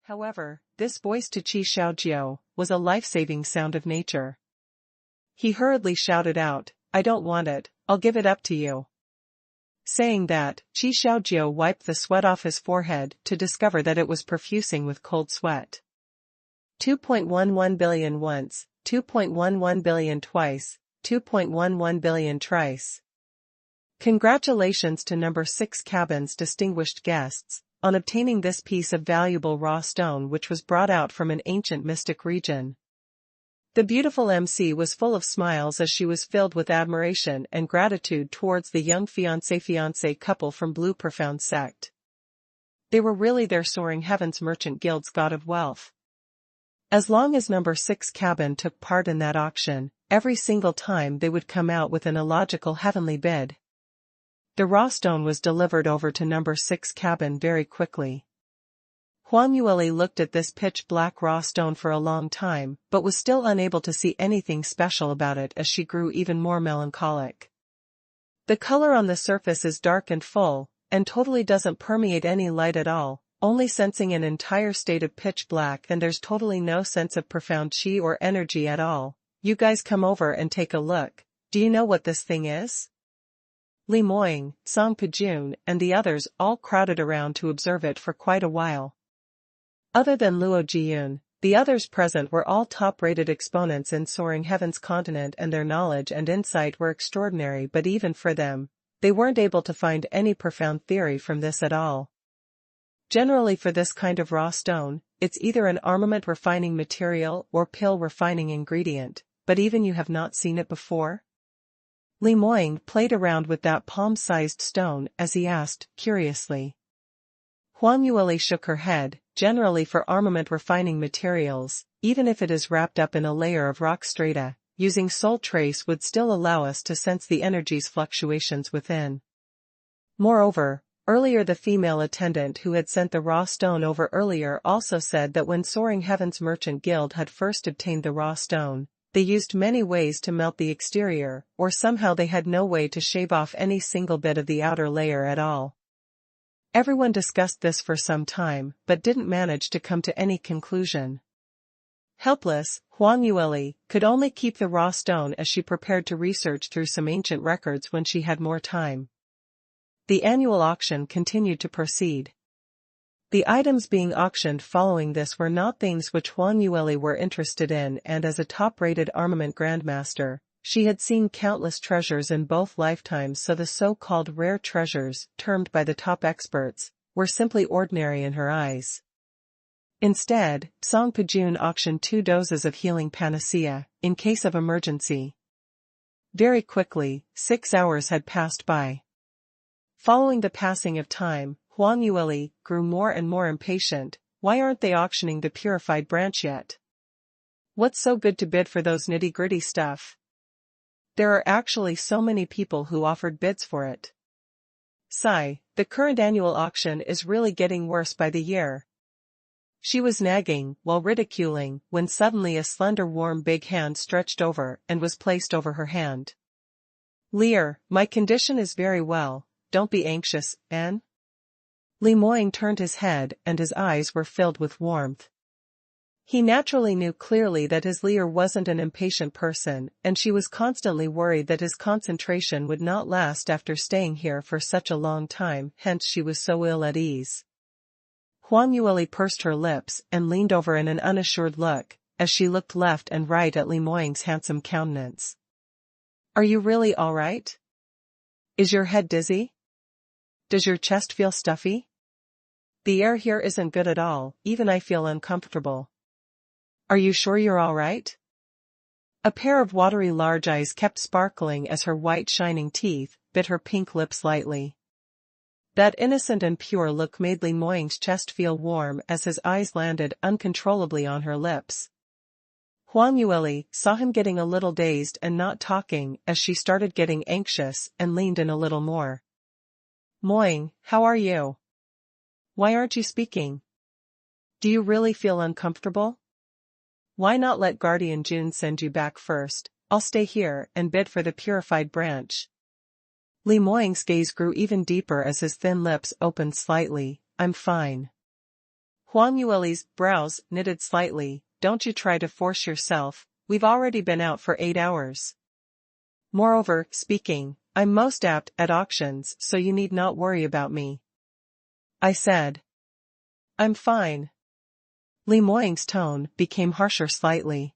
However, this voice to Qi Xiaojiu was a life-saving sound of nature. He hurriedly shouted out, "I don't want it, I'll give it up to you." Saying that, Qi Xiaojiu wiped the sweat off his forehead to discover that it was profusing with cold sweat. 2.11 billion once, 2.11 billion twice, 2.11 billion thrice. Congratulations to number 6 cabin's distinguished guests, on obtaining this piece of valuable raw stone which was brought out from an ancient mystic region. The beautiful MC was full of smiles as she was filled with admiration and gratitude towards the young fiancé couple from Blue Profound sect. They were really their soaring heavens merchant guild's god of wealth. As long as number 6 cabin took part in that auction, every single time they would come out with an illogical heavenly bid. The raw stone was delivered over to number 6 cabin very quickly. Huang Yueli looked at this pitch-black raw stone for a long time, but was still unable to see anything special about it as she grew even more melancholic. The color on the surface is dark and full, and totally doesn't permeate any light at all, only sensing an entire state of pitch black, and there's totally no sense of profound chi or energy at all. You guys come over and take a look. Do you know what this thing is? Li Moying, Song Pijun, and the others all crowded around to observe it for quite a while. Other than Luo Jiyun, the others present were all top-rated exponents in Soaring Heaven's continent, and their knowledge and insight were extraordinary, but even for them, they weren't able to find any profound theory from this at all. Generally for this kind of raw stone, it's either an armament refining material or pill refining ingredient, but even you have not seen it before? Li Moying played around with that palm-sized stone as he asked, curiously. Huang Yueli shook her head. Generally for armament refining materials, even if it is wrapped up in a layer of rock strata, using soul trace would still allow us to sense the energy's fluctuations within. Moreover, earlier the female attendant who had sent the raw stone over earlier also said that when Soaring Heaven's Merchant Guild had first obtained the raw stone, they used many ways to melt the exterior, or somehow they had no way to shave off any single bit of the outer layer at all. Everyone discussed this for some time, but didn't manage to come to any conclusion. Helpless, Huang Yueli could only keep the raw stone as she prepared to research through some ancient records when she had more time. The annual auction continued to proceed. The items being auctioned following this were not things which Huang Yueli were interested in, and as a top-rated armament grandmaster, she had seen countless treasures in both lifetimes, so the so-called rare treasures, termed by the top experts, were simply ordinary in her eyes. Instead, Song Pijun auctioned 2 doses of healing panacea, in case of emergency. Very quickly, 6 hours had passed by. Following the passing of time, Huang Yueli grew more and more impatient. Why aren't they auctioning the purified branch yet? What's so good to bid for those nitty-gritty stuff? There are actually so many people who offered bids for it. Sigh, the current annual auction is really getting worse by the year. She was nagging, while ridiculing, when suddenly a slender warm big hand stretched over and was placed over her hand. Lear, my condition is very well, don't be anxious, Anne. Li Moying turned his head and his eyes were filled with warmth. He naturally knew clearly that his Lear wasn't an impatient person, and she was constantly worried that his concentration would not last after staying here for such a long time, hence she was so ill at ease. Huang Yueli pursed her lips and leaned over in an unassured look, as she looked left and right at Li Moying's handsome countenance. Are you really all right? Is your head dizzy? Does your chest feel stuffy? The air here isn't good at all, even I feel uncomfortable. Are you sure you're all right? A pair of watery large eyes kept sparkling as her white shining teeth bit her pink lips lightly. That innocent and pure look made Li Moying's chest feel warm as his eyes landed uncontrollably on her lips. Huang Yueli saw him getting a little dazed and not talking as she started getting anxious and leaned in a little more. Moying, how are you? Why aren't you speaking? Do you really feel uncomfortable? Why not let Guardian June send you back first? I'll stay here and bid for the purified branch. Li Moying's gaze grew even deeper as his thin lips opened slightly. I'm fine. Huang Yueli's brows knitted slightly. Don't you try to force yourself, we've already been out for 8 hours. Moreover, speaking, I'm most apt at auctions, so you need not worry about me. I said. I'm fine. Li Moying's tone became harsher slightly.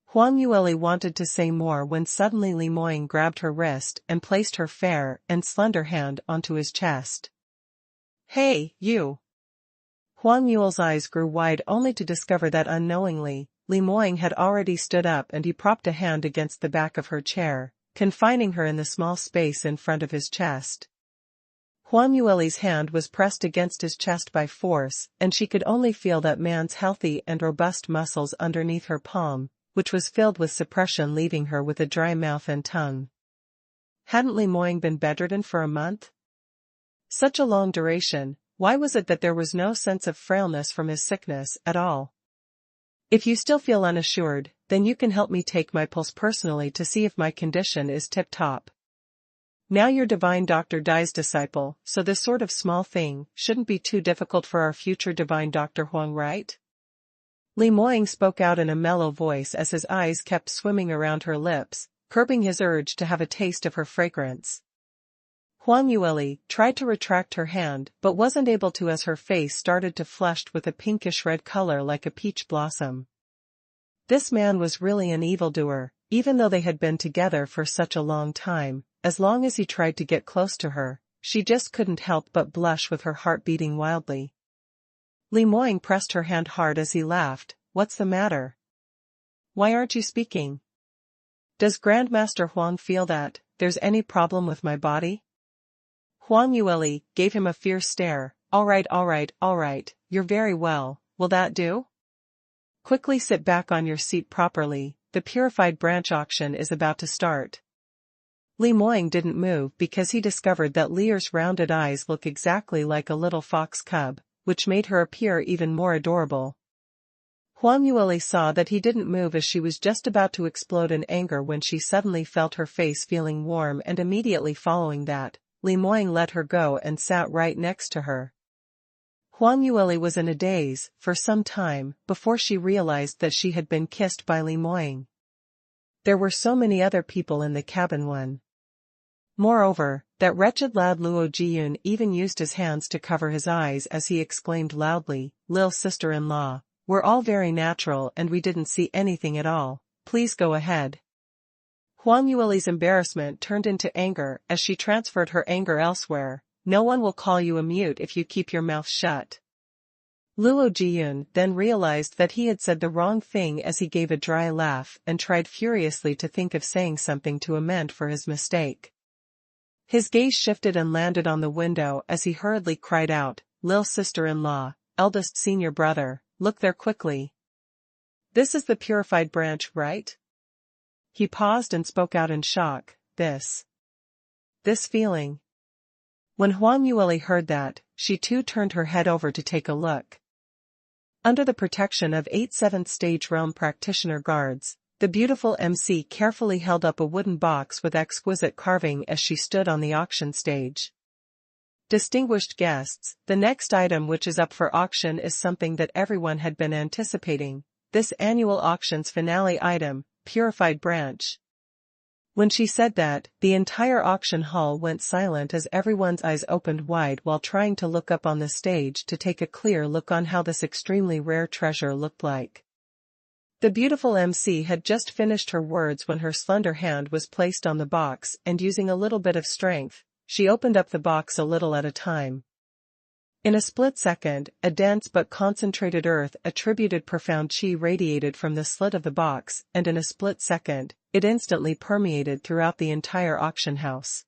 Huang Yueli wanted to say more when suddenly Li Moying grabbed her wrist and placed her fair and slender hand onto his chest. Hey, you! Huang Yuel's eyes grew wide only to discover that unknowingly, Li Moying had already stood up and he propped a hand against the back of her chair, confining her in the small space in front of his chest. Huang Yueli's hand was pressed against his chest by force, and she could only feel that man's healthy and robust muscles underneath her palm, which was filled with suppression, leaving her with a dry mouth and tongue. Hadn't Li Moying been bedridden for a month? Such a long duration, why was it that there was no sense of frailness from his sickness at all? If you still feel unassured, then you can help me take my pulse personally to see if my condition is tip-top. Now you're Divine Doctor Dai's disciple, so this sort of small thing shouldn't be too difficult for our future Divine Doctor Huang, right? Li Moying spoke out in a mellow voice as his eyes kept swimming around her lips, curbing his urge to have a taste of her fragrance. Huang Yueli tried to retract her hand but wasn't able to as her face started to flush with a pinkish-red color like a peach blossom. This man was really an evildoer, even though they had been together for such a long time. As long as he tried to get close to her, she just couldn't help but blush with her heart beating wildly. Li Moying pressed her hand hard as he laughed. What's the matter? Why aren't you speaking? Does Grandmaster Huang feel that there's any problem with my body? Huang Yueli gave him a fierce stare. All right, you're very well, will that do? Quickly sit back on your seat properly, the purified branch auction is about to start. Li Moying didn't move because he discovered that Lear's rounded eyes look exactly like a little fox cub, which made her appear even more adorable. Huang Yueli saw that he didn't move as she was just about to explode in anger when she suddenly felt her face feeling warm, and immediately following that, Li Moying let her go and sat right next to her. Huang Yueli was in a daze for some time before she realized that she had been kissed by Li Moying. There were so many other people in the cabin. Moreover, that wretched lad Luo Jiyun even used his hands to cover his eyes as he exclaimed loudly, Lil's sister-in-law, we're all very natural and we didn't see anything at all, please go ahead. Huang Yueli's embarrassment turned into anger as she transferred her anger elsewhere. No one will call you a mute if you keep your mouth shut. Luo Jiyun then realized that he had said the wrong thing as he gave a dry laugh and tried furiously to think of saying something to amend for his mistake. His gaze shifted and landed on the window as he hurriedly cried out, Lil's sister-in-law, eldest senior brother, look there quickly. This is the purified branch, right? He paused and spoke out in shock, this feeling. When Huang Yueli heard that, she too turned her head over to take a look. Under the protection of 8 7th stage realm practitioner guards, the beautiful MC carefully held up a wooden box with exquisite carving as she stood on the auction stage. Distinguished guests, the next item which is up for auction is something that everyone had been anticipating, this annual auction's finale item, Purified Branch. When she said that, the entire auction hall went silent as everyone's eyes opened wide while trying to look up on the stage to take a clear look on how this extremely rare treasure looked like. The beautiful MC had just finished her words when her slender hand was placed on the box and using a little bit of strength, she opened up the box a little at a time. In a split second, a dense but concentrated earth attributed profound chi radiated from the slit of the box, and in a split second, it instantly permeated throughout the entire auction house.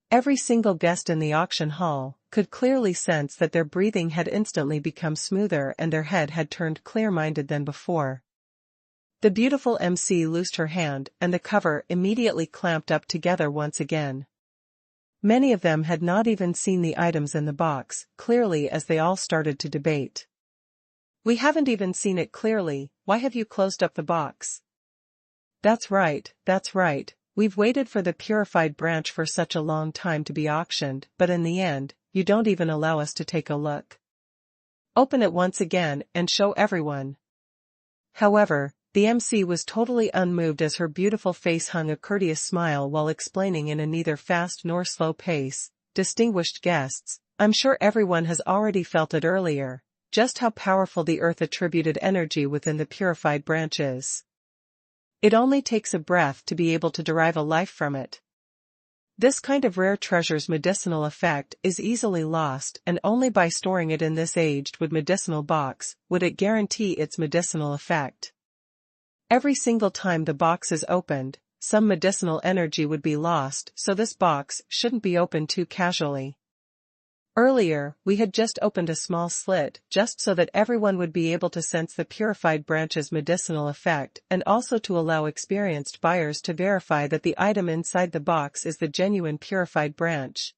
Every single guest in the auction hall could clearly sense that their breathing had instantly become smoother and their head had turned clear-minded than before. The beautiful MC loosed her hand and the cover immediately clamped up together once again. Many of them had not even seen the items in the box clearly as they all started to debate. We haven't even seen it clearly, why have you closed up the box? That's right. We've waited for the purified branch for such a long time to be auctioned, but in the end, you don't even allow us to take a look. Open it once again and show everyone. However, the MC was totally unmoved as her beautiful face hung a courteous smile while explaining in a neither fast nor slow pace, "Distinguished guests, I'm sure everyone has already felt it earlier, just how powerful the earth attributed energy within the purified branch is. It only takes a breath to be able to derive a life from it. This kind of rare treasure's medicinal effect is easily lost, and only by storing it in this aged wood medicinal box would it guarantee its medicinal effect. Every single time the box is opened, some medicinal energy would be lost, so this box shouldn't be opened too casually. Earlier, we had just opened a small slit just so that everyone would be able to sense the purified branch's medicinal effect and also to allow experienced buyers to verify that the item inside the box is the genuine purified branch."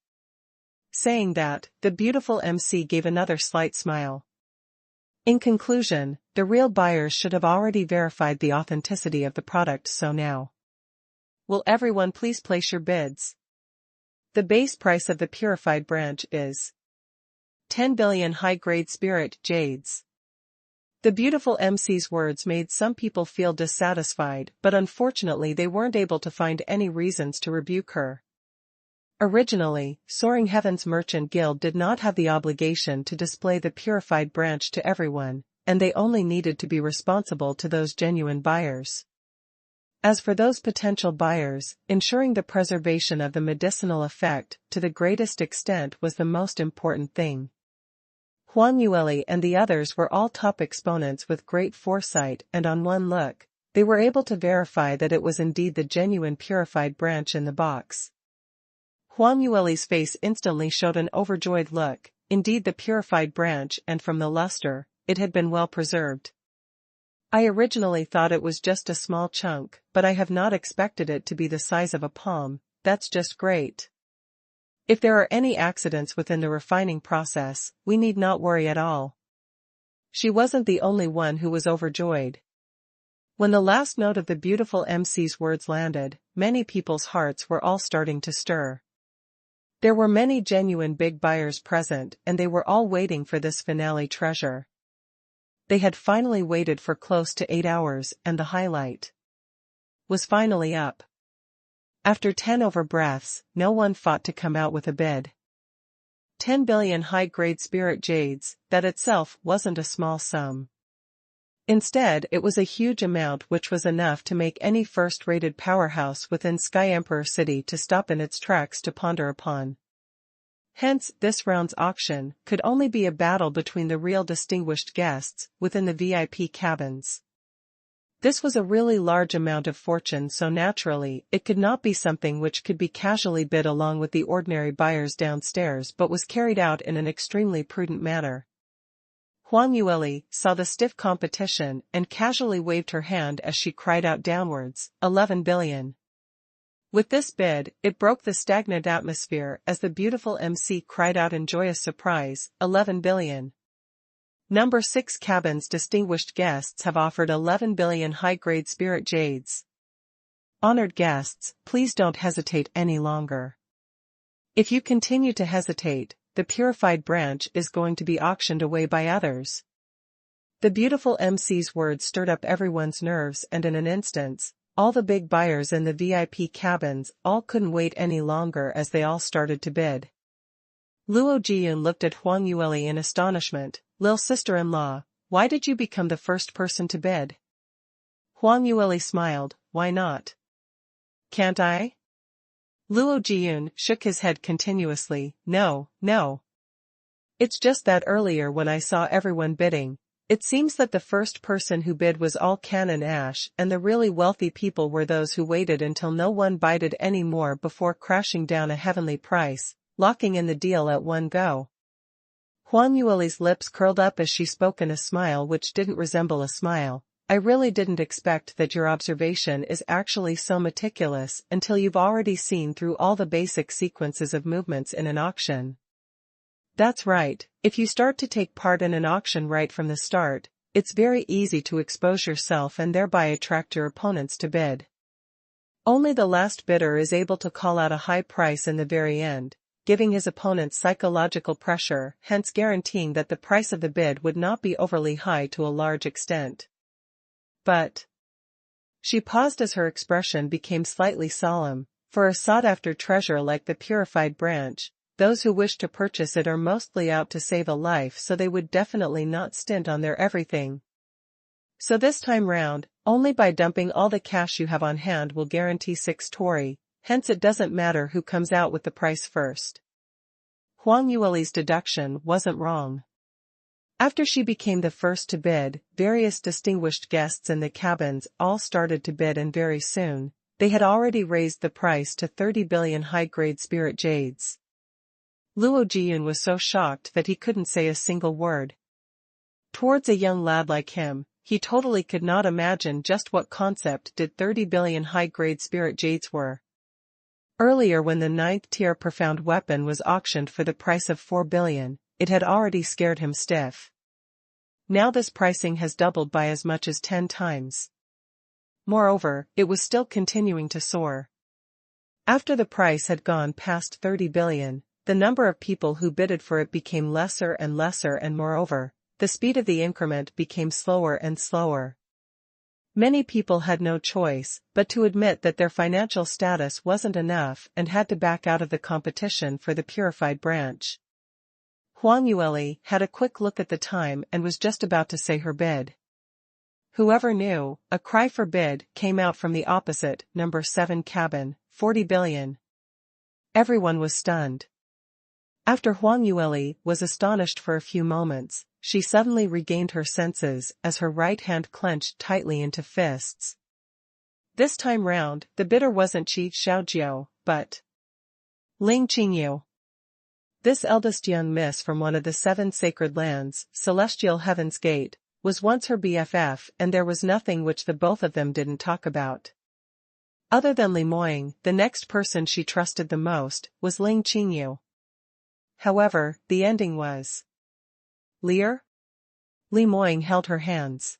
Saying that, the beautiful MC gave another slight smile. In conclusion, the real buyers should have already verified the authenticity of the product, so now. Will everyone please place your bids? The base price of the purified branch is 10 billion high-grade spirit jades. The beautiful MC's words made some people feel dissatisfied, but unfortunately they weren't able to find any reasons to rebuke her. Originally, Soaring Heaven's Merchant Guild did not have the obligation to display the purified branch to everyone, and they only needed to be responsible to those genuine buyers. As for those potential buyers, ensuring the preservation of the medicinal effect to the greatest extent was the most important thing. Huang Yueli and the others were all top exponents with great foresight, and on one look, they were able to verify that it was indeed the genuine purified branch in the box. Huang Yueli's face instantly showed an overjoyed look, indeed the purified branch, and from the luster, it had been well preserved. I originally thought it was just a small chunk, but I have not expected it to be the size of a palm. That's just great. If there are any accidents within the refining process, we need not worry at all." She wasn't the only one who was overjoyed. When the last note of the beautiful MC's words landed, many people's hearts were all starting to stir. There were many genuine big buyers present, and they were all waiting for this finale treasure. They had finally waited for close to 8 hours, and the highlight was finally up. After 10 over breaths, no one fought to come out with a bid. 10 billion high-grade spirit jades, that itself wasn't a small sum. Instead, it was a huge amount, which was enough to make any first-rated powerhouse within Sky Emperor City to stop in its tracks to ponder upon. Hence, this round's auction could only be a battle between the real distinguished guests within the VIP cabins. This was a really large amount of fortune, so naturally, it could not be something which could be casually bid along with the ordinary buyers downstairs, but was carried out in an extremely prudent manner. Huang Yueli saw the stiff competition and casually waved her hand as she cried out downwards, 11 billion. With this bid, it broke the stagnant atmosphere as the beautiful MC cried out in joyous surprise, 11 billion. Number 6 cabin's distinguished guests have offered 11 billion high-grade spirit jades. Honored guests, please don't hesitate any longer. If you continue to hesitate, the purified branch is going to be auctioned away by others. The beautiful MC's words stirred up everyone's nerves, and in an instant, all the big buyers in the VIP cabins all couldn't wait any longer as they all started to bid. Luo Jiyun looked at Huang Yueli in astonishment. "Lil sister-in-law, why did you become the first person to bid?" Huang Yueli smiled, "Why not? Can't I?" Luo Jiyun shook his head continuously, No. It's just that earlier when I saw everyone bidding, it seems that the first person who bid was all Canon Ash, and the really wealthy people were those who waited until no one bidded any more before crashing down a heavenly price, locking in the deal at one go. Huang Yueli's lips curled up as she spoke in a smile which didn't resemble a smile. "I really didn't expect that your observation is actually so meticulous until you've already seen through all the basic sequences of movements in an auction." That's right, if you start to take part in an auction right from the start, it's very easy to expose yourself and thereby attract your opponents to bid. Only the last bidder is able to call out a high price in the very end, giving his opponents psychological pressure, hence guaranteeing that the price of the bid would not be overly high to a large extent. But she paused as her expression became slightly solemn. For a sought-after treasure like the purified branch, those who wish to purchase it are mostly out to save a life, so they would definitely not stint on their everything. So this time round, only by dumping all the cash you have on hand will guarantee 6 tori, hence it doesn't matter who comes out with the price first. Huang Yueli's deduction wasn't wrong. After she became the first to bid, various distinguished guests in the cabins all started to bid, and very soon, they had already raised the price to 30 billion high-grade spirit jades. Luo Jiyun was so shocked that he couldn't say a single word. Towards a young lad like him, he totally could not imagine just what concept did 30 billion high-grade spirit jades were. Earlier, when the 9th-tier profound weapon was auctioned for the price of 4 billion, it had already scared him stiff. Now this pricing has doubled by as much as 10 times. Moreover, it was still continuing to soar. After the price had gone past 30 billion, the number of people who bidded for it became lesser and lesser, and moreover, the speed of the increment became slower and slower. Many people had no choice but to admit that their financial status wasn't enough and had to back out of the competition for the purified branch. Huang Yueli had a quick look at the time and was just about to say her bid. Whoever knew, a cry for bid came out from the opposite, number 7 cabin, 40 billion. Everyone was stunned. After Huang Yueli was astonished for a few moments, she suddenly regained her senses as her right hand clenched tightly into fists. This time round, the bidder wasn't Qi Xiaojiu, but Ling Qingyu. This eldest young miss from one of the 7 sacred lands, Celestial Heaven's Gate, was once her BFF, and there was nothing which the both of them didn't talk about. Other than Li Moying, the next person she trusted the most was Ling Qingyu. However, the ending was Lear? Li Moying held her hands.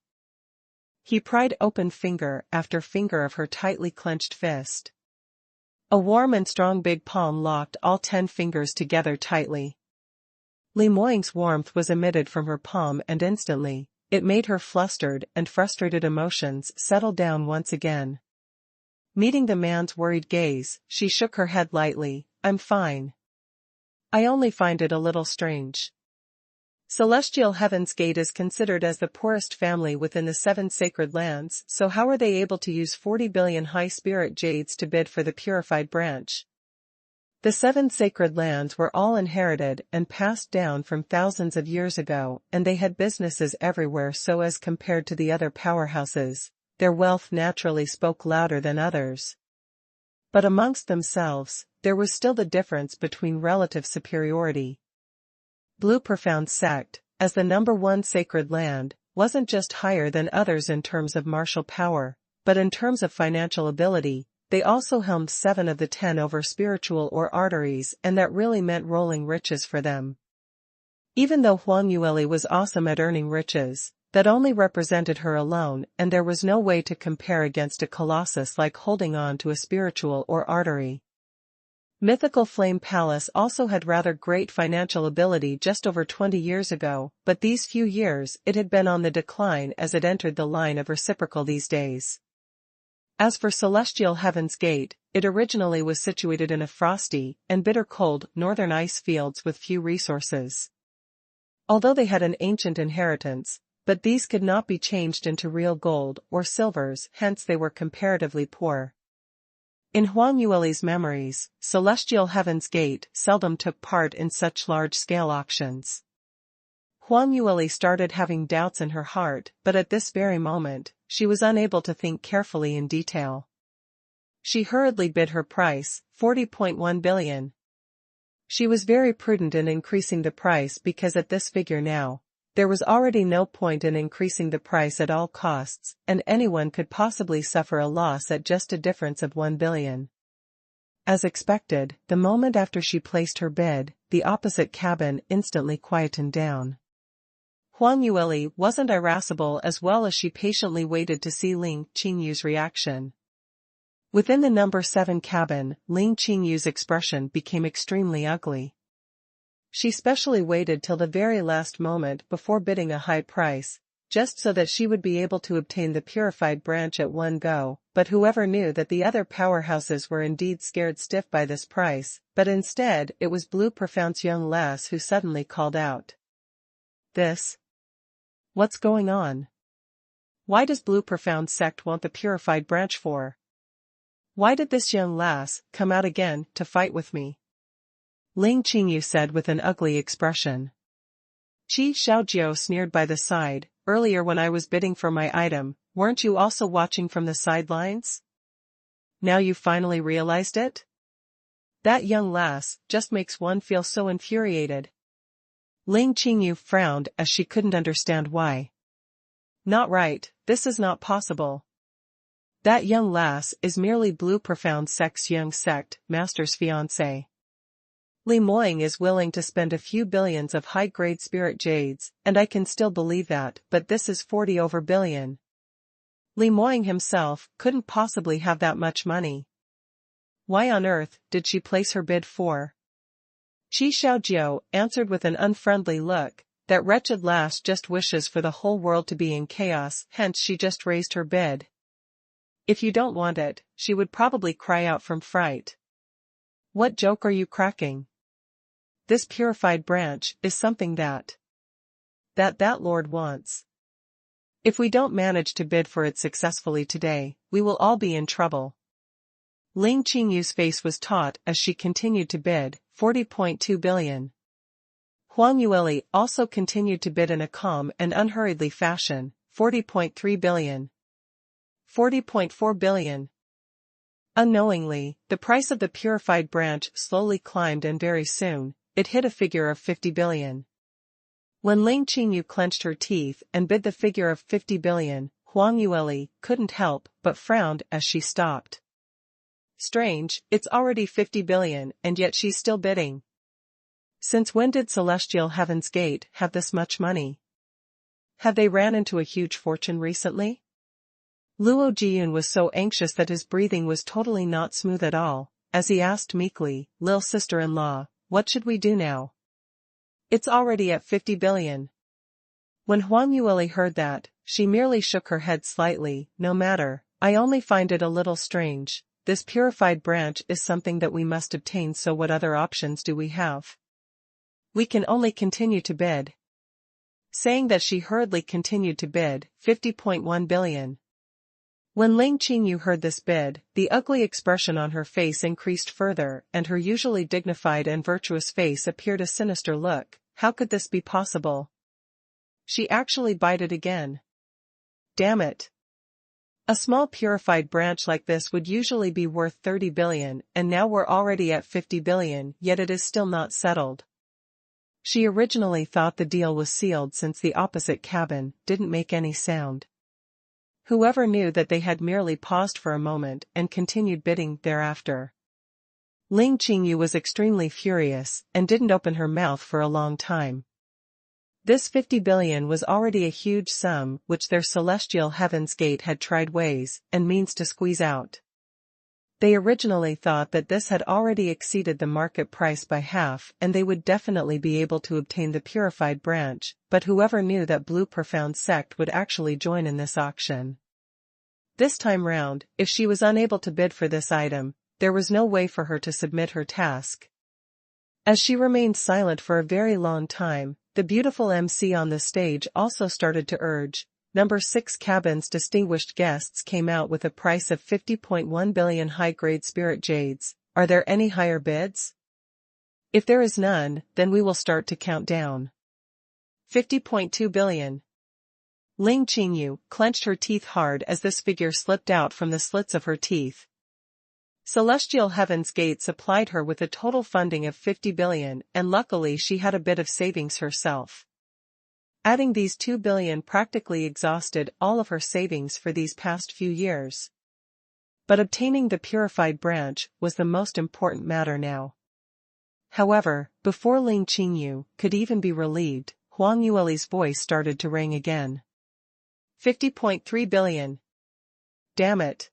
He pried open finger after finger of her tightly clenched fist. A warm and strong big palm locked all 10 fingers together tightly. Li Moying's warmth was emitted from her palm, and instantly, it made her flustered and frustrated emotions settle down once again. Meeting the man's worried gaze, she shook her head lightly. I'm fine. I only find it a little strange. Celestial Heaven's Gate is considered as the poorest family within the 7 sacred lands, so how are they able to use 40 billion high spirit jades to bid for the purified branch? The 7 sacred lands were all inherited and passed down from thousands of years ago, and they had businesses everywhere, so as compared to the other powerhouses, their wealth naturally spoke louder than others. But amongst themselves, there was still the difference between relative superiority. Blue Profound Sect, as the number 1 sacred land, wasn't just higher than others in terms of martial power, but in terms of financial ability. They also helmed 7 of the 10 over spiritual or arteries, and that really meant rolling riches for them. Even though Huang Yueli was awesome at earning riches, that only represented her alone, and there was no way to compare against a colossus like holding on to a spiritual or artery. Mythical Flame Palace also had rather great financial ability just over 20 years ago, but these few years it had been on the decline as it entered the line of reciprocal these days. As for Celestial Heaven's Gate, it originally was situated in a frosty and bitter cold northern ice fields with few resources. Although they had an ancient inheritance, but these could not be changed into real gold or silvers, hence they were comparatively poor. In Huang Yueli's memories, Celestial Heaven's Gate seldom took part in such large-scale auctions. Huang Yueli started having doubts in her heart, but at this very moment, she was unable to think carefully in detail. She hurriedly bid her price, 40.1 billion. She was very prudent in increasing the price because at this figure now, there was already no point in increasing the price at all costs, and anyone could possibly suffer a loss at just a difference of 1 billion. As expected, the moment after she placed her bid, the opposite cabin instantly quietened down. Huang Yueli wasn't irascible as well as she patiently waited to see Ling Qingyu's reaction. Within the number 7 cabin, Ling Qingyu's expression became extremely ugly. She specially waited till the very last moment before bidding a high price, just so that she would be able to obtain the purified branch at one go, but whoever knew that the other powerhouses were indeed scared stiff by this price, but instead it was Blue Profound's young lass who suddenly called out. This? What's going on? Why does Blue Profound sect want the purified branch for? Why did this young lass come out again to fight with me? Ling Qingyu said with an ugly expression. Qi Xiaojiu sneered by the side. Earlier when I was bidding for my item, weren't you also watching from the sidelines? Now you finally realized it? That young lass just makes one feel so infuriated. Ling Qingyu frowned as she couldn't understand why. Not right, this is not possible. That young lass is merely Blue Profound Sect's young sect master's fiancée. Li Moying is willing to spend a few billions of high-grade spirit jades, and I can still believe that, but this is 40 over billion. Li Moying himself couldn't possibly have that much money. Why on earth did she place her bid for? Qi Xiaojiu answered with an unfriendly look. That wretched lass just wishes for the whole world to be in chaos, hence she just raised her bid. If you don't want it, she would probably cry out from fright. What joke are you cracking? This purified branch is something that Lord wants. If we don't manage to bid for it successfully today, we will all be in trouble. Ling Qingyu's face was taut as she continued to bid, 40.2 billion. Huang Yueli also continued to bid in a calm and unhurriedly fashion, 40.3 billion. 40.4 billion. Unknowingly, the price of the purified branch slowly climbed and very soon, it hit a figure of 50 billion. When Ling Qingyu clenched her teeth and bid the figure of 50 billion, Huang Yueli couldn't help but frowned as she stopped. Strange, it's already 50 billion and yet she's still bidding. Since when did Celestial Heaven's Gate have this much money? Have they ran into a huge fortune recently? Luo Jiyun was so anxious that his breathing was totally not smooth at all, as he asked meekly, Lil sister-in-law, what should we do now? It's already at 50 billion. When Huang Yueli heard that, she merely shook her head slightly. No matter, I only find it a little strange. This purified branch is something that we must obtain, so what other options do we have? We can only continue to bid. Saying that, she hurriedly continued to bid, 50.1 billion. When Ling Qingyu heard this bid, the ugly expression on her face increased further, and her usually dignified and virtuous face appeared a sinister look. How could this be possible? She actually bited again. Damn it. A small purified branch like this would usually be worth 30 billion, and now we're already at 50 billion, yet it is still not settled. She originally thought the deal was sealed since the opposite cabin didn't make any sound. Whoever knew that they had merely paused for a moment and continued bidding thereafter. Ling Qingyu was extremely furious and didn't open her mouth for a long time. This 50 billion was already a huge sum which their Celestial Heaven's Gate had tried ways and means to squeeze out. They originally thought that this had already exceeded the market price by half and they would definitely be able to obtain the purified branch, but whoever knew that Blue Profound Sect would actually join in this auction. This time round, if she was unable to bid for this item, there was no way for her to submit her task. As she remained silent for a very long time, the beautiful MC on the stage also started to urge. Number 6 cabin's distinguished guests came out with a price of 50.1 billion high-grade spirit jades. Are there any higher bids? If there is none, then we will start to count down. 50.2 billion. Ling Qingyu clenched her teeth hard as this figure slipped out from the slits of her teeth. Celestial Heaven's Gate supplied her with a total funding of 50 billion, and luckily she had a bit of savings herself. Adding these 2 billion practically exhausted all of her savings for these past few years. But obtaining the purified branch was the most important matter now. However, before Ling Qingyu could even be relieved, Huang Yueli's voice started to ring again. 50.3 billion. Damn it.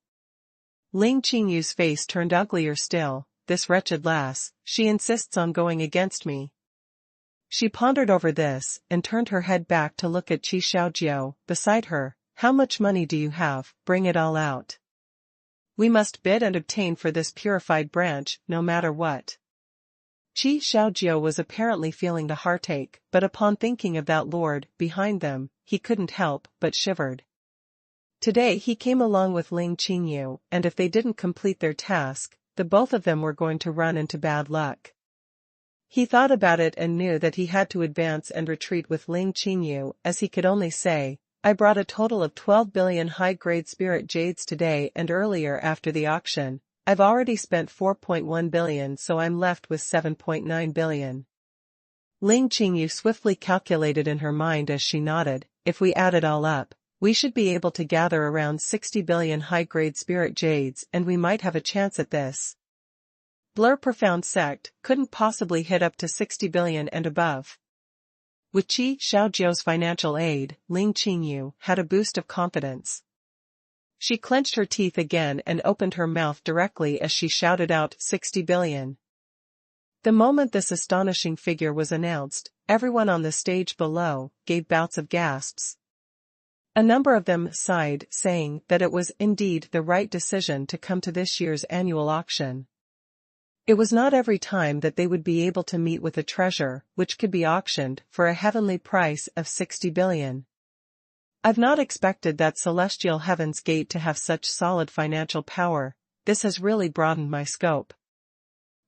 Ling Qingyu's face turned uglier still. This wretched lass, she insists on going against me. She pondered over this, and turned her head back to look at Qi Xiaojiao beside her. How much money do you have? Bring it all out. We must bid and obtain for this purified branch, no matter what. Qi Xiaojiao was apparently feeling the heartache, but upon thinking of that lord behind them, he couldn't help but shivered. Today he came along with Ling Qingyu, and if they didn't complete their task, the both of them were going to run into bad luck. He thought about it and knew that he had to advance and retreat with Ling Qingyu, as he could only say, I brought a total of 12 billion high-grade spirit jades today, and earlier after the auction, I've already spent 4.1 billion, so I'm left with 7.9 billion. Ling Qingyu swiftly calculated in her mind as she nodded, if we add it all up, we should be able to gather around 60 billion high-grade spirit jades, and we might have a chance at this. Blur Profound Sect couldn't possibly hit up to 60 billion and above. With Qi Xiaojiao's financial aid, Ling Qingyu had a boost of confidence. She clenched her teeth again and opened her mouth directly as she shouted out 60 billion. The moment this astonishing figure was announced, everyone on the stage below gave bouts of gasps. A number of them sighed, saying that it was indeed the right decision to come to this year's annual auction. It was not every time that they would be able to meet with a treasure which could be auctioned for a heavenly price of 60 billion. I've not expected that celestial heaven's gate to have such solid financial power. This has really broadened my scope.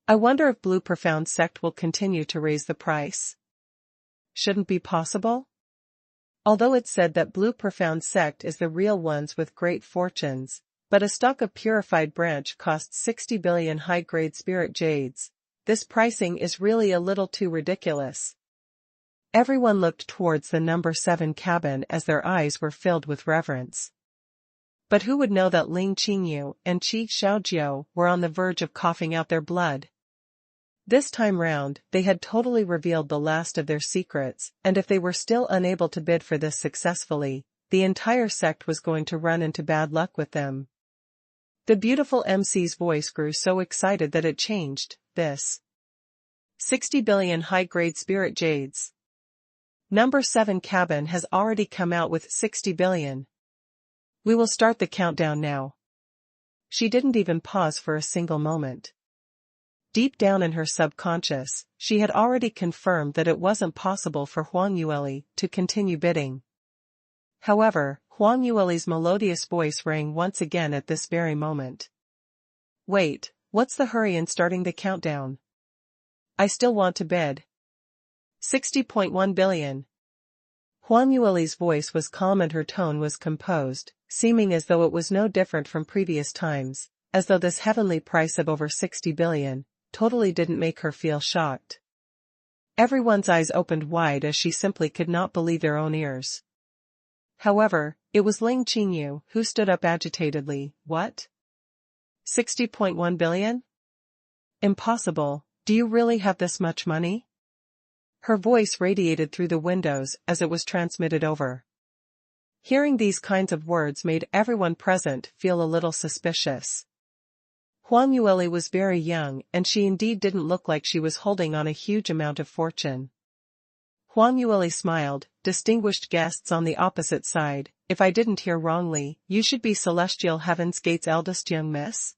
I wonder if Blue Profound Sect will continue to raise the price. Shouldn't be possible? Although it's said that Blue Profound Sect is the real ones with great fortunes, but a stock of purified branch costs 60 billion high-grade spirit jades. This pricing is really a little too ridiculous. Everyone looked towards the number 7 cabin as their eyes were filled with reverence. But who would know that Ling Qingyu and Qi Xiaojiao were on the verge of coughing out their blood? This time round, they had totally revealed the last of their secrets, and if they were still unable to bid for this successfully, the entire sect was going to run into bad luck with them. The beautiful MC's voice grew so excited that it changed. This 60 billion high-grade spirit jades. Number 7 cabin has already come out with 60 billion. We will start the countdown now. She didn't even pause for a single moment. Deep down in her subconscious, she had already confirmed that it wasn't possible for Huang Yueli to continue bidding. However, Huang Yueli's melodious voice rang once again at this very moment. Wait, what's the hurry in starting the countdown? I still want to bid. 60.1 billion. Huang Yueli's voice was calm and her tone was composed, seeming as though it was no different from previous times, as though this heavenly price of over 60 billion totally didn't make her feel shocked. Everyone's eyes opened wide as she simply could not believe their own ears. However, it was Ling Qingyu who stood up agitatedly. What? 60.1 billion? Impossible, do you really have this much money? Her voice radiated through the windows as it was transmitted over. Hearing these kinds of words made everyone present feel a little suspicious. Huang Yueli was very young and she indeed didn't look like she was holding on a huge amount of fortune. Huang Yueli smiled. Distinguished guests on the opposite side, if I didn't hear wrongly, you should be Celestial Heaven's Gate's eldest young miss?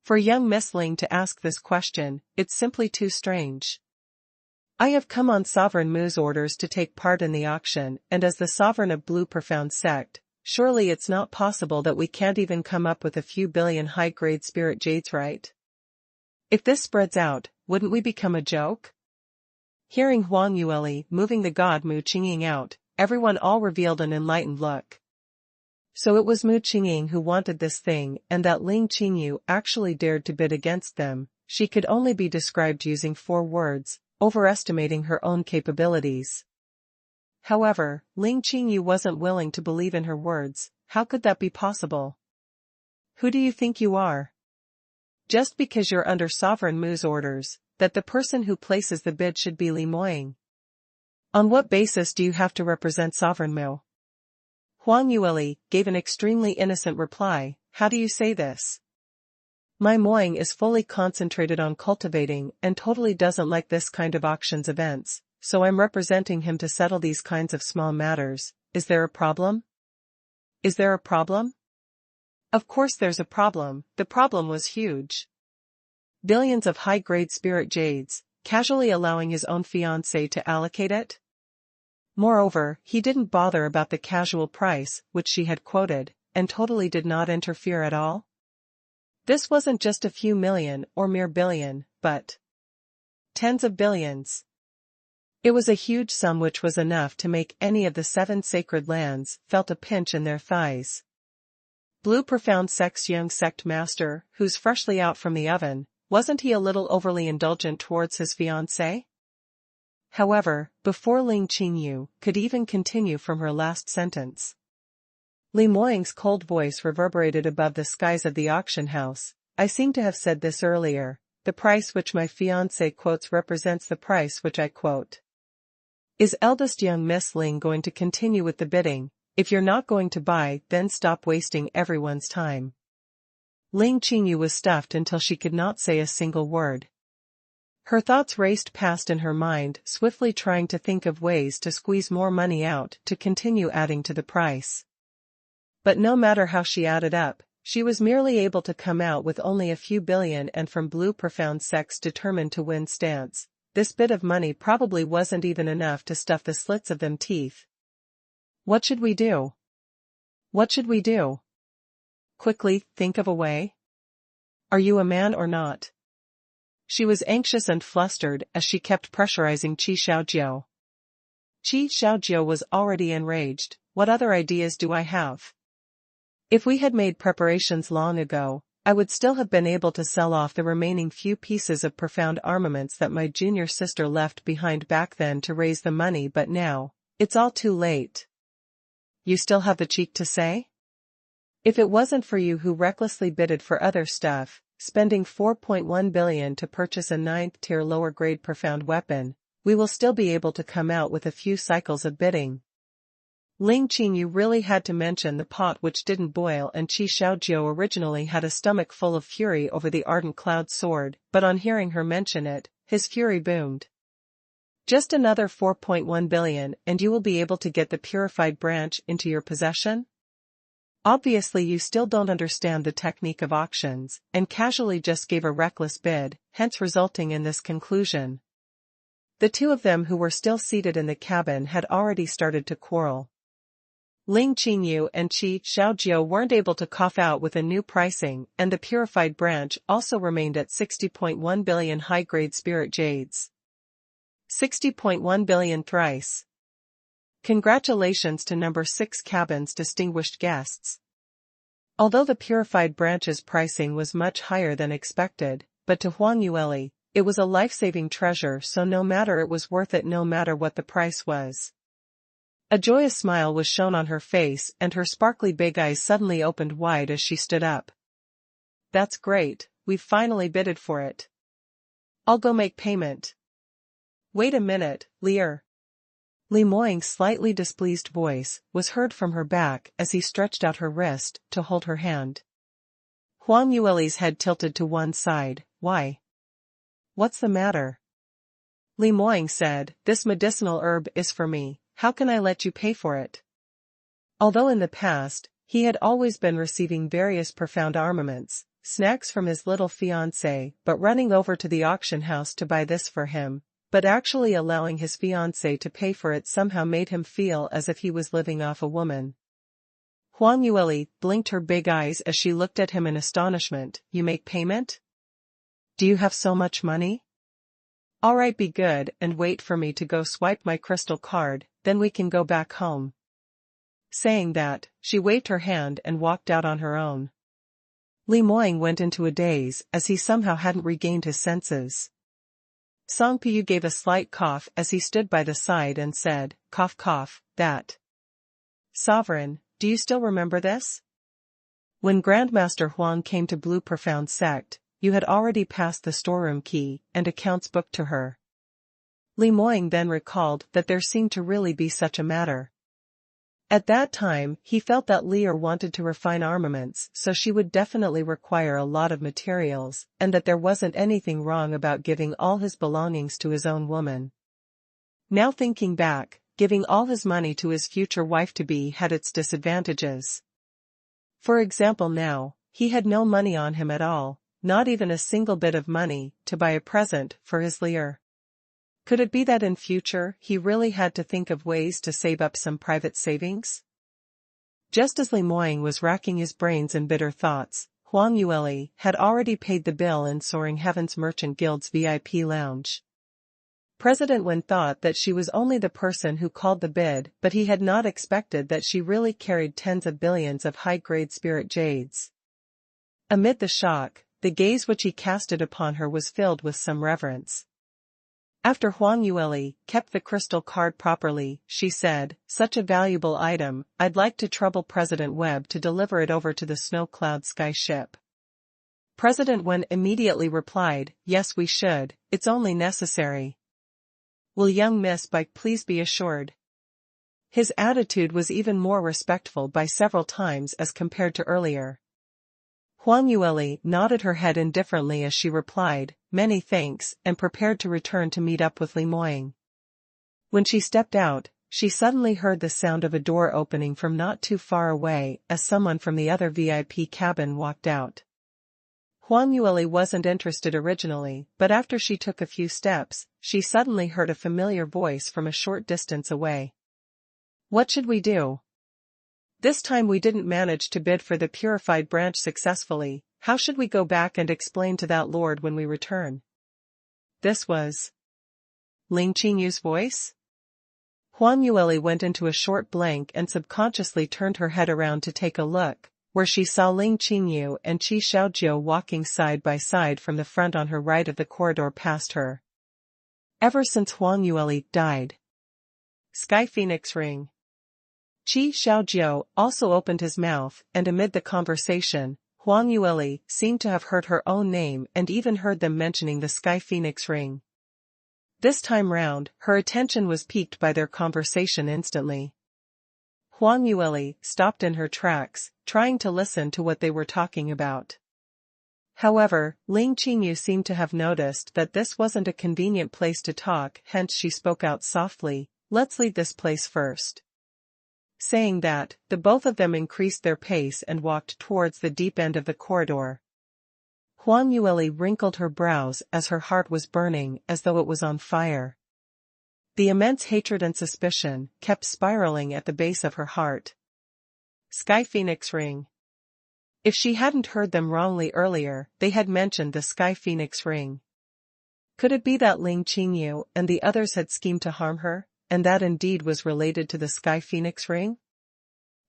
For young Miss Ling to ask this question, it's simply too strange. I have come on Sovereign Mu's orders to take part in the auction, and as the sovereign of Blue Profound Sect, surely it's not possible that we can't even come up with a few billion high-grade spirit jades, right? If this spreads out, wouldn't we become a joke? Hearing Huang Yueli moving the god Mu Qingqing out, everyone all revealed an enlightened look. So it was Mu Qingqing who wanted this thing, and that Ling Qingyu actually dared to bid against them. She could only be described using 4 words, overestimating her own capabilities. However, Ling Qingyu wasn't willing to believe in her words. How could that be possible? Who do you think you are? Just because you're under Sovereign Mu's orders, that the person who places the bid should be Li Moying. On what basis do you have to represent Sovereign Mu? Huang Yueli gave an extremely innocent reply. how do you say this? My Moing is fully concentrated on cultivating and totally doesn't like this kind of auctions events, so I'm representing him to settle these kinds of small matters. Is there a problem? Is there a problem? Of course there's a problem. The problem was huge. Billions of high-grade spirit jades, casually allowing his own fiancée to allocate it? Moreover, he didn't bother about the casual price, which she had quoted, and totally did not interfere at all. This wasn't just a few million or mere billion, but tens of billions. It was a huge sum which was enough to make any of the 7 sacred lands felt a pinch in their thighs. Blue Profound Sect's young sect master, who's freshly out from the oven, wasn't he a little overly indulgent towards his fiancée? However, before Ling Qingyu could even continue from her last sentence, Li Moying's cold voice reverberated above the skies of the auction house. I seem to have said this earlier. The price which my fiancé quotes represents the price which I quote. Is eldest young Miss Ling going to continue with the bidding? If you're not going to buy, then stop wasting everyone's time. Ling Qingyu was stuffed until she could not say a single word. Her thoughts raced past in her mind, swiftly trying to think of ways to squeeze more money out to continue adding to the price. But no matter how she added up, she was merely able to come out with only a few billion, and from Blue Profound Sect's determined to win stance, this bit of money probably wasn't even enough to stuff the slits of them teeth. What should we do? What should we do? Quickly, think of a way. Are you a man or not? She was anxious and flustered as she kept pressurizing Qi Xiaojiao. Qi Xiaojiao was already enraged. What other ideas do I have? If we had made preparations long ago, I would still have been able to sell off the remaining few pieces of profound armaments that my junior sister left behind back then to raise the money, but now, it's all too late. You still have the cheek to say? If it wasn't for you who recklessly bidded for other stuff, spending 4.1 billion to purchase a 9th-tier lower-grade profound weapon, we will still be able to come out with a few cycles of bidding. Ling Qingyu really had to mention the pot which didn't boil, and Qi Xiaojiao originally had a stomach full of fury over the ardent cloud sword, but on hearing her mention it, his fury boomed. Just another 4.1 billion and you will be able to get the purified branch into your possession? Obviously you still don't understand the technique of auctions, and casually just gave a reckless bid, hence resulting in this conclusion. The two of them who were still seated in the cabin had already started to quarrel. Ling Qingyu and Qi Xiaojiao weren't able to cough out with a new pricing, and the purified branch also remained at 60.1 billion high-grade spirit jades. 60.1 billion thrice. Congratulations to number 6 cabin's distinguished guests. Although the purified branch's pricing was much higher than expected, but to Huang Yueli, it was a life-saving treasure, so no matter, it was worth it no matter what the price was. A joyous smile was shown on her face, and her sparkly big eyes suddenly opened wide as she stood up. That's great, we've finally bidded for it. I'll go make payment. Wait a minute, Lear. Li Moying's slightly displeased voice was heard from her back as he stretched out her wrist to hold her hand. Huang Yueli's head tilted to one side. Why? What's the matter? Li Moying said, this medicinal herb is for me. How can I let you pay for it? Although in the past, he had always been receiving various profound armaments, snacks from his little fiancée, but running over to the auction house to buy this for him, but actually allowing his fiancée to pay for it somehow made him feel as if he was living off a woman. Huang Yueli blinked her big eyes as she looked at him in astonishment. You make payment? Do you have so much money? All right, be good and wait for me to go swipe my crystal card, then we can go back home. Saying that, she waved her hand and walked out on her own. Li Moying went into a daze as he somehow hadn't regained his senses. Song Piyu gave a slight cough as he stood by the side and said, cough cough, that. Sovereign, do you still remember this? When Grandmaster Huang came to Blue Profound Sect, you had already passed the storeroom key and accounts book to her. Li Moying then recalled that there seemed to really be such a matter. At that time, he felt that Lear wanted to refine armaments, so she would definitely require a lot of materials, and that there wasn't anything wrong about giving all his belongings to his own woman. Now thinking back, giving all his money to his future wife-to-be had its disadvantages. For example, now, he had no money on him at all, not even a single bit of money, to buy a present for his Lear. Could it be that in future he really had to think of ways to save up some private savings? Just as Li Moying was racking his brains in bitter thoughts, Huang Yueli had already paid the bill in Soaring Heavens Merchant Guild's VIP lounge. President Wen thought that she was only the person who called the bid, but he had not expected that she really carried tens of billions of high-grade spirit jades. Amid the shock, the gaze which he casted upon her was filled with some reverence. After Huang Yueli kept the crystal card properly, she said, "Such a valuable item, I'd like to trouble President Webb to deliver it over to the Snow Cloud Sky ship." President Wen immediately replied, "Yes, we should, it's only necessary. Will young Miss Bike please be assured?" His attitude was even more respectful by several times as compared to earlier. Huang Yueli nodded her head indifferently as she replied, "Many thanks," and prepared to return to meet up with Li Moying. When she stepped out, she suddenly heard the sound of a door opening from not too far away as someone from the other VIP cabin walked out. Huang Yueli wasn't interested originally, but after she took a few steps, she suddenly heard a familiar voice from a short distance away. "What should we do? This time we didn't manage to bid for the purified branch successfully. How should we go back and explain to that lord when we return?" This was Ling Qingyu's voice? Huang Yueli went into a short blank and subconsciously turned her head around to take a look, where she saw Ling Qingyu and Qi Xiaojiu walking side by side from the front on her right of the corridor past her. Ever since Huang Yueli died. Sky Phoenix Ring. Qi Xiaojiu also opened his mouth, and amid the conversation, Huang Yueli seemed to have heard her own name and even heard them mentioning the Sky Phoenix Ring. This time round, her attention was piqued by their conversation instantly. Huang Yueli stopped in her tracks, trying to listen to what they were talking about. However, Ling Qingyu seemed to have noticed that this wasn't a convenient place to talk, hence she spoke out softly, "Let's leave this place first." Saying that, the both of them increased their pace and walked towards the deep end of the corridor. Huang Yueli wrinkled her brows as her heart was burning as though it was on fire. The immense hatred and suspicion kept spiraling at the base of her heart. Sky Phoenix Ring. If she hadn't heard them wrongly earlier, they had mentioned the Sky Phoenix Ring. Could it be that Ling Qingyu and the others had schemed to harm her, and that indeed was related to the Sky Phoenix Ring?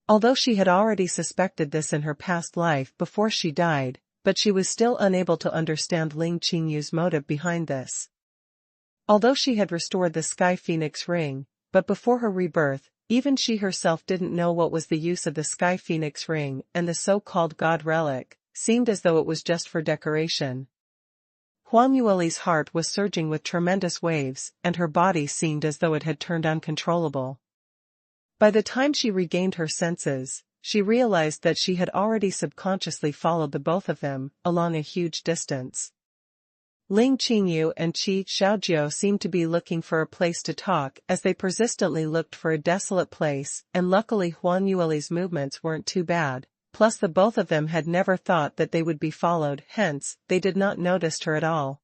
Although she had already suspected this in her past life before she died, but she was still unable to understand Ling Qingyu's motive behind this. Although she had restored the Sky Phoenix Ring, but before her rebirth, even she herself didn't know what was the use of the Sky Phoenix Ring, and the so-called God Relic seemed as though it was just for decoration. Huang Yueli's heart was surging with tremendous waves, and her body seemed as though it had turned uncontrollable. By the time she regained her senses, she realized that she had already subconsciously followed the both of them along a huge distance. Ling Qingyu and Qi Xiaojiu seemed to be looking for a place to talk as they persistently looked for a desolate place, and luckily Huang Yueli's movements weren't too bad. Plus the both of them had never thought that they would be followed, hence, they did not notice her at all.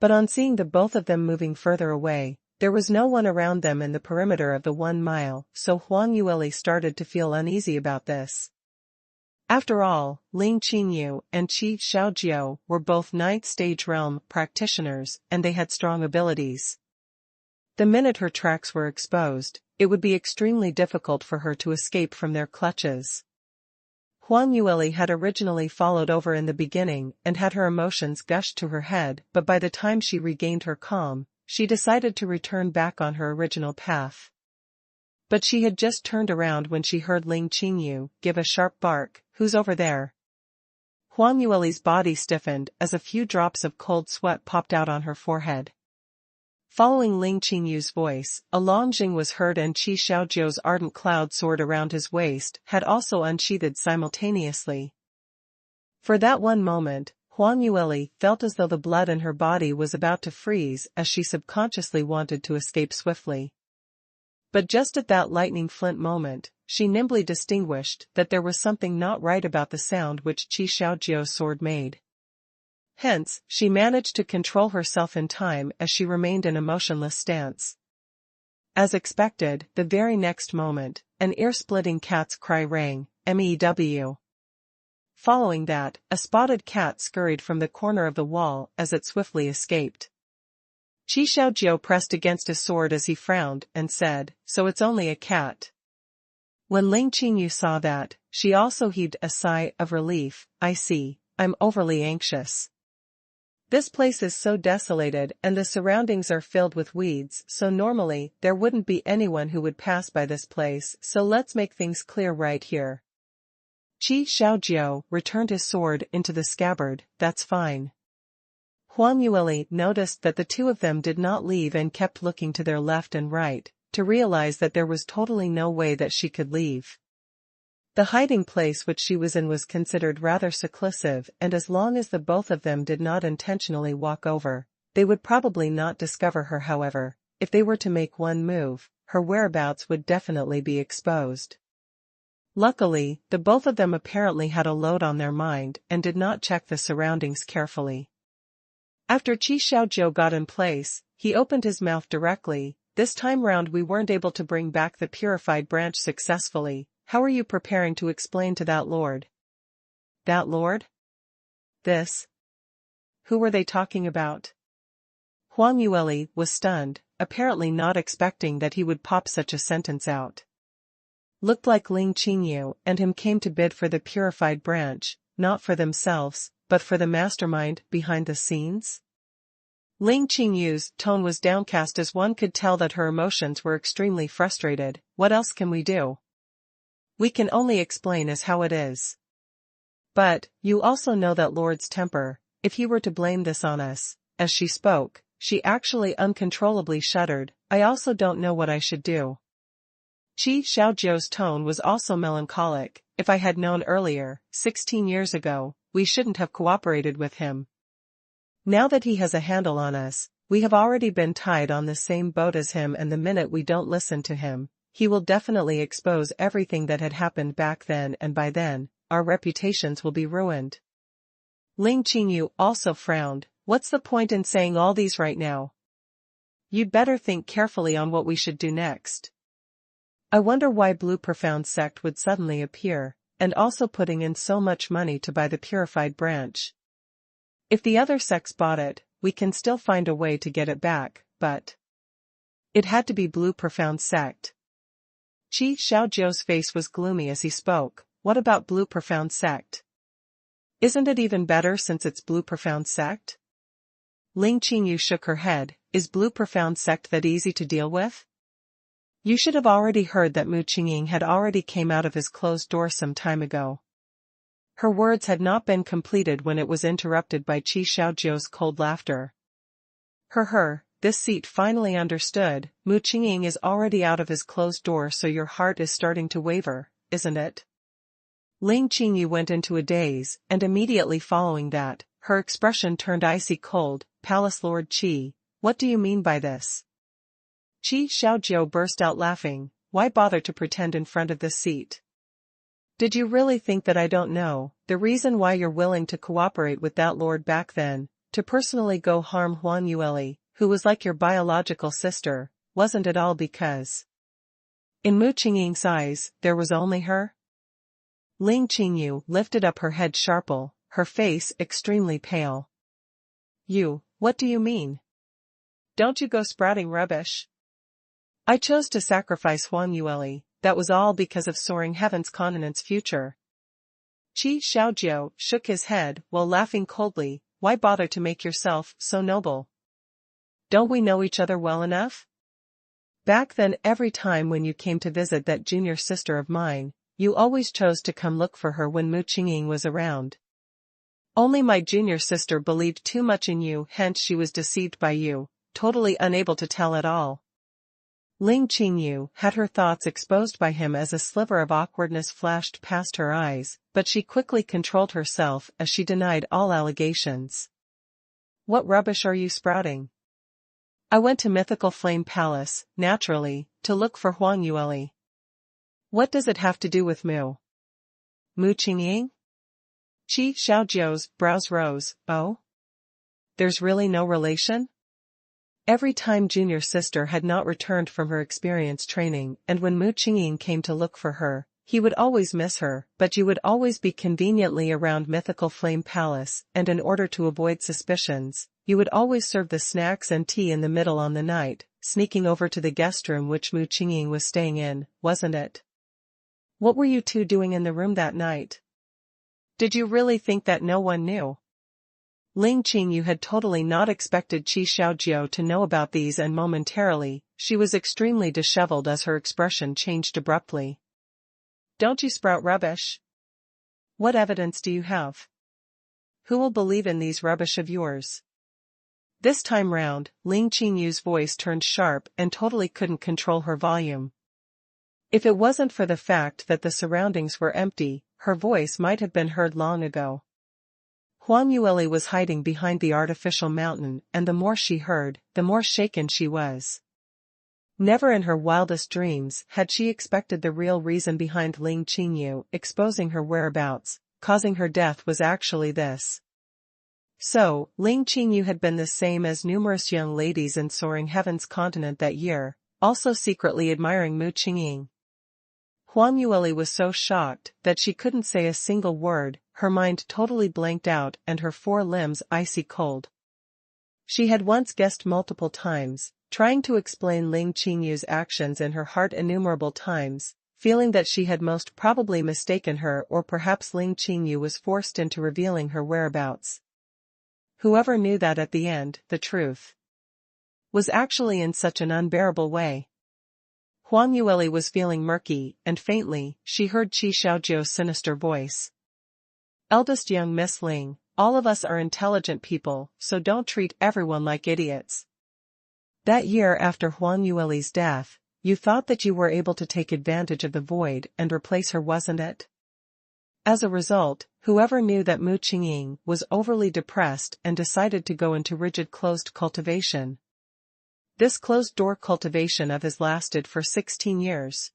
But on seeing the both of them moving further away, there was no one around them in the perimeter of the 1 mile, so Huang Yueli started to feel uneasy about this. After all, Ling Qingyu and Qi Xiaojiu were both 9th stage realm practitioners, and they had strong abilities. The minute her tracks were exposed, it would be extremely difficult for her to escape from their clutches. Huang Yueli had originally followed over in the beginning and had her emotions gushed to her head, but by the time she regained her calm, she decided to return back on her original path. But she had just turned around when she heard Ling Qingyu give a sharp bark, "Who's over there?" Huang Yueli's body stiffened as a few drops of cold sweat popped out on her forehead. Following Ling Qingyu's voice, a Longjing was heard and Qi Xiaojiu's ardent cloud sword around his waist had also unsheathed simultaneously. For that one moment, Huang Yueli felt as though the blood in her body was about to freeze as she subconsciously wanted to escape swiftly. But just at that lightning flint moment, she nimbly distinguished that there was something not right about the sound which Qi Xiaojiu's sword made. Hence, she managed to control herself in time as she remained in a motionless stance. As expected, the very next moment, an ear-splitting cat's cry rang, "Mew." Following that, a spotted cat scurried from the corner of the wall as it swiftly escaped. Qi Xiaojiu pressed against his sword as he frowned and said, "So it's only a cat." When Ling Qingyu saw that, she also heaved a sigh of relief. "I see, I'm overly anxious. This place is so desolated and the surroundings are filled with weeds, so normally there wouldn't be anyone who would pass by this place, so let's make things clear right here." Qi Xiaojiu returned his sword into the scabbard. "That's fine." Huang Yueli noticed that the two of them did not leave and kept looking to their left and right, to realize that there was totally no way that she could leave. The hiding place which she was in was considered rather seclusive, and as long as the both of them did not intentionally walk over, they would probably not discover her. However, if they were to make one move, her whereabouts would definitely be exposed. Luckily, the both of them apparently had a load on their mind and did not check the surroundings carefully. After Qi Xiaojiu got in place, he opened his mouth directly. "This time round we weren't able to bring back the purified branch successfully. How are you preparing to explain to that lord?" "That lord? This? Who were they talking about?" Huang Yueli was stunned, apparently not expecting that he would pop such a sentence out. Looked like Ling Qingyu and him came to bid for the purified branch, not for themselves, but for the mastermind behind the scenes? Ling Qingyu's tone was downcast as one could tell that her emotions were extremely frustrated. "What else can we do? We can only explain as how it is. But, you also know that Lord's temper, if he were to blame this on us." As she spoke, she actually uncontrollably shuddered. "I also don't know what I should do." Qi Xiaojiu's tone was also melancholic. "If I had known earlier, 16 years ago, we shouldn't have cooperated with him. Now that he has a handle on us, we have already been tied on the same boat as him, and the minute we don't listen to him, he will definitely expose everything that had happened back then, and by then, our reputations will be ruined." Ling Qingyu also frowned. "What's the point in saying all these right now? You'd better think carefully on what we should do next. I wonder why Blue Profound Sect would suddenly appear, and also putting in so much money to buy the purified branch. If the other sects bought it, we can still find a way to get it back, but it had to be Blue Profound Sect." Qi Xiaojiu's face was gloomy as he spoke. "What about Blue Profound Sect? Isn't it even better since it's Blue Profound Sect?" Ling Qingyu shook her head. "Is Blue Profound Sect that easy to deal with? You should have already heard that Mu Qingqing had already came out of his closed door some time ago." Her words had not been completed when it was interrupted by Qi Xiaojiu's cold laughter. This seat finally understood. Mu Qingqing is already out of his closed door, so your heart is starting to waver, isn't it?" Ling Qingyu went into a daze, and immediately following that, her expression turned icy cold. "Palace Lord Qi, what do you mean by this?" Qi Xiaojiu burst out laughing. "Why bother to pretend in front of this seat? Did you really think that I don't know? The reason why you're willing to cooperate with that lord back then, to personally go harm Huang Yueli, who was like your biological sister, wasn't it all because in Mu Qingqing's eyes, there was only her?" Ling Qingyu lifted up her head sharply, her face extremely pale. What do you mean? Don't you go sprouting rubbish. I chose to sacrifice Huang Yueli, that was all because of Soaring Heaven's continent's future." Qi Xiaojiu shook his head while laughing coldly. "Why bother to make yourself so noble? Don't we know each other well enough? Back then, every time when you came to visit that junior sister of mine, you always chose to come look for her when Mu Qingqing was around. Only my junior sister believed too much in you, hence she was deceived by you. totally unable to tell at all. Ling Qingyu had her thoughts exposed by him as a sliver of awkwardness flashed past her eyes, but she quickly controlled herself as she denied all allegations. What rubbish are you sprouting? I went to Mythical Flame Palace, naturally, to look for Huang Yueli. What does it have to do with Mu Qingqing? Qi Xiaojiu's brows rose. Oh? There's really no relation? Every time junior sister had not returned from her experience training and when Mu Qingqing came to look for her, he would always miss her, but you would always be conveniently around Mythical Flame Palace, and in order to avoid suspicions, you would always serve the snacks and tea in the middle on the night, sneaking over to the guest room which Mu Qingqing was staying in, wasn't it? What were you two doing in the room that night? Did you really think that no one knew? Ling Qingyu had totally not expected Qi Xiaojiu to know about these, and momentarily, she was extremely disheveled as her expression changed abruptly. Don't you sprout rubbish? What evidence do you have? Who will believe in these rubbish of yours? This time round, Ling Qingyu's voice turned sharp and totally couldn't control her volume. If it wasn't for the fact that the surroundings were empty, her voice might have been heard long ago. Huang Yueli was hiding behind the artificial mountain, and the more she heard, the more shaken she was. Never in her wildest dreams had she expected the real reason behind Ling Qingyu exposing her whereabouts, causing her death was actually this. So, Ling Qingyu had been the same as numerous young ladies in Soaring Heaven's continent that year, also secretly admiring Mu Qingqing. Huang Yueli was so shocked that she couldn't say a single word, her mind totally blanked out and her 4 limbs icy cold. She had once guessed multiple times, trying to explain Ling Qingyu's actions in her heart innumerable times, feeling that she had most probably mistaken her, or perhaps Ling Qingyu was forced into revealing her whereabouts. Whoever knew that at the end, the truth was actually in such an unbearable way. Huang Yueli was feeling murky, and faintly, she heard Qi Xiaojiu's sinister voice. Eldest young Miss Ling, all of us are intelligent people, so don't treat everyone like idiots. That year after Huang Yueli's death, you thought that you were able to take advantage of the void and replace her, wasn't it? As a result, whoever knew that Mu Qingqing was overly depressed and decided to go into rigid closed cultivation. This closed-door cultivation of his lasted for 16 years.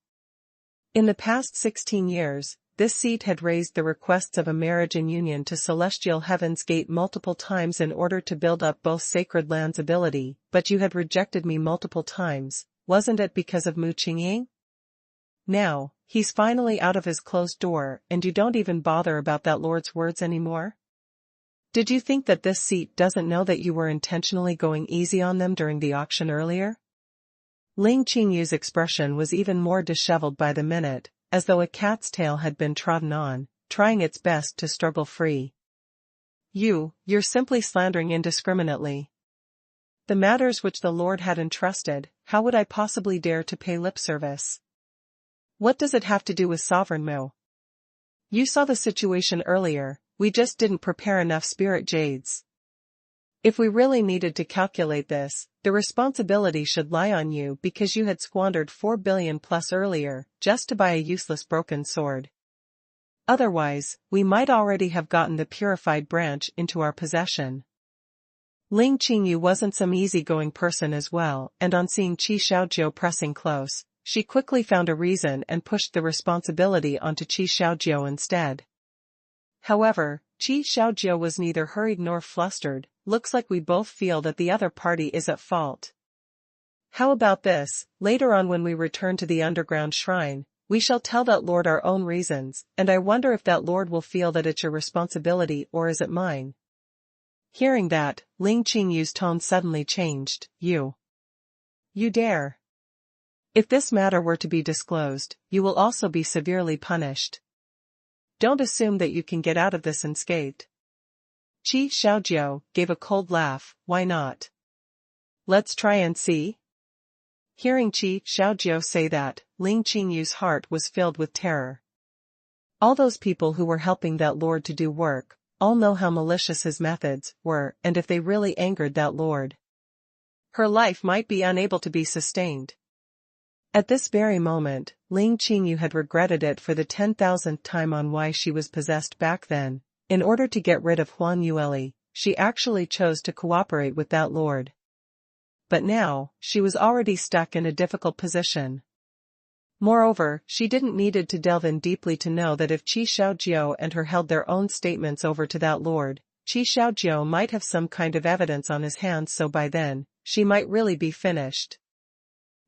In the past 16 years, this seat had raised the requests of a marriage and union to Celestial Heaven's Gate multiple times in order to build up both Sacred Land's ability, but you had rejected me multiple times, wasn't it because of Mu Qingqing? Now, he's finally out of his closed door, and you don't even bother about that Lord's words anymore? Did you think that this seat doesn't know that you were intentionally going easy on them during the auction earlier? Ling Qingyu's expression was even more disheveled by the minute, as though a cat's tail had been trodden on, trying its best to struggle free. You're simply slandering indiscriminately. The matters which the Lord had entrusted, how would I possibly dare to pay lip service? What does it have to do with Sovereign Mu? You saw the situation earlier, we just didn't prepare enough spirit jades. If we really needed to calculate this, the responsibility should lie on you because you had squandered 4 billion plus earlier, just to buy a useless broken sword. Otherwise, we might already have gotten the purified branch into our possession. Ling Qingyu wasn't some easygoing person as well, and on seeing Qi Xiaojiu pressing close, she quickly found a reason and pushed the responsibility onto Qi Xiaojiu instead. However, Qi Xiaojiu was neither hurried nor flustered. Looks like we both feel that the other party is at fault. How about this, later on when we return to the underground shrine, we shall tell that Lord our own reasons, and I wonder if that Lord will feel that it's your responsibility or is it mine? Hearing that, Ling Qingyu's tone suddenly changed. You dare. If this matter were to be disclosed, you will also be severely punished. Don't assume that you can get out of this unscathed. Qi Xiaojiu gave a cold laugh. Why not? Let's try and see. Hearing Qi Xiaojiu say that, Ling Qingyu's heart was filled with terror. All those people who were helping that Lord to do work, all know how malicious his methods were, and if they really angered that Lord, her life might be unable to be sustained. At this very moment, Ling Qingyu had regretted it for the 10,000th time on why she was possessed back then. In order to get rid of Huan Yueli, she actually chose to cooperate with that lord. But now, she was already stuck in a difficult position. Moreover, she didn't needed to delve in deeply to know that if Qi Xiaojiu and her held their own statements over to that lord, Qi Xiaojiu might have some kind of evidence on his hands, so by then, she might really be finished.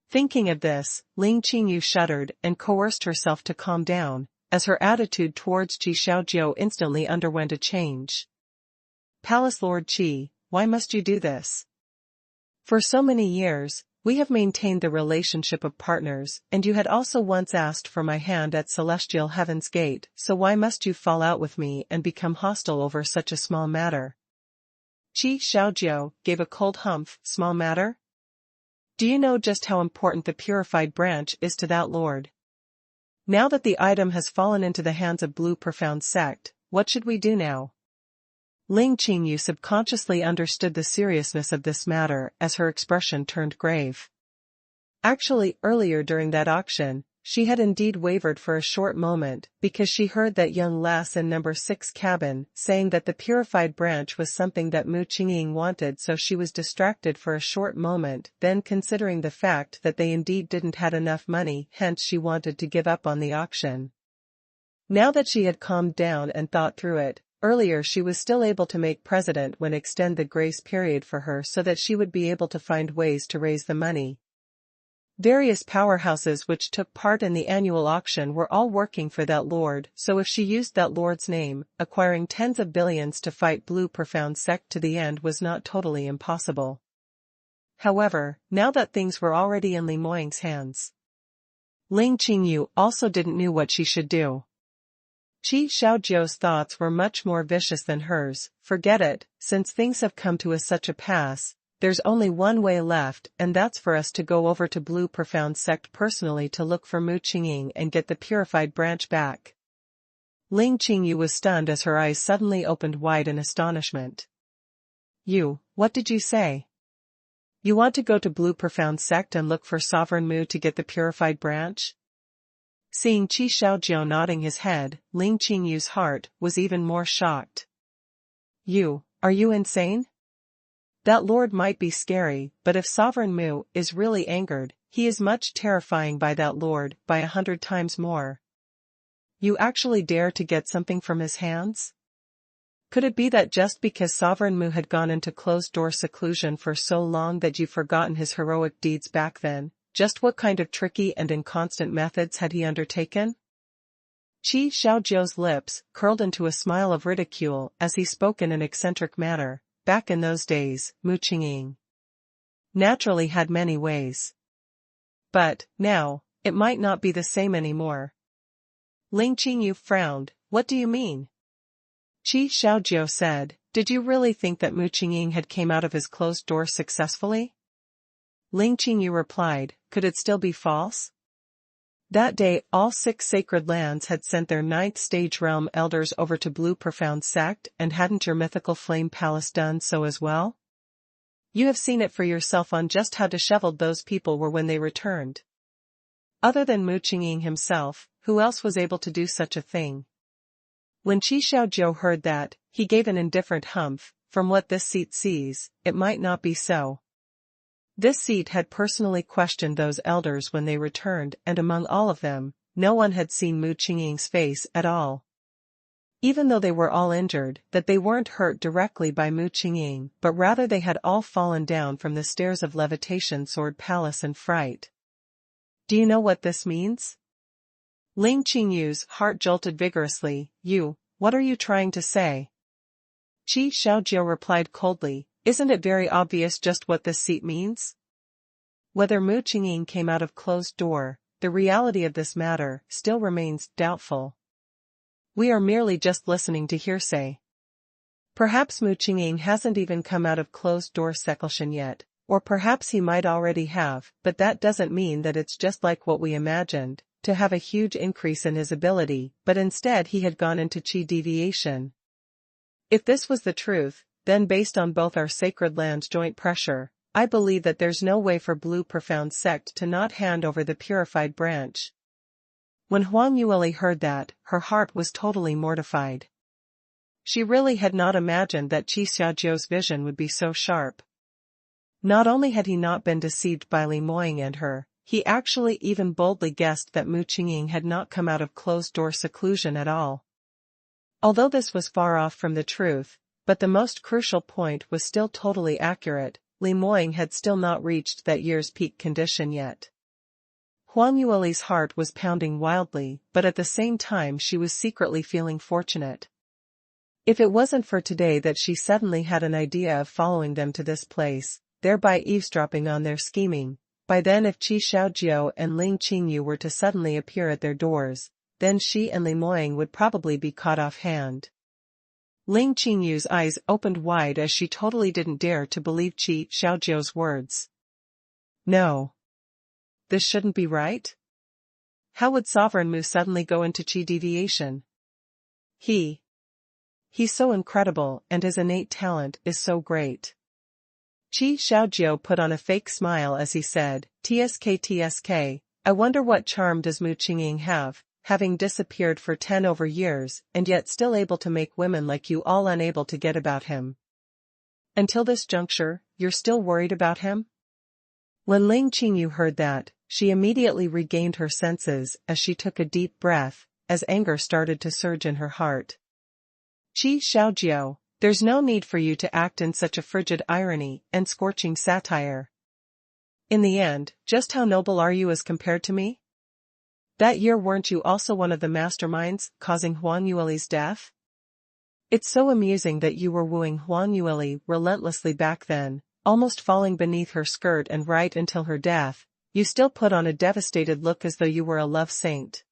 Thinking of this, Ling Qingyu shuddered and coerced herself to calm down, as her attitude towards Qi Xiaojiu instantly underwent a change. Palace Lord Qi, why must you do this? For so many years, we have maintained the relationship of partners, and you had also once asked for my hand at Celestial Heaven's Gate, so why must you fall out with me and become hostile over such a small matter? Qi Xiaojiu gave a cold humph. Small matter? Do you know just how important the purified branch is to that lord? Now that the item has fallen into the hands of Blue Profound Sect, what should we do now? Ling Qingyu subconsciously understood the seriousness of this matter as her expression turned grave. Actually, earlier during that auction, she had indeed wavered for a short moment because she heard that young lass in number 6 cabin saying that the purified branch was something that Mu Qingying wanted, so she was distracted for a short moment, then considering the fact that they indeed didn't had enough money, hence she wanted to give up on the auction. Now that she had calmed down and thought through it, earlier she was still able to make President when extend the grace period for her so that she would be able to find ways to raise the money. Various powerhouses which took part in the annual auction were all working for that lord, so if she used that lord's name, acquiring tens of billions to fight Blue Profound Sect to the end was not totally impossible. However, now that things were already in Li Moying's hands, Ling Qingyu also didn't know what she should do. Qi Xiaojiu's thoughts were much more vicious than hers. Forget it, since things have come to such a pass, there's only one way left, and that's for us to go over to Blue Profound Sect personally to look for Mu Qingying and get the purified branch back. Ling Qingyu was stunned as her eyes suddenly opened wide in astonishment. What did you say? You want to go to Blue Profound Sect and look for Sovereign Mu to get the purified branch? Seeing Qi Xiaojiu nodding his head, Ling Qingyu's heart was even more shocked. Are you insane? That lord might be scary, but if Sovereign Mu is really angered, he is much terrifying by that lord, by 100 times more. You actually dare to get something from his hands? Could it be that just because Sovereign Mu had gone into closed-door seclusion for so long that you've forgotten his heroic deeds back then? Just what kind of tricky and inconstant methods had he undertaken? Qi Xiaojiu's lips curled into a smile of ridicule as he spoke in an eccentric manner. Back in those days, Mu Qingying naturally had many ways. But, now, it might not be the same anymore. Ling Qingyu frowned. What do you mean? Qi Xiaojiu said, did you really think that Mu Qingying had come out of his closed door successfully? Ling Qingyu replied, could it still be false? That day all 6 sacred lands had sent their 9th stage realm elders over to Blue Profound Sect, and hadn't your mythical flame palace done so as well? You have seen it for yourself on just how disheveled those people were when they returned. Other than Mu Qingying himself, who else was able to do such a thing? When Qi Xiaojiu heard that, he gave an indifferent humph. From what this seat sees, it might not be so. This seat had personally questioned those elders when they returned, and among all of them, no one had seen Mu Qingying's face at all. Even though they were all injured, that they weren't hurt directly by Mu Qingying, but rather they had all fallen down from the stairs of Levitation Sword Palace in fright. Do you know what this means? Ling Qingyu's heart jolted vigorously. What are you trying to say? Qi Xiaojiu replied coldly, isn't it very obvious just what this seat means? Whether Mu Qingying came out of closed door, the reality of this matter still remains doubtful. We are merely just listening to hearsay. Perhaps Mu Qingying hasn't even come out of closed door seclusion yet, or perhaps he might already have, but that doesn't mean that it's just like what we imagined, to have a huge increase in his ability, but instead he had gone into Qi deviation. If this was the truth, then based on both our sacred land's joint pressure, I believe that there's no way for Blue Profound Sect to not hand over the purified branch. When Huang Yueli heard that, her heart was totally mortified. She really had not imagined that Qi Xiaojiu's vision would be so sharp. Not only had he not been deceived by Li Moying and her, he actually even boldly guessed that Mu Qingqing had not come out of closed-door seclusion at all. Although this was far off from the truth, but the most crucial point was still totally accurate, Li Moying had still not reached that year's peak condition yet. Huang Yueli's heart was pounding wildly, but at the same time she was secretly feeling fortunate. If it wasn't for today that she suddenly had an idea of following them to this place, thereby eavesdropping on their scheming, by then if Qi Xiaojiu and Ling Qingyu were to suddenly appear at their doors, then she and Li Moying would probably be caught off-hand. Ling Qingyu's eyes opened wide as she totally didn't dare to believe Qi Xiaojiu's words. No. This shouldn't be right? How would Sovereign Mu suddenly go into Qi deviation? He's so incredible and his innate talent is so great. Qi Xiaojiu put on a fake smile as he said, TSK, I wonder what charm does Mu Qingqing have, having disappeared for 10 over years and yet still able to make women like you all unable to get about him. Until this juncture, you're still worried about him? When Ling Qingyu heard that, she immediately regained her senses as she took a deep breath, as anger started to surge in her heart. Qi Xiaojiu, there's no need for you to act in such a frigid irony and scorching satire. In the end, just how noble are you as compared to me? That year weren't you also one of the masterminds causing Huang Yueli's death? It's so amusing that you were wooing Huang Yueli relentlessly back then, almost falling beneath her skirt and right until her death, you still put on a devastated look as though you were a love saint.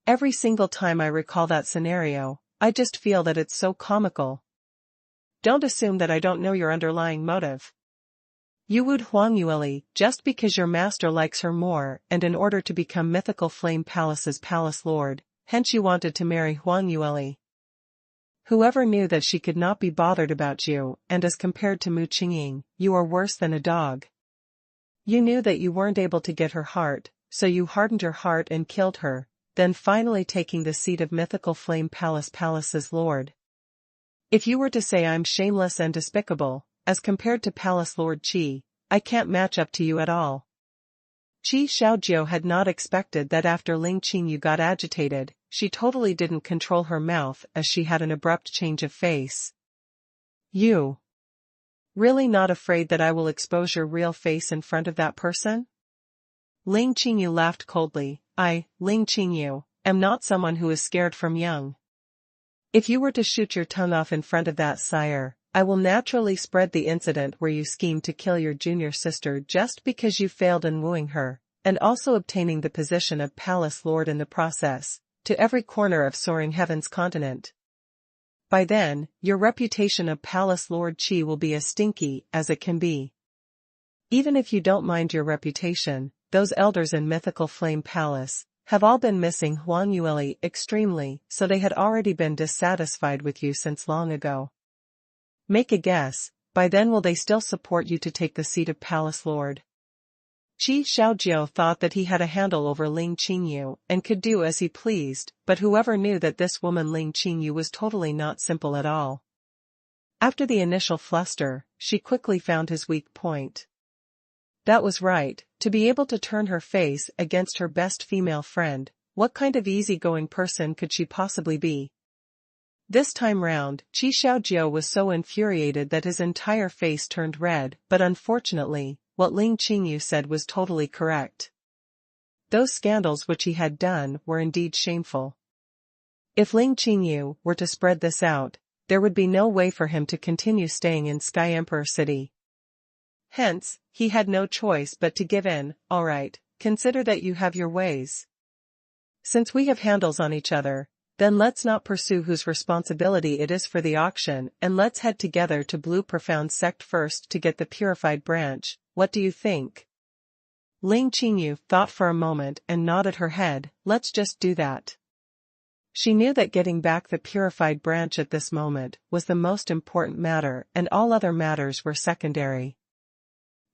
Every single time I recall that scenario, I just feel that it's so comical. Don't assume that I don't know your underlying motive. You wooed Huang Yueli just because your master likes her more and in order to become Mythical Flame Palace's palace lord, hence you wanted to marry Huang Yueli. Whoever knew that she could not be bothered about you, and as compared to Mu Qingqing, you are worse than a dog. You knew that you weren't able to get her heart, so you hardened your heart and killed her, then finally taking the seat of Mythical Flame Palace's lord. If you were to say I'm shameless and despicable, as compared to Palace Lord Qi, I can't match up to you at all. Qi Xiaojiu had not expected that after Ling Qingyu got agitated, she totally didn't control her mouth as she had an abrupt change of face. You. Really not afraid that I will expose your real face in front of that person? Ling Qingyu laughed coldly. Ling Qingyu, am not someone who is scared from young. If you were to shoot your tongue off in front of that sire, I will naturally spread the incident where you schemed to kill your junior sister just because you failed in wooing her, and also obtaining the position of Palace Lord in the process, to every corner of Soaring Heaven's continent. By then, your reputation of Palace Lord Qi will be as stinky as it can be. Even if you don't mind your reputation, those elders in Mythical Flame Palace have all been missing Huang Yueli extremely, so they had already been dissatisfied with you since long ago. Make a guess, by then will they still support you to take the seat of Palace Lord? Qi Xiaojiu thought that he had a handle over Ling Qingyu and could do as he pleased, but whoever knew that this woman Ling Qingyu was totally not simple at all. After the initial fluster, she quickly found his weak point. That was right, to be able to turn her face against her best female friend, what kind of easygoing person could she possibly be? This time round, Qi Xiaojiu was so infuriated that his entire face turned red, but unfortunately, what Ling Qingyu said was totally correct. Those scandals which he had done were indeed shameful. If Ling Qingyu were to spread this out, there would be no way for him to continue staying in Sky Emperor City. Hence, he had no choice but to give in. All right, consider that you have your ways. Since we have handles on each other, then let's not pursue whose responsibility it is for the auction and let's head together to Blue Profound Sect first to get the purified branch. What do you think? Ling Qingyu thought for a moment and nodded her head. Let's just do that. She knew that getting back the purified branch at this moment was the most important matter and all other matters were secondary.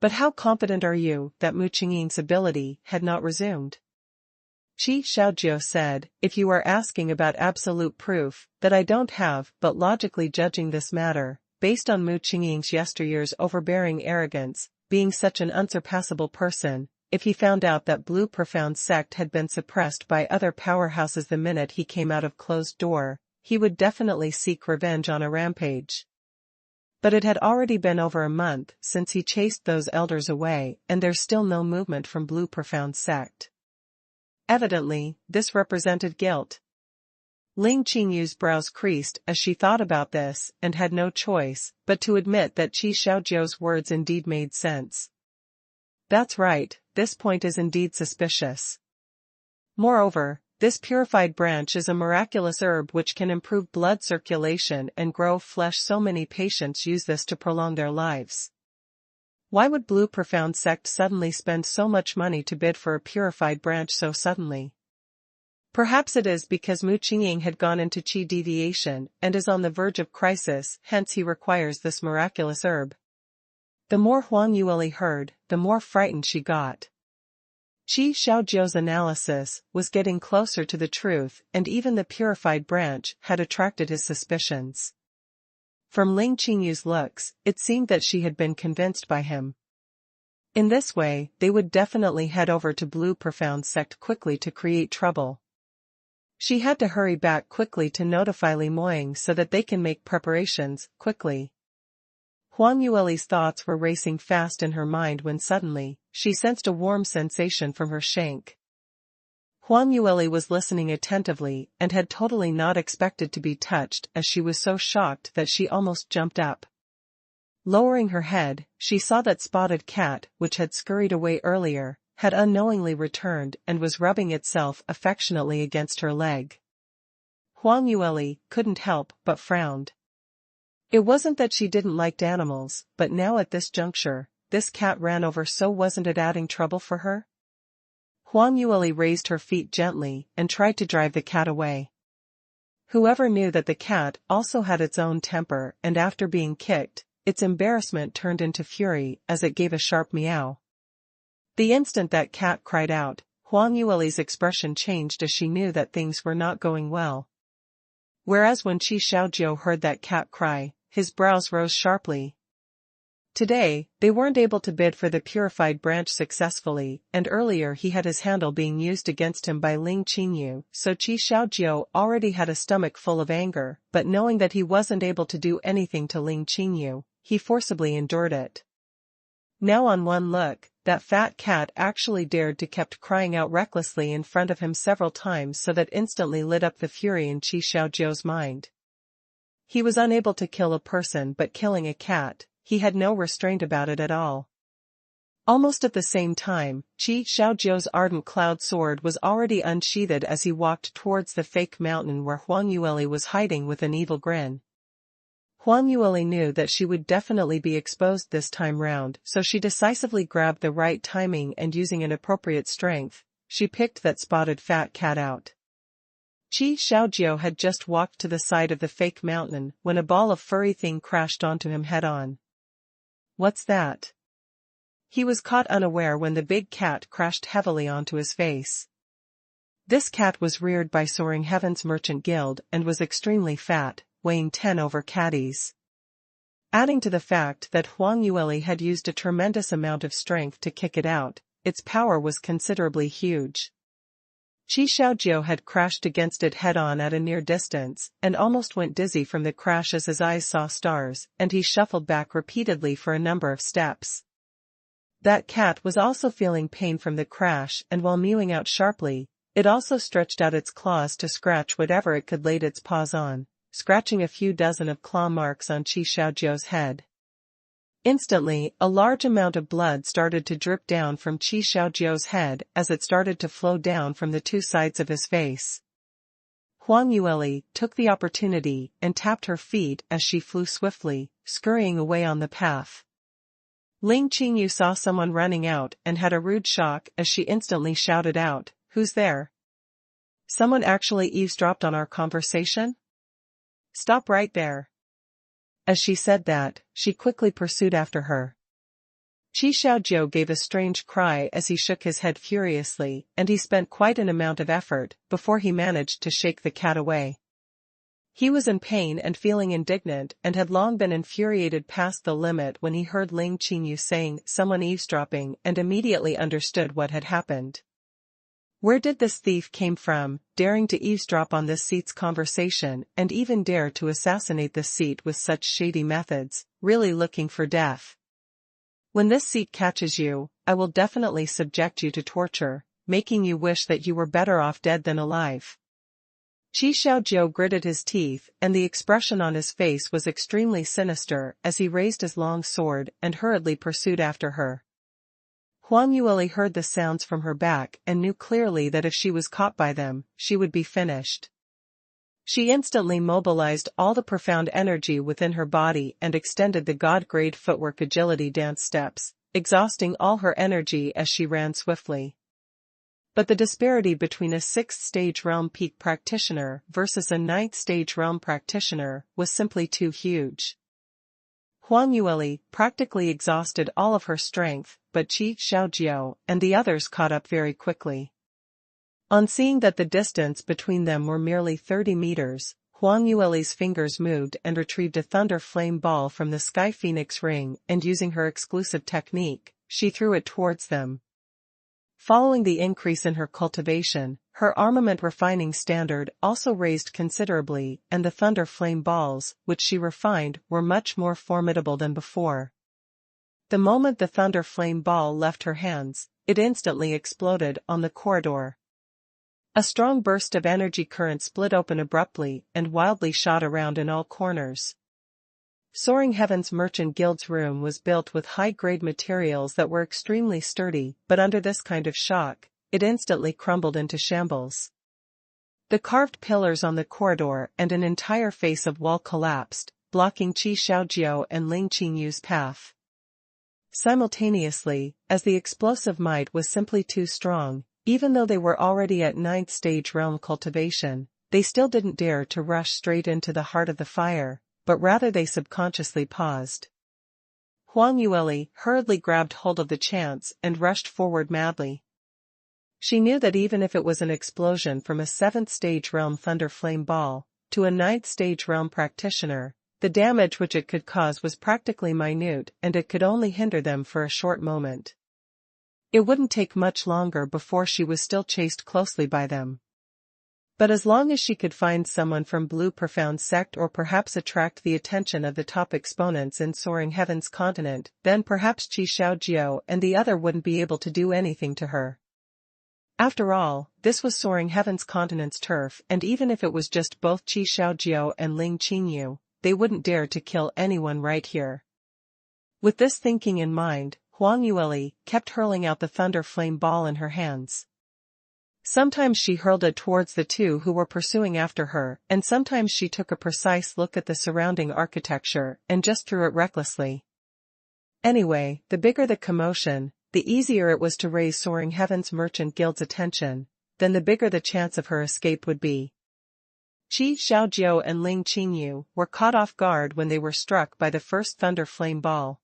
But how confident are you that Mu Qingqing's ability had not resumed? Qi Xiaojiu said, if you are asking about absolute proof, that I don't have, but logically judging this matter, based on Mu Qingqing's yesteryear's overbearing arrogance, being such an unsurpassable person, if he found out that Blue Profound sect had been suppressed by other powerhouses the minute he came out of closed door, he would definitely seek revenge on a rampage. But it had already been over a month since he chased those elders away, and there's still no movement from Blue Profound sect. Evidently, this represented guilt. Ling Qingyu's brows creased as she thought about this and had no choice but to admit that Qi Xiaojiu's words indeed made sense. That's right, this point is indeed suspicious. Moreover, this purified branch is a miraculous herb which can improve blood circulation and grow flesh. So many patients use this to prolong their lives. Why would Blue Profound sect suddenly spend so much money to bid for a purified branch so suddenly? Perhaps it is because Mu Qingqing had gone into Qi deviation and is on the verge of crisis, hence he requires this miraculous herb. The more Huang Yueli heard, the more frightened she got. Qi Xiaojiu's analysis was getting closer to the truth, and even the purified branch had attracted his suspicions. From Ling Qingyu's looks, it seemed that she had been convinced by him. In this way, they would definitely head over to Blue Profound sect quickly to create trouble. She had to hurry back quickly to notify Li Moying so that they can make preparations, quickly. Huang Yueli's thoughts were racing fast in her mind when suddenly, she sensed a warm sensation from her shank. Huang Yueli was listening attentively and had totally not expected to be touched, as she was so shocked that she almost jumped up. Lowering her head, she saw that Spotted Cat, which had scurried away earlier, had unknowingly returned and was rubbing itself affectionately against her leg. Huang Yueli couldn't help but frowned. It wasn't that she didn't like animals, but now at this juncture, this cat ran over, so wasn't it adding trouble for her? Huang Yueli raised her feet gently and tried to drive the cat away. Whoever knew that the cat also had its own temper, and after being kicked, its embarrassment turned into fury as it gave a sharp meow. The instant that cat cried out, Huang Yueli's expression changed as she knew that things were not going well. Whereas when Qi Xiaojiu heard that cat cry, his brows rose sharply. Today, they weren't able to bid for the purified branch successfully, and earlier he had his handle being used against him by Ling Qingyu, so Qi Xiaojiu already had a stomach full of anger, but knowing that he wasn't able to do anything to Ling Qingyu, he forcibly endured it. Now on one look, that fat cat actually dared to kept crying out recklessly in front of him several times, so that instantly lit up the fury in Qi Xiaojiu's mind. He was unable to kill a person, but killing a cat, he had no restraint about it at all. Almost at the same time, Qi Xiaojiu's ardent cloud sword was already unsheathed as he walked towards the fake mountain where Huang Yueli was hiding with an evil grin. Huang Yueli knew that she would definitely be exposed this time round, so she decisively grabbed the right timing and using an appropriate strength, she picked that spotted fat cat out. Qi Xiaojiu had just walked to the side of the fake mountain when a ball of furry thing crashed onto him head-on. What's that? He was caught unaware when the big cat crashed heavily onto his face. This cat was reared by Soaring Heaven's Merchant Guild and was extremely fat, weighing 10 over caddies. Adding to the fact that Huang Yueli had used a tremendous amount of strength to kick it out, its power was considerably huge. Qi Xiaojiu had crashed against it head-on at a near distance, and almost went dizzy from the crash as his eyes saw stars, and he shuffled back repeatedly for a number of steps. That cat was also feeling pain from the crash, and while mewing out sharply, it also stretched out its claws to scratch whatever it could lay its paws on, scratching a few dozen of claw marks on Qi Xiaojiu's head. Instantly, a large amount of blood started to drip down from Qi Xiaojiu's head as it started to flow down from the two sides of his face. Huang Yueli took the opportunity and tapped her feet as she flew swiftly, scurrying away on the path. Ling Qingyu saw someone running out and had a rude shock as she instantly shouted out, "Who's there? Someone actually eavesdropped on our conversation? Stop right there." As she said that, she quickly pursued after her. Qi Xiaojiu gave a strange cry as he shook his head furiously, and he spent quite an amount of effort before he managed to shake the cat away. He was in pain and feeling indignant and had long been infuriated past the limit when he heard Ling Qingyu saying someone eavesdropping and immediately understood what had happened. Where did this thief came from, daring to eavesdrop on this seat's conversation and even dare to assassinate this seat with such shady methods, really looking for death? When this seat catches you, I will definitely subject you to torture, making you wish that you were better off dead than alive. Qi Xiaojiu gritted his teeth, and the expression on his face was extremely sinister as he raised his long sword and hurriedly pursued after her. Huang Yueli heard the sounds from her back and knew clearly that if she was caught by them, she would be finished. She instantly mobilized all the profound energy within her body and extended the god-grade footwork agility dance steps, exhausting all her energy as she ran swiftly. But the disparity between a 6th-stage realm peak practitioner versus a 9th-stage realm practitioner was simply too huge. Huang Yueli practically exhausted all of her strength, but Qi Xiaojiu and the others caught up very quickly. On seeing that the distance between them were merely 30 meters, Huang Yueli's fingers moved and retrieved a thunder flame ball from the Sky Phoenix ring, and using her exclusive technique, she threw it towards them. Following the increase in her cultivation, her armament refining standard also raised considerably, and the thunder flame balls, which she refined, were much more formidable than before. The moment the thunder flame ball left her hands, it instantly exploded on the corridor. A strong burst of energy current split open abruptly and wildly shot around in all corners. Soaring Heaven's Merchant Guild's room was built with high-grade materials that were extremely sturdy, but under this kind of shock, it instantly crumbled into shambles. The carved pillars on the corridor and an entire face of wall collapsed, blocking Qi Xiaojiu and Ling Qingyu's path. Simultaneously, as the explosive might was simply too strong, even though they were already at 9th stage realm cultivation, they still didn't dare to rush straight into the heart of the fire, but rather they subconsciously paused. Huang Yueli hurriedly grabbed hold of the chance and rushed forward madly. She knew that even if it was an explosion from a 7th stage realm thunder flame ball to a 9th stage realm practitioner, the damage which it could cause was practically minute, and it could only hinder them for a short moment. It wouldn't take much longer before she was still chased closely by them. But as long as she could find someone from Blue Profound Sect or perhaps attract the attention of the top exponents in Soaring Heaven's continent, then perhaps Qi Xiaojiu and the other wouldn't be able to do anything to her. After all, this was Soaring Heaven's continent's turf, and even if it was just both Qi Xiaojiu and Ling Qingyu, they wouldn't dare to kill anyone right here. With this thinking in mind, Huang Yueli kept hurling out the thunder flame ball in her hands. Sometimes she hurled it towards the two who were pursuing after her, and sometimes she took a precise look at the surrounding architecture and just threw it recklessly. Anyway, the bigger the commotion, the easier it was to raise Soaring Heaven's Merchant Guild's attention, then the bigger the chance of her escape would be. Qi Xiaojiu and Ling Qingyu were caught off guard when they were struck by the first thunder flame ball.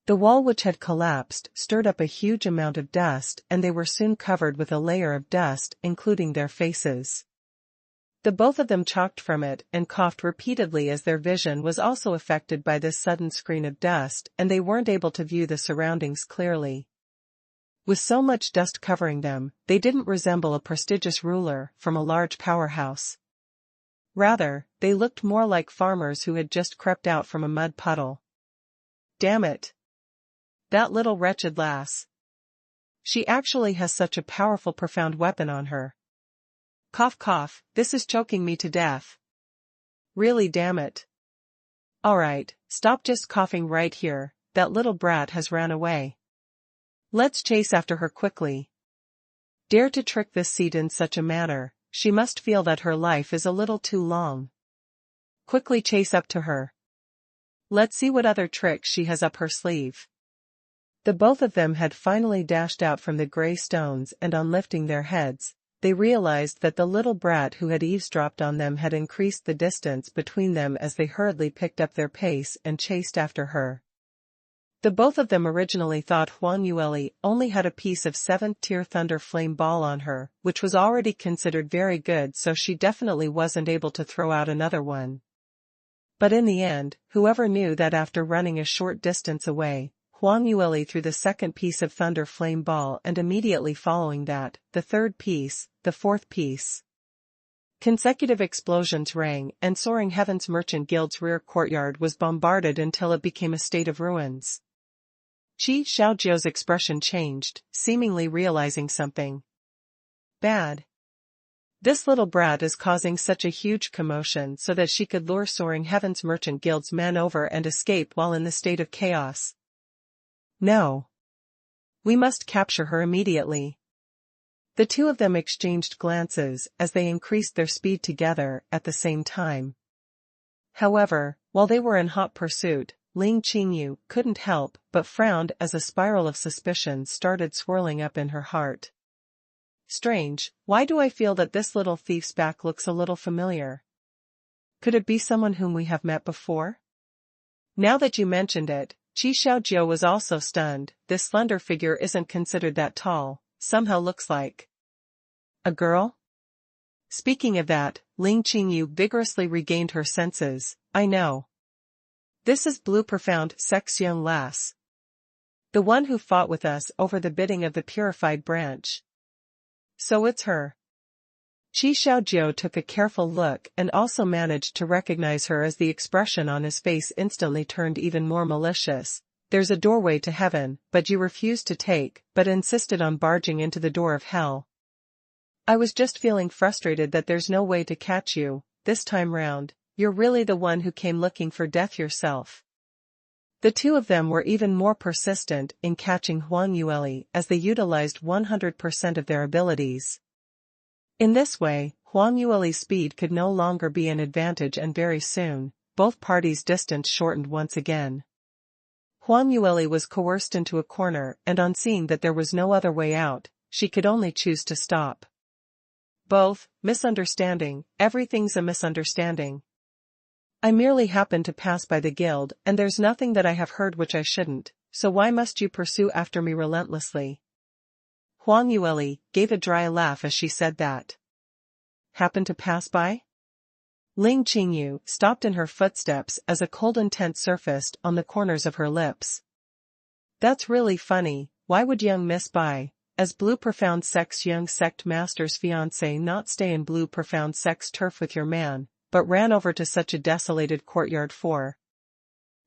The wall which had collapsed stirred up a huge amount of dust, and they were soon covered with a layer of dust, including their faces. The both of them chalked from it and coughed repeatedly as their vision was also affected by this sudden screen of dust, and they weren't able to view the surroundings clearly. With so much dust covering them, they didn't resemble a prestigious ruler from a large powerhouse. Rather, they looked more like farmers who had just crept out from a mud puddle. Damn it! That little wretched lass. She actually has such a powerful profound weapon on her. Cough cough, this is choking me to death. Really damn it. Alright, stop just coughing right here, that little brat has ran away. Let's chase after her quickly. Dare to trick this seat in such a manner, she must feel that her life is a little too long. Quickly chase up to her. Let's see what other tricks she has up her sleeve. The both of them had finally dashed out from the gray stones, and on lifting their heads, they realized that the little brat who had eavesdropped on them had increased the distance between them as they hurriedly picked up their pace and chased after her. The both of them originally thought Huang Yueli only had a piece of 7th-tier Thunder Flame Ball on her, which was already considered very good, so she definitely wasn't able to throw out another one. But in the end, whoever knew that after running a short distance away, Huang Yueli threw the second piece of Thunder Flame Ball, and immediately following that, the third piece, the fourth piece. Consecutive explosions rang, and Soaring Heaven's Merchant Guild's rear courtyard was bombarded until it became a state of ruins. Qi Xiaojiu's expression changed, seemingly realizing something bad. This little brat is causing such a huge commotion so that she could lure Soaring Heaven's Merchant Guild's men over and escape while in the state of chaos. No. We must capture her immediately. The two of them exchanged glances as they increased their speed together at the same time. However, while they were in hot pursuit, Ling Qingyu couldn't help but frowned as a spiral of suspicion started swirling up in her heart. Strange, why do I feel that this little thief's back looks a little familiar? Could it be someone whom we have met before? Now that you mentioned it, Qi Xiaojiu was also stunned. This slender figure isn't considered that tall, somehow looks like a girl? Speaking of that, Ling Qingyu vigorously regained her senses. I know. This is Blue Profound Xianxia, the one who fought with us over the bidding of the Purified Branch. So it's her. Qi Xiaojiu took a careful look and also managed to recognize her as the expression on his face instantly turned even more malicious. There's a doorway to heaven, but you refused to take, but insisted on barging into the door of hell. I was just feeling frustrated that there's no way to catch you, this time round. You're really the one who came looking for death yourself. The two of them were even more persistent in catching Huang Yueli as they utilized 100% of their abilities. In this way, Huang Yueli's speed could no longer be an advantage, and very soon, both parties' distance shortened once again. Huang Yueli was coerced into a corner, and on seeing that there was no other way out, she could only choose to stop. Both, misunderstanding, everything's a misunderstanding. I merely happened to pass by the guild, and there's nothing that I have heard which I shouldn't, so why must you pursue after me relentlessly? Huang Yueli gave a dry laugh as she said that. Happened to pass by? Ling Qingyu stopped in her footsteps as a cold intent surfaced on the corners of her lips. That's really funny. Why would young Miss Bai, as Blue Profound Sect's young sect master's fiancé, not stay in Blue Profound Sect's turf with your man, but ran over to such a desolated courtyard for?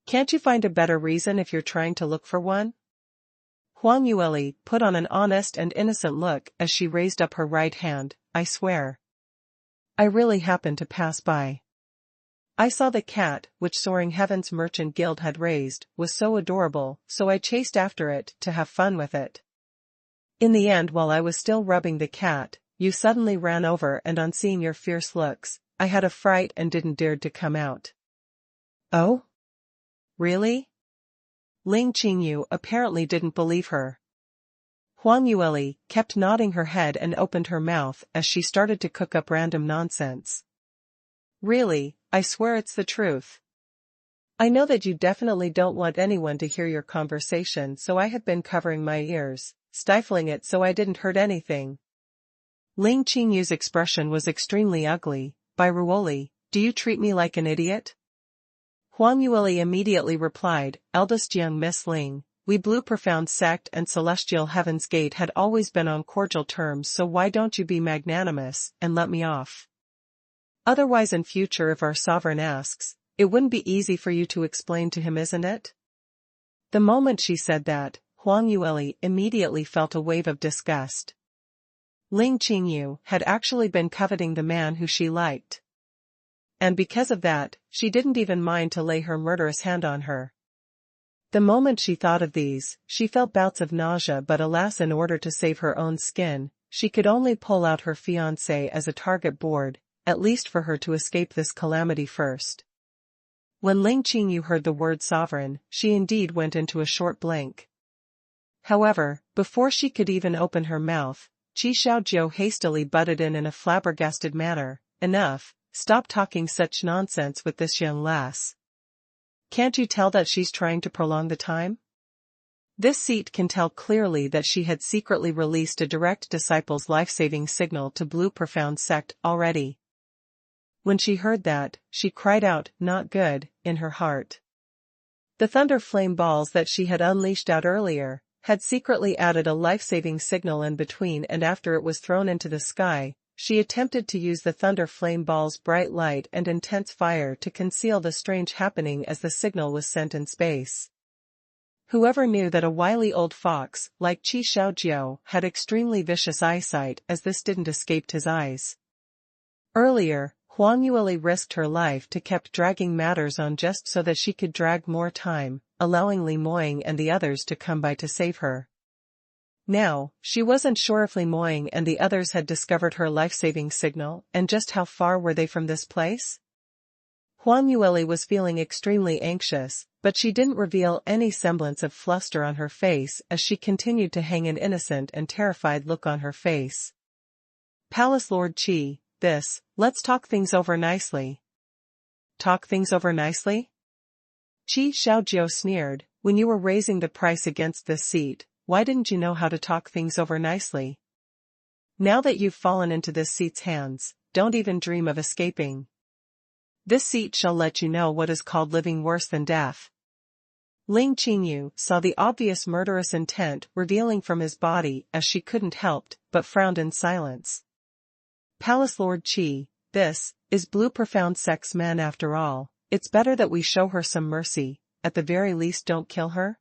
Can't you find a better reason if you're trying to look for one? Huang Yueli put on an honest and innocent look as she raised up her right hand. I swear. I really happened to pass by. I saw the cat, which Soaring Heaven's Merchant Guild had raised, was so adorable, so I chased after it to have fun with it. In the end, while I was still rubbing the cat, you suddenly ran over, and on seeing your fierce looks, I had a fright and didn't dare to come out. Oh? Really? Ling Qingyu apparently didn't believe her. Huang Yueli kept nodding her head and opened her mouth as she started to cook up random nonsense. Really, I swear it's the truth. I know that you definitely don't want anyone to hear your conversation, so I have been covering my ears, stifling it so I didn't hurt anything. Ling Qingyu's expression was extremely ugly. By Ruoli, do you treat me like an idiot? Huang Yueli immediately replied, eldest young Miss Ling, we Blue Profound Sect and Celestial Heaven's Gate had always been on cordial terms, so why don't you be magnanimous and let me off? Otherwise in future if our sovereign asks, it wouldn't be easy for you to explain to him, isn't it? The moment she said that, Huang Yueli immediately felt a wave of disgust. Ling Qingyu had actually been coveting the man who she liked. And because of that, she didn't even mind to lay her murderous hand on her. The moment she thought of these, she felt bouts of nausea, but alas, in order to save her own skin, she could only pull out her fiancé as a target board, at least for her to escape this calamity first. When Ling Qingyu heard the word sovereign, she indeed went into a short blank. However, before she could even open her mouth, Qi Xiaojiu hastily butted in a flabbergasted manner. Enough, stop talking such nonsense with this young lass. Can't you tell that she's trying to prolong the time? This seat can tell clearly that she had secretly released a direct disciple's life-saving signal to Blue Profound Sect already. When she heard that, she cried out, "Not good," in her heart. The thunder flame balls that she had unleashed out earlier had secretly added a life-saving signal in between, and after it was thrown into the sky, she attempted to use the thunder flame ball's bright light and intense fire to conceal the strange happening as the signal was sent in space. Whoever knew that a wily old fox, like Qi Xiaojiu, had extremely vicious eyesight, as this didn't escape his eyes. Earlier, Huang Yueli risked her life to keep dragging matters on just so that she could drag more time, allowing Li Moying and the others to come by to save her. Now, she wasn't sure if Li Moying and the others had discovered her life-saving signal, and just how far were they from this place? Huang Yueli was feeling extremely anxious, but she didn't reveal any semblance of fluster on her face as she continued to hang an innocent and terrified look on her face. "Palace Lord Qi, let's talk things over nicely." "Talk things over nicely?" Qi Xiaojiu sneered, "When you were raising the price against this seat, why didn't you know how to talk things over nicely? Now that you've fallen into this seat's hands, don't even dream of escaping. This seat shall let you know what is called living worse than death." Ling Qingyu saw the obvious murderous intent revealing from his body as she couldn't help but frowned in silence. "Palace Lord Qi, this is Blue Profound Sect's man after all. It's better that we show her some mercy, at the very least don't kill her."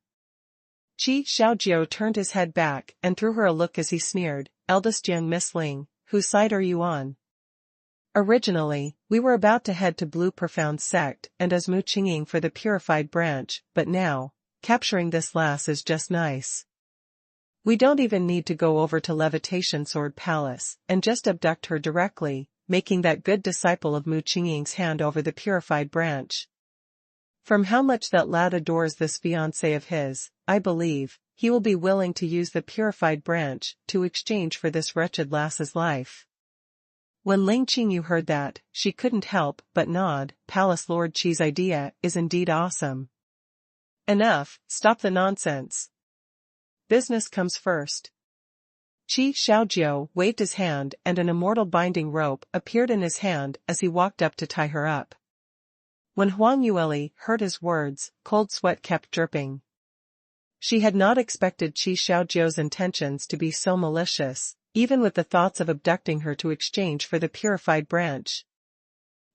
Qi Xiaojiu turned his head back and threw her a look as he sneered, "Eldest young Miss Ling, whose side are you on? Originally, we were about to head to Blue Profound Sect and as Mu Qingqing for the Purified Branch, but now, capturing this lass is just nice. We don't even need to go over to Levitation Sword Palace and just abduct her directly, making that good disciple of Mu Qingqing's hand over the Purified Branch. From how much that lad adores this fiancé of his, I believe, he will be willing to use the Purified Branch to exchange for this wretched lass's life." When Ling Qingyu heard that, she couldn't help but nod. "Palace Lord Qi's idea is indeed awesome. Enough, stop the nonsense. Business comes first." Qi Xiaojiu waved his hand and an immortal binding rope appeared in his hand as he walked up to tie her up. When Huang Yueli heard his words, cold sweat kept dripping. She had not expected Qi Xiaojiu's intentions to be so malicious, even with the thoughts of abducting her to exchange for the Purified Branch.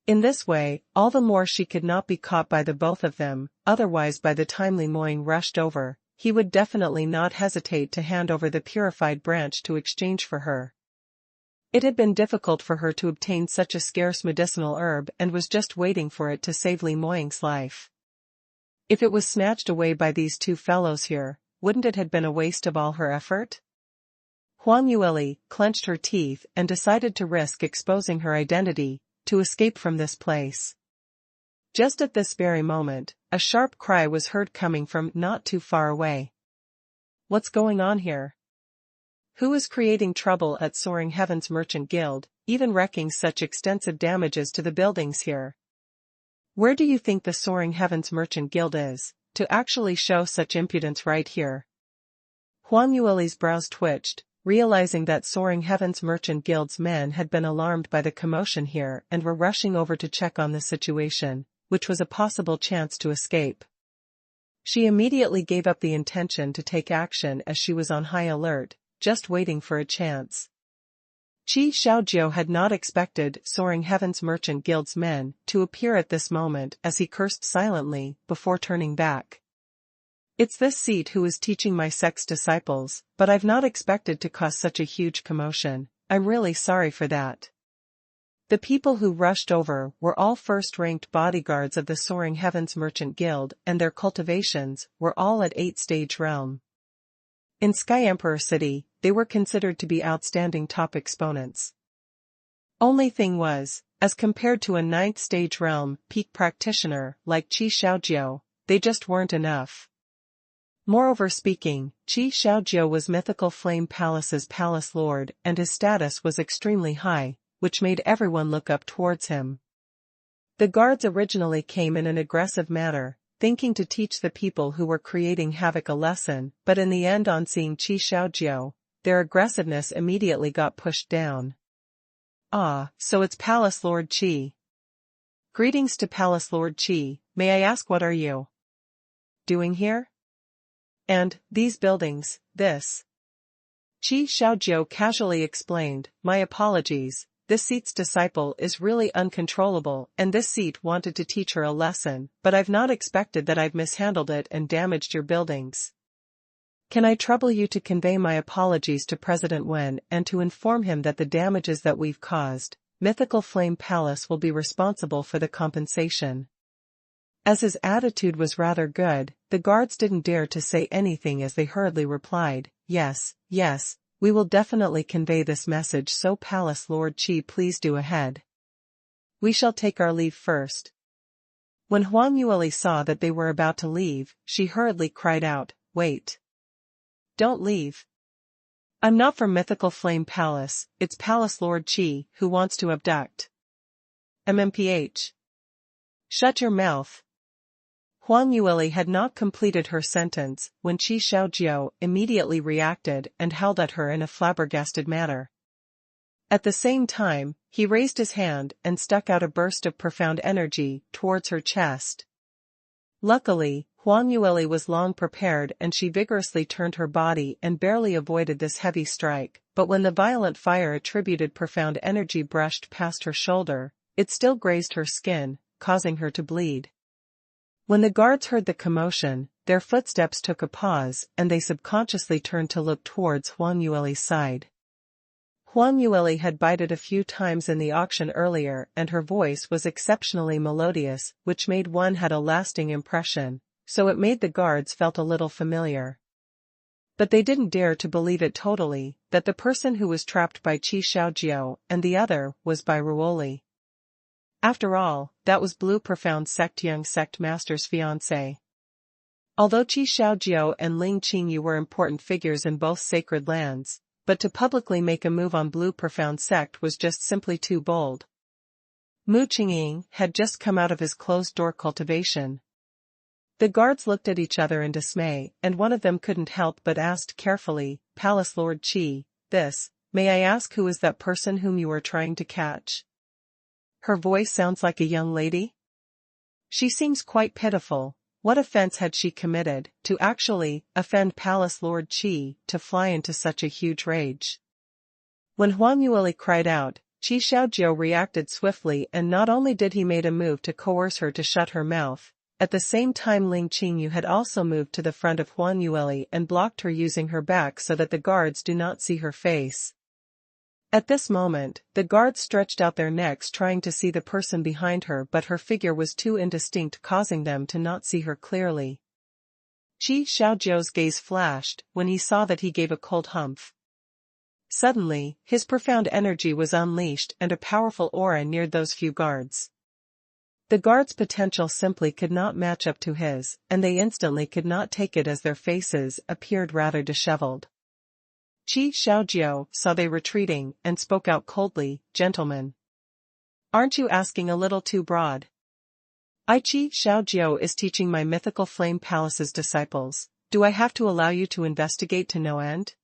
In this way, all the more she could not be caught by the both of them, otherwise by the time Li Moying rushed over, he would definitely not hesitate to hand over the Purified Branch to exchange for her. It had been difficult for her to obtain such a scarce medicinal herb and was just waiting for it to save Li Moying's life. If it was snatched away by these two fellows here, wouldn't it have been a waste of all her effort? Huang Yueli clenched her teeth and decided to risk exposing her identity, to escape from this place. Just at this very moment, a sharp cry was heard coming from not too far away. "What's going on here? Who is creating trouble at Soaring Heaven's Merchant Guild, even wreaking such extensive damages to the buildings here? Where do you think the Soaring Heaven's Merchant Guild is, to actually show such impudence right here?" Huang Yueli's brows twitched, realizing that Soaring Heaven's Merchant Guild's men had been alarmed by the commotion here and were rushing over to check on the situation, which was a possible chance to escape. She immediately gave up the intention to take action as she was on high alert, just waiting for a chance. Qi Xiaojiu had not expected Soaring Heaven's Merchant Guild's men to appear at this moment as he cursed silently before turning back. "It's this seat who is teaching my sect's disciples, but I've not expected to cause such a huge commotion. I'm really sorry for that." The people who rushed over were all first-ranked bodyguards of the Soaring Heaven's Merchant Guild and their cultivations were all at 8th-stage realm. In Sky Emperor City, they were considered to be outstanding top exponents. Only thing was, as compared to a 9th-stage realm peak practitioner like Qi Xiaojiu, they just weren't enough. Moreover speaking, Qi Xiaojiu was Mythical Flame Palace's palace lord and his status was extremely high, which made everyone look up towards him. The guards originally came in an aggressive manner, thinking to teach the people who were creating havoc a lesson, but in the end on seeing Qi Xiaojiu, their aggressiveness immediately got pushed down. Ah, so it's Palace Lord Qi. Greetings to Palace Lord Qi, may I ask what are you doing here? And, these buildings, this. Qi Xiaojiu casually explained, my apologies, this seat's disciple is really uncontrollable and this seat wanted to teach her a lesson, but I've not expected that I've mishandled it and damaged your buildings. Can I trouble you to convey my apologies to President Wen and to inform him that the damages that we've caused, Mythical Flame Palace will be responsible for the compensation. As his attitude was rather good, the guards didn't dare to say anything as they hurriedly replied, yes, yes, we will definitely convey this message so Palace Lord Qi please do ahead. We shall take our leave first. When Huang Yueli saw that they were about to leave, she hurriedly cried out, wait. Don't leave. I'm not from Mythical Flame Palace, it's Palace Lord Qi who wants to abduct. MMPH. Shut your mouth. Huang Yueli had not completed her sentence when Qi Xiaojiu immediately reacted and howled at her in a flabbergasted manner. At the same time, he raised his hand and stuck out a burst of profound energy towards her chest. Luckily, Huang Yueli was long prepared and she vigorously turned her body and barely avoided this heavy strike, but when the violent fire attributed profound energy brushed past her shoulder, it still grazed her skin, causing her to bleed. When the guards heard the commotion, their footsteps took a pause and they subconsciously turned to look towards Huang Yueli's side. Huang Yueli had bited a few times in the auction earlier and her voice was exceptionally melodious, which made one had a lasting impression, so it made the guards felt a little familiar. But they didn't dare to believe it totally, that the person who was trapped by Qi Xiaojiu and the other was by Ruoli. After all, that was Blue Profound Sect Young Sect Master's fiancé. Although Qi Xiaojiu and Ling Qingyu were important figures in both sacred lands, but to publicly make a move on Blue Profound Sect was just simply too bold. Mu Qingying had just come out of his closed-door cultivation. The guards looked at each other in dismay, and one of them couldn't help but asked carefully, Palace Lord Qi, may I ask who is that person whom you are trying to catch? Her voice sounds like a young lady? She seems quite pitiful. What offense had she committed, to actually offend Palace Lord Qi, to fly into such a huge rage? When Huang Yueli cried out, Qi Xiaojiu reacted swiftly and not only did he made a move to coerce her to shut her mouth, at the same time Ling Qingyu had also moved to the front of Huang Yueli and blocked her using her back so that the guards do not see her face. At this moment, the guards stretched out their necks trying to see the person behind her but her figure was too indistinct causing them to not see her clearly. Qi Xiaojiu's gaze flashed when he saw that he gave a cold humph. Suddenly, his profound energy was unleashed and a powerful aura neared those few guards. The guards' potential simply could not match up to his, and they instantly could not take it as their faces appeared rather disheveled. Qi Xiaojiu saw they retreating and spoke out coldly, gentlemen. Aren't you asking a little too broad? Qi Xiaojiu is teaching my Mythical Flame Palace's disciples. Do I have to allow you to investigate to no end?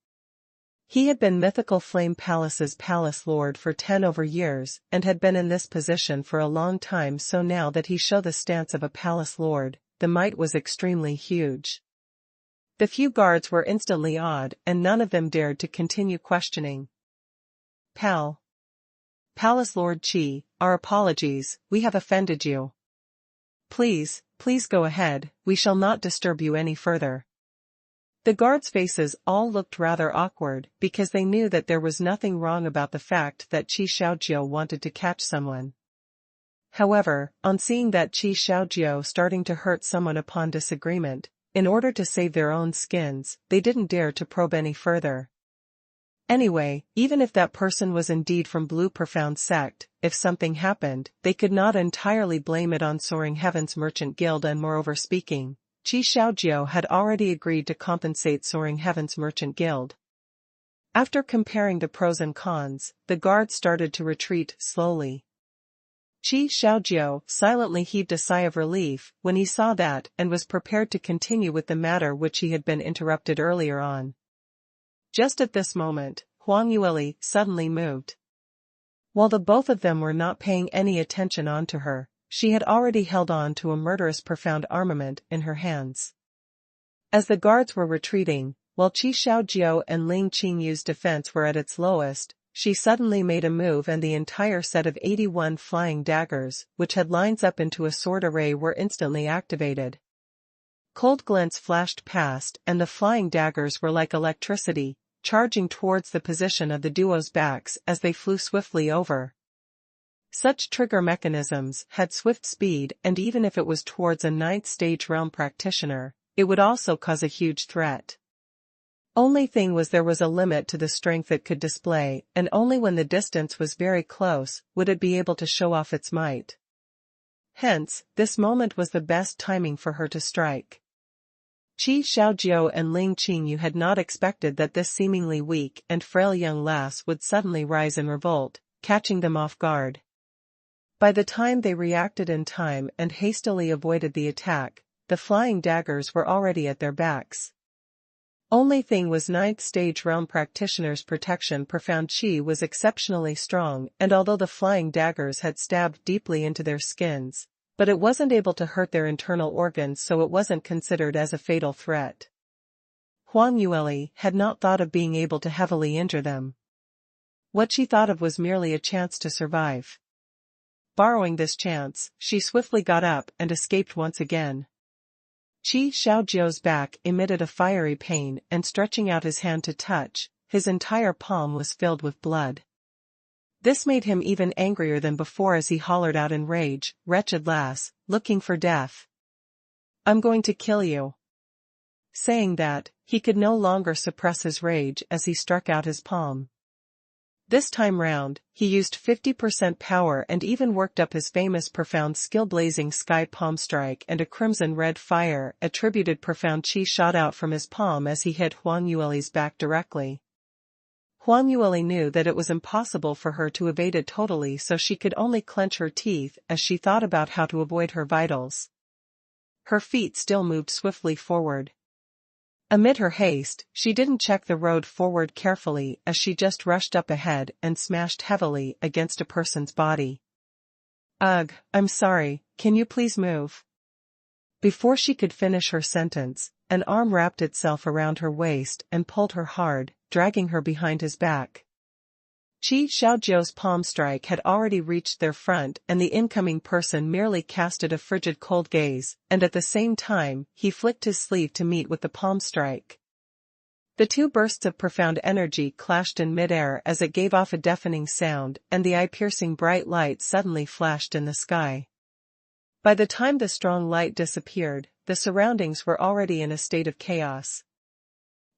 He had been Mythical Flame Palace's palace lord for 10 over years and had been in this position for a long time, so now that he showed the stance of a palace lord, the might was extremely huge. The few guards were instantly awed and none of them dared to continue questioning. Palace Lord Qi, our apologies, we have offended you. Please go ahead, we shall not disturb you any further. The guards' faces all looked rather awkward because they knew that there was nothing wrong about the fact that Qi Xiaojiu wanted to catch someone. However, on seeing that Qi Xiaojiu starting to hurt someone upon disagreement, in order to save their own skins, they didn't dare to probe any further. Anyway, even if that person was indeed from Blue Profound Sect, if something happened, they could not entirely blame it on Soaring Heaven's Merchant Guild and moreover speaking, Qi Xiaojiu had already agreed to compensate Soaring Heaven's Merchant Guild. After comparing the pros and cons, the guards started to retreat slowly. Qi Xiaojiu silently heaved a sigh of relief when he saw that and was prepared to continue with the matter which he had been interrupted earlier on. Just at this moment, Huang Yueli suddenly moved. While the both of them were not paying any attention onto her, she had already held on to a murderous profound armament in her hands. As the guards were retreating, while Qi Xiaojiu and Ling Qingyu's defense were at its lowest, she suddenly made a move and the entire set of 81 flying daggers, which had lines up into a sword array, were instantly activated. Cold glints flashed past and the flying daggers were like electricity, charging towards the position of the duo's backs as they flew swiftly over. Such trigger mechanisms had swift speed, and even if it was towards a 9th stage realm practitioner, it would also cause a huge threat. Only thing was, there was a limit to the strength it could display, and only when the distance was very close would it be able to show off its might. Hence, this moment was the best timing for her to strike. Qi Xiaojiu and Ling Qingyu had not expected that this seemingly weak and frail young lass would suddenly rise in revolt, catching them off guard. By the time they reacted in time and hastily avoided the attack, the flying daggers were already at their backs. Only thing was, 9th stage realm practitioner's protection profound chi was exceptionally strong, and although the flying daggers had stabbed deeply into their skins, but it wasn't able to hurt their internal organs, so it wasn't considered as a fatal threat. Huang Yueli had not thought of being able to heavily injure them. What she thought of was merely a chance to survive. Borrowing this chance, she swiftly got up and escaped once again. Qi Xiaojiu's back emitted a fiery pain, and stretching out his hand to touch, his entire palm was filled with blood. This made him even angrier than before as he hollered out in rage, "Wretched lass, looking for death. I'm going to kill you." Saying that, he could no longer suppress his rage as he struck out his palm. This time round, he used 50% power and even worked up his famous profound skill. Blazing sky palm strike and a crimson red fire attributed profound chi shot out from his palm as he hit Huang Yueli's back directly. Huang Yueli knew that it was impossible for her to evade it totally, so she could only clench her teeth as she thought about how to avoid her vitals. Her feet still moved swiftly forward. Amid her haste, she didn't check the road forward carefully as she just rushed up ahead and smashed heavily against a person's body. "Ugh, I'm sorry, can you please move?" Before she could finish her sentence, an arm wrapped itself around her waist and pulled her hard, dragging her behind his back. Qi Xiaojiu's palm strike had already reached their front, and the incoming person merely casted a frigid cold gaze, and at the same time, he flicked his sleeve to meet with the palm strike. The two bursts of profound energy clashed in midair as it gave off a deafening sound, and the eye-piercing bright light suddenly flashed in the sky. By the time the strong light disappeared, the surroundings were already in a state of chaos.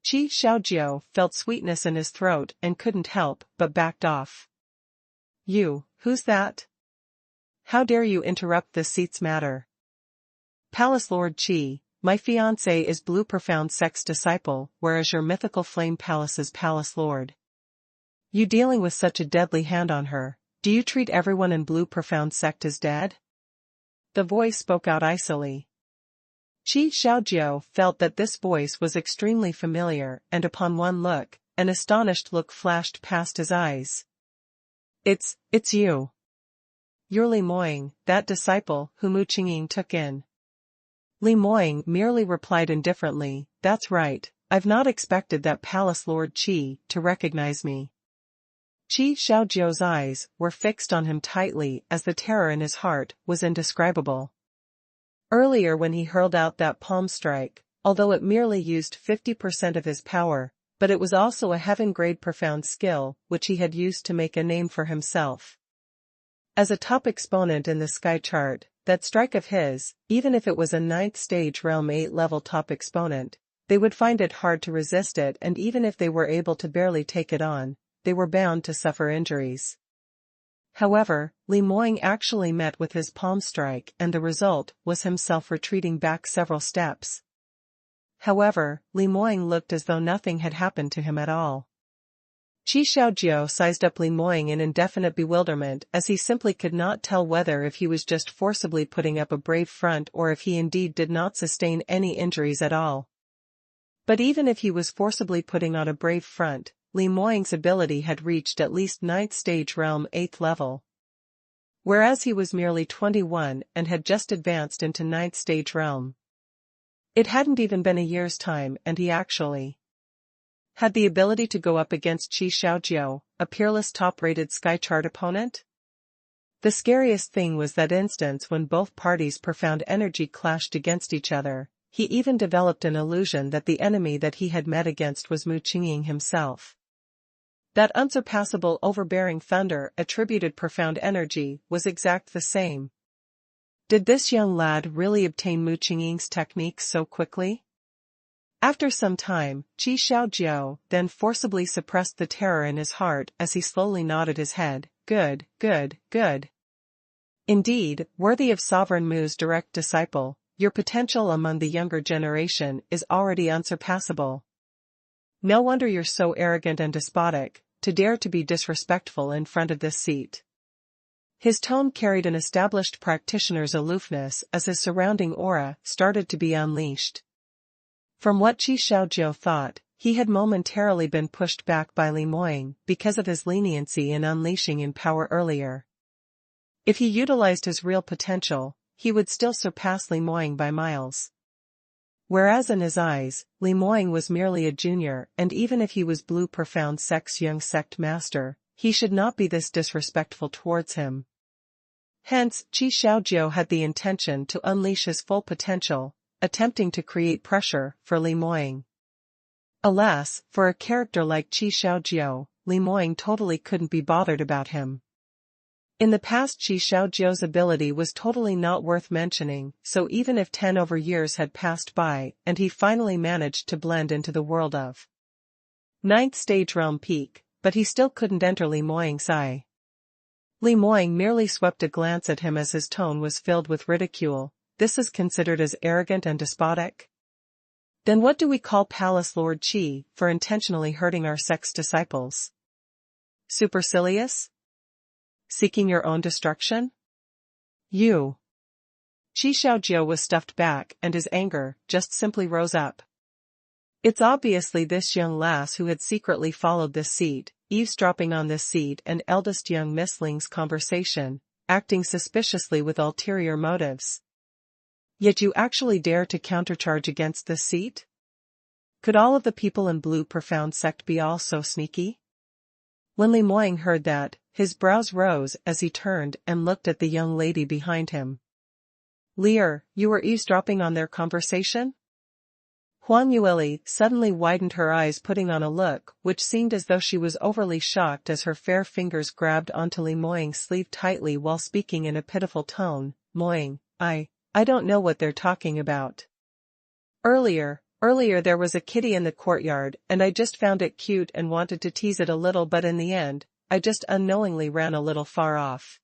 Qi Xiaojiu felt sweetness in his throat and couldn't help but backed off. Who's that? How dare you interrupt this seat's matter?" "Palace Lord Qi, my fiancé is Blue Profound Sect's disciple, whereas your mythical Flame Palace's Palace Lord. You dealing with such a deadly hand on her, do you treat everyone in Blue Profound Sect as dead?" The voice spoke out icily. Qi Xiaojiu felt that this voice was extremely familiar, and upon one look, an astonished look flashed past his eyes. It's you. You're Li Moying, that disciple whom Wu Qingqing took in." Li Moying merely replied indifferently, "That's right, I've not expected that Palace Lord Qi to recognize me." Qi Xiaojiu's eyes were fixed on him tightly as the terror in his heart was indescribable. Earlier when he hurled out that palm strike, although it merely used 50% of his power, but it was also a heaven-grade profound skill which he had used to make a name for himself. As a top exponent in the sky chart, that strike of his, even if it was a 9th stage realm 8 level top exponent, they would find it hard to resist it, and even if they were able to barely take it on, they were bound to suffer injuries. However, Li Moying actually met with his palm strike, and the result was himself retreating back several steps. However, Li Moying looked as though nothing had happened to him at all. Qi Xiaojiu sized up Li Moying in indefinite bewilderment as he simply could not tell whether if he was just forcibly putting up a brave front or if he indeed did not sustain any injuries at all. But even if he was forcibly putting on a brave front, Li Moying's ability had reached at least 9th stage realm 8th level. Whereas he was merely 21 and had just advanced into 9th stage realm. It hadn't even been a year's time and he actually had the ability to go up against Qi Xiaojiu, a peerless top-rated skychart opponent? The scariest thing was that instance when both parties' profound energy clashed against each other. He even developed an illusion that the enemy that he had met against was Mu Qingqing himself. That unsurpassable overbearing thunder attributed profound energy was exact the same. Did this young lad really obtain Mu Qingqing's techniques so quickly? After some time, Qi Xiaojiu then forcibly suppressed the terror in his heart as he slowly nodded his head. Good, good, good. Indeed, worthy of Sovereign Mu's direct disciple, your potential among the younger generation is already unsurpassable. No wonder you're so arrogant and despotic, to dare to be disrespectful in front of this seat. His tone carried an established practitioner's aloofness as his surrounding aura started to be unleashed. From what Qi Xiaojiu thought, he had momentarily been pushed back by Li Moying because of his leniency in unleashing in power earlier. If he utilized his real potential, he would still surpass Li Moying by miles. Whereas in his eyes, Li Moying was merely a junior and even if he was Blue Profound Sect's young sect master, he should not be this disrespectful towards him. Hence, Qi Xiaojiu had the intention to unleash his full potential, attempting to create pressure for Li Moying. Alas, for a character like Qi Xiaojiu, Li Moying totally couldn't be bothered about him. In the past Qi Xiaojiu's ability was totally not worth mentioning, so even if 10 over years had passed by and he finally managed to blend into the world of 9th stage realm peak, but he still couldn't enter Li Moying's eye. Li Moying merely swept a glance at him as his tone was filled with ridicule. This is considered as arrogant and despotic? Then what do we call Palace Lord Qi for intentionally hurting our sect's disciples? Supercilious? Seeking your own destruction? You. Qi Xiaojiu was stuffed back and his anger just simply rose up. It's obviously this young lass who had secretly followed this seat, eavesdropping on this seat and eldest young Miss Ling's conversation, acting suspiciously with ulterior motives. Yet you actually dare to countercharge against this seat? Could all of the people in Blue Profound Sect be all so sneaky? When Li Moying heard that, his brows rose as he turned and looked at the young lady behind him. Lear, you were eavesdropping on their conversation? Huang Yueli suddenly widened her eyes, putting on a look which seemed as though she was overly shocked as her fair fingers grabbed onto Li Moying's sleeve tightly while speaking in a pitiful tone. Moying, I don't know what they're talking about. Earlier there was a kitty in the courtyard and I just found it cute and wanted to tease it a little, but in the end, I just unknowingly ran a little far off.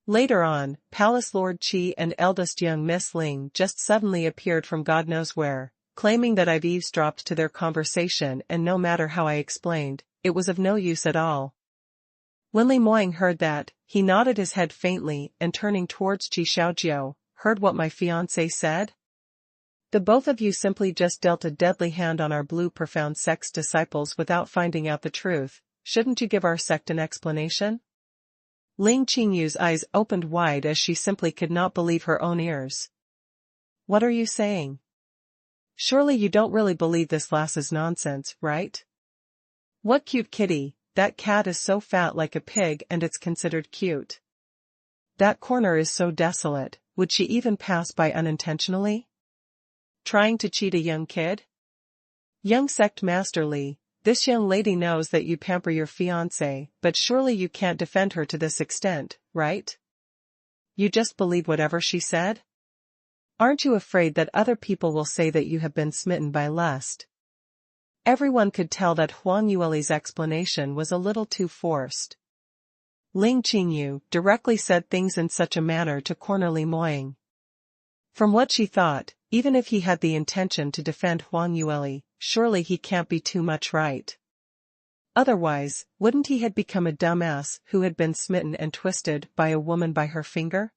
Later on, Palace Lord Qi and eldest young Miss Ling just suddenly appeared from God knows where, claiming that I've eavesdropped to their conversation, and no matter how I explained, it was of no use at all. When Li Moying heard that, he nodded his head faintly and turning towards Qi Xiaojiu, heard what my fiancé said? The both of you simply just dealt a deadly hand on our Blue Profound Sect's disciples without finding out the truth. Shouldn't you give our sect an explanation? Ling Qingyu's eyes opened wide as she simply could not believe her own ears. What are you saying? Surely you don't really believe this lass's nonsense, right? What cute kitty, that cat is so fat like a pig and it's considered cute. That corner is so desolate, would she even pass by unintentionally? Trying to cheat a young kid? Young sect master Li, this young lady knows that you pamper your fiancé, but surely you can't defend her to this extent, right? You just believe whatever she said? Aren't you afraid that other people will say that you have been smitten by lust? Everyone could tell that Huang Yueli's explanation was a little too forced. Ling Qingyu directly said things in such a manner to corner Li Moying. From what she thought, even if he had the intention to defend Huang Yueli, surely he can't be too much right. Otherwise, wouldn't he had become a dumbass who had been smitten and twisted by a woman by her finger?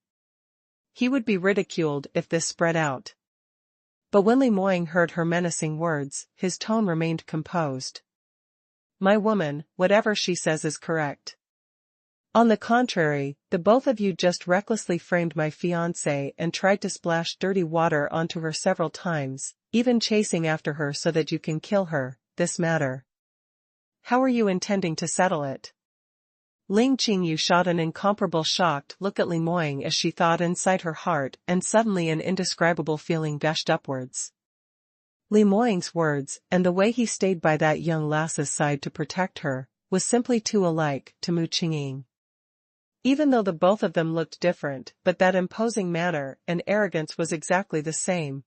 He would be ridiculed if this spread out. But when Li Moying heard her menacing words, his tone remained composed. My woman, whatever she says is correct. On the contrary, the both of you just recklessly framed my fiancée and tried to splash dirty water onto her several times, even chasing after her so that you can kill her. This matter. How are you intending to settle it? Ling Qingyu shot an incomparable shocked look at Li Moying as she thought inside her heart, and suddenly an indescribable feeling gushed upwards. Li Moying's words, and the way he stayed by that young lass's side to protect her, was simply too alike to Mu Qingyin. Even though the both of them looked different, but that imposing manner and arrogance was exactly the same.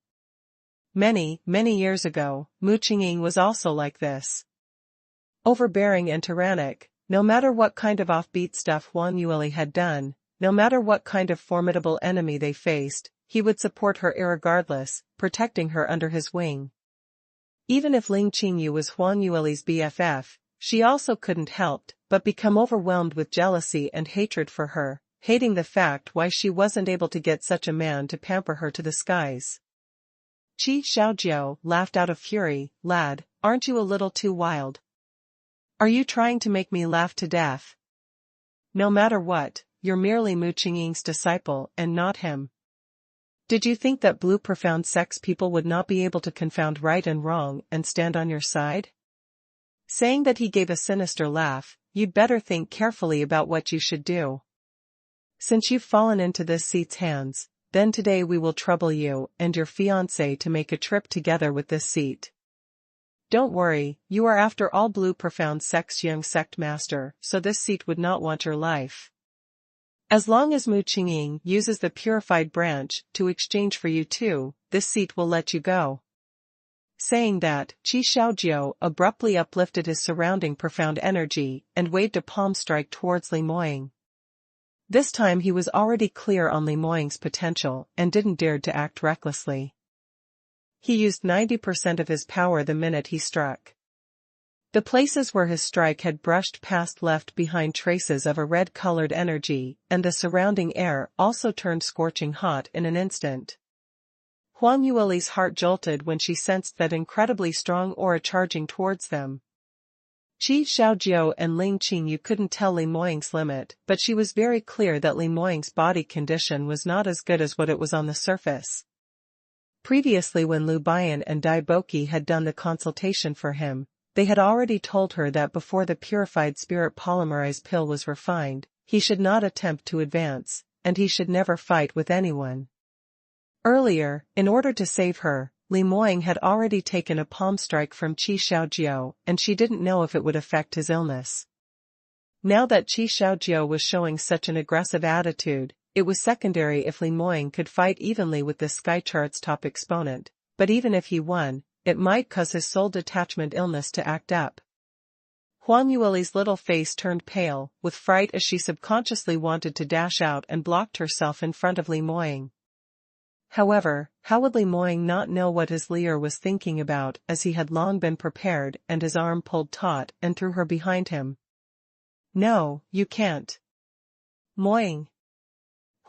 Many, many years ago, Mu Qingyin was also like this. Overbearing and tyrannic, no matter what kind of offbeat stuff Huang Yueli had done, no matter what kind of formidable enemy they faced, he would support her irregardless, protecting her under his wing. Even if Ling Qingyu was Huang Yueli's BFF, she also couldn't help but become overwhelmed with jealousy and hatred for her, hating the fact why she wasn't able to get such a man to pamper her to the skies. Qi Xiaojiao laughed out of fury. Lad, aren't you a little too wild? Are you trying to make me laugh to death? No matter what, you're merely Mu Qingying's disciple and not him. Did you think that blue profound sex people would not be able to confound right and wrong and stand on your side? Saying that, he gave a sinister laugh. You'd better think carefully about what you should do. Since you've fallen into this seat's hands, then today we will trouble you and your fiancé to make a trip together with this seat. Don't worry, you are after all blue profound sex young sect master, so this seat would not want your life. As long as Mu Qingying uses the purified branch to exchange for you too, this seat will let you go. Saying that, Qi Xiaojiao abruptly uplifted his surrounding profound energy and waved a palm strike towards Li Moying. This time he was already clear on Li Moying's potential and didn't dare to act recklessly. He used 90% of his power the minute he struck. The places where his strike had brushed past left behind traces of a red-colored energy, and the surrounding air also turned scorching hot in an instant. Huang Yueli's heart jolted when she sensed that incredibly strong aura charging towards them. Qi Xiaojiao and Ling Qingyu couldn't tell Li Moying's limit, but she was very clear that Li Moying's body condition was not as good as what it was on the surface. Previously, when Liu Bian and Dai Boqi had done the consultation for him, they had already told her that before the purified spirit polymerized pill was refined, he should not attempt to advance, and he should never fight with anyone. Earlier, in order to save her, Li Moying had already taken a palm strike from Qi Xiaojiao, and she didn't know if it would affect his illness. Now that Qi Xiaojiao was showing such an aggressive attitude, it was secondary if Li Moying could fight evenly with the sky chart's top exponent, but even if he won, it might cause his soul detachment illness to act up. Huang Yueli's little face turned pale, with fright as she subconsciously wanted to dash out and blocked herself in front of Li Moying. However, how would Li Moying not know what his leader was thinking about, as he had long been prepared and his arm pulled taut and threw her behind him? No, you can't. Moying.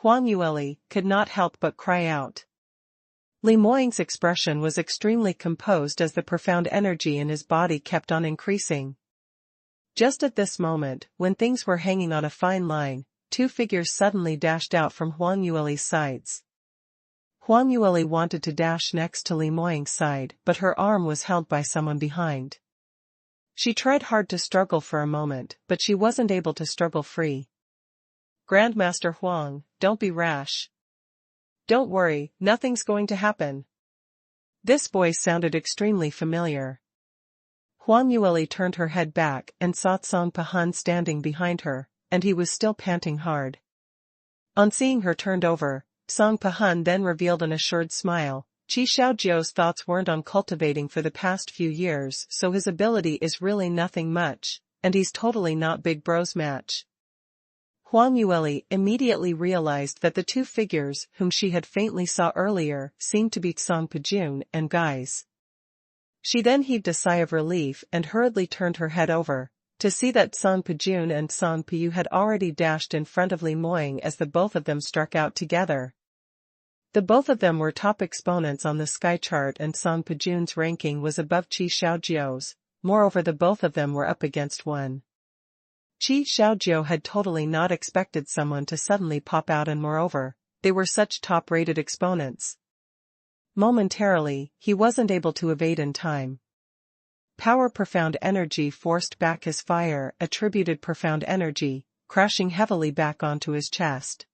Huang Yueli could not help but cry out. Li Moying's expression was extremely composed as the profound energy in his body kept on increasing. Just at this moment, when things were hanging on a fine line, two figures suddenly dashed out from Huang Yueli's sides. Huang Yueli wanted to dash next to Li Moying's side, but her arm was held by someone behind. She tried hard to struggle for a moment, but she wasn't able to struggle free. Grandmaster Huang, don't be rash. Don't worry, nothing's going to happen. This voice sounded extremely familiar. Huang Yueli turned her head back and saw Song Pahan standing behind her, and he was still panting hard. On seeing her turned over, Song Pahan then revealed an assured smile. Qi Xiaojiao's thoughts weren't on cultivating for the past few years, so his ability is really nothing much, and he's totally not Big Bro's match. Huang Yueli immediately realized that the two figures whom she had faintly saw earlier seemed to be Song Pajun and Guise. She then heaved a sigh of relief and hurriedly turned her head over, to see that Song Pijun and Song Piyu had already dashed in front of Li Moying as the both of them struck out together. The both of them were top exponents on the sky chart and Song Pijun's ranking was above Qi Xiaojiu's, moreover the both of them were up against one. Qi Xiaojiu had totally not expected someone to suddenly pop out and moreover, they were such top-rated exponents. Momentarily, he wasn't able to evade in time. Power profound energy forced back his fire attributed profound energy, crashing heavily back onto his chest.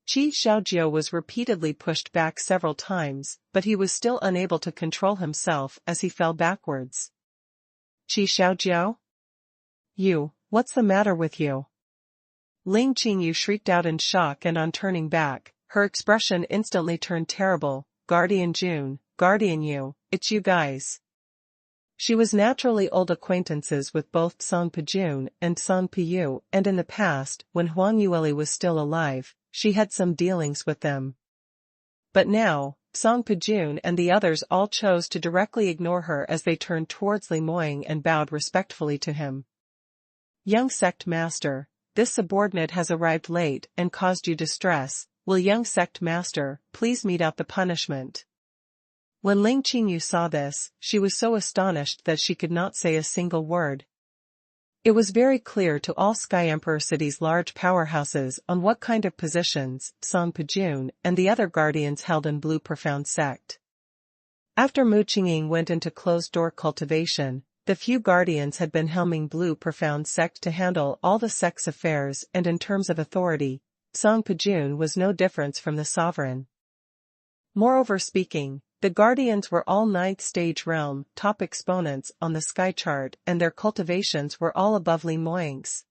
Qi Xiaojiu was repeatedly pushed back several times, but he was still unable to control himself as he fell backwards. Qi Xiaojiu? You, what's the matter with you? Ling Qingyu shrieked out in shock and on turning back, her expression instantly turned terrible. Guardian Jun, Guardian Yu, it's you guys. She was naturally old acquaintances with both Song Pijun and Song Piyu, and in the past, when Huang Yueli was still alive, she had some dealings with them. But now, Song Pijun and the others all chose to directly ignore her as they turned towards Li Moying and bowed respectfully to him. Young sect master, this subordinate has arrived late and caused you distress. Will young sect master please mete out the punishment? When Ling Qingyu saw this, she was so astonished that she could not say a single word. It was very clear to all Sky Emperor City's large powerhouses on what kind of positions Song Pijun and the other guardians held in Blue Profound Sect. After Mu Qingqing went into closed-door cultivation, the few guardians had been helming Blue Profound Sect to handle all the sect's affairs and in terms of authority, Song Pijun was no difference from the sovereign. Moreover speaking, the guardians were all 9th stage realm top exponents on the sky chart and their cultivations were all above Li Moying's.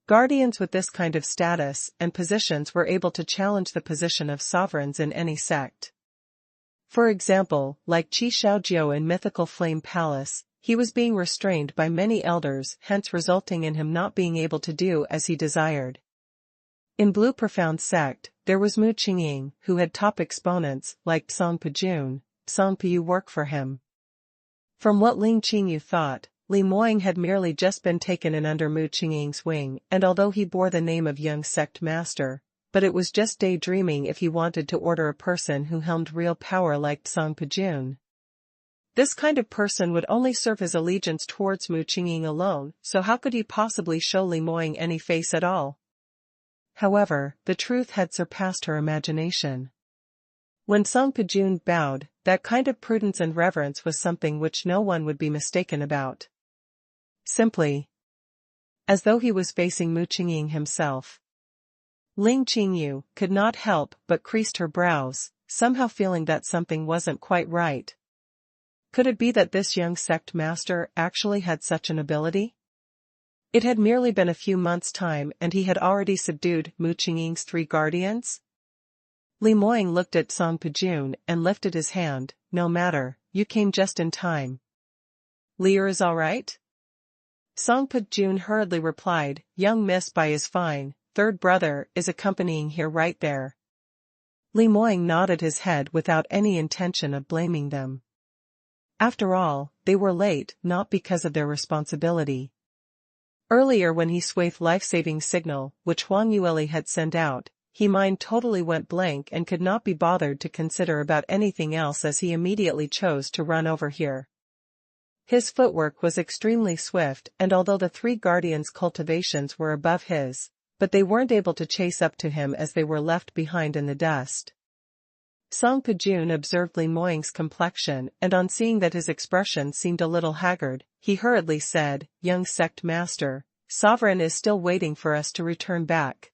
Guardians with this kind of status and positions were able to challenge the position of sovereigns in any sect. For example, like Qi Xiaojiu in Mythical Flame Palace, he was being restrained by many elders, hence resulting in him not being able to do as he desired. In Blue Profound Sect, there was Mu Qingqing, who had top exponents like Song Pijun, Song Piyu work for him. From what Ling Qingyu thought, Li Moying had merely just been taken in under Mu Qingqing's wing, and although he bore the name of young sect master, but it was just daydreaming if he wanted to order a person who helmed real power like Song Pijun. This kind of person would only serve his allegiance towards Mu Qingqing alone, so how could he possibly show Li Moying any face at all? However, the truth had surpassed her imagination. When Song Pijun bowed, that kind of prudence and reverence was something which no one would be mistaken about. Simply, as though he was facing Mu Qingqing himself. Ling Qingyu could not help but creased her brows, somehow feeling that something wasn't quite right. Could it be that this young sect master actually had such an ability? It had merely been a few months' time and he had already subdued Mu Qingqing's 3 guardians? Li Moying looked at Song Pijun and lifted his hand. No matter, you came just in time. Lier is all right? Song Pijun hurriedly replied, young miss Bai is fine, third brother is accompanying here right there. Li Moying nodded his head without any intention of blaming them. After all, they were late not because of their responsibility. Earlier when he swathed life-saving signal, which Huang Yueli had sent out, his mind totally went blank and could not be bothered to consider about anything else as he immediately chose to run over here. His footwork was extremely swift and although the 3 guardians' cultivations were above his, but they weren't able to chase up to him as they were left behind in the dust. Song Pijun observed Li Moying's complexion and on seeing that his expression seemed a little haggard, he hurriedly said, young sect master, sovereign is still waiting for us to return back.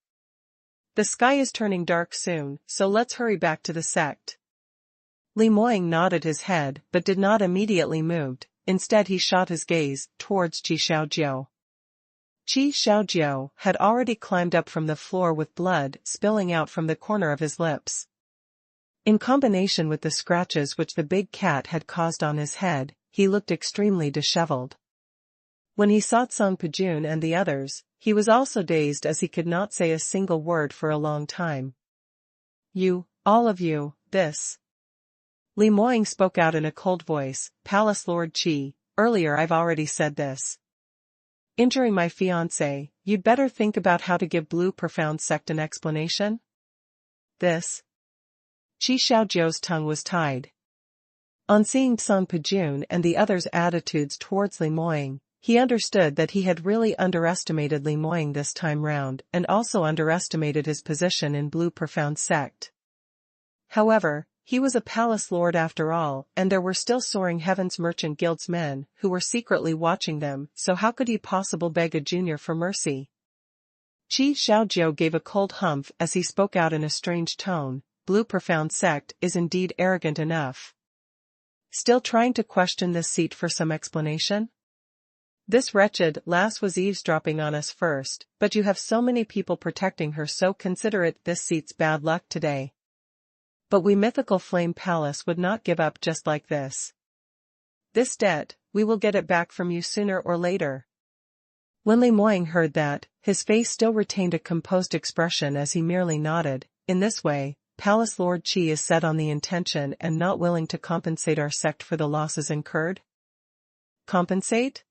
The sky is turning dark soon, so let's hurry back to the sect. Li Moying nodded his head but did not immediately move, instead he shot his gaze towards Qi Xiaojiu. Qi Xiaojiu had already climbed up from the floor with blood spilling out from the corner of his lips. In combination with the scratches which the big cat had caused on his head, he looked extremely disheveled. When he saw Song Pijun and the others, he was also dazed as he could not say a single word for a long time. You, all of you, this. Li Moying spoke out in a cold voice, Palace Lord Qi, earlier I've already said this. Injuring my fiancé, you'd better think about how to give Blue Profound Sect an explanation? This. Qi Xiaojiu's tongue was tied. On seeing Song Pijun and the others' attitudes towards Li Moying, he understood that he had really underestimated Li Moying this time round and also underestimated his position in Blue Profound Sect. However, he was a palace lord after all, and there were still Soaring Heavens Merchant Guild's men who were secretly watching them, so how could he possibly beg a junior for mercy? Qi Xiaojiu gave a cold humph as he spoke out in a strange tone. Blue Profound Sect is indeed arrogant enough. Still trying to question this seat for some explanation? This wretched lass was eavesdropping on us first, but you have so many people protecting her, so consider it this seat's bad luck today. But we Mythical Flame Palace would not give up just like this. This debt, we will get it back from you sooner or later. When Li Moying heard that, his face still retained a composed expression as he merely nodded. In this way, Palace Lord Qi is set on the intention and not willing to compensate our sect for the losses incurred? Compensate?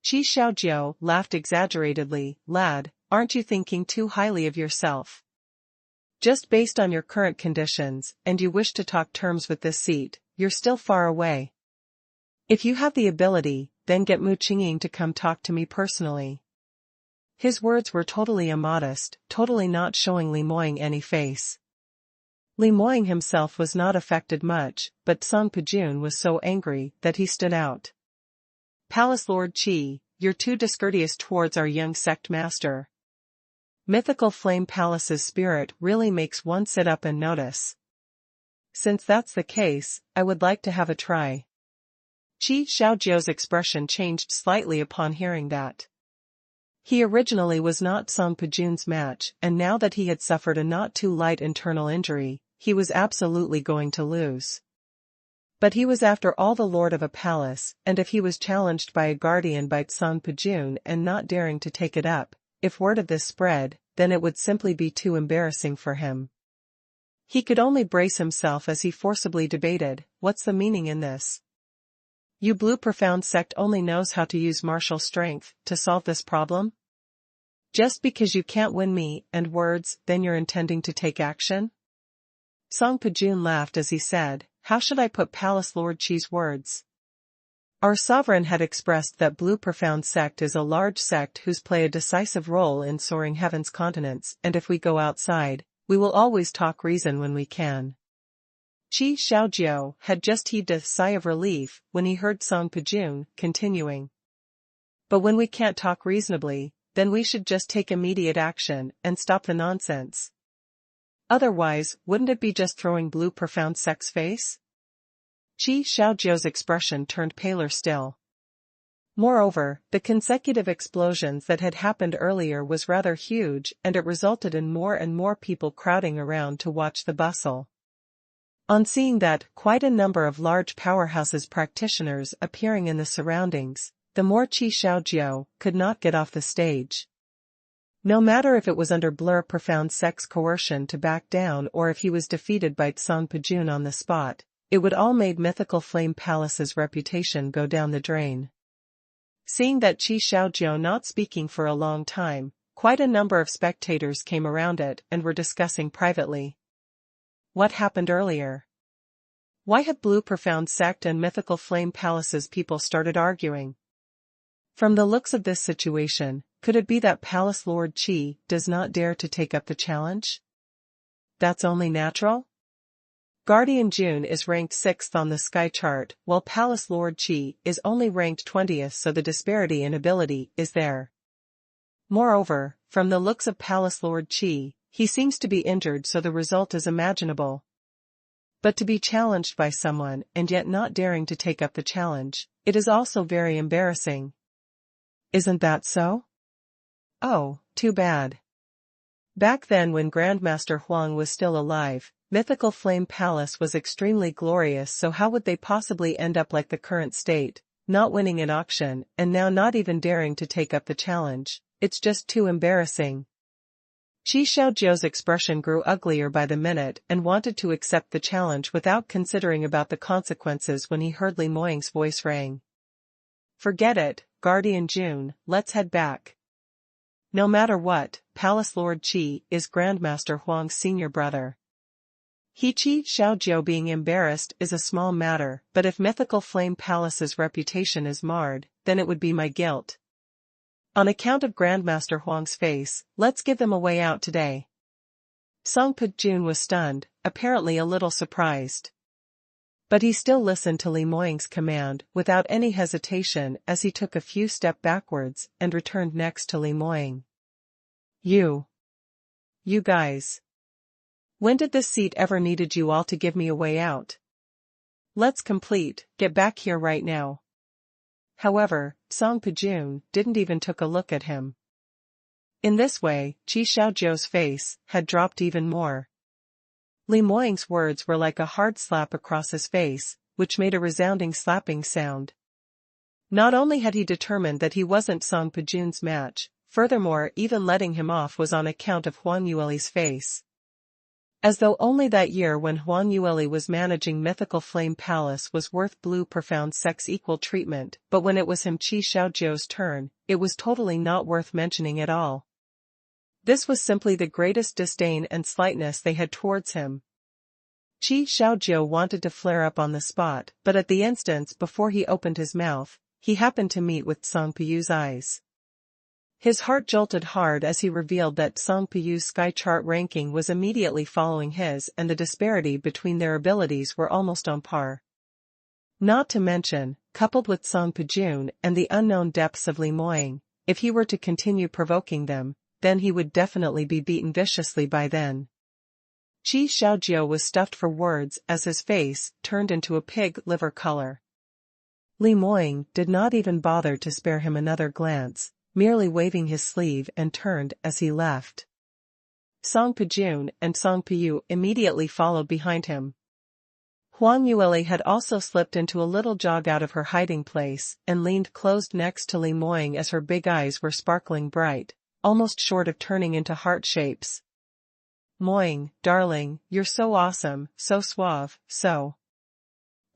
Qi Xiaojiu laughed exaggeratedly. Lad, aren't you thinking too highly of yourself? Just based on your current conditions, and you wish to talk terms with this seat, you're still far away. If you have the ability, then get Mu Qingqing to come talk to me personally. His words were totally immodest, totally not showing Li Moying any face. Li Moying himself was not affected much, but Song Pijun was so angry that he stood out. Palace Lord Qi, you're too discourteous towards our young sect master. Mythical Flame Palace's spirit really makes one sit up and notice. Since that's the case, I would like to have a try. Qi Xiaojiu's expression changed slightly upon hearing that. He originally was not Song Pijun's match, and now that he had suffered a not too light internal injury, he was absolutely going to lose. But he was after all the lord of a palace, and if he was challenged by a guardian by Song Pijun and not daring to take it up, if word of this spread, then it would simply be too embarrassing for him. He could only brace himself as he forcibly debated, what's the meaning in this? You Blue Profound Sect only knows how to use martial strength to solve this problem? Just because you can't win me and words, then you're intending to take action? Song Pijun laughed as he said, how should I put Palace Lord Qi's words? Our sovereign had expressed that Blue Profound Sect is a large sect whose play a decisive role in Soaring Heaven's continents, and if we go outside, we will always talk reason when we can. Qi Xiaojiu had just heaved a sigh of relief when he heard Song Pijun continuing. But when we can't talk reasonably, then we should just take immediate action and stop the nonsense. Otherwise, wouldn't it be just throwing Blue Profound Sect's face? Qi Xiaojiu's expression turned paler still. Moreover, the consecutive explosions that had happened earlier was rather huge, and it resulted in more and more people crowding around to watch the bustle. On seeing that, quite a number of large powerhouses practitioners appearing in the surroundings, the more Qi Xiaojiu could not get off the stage. No matter if it was under Blur Profound Sect's coercion to back down or if he was defeated by Song Pijun on the spot, it would all made Mythical Flame Palace's reputation go down the drain. Seeing that Qi Xiaojiu not speaking for a long time, quite a number of spectators came around it and were discussing privately. What happened earlier? Why had Blue Profound Sect and Mythical Flame Palace's people started arguing? From the looks of this situation, could it be that Palace Lord Qi does not dare to take up the challenge? That's only natural? Guardian June is ranked 6th on the Sky chart, while Palace Lord Qi is only ranked 20th, so the disparity in ability is there. Moreover, from the looks of Palace Lord Qi, he seems to be injured, so the result is imaginable. But to be challenged by someone and yet not daring to take up the challenge, it is also very embarrassing. Isn't that so? Oh, too bad. Back then when Grandmaster Huang was still alive, Mythical Flame Palace was extremely glorious, so how would they possibly end up like the current state, not winning an auction, and now not even daring to take up the challenge? It's just too embarrassing. Qi Xiaojiu's expression grew uglier by the minute and wanted to accept the challenge without considering about the consequences when he heard Li Moying's voice rang. Forget it, Guardian June, let's head back. No matter what, Palace Lord Qi is Grandmaster Huang's senior brother. Qi Xiaojiu being embarrassed is a small matter, but if Mythical Flame Palace's reputation is marred, then it would be my guilt. On account of Grandmaster Huang's face, let's give them a way out today. Song Pujun was stunned, apparently a little surprised. But he still listened to Li Moying's command without any hesitation as he took a few steps backwards and returned next to Li Moying. You guys. When did this seat ever needed you all to give me a way out? Let's complete, get back here right now. However, Song Pujun didn't even took a look at him. In this way, Qi Xiaojiu's face had dropped even more. Li Moying's words were like a hard slap across his face, which made a resounding slapping sound. Not only had he determined that he wasn't Song Pujun's match, furthermore even letting him off was on account of Huang Yueli's face. As though only that year when Huang Yueli was managing Mythical Flame Palace was worth blue profound sex equal treatment, but when it was him Qi Xiaojiu's turn, it was totally not worth mentioning at all. This was simply the greatest disdain and slightness they had towards him. Qi Xiaojiu wanted to flare up on the spot, but at the instant before he opened his mouth, he happened to meet with Song Piyu's eyes. His heart jolted hard as he revealed that Song Piyu's sky chart ranking was immediately following his and the disparity between their abilities were almost on par. Not to mention, coupled with Song Pujun and the unknown depths of Li Moying, if he were to continue provoking them, then he would definitely be beaten viciously by then. Qi Xiaojiu was stuffed for words as his face turned into a pig liver color. Li Moying did not even bother to spare him another glance, merely waving his sleeve and turned as he left. Song Pujun and Song Piyu immediately followed behind him. Huang Yueli had also slipped into a little jog out of her hiding place and leaned close next to Li Moying as her big eyes were sparkling bright, almost short of turning into heart shapes. Moying, darling, you're so awesome, so suave, so.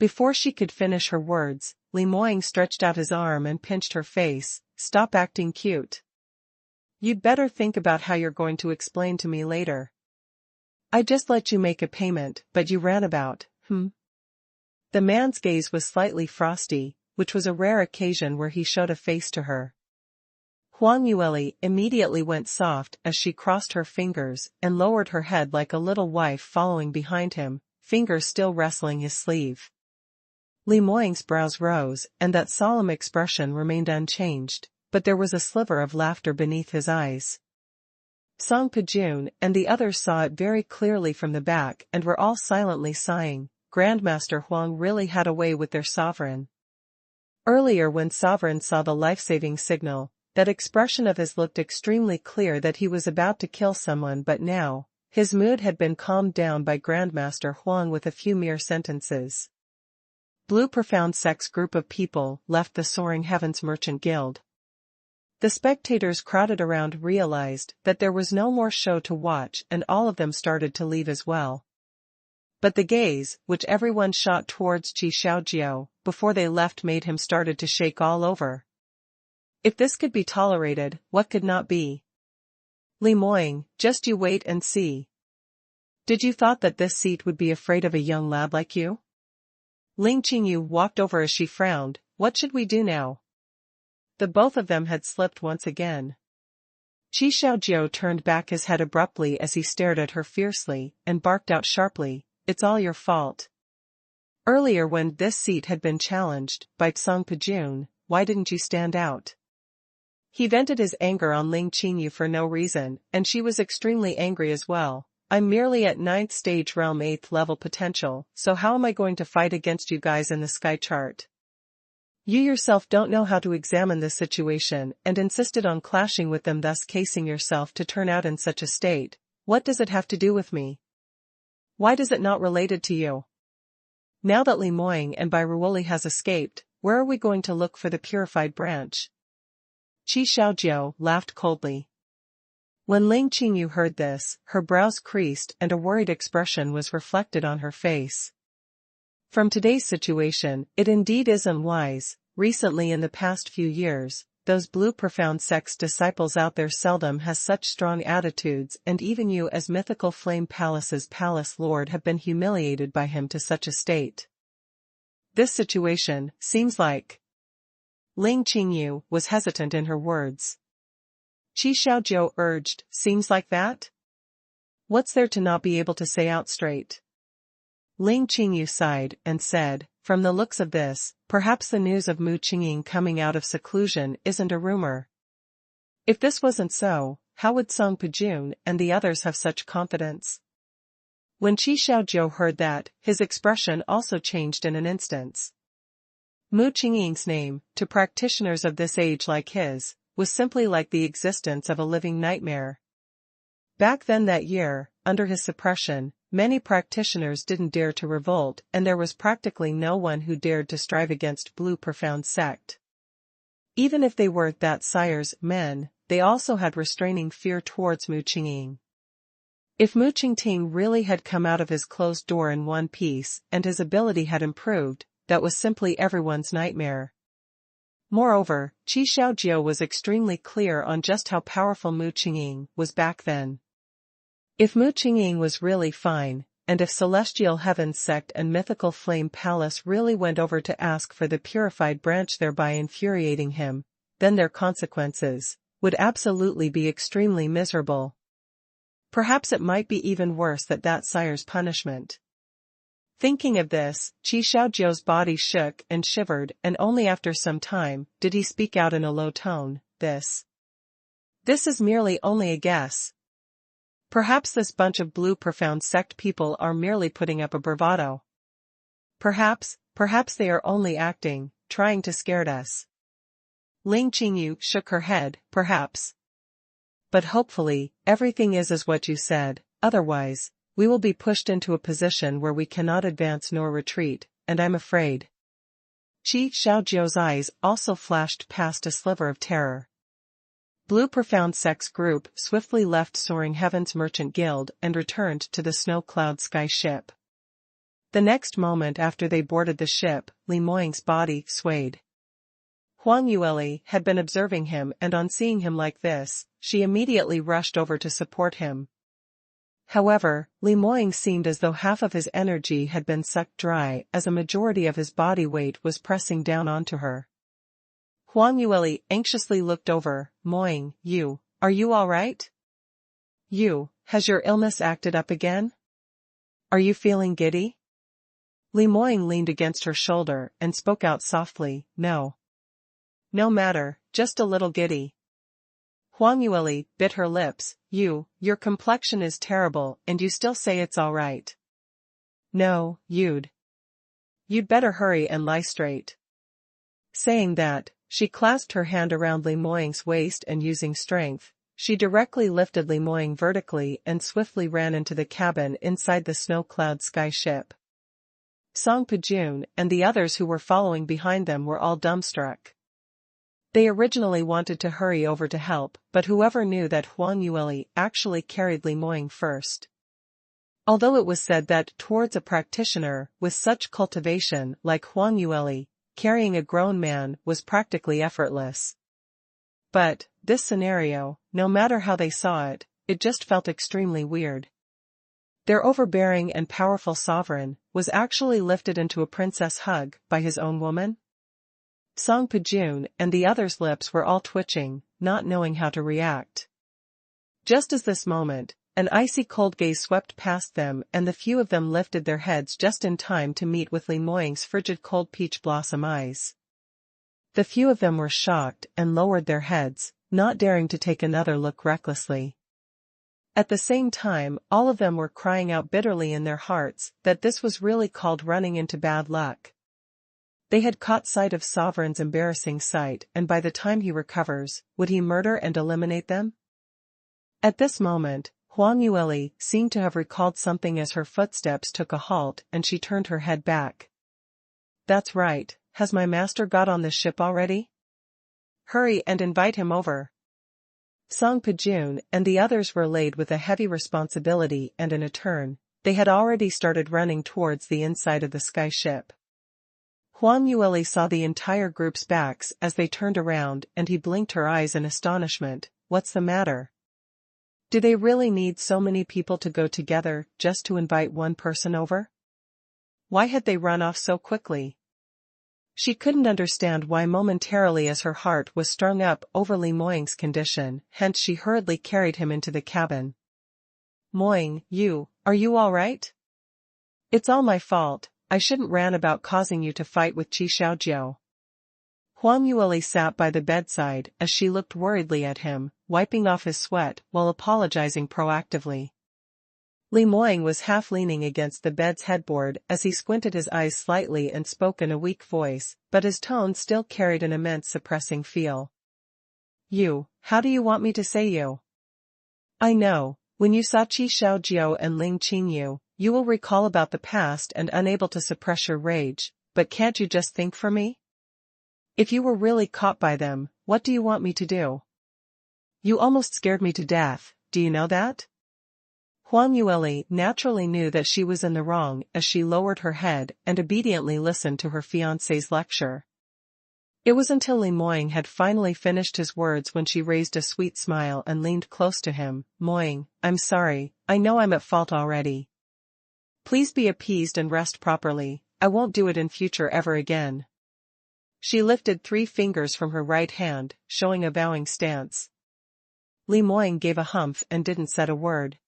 Before she could finish her words, Li Moying stretched out his arm and pinched her face. Stop acting cute. You'd better think about how you're going to explain to me later. I just let you make a payment, but you ran about, The man's gaze was slightly frosty, which was a rare occasion where he showed a face to her. Huang Yueli immediately went soft as she crossed her fingers and lowered her head like a little wife following behind him, fingers still wrestling his sleeve. Li Moying's brows rose and that solemn expression remained unchanged, but there was a sliver of laughter beneath his eyes. Song Pujun and the others saw it very clearly from the back and were all silently sighing. Grandmaster Huang really had a way with their sovereign. Earlier when Sovereign saw the life-saving signal, that expression of his looked extremely clear that he was about to kill someone, but now, his mood had been calmed down by Grandmaster Huang with a few mere sentences. Blue Profound Sex group of people left the Soaring Heavens Merchant Guild. The spectators crowded around realized that there was no more show to watch and all of them started to leave as well. But the gaze, which everyone shot towards Qi Xiaojiu, before they left made him started to shake all over. If this could be tolerated, what could not be? Li Moying, just you wait and see. Did you thought that this seat would be afraid of a young lad like you? Ling Qingyu walked over as she frowned. What should we do now? The both of them had slipped once again. Qi Xiaojiu turned back his head abruptly as he stared at her fiercely, and barked out sharply, "It's all your fault. Earlier when this seat had been challenged by Song Pujun, why didn't you stand out?" He vented his anger on Ling Qingyu for no reason, and she was extremely angry as well. I'm merely at 9th stage realm 8th level potential, so how am I going to fight against you guys in the sky chart? You yourself don't know how to examine this situation and insisted on clashing with them, thus casing yourself to turn out in such a state. What does it have to do with me? Why does it not related to you? Now that Li Moying and Bairuoli has escaped, where are we going to look for the purified branch? Qi Xiaojiu laughed coldly. When Ling Qingyu heard this, her brows creased and a worried expression was reflected on her face. From today's situation, it indeed isn't wise, recently in the past few years, those blue profound sect's disciples out there seldom has such strong attitudes, and even you as mythical Flame Palace's palace lord have been humiliated by him to such a state. This situation, seems like. Ling Qingyu was hesitant in her words. Qi Xiaojiu urged, seems like that? What's there to not be able to say out straight? Ling Qingyu sighed and said, from the looks of this, perhaps the news of Mu Qingqing coming out of seclusion isn't a rumor. If this wasn't so, how would Song Pujun and the others have such confidence? When Qi Xiaojiu heard that, his expression also changed in an instant. Mu Qingqing's name, to practitioners of this age like his, was simply like the existence of a living nightmare. Back then that year, under his suppression, many practitioners didn't dare to revolt, and there was practically no one who dared to strive against Blue Profound Sect. Even if they were that sire's men, they also had restraining fear towards Mu Qingqing. If Mu Qingqing really had come out of his closed door in one piece and his ability had improved, that was simply everyone's nightmare. Moreover, Qi Xiaojiu was extremely clear on just how powerful Mu Qingqing was back then. If Mu Qingqing was really fine, and if Celestial Heaven Sect and Mythical Flame Palace really went over to ask for the purified branch thereby infuriating him, then their consequences would absolutely be extremely miserable. Perhaps it might be even worse than that sire's punishment. Thinking of this, Qi Xiaojiu's body shook and shivered, and only after some time did he speak out in a low tone, This is merely only a guess. Perhaps this bunch of Blue Profound Sect people are merely putting up a bravado. Perhaps they are only acting, trying to scare us. Ling Qingyu shook her head, perhaps. But hopefully, everything is as what you said, otherwise, we will be pushed into a position where we cannot advance nor retreat, and I'm afraid. Qi Xiaojiu's eyes also flashed past a sliver of terror. Blue Profound Sect's group swiftly left Soaring Heaven's Merchant Guild and returned to the Snow Cloud Sky ship. The next moment after they boarded the ship, Li Moying's body swayed. Huang Yueli had been observing him, and on seeing him like this, she immediately rushed over to support him. However, Li Moying seemed as though half of his energy had been sucked dry, as a majority of his body weight was pressing down onto her. Huang Yueli anxiously looked over. Moying, are you all right? Has your illness acted up again? Are you feeling giddy? Li Moying leaned against her shoulder and spoke out softly, No matter, just a little giddy. Huang Yueli bit her lips. Your complexion is terrible, and you still say it's all right. No, you'd better hurry and lie straight. Saying that, she clasped her hand around Li Moying's waist and using strength, she directly lifted Li Moying vertically and swiftly ran into the cabin inside the Snow Cloud Sky ship. Song Pujun and the others who were following behind them were all dumbstruck. They originally wanted to hurry over to help, but whoever knew that Huang Yueli actually carried Li Moying first. Although it was said that towards a practitioner with such cultivation like Huang Yueli, carrying a grown man was practically effortless. But, this scenario, no matter how they saw it, it just felt extremely weird. Their overbearing and powerful sovereign was actually lifted into a princess hug by his own woman? Song Pujun and the others' lips were all twitching, not knowing how to react. Just as this moment, an icy cold gaze swept past them, and the few of them lifted their heads just in time to meet with Li Moying's frigid cold peach blossom eyes. The few of them were shocked and lowered their heads, not daring to take another look recklessly. At the same time, all of them were crying out bitterly in their hearts that this was really called running into bad luck. They had caught sight of Sovereign's embarrassing sight, and by the time he recovers, would he murder and eliminate them? At this moment, Huang Yueli seemed to have recalled something as her footsteps took a halt and she turned her head back. That's right, has my master got on the ship already? Hurry and invite him over. Song Pujun and the others were laid with a heavy responsibility, and in a turn, they had already started running towards the inside of the sky ship. Huang Yueli saw the entire group's backs as they turned around and he blinked her eyes in astonishment. What's the matter? Do they really need so many people to go together just to invite one person over? Why had they run off so quickly? She couldn't understand why momentarily as her heart was strung up over Li Moying's condition, hence she hurriedly carried him into the cabin. Moying, are you all right? It's all my fault, I shouldn't ran about causing you to fight with Qi Xiaojiao. Huang Yueli sat by the bedside as she looked worriedly at him, wiping off his sweat while apologizing proactively. Li Moying was half leaning against the bed's headboard as he squinted his eyes slightly and spoke in a weak voice, but his tone still carried an immense suppressing feel. How do you want me to say you? I know, when you saw Qi Xiaojiao and Ling Qingyu, you will recall about the past and unable to suppress your rage, but can't you just think for me? If you were really caught by them, what do you want me to do? You almost scared me to death, do you know that? Huang Yueli naturally knew that she was in the wrong as she lowered her head and obediently listened to her fiancé's lecture. It was until Li Moying had finally finished his words when she raised a sweet smile and leaned close to him. Moying, I'm sorry, I know I'm at fault already. Please be appeased and rest properly, I won't do it in future ever again. She lifted 3 fingers from her right hand, showing a bowing stance. Li Moying gave a humph and didn't say a word.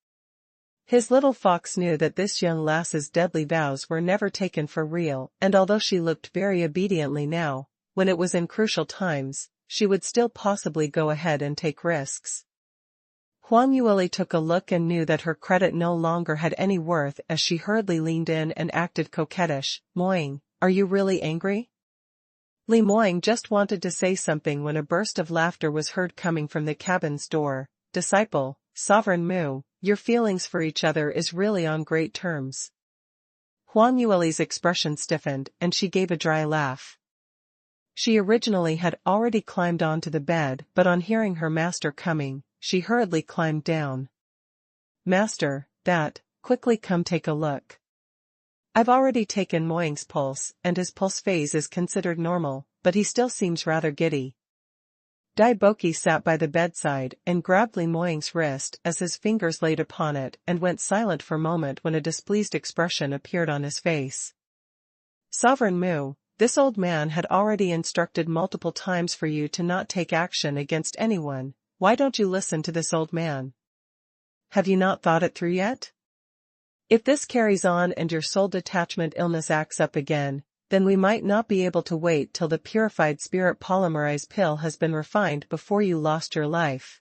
His little fox knew that this young lass's deadly vows were never taken for real, and although she looked very obediently now, when it was in crucial times, she would still possibly go ahead and take risks. Huang Yueli took a look and knew that her credit no longer had any worth as she hurriedly leaned in and acted coquettish. Moying, are you really angry? Li Moying just wanted to say something when a burst of laughter was heard coming from the cabin's door. Disciple, Sovereign Mu, your feelings for each other is really on great terms. Huang Yueli's expression stiffened and she gave a dry laugh. She originally had already climbed onto the bed, but on hearing her master coming, she hurriedly climbed down. Master, quickly come take a look. I've already taken Moying's pulse, and his pulse phase is considered normal, but he still seems rather giddy. Dai Boki sat by the bedside and grabbed Li Moying's wrist as his fingers laid upon it and went silent for a moment when a displeased expression appeared on his face. Sovereign Mu, this old man had already instructed multiple times for you to not take action against anyone. Why don't you listen to this old man? Have you not thought it through yet? If this carries on and your soul detachment illness acts up again, then we might not be able to wait till the purified spirit polymerized pill has been refined before you lost your life.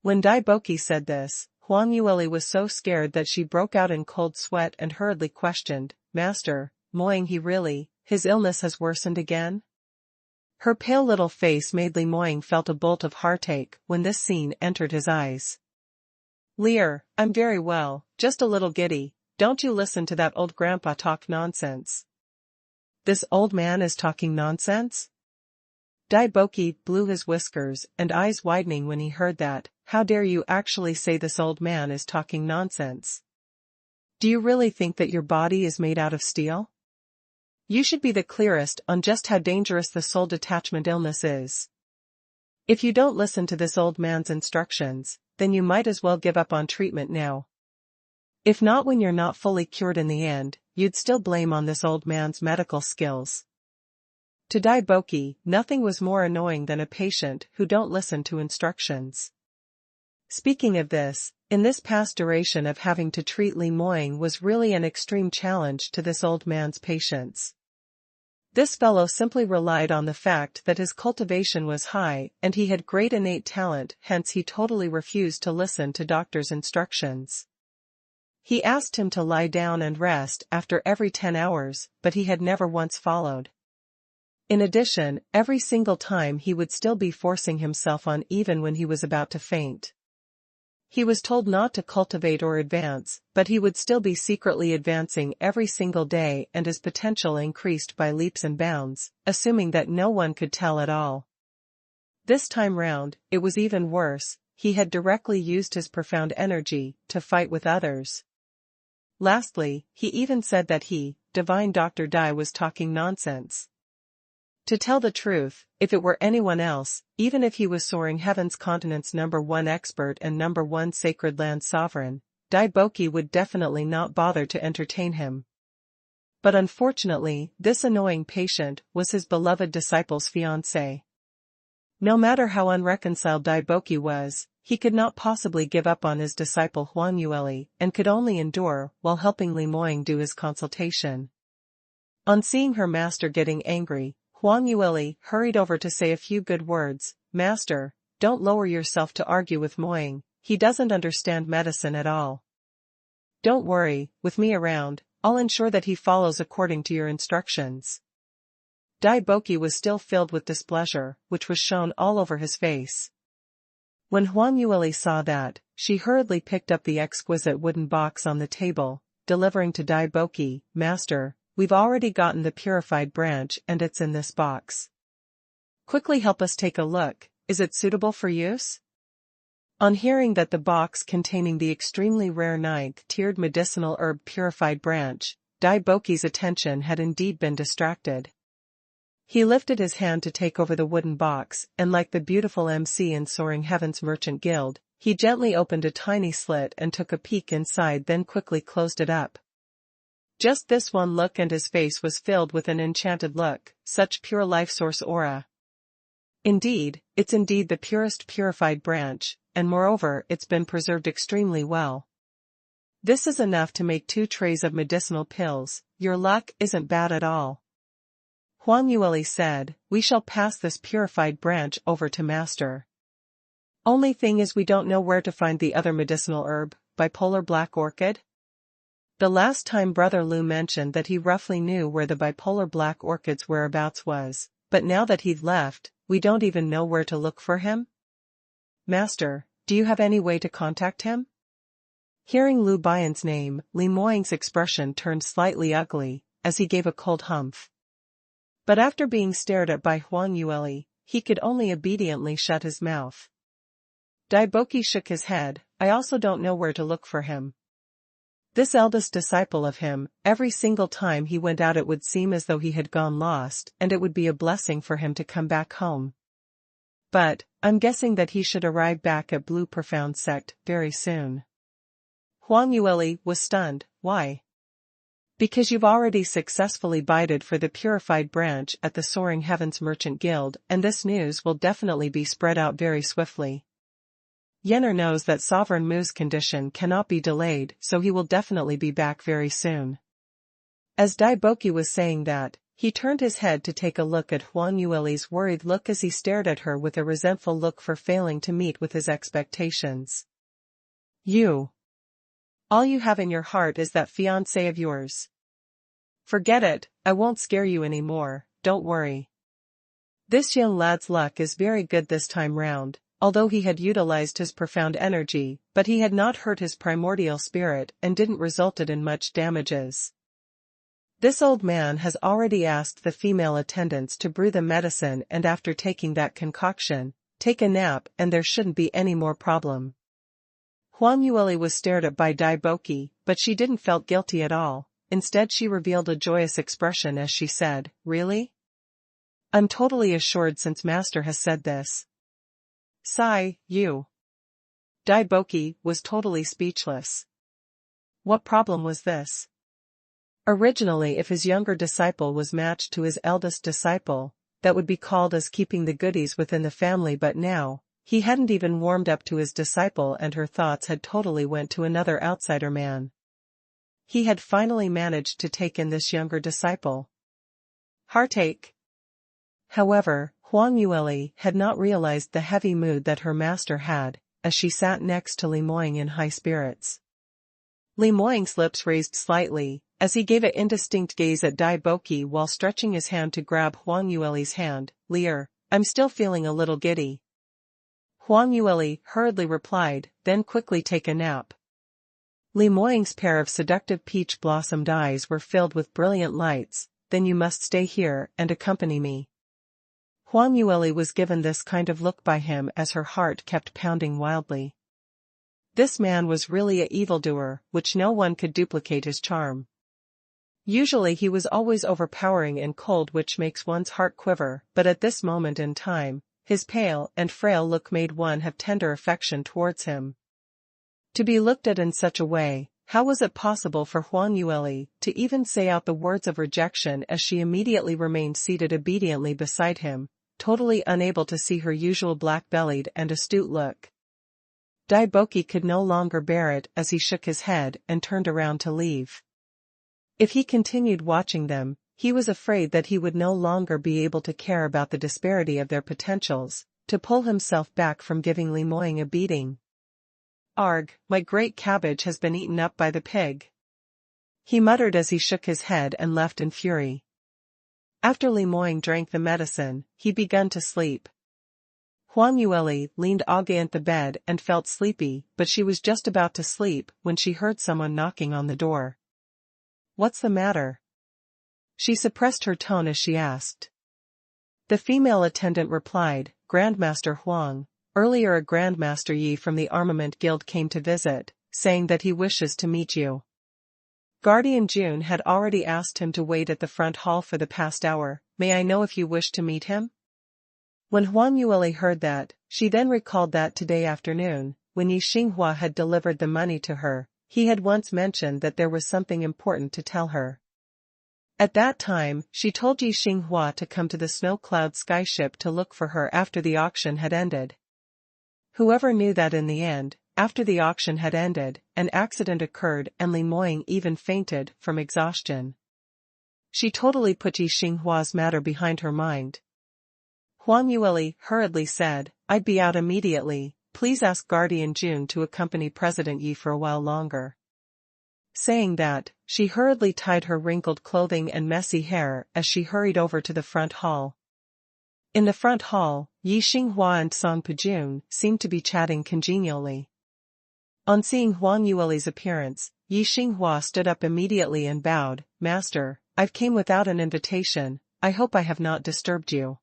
When Dai Boki said this, Huang Yueli was so scared that she broke out in cold sweat and hurriedly questioned, Master, Moying his illness has worsened again? Her pale little face made Li Moying felt a bolt of heartache when this scene entered his eyes. Lear, I'm very well, just a little giddy, don't you listen to that old grandpa talk nonsense. This old man is talking nonsense? Dai Boki blew his whiskers and eyes widening when he heard that. How dare you actually say this old man is talking nonsense? Do you really think that your body is made out of steel? You should be the clearest on just how dangerous the soul detachment illness is. If you don't listen to this old man's instructions, then you might as well give up on treatment now. If not when you're not fully cured in the end, you'd still blame on this old man's medical skills. To Dai Boki, nothing was more annoying than a patient who don't listen to instructions. Speaking of this, in this past duration of having to treat Li Moying was really an extreme challenge to this old man's patience. This fellow simply relied on the fact that his cultivation was high and he had great innate talent, hence he totally refused to listen to doctor's instructions. He asked him to lie down and rest after every 10 hours, but he had never once followed. In addition, every single time he would still be forcing himself on even when he was about to faint. He was told not to cultivate or advance, but he would still be secretly advancing every single day and his potential increased by leaps and bounds, assuming that no one could tell at all. This time round, it was even worse, he had directly used his profound energy to fight with others. Lastly, he even said that he, divine Dr. Dai was talking nonsense. To tell the truth, if it were anyone else, even if he was soaring heaven's continent's #1 expert and #1 sacred land sovereign, Dai Boki would definitely not bother to entertain him. But unfortunately, this annoying patient was his beloved disciple's fiancé. No matter how unreconciled Dai Boki was, he could not possibly give up on his disciple Huang Yueli and could only endure while helping Li Moying do his consultation. On seeing her master getting angry, Huang Yueli hurried over to say a few good words. "Master, don't lower yourself to argue with Moying, he doesn't understand medicine at all. Don't worry, with me around, I'll ensure that he follows according to your instructions." Dai Boki was still filled with displeasure, which was shown all over his face. When Huang Yueli saw that, she hurriedly picked up the exquisite wooden box on the table, delivering to Dai Boki, "Master, we've already gotten the purified branch and it's in this box. Quickly help us take a look, is it suitable for use?" On hearing that the box containing the extremely rare 9th-tiered medicinal herb purified branch, Dai Boki's attention had indeed been distracted. He lifted his hand to take over the wooden box, and like the beautiful MC in Soaring Heaven's Merchant Guild, he gently opened a tiny slit and took a peek inside, then quickly closed it up. Just this one look and his face was filled with an enchanted look, such pure life source aura. Indeed, it's indeed the purest purified branch, and moreover it's been preserved extremely well. This is enough to make 2 trays of medicinal pills, your luck isn't bad at all. Huang Yueli said, "We shall pass this purified branch over to Master. Only thing is we don't know where to find the other medicinal herb, bipolar black orchid?" The last time Brother Lu mentioned that he roughly knew where the bipolar black orchid's whereabouts was, but now that he'd left, we don't even know where to look for him? "Master, do you have any way to contact him?" Hearing Lu Baiyan's name, Li Moying's expression turned slightly ugly, as he gave a cold humph. But after being stared at by Huang Yueli, he could only obediently shut his mouth. Dai Boki shook his head, "I also don't know where to look for him. This eldest disciple of him, every single time he went out it would seem as though he had gone lost, and it would be a blessing for him to come back home. But, I'm guessing that he should arrive back at Blue Profound Sect very soon." Huang Yueli was stunned. "Why?" "Because you've already successfully bided for the purified branch at the Soaring Heaven's Merchant Guild, and this news will definitely be spread out very swiftly. Yenner knows that Sovereign Mu's condition cannot be delayed, so he will definitely be back very soon." As Dai Boki was saying that, he turned his head to take a look at Huang Yueli's worried look as he stared at her with a resentful look for failing to meet with his expectations. All you have in your heart is that fiancé of yours. Forget it, I won't scare you anymore, don't worry. This young lad's luck is very good this time round, although he had utilized his profound energy, but he had not hurt his primordial spirit and didn't resulted in much damages. This old man has already asked the female attendants to brew the medicine, and after taking that concoction, take a nap and there shouldn't be any more problem. Huang Yueli was stared at by Dai Boki, but she didn't felt guilty at all. Instead she revealed a joyous expression as she said, "Really? I'm totally assured since Master has said this." "Sigh, you." Dai Boki was totally speechless. What problem was this? Originally, if his younger disciple was matched to his eldest disciple, that would be called as keeping the goodies within the family, but now, he hadn't even warmed up to his disciple and her thoughts had totally went to another outsider man. He had finally managed to take in this younger disciple. Heartache. However, Huang Yueli had not realized the heavy mood that her master had, as she sat next to Li Moying in high spirits. Li Moying's lips raised slightly, as he gave an indistinct gaze at Dai Boki while stretching his hand to grab Huang Yueli's hand. "Leer, I'm still feeling a little giddy." Huang Yueli hurriedly replied, "Then quickly take a nap." Li Moying's pair of seductive peach-blossomed eyes were filled with brilliant lights. "Then you must stay here and accompany me." Huang Yueli was given this kind of look by him as her heart kept pounding wildly. This man was really a evildoer, which no one could duplicate his charm. Usually he was always overpowering and cold, which makes one's heart quiver, but at this moment in time, his pale and frail look made one have tender affection towards him. To be looked at in such a way, how was it possible for Huang Yueli to even say out the words of rejection as she immediately remained seated obediently beside him, totally unable to see her usual black-bellied and astute look? Dai Boki could no longer bear it as he shook his head and turned around to leave. If he continued watching them, he was afraid that he would no longer be able to care about the disparity of their potentials, to pull himself back from giving Li Moying a beating. "Arg, my great cabbage has been eaten up by the pig," he muttered as he shook his head and left in fury. After Li Moying drank the medicine, he began to sleep. Huang Yueli leaned against the bed and felt sleepy, but she was just about to sleep when she heard someone knocking on the door. "What's the matter?" She suppressed her tone as she asked. The female attendant replied, "Grandmaster Huang, earlier a Grandmaster Yi from the Armament Guild came to visit, saying that he wishes to meet you." Guardian June had already asked him to wait at the front hall for the past hour. "May I know if you wish to meet him?" When Huang Yueli heard that, she then recalled that today afternoon, when Yi Xinghua had delivered the money to her, he had once mentioned that there was something important to tell her. At that time, she told Yi Xinghua to come to the snow-cloud skyship to look for her after the auction had ended. Whoever knew that in the end, after the auction had ended, an accident occurred and Li Moying even fainted from exhaustion. She totally put Yi Xinghua's matter behind her mind. Huang Yueli hurriedly said, "I'd be out immediately, please ask Guardian June to accompany President Yi for a while longer." Saying that, she hurriedly tied her wrinkled clothing and messy hair as she hurried over to the front hall. In the front hall, Yi Xinghua and Song Pujun seemed to be chatting congenially. On seeing Huang Yueli's appearance, Yi Xinghua stood up immediately and bowed, "Master, I've came without an invitation, I hope I have not disturbed you."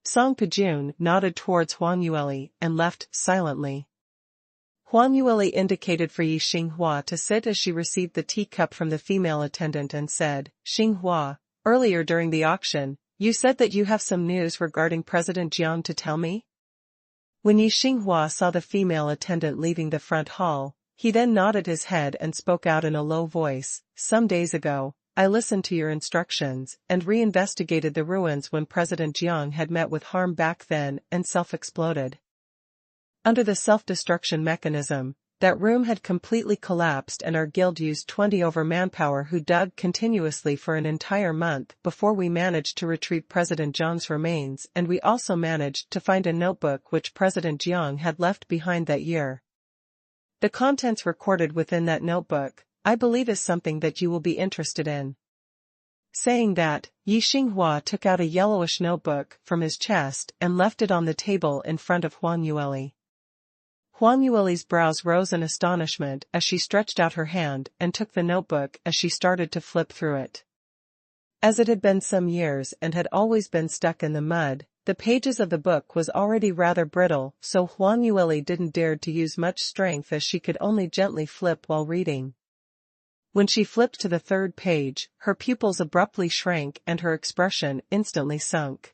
Song Pujun nodded towards Huang Yueli and left silently. Huang Yueli indicated for Yi Xinghua to sit as she received the teacup from the female attendant and said, "Xinghua, earlier during the auction, you said that you have some news regarding President Jiang to tell me?" When Yi Xinghua saw the female attendant leaving the front hall, he then nodded his head and spoke out in a low voice, "Some days ago, I listened to your instructions and re-investigated the ruins when President Jiang had met with harm back then and self-exploded. Under the self-destruction mechanism, that room had completely collapsed and our guild used 20 over manpower who dug continuously for an entire month before we managed to retrieve President Jiang's remains, and we also managed to find a notebook which President Jiang had left behind that year. The contents recorded within that notebook, I believe, is something that you will be interested in." Saying that, Yi Xinghua took out a yellowish notebook from his chest and left it on the table in front of Huang Yueli. Huang Yueli's brows rose in astonishment as she stretched out her hand and took the notebook as she started to flip through it. As it had been some years and had always been stuck in the mud, the pages of the book was already rather brittle, so Huang Yueli didn't dare to use much strength as she could only gently flip while reading. When she flipped to the third page, her pupils abruptly shrank and her expression instantly sunk.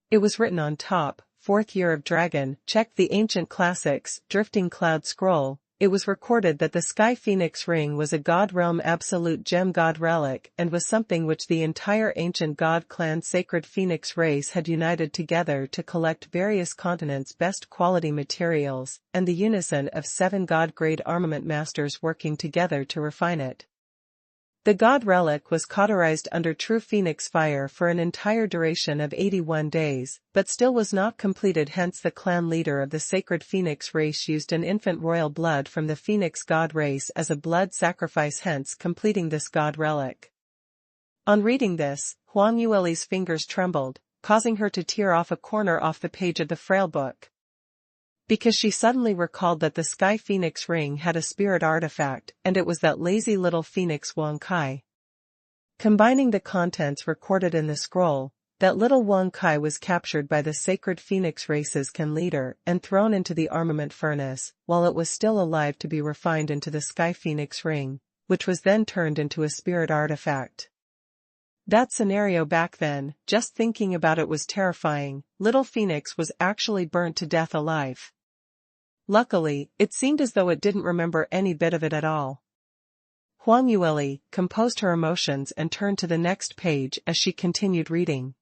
It was written on top, "4th Year of Dragon, check the ancient classics, Drifting Cloud Scroll." It was recorded that the Sky Phoenix Ring was a God Realm Absolute Gem God Relic and was something which the entire ancient God Clan Sacred Phoenix race had united together to collect various continents' best quality materials, and the unison of 7 God-grade armament masters working together to refine it. The God Relic was cauterized under true Phoenix fire for an entire duration of 81 days, but still was not completed, hence the clan leader of the Sacred Phoenix race used an infant royal blood from the Phoenix God race as a blood sacrifice, hence completing this God Relic. On reading this, Huang Yueli's fingers trembled, causing her to tear off a corner off the page of the frail book. Because she suddenly recalled that the Sky Phoenix Ring had a spirit artifact, and it was that lazy little Phoenix Wang Kai. Combining the contents recorded in the scroll, that little Wang Kai was captured by the Sacred Phoenix race's clan leader and thrown into the armament furnace, while it was still alive to be refined into the Sky Phoenix Ring, which was then turned into a spirit artifact. That scenario back then, just thinking about it was terrifying. Little Phoenix was actually burnt to death alive. Luckily, it seemed as though it didn't remember any bit of it at all. Huang Yueli composed her emotions and turned to the next page as she continued reading.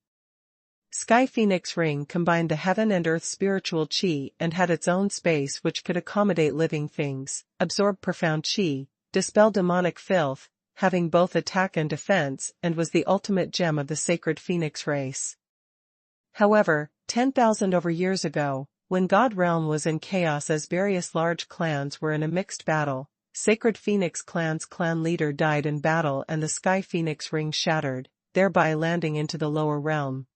Sky Phoenix Ring combined the heaven and earth spiritual qi and had its own space which could accommodate living things, absorb profound qi, dispel demonic filth, having both attack and defense, and was the ultimate gem of the sacred phoenix race. However, 10,000 over years ago, when God Realm was in chaos as various large clans were in a mixed battle, Sacred Phoenix Clan's clan leader died in battle and the Sky Phoenix Ring shattered, thereby landing into the lower realm.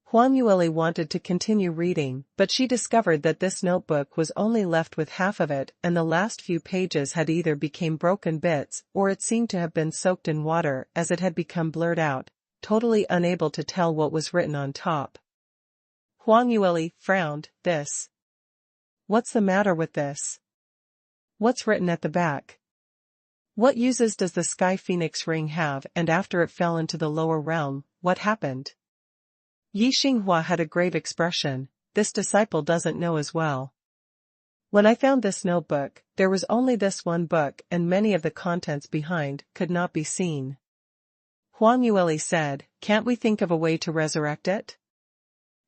Huang Yueli wanted to continue reading, but she discovered that this notebook was only left with half of it and the last few pages had either become broken bits or it seemed to have been soaked in water as it had become blurred out, totally unable to tell what was written on top. Huang Yueli frowned. This. What's the matter with this? What's written at the back? What uses does the Sky Phoenix Ring have, and after it fell into the lower realm, what happened? Yi Xinghua had a grave expression. This disciple doesn't know as well. When I found this notebook, there was only this one book and many of the contents behind could not be seen. Huang Yueli said, can't we think of a way to resurrect it?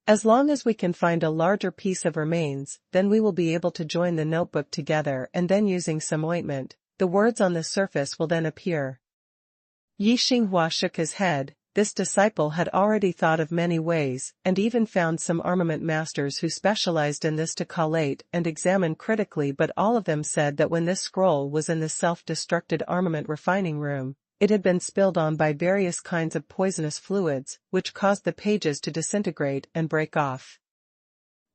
As long as we can find a larger piece of remains, then we will be able to join the notebook together and then using some ointment, the words on the surface will then appear. Yi Xinghua shook his head. This disciple had already thought of many ways, and even found some armament masters who specialized in this to collate and examine critically, but all of them said that when this scroll was in the self-destructed armament refining room, it had been spilled on by various kinds of poisonous fluids, which caused the pages to disintegrate and break off.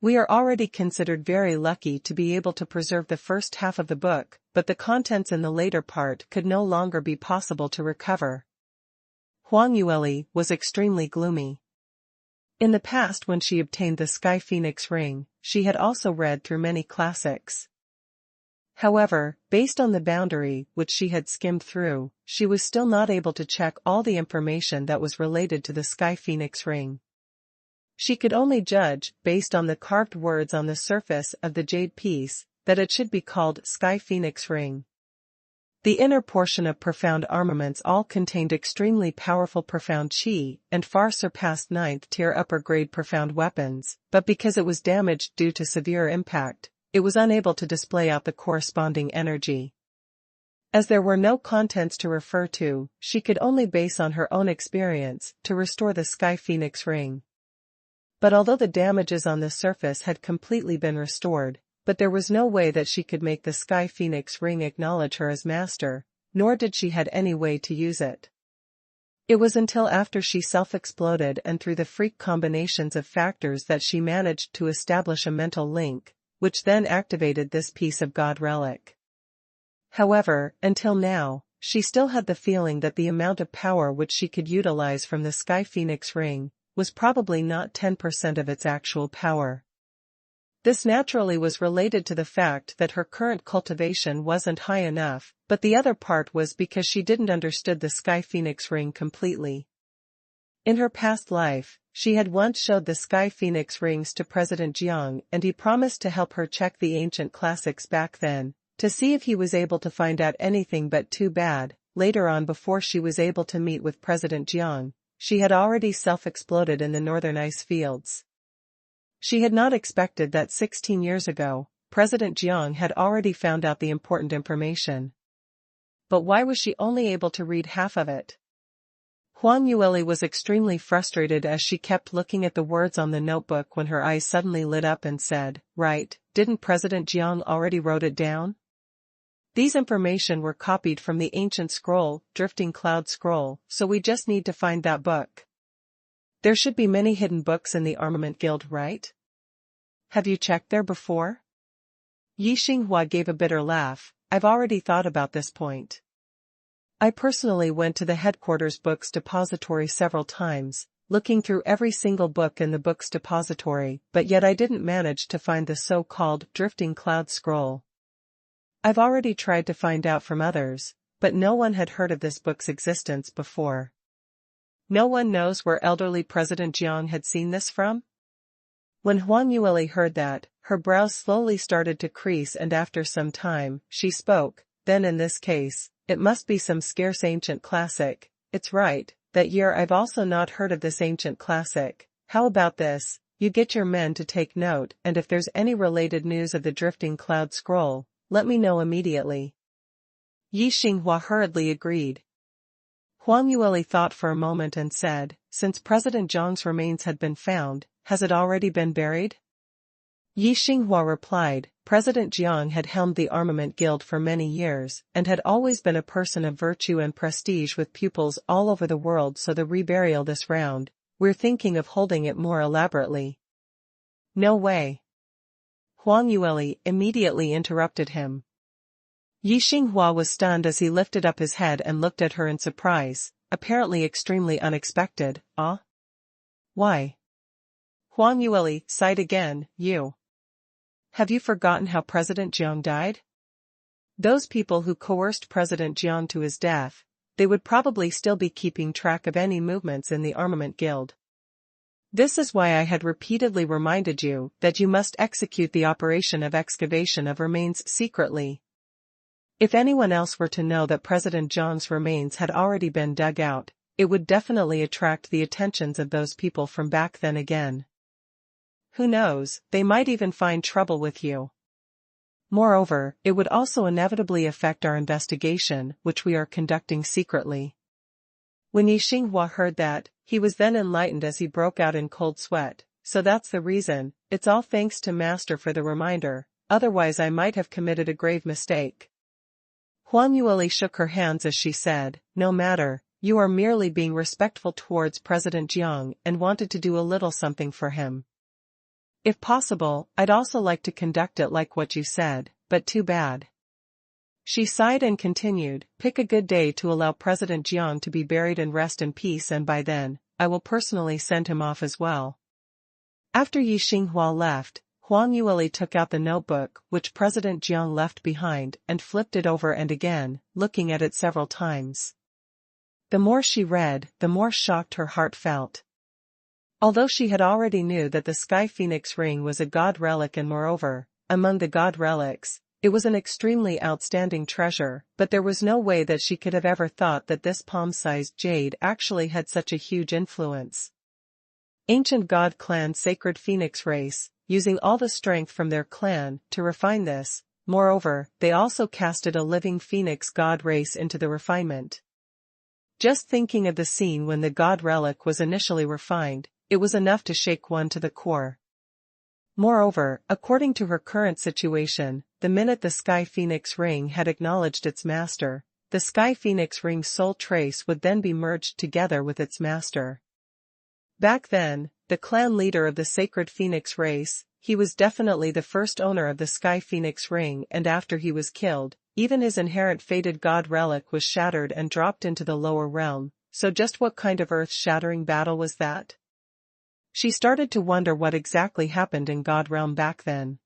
We are already considered very lucky to be able to preserve the first half of the book, but the contents in the later part could no longer be possible to recover. Huang Yueli was extremely gloomy. In the past when she obtained the Sky Phoenix Ring, she had also read through many classics. However, based on the boundary which she had skimmed through, she was still not able to check all the information that was related to the Sky Phoenix Ring. She could only judge, based on the carved words on the surface of the jade piece, that it should be called Sky Phoenix Ring. The inner portion of profound armaments all contained extremely powerful profound qi and far surpassed 9th tier upper grade profound weapons, but because it was damaged due to severe impact, it was unable to display out the corresponding energy. As there were no contents to refer to, she could only base on her own experience to restore the Sky Phoenix Ring. But although the damages on the surface had completely been restored, but there was no way that she could make the Sky Phoenix Ring acknowledge her as master, nor did she had any way to use it. It was until after she self-exploded and through the freak combinations of factors that she managed to establish a mental link, which then activated this piece of God relic. However, until now, she still had the feeling that the amount of power which she could utilize from the Sky Phoenix Ring was probably not 10% of its actual power. This naturally was related to the fact that her current cultivation wasn't high enough, but the other part was because she didn't understood the Sky Phoenix Ring completely. In her past life, she had once showed the Sky Phoenix Rings to President Jiang and he promised to help her check the ancient classics back then, to see if he was able to find out anything, but too bad, later on before she was able to meet with President Jiang, she had already self-exploded in the northern ice fields. She had not expected that 16 years ago, President Jiang had already found out the important information. But why was she only able to read half of it? Huang Yueli was extremely frustrated as she kept looking at the words on the notebook when her eyes suddenly lit up and said, "Right, didn't President Jiang already wrote it down? These information were copied from the ancient scroll, Drifting Cloud Scroll, so we just need to find that book. There should be many hidden books in the Armament Guild, right? Have you checked there before?" Yi Xinghua gave a bitter laugh. "I've already thought about this point. I personally went to the headquarters books depository several times, looking through every single book in the books depository, but yet I didn't manage to find the so-called Drifting Cloud Scroll. I've already tried to find out from others, but no one had heard of this book's existence before. No one knows where elderly President Jiang had seen this from? When Huang Yueli heard that, her brows slowly started to crease, and after some time, she spoke. Then in this case, it must be some scarce ancient classic. It's right, that year I've also not heard of this ancient classic. How about this? You get your men to take note, and if there's any related news of the drifting cloud scroll, let me know immediately. Yi Xinghua hurriedly agreed. Huang Yueli thought for a moment and said, since President Zhang's remains had been found, has it already been buried? Yi Xinghua replied, President Jiang had helmed the Armament Guild for many years, and had always been a person of virtue and prestige with pupils all over the world, so the reburial this round, we're thinking of holding it more elaborately. No way. Huang Yueli immediately interrupted him. Yi Xinghua was stunned as he lifted up his head and looked at her in surprise, apparently extremely unexpected. Ah? Why? Huang Yueli sighed again. You. Have you forgotten how President Jiang died? Those people who coerced President Jiang to his death, they would probably still be keeping track of any movements in the Armament Guild. This is why I had repeatedly reminded you that you must execute the operation of excavation of remains secretly. If anyone else were to know that President Jiang's remains had already been dug out, it would definitely attract the attentions of those people from back then again. Who knows, they might even find trouble with you. Moreover, it would also inevitably affect our investigation, which we are conducting secretly. When Yi Xinghua heard that, he was then enlightened as he broke out in cold sweat. So that's the reason. It's all thanks to Master for the reminder, otherwise I might have committed a grave mistake. Huang Yueli shook her hands as she said, no matter, you are merely being respectful towards President Jiang and wanted to do a little something for him. If possible, I'd also like to conduct it like what you said, but too bad. She sighed and continued, pick a good day to allow President Jiang to be buried and rest in peace, and by then, I will personally send him off as well. After Yi Xinghua left, Huang Yueli took out the notebook which President Jiang left behind and flipped it over and again, looking at it several times. The more she read, the more shocked her heart felt. Although she had already knew that the Sky Phoenix ring was a god relic and moreover, among the god relics, it was an extremely outstanding treasure, but there was no way that she could have ever thought that this palm-sized jade actually had such a huge influence. Ancient god clan Sacred Phoenix race, using all the strength from their clan to refine this. Moreover, they also casted a living phoenix god race into the refinement. Just thinking of the scene when the god relic was initially refined, it was enough to shake one to the core. Moreover, according to her current situation, the minute the Sky Phoenix ring had acknowledged its master, the Sky Phoenix ring's soul trace would then be merged together with its master. Back then, the clan leader of the Sacred Phoenix race, he was definitely the first owner of the Sky Phoenix ring, and after he was killed, even his inherent fated god relic was shattered and dropped into the lower realm. So just what kind of earth-shattering battle was that? She started to wonder what exactly happened in God Realm back then.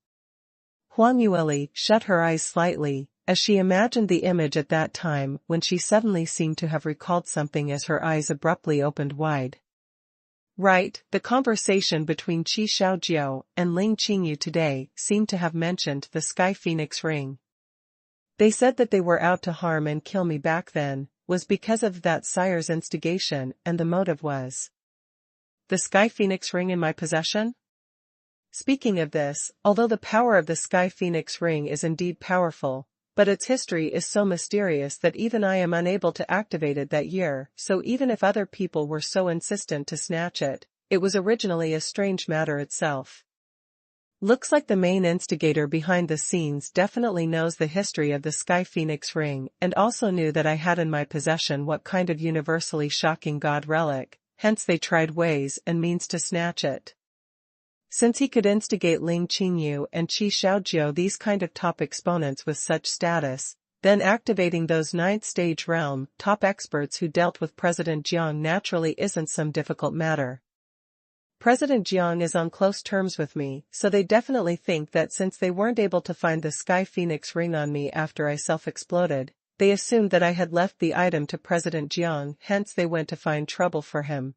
Huang Yueli shut her eyes slightly, as she imagined the image at that time when she suddenly seemed to have recalled something as her eyes abruptly opened wide. Right, the conversation between Qi Xiaojiu and Ling Qingyu today seemed to have mentioned the Sky Phoenix ring. They said that they were out to harm and kill me back then, was because of that sire's instigation, and the motive was the Sky Phoenix ring in my possession? Speaking of this, although the power of the Sky Phoenix ring is indeed powerful, but its history is so mysterious that even I am unable to activate it that year, so even if other people were so insistent to snatch it, it was originally a strange matter itself. Looks like the main instigator behind the scenes definitely knows the history of the Sky Phoenix ring and also knew that I had in my possession what kind of universally shocking god relic, hence they tried ways and means to snatch it. Since he could instigate Ling Qingyu and Qi Xiaojiu, these kind of top exponents with such status, then activating those ninth stage realm top experts who dealt with President Jiang naturally isn't some difficult matter. President Jiang is on close terms with me, so they definitely think that since they weren't able to find the Sky Phoenix ring on me after I self-exploded, they assumed that I had left the item to President Jiang, hence they went to find trouble for him.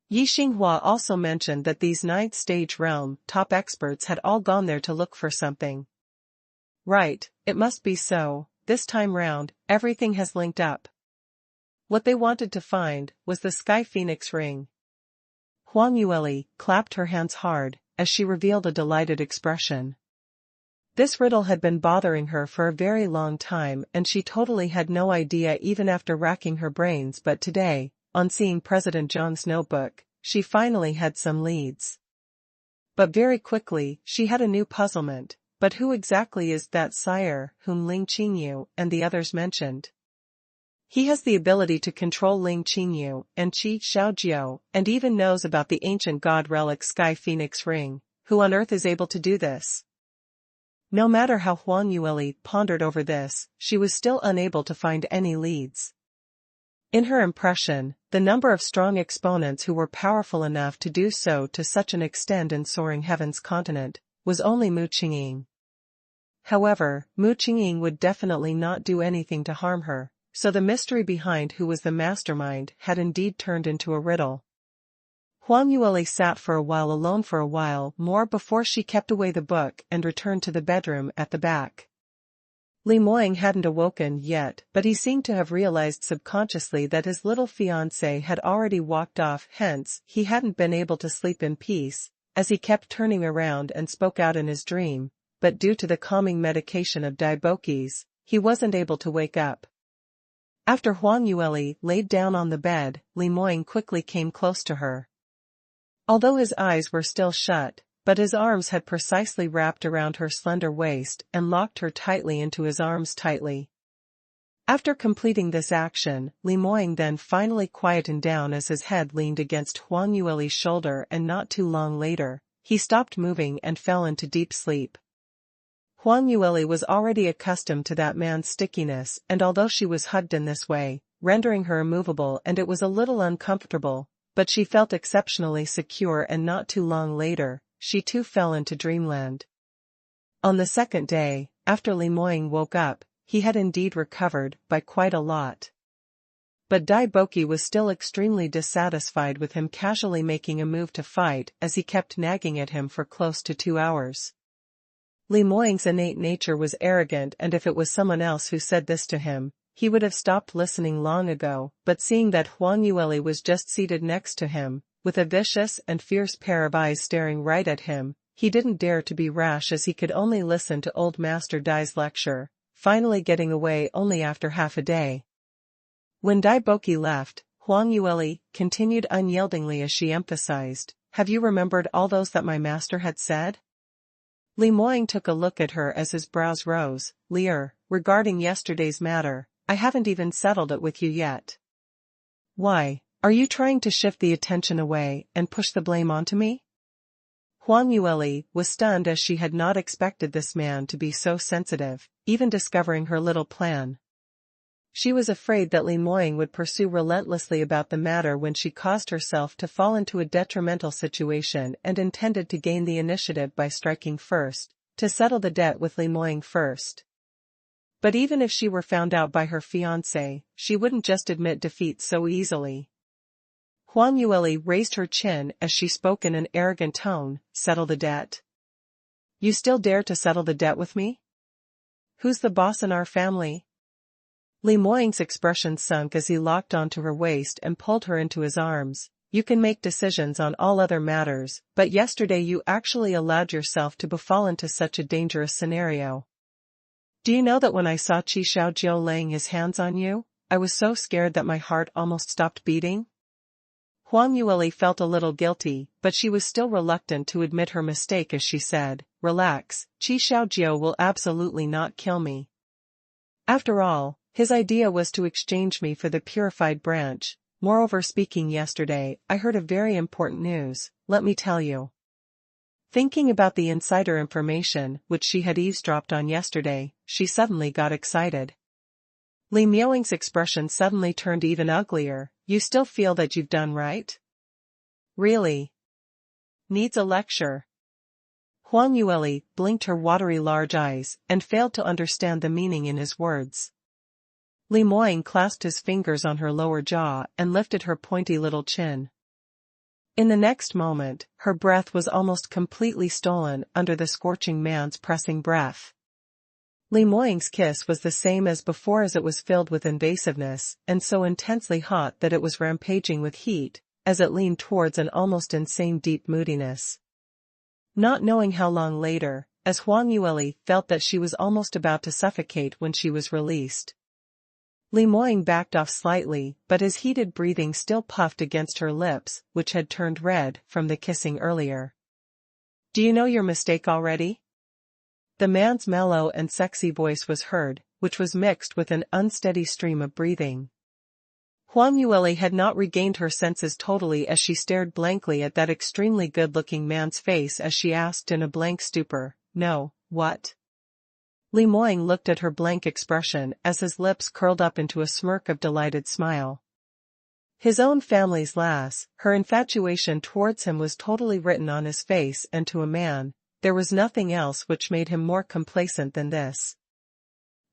Yi Xinghua also mentioned that these ninth stage realm top experts had all gone there to look for something. Right, it must be so, this time round, everything has linked up. What they wanted to find was the Sky Phoenix ring. Huang Yueli clapped her hands hard, as she revealed a delighted expression. This riddle had been bothering her for a very long time and she totally had no idea even after racking her brains, but today, on seeing President Zhang's notebook, she finally had some leads. But very quickly, she had a new puzzlement. But who exactly is that sire whom Ling Qingyu and the others mentioned? He has the ability to control Ling Qingyu and Qi Xiaojiu, and even knows about the ancient god relic Sky Phoenix ring. Who on earth is able to do this? No matter how Huang Yueli pondered over this, she was still unable to find any leads. In her impression, the number of strong exponents who were powerful enough to do so to such an extent in Soaring Heaven's continent was only Mu Qingying. However, Mu Qingying would definitely not do anything to harm her, so the mystery behind who was the mastermind had indeed turned into a riddle. Huang Yueli sat for a while alone for a while more before she kept away the book and returned to the bedroom at the back. Li Moying hadn't awoken yet, but he seemed to have realized subconsciously that his little fiancée had already walked off, hence, he hadn't been able to sleep in peace, as he kept turning around and spoke out in his dream, but due to the calming medication of Daibokis, he wasn't able to wake up. After Huang Yueli laid down on the bed, Li Moying quickly came close to her. Although his eyes were still shut, but his arms had precisely wrapped around her slender waist and locked her tightly into his arms tightly. After completing this action, Li Moying then finally quietened down as his head leaned against Huang Yueli's shoulder, and not too long later, he stopped moving and fell into deep sleep. Huang Yueli was already accustomed to that man's stickiness, and although she was hugged in this way, rendering her immovable and it was a little uncomfortable, but she felt exceptionally secure, and not too long later, she too fell into dreamland. On the second day, after Li Moying woke up, he had indeed recovered by quite a lot. But Daiboki was still extremely dissatisfied with him casually making a move to fight, as he kept nagging at him for close to 2 hours. Li Moying's innate nature was arrogant, and if it was someone else who said this to him, he would have stopped listening long ago, but seeing that Huang Yueli was just seated next to him, with a vicious and fierce pair of eyes staring right at him, he didn't dare to be rash, as he could only listen to old Master Dai's lecture, finally getting away only after half a day. When Daiboki left, Huang Yueli continued unyieldingly as she emphasized, "Have you remembered all those that my master had said?" Li Moying took a look at her as his brows rose. "Leer, regarding yesterday's matter, I haven't even settled it with you yet." "Why, are you trying to shift the attention away and push the blame onto me?" Huang Yueli was stunned, as she had not expected this man to be so sensitive, even discovering her little plan. She was afraid that Li Moying would pursue relentlessly about the matter when she caused herself to fall into a detrimental situation, and intended to gain the initiative by striking first, to settle the debt with Li Moying first. But even if she were found out by her fiancé, she wouldn't just admit defeat so easily. Huang Yueli raised her chin as she spoke in an arrogant tone. "Settle the debt? You still dare to settle the debt with me? Who's the boss in our family?" Li Moying's expression sunk as he locked onto her waist and pulled her into his arms. "You can make decisions on all other matters, but yesterday you actually allowed yourself to befall into such a dangerous scenario. Do you know that when I saw Qi Xiaojiu laying his hands on you, I was so scared that my heart almost stopped beating?" Huang Yueli felt a little guilty, but she was still reluctant to admit her mistake as she said, "Relax, Qi Xiaojiu will absolutely not kill me. After all, his idea was to exchange me for the purified branch. Moreover, speaking yesterday, I heard a very important news, let me tell you." Thinking about the insider information which she had eavesdropped on yesterday, she suddenly got excited. Li Moying's expression suddenly turned even uglier. "You still feel that you've done right? Really? Needs a lecture?" Huang Yueli blinked her watery large eyes, and failed to understand the meaning in his words. Li Moying clasped his fingers on her lower jaw and lifted her pointy little chin. In the next moment, her breath was almost completely stolen under the scorching man's pressing breath. Li Moying's kiss was the same as before, as it was filled with invasiveness and so intensely hot that it was rampaging with heat, as it leaned towards an almost insane deep moodiness. Not knowing how long later, as Huang Yueli felt that she was almost about to suffocate when she was released. Li Moying backed off slightly, but his heated breathing still puffed against her lips, which had turned red from the kissing earlier. "Do you know your mistake already?" The man's mellow and sexy voice was heard, which was mixed with an unsteady stream of breathing. Huang Yueli had not regained her senses totally as she stared blankly at that extremely good-looking man's face as she asked in a blank stupor, "No, what?" Li Moying looked at her blank expression as his lips curled up into a smirk of delighted smile. His own family's lass, her infatuation towards him was totally written on his face, and to a man, there was nothing else which made him more complacent than this.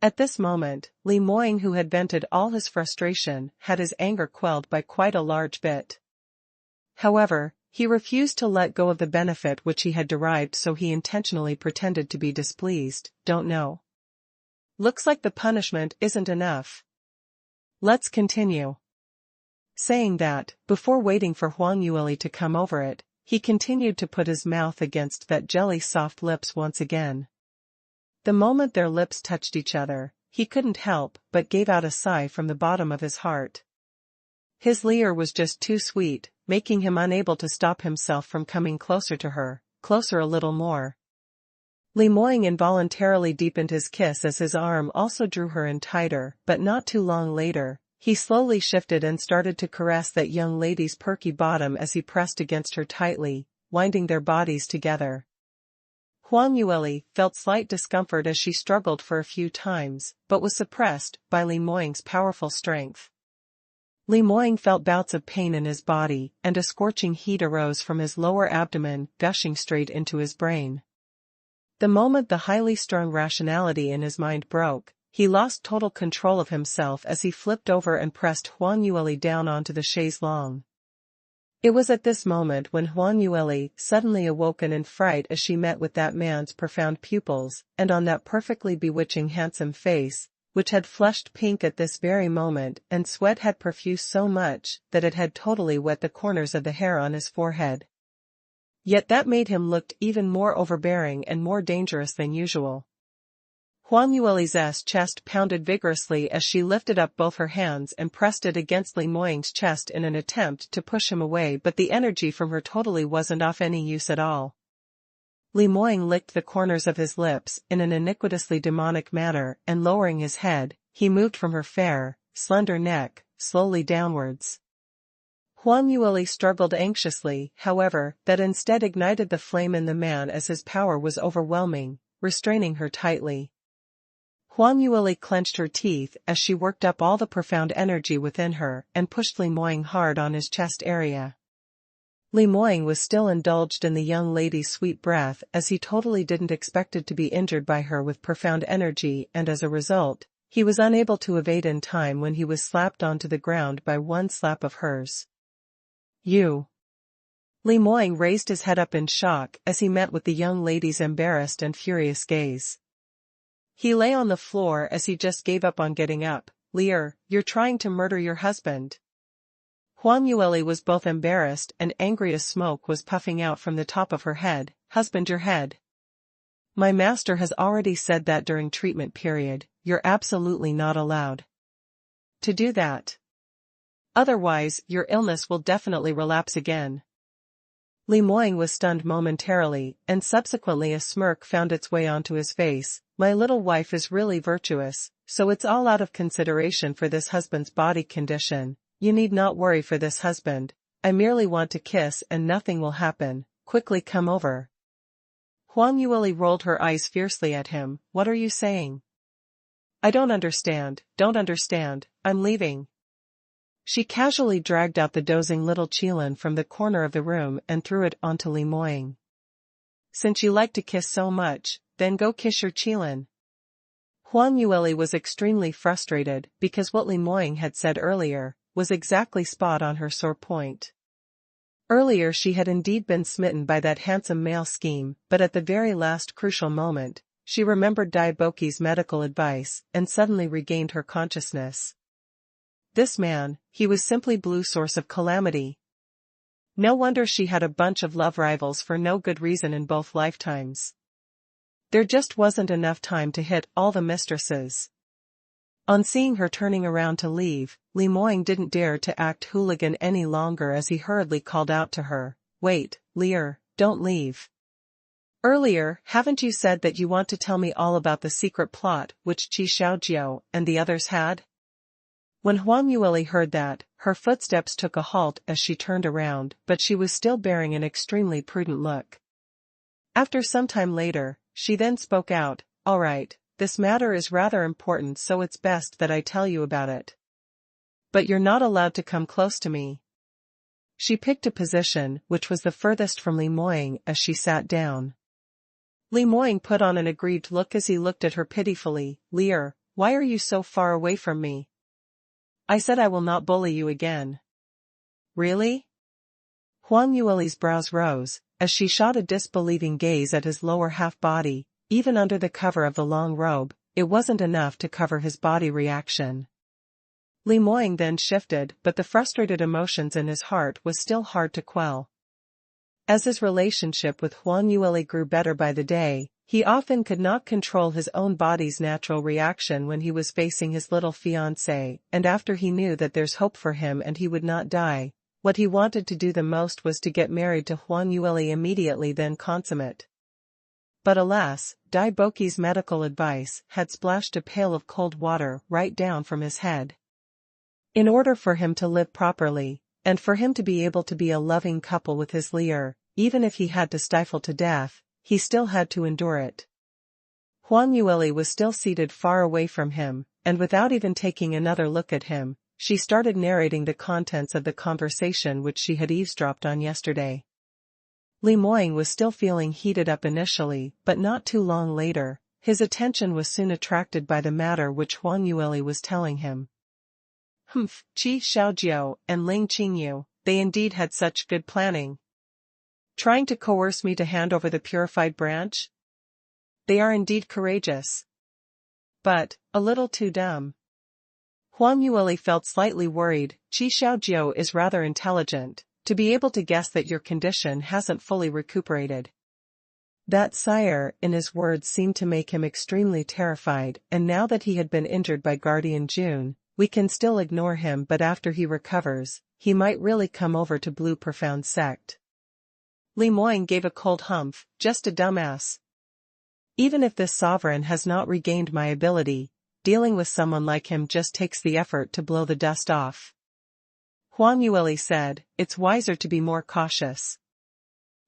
At this moment, Li Moying, who had vented all his frustration, had his anger quelled by quite a large bit. However, he refused to let go of the benefit which he had derived, so he intentionally pretended to be displeased. "Don't know. Looks like the punishment isn't enough. Let's continue." Saying that, before waiting for Huang Yueli to come over it, he continued to put his mouth against that jelly-soft lips once again. The moment their lips touched each other, he couldn't help but gave out a sigh from the bottom of his heart. His leer was just too sweet, making him unable to stop himself from coming closer to her, closer a little more. Li Moying involuntarily deepened his kiss as his arm also drew her in tighter, but not too long later, he slowly shifted and started to caress that young lady's perky bottom as he pressed against her tightly, winding their bodies together. Huang Yueli felt slight discomfort as she struggled for a few times, but was suppressed by Li Moying's powerful strength. Li Moying felt bouts of pain in his body, and a scorching heat arose from his lower abdomen, gushing straight into his brain. The moment the highly strung rationality in his mind broke, he lost total control of himself as he flipped over and pressed Huang Yueli down onto the chaise longue. It was at this moment when Huang Yueli suddenly awoken in fright as she met with that man's profound pupils, and on that perfectly bewitching handsome face, which had flushed pink at this very moment, and sweat had profused so much that it had totally wet the corners of the hair on his forehead. Yet that made him look even more overbearing and more dangerous than usual. Huang Yueli's chest pounded vigorously as she lifted up both her hands and pressed it against Li Moying's chest in an attempt to push him away, but the energy from her totally wasn't of any use at all. Li Moying licked the corners of his lips in an iniquitously demonic manner, and lowering his head, he moved from her fair, slender neck, slowly downwards. Huang Yueli struggled anxiously, however, that instead ignited the flame in the man as his power was overwhelming, restraining her tightly. Huang Yueli clenched her teeth as she worked up all the profound energy within her and pushed Li Moying hard on his chest area. Li Moying was still indulged in the young lady's sweet breath as he totally didn't expect it to be injured by her with profound energy, and as a result, he was unable to evade in time when he was slapped onto the ground by one slap of hers. "You." Li Moying raised his head up in shock as he met with the young lady's embarrassed and furious gaze. He lay on the floor as he just gave up on getting up. "Lear, you're trying to murder your husband." Huang Yueli was both embarrassed and angry as smoke was puffing out from the top of her head. "Husband your head. My master has already said that during treatment period, you're absolutely not allowed to do that. Otherwise, your illness will definitely relapse again." Li Moying was stunned momentarily, and subsequently a smirk found its way onto his face. "My little wife is really virtuous, so it's all out of consideration for this husband's body condition. You need not worry for this husband. I merely want to kiss and nothing will happen. Quickly come over." Huang Yueli rolled her eyes fiercely at him. "What are you saying? I don't understand, I'm leaving." She casually dragged out the dozing little Qilin from the corner of the room and threw it onto Li Moying. "Since you like to kiss so much, then go kiss your Qilin." Huang Yueli was extremely frustrated because what Li Moying had said earlier was exactly spot on her sore point. Earlier she had indeed been smitten by that handsome male scheme, but at the very last crucial moment, she remembered Dai Boki's medical advice and suddenly regained her consciousness. This man, he was simply blue source of calamity. No wonder she had a bunch of love rivals for no good reason in both lifetimes. There just wasn't enough time to hit all the mistresses. On seeing her turning around to leave, Li Moying didn't dare to act hooligan any longer as he hurriedly called out to her, "Wait, Lear, don't leave. Earlier, haven't you said that you want to tell me all about the secret plot which Qi Xiaojiao and the others had?" When Huang Yueli heard that, her footsteps took a halt as she turned around, but she was still bearing an extremely prudent look. After some time later, she then spoke out, "All right, this matter is rather important, so it's best that I tell you about it. But you're not allowed to come close to me." She picked a position which was the furthest from Li Moying as she sat down. Li Moying put on an aggrieved look as he looked at her pitifully. "Lear, why are you so far away from me? I said I will not bully you again." "Really?" Huang Yueli's brows rose, as she shot a disbelieving gaze at his lower half-body. Even under the cover of the long robe, it wasn't enough to cover his body reaction. Li Moying then shifted, but the frustrated emotions in his heart was still hard to quell. As his relationship with Huang Yueli grew better by the day, he often could not control his own body's natural reaction when he was facing his little fiancée, and after he knew that there's hope for him and he would not die, what he wanted to do the most was to get married to Huang Yueli immediately, then consummate. But alas, Dai Boki's medical advice had splashed a pail of cold water right down from his head. In order for him to live properly, and for him to be able to be a loving couple with his Lear, even if he had to stifle to death, he still had to endure it. Huang Yueli was still seated far away from him, and without even taking another look at him, she started narrating the contents of the conversation which she had eavesdropped on yesterday. Li Moying was still feeling heated up initially, but not too long later, his attention was soon attracted by the matter which Huang Yueli was telling him. Qi Xiaojiao and Ling Qingyu, they indeed had such good planning. Trying to coerce me to hand over the purified branch? They are indeed courageous. But, a little too dumb. Huang Yueli felt slightly worried. Qi Xiaojiao is rather intelligent, to be able to guess that your condition hasn't fully recuperated. That sire, in his words, seemed to make him extremely terrified, and now that he had been injured by Guardian June, we can still ignore him, but after he recovers, he might really come over to Blue Profound Sect. Li Moying gave a cold humph, just a dumbass. Even if this sovereign has not regained my ability, dealing with someone like him just takes the effort to blow the dust off. Huang Yueli said, "It's wiser to be more cautious."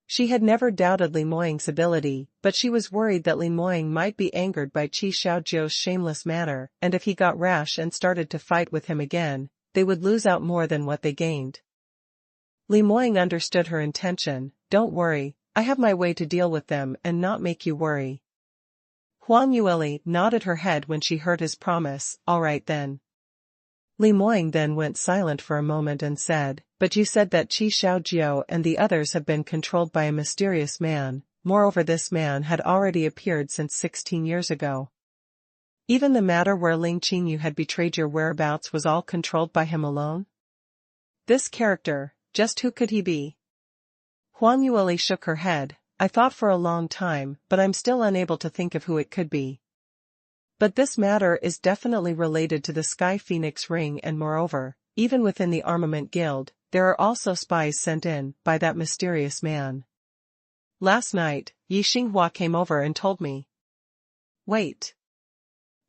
She had never doubted Li Moying's ability, but she was worried that Li Moying might be angered by Qi Xiaojiao's shameless manner, and if he got rash and started to fight with him again, they would lose out more than what they gained. Li Moying understood her intention. "Don't worry, I have my way to deal with them and not make you worry." Huang Yueli nodded her head when she heard his promise. "All right then." Li Moying then went silent for a moment and said, "But you said that Qi Xiaojiao and the others have been controlled by a mysterious man, moreover this man had already appeared since 16 years ago. Even the matter where Ling Qingyu had betrayed your whereabouts was all controlled by him alone? This character, just who could he be?" Huang Yueli shook her head. "I thought for a long time, but I'm still unable to think of who it could be. But this matter is definitely related to the Sky Phoenix ring, and moreover, even within the Armament Guild, there are also spies sent in by that mysterious man. Last night, Yi Xinghua came over and told me." "Wait."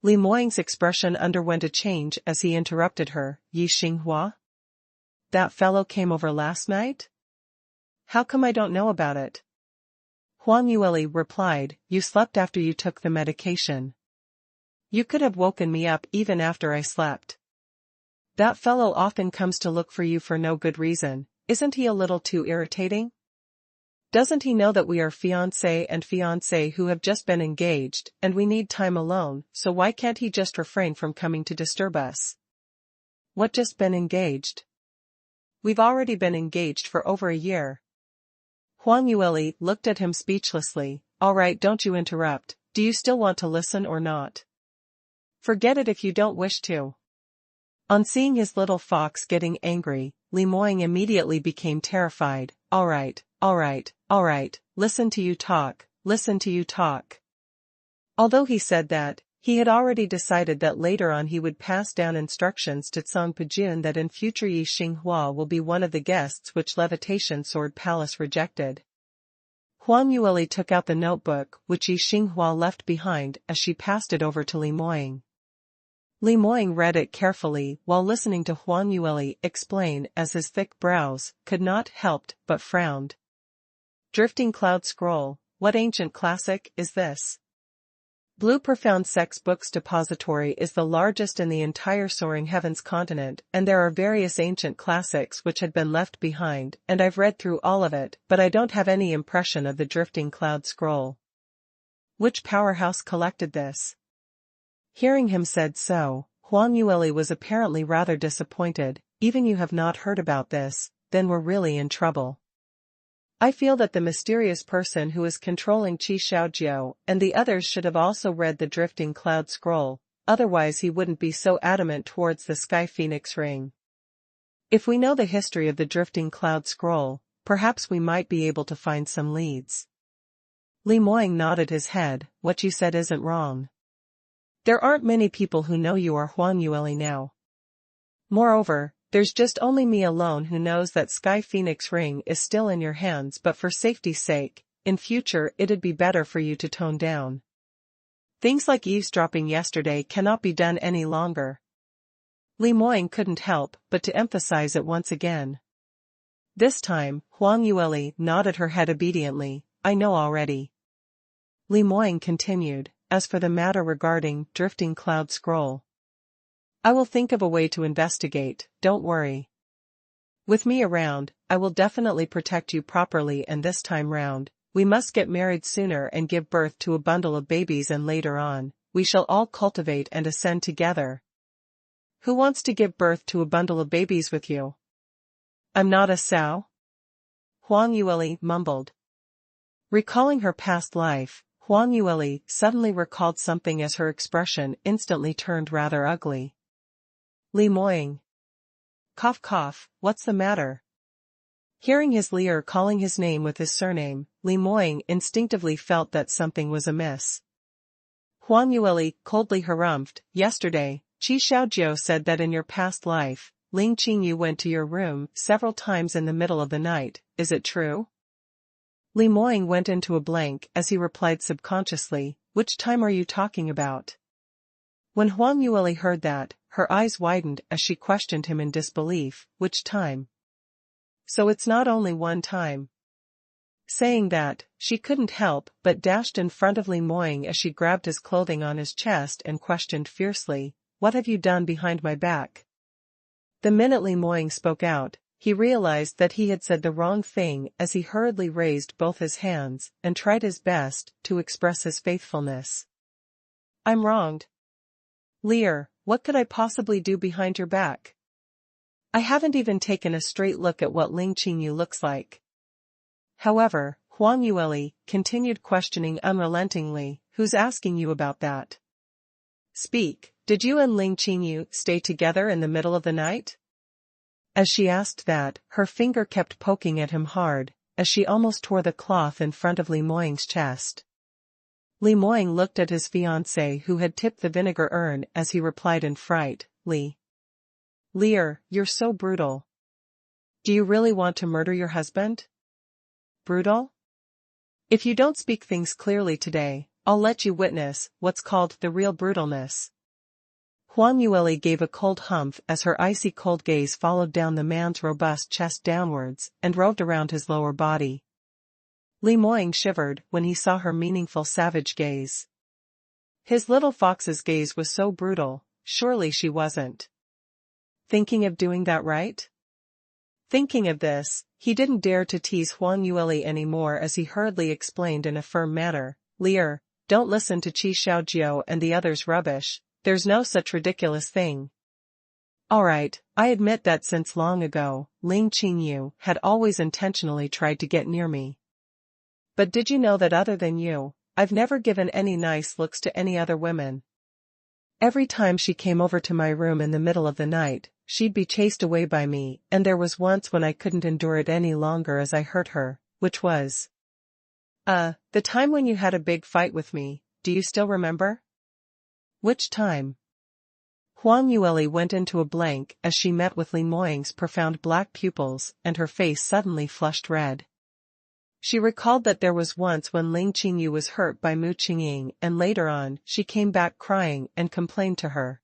Li Moying's expression underwent a change as he interrupted her. "Yi Xinghua? That fellow came over last night? How come I don't know about it?" Huang Yueli replied, "You slept after you took the medication. You could have woken me up even after I slept. That fellow often comes to look for you for no good reason. Isn't he a little too irritating?" Doesn't he know that we are fiancé and fiancée who have just been engaged, and we need time alone, so why can't he just refrain from coming to disturb us? What just been engaged? We've already been engaged for over a year. Huang Yueli looked at him speechlessly. All right, don't you interrupt. Do you still want to listen or not? Forget it if you don't wish to. On seeing his little fox getting angry, Li Moying immediately became terrified. All right, listen to you talk, listen to you talk. Although he said that, he had already decided that later on he would pass down instructions to Cang Pejun that in future Yi Xinghua will be one of the guests which Levitation Sword Palace rejected. Huang Yueli took out the notebook which Yi Xinghua left behind as she passed it over to Li Moying. Li Moying read it carefully while listening to Huang Yueli explain as his thick brows could not help but frowned. Drifting Cloud Scroll, what ancient classic is this? Blue Profound Sex Books Depository is the largest in the entire Soaring Heavens continent, and there are various ancient classics which had been left behind, and I've read through all of it, but I don't have any impression of the Drifting Cloud Scroll. Which powerhouse collected this? Hearing him said so, Huang Yueli was apparently rather disappointed. Even you have not heard about this, then we're really in trouble. I feel that the mysterious person who is controlling Qi Xiaojiao and the others should have also read the Drifting Cloud Scroll, otherwise he wouldn't be so adamant towards the Sky Phoenix Ring. If we know the history of the Drifting Cloud Scroll, perhaps we might be able to find some leads. Li Moying nodded his head. What you said isn't wrong. There aren't many people who know you are Huang Yueli now. Moreover, there's just only me alone who knows that Sky Phoenix Ring is still in your hands, but for safety's sake, in future it'd be better for you to tone down. Things like eavesdropping yesterday cannot be done any longer. Li Moying couldn't help but to emphasize it once again. This time, Huang Yueli nodded her head obediently. I know already. Li Moying continued, as for the matter regarding Drifting Cloud Scroll, I will think of a way to investigate, don't worry. With me around, I will definitely protect you properly, and this time round, we must get married sooner and give birth to a bundle of babies, and later on, we shall all cultivate and ascend together. Who wants to give birth to a bundle of babies with you? I'm not a sow? Huang Yueli mumbled. Recalling her past life, Huang Yueli suddenly recalled something as her expression instantly turned rather ugly. Li Moying. Cough cough, what's the matter? Hearing his Lier calling his name with his surname, Li Moying instinctively felt that something was amiss. Huang Yueli coldly harumphed. Yesterday, Qi Xiaojiao said that in your past life, Ling Qingyu went to your room several times in the middle of the night. Is it true? Li Moying went into a blank as he replied subconsciously, which time are you talking about? When Huang Yueli heard that, her eyes widened as she questioned him in disbelief. Which time? So it's not only one time. Saying that, she couldn't help but dashed in front of Li Moying as she grabbed his clothing on his chest and questioned fiercely, what have you done behind my back? The minute Li Moying spoke out, he realized that he had said the wrong thing as he hurriedly raised both his hands and tried his best to express his faithfulness. I'm wronged. Lier, what could I possibly do behind your back? I haven't even taken a straight look at what Ling Qingyu looks like. However, Huang Yueli continued questioning unrelentingly, who's asking you about that? Speak, did you and Ling Qingyu stay together in the middle of the night? As she asked that, her finger kept poking at him hard, as she almost tore the cloth in front of Li Moying's chest. Li Moying looked at his fiancée who had tipped the vinegar urn as he replied in fright, Lier, you're so brutal. Do you really want to murder your husband? Brutal? If you don't speak things clearly today, I'll let you witness what's called the real brutalness. Huang Yueli gave a cold humph as her icy cold gaze followed down the man's robust chest downwards and roved around his lower body. Li Moying shivered when he saw her meaningful savage gaze. His little fox's gaze was so brutal, surely she wasn't thinking of doing that, right? Thinking of this, he didn't dare to tease Huang Yueli anymore as he hurriedly explained in a firm manner, Lear, don't listen to Qi Xiaojiao and the others' rubbish, there's no such ridiculous thing. Alright, I admit that since long ago, Ling Qingyu had always intentionally tried to get near me. But did you know that other than you, I've never given any nice looks to any other women? Every time she came over to my room in the middle of the night, she'd be chased away by me, and there was once when I couldn't endure it any longer as I hurt her, which was the time when you had a big fight with me, do you still remember? Which time? Huang Yueli went into a blank as she met with Li Moying's profound black pupils, and her face suddenly flushed red. She recalled that there was once when Ling Qingyu was hurt by Mu Qingying, and later on, she came back crying and complained to her.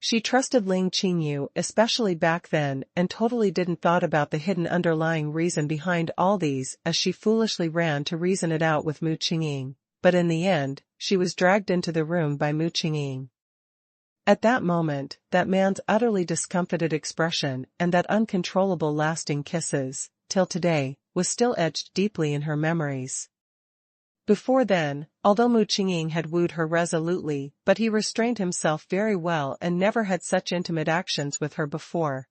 She trusted Ling Qingyu especially back then and totally didn't thought about the hidden underlying reason behind all these as she foolishly ran to reason it out with Mu Qingying, but in the end, she was dragged into the room by Mu Qingying. At that moment, that man's utterly discomfited expression and that uncontrollable lasting kisses, till today, was still etched deeply in her memories. Before then, although Mu Qingying had wooed her resolutely, but he restrained himself very well and never had such intimate actions with her before.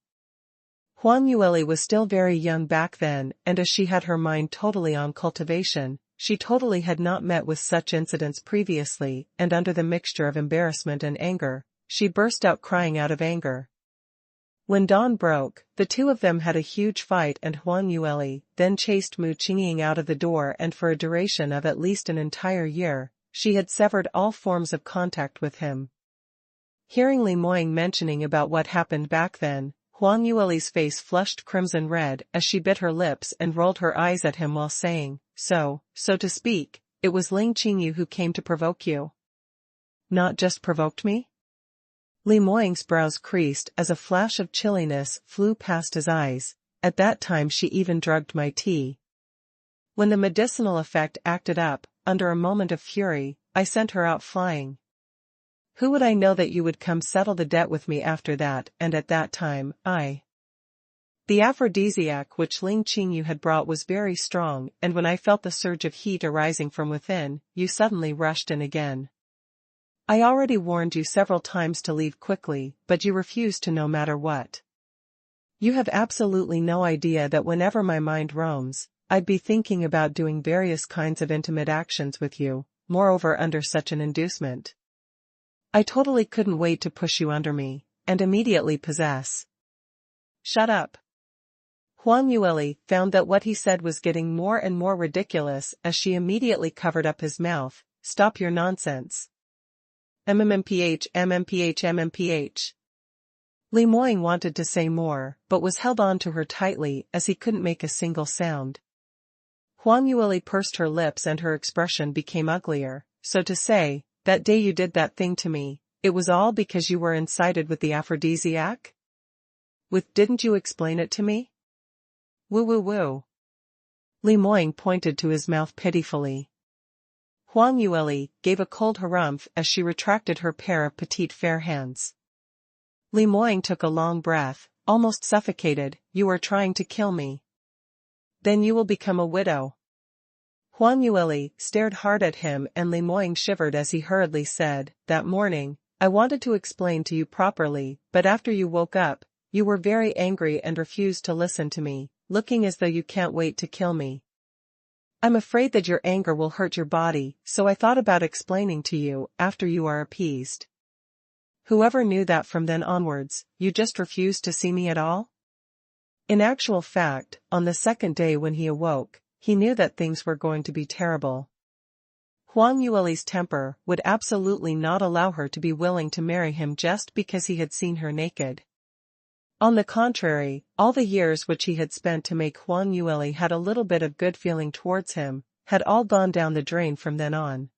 Huang Yueli was still very young back then, and as she had her mind totally on cultivation, she totally had not met with such incidents previously, and under the mixture of embarrassment and anger, she burst out crying out of anger. When dawn broke, the two of them had a huge fight and Huang Yueli then chased Mu Qingying out of the door, and for a duration of at least an entire year, she had severed all forms of contact with him. Hearing Li Moying mentioning about what happened back then, Huang Yueli's face flushed crimson red as she bit her lips and rolled her eyes at him while saying, so to speak, it was Ling Qingyu who came to provoke you. Not just provoked me? Li Moying's brows creased as a flash of chilliness flew past his eyes. At that time she even drugged my tea. When the medicinal effect acted up, under a moment of fury, I sent her out flying. Who would I know that you would come settle the debt with me after that, and at that time, The aphrodisiac which Ling Qingyu had brought was very strong, and when I felt the surge of heat arising from within, you suddenly rushed in again. I already warned you several times to leave quickly, but you refused to no matter what. You have absolutely no idea that whenever my mind roams, I'd be thinking about doing various kinds of intimate actions with you, moreover under such an inducement. I totally couldn't wait to push you under me, and immediately possess. Shut up. Huang Yueli found that what he said was getting more and more ridiculous as she immediately covered up his mouth. Stop your nonsense. MMPH. Li Moying wanted to say more, but was held on to her tightly as he couldn't make a single sound. Huang Yueli pursed her lips and her expression became uglier. So to say, that day you did that thing to me, it was all because you were incited with the aphrodisiac? Didn't you explain it to me? Woo. Li Moying pointed to his mouth pitifully. Huang Yueli gave a cold harumph as she retracted her pair of petite fair hands. Li Moying took a long breath, almost suffocated. You are trying to kill me. Then you will become a widow. Huang Yueli stared hard at him and Li Moying shivered as he hurriedly said, that morning, I wanted to explain to you properly, but after you woke up, you were very angry and refused to listen to me, looking as though you can't wait to kill me. I'm afraid that your anger will hurt your body, so I thought about explaining to you after you are appeased. Whoever knew that from then onwards, you just refused to see me at all? In actual fact, on the second day when he awoke, he knew that things were going to be terrible. Huang Yueli's temper would absolutely not allow her to be willing to marry him just because he had seen her naked. On the contrary, all the years which he had spent to make Huang Yueli had a little bit of good feeling towards him, had all gone down the drain from then on.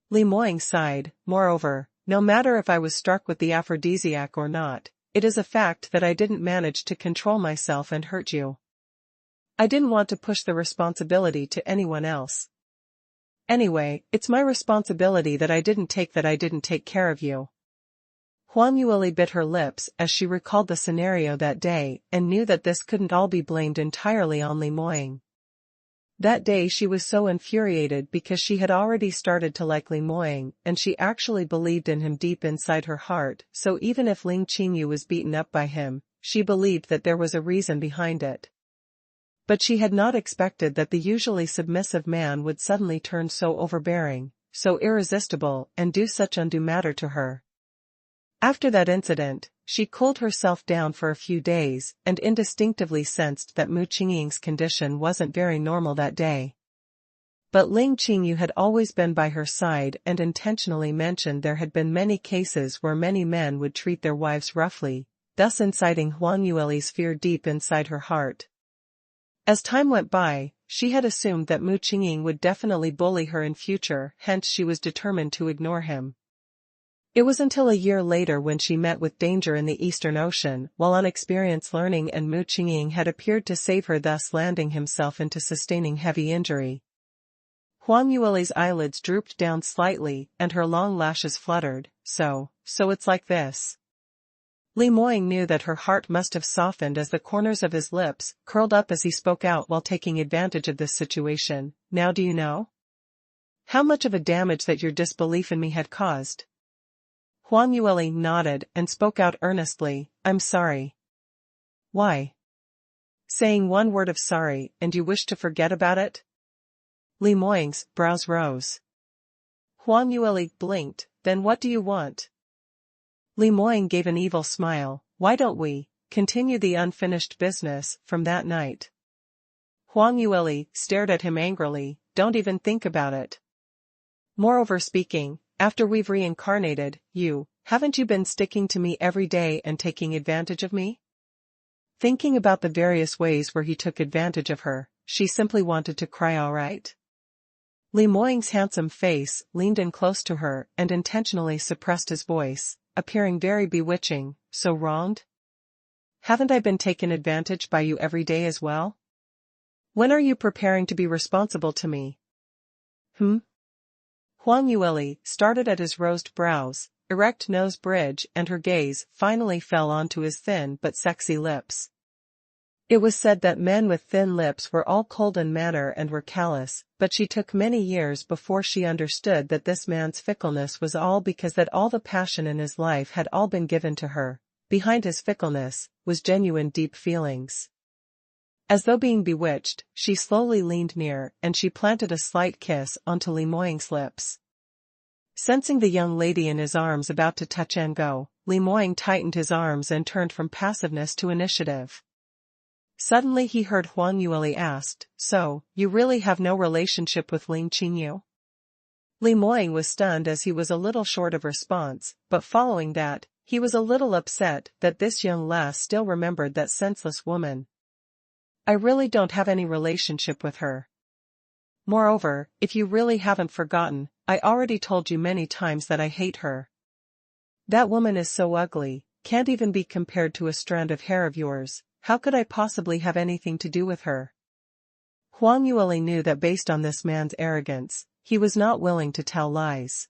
Li Moying sighed. Moreover, no matter if I was struck with the aphrodisiac or not, it is a fact that I didn't manage to control myself and hurt you. I didn't want to push the responsibility to anyone else. Anyway, it's my responsibility that I didn't take care of you. Huang Yueli bit her lips as she recalled the scenario that day and knew that this couldn't all be blamed entirely on Li Moying. That day she was so infuriated because she had already started to like Li Moying and she actually believed in him deep inside her heart, so even if Ling Qingyu was beaten up by him, she believed that there was a reason behind it. But she had not expected that the usually submissive man would suddenly turn so overbearing, so irresistible, and do such undue matter to her. After that incident, she cooled herself down for a few days and instinctively sensed that Mu Qingying's condition wasn't very normal that day. But Ling Qingyu had always been by her side and intentionally mentioned there had been many cases where many men would treat their wives roughly, thus inciting Huang Yueli's fear deep inside her heart. As time went by, she had assumed that Mu Qingying would definitely bully her in future, hence she was determined to ignore him. It was until a year later when she met with danger in the Eastern Ocean while on experience learning and Mu Qingying had appeared to save her, thus landing himself into sustaining heavy injury. Huang Yueli's eyelids drooped down slightly and her long lashes fluttered. So it's like this. Li Moying knew that her heart must have softened as the corners of his lips curled up as he spoke out while taking advantage of this situation. Now do you know how much of a damage that your disbelief in me had caused? Huang Yueli nodded and spoke out earnestly, I'm sorry. Why? Saying one word of sorry and you wish to forget about it? Li Moying's brows rose. Huang Yueli blinked, then what do you want? Li Moying gave an evil smile, why don't we continue the unfinished business from that night? Huang Yueli stared at him angrily, don't even think about it. Moreover speaking, after we've reincarnated, haven't you been sticking to me every day and taking advantage of me? Thinking about the various ways where he took advantage of her, she simply wanted to cry outright. Li Moying's handsome face leaned in close to her and intentionally suppressed his voice, appearing very bewitching. So wronged? Haven't I been taken advantage by you every day as well? When are you preparing to be responsible to me? Huang Yueli started at his rosed brows, erect nose bridge, and her gaze finally fell onto his thin but sexy lips. It was said that men with thin lips were all cold in manner and were callous, but she took many years before she understood that this man's fickleness was all because that all the passion in his life had all been given to her. Behind his fickleness was genuine deep feelings. As though being bewitched, she slowly leaned near and she planted a slight kiss onto Li Moying's lips. Sensing the young lady in his arms about to touch and go, Li Moying tightened his arms and turned from passiveness to initiative. Suddenly he heard Huang Yueli asked, so, you really have no relationship with Ling Qingyu? Li Moying was stunned as he was a little short of response, but following that, he was a little upset that this young lass still remembered that senseless woman. I really don't have any relationship with her. Moreover, if you really haven't forgotten, I already told you many times that I hate her. That woman is so ugly, can't even be compared to a strand of hair of yours, how could I possibly have anything to do with her? Huang Yueli knew that based on this man's arrogance, he was not willing to tell lies.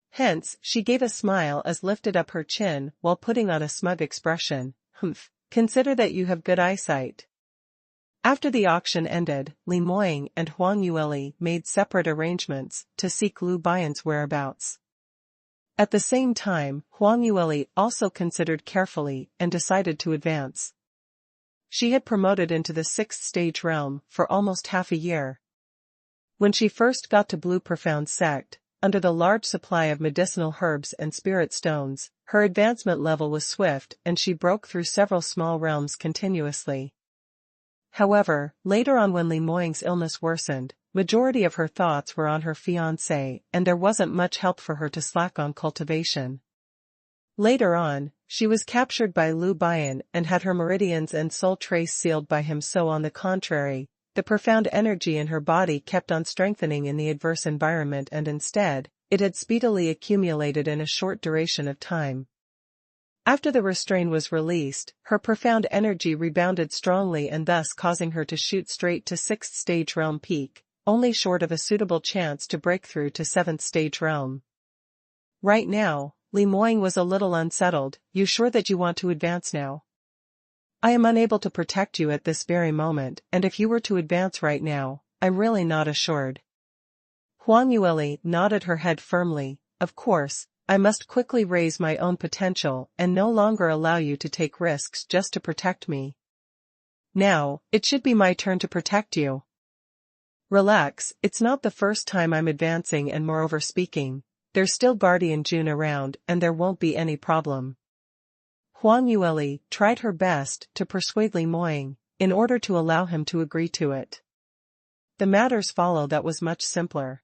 Hence, she gave a smile as lifted up her chin while putting on a smug expression, consider that you have good eyesight. After the auction ended, Li Moying and Huang Yueli made separate arrangements to seek Lu Baiyan's whereabouts. At the same time, Huang Yueli also considered carefully and decided to advance. She had promoted into the 6th stage realm for almost half a year. When she first got to Blue Profound Sect, under the large supply of medicinal herbs and spirit stones, her advancement level was swift and she broke through several small realms continuously. However, later on when Li Moying's illness worsened, majority of her thoughts were on her fiancé and there wasn't much help for her to slack on cultivation. Later on, she was captured by Lu Baiyan and had her meridians and soul trace sealed by him, so on the contrary, the profound energy in her body kept on strengthening in the adverse environment and instead, it had speedily accumulated in a short duration of time. After the restraint was released, her profound energy rebounded strongly and thus causing her to shoot straight to 6th stage realm peak, only short of a suitable chance to break through to 7th stage realm. Right now, Li Moying was a little unsettled. You sure that you want to advance now? I am unable to protect you at this very moment, and if you were to advance right now, I'm really not assured. Huang Yueli nodded her head firmly. Of course, I must quickly raise my own potential and no longer allow you to take risks just to protect me. Now, it should be my turn to protect you. Relax, it's not the first time I'm advancing, and moreover speaking, there's still Guardian June around and there won't be any problem. Huang Yueli tried her best to persuade Li Moying, in order to allow him to agree to it. The matters follow that was much simpler.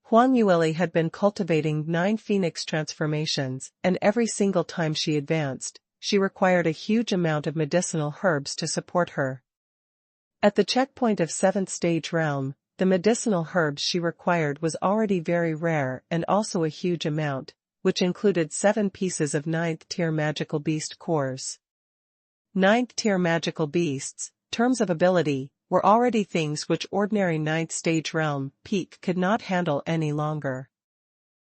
Huang Yueli had been cultivating 9 phoenix transformations, and every single time she advanced, she required a huge amount of medicinal herbs to support her. At the checkpoint of 7th stage realm, the medicinal herbs she required was already very rare and also a huge amount, which included 7 pieces of 9th tier magical beast cores. 9th tier magical beasts, terms of ability, were already things which ordinary 9th stage realm peak could not handle any longer.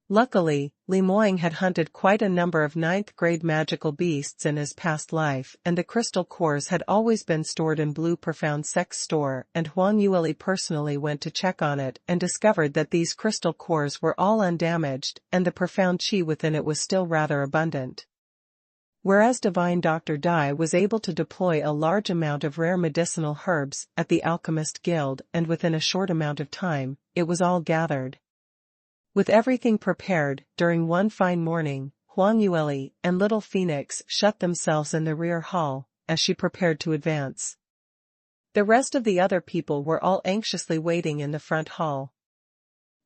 Luckily, Li Moying had hunted quite a number of 9th grade magical beasts in his past life, and the crystal cores had always been stored in Blue Profound Sec's store, and Huang Yueli personally went to check on it and discovered that these crystal cores were all undamaged and the profound qi within it was still rather abundant. Whereas Divine Dr. Dai was able to deploy a large amount of rare medicinal herbs at the Alchemist Guild, and within a short amount of time, it was all gathered. With everything prepared, during one fine morning, Huang Yueli and Little Phoenix shut themselves in the rear hall, as she prepared to advance. The rest of the other people were all anxiously waiting in the front hall.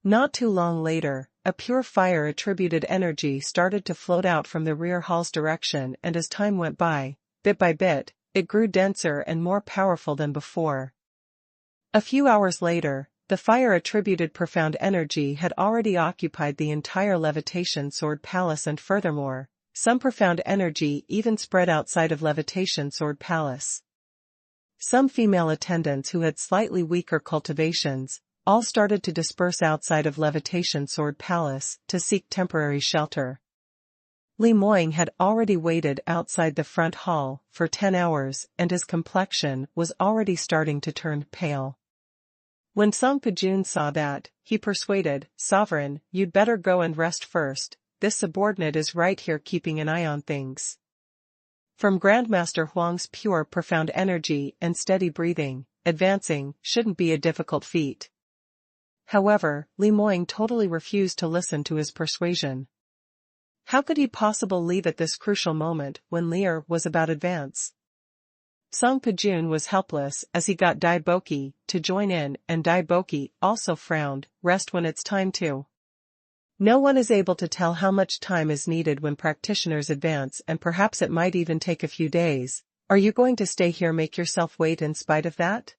Not too long later, a pure fire-attributed energy started to float out from the rear hall's direction, and as time went by, bit by bit, it grew denser and more powerful than before. A few hours later, the fire-attributed profound energy had already occupied the entire Levitation Sword Palace, and furthermore, some profound energy even spread outside of Levitation Sword Palace. Some female attendants who had slightly weaker cultivations all started to disperse outside of Levitation Sword Palace to seek temporary shelter. Li Moying had already waited outside the front hall for 10 hours, and his complexion was already starting to turn pale. When Song Pejun saw that, he persuaded, "Sovereign, you'd better go and rest first, this subordinate is right here keeping an eye on things." From Grandmaster Huang's pure profound energy and steady breathing, advancing shouldn't be a difficult feat. However, Li Moying totally refused to listen to his persuasion. How could he possibly leave at this crucial moment when Lear was about advance? Song Pejun was helpless as he got Dai Boki to join in, and Dai Boki also frowned. Rest when it's time to. No one is able to tell how much time is needed when practitioners advance, and perhaps it might even take a few days. Are you going to stay here, make yourself wait in spite of that?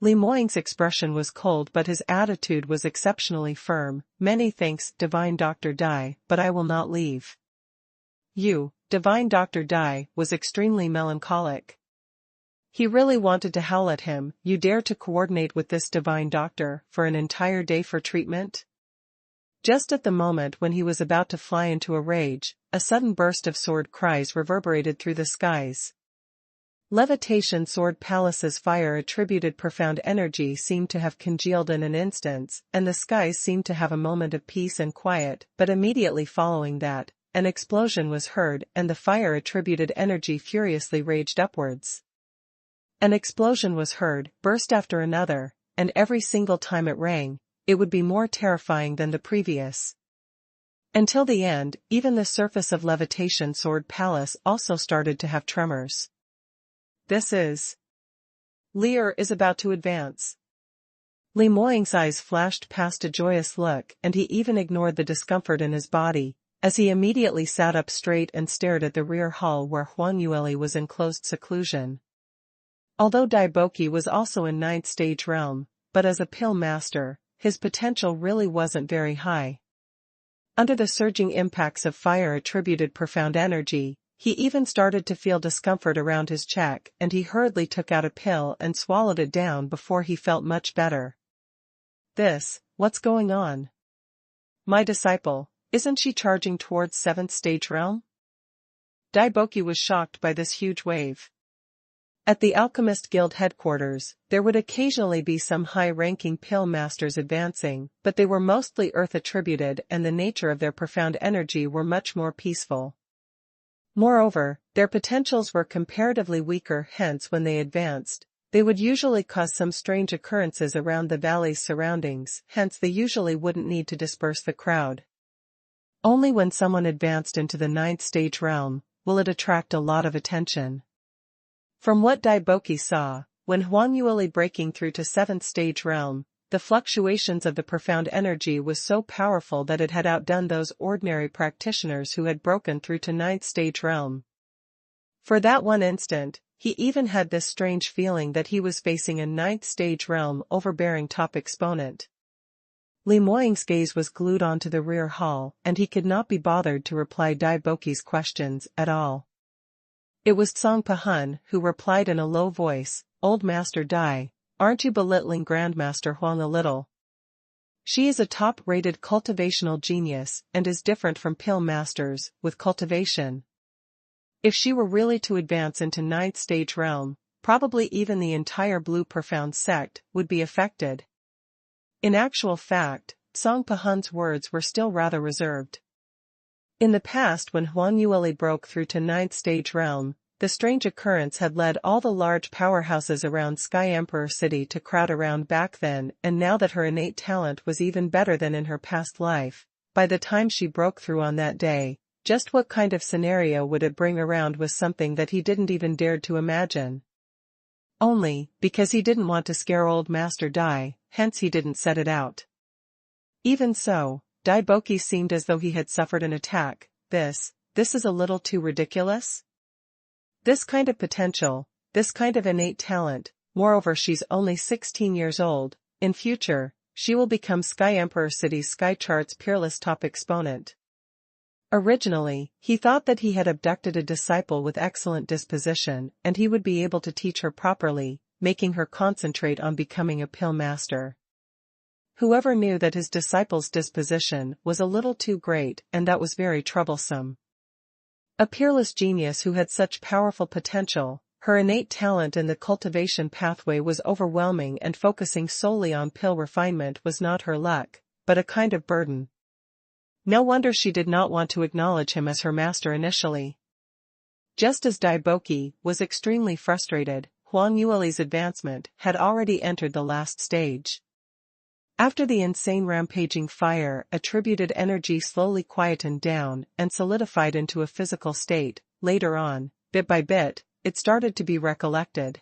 Li Moying's expression was cold, but his attitude was exceptionally firm. Many thanks, Divine Dr. Dai, but I will not leave. You, Divine Dr. Dai, was extremely melancholic. He really wanted to howl at him. You dare to coordinate with this divine doctor for an entire day for treatment? Just at the moment when he was about to fly into a rage, a sudden burst of sword cries reverberated through the skies. Levitation Sword Palace's fire-attributed profound energy seemed to have congealed in an instant, and the skies seemed to have a moment of peace and quiet, but immediately following that, an explosion was heard and the fire-attributed energy furiously raged upwards. An explosion was heard, burst after another, and every single time it rang, it would be more terrifying than the previous. Until the end, even the surface of Levitation Sword Palace also started to have tremors. This is... Lear is about to advance. Li Moying's eyes flashed past a joyous look, and he even ignored the discomfort in his body, as he immediately sat up straight and stared at the rear hall where Huang Yueli was in closed seclusion. Although Dai Boki was also in 9th stage realm, but as a pill master, his potential really wasn't very high. Under the surging impacts of fire-attributed profound energy, he even started to feel discomfort around his cheek, and he hurriedly took out a pill and swallowed it down before he felt much better. What's going on? My disciple, Isn't she charging towards 7th stage realm? Daiboki was shocked by this huge wave. At the Alchemist Guild headquarters, there would occasionally be some high-ranking pill masters advancing, but they were mostly earth-attributed and the nature of their profound energy were much more peaceful. Moreover, their potentials were comparatively weaker, hence when they advanced, they would usually cause some strange occurrences around the valley's surroundings, hence they usually wouldn't need to disperse the crowd. Only when someone advanced into the 9th stage realm, will it attract a lot of attention. From what Daiboki saw, when Huangyueli breaking through to 7th stage realm, the fluctuations of the profound energy was so powerful that it had outdone those ordinary practitioners who had broken through to 9th stage realm. For that one instant, he even had this strange feeling that he was facing a 9th stage realm overbearing top exponent. Li Moying's gaze was glued onto the rear hall and he could not be bothered to reply Daiboki's questions at all. It was Tsong Pahun who replied in a low voice, "Old Master Dai, aren't you belittling Grandmaster Huang a little? She is a top-rated cultivational genius and is different from pill masters, with cultivation. If she were really to advance into 9th stage realm, probably even the entire Blue Profound sect would be affected." In actual fact, Tsong Pahun's words were still rather reserved. In the past when Huangyueli broke through to 9th stage realm, the strange occurrence had led all the large powerhouses around Sky Emperor City to crowd around back then, and now that her innate talent was even better than in her past life, by the time she broke through on that day, just what kind of scenario would it bring around was something that he didn't even dare to imagine. Only, because he didn't want to scare old Master Dai, hence he didn't set it out. Even so, Daiboki seemed as though he had suffered an attack. This is a little too ridiculous. This kind of potential, this kind of innate talent, moreover she's only 16 years old, in future, she will become Sky Emperor City's Sky Chart's peerless top exponent. Originally, he thought that he had abducted a disciple with excellent disposition and he would be able to teach her properly, making her concentrate on becoming a pill master. Whoever knew that his disciple's disposition was a little too great and that was very troublesome. A peerless genius who had such powerful potential, her innate talent in the cultivation pathway was overwhelming and focusing solely on pill refinement was not her luck, but a kind of burden. No wonder she did not want to acknowledge him as her master initially. Just as Daiboki was extremely frustrated, Huangyueli's advancement had already entered the last stage. After the insane rampaging fire-attributed energy slowly quietened down and solidified into a physical state, later on, bit by bit, it started to be recollected.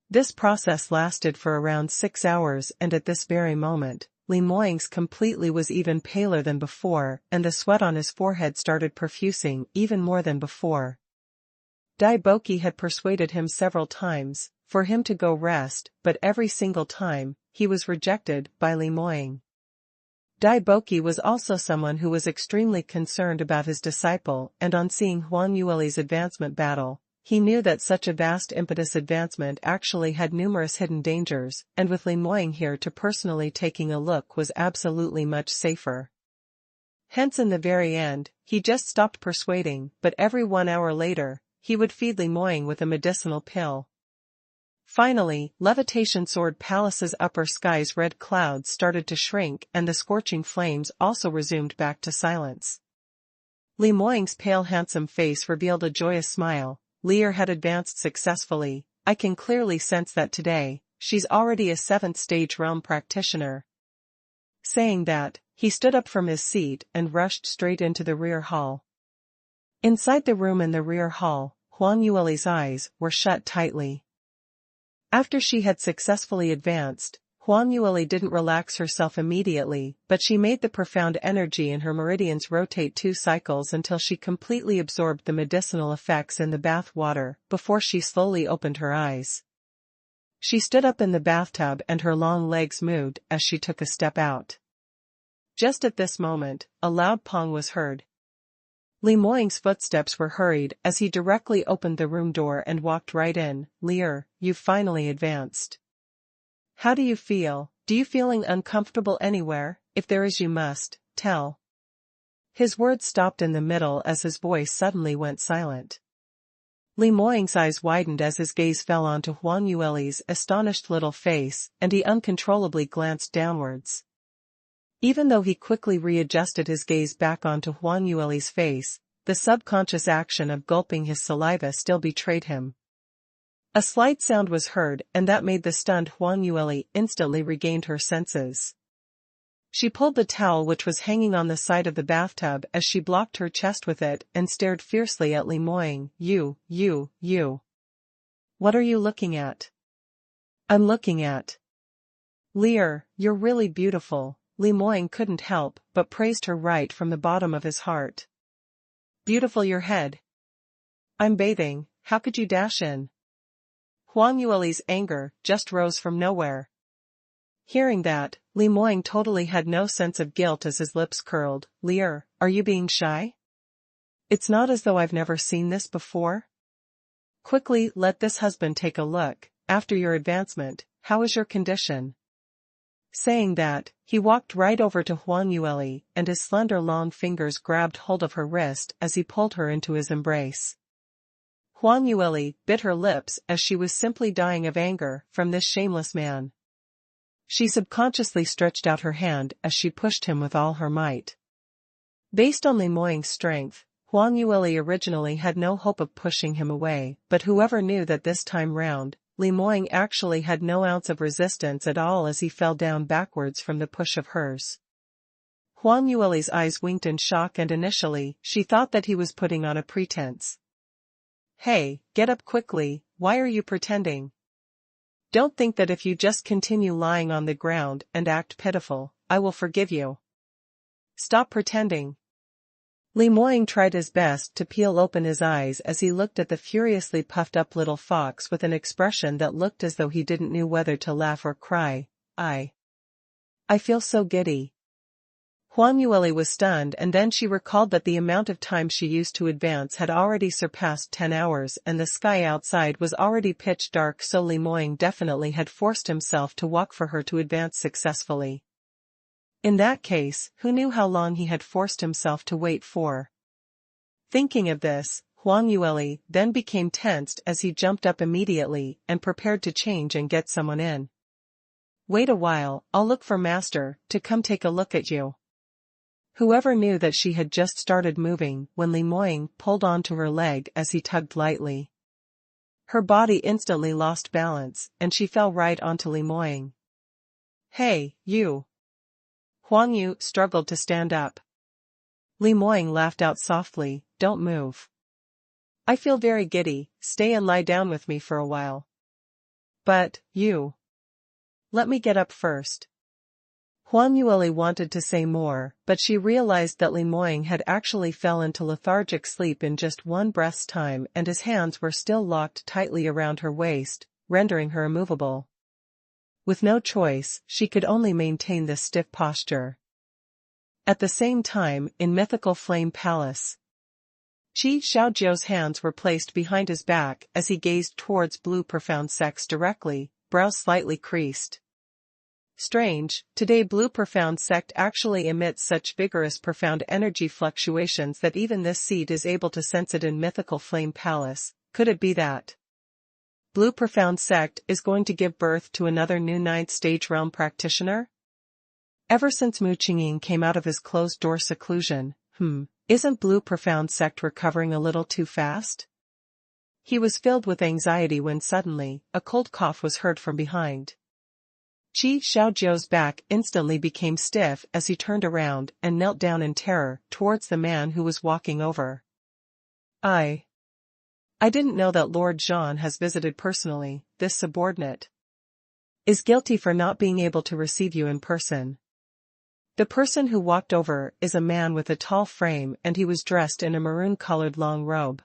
This process lasted for around 6 hours and at this very moment, Li Moying's completely was even paler than before and the sweat on his forehead started profusing even more than before. Daiboki had persuaded him several times for him to go rest, but every single time, he was rejected by Li Moying. Daiboki was also someone who was extremely concerned about his disciple and on seeing Huangyueli's advancement battle, he knew that such a vast impetus advancement actually had numerous hidden dangers, and with Li Moying here to personally taking a look was absolutely much safer. Hence in the very end, he just stopped persuading, but every 1 hour later, he would feed Li Moying with a medicinal pill. Finally, Levitation Sword Palace's upper sky's red clouds started to shrink and the scorching flames also resumed back to silence. Li Moying's pale handsome face revealed a joyous smile. Lear had advanced successfully. I can clearly sense that today, she's already a 7th stage realm practitioner. Saying that, he stood up from his seat and rushed straight into the rear hall. Inside the room in the rear hall, Huangyueli's eyes were shut tightly. After she had successfully advanced, Huangyueli didn't relax herself immediately, but she made the profound energy in her meridians rotate 2 cycles until she completely absorbed the medicinal effects in the bath water before she slowly opened her eyes. She stood up in the bathtub and her long legs moved as she took a step out. Just at this moment, a loud pong was heard. Li Moying's footsteps were hurried as he directly opened the room door and walked right in. Lear, you've finally advanced. How do you feel? Do you feeling uncomfortable anywhere? If there is you must, tell. His words stopped in the middle as his voice suddenly went silent. Li Moying's eyes widened as his gaze fell onto Huang Yueli's astonished little face, and he uncontrollably glanced downwards. Even though he quickly readjusted his gaze back onto Huang Yueli's face, the subconscious action of gulping his saliva still betrayed him. A slight sound was heard, and that made the stunned Huang Yueli instantly regained her senses. She pulled the towel which was hanging on the side of the bathtub as she blocked her chest with it and stared fiercely at Li Moying. You. What are you looking at? I'm looking at. Lear, you're really beautiful. Li Moying couldn't help but praised her right from the bottom of his heart. Beautiful your head. I'm bathing, how could you dash in? Huang Yueli's anger just rose from nowhere. Hearing that, Li Moying totally had no sense of guilt as his lips curled. Lear, are you being shy? It's not as though I've never seen this before. Quickly let this husband take a look. After your advancement, how is your condition? Saying that, he walked right over to Huang Yueli, and his slender long fingers grabbed hold of her wrist as he pulled her into his embrace. Huang Yueli bit her lips as she was simply dying of anger from this shameless man. She subconsciously stretched out her hand as she pushed him with all her might. Based on Li Moying's strength, Huang Yueli originally had no hope of pushing him away, but whoever knew that this time round, Li Moying actually had no ounce of resistance at all as he fell down backwards from the push of hers. Huang Yueli's eyes winked in shock, and initially, she thought that he was putting on a pretense. Hey, get up quickly, why are you pretending? Don't think that if you just continue lying on the ground and act pitiful, I will forgive you. Stop pretending. Li Moying tried his best to peel open his eyes as he looked at the furiously puffed-up little fox with an expression that looked as though he didn't know whether to laugh or cry. I feel so giddy. Huang Yueli was stunned, and then she recalled that the amount of time she used to advance had already surpassed 10 hours and the sky outside was already pitch dark, so Li Moying definitely had forced himself to walk for her to advance successfully. In that case, who knew how long he had forced himself to wait for? Thinking of this, Huang Yueli then became tensed as he jumped up immediately and prepared to change and get someone in. Wait a while, I'll look for Master to come take a look at you. Whoever knew that she had just started moving when Li Moying pulled onto her leg as he tugged lightly. Her body instantly lost balance, and she fell right onto Li Moying. Hey, you! Huang Yu struggled to stand up. Li Moying laughed out softly, don't move. I feel very giddy, stay and lie down with me for a while. But, you. Let me get up first. Huang Yueli wanted to say more, but she realized that Li Moying had actually fell into lethargic sleep in just one breath's time, and his hands were still locked tightly around her waist, rendering her immovable. With no choice, she could only maintain this stiff posture. At the same time, in Mythical Flame Palace, Qi Xiaojiu's hands were placed behind his back as he gazed towards Blue Profound Sex directly, brows slightly creased. Strange, today Blue Profound Sect actually emits such vigorous profound energy fluctuations that even this seed is able to sense it in Mythical Flame Palace. Could it be that Blue Profound Sect is going to give birth to another new 9th stage realm practitioner? Ever since Mu Qingqing came out of his closed-door seclusion, isn't Blue Profound Sect recovering a little too fast? He was filled with anxiety when suddenly, a cold cough was heard from behind. Qi Xiaojiu's back instantly became stiff as he turned around and knelt down in terror towards the man who was walking over. I didn't know that Lord Zhan has visited personally. This subordinate is guilty for not being able to receive you in person. The person who walked over is a man with a tall frame, and he was dressed in a maroon-colored long robe.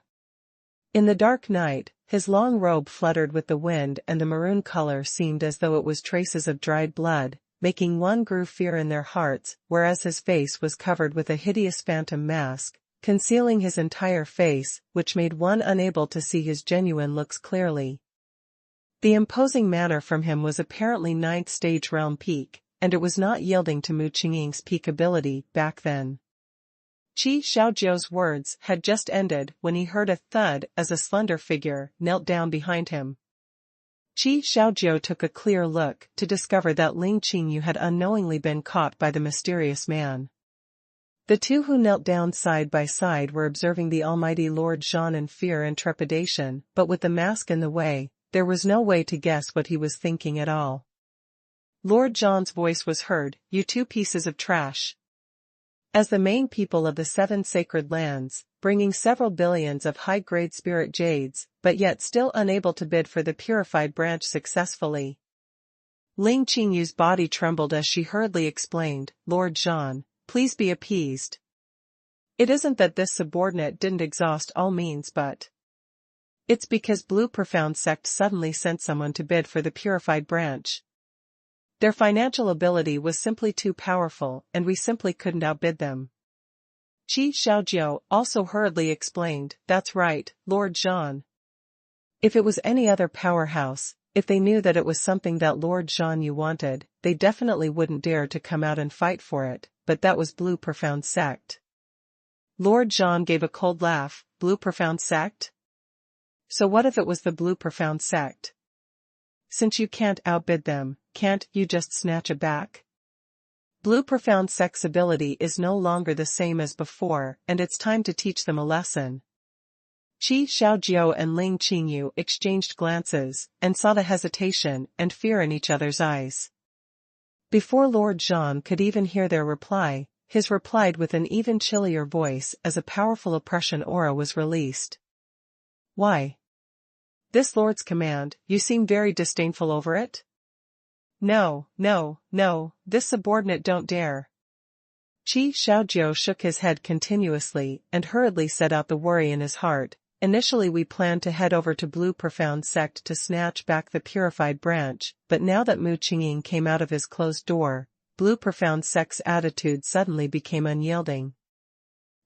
In the dark night, his long robe fluttered with the wind, and the maroon color seemed as though it was traces of dried blood, making one grew fear in their hearts, whereas his face was covered with a hideous phantom mask, concealing his entire face, which made one unable to see his genuine looks clearly. The imposing manner from him was apparently 9th stage realm peak, and it was not yielding to Mu Qingqing's peak ability back then. Qi Xiaojiu's words had just ended when he heard a thud as a slender figure knelt down behind him. Qi Xiaojiu took a clear look to discover that Ling Qingyu had unknowingly been caught by the mysterious man. The two who knelt down side by side were observing the almighty Lord Zhan in fear and trepidation, but with the mask in the way, there was no way to guess what he was thinking at all. Lord Zhan's voice was heard, "You two pieces of trash." As the main people of the 7 sacred lands, bringing several billions of high-grade spirit jades, but yet still unable to bid for the purified branch successfully. Ling Qingyu's body trembled as she hurriedly explained, "Lord Zhan, please be appeased. It isn't that this subordinate didn't exhaust all means but it's because Blue Profound Sect suddenly sent someone to bid for the purified branch. Their financial ability was simply too powerful and we simply couldn't outbid them." Qi Xiaojiu also hurriedly explained, "That's right, Lord Zhan. If it was any other powerhouse, if they knew that it was something that Lord Zhan you wanted, they definitely wouldn't dare to come out and fight for it, but that was Blue Profound Sect." Lord Zhan gave a cold laugh, "Blue Profound Sect? So what if it was the Blue Profound Sect? Since you can't outbid them, can't you just snatch it back? Blue Profound Sect's ability is no longer the same as before, and it's time to teach them a lesson." Qi Xiaojiu and Ling Qingyu exchanged glances, and saw the hesitation and fear in each other's eyes. Before Lord Zhan could even hear their reply, his replied with an even chillier voice as a powerful oppression aura was released. "Why? This Lord's command, you seem very disdainful over it?" No, this subordinate don't dare." Qi Xiaojiu shook his head continuously and hurriedly set out the worry in his heart. "Initially we planned to head over to Blue Profound Sect to snatch back the purified branch, but now that Mu Qingqing came out of his closed door, Blue Profound Sect's attitude suddenly became unyielding.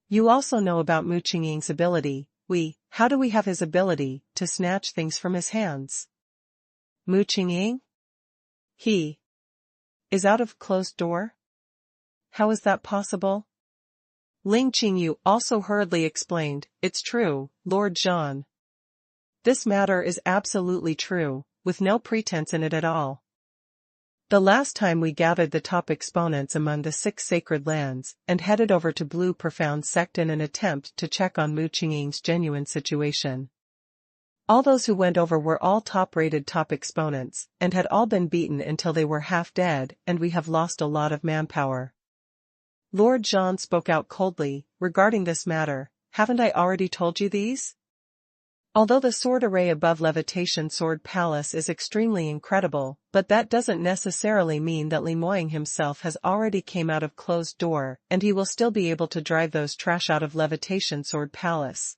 You also know about Mu Qingqing's ability. How do we have his ability to snatch things from his hands? Mu Qingqing? He is out of closed door? How is that possible?" Ling Qingyu also hurriedly explained, "It's true, Lord Zhan. This matter is absolutely true, with no pretense in it at all. The last time we gathered the top exponents among the 6 sacred lands and headed over to Blue Profound Sect in an attempt to check on Mu Qingqing's genuine situation. All those who went over were all top-rated top exponents, and had all been beaten until they were half dead, and we have lost a lot of manpower." Lord Zhan spoke out coldly, "Regarding this matter, haven't I already told you these? Although the sword array above Levitation Sword Palace is extremely incredible, but that doesn't necessarily mean that Li Moying himself has already came out of closed door, and he will still be able to drive those trash out of Levitation Sword Palace.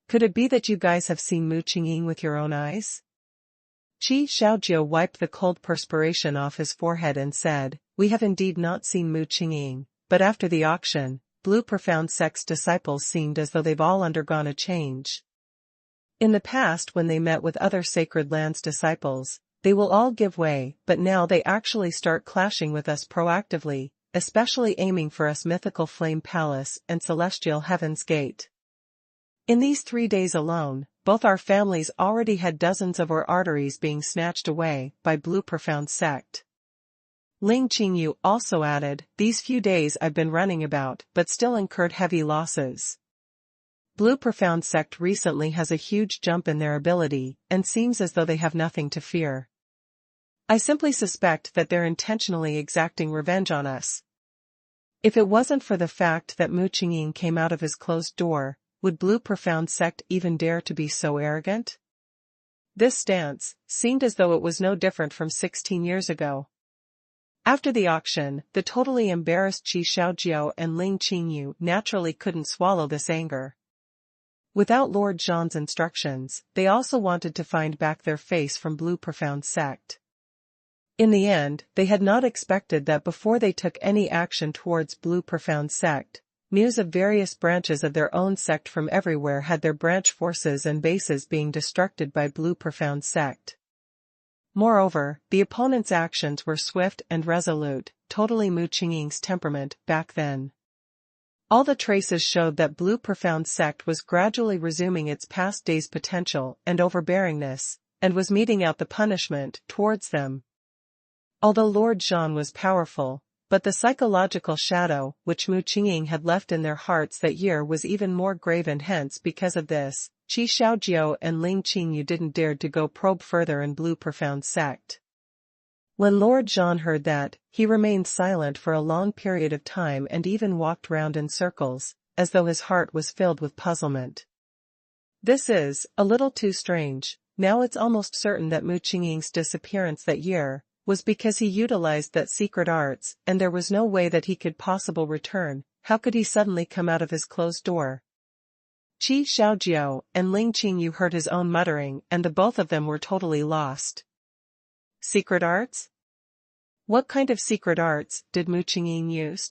Could it be that you guys have seen Mu Qingqing with your own eyes?" Qi Xiaojiu wiped the cold perspiration off his forehead and said, "We have indeed not seen Mu Qingqing, but after the auction, Blue Profound Sect's disciples seemed as though they've all undergone a change. In the past when they met with other Sacred Lands disciples, they will all give way, but now they actually start clashing with us proactively, especially aiming for us Mythical Flame Palace and Celestial Heaven's Gate. In these 3 days alone, both our families already had dozens of our arteries being snatched away by Blue Profound Sect." Ling Qingyu also added, "These few days I've been running about but still incurred heavy losses. Blue Profound Sect recently has a huge jump in their ability, and seems as though they have nothing to fear. I simply suspect that they're intentionally exacting revenge on us. If it wasn't for the fact that Mu Qingqing came out of his closed door, would Blue Profound Sect even dare to be so arrogant?" This stance seemed as though it was no different from 16 years ago. After the auction, the totally embarrassed Qi Xiaojiu and Ling Qingyu naturally couldn't swallow this anger. Without Lord Zhan's instructions, they also wanted to find back their face from Blue Profound Sect. In the end, they had not expected that before they took any action towards Blue Profound Sect, news of various branches of their own sect from everywhere had their branch forces and bases being destructed by Blue Profound Sect. Moreover, the opponent's actions were swift and resolute, totally Mu Qingqing's temperament back then. All the traces showed that Blue Profound Sect was gradually resuming its past days' potential and overbearingness, and was meting out the punishment towards them. Although Lord Jean was powerful, but the psychological shadow which Mu Qingqing had left in their hearts that year was even more grave, and hence because of this, Qi Xiaojiao and Ling Qingyu didn't dare to go probe further in Blue Profound Sect. When Lord Jean heard that, he remained silent for a long period of time and even walked round in circles, as though his heart was filled with puzzlement. This is a little too strange. Now it's almost certain that Mu Qingqing's disappearance that year was because he utilized that secret arts, and there was no way that he could possibly return. How could he suddenly come out of his closed door? Qi Xiaojiao and Ling Qingyu heard his own muttering, and the both of them were totally lost. Secret arts? What kind of secret arts did Mu Qingqing use?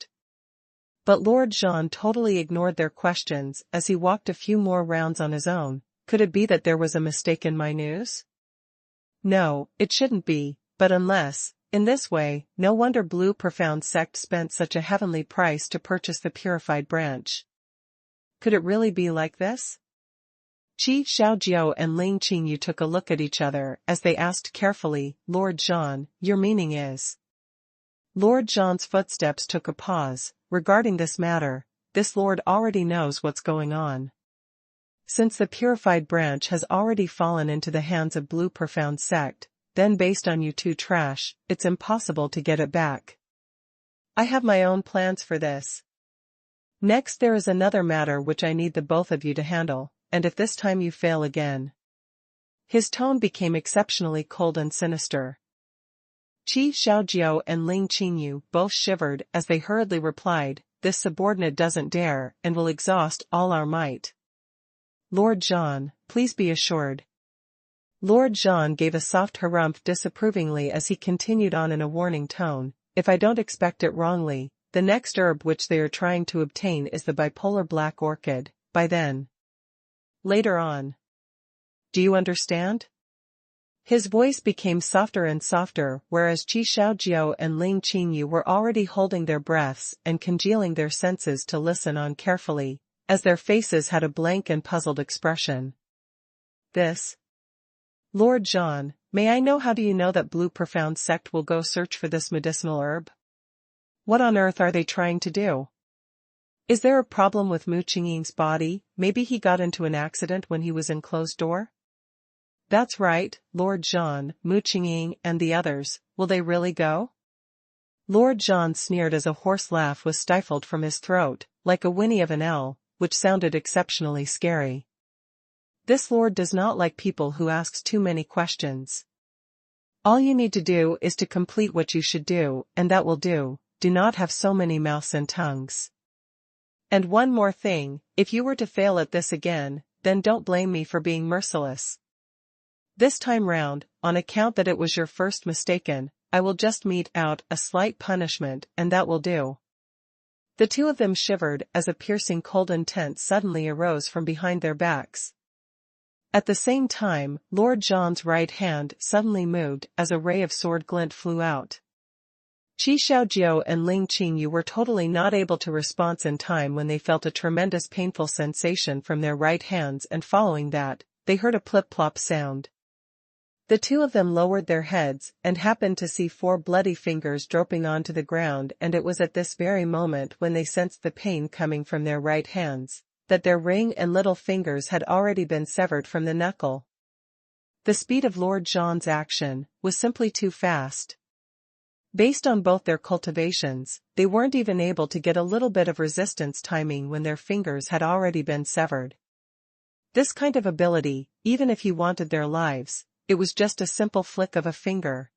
But Lord Jean totally ignored their questions as he walked a few more rounds on his own. Could it be that there was a mistake in my news? No, it shouldn't be, but unless, in this way, no wonder Blue Profound Sect spent such a heavenly price to purchase the purified branch. Could it really be like this? Qi Xiaojiao and Ling Qingyu took a look at each other as they asked carefully, Lord Jean, your meaning is? Lord Jean's footsteps took a pause. Regarding this matter, this lord already knows what's going on. Since the purified branch has already fallen into the hands of Blue Profound Sect, then based on you two trash, it's impossible to get it back. I have my own plans for this. Next there is another matter which I need the both of you to handle, and if this time you fail again. His tone became exceptionally cold and sinister. Qi Xiaojiao and Ling Qingyu both shivered as they hurriedly replied, this subordinate doesn't dare and will exhaust all our might. Lord Jean, please be assured. Lord Jean gave a soft harumph disapprovingly as he continued on in a warning tone, if I don't expect it wrongly, the next herb which they are trying to obtain is the bipolar black orchid, by then. Later on. Do you understand? His voice became softer and softer, whereas Qi Xiaojiao and Ling Qingyu were already holding their breaths and congealing their senses to listen on carefully, as their faces had a blank and puzzled expression. This? Lord Jean, may I know how do you know that Blue Profound Sect will go search for this medicinal herb? What on earth are they trying to do? Is there a problem with Mu Qingqing's body? Maybe he got into an accident when he was in closed door? That's right, Lord Jean, Mu Qingqing and the others, will they really go? Lord Jean sneered as a hoarse laugh was stifled from his throat, like a whinny of an owl, which sounded exceptionally scary. This lord does not like people who ask too many questions. All you need to do is to complete what you should do, and that will do. Do not have so many mouths and tongues. And one more thing, if you were to fail at this again, then don't blame me for being merciless. This time round, on account that it was your first mistaken, I will just mete out a slight punishment, and that will do. The two of them shivered as a piercing cold intent suddenly arose from behind their backs. At the same time, Lord Jean's right hand suddenly moved as a ray of sword glint flew out. Qi Xiaojiao and Ling Qingyu were totally not able to respond in time when they felt a tremendous painful sensation from their right hands, and following that, they heard a plip-plop sound. The two of them lowered their heads and happened to see 4 bloody fingers dropping onto the ground, and it was at this very moment when they sensed the pain coming from their right hands, that their ring and little fingers had already been severed from the knuckle. The speed of Lord Jean's action was simply too fast. Based on both their cultivations, they weren't even able to get a little bit of resistance timing when their fingers had already been severed. This kind of ability, even if he wanted their lives, it was just a simple flick of a finger.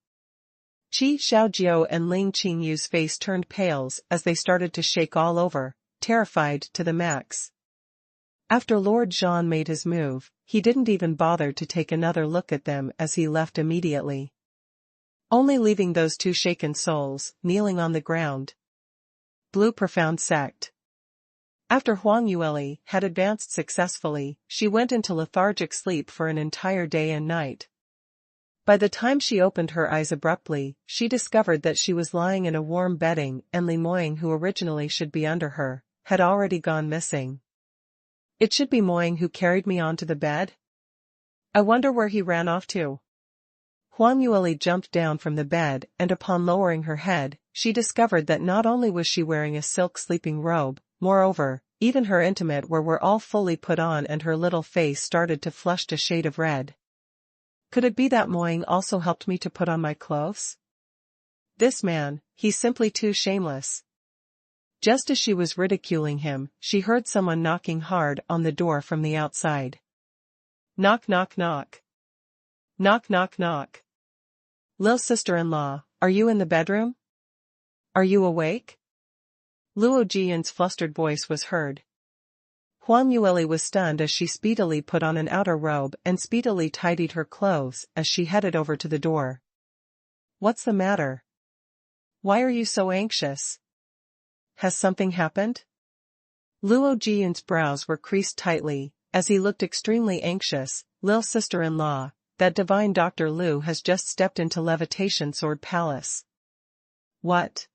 Qi Xiaojiao and Ling Qingyu's face turned pale as they started to shake all over, terrified to the max. After Lord Jean made his move, he didn't even bother to take another look at them as he left immediately, only leaving those two shaken souls kneeling on the ground. Blue Profound Sect. After Huang Yueli had advanced successfully, she went into lethargic sleep for an entire day and night. By the time she opened her eyes abruptly, she discovered that she was lying in a warm bedding, and Li Moying, who originally should be under her, had already gone missing. It should be Moying who carried me onto the bed? I wonder where he ran off to. Huang Yueli jumped down from the bed, and upon lowering her head, she discovered that not only was she wearing a silk sleeping robe, moreover, even her intimate were all fully put on, and her little face started to flush a shade of red. Could it be that Moying also helped me to put on my clothes? This man, he's simply too shameless. Just as she was ridiculing him, she heard someone knocking hard on the door from the outside. Knock knock knock. Knock knock knock. Lil sister-in-law, are you in the bedroom? Are you awake? Luo Jian's flustered voice was heard. Huang Yueli was stunned as she speedily put on an outer robe and speedily tidied her clothes as she headed over to the door. What's the matter? Why are you so anxious? Has something happened? Luo Jian's brows were creased tightly, as he looked extremely anxious. Lil sister-in-law, that divine Dr. Lu has just stepped into Levitation Sword Palace. What?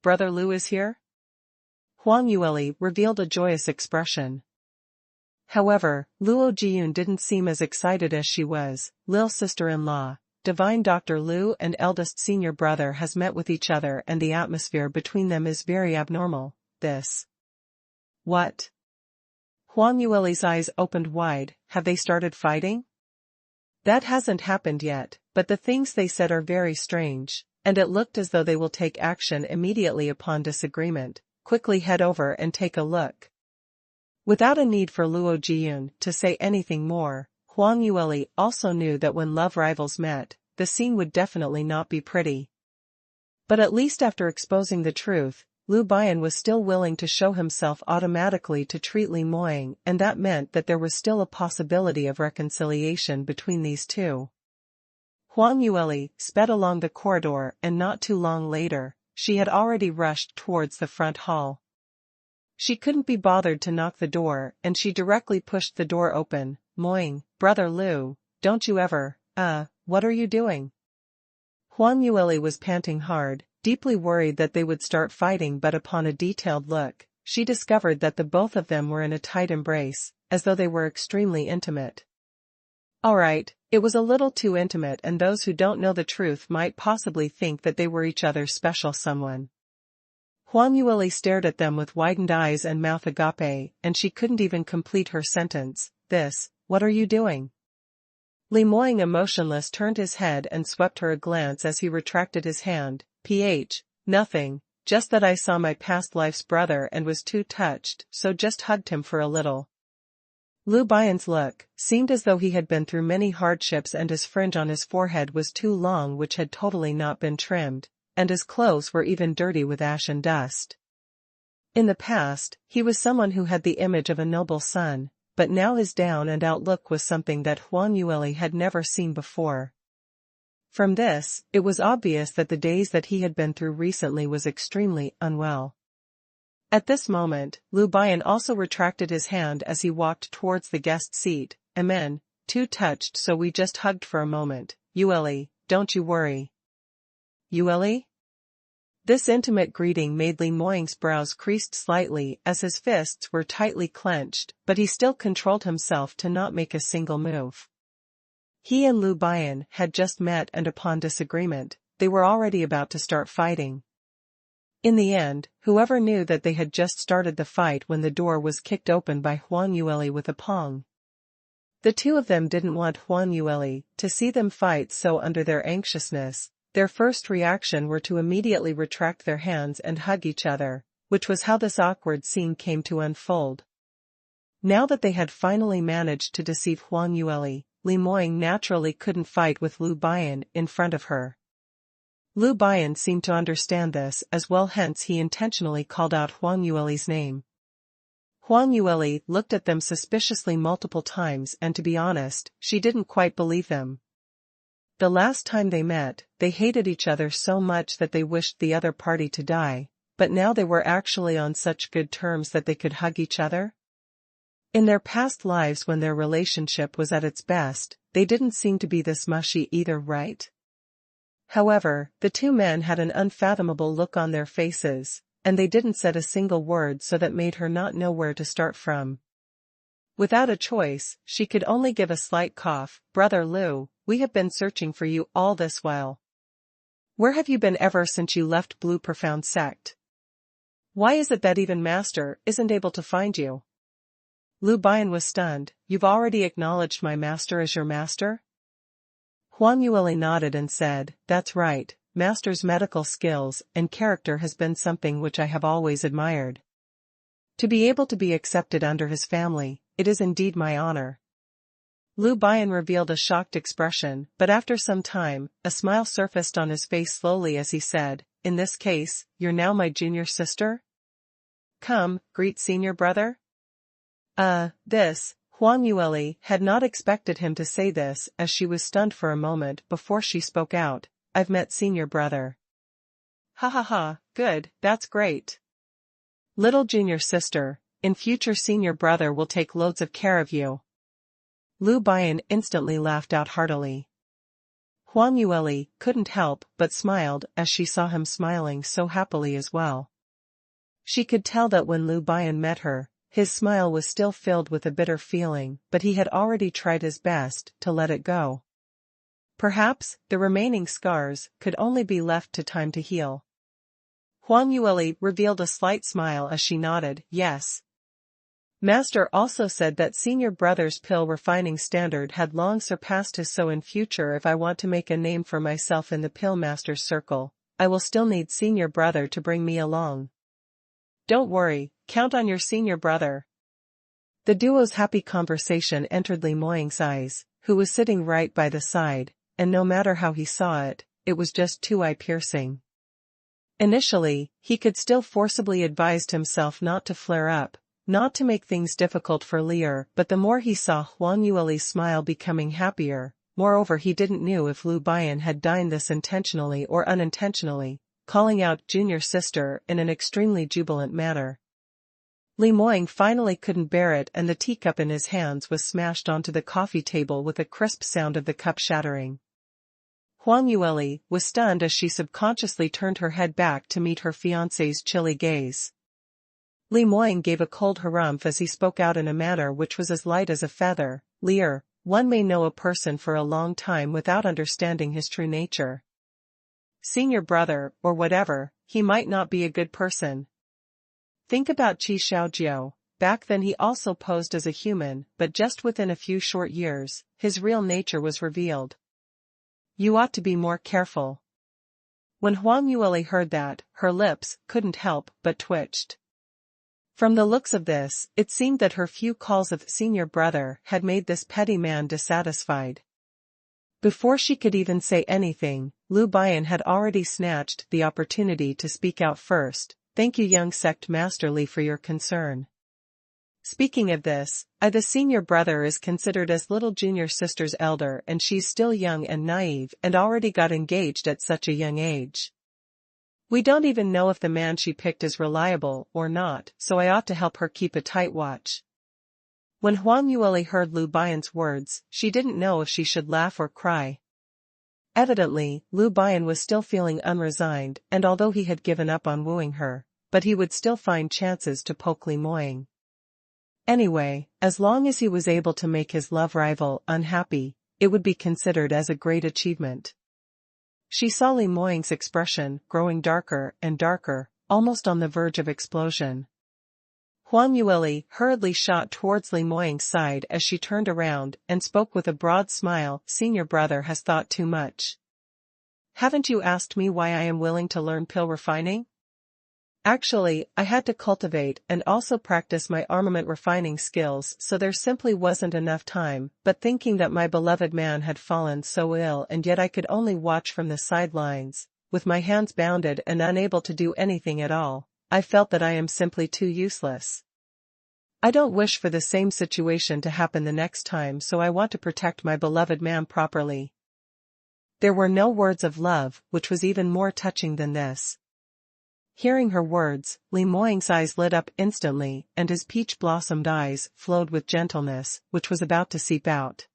Brother Lu is here? Huang Yueli revealed a joyous expression. However, Luo Jiyun didn't seem as excited as she was. Lil sister-in-law, divine Dr. Lu and eldest senior brother has met with each other, and the atmosphere between them is very abnormal. This. What? Huang Yueli's eyes opened wide. Have they started fighting? That hasn't happened yet, but the things they said are very strange, and it looked as though they will take action immediately upon disagreement. Quickly head over and take a look. Without a need for Luo Jiyun to say anything more, Huang Yueli also knew that when love rivals met, the scene would definitely not be pretty. But at least after exposing the truth, Lu Bian was still willing to show himself automatically to treat Li Moying, and that meant that there was still a possibility of reconciliation between these two. Huang Yueli sped along the corridor, and not too long later, she had already rushed towards the front hall. She couldn't be bothered to knock the door, and she directly pushed the door open. Moying, brother Lu, don't you ever, what are you doing? Huang Yueli was panting hard, deeply worried that they would start fighting, but upon a detailed look, she discovered that the both of them were in a tight embrace, as though they were extremely intimate. Alright, it was a little too intimate, and those who don't know the truth might possibly think that they were each other's special someone. Huang Yueli stared at them with widened eyes and mouth agape, and she couldn't even complete her sentence. What are you doing? Li Moying emotionless turned his head and swept her a glance as he retracted his hand. Nothing, just that I saw my past life's brother and was too touched, so just hugged him for a little. Lu Bian's look seemed as though he had been through many hardships, and his fringe on his forehead was too long, which had totally not been trimmed, and his clothes were even dirty with ash and dust. In the past, he was someone who had the image of a noble son, but now his down and out look was something that Huang Yueli had never seen before. From this, it was obvious that the days that he had been through recently was extremely unwell. At this moment, Lu Bian also retracted his hand as he walked towards the guest seat. Amen, too touched, so we just hugged for a moment. Yueli, don't you worry. Yueli? This intimate greeting made Li Moying's brows creased slightly as his fists were tightly clenched, but he still controlled himself to not make a single move. He and Lu Bian had just met, and upon disagreement, they were already about to start fighting. In the end, whoever knew that they had just started the fight when the door was kicked open by Huang Yueli with a pong. The two of them didn't want Huang Yueli to see them fight, so under their anxiousness, their first reaction were to immediately retract their hands and hug each other, which was how this awkward scene came to unfold. Now that they had finally managed to deceive Huang Yueli, Li Moying naturally couldn't fight with Lu Bian in front of her. Lu Bian seemed to understand this as well, hence he intentionally called out Huang Yueli's name. Huang Yueli looked at them suspiciously multiple times, and to be honest, she didn't quite believe them. The last time they met, they hated each other so much that they wished the other party to die, but now they were actually on such good terms that they could hug each other? In their past lives, when their relationship was at its best, they didn't seem to be this mushy either, right? However, the two men had an unfathomable look on their faces, and they didn't said a single word, so that made her not know where to start from. Without a choice, she could only give a slight cough. "Brother Lu, we have been searching for you all this while. Where have you been ever since you left Blue Profound Sect? Why is it that even Master isn't able to find you?" Lu Bian was stunned. "You've already acknowledged my master as your master?" Huang Yueli nodded and said, "That's right, Master's medical skills and character has been something which I have always admired. To be able to be accepted under his family, it is indeed my honor." Lu Bian revealed a shocked expression, but after some time, a smile surfaced on his face slowly as he said, "In this case, you're now my junior sister? Come, greet senior brother?" Huang Yueli had not expected him to say this, as she was stunned for a moment before she spoke out, "I've met senior brother." "Ha ha ha, good, that's great. Little junior sister, in future senior brother will take loads of care of you." Lu Bian instantly laughed out heartily. Huang Yueli couldn't help but smiled as she saw him smiling so happily as well. She could tell that when Lu Bian met her, his smile was still filled with a bitter feeling, but he had already tried his best to let it go. Perhaps the remaining scars could only be left to time to heal. Huang Yueli revealed a slight smile as she nodded, "Yes. Master also said that senior brother's pill refining standard had long surpassed his, so in future if I want to make a name for myself in the pill master's circle, I will still need senior brother to bring me along. Don't worry, count on your senior brother." The duo's happy conversation entered Li Moying's eyes, who was sitting right by the side, and no matter how he saw it, it was just too eye-piercing. Initially, he could still forcibly advise himself not to flare up, not to make things difficult for Lier, but the more he saw Huang Yueli's smile becoming happier, moreover he didn't know if Lu Bian had done this intentionally or unintentionally, calling out "junior sister" in an extremely jubilant manner. Li Moying finally couldn't bear it, and the teacup in his hands was smashed onto the coffee table with a crisp sound of the cup shattering. Huang Yueli was stunned as she subconsciously turned her head back to meet her fiancé's chilly gaze. Li Moying gave a cold harumph as he spoke out in a manner which was as light as a feather, "Lier, one may know a person for a long time without understanding his true nature. Senior brother, or whatever, he might not be a good person. Think about Qi Xiaojiao, back then he also posed as a human, but just within a few short years, his real nature was revealed. You ought to be more careful." When Huang Yueli heard that, her lips couldn't help but twitched. From the looks of this, it seemed that her few calls of senior brother had made this petty man dissatisfied. Before she could even say anything, Lu Bian had already snatched the opportunity to speak out first. "Thank you, young sect master Li, for your concern. Speaking of this, the senior brother is considered as little junior sister's elder, and she's still young and naive and already got engaged at such a young age. We don't even know if the man she picked is reliable or not, so I ought to help her keep a tight watch." When Huang Yueli heard Lu Bian's words, she didn't know if she should laugh or cry. Evidently, Lu Bian was still feeling unresigned, and although he had given up on wooing her, but he would still find chances to poke Li Moying. Anyway, as long as he was able to make his love rival unhappy, it would be considered as a great achievement. She saw Li Moying's expression growing darker and darker, almost on the verge of explosion. Huang Yueli hurriedly shot towards Li Moying's side as she turned around and spoke with a broad smile, "Senior brother has thought too much. Haven't you asked me why I am willing to learn pill refining? Actually, I had to cultivate and also practice my armament refining skills, so there simply wasn't enough time, but thinking that my beloved man had fallen so ill and yet I could only watch from the sidelines, with my hands bounded and unable to do anything at all, I felt that I am simply too useless. I don't wish for the same situation to happen the next time, so I want to protect my beloved man properly." There were no words of love, which was even more touching than this. Hearing her words, Li Moying's eyes lit up instantly, and his peach-blossomed eyes flowed with gentleness, which was about to seep out.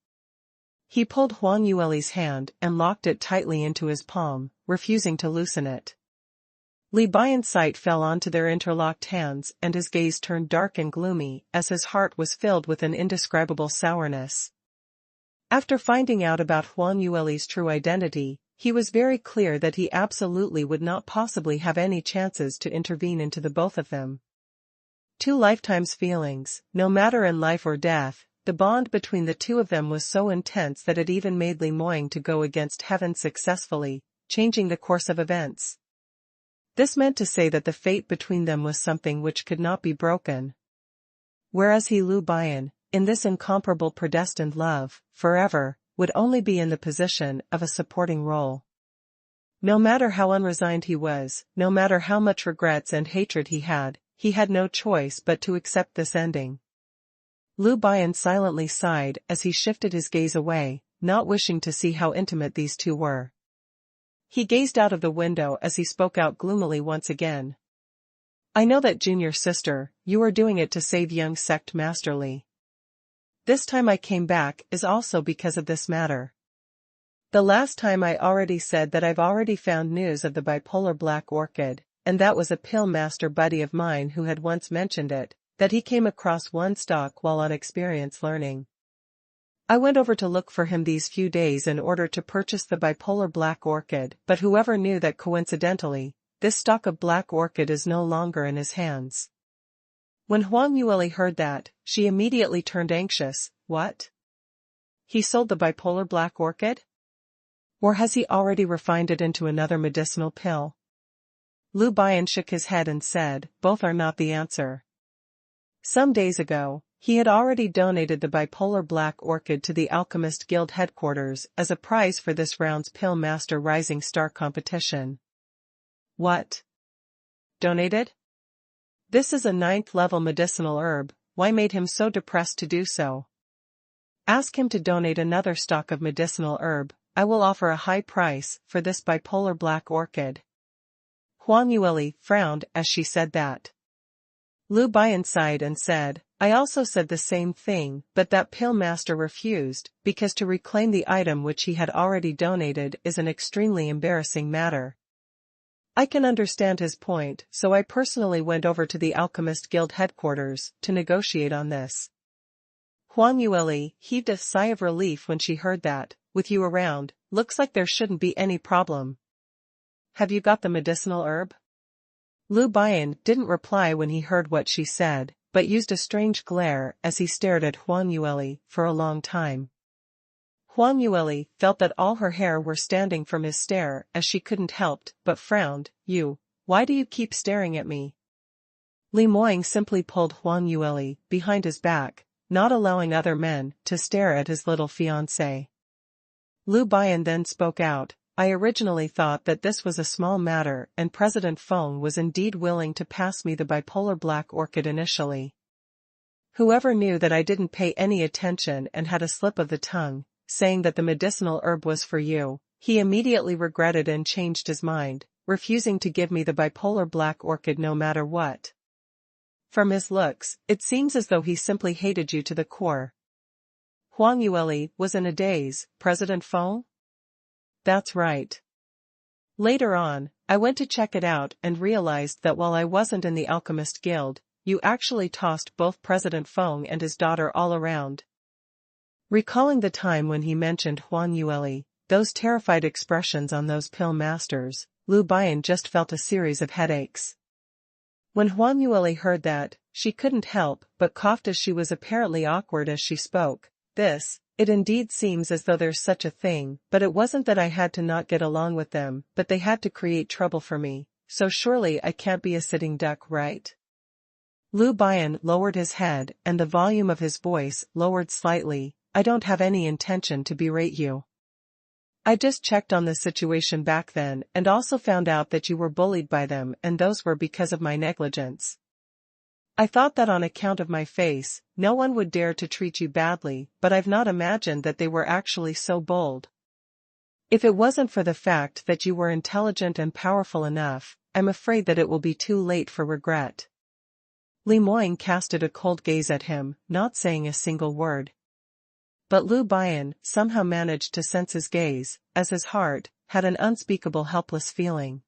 He pulled Huang Yueli's hand and locked it tightly into his palm, refusing to loosen it. Li Bian's sight fell onto their interlocked hands and his gaze turned dark and gloomy as his heart was filled with an indescribable sourness. After finding out about Huang Yueli's true identity, he was very clear that he absolutely would not possibly have any chances to intervene into the both of them. 2 lifetimes feelings, no matter in life or death, the bond between the two of them was so intense that it even made Li Moying to go against heaven successfully, changing the course of events. This meant to say that the fate between them was something which could not be broken. Whereas he, Lu Bian, in this incomparable predestined love, forever, would only be in the position of a supporting role. No matter how unresigned he was, no matter how much regrets and hatred he had no choice but to accept this ending. Lu Bian silently sighed as he shifted his gaze away, not wishing to see how intimate these two were. He gazed out of the window as he spoke out gloomily once again. I know that, junior sister, you are doing it to save young sect Master Li. This time I came back is also because of this matter. The last time I already said that I've already found news of the bipolar black orchid, and that was a pill master buddy of mine who had once mentioned it, that he came across one stalk while on experience learning. I went over to look for him these few days in order to purchase the bipolar black orchid, but whoever knew that coincidentally, this stalk of black orchid is no longer in his hands. When Huang Yueli heard that, she immediately turned anxious. What? He sold the bipolar black orchid? Or has he already refined it into another medicinal pill? Lu Bian shook his head and said, both are not the answer. Some days ago, he had already donated the bipolar black orchid to the Alchemist Guild headquarters as a prize for this round's Pill Master Rising Star competition. What? Donated? This is a 9th level medicinal herb, why made him so depressed to do so? Ask him to donate another stock of medicinal herb, I will offer a high price for this bipolar black orchid. Huang Yueli frowned as she said that. Lu Bian sighed and said, I also said the same thing, but that pill master refused, because to reclaim the item which he had already donated is an extremely embarrassing matter. I can understand his point, so I personally went over to the Alchemist Guild headquarters to negotiate on this. Huang Yueli heaved a sigh of relief when she heard that. With you around, looks like there shouldn't be any problem. Have you got the medicinal herb? Lu Bian didn't reply when he heard what she said, but used a strange glare as he stared at Huang Yueli for a long time. Huang Yueli felt that all her hair were standing from his stare as she couldn't help but frowned. Why do you keep staring at me? Li Moying simply pulled Huang Yueli behind his back, not allowing other men to stare at his little fiancée. Lu Bian then spoke out, I originally thought that this was a small matter and President Feng was indeed willing to pass me the bipolar black orchid initially. Whoever knew that I didn't pay any attention and had a slip of the tongue, saying that the medicinal herb was for you, he immediately regretted and changed his mind, refusing to give me the bipolar black orchid no matter what. From his looks, it seems as though he simply hated you to the core. Huang Yueli was in a daze. President Feng? That's right. Later on, I went to check it out and realized that while I wasn't in the Alchemist Guild, you actually tossed both President Feng and his daughter all around. Recalling the time when he mentioned Huang Yueli, those terrified expressions on those pill masters, Lu Bian just felt a series of headaches. When Huang Yueli heard that, she couldn't help but coughed as she was apparently awkward as she spoke. It indeed seems as though there's such a thing, but it wasn't that I had to not get along with them, but they had to create trouble for me, so surely I can't be a sitting duck, right? Lu Bian lowered his head and the volume of his voice lowered slightly. I don't have any intention to berate you. I just checked on the situation back then and also found out that you were bullied by them and those were because of my negligence. I thought that on account of my face, no one would dare to treat you badly, but I've not imagined that they were actually so bold. If it wasn't for the fact that you were intelligent and powerful enough, I'm afraid that it will be too late for regret. Li Moying casted a cold gaze at him, not saying a single word. But Lu Bian somehow managed to sense his gaze, as his heart had an unspeakable helpless feeling.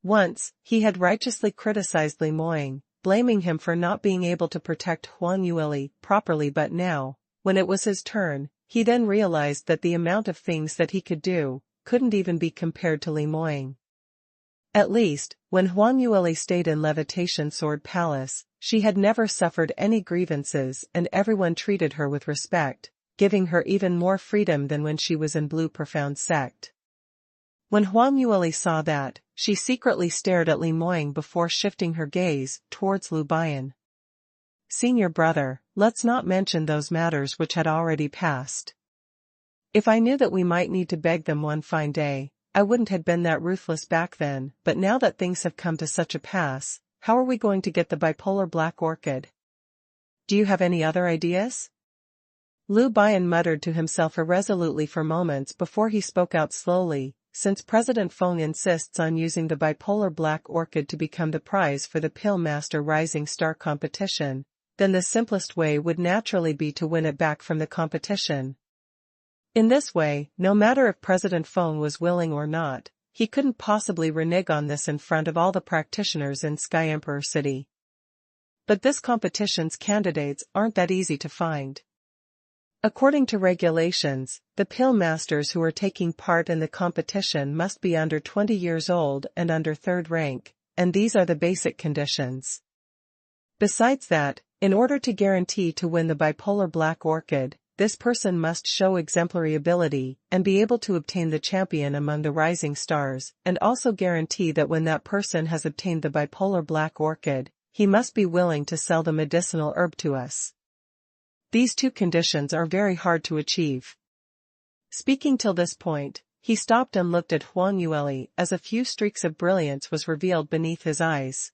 Once, he had righteously criticized Li Moying, blaming him for not being able to protect Huang Yueli properly, but now, when it was his turn, he then realized that the amount of things that he could do couldn't even be compared to Li Moying. At least, when Huang Yueli stayed in Levitation Sword Palace, she had never suffered any grievances and everyone treated her with respect, giving her even more freedom than when she was in Blue Profound Sect. When Huang Yueli saw that, she secretly stared at Li Moying before shifting her gaze towards Lu Bian. Senior brother, let's not mention those matters which had already passed. If I knew that we might need to beg them one fine day, I wouldn't have been that ruthless back then, but now that things have come to such a pass, how are we going to get the bipolar black orchid? Do you have any other ideas? Lu Bian muttered to himself irresolutely for moments before he spoke out slowly. Since President Feng insists on using the bipolar black orchid to become the prize for the Pill Master Rising Star competition, then the simplest way would naturally be to win it back from the competition. In this way, no matter if President Feng was willing or not, he couldn't possibly renege on this in front of all the practitioners in Sky Emperor City. But this competition's candidates aren't that easy to find. According to regulations, the Pill Masters who are taking part in the competition must be under 20 years old and under 3rd rank, and these are the basic conditions. Besides that, in order to guarantee to win the bipolar black orchid, this person must show exemplary ability and be able to obtain the champion among the rising stars, and also guarantee that when that person has obtained the bipolar black orchid, he must be willing to sell the medicinal herb to us. These two conditions are very hard to achieve. Speaking till this point, he stopped and looked at Huang Yueli as a few streaks of brilliance was revealed beneath his eyes.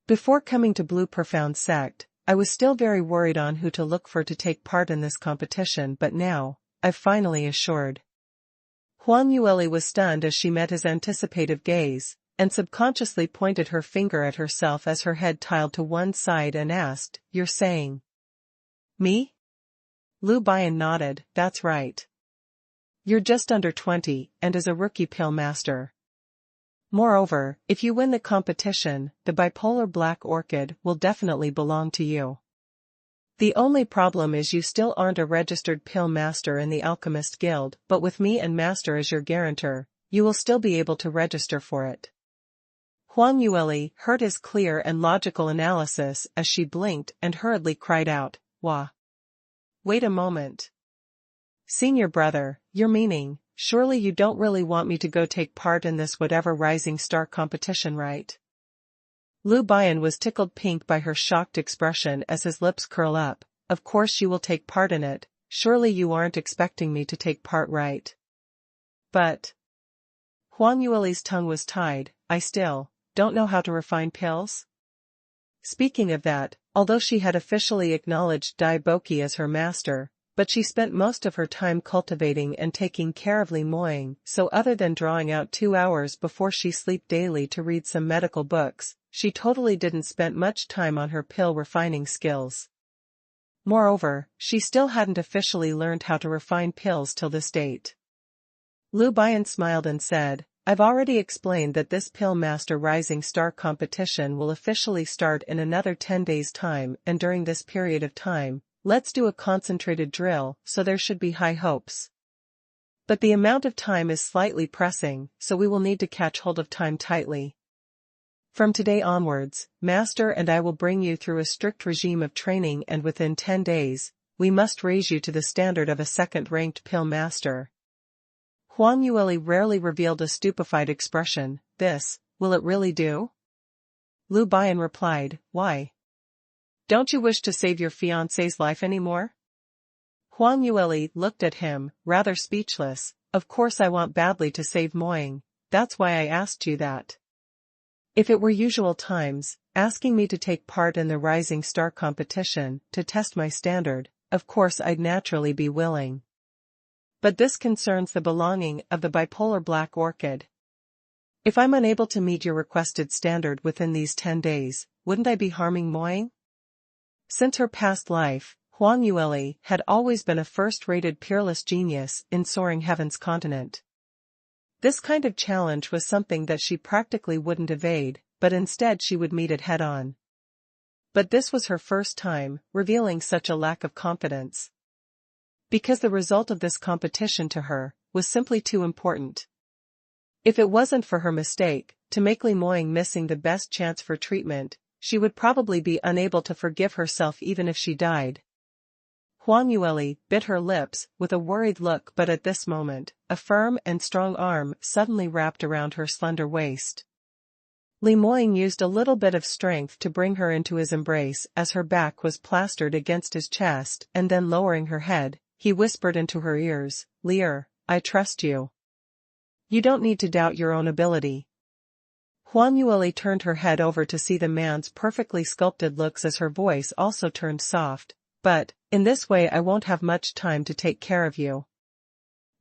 Before coming to Blue Profound Sect, I was still very worried on who to look for to take part in this competition, but now, I've finally assured. Huang Yueli was stunned as she met his anticipative gaze, and subconsciously pointed her finger at herself as her head tilted to one side and asked, "You're saying me?" Lu Bian nodded, "That's right. You're just under 20, and as a rookie pill master. Moreover, if you win the competition, the bipolar black orchid will definitely belong to you. The only problem is you still aren't a registered pill master in the Alchemist Guild, but with me and Master as your guarantor, you will still be able to register for it." Huang Yueli heard his clear and logical analysis as she blinked and hurriedly cried out, "Wah! Wait a moment. Senior brother, you're meaning, surely you don't really want me to go take part in this whatever rising star competition, right?" Lu Bian was tickled pink by her shocked expression as his lips curl up. "Of course you will take part in it, surely you aren't expecting me to take part, right?" "But..." Huang Yueli's tongue was tied, "I still don't know how to refine pills?" Speaking of that, although she had officially acknowledged Dai Boki as her master, but she spent most of her time cultivating and taking care of Li Moying, so other than drawing out 2 hours before she slept daily to read some medical books, she totally didn't spend much time on her pill refining skills. Moreover, she still hadn't officially learned how to refine pills till this date. Lu Bian smiled and said, "I've already explained that this Pill Master Rising Star competition will officially start in another 10 days' time, and during this period of time, let's do a concentrated drill, so there should be high hopes. But the amount of time is slightly pressing, so we will need to catch hold of time tightly. From today onwards, Master and I will bring you through a strict regime of training, and within 10 days, we must raise you to the standard of a second-ranked Pill Master." Huang Yueli rarely revealed a stupefied expression. "This, will it really do?" Lu Bian replied, "Why? Don't you wish to save your fiancé's life anymore?" Huang Yueli looked at him, rather speechless. "Of course I want badly to save Moying, that's why I asked you that. If it were usual times, asking me to take part in the Rising Star competition, to test my standard, of course I'd naturally be willing. But this concerns the belonging of the bipolar black orchid. If I'm unable to meet your requested standard within these 10 days, wouldn't I be harming Moying?" Since her past life, Huang Yueli had always been a first-rated peerless genius in Soaring Heaven's continent. This kind of challenge was something that she practically wouldn't evade, but instead she would meet it head-on. But this was her first time, revealing such a lack of confidence. Because the result of this competition to her was simply too important. If it wasn't for her mistake, to make Li Moying missing the best chance for treatment, she would probably be unable to forgive herself even if she died. Huang Yueli bit her lips with a worried look, but at this moment, a firm and strong arm suddenly wrapped around her slender waist. Li Moying used a little bit of strength to bring her into his embrace as her back was plastered against his chest, and then lowering her head, he whispered into her ears, "Lear, I trust you. You don't need to doubt your own ability." Huang Yueli turned her head over to see the man's perfectly sculpted looks as her voice also turned soft, "But, in this way I won't have much time to take care of you."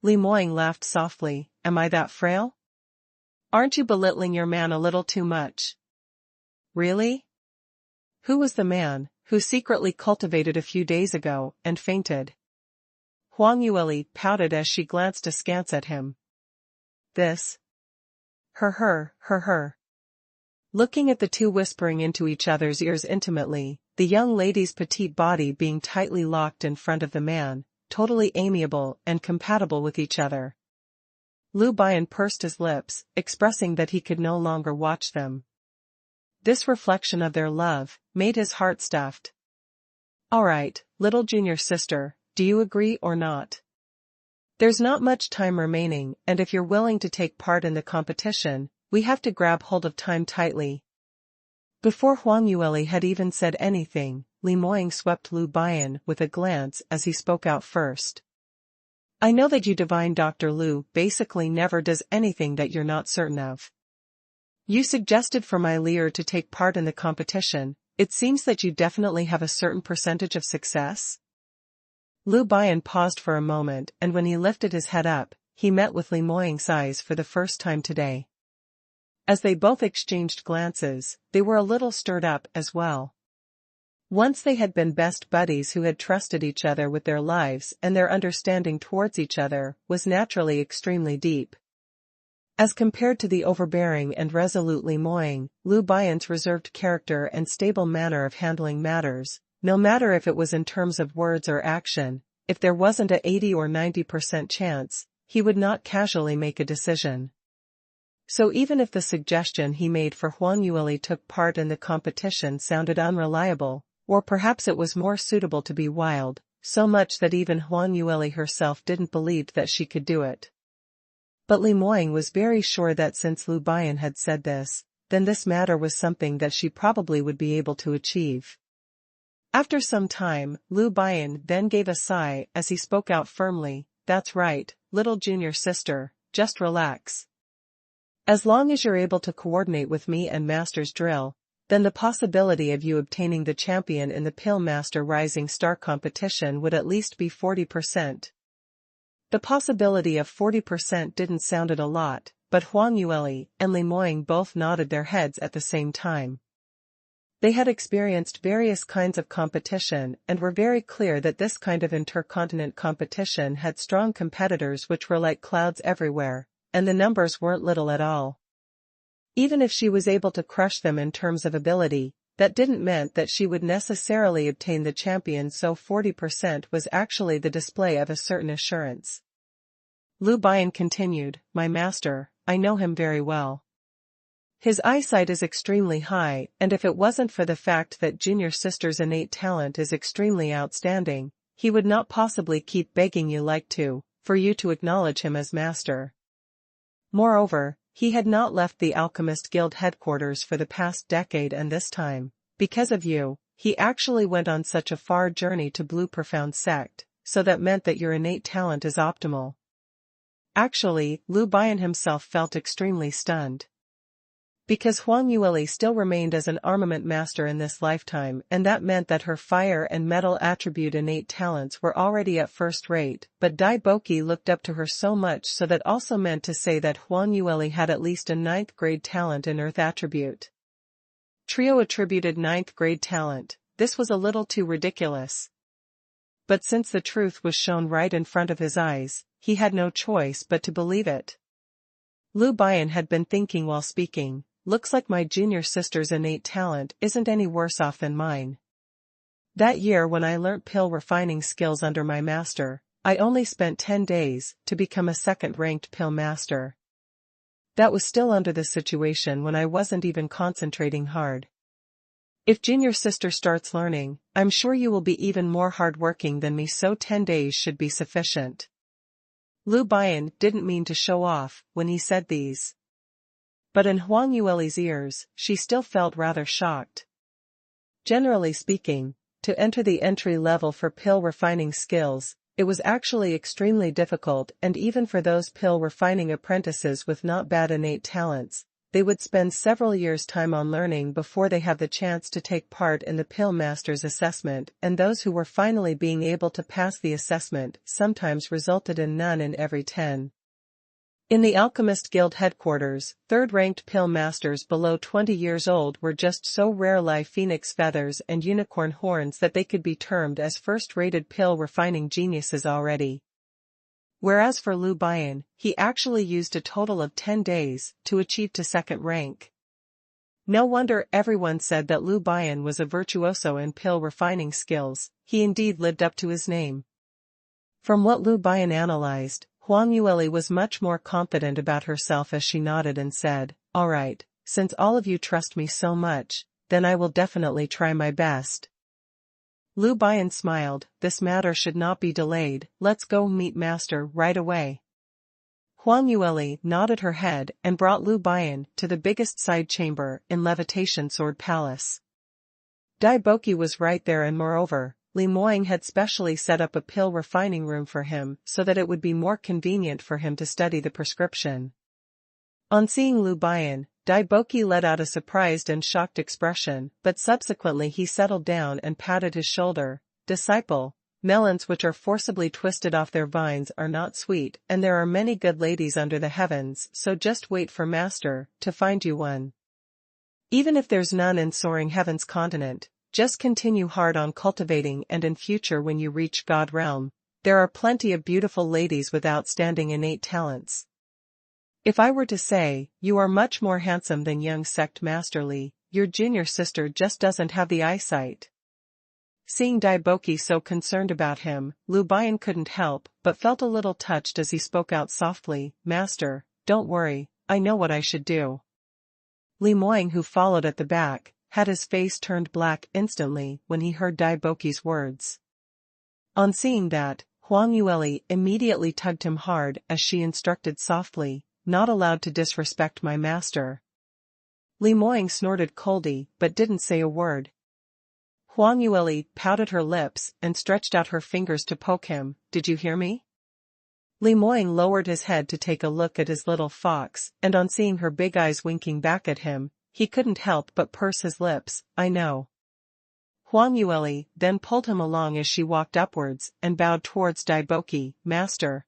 Li Moying laughed softly, "Am I that frail? Aren't you belittling your man a little too much?" "Really? Who was the man who secretly cultivated a few days ago and fainted?" Huang Yueli pouted as she glanced askance at him. "This. Her. Looking at the two whispering into each other's ears intimately, the young lady's petite body being tightly locked in front of the man, totally amiable and compatible with each other. Lu Bian pursed his lips, expressing that he could no longer watch them. This reflection of their love made his heart stuffed. "All right, little junior sister, do you agree or not? There's not much time remaining, and if you're willing to take part in the competition, we have to grab hold of time tightly." Before Huang Yueli had even said anything, Li Moying swept Lu Bian with a glance as he spoke out first. "I know that you divine Dr. Lu basically never does anything that you're not certain of. You suggested for my Lear to take part in the competition. It seems that you definitely have a certain percentage of success?" Lu Bian paused for a moment, and when he lifted his head up, he met with Li Moying's eyes for the first time today. As they both exchanged glances, they were a little stirred up as well. Once they had been best buddies who had trusted each other with their lives, and their understanding towards each other was naturally extremely deep. As compared to the overbearing and resolute Li Moying, Lu Bian's reserved character and stable manner of handling matters, no matter if it was in terms of words or action, if there wasn't a 80 or 90% chance, he would not casually make a decision. So even if the suggestion he made for Huang Yueli took part in the competition sounded unreliable, or perhaps it was more suitable to be wild, so much that even Huang Yueli herself didn't believe that she could do it. But Li Moying was very sure that since Lu Bian had said this, then this matter was something that she probably would be able to achieve. After some time, Lu Bian then gave a sigh as he spoke out firmly, "That's right, little junior sister, just relax. As long as you're able to coordinate with me and Master's drill, then the possibility of you obtaining the champion in the Pale Master Rising Star competition would at least be 40%. The possibility of 40% didn't sound a lot, but Huang Yueli and Li Moying both nodded their heads at the same time. They had experienced various kinds of competition and were very clear that this kind of intercontinent competition had strong competitors which were like clouds everywhere, and the numbers weren't little at all. Even if she was able to crush them in terms of ability, that didn't mean that she would necessarily obtain the champion, so 40% was actually the display of a certain assurance. Lu Bian continued, "My master, I know him very well. His eyesight is extremely high, and if it wasn't for the fact that junior sister's innate talent is extremely outstanding, he would not possibly keep begging you for you to acknowledge him as master. Moreover, he had not left the Alchemist Guild headquarters for the past decade, and this time, because of you, he actually went on such a far journey to Blue Profound Sect, so that meant that your innate talent is optimal." Actually, Lu Bian himself felt extremely stunned. Because Huang Yueli still remained as an armament master in this lifetime, and that meant that her fire and metal attribute innate talents were already at first rate, but Dai Boki looked up to her so much, so that also meant to say that Huang Yueli had at least a 9th grade talent in earth attribute. Trio attributed 9th grade talent. This was a little too ridiculous. But since the truth was shown right in front of his eyes, he had no choice but to believe it. Lu Bian had been thinking while speaking, looks like my junior sister's innate talent isn't any worse off than mine. That year when I learnt pill refining skills under my master, I only spent 10 days to become a second-ranked pill master. That was still under the situation when I wasn't even concentrating hard. If junior sister starts learning, I'm sure you will be even more hard-working than me, so 10 days should be sufficient. Lu Bian didn't mean to show off when he said these. But in Huang Yueli's ears, she still felt rather shocked. Generally speaking, to enter the entry level for pill refining skills, it was actually extremely difficult, and even for those pill refining apprentices with not bad innate talents, they would spend several years' time on learning before they have the chance to take part in the pill master's assessment, and those who were finally being able to pass the assessment sometimes resulted in none in every 10. In the Alchemist Guild headquarters, third-ranked pill masters below 20 years old were just so rare, like phoenix feathers and unicorn horns, that they could be termed as first-rated pill refining geniuses already. Whereas for Lu Bian, he actually used a total of 10 days to achieve to second rank. No wonder everyone said that Lu Bian was a virtuoso in pill refining skills. He indeed lived up to his name. From what Lu Bian analyzed, Huang Yueli was much more confident about herself as she nodded and said, "All right, since all of you trust me so much, then I will definitely try my best." Lu Bian smiled, "This matter should not be delayed, let's go meet master right away." Huang Yueli nodded her head and brought Lu Bian to the biggest side chamber in Levitation Sword Palace. Dai Boki was right there, and moreover, Li Moying had specially set up a pill refining room for him so that it would be more convenient for him to study the prescription. On seeing Lu Bian, Dai Boki let out a surprised and shocked expression, but subsequently he settled down and patted his shoulder. "Disciple, melons which are forcibly twisted off their vines are not sweet, and there are many good ladies under the heavens, so just wait for master to find you one. Even if there's none in Soaring Heaven's continent, just continue hard on cultivating, and in future when you reach God realm, there are plenty of beautiful ladies with outstanding innate talents. If I were to say, you are much more handsome than young sect master Li, your junior sister just doesn't have the eyesight." Seeing Dai Boki so concerned about him, Lu Bian couldn't help but felt a little touched as he spoke out softly, "Master, don't worry, I know what I should do." Li Moying, who followed at the back, had his face turned black instantly when he heard Dai Boki's words. On seeing that, Huang Yueli immediately tugged him hard as she instructed softly, "Not allowed to disrespect my master." Li Moying snorted coldly but didn't say a word. Huang Yueli pouted her lips and stretched out her fingers to poke him. "Did you hear me?" Li Moying lowered his head to take a look at his little fox, and on seeing her big eyes winking back at him, he couldn't help but purse his lips. "I know." Huang Yueli then pulled him along as she walked upwards and bowed towards Dai Boki. "Master."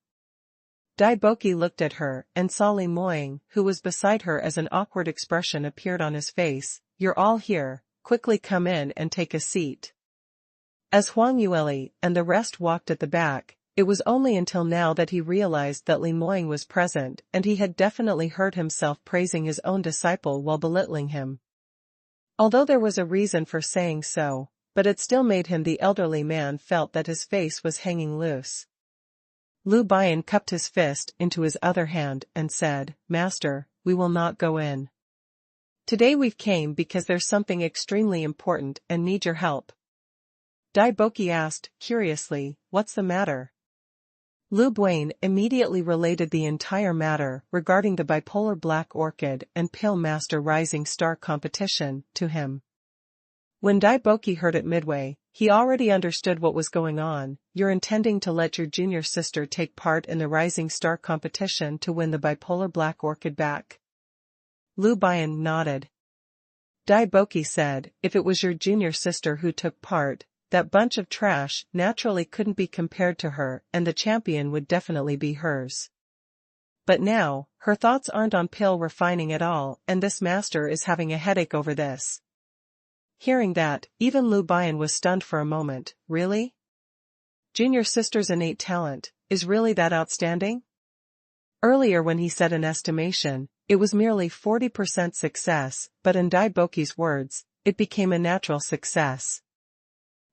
Dai Boki looked at her and saw Li Moying, who was beside her, as an awkward expression appeared on his face. "You're all here, quickly come in and take a seat." As Huang Yueli and the rest walked at the back, it was only until now that he realized that Li Moying was present, and he had definitely heard himself praising his own disciple while belittling him. Although there was a reason for saying so, but it still made him, the elderly man, felt that his face was hanging loose. Lu Bian cupped his fist into his other hand and said, "Master, we will not go in. Today we've came because there's something extremely important and need your help." Dai Boki asked, curiously, "What's the matter?" Lu Bian immediately related the entire matter regarding the bipolar black orchid and pill master rising star competition to him. When Dai Boki heard it midway, he already understood what was going on. "You're intending to let your junior sister take part in the rising star competition to win the bipolar black orchid back?" Lu Bian nodded. Dai Boki said, "If it was your junior sister who took part, that bunch of trash naturally couldn't be compared to her, and the champion would definitely be hers. But now, her thoughts aren't on pill refining at all, and this master is having a headache over this." Hearing that, even Lu Bian was stunned for a moment. "Really? Junior sister's innate talent is really that outstanding? Earlier when he said an estimation, it was merely 40% success, but in Dai Boki's words, it became a natural success.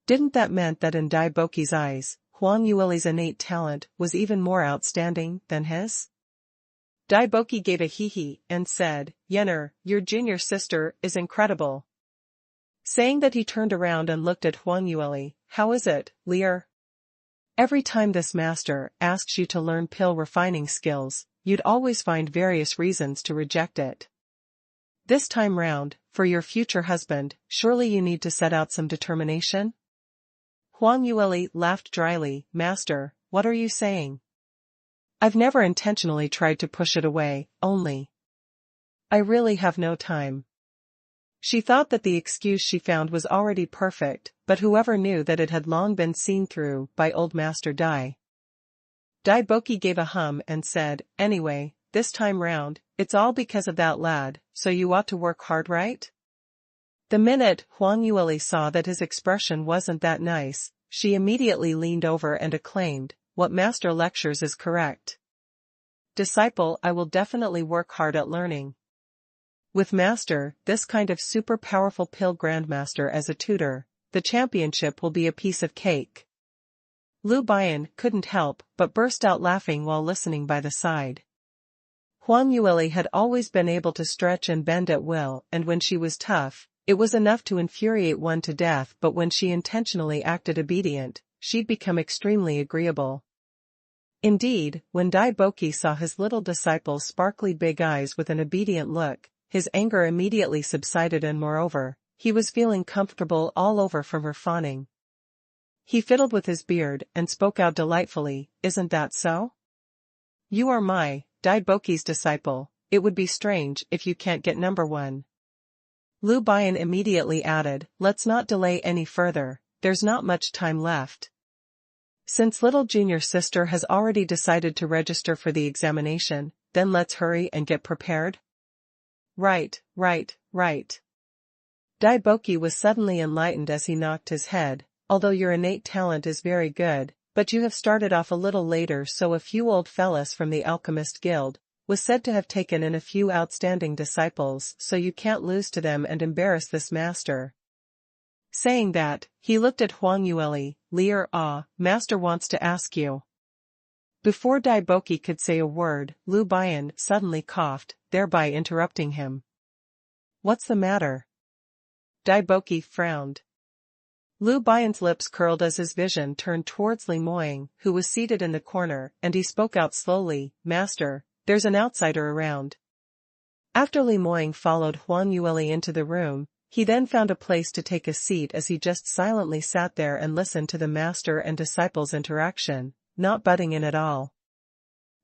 Didn't that mean that in Dai Boki's eyes, Huang Yueli's innate talent was even more outstanding than his? Dai Boki gave a hee-hee and said, "Yenner, your junior sister is incredible." Saying that he turned around and looked at Huang Yueli. "How is it, Lear? Every time this master asks you to learn pill refining skills, you'd always find various reasons to reject it. This time round, for your future husband, surely you need to set out some determination?" Huang Yueli laughed dryly. "Master, what are you saying? I've never intentionally tried to push it away, only I really have no time." She thought that the excuse she found was already perfect, but whoever knew that it had long been seen through by old Master Dai. Dai Boki gave a hum and said, "Anyway, this time round, it's all because of that lad, so you ought to work hard, right?" The minute Huang Yueli saw that his expression wasn't that nice, she immediately leaned over and acclaimed, "What master lectures is correct. Disciple, I will definitely work hard at learning. With master, this kind of super powerful pill grandmaster as a tutor, the championship will be a piece of cake." Lu Bian couldn't help but burst out laughing while listening by the side. Huang Yueli had always been able to stretch and bend at will, and when she was tough, it was enough to infuriate one to death, but when she intentionally acted obedient, she'd become extremely agreeable. Indeed, when Dai Boki saw his little disciple's sparkly big eyes with an obedient look, his anger immediately subsided and moreover, he was feeling comfortable all over from her fawning. He fiddled with his beard and spoke out delightfully, "Isn't that so? You are my Dai Boki's disciple, it would be strange if you can't get number one." Lu Bian immediately added, "Let's not delay any further, there's not much time left. Since little junior sister has already decided to register for the examination, then let's hurry and get prepared." Right. Dai Boki was suddenly enlightened as he knocked his head. "Although your innate talent is very good, but you have started off a little later, so a few old fellas from the Alchemist Guild was said to have taken in a few outstanding disciples, so you can't lose to them and embarrass this master." Saying that, he looked at Huang Yueli. "Lear, master wants to ask you." Before Dai Boki could say a word, Lu Bian suddenly coughed, thereby interrupting him. "What's the matter?" Dai Boki frowned. Lu Bian's lips curled as his vision turned towards Li Moying, who was seated in the corner, and he spoke out slowly, "Master, there's an outsider around." After Li Moying followed Huang Yueli into the room, he then found a place to take a seat as he just silently sat there and listened to the master and disciple's interaction, not butting in at all.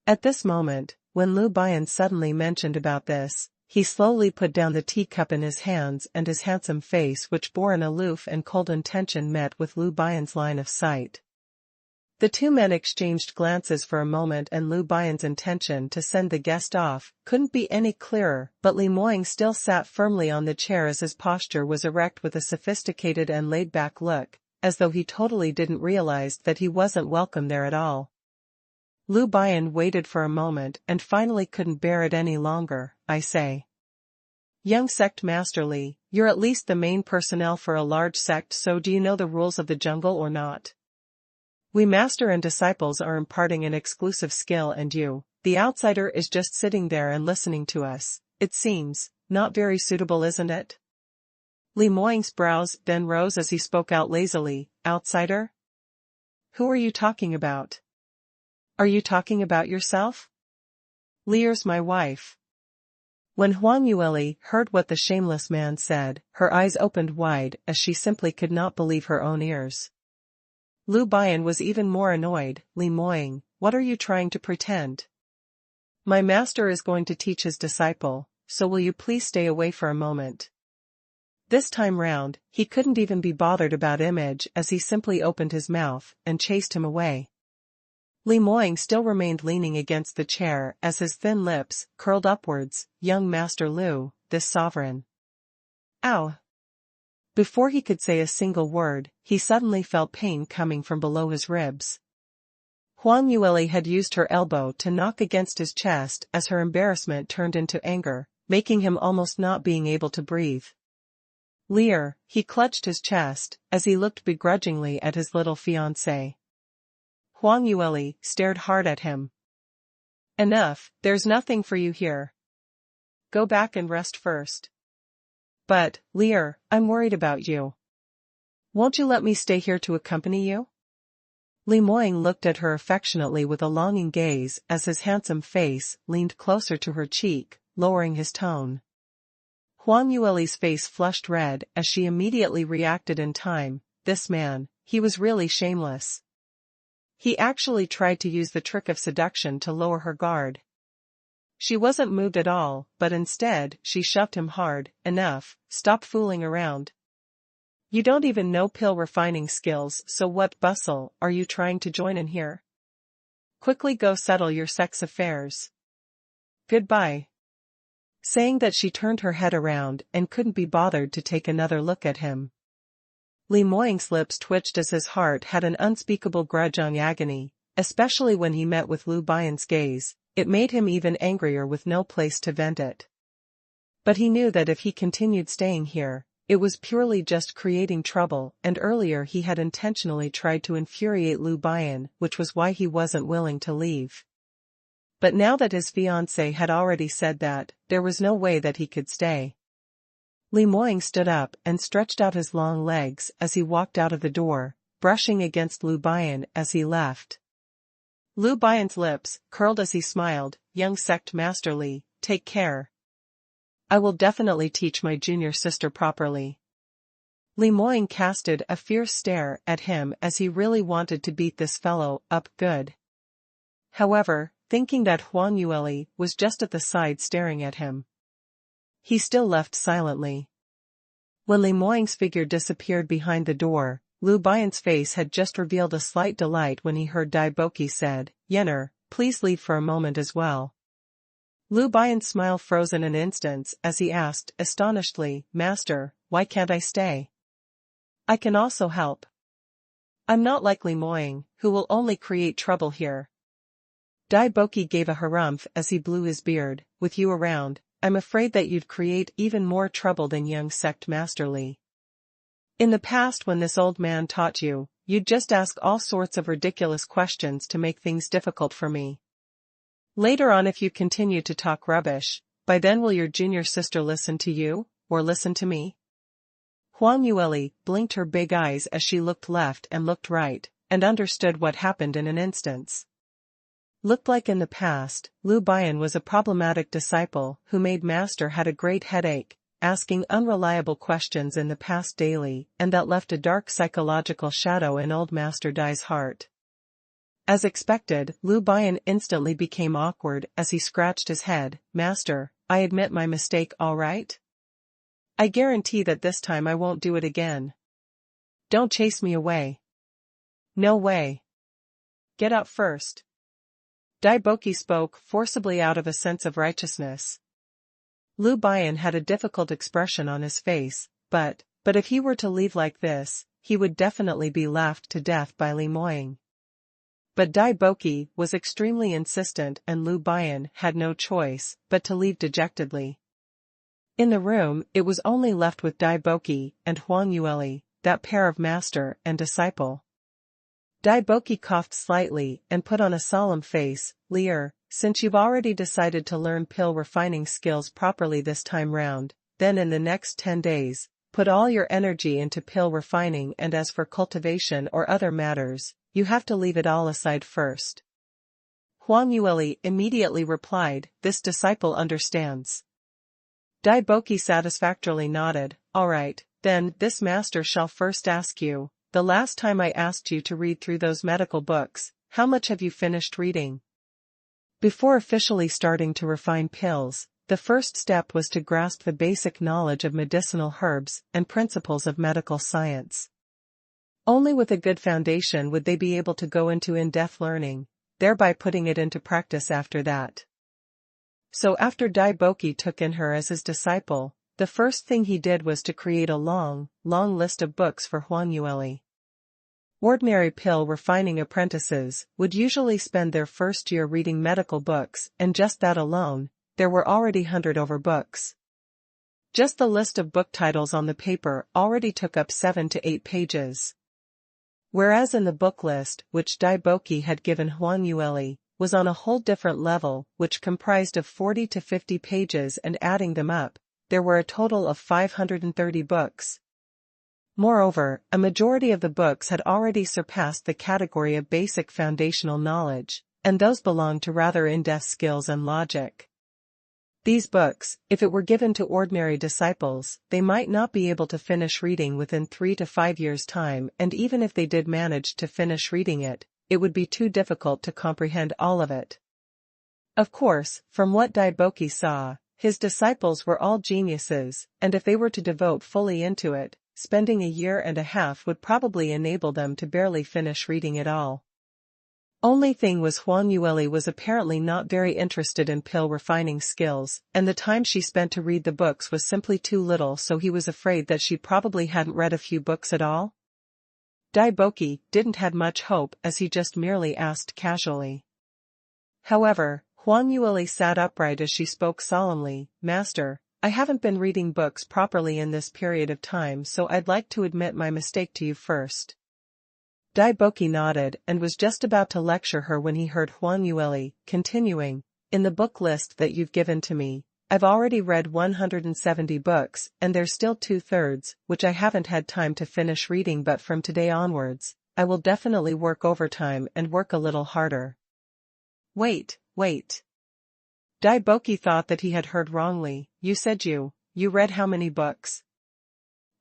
At this moment, when Lu Bian suddenly mentioned about this, he slowly put down the teacup in his hands and his handsome face, which bore an aloof and cold intention, met with Lu Bian's line of sight. The two men exchanged glances for a moment, and Lu Bian's intention to send the guest off couldn't be any clearer, but Li Moying still sat firmly on the chair as his posture was erect with a sophisticated and laid-back look, as though he totally didn't realize that he wasn't welcome there at all. Lu Bian waited for a moment and finally couldn't bear it any longer. "I say, young sect master Li, you're at least the main personnel for a large sect, so do you know the rules of the jungle or not? We master and disciples are imparting an exclusive skill, and you, the outsider, is just sitting there and listening to us. It seems not very suitable, isn't it?" Li Moying's brows then rose as he spoke out lazily, "Outsider? Who are you talking about? Are you talking about yourself? Lear's my wife." When Huang Yueli heard what the shameless man said, her eyes opened wide as she simply could not believe her own ears. Lu Bian was even more annoyed. "Li Moying, what are you trying to pretend? My master is going to teach his disciple, so will you please stay away for a moment?" This time round, he couldn't even be bothered about image as he simply opened his mouth and chased him away. Li Moying still remained leaning against the chair as his thin lips curled upwards. "Young Master Lu, this sovereign." Ow! Before he could say a single word, he suddenly felt pain coming from below his ribs. Huang Yueli had used her elbow to knock against his chest as her embarrassment turned into anger, making him almost not being able to breathe. Leer, he clutched his chest, as he looked begrudgingly at his little fiancée. Huang Yueli stared hard at him. Enough, there's nothing for you here. Go back and rest first. But, Leer, I'm worried about you. Won't you let me stay here to accompany you? Li Moying looked at her affectionately with a longing gaze as his handsome face leaned closer to her cheek, lowering his tone. Huang Yueli's face flushed red as she immediately reacted in time. This man, he was really shameless. He actually tried to use the trick of seduction to lower her guard. She wasn't moved at all, but instead, she shoved him hard. Enough, stop fooling around. You don't even know pill refining skills, so what bustle are you trying to join in here? Quickly go settle your sex affairs. Goodbye. Saying that, she turned her head around and couldn't be bothered to take another look at him. Li Moying's lips twitched as his heart had an unspeakable grudge on agony, especially when he met with Lu Bian's gaze. It made him even angrier with no place to vent it. But he knew that if he continued staying here, it was purely just creating trouble, and earlier he had intentionally tried to infuriate Lu Bian, which was why he wasn't willing to leave. But now that his fiancée had already said that, there was no way that he could stay. Li Moying stood up and stretched out his long legs as he walked out of the door, brushing against Lu Bian as he left. Lu Bian's lips curled as he smiled. Young sect master Li, take care. I will definitely teach my junior sister properly. Li Moying casted a fierce stare at him as he really wanted to beat this fellow up good. However, thinking that Huang Yueli was just at the side staring at him, he still left silently. When Li Moying's figure disappeared behind the door, Lu Bian's face had just revealed a slight delight when he heard Dai Boki said, Yenner, please leave for a moment as well. Lu Bian's smile froze in an instant as he asked, astonishedly, Master, why can't I stay? I can also help. I'm not like Li Moying, who will only create trouble here. Dai Boki gave a harumph as he blew his beard. With you around, I'm afraid that you'd create even more trouble than young sect master Li. In the past, when this old man taught you, you'd just ask all sorts of ridiculous questions to make things difficult for me. Later on, if you continue to talk rubbish, by then will your junior sister listen to you, or listen to me? Huang Yueli blinked her big eyes as she looked left and looked right, and understood what happened in an instant. Looked like in the past, Lu Bian was a problematic disciple who made master had a great headache, asking unreliable questions in the past daily, and that left a dark psychological shadow in old Master Dai's heart. As expected, Lu Bian instantly became awkward as he scratched his head. Master, I admit my mistake, all right? I guarantee that this time I won't do it again. Don't chase me away. No way. Get out first. Dai Boki spoke forcibly out of a sense of righteousness. Lu Bian had a difficult expression on his face, but if he were to leave like this, he would definitely be laughed to death by Li Moying. But Dai Boki was extremely insistent and Lu Bian had no choice but to leave dejectedly. In the room, it was only left with Dai Boki and Huang Yueli, that pair of master and disciple. Dai Boki coughed slightly and put on a solemn face. Leer, since you've already decided to learn pill refining skills properly this time round, then in the next 10 days, put all your energy into pill refining, and as for cultivation or other matters, you have to leave it all aside first. Huang Yueli immediately replied, this disciple understands. Dai Boki satisfactorily nodded. All right, then, this master shall first ask you, the last time I asked you to read through those medical books, how much have you finished reading? Before officially starting to refine pills, the first step was to grasp the basic knowledge of medicinal herbs and principles of medical science. Only with a good foundation would they be able to go into in-depth learning, thereby putting it into practice after that. So after Dai Boki took in her as his disciple, the first thing he did was to create a long list of books for Huang Yueli. Ordinary pill refining apprentices would usually spend their first year reading medical books, and just that alone, there were already hundred over books. Just the list of book titles on the paper already took up 7 to 8 pages. Whereas in the book list, which Daiboki had given Huanyueli, was on a whole different level, which comprised of 40 to 50 pages, and adding them up, there were a total of 530 books. Moreover, a majority of the books had already surpassed the category of basic foundational knowledge, and those belonged to rather in-depth skills and logic. These books, if it were given to ordinary disciples, they might not be able to finish reading within 3 to 5 years' time, and even if they did manage to finish reading it, it would be too difficult to comprehend all of it. Of course, from what Daiboki saw, his disciples were all geniuses, and if they were to devote fully into it, spending a year and a half would probably enable them to barely finish reading it all. Only thing was, Huanyueli was apparently not very interested in pill refining skills, and the time she spent to read the books was simply too little, so he was afraid that she probably hadn't read a few books at all. Daiboki didn't have much hope, as he just merely asked casually. However, Huanyueli sat upright as she spoke solemnly. "Master, I haven't been reading books properly in this period of time, so I'd like to admit my mistake to you first." Daiboki nodded and was just about to lecture her when he heard Huanyueli continuing, "In the book list that you've given to me, I've already read 170 books, and there's still 2/3, which I haven't had time to finish reading, but from today onwards, I will definitely work overtime and work a little harder." Wait. Daiboki thought that he had heard wrongly. "You said you read how many books?"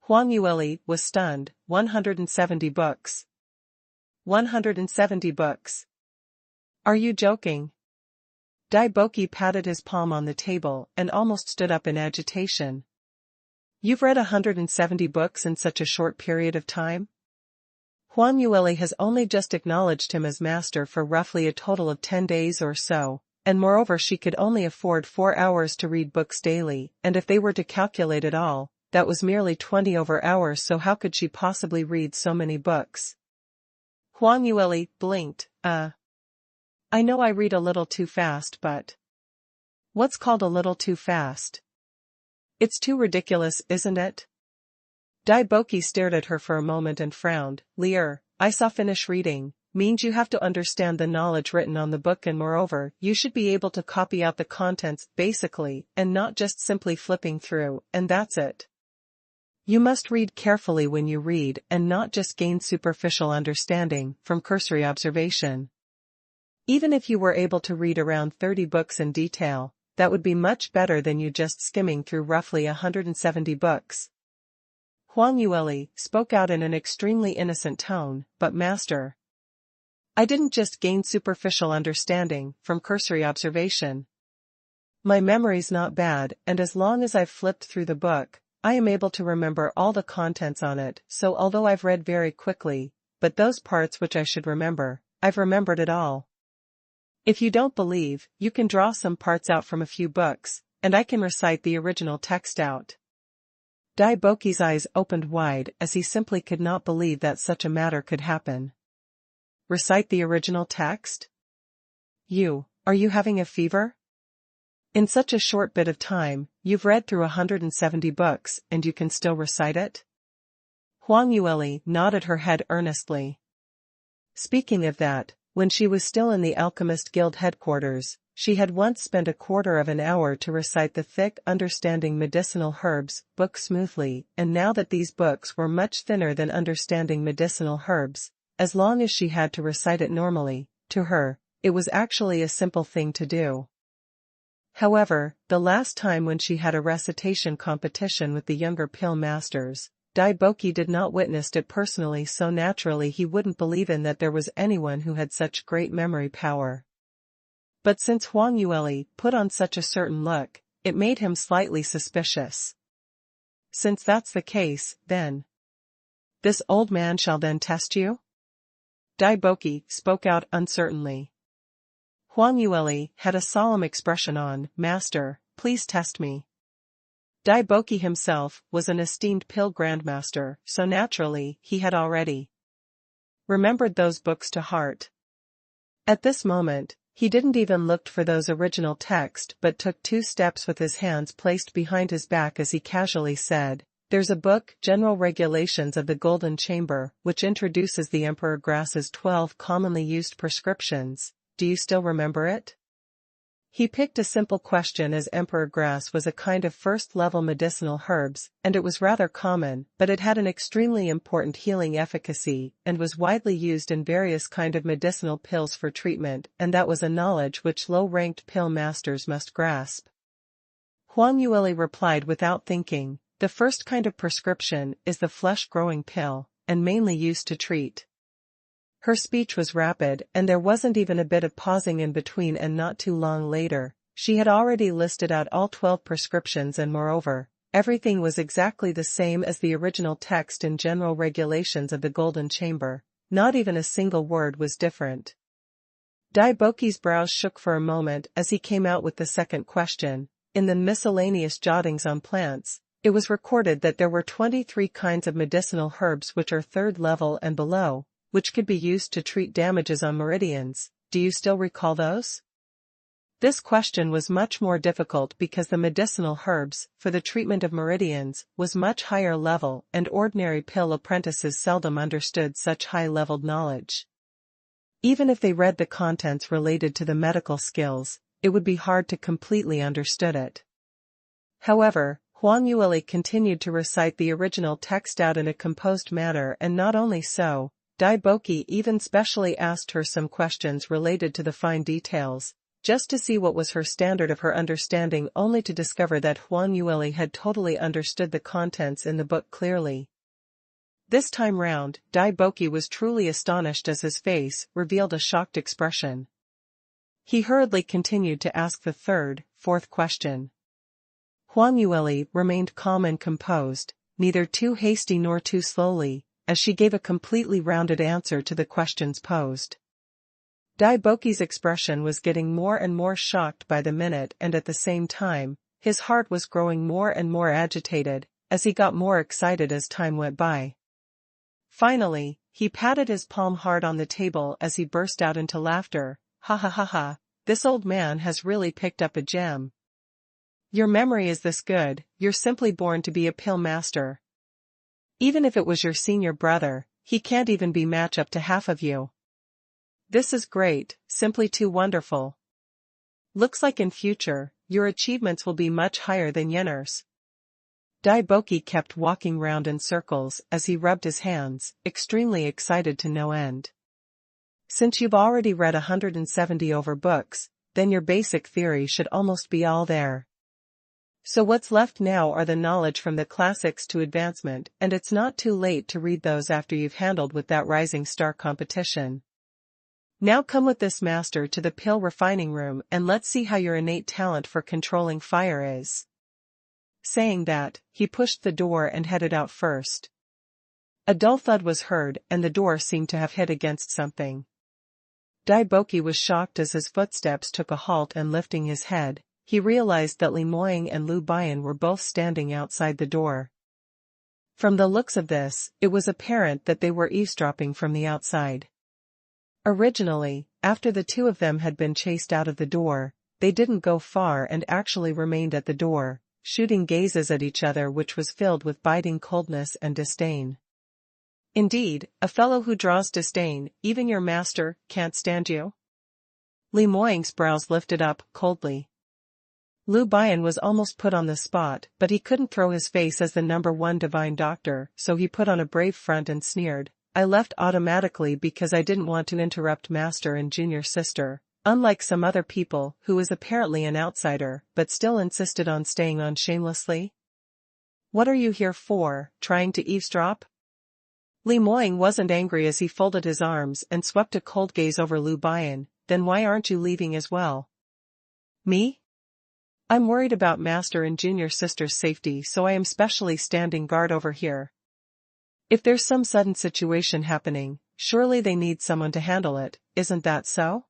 Huanyueli was stunned. 170 books. 170 books. Are you joking? Daiboki patted his palm on the table and almost stood up in agitation. "You've read 170 books in such a short period of time?" Huanyueli has only just acknowledged him as master for roughly a total of 10 days or so, and moreover she could only afford 4 hours to read books daily, and if they were to calculate it all, that was merely 20 over hours, so how could she possibly read so many books? Huanyueli blinked. I know I read a little too fast, but..." "What's called a little too fast? It's too ridiculous, isn't it?" Daiboki stared at her for a moment and frowned. "I saw finish reading, means you have to understand the knowledge written on the book, and moreover, you should be able to copy out the contents, basically, and not just simply flipping through, and that's it. You must read carefully when you read, and not just gain superficial understanding from cursory observation. Even if you were able to read around 30 books in detail, that would be much better than you just skimming through roughly 170 books." Huanyueli spoke out in an extremely innocent tone. "But master, I didn't just gain superficial understanding from cursory observation. My memory's not bad, and as long as I've flipped through the book, I am able to remember all the contents on it, so although I've read very quickly, but those parts which I should remember, I've remembered it all. If you don't believe, you can draw some parts out from a few books, and I can recite the original text out." Daiboki's eyes opened wide as he simply could not believe that such a matter could happen. "Recite the original text? Are you having a fever? In such a short bit of time, you've read through 170 books, and you can still recite it?" Huanyueli nodded her head earnestly. Speaking of that, when she was still in the Alchemist Guild headquarters, she had once spent a quarter of an hour to recite the thick Understanding Medicinal Herbs book smoothly, and now that these books were much thinner than Understanding Medicinal Herbs, as long as she had to recite it normally, to her, it was actually a simple thing to do. However, the last time when she had a recitation competition with the younger pill masters, Daiboki did not witness it personally, so naturally he wouldn't believe in that there was anyone who had such great memory power. But since Huanyueli put on such a certain look, it made him slightly suspicious. "Since that's the case, then, this old man shall then test you?" Daiboki spoke out uncertainly. Huanyueli had a solemn expression on. "Master, please test me." Daiboki himself was an esteemed pill grandmaster, so naturally, he had already remembered those books to heart. At this moment, he didn't even look for those original text but took 2 steps with his hands placed behind his back as he casually said, "There's a book, General Regulations of the Golden Chamber, which introduces the Emperor Grass's 12 commonly used prescriptions. Do you still remember it?" He picked a simple question as Emperor Grass was a kind of first-level medicinal herbs, and it was rather common, but it had an extremely important healing efficacy, and was widely used in various kind of medicinal pills for treatment, and that was a knowledge which low-ranked pill masters must grasp. Huang Yueli replied without thinking, "The first kind of prescription is the flesh-growing pill, and mainly used to treat." Her speech was rapid, and there wasn't even a bit of pausing in between, and not too long later, she had already listed out all 12 prescriptions, and moreover, everything was exactly the same as the original text in General Regulations of the Golden Chamber. Not even a single word was different. Dai Boki's brows shook for a moment as he came out with the second question. In the miscellaneous jottings on plants, it was recorded that there were 23 kinds of medicinal herbs which are 3rd level and below, which could be used to treat damages on meridians. Do you still recall those? This question was much more difficult because the medicinal herbs, for the treatment of meridians, was much higher level, and ordinary pill apprentices seldom understood such high-leveled knowledge. Even if they read the contents related to the medical skills, it would be hard to completely understood it. However, Huang Yueli continued to recite the original text out in a composed manner, and not only so, Dai Boki even specially asked her some questions related to the fine details, just to see what was her standard of her understanding, only to discover that Huang Yueli had totally understood the contents in the book clearly. This time round, Dai Boki was truly astonished as his face revealed a shocked expression. He hurriedly continued to ask the 3rd, 4th question. Huang Yueli remained calm and composed, neither too hasty nor too slowly, as she gave a completely rounded answer to the questions posed. Dai Boki's expression was getting more and more shocked by the minute, and at the same time, his heart was growing more and more agitated, as he got more excited as time went by. Finally, he patted his palm hard on the table as he burst out into laughter. "Ha ha ha ha, this old man has really picked up a gem. Your memory is this good, you're simply born to be a pill master. Even if it was your senior brother, he can't even be match up to half of you. This is great, simply too wonderful. Looks like in future, your achievements will be much higher than Yenner's." Dai Boki kept walking round in circles as he rubbed his hands, extremely excited to no end. "Since you've already read 170 over books, then your basic theory should almost be all there. So what's left now are the knowledge from the classics to advancement, and it's not too late to read those after you've handled with that rising star competition. Now come with this master to the pill refining room and let's see how your innate talent for controlling fire is." Saying that, he pushed the door and headed out first. A dull thud was heard, and the door seemed to have hit against something. Dai Boki was shocked as his footsteps took a halt, and lifting his head, he realized that Li Moying and Lu Bian were both standing outside the door. From the looks of this, it was apparent that they were eavesdropping from the outside. Originally, after the two of them had been chased out of the door, they didn't go far and actually remained at the door, shooting gazes at each other which was filled with biting coldness and disdain. "Indeed, a fellow who draws disdain, even your master, can't stand you?" Li Moying's brows lifted up, coldly. Lu Bian was almost put on the spot, but he couldn't throw his face as the #1 divine doctor, so he put on a brave front and sneered, "I left automatically because I didn't want to interrupt master and junior sister, unlike some other people who is apparently an outsider, but still insisted on staying on shamelessly. What are you here for, trying to eavesdrop?" Li Moying wasn't angry as he folded his arms and swept a cold gaze over Lu Bian. "Then why aren't you leaving as well?" "Me? I'm worried about master and junior sister's safety, so I am specially standing guard over here. If there's some sudden situation happening, surely they need someone to handle it, isn't that so?"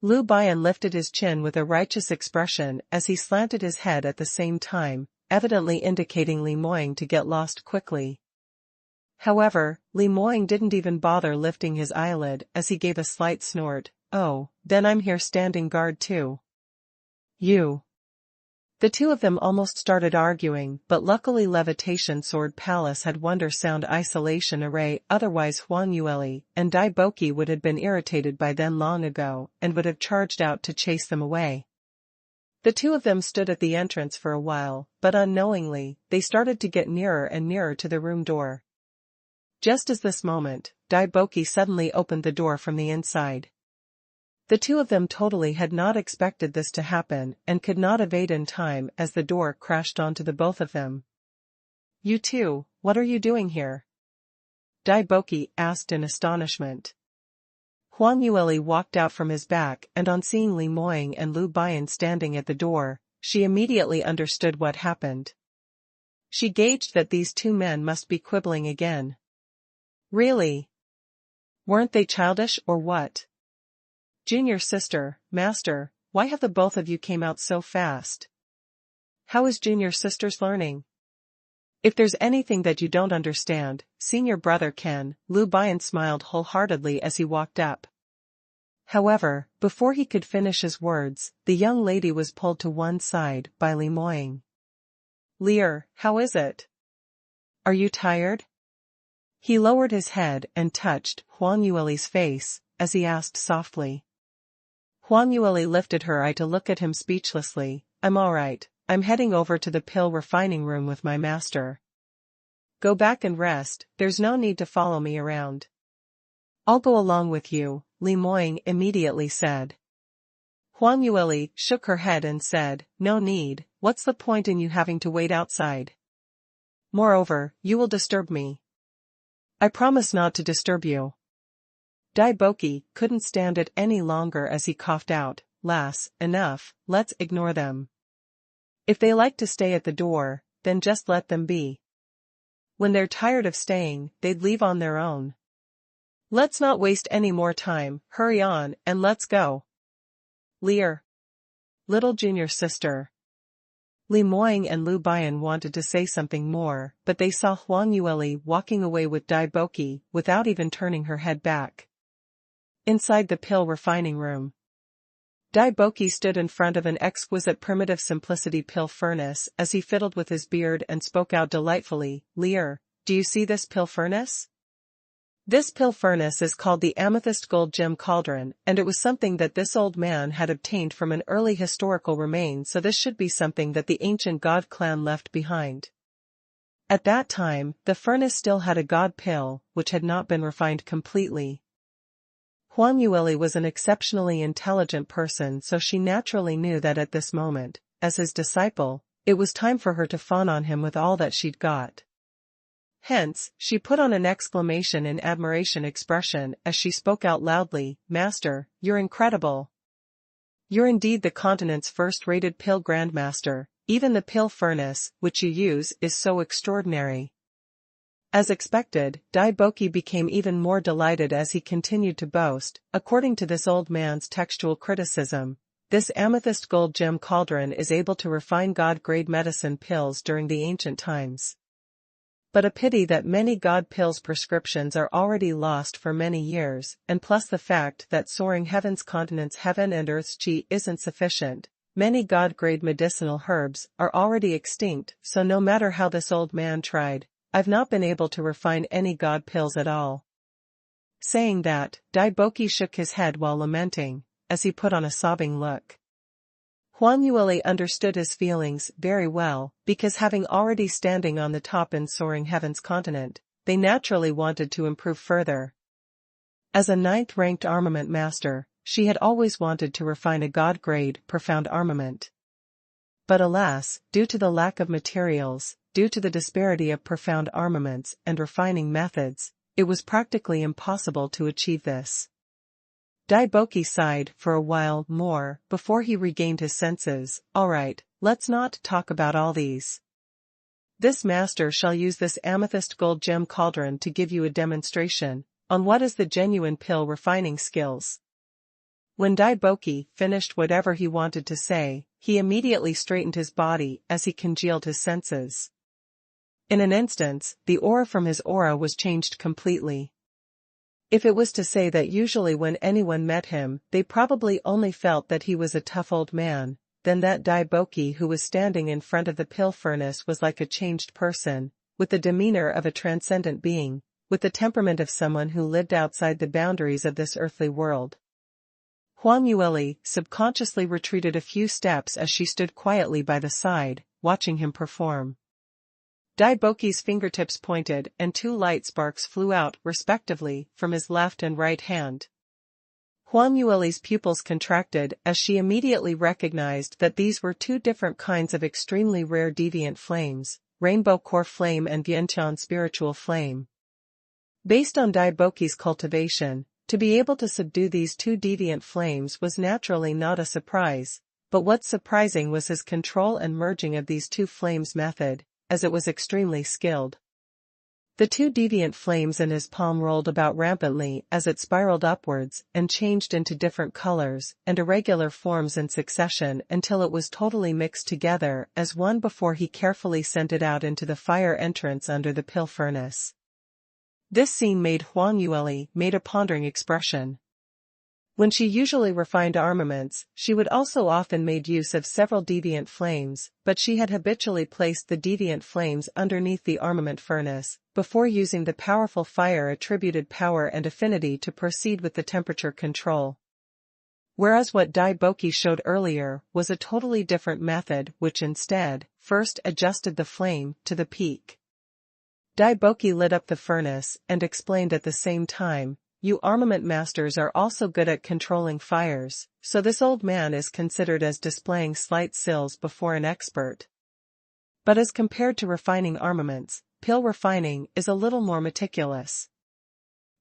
Lu Bian lifted his chin with a righteous expression as he slanted his head at the same time, evidently indicating Li Moying to get lost quickly. However, Li Moying didn't even bother lifting his eyelid as he gave a slight snort. Oh, then I'm here standing guard too. You. The two of them almost started arguing, but luckily Levitation Sword Palace had Wonder Sound Isolation Array, otherwise Huang Yueli and Dai Boki would have been irritated by then long ago and would have charged out to chase them away. The two of them stood at the entrance for a while, but unknowingly, they started to get nearer and nearer to the room door. Just as this moment, Dai Boki suddenly opened the door from the inside. The two of them totally had not expected this to happen and could not evade in time as the door crashed onto the both of them. You two, what are you doing here? Dai Boki asked in astonishment. Huang Yueli walked out from his back and on seeing Li Moying and Lu Bian standing at the door, she immediately understood what happened. She gauged that these two men must be quibbling again. Really? Weren't they childish or what? Junior sister, master, why have the both of you came out so fast? How is junior sister's learning? If there's anything that you don't understand, senior brother can, Lu Bian smiled wholeheartedly as he walked up. However, before he could finish his words, the young lady was pulled to one side by Li Moying. Lear, how is it? Are you tired? He lowered his head and touched Huang Yueli's face, as he asked softly. Huang Yueli lifted her eye to look at him speechlessly. I'm all right, I'm heading over to the pill refining room with my master. Go back and rest, there's no need to follow me around. I'll go along with you, Li Moying immediately said. Huang Yueli shook her head and said, no need, what's the point in you having to wait outside? Moreover, you will disturb me. I promise not to disturb you. Dai Boki couldn't stand it any longer as he coughed out, Lass, enough, let's ignore them. If they like to stay at the door, then just let them be. When they're tired of staying, they'd leave on their own. Let's not waste any more time, hurry on and let's go. Lear. Little junior sister. Li Moying and Lu Bian wanted to say something more, but they saw Huang Yueli walking away with Dai Boki without even turning her head back. Inside the pill refining room, Dai Boki stood in front of an exquisite primitive simplicity pill furnace as he fiddled with his beard and spoke out delightfully, Lear, do you see this pill furnace? This pill furnace is called the Amethyst Gold Gem Cauldron, and it was something that this old man had obtained from an early historical remain, so this should be something that the ancient god clan left behind. At that time, the furnace still had a god pill, which had not been refined completely. Huang Yueli was an exceptionally intelligent person, so she naturally knew that at this moment, as his disciple, it was time for her to fawn on him with all that she'd got. Hence, she put on an exclamation in admiration expression as she spoke out loudly, Master, you're incredible. You're indeed the continent's first-rated pill grandmaster, even the pill furnace, which you use, is so extraordinary. As expected, Dai Boki became even more delighted as he continued to boast, according to this old man's textual criticism, this amethyst gold gem cauldron is able to refine god-grade medicine pills during the ancient times. But a pity that many god pills prescriptions are already lost for many years, and plus the fact that soaring heaven's continent's heaven and earth's chi isn't sufficient. Many god-grade medicinal herbs are already extinct, so no matter how this old man tried, I've not been able to refine any god pills at all. Saying that, Dai Boki shook his head while lamenting, as he put on a sobbing look. Huang Yueli understood his feelings very well, because having already standing on the top in soaring heaven's continent, they naturally wanted to improve further. As a 9th-ranked armament master, she had always wanted to refine a god-grade, profound armament. But alas, due to the lack of materials, due to the disparity of profound armaments and refining methods, it was practically impossible to achieve this. Dai Boki sighed for a while more before he regained his senses. All right, let's not talk about all these. This master shall use this amethyst gold gem cauldron to give you a demonstration on what is the genuine pill refining skills. When Dai Boki finished whatever he wanted to say, he immediately straightened his body as he congealed his senses. In an instant, the aura from his aura was changed completely. If it was to say that usually when anyone met him, they probably only felt that he was a tough old man, then that Daiboki who was standing in front of the pill furnace was like a changed person, with the demeanor of a transcendent being, with the temperament of someone who lived outside the boundaries of this earthly world. Huang Yueli subconsciously retreated a few steps as she stood quietly by the side, watching him perform. Daiboki's fingertips pointed and two light sparks flew out, respectively, from his left and right hand. Huang Yueli's pupils contracted as she immediately recognized that these were two different kinds of extremely rare deviant flames, Rainbow Core Flame and Vientian Spiritual Flame. Based on Daiboki's cultivation, to be able to subdue these two deviant flames was naturally not a surprise, but what's surprising was his control and merging of these two flames method, as it was extremely skilled. The two deviant flames in his palm rolled about rampantly as it spiraled upwards and changed into different colors and irregular forms in succession until it was totally mixed together as one before he carefully sent it out into the fire entrance under the pill furnace. This scene made Huang Yueli made a pondering expression. When she usually refined armaments, she would also often made use of several deviant flames, but she had habitually placed the deviant flames underneath the armament furnace, before using the powerful fire-attributed power and affinity to proceed with the temperature control. Whereas what Daiboki showed earlier was a totally different method which instead, first adjusted the flame to the peak. Daiboki lit up the furnace and explained at the same time, "You armament masters are also good at controlling fires, so this old man is considered as displaying slight skills before an expert. But as compared to refining armaments, pill refining is a little more meticulous.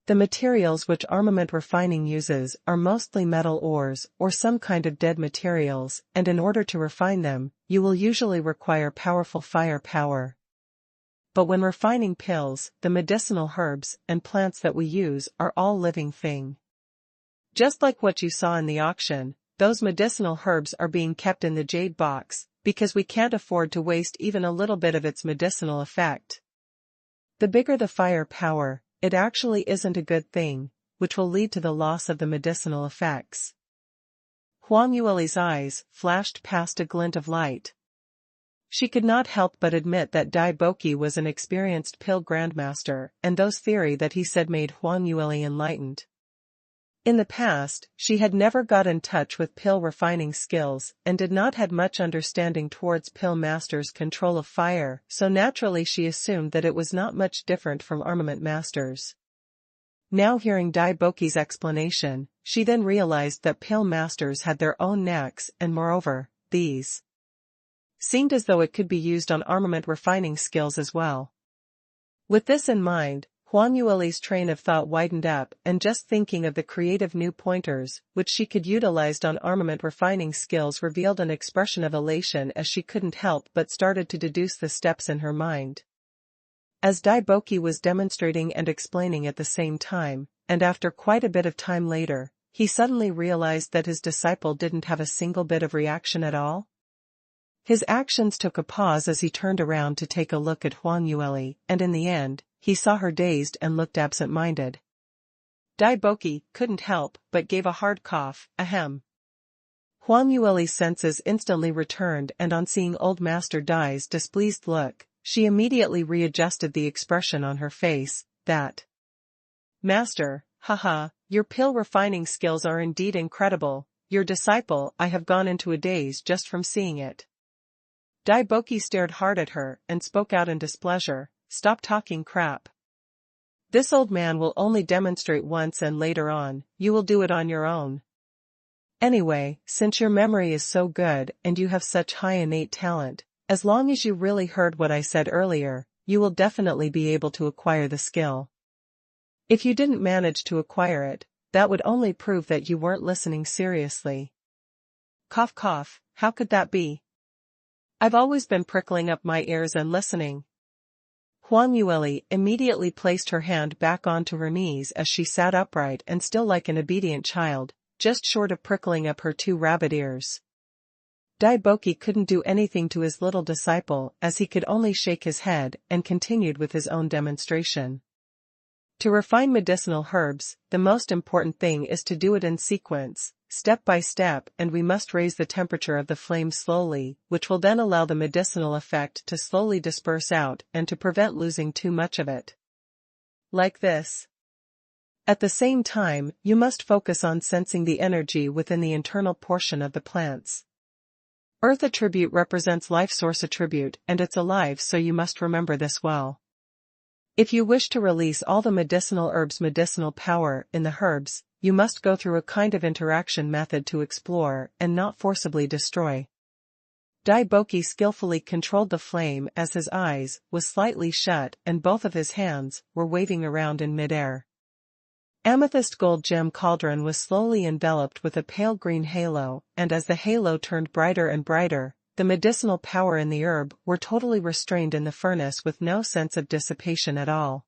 The materials which armament refining uses are mostly metal ores or some kind of dead materials, and in order to refine them, you will usually require powerful fire power. But when refining pills, the medicinal herbs and plants that we use are all living thing. Just like what you saw in the auction, those medicinal herbs are being kept in the jade box, because we can't afford to waste even a little bit of its medicinal effect. The bigger the fire power, it actually isn't a good thing, which will lead to the loss of the medicinal effects." Huang Yueli's eyes flashed past a glint of light. She could not help but admit that Daiboki was an experienced pill grandmaster, and those theory that he said made Huang Yueli enlightened. In the past, she had never got in touch with pill refining skills and did not have much understanding towards pill masters' control of fire, so naturally she assumed that it was not much different from armament masters. Now hearing Daiboki's explanation, she then realized that pill masters had their own knacks and moreover, these seemed as though it could be used on armament refining skills as well. With this in mind, Huang Yueli's train of thought widened up and just thinking of the creative new pointers which she could utilize on armament refining skills revealed an expression of elation as she couldn't help but started to deduce the steps in her mind. As Daiboki was demonstrating and explaining at the same time, and after quite a bit of time later, he suddenly realized that his disciple didn't have a single bit of reaction at all. His actions took a pause as he turned around to take a look at Huang Yueli, and in the end, he saw her dazed and looked absent-minded. Daiboki couldn't help but gave a hard cough, ahem. Huang Yueli's senses instantly returned and on seeing old Master Dai's displeased look, she immediately readjusted the expression on her face, that "Master, haha, your pill refining skills are indeed incredible, your disciple I have gone into a daze just from seeing it." Daiboki stared hard at her and spoke out in displeasure, "Stop talking crap. This old man will only demonstrate once and later on, you will do it on your own. Anyway, since your memory is so good and you have such high innate talent, as long as you really heard what I said earlier, you will definitely be able to acquire the skill. If you didn't manage to acquire it, that would only prove that you weren't listening seriously." Cough cough, how could that be? I've always been prickling up my ears and listening. Huang Yueli immediately placed her hand back onto her knees as she sat upright and still like an obedient child, just short of prickling up her two rabbit ears. Daiboki couldn't do anything to his little disciple as he could only shake his head and continued with his own demonstration. To refine medicinal herbs, the most important thing is to do it in sequence, step by step, and we must raise the temperature of the flame slowly, which will then allow the medicinal effect to slowly disperse out and to prevent losing too much of it. Like this. At the same time, you must focus on sensing the energy within the internal portion of the plants. Earth attribute represents life source attribute and it's alive, so you must remember this well. If you wish to release all the medicinal herbs' medicinal power in the herbs, you must go through a kind of interaction method to explore and not forcibly destroy. Daiboki skillfully controlled the flame as his eyes was slightly shut and both of his hands were waving around in midair. Amethyst gold gem cauldron was slowly enveloped with a pale green halo, and as the halo turned brighter and brighter, the medicinal power in the herb were totally restrained in the furnace with no sense of dissipation at all.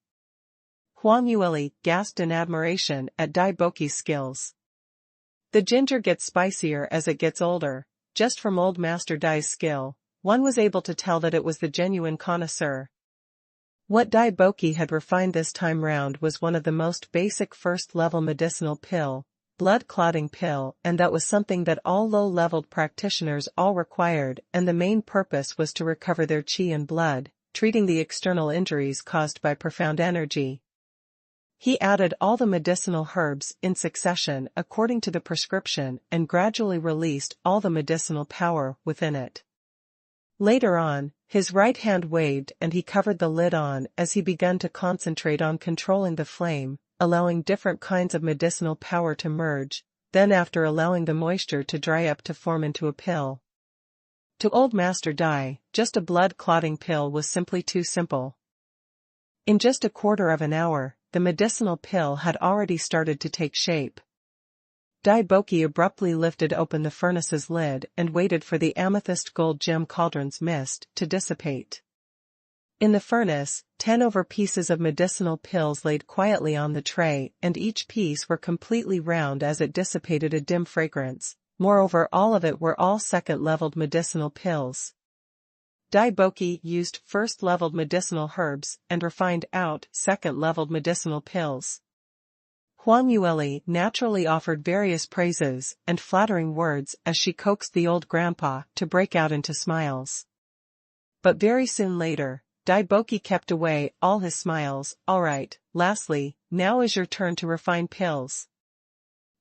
Huang Yueli gasped in admiration at Daiboki's skills. The ginger gets spicier as it gets older. Just from old Master Dai's skill, one was able to tell that it was the genuine connoisseur. What Daiboki had refined this time round was one of the most basic first-level medicinal pill, blood-clotting pill, and that was something that all low-leveled practitioners all required, and the main purpose was to recover their qi and blood, treating the external injuries caused by profound energy. He added all the medicinal herbs in succession according to the prescription and gradually released all the medicinal power within it. Later on, his right hand waved and he covered the lid on as he began to concentrate on controlling the flame, allowing different kinds of medicinal power to merge, then after allowing the moisture to dry up to form into a pill. To old Master Dai, just a blood-clotting pill was simply too simple. In just a quarter of an hour, the medicinal pill had already started to take shape. Daiboki abruptly lifted open the furnace's lid and waited for the amethyst gold gem cauldron's mist to dissipate. In the furnace, 10 over pieces of medicinal pills laid quietly on the tray, and each piece were completely round as it dissipated a dim fragrance. Moreover, all of it were all second-leveled medicinal pills. Daiboki used first-leveled medicinal herbs and refined out second-leveled medicinal pills. Huang Yueli naturally offered various praises and flattering words as she coaxed the old grandpa to break out into smiles. But very soon later, Daiboki kept away all his smiles. All right, lastly, now is your turn to refine pills.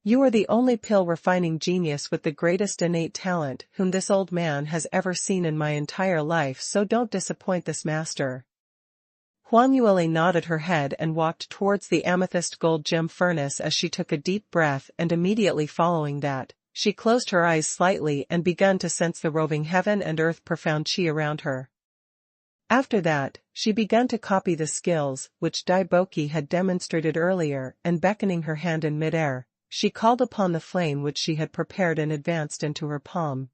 You are the only pill-refining genius with the greatest innate talent whom this old man has ever seen in my entire life, so don't disappoint this master. Huang Yueli nodded her head and walked towards the amethyst gold gem furnace as she took a deep breath, and immediately following that, she closed her eyes slightly and began to sense the roving heaven and earth profound qi around her. After that, she began to copy the skills which Daiboki had demonstrated earlier, and beckoning her hand in midair, she called upon the flame which she had prepared and advanced into her palm.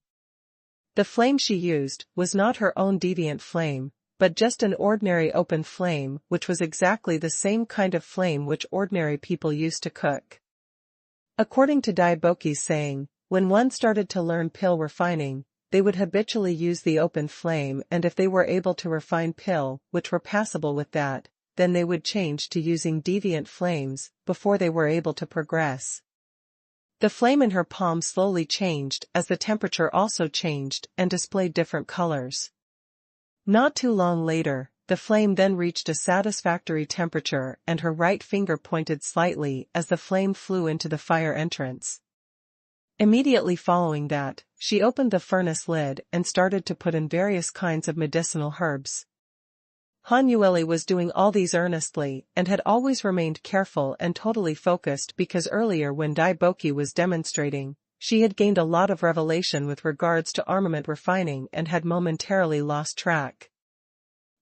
The flame she used was not her own deviant flame, but just an ordinary open flame, which was exactly the same kind of flame which ordinary people use to cook. According to Daiboki's saying, when one started to learn pill refining, they would habitually use the open flame, and if they were able to refine pill which were passable with that, then they would change to using deviant flames before they were able to progress. The flame in her palm slowly changed as the temperature also changed and displayed different colors. Not too long later, the flame then reached a satisfactory temperature and her right finger pointed slightly as the flame flew into the fire entrance. Immediately following that, she opened the furnace lid and started to put in various kinds of medicinal herbs. Han Yueli was doing all these earnestly and had always remained careful and totally focused because earlier when Daiboki was demonstrating, she had gained a lot of revelation with regards to armament refining and had momentarily lost track.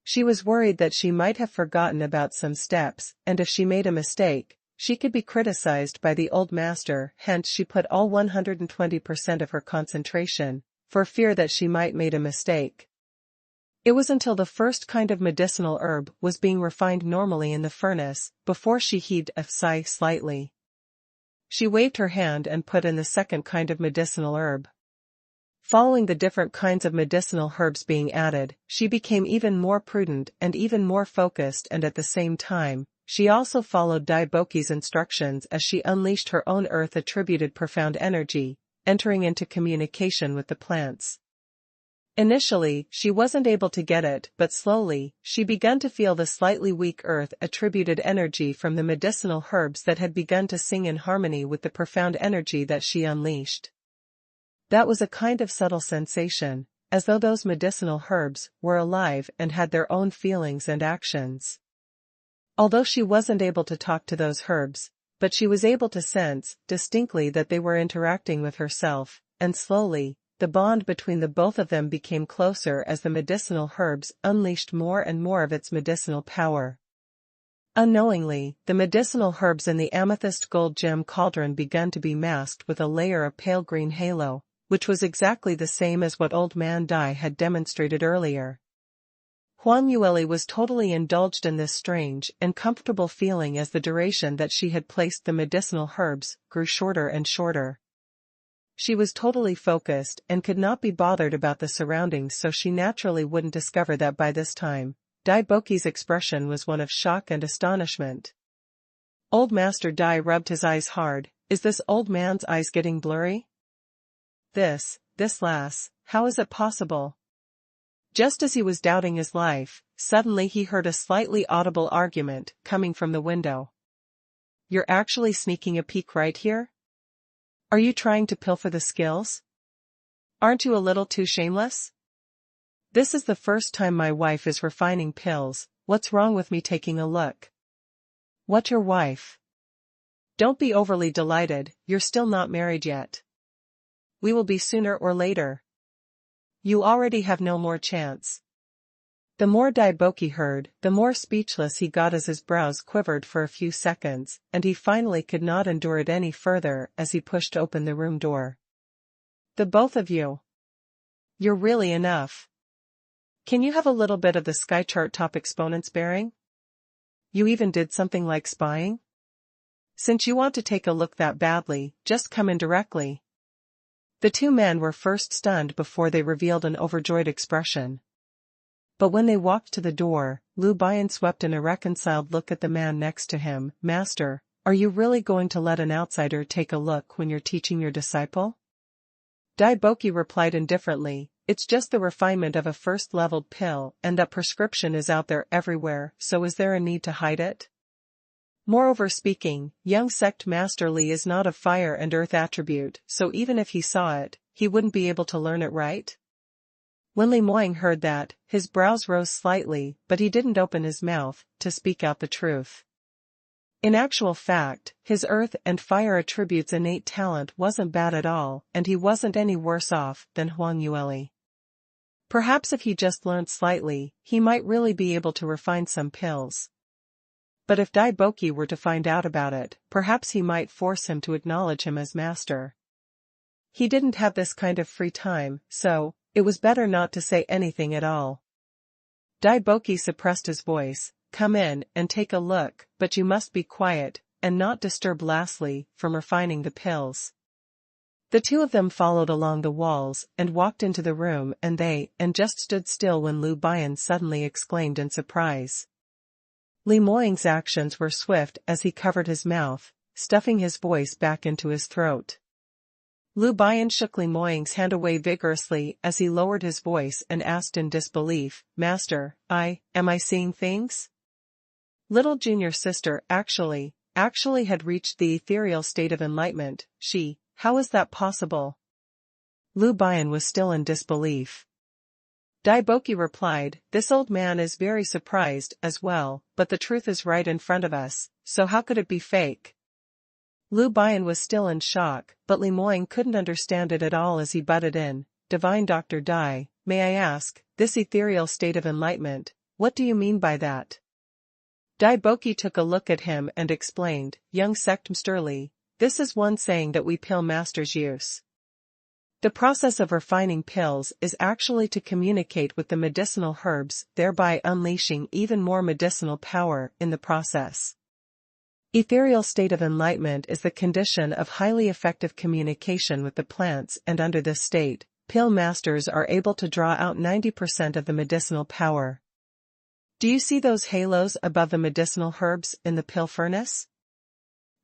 She was worried that she might have forgotten about some steps, and if she made a mistake, she could be criticized by the old master, hence she put all 120% of her concentration, for fear that she might make a mistake. It was until the first kind of medicinal herb was being refined normally in the furnace, before she heaved a sigh slightly. She waved her hand and put in the second kind of medicinal herb. Following the different kinds of medicinal herbs being added, she became even more prudent and even more focused, and at the same time, she also followed Daiboki's instructions as she unleashed her own earth-attributed profound energy, entering into communication with the plants. Initially, she wasn't able to get it, but slowly, she began to feel the slightly weak earth-attributed energy from the medicinal herbs that had begun to sing in harmony with the profound energy that she unleashed. That was a kind of subtle sensation, as though those medicinal herbs were alive and had their own feelings and actions. Although she wasn't able to talk to those herbs, but she was able to sense distinctly that they were interacting with herself, and slowly, the bond between the both of them became closer as the medicinal herbs unleashed more and more of its medicinal power. Unknowingly, the medicinal herbs in the amethyst gold gem cauldron began to be masked with a layer of pale green halo, which was exactly the same as what Old Man Dai had demonstrated earlier. Huang Yueli was totally indulged in this strange and comfortable feeling as the duration that she had placed the medicinal herbs grew shorter and shorter. She was totally focused and could not be bothered about the surroundings, so she naturally wouldn't discover that by this time, Daiboki's expression was one of shock and astonishment. Old Master Dai rubbed his eyes hard. Is this old man's eyes getting blurry? This lass, how is it possible? Just as he was doubting his life, suddenly he heard a slightly audible argument coming from the window. You're actually sneaking a peek right here? Are you trying to pilfer the skills? Aren't you a little too shameless? This is the first time my wife is refining pills. What's wrong with me taking a look? What, your wife? Don't be overly delighted, you're still not married yet. We will be sooner or later. You already have no more chance. The more Daiboki heard, the more speechless he got as his brows quivered for a few seconds, and he finally could not endure it any further as he pushed open the room door. The both of you. You're really enough. Can you have a little bit of the sky chart top exponents bearing? You even did something like spying? Since you want to take a look that badly, just come in directly. The two men were first stunned before they revealed an overjoyed expression. But when they walked to the door, Lu Bian swept an irreconciled look at the man next to him. Master, are you really going to let an outsider take a look when you're teaching your disciple? Daiboki replied indifferently, it's just the refinement of a first-leveled pill, and that prescription is out there everywhere, so is there a need to hide it? Moreover speaking, young sect Master Li is not of fire and earth attribute, so even if he saw it, he wouldn't be able to learn it, right? When Li Moying heard that, his brows rose slightly, but he didn't open his mouth to speak out the truth. In actual fact, his earth and fire attributes' innate talent wasn't bad at all, and he wasn't any worse off than Huang Yueli. Perhaps if he just learned slightly, he might really be able to refine some pills. But if Daiboki were to find out about it, perhaps he might force him to acknowledge him as master. He didn't have this kind of free time, so it was better not to say anything at all. Daiboki suppressed his voice. Come in and take a look, but you must be quiet, and not disturb Lastly from refining the pills. The two of them followed along the walls and walked into the room, and just stood still when Lu Bian suddenly exclaimed in surprise. Li Moying's actions were swift as he covered his mouth, stuffing his voice back into his throat. Lu Bian shook Li Moying's hand away vigorously as he lowered his voice and asked in disbelief, Master, am I seeing things? Little junior sister actually had reached the ethereal state of enlightenment. How is that possible? Lu Bian was still in disbelief. Daiboki replied, this old man is very surprised as well, but the truth is right in front of us, so how could it be fake? Lu Bian was still in shock, but Li Moying couldn't understand it at all as he butted in. Divine Dr. Dai, may I ask, this ethereal state of enlightenment, what do you mean by that? Daiboki took a look at him and explained, young sect Mr. Li, this is one saying that we pill masters use. The process of refining pills is actually to communicate with the medicinal herbs, thereby unleashing even more medicinal power in the process. Ethereal state of enlightenment is the condition of highly effective communication with the plants, and under this state, pill masters are able to draw out 90% of the medicinal power. Do you see those halos above the medicinal herbs in the pill furnace?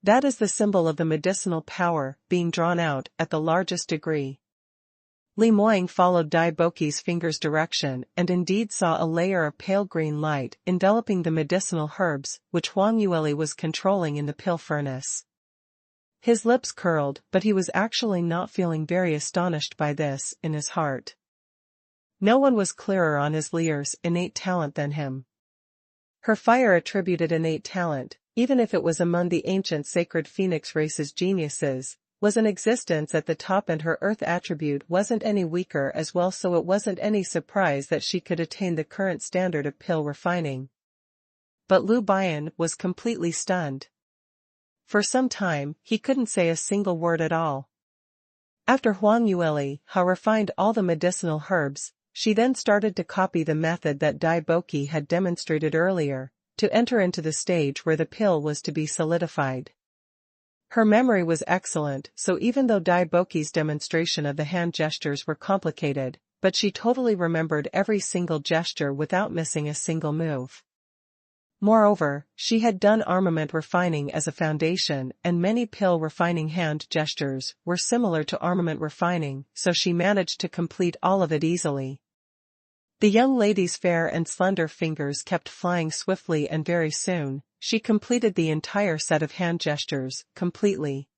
That is the symbol of the medicinal power being drawn out at the largest degree. Li Muang followed Dai Boki's finger's direction and indeed saw a layer of pale green light enveloping the medicinal herbs which Huang Yueli was controlling in the pill furnace. His lips curled, but he was actually not feeling very astonished by this in his heart. No one was clearer on his Lier's innate talent than him. Her fire attributed innate talent, even if it was among the ancient sacred phoenix race's geniuses, was in existence at the top, and her earth attribute wasn't any weaker as well, so it wasn't any surprise that she could attain the current standard of pill refining. But Lu Bian was completely stunned. For some time, he couldn't say a single word at all. After Huang Yueli had refined all the medicinal herbs, she then started to copy the method that Dai Boki had demonstrated earlier, to enter into the stage where the pill was to be solidified. Her memory was excellent, so even though Dai Boki's demonstration of the hand gestures were complicated, but she totally remembered every single gesture without missing a single move. Moreover, she had done armament refining as a foundation, and many pill refining hand gestures were similar to armament refining, so she managed to complete all of it easily. The young lady's fair and slender fingers kept flying swiftly, and very soon, she completed the entire set of hand gestures, completely.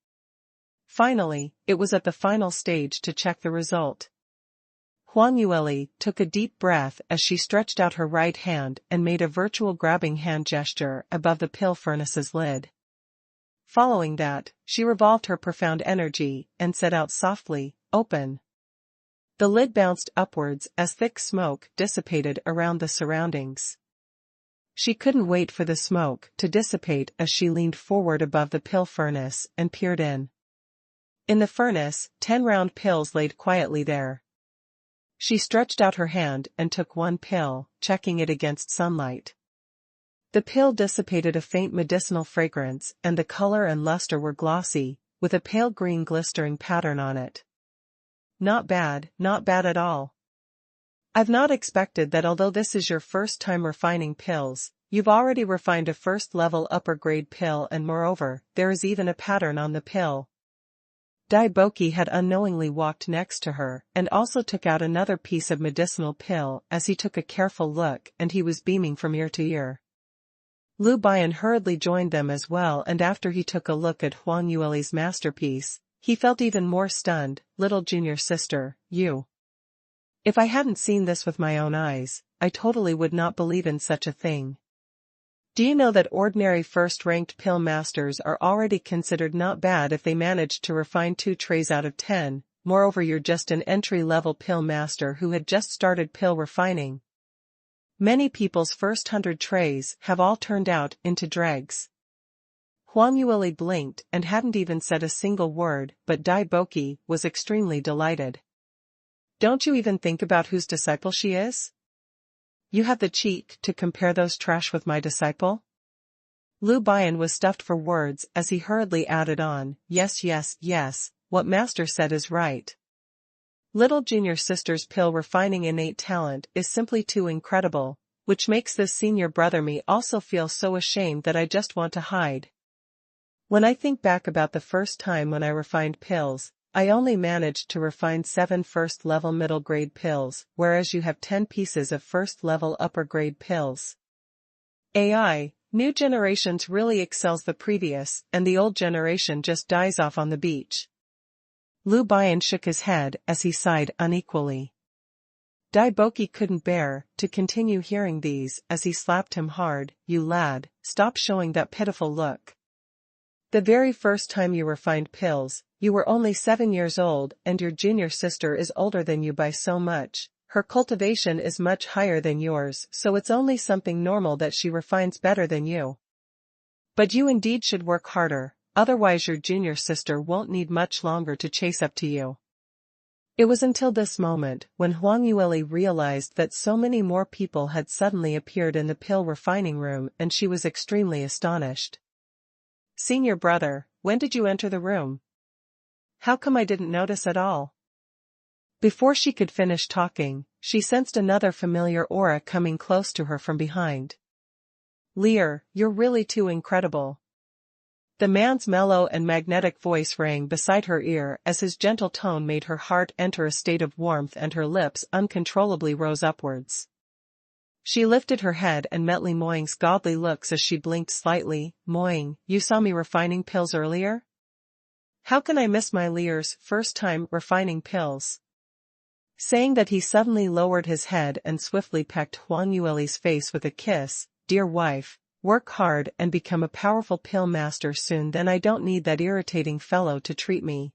Finally, it was at the final stage to check the result. Huang Yueli took a deep breath as she stretched out her right hand and made a virtual grabbing hand gesture above the pill furnace's lid. Following that, she revolved her profound energy and said out softly, "Open." The lid bounced upwards as thick smoke dissipated around the surroundings. She couldn't wait for the smoke to dissipate as she leaned forward above the pill furnace and peered in. In the furnace, 10 round pills laid quietly there. She stretched out her hand and took one pill, checking it against sunlight. The pill dissipated a faint medicinal fragrance, and the color and luster were glossy, with a pale green glistering pattern on it. Not bad at all. I've not expected that although this is your first time refining pills, you've already refined a first-level upper-grade pill, and moreover, there is even a pattern on the pill. Dai Boki had unknowingly walked next to her and also took out another piece of medicinal pill as he took a careful look, and he was beaming from ear to ear. Lu Bian hurriedly joined them as well, and after he took a look at Huang Yueli's masterpiece, he felt even more stunned. "Little junior sister, you. If I hadn't seen this with my own eyes, I totally would not believe in such a thing. Do you know that ordinary first-ranked pill masters are already considered not bad if they manage to refine 2 trays out of 10, moreover you're just an entry-level pill master who had just started pill refining. Many people's first 100 trays have all turned out into dregs." Huang Yueli blinked and hadn't even said a single word, but Dai Boki was extremely delighted. "Don't you even think about whose disciple she is? You have the cheek to compare those trash with my disciple?" Lu Bian was stuffed for words as he hurriedly added on, yes, what Master said is right. Little junior sister's pill refining innate talent is simply too incredible, which makes this senior brother me also feel so ashamed that I just want to hide. When I think back about the first time when I refined pills, I only managed to refine 7 first-level middle-grade pills, whereas you have 10 pieces of first-level upper-grade pills. AI, new generations really excels the previous, and the old generation just dies off on the beach. Lu Bian shook his head as he sighed unequally. Dai Boki couldn't bear to continue hearing these as he slapped him hard. "You lad, stop showing that pitiful look. The very first time you refined pills, you were only 7 years old, and your junior sister is older than you by so much. Her cultivation is much higher than yours, so it's only something normal that she refines better than you. But you indeed should work harder, otherwise your junior sister won't need much longer to chase up to you." It was until this moment when Huang Yueli realized that so many more people had suddenly appeared in the pill refining room, and she was extremely astonished. "Senior brother, when did you enter the room? How come I didn't notice at all?" Before she could finish talking, she sensed another familiar aura coming close to her from behind. Lear, you're really too incredible. The man's mellow and magnetic voice rang beside her ear as his gentle tone made her heart enter a state of warmth and her lips uncontrollably rose upwards. She lifted her head and met Li Moying's godly looks as she blinked slightly. Moying, you saw me refining pills earlier? How can I miss my Lear's first time refining pills? Saying that, he suddenly lowered his head and swiftly pecked Huang Yueli's face with a kiss. Dear wife, work hard and become a powerful pill master soon, then I don't need that irritating fellow to treat me.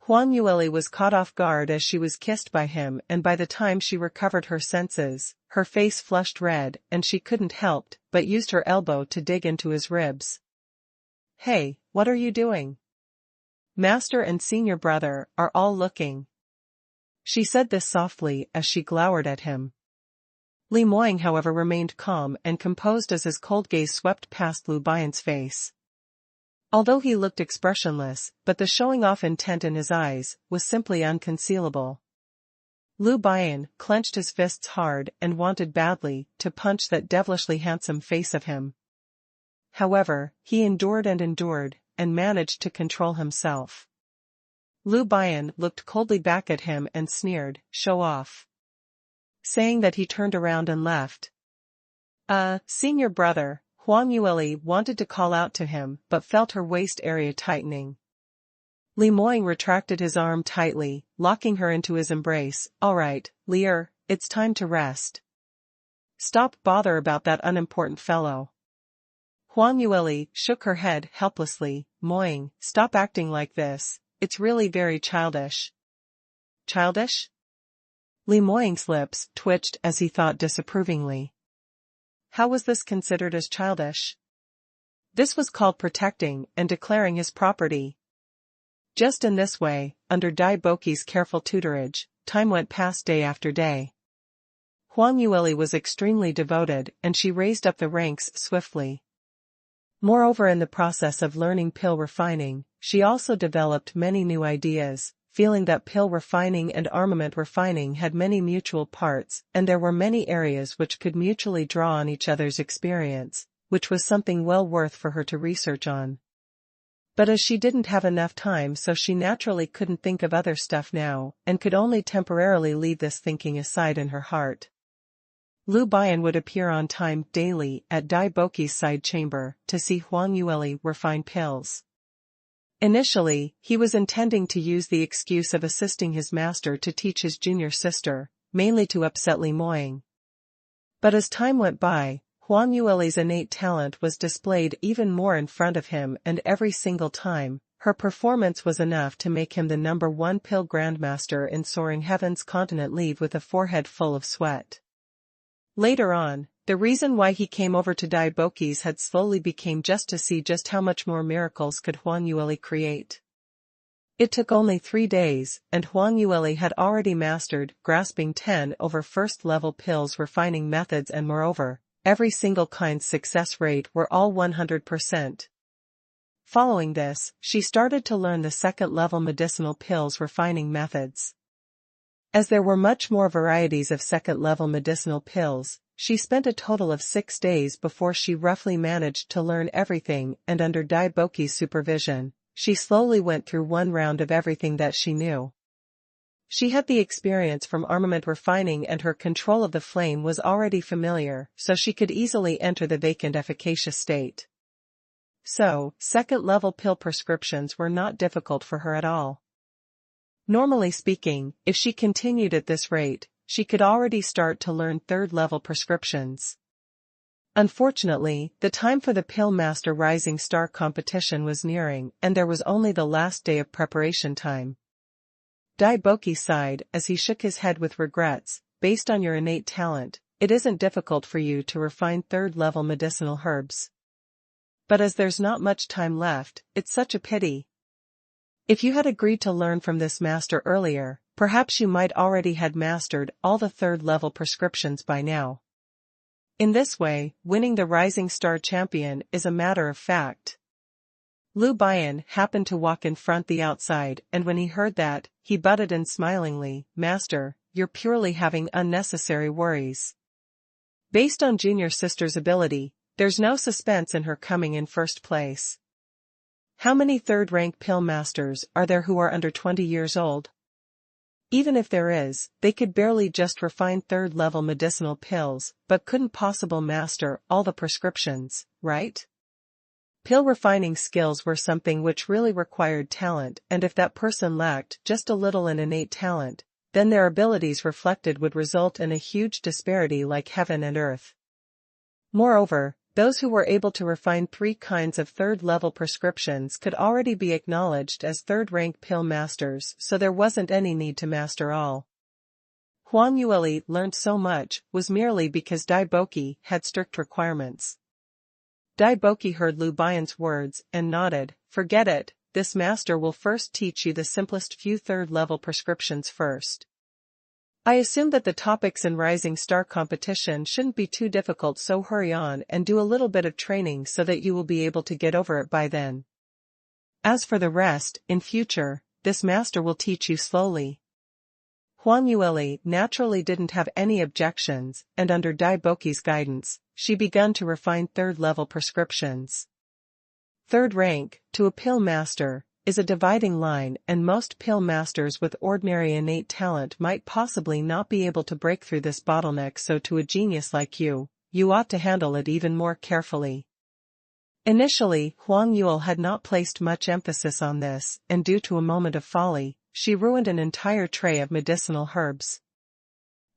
Huang Yueli was caught off guard as she was kissed by him, and by the time she recovered her senses, her face flushed red and she couldn't help but used her elbow to dig into his ribs. Hey, what are you doing? Master and senior brother are all looking. She said this softly as she glowered at him. Li Moying, however, remained calm and composed as his cold gaze swept past Lu Baiyan's face. Although he looked expressionless, but the showing-off intent in his eyes was simply unconcealable. Lu Baiyan clenched his fists hard and wanted badly to punch that devilishly handsome face of him. However, he endured and managed to control himself. Lu Baiyan looked coldly back at him and sneered, show off. Saying that, he turned around and left. Senior brother, Huang Yueli wanted to call out to him but felt her waist area tightening. Li Moying retracted his arm tightly, locking her into his embrace. All right, Lear, it's time to rest. Stop bother about that unimportant fellow. Huang Yueli shook her head helplessly. Moying, stop acting like this, it's really very childish. Childish? Li Moying's lips twitched as he thought disapprovingly. How was this considered as childish? This was called protecting and declaring his property. Just in this way, under Dai Boki's careful tutorage, time went past day after day. Huang Yueli was extremely devoted and she raised up the ranks swiftly. Moreover, in the process of learning pill refining, she also developed many new ideas, feeling that pill refining and armament refining had many mutual parts and there were many areas which could mutually draw on each other's experience, which was something well worth for her to research on. But as she didn't have enough time, so she naturally couldn't think of other stuff now, and could only temporarily leave this thinking aside in her heart. Lu Baiyan would appear on time daily at Dai Boki's side chamber to see Huang Yueli refine pills. Initially, he was intending to use the excuse of assisting his master to teach his junior sister, mainly to upset Li Moying. But as time went by, Huang Yueli's innate talent was displayed even more in front of him, and every single time, her performance was enough to make him the #1 pill grandmaster in Soaring Heaven's continent, leave with a forehead full of sweat. Later on, the reason why he came over to Dai Boki's had slowly became just to see just how much more miracles could Huang Yueli create. It took only 3 days, and Huang Yueli had already mastered grasping 10 over first-level pills refining methods, and moreover, every single kind's success rate were all 100%. Following this, she started to learn the second-level medicinal pills refining methods. As there were much more varieties of second-level medicinal pills, she spent a total of 6 days before she roughly managed to learn everything, and under Dai Boki's supervision, she slowly went through one round of everything that she knew. She had the experience from armament refining and her control of the flame was already familiar, so she could easily enter the vacant efficacious state. So, second-level pill prescriptions were not difficult for her at all. Normally speaking, if she continued at this rate, she could already start to learn third-level prescriptions. Unfortunately, the time for the Pill Master Rising Star competition was nearing, and there was only the last day of preparation time. Dai Boki sighed as he shook his head with regrets. Based on your innate talent, it isn't difficult for you to refine third-level medicinal herbs. But as there's not much time left, it's such a pity. If you had agreed to learn from this master earlier, perhaps you might already had mastered all the third-level prescriptions by now. In this way, winning the Rising Star champion is a matter of fact. Lu Bian happened to walk in front the outside, and when he heard that, he butted in smilingly, "Master, you're purely having unnecessary worries. Based on junior sister's ability, there's no suspense in her coming in first place. How many third-rank pill masters are there who are under 20 years old? Even if there is, they could barely just refine third-level medicinal pills, but couldn't possibly master all the prescriptions, right? Pill refining skills were something which really required talent, and if that person lacked just a little in innate talent, then their abilities reflected would result in a huge disparity like heaven and earth. Moreover, those who were able to refine 3 kinds of third-level prescriptions could already be acknowledged as third-rank pill masters, so there wasn't any need to master all. Huang Yueli learned so much was merely because Dai Boki had strict requirements. Dai Boki heard Lu Bian's words and nodded. "Forget it, this master will first teach you the simplest few third-level prescriptions first. I assume that the topics in Rising Star competition shouldn't be too difficult, so hurry on and do a little bit of training so that you will be able to get over it by then. As for the rest, in future, this master will teach you slowly." Huang Yueli naturally didn't have any objections, and under Dai Boki's guidance, she began to refine third-level prescriptions. Third rank, to a pill master, is a dividing line, and most pill masters with ordinary innate talent might possibly not be able to break through this bottleneck, so to a genius like you, you ought to handle it even more carefully. Initially, Huang Yuel had not placed much emphasis on this, and due to a moment of folly, she ruined an entire tray of medicinal herbs.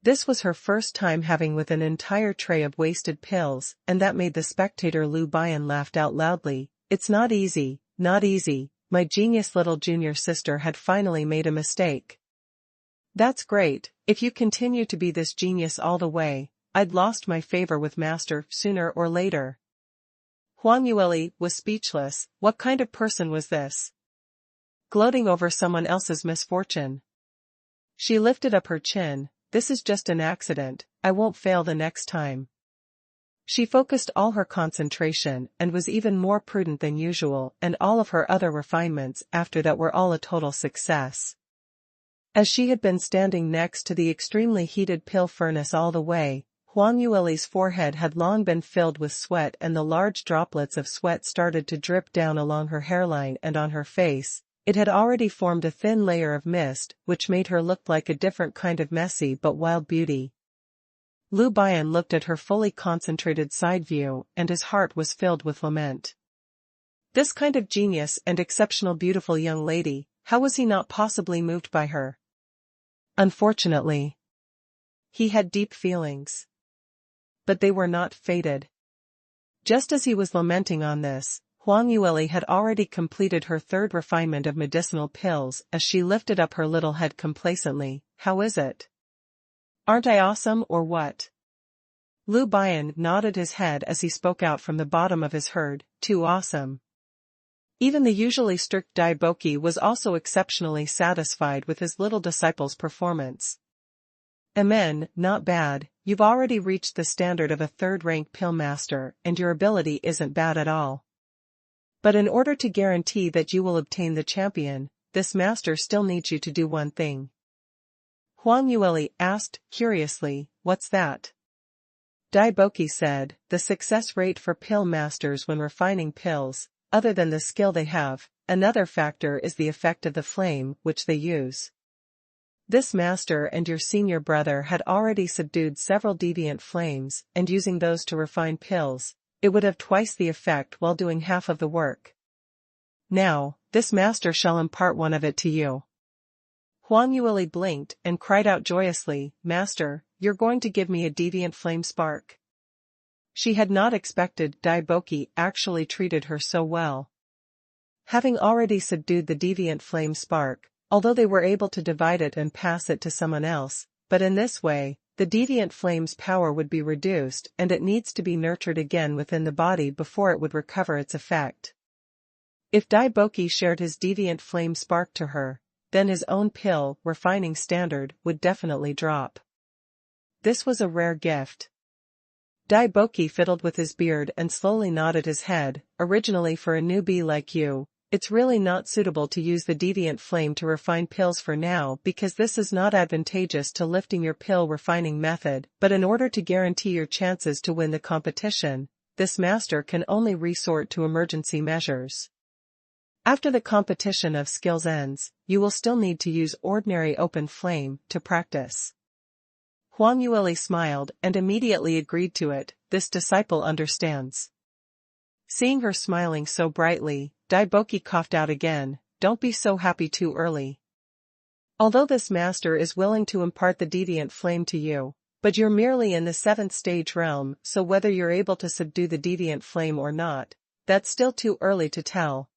This was her first time having with an entire tray of wasted pills, and that made the spectator Lu Bian laughed out loudly. "It's not easy, not easy. My genius little junior sister had finally made a mistake." "That's great. If you continue to be this genius all the way, I'd lost my favor with master sooner or later." Huang Yueli was speechless. What kind of person was this? Gloating over someone else's misfortune. She lifted up her chin. "This is just an accident, I won't fail the next time." She focused all her concentration and was even more prudent than usual, and all of her other refinements after that were all a total success. As she had been standing next to the extremely heated pill furnace all the way, Huang Yueli's forehead had long been filled with sweat, and the large droplets of sweat started to drip down along her hairline, and on her face, it had already formed a thin layer of mist, which made her look like a different kind of messy but wild beauty. Lu Bian looked at her fully concentrated side view, and his heart was filled with lament. This kind of genius and exceptional beautiful young lady, how was he not possibly moved by her? Unfortunately, he had deep feelings. But they were not fated. Just as he was lamenting on this, Huang Yueli had already completed her third refinement of medicinal pills as she lifted up her little head complacently. "How is it? Aren't I awesome or what?" Lu Bian nodded his head as he spoke out from the bottom of his herd, "Too awesome." Even the usually strict Dai Boki was also exceptionally satisfied with his little disciple's performance. "Amen, not bad. You've already reached the standard of a third-rank pill master, and your ability isn't bad at all. But in order to guarantee that you will obtain the champion, this master still needs you to do one thing." Huang Yueli asked, curiously, "What's that?" Dai Boki said, "The success rate for pill masters when refining pills, other than the skill they have, another factor is the effect of the flame which they use. This master and your senior brother had already subdued several deviant flames, and using those to refine pills, it would have twice the effect while doing half of the work. Now, this master shall impart one of it to you." Huang Yueli blinked and cried out joyously, "Master, you're going to give me a deviant flame spark?" She had not expected Dai Boki actually treated her so well. Having already subdued the deviant flame spark, although they were able to divide it and pass it to someone else, but in this way, the deviant flame's power would be reduced, and it needs to be nurtured again within the body before it would recover its effect. If Dai Boki shared his deviant flame spark to her, then his own pill refining standard would definitely drop. This was a rare gift. Daiboki fiddled with his beard and slowly nodded his head. Originally, for a newbie like you, it's really not suitable to use the deviant flame to refine pills for now, because this is not advantageous to lifting your pill refining method, but in order to guarantee your chances to win the competition, this master can only resort to emergency measures. After the competition of skills ends, you will still need to use ordinary open flame to practice. Huang Yueli smiled and immediately agreed to it. This disciple understands. Seeing her smiling so brightly, Daiboki coughed out again. Don't be so happy too early. Although this master is willing to impart the deviant flame to you, but you're merely in the 7th stage realm, so whether you're able to subdue the deviant flame or not, that's still too early to tell.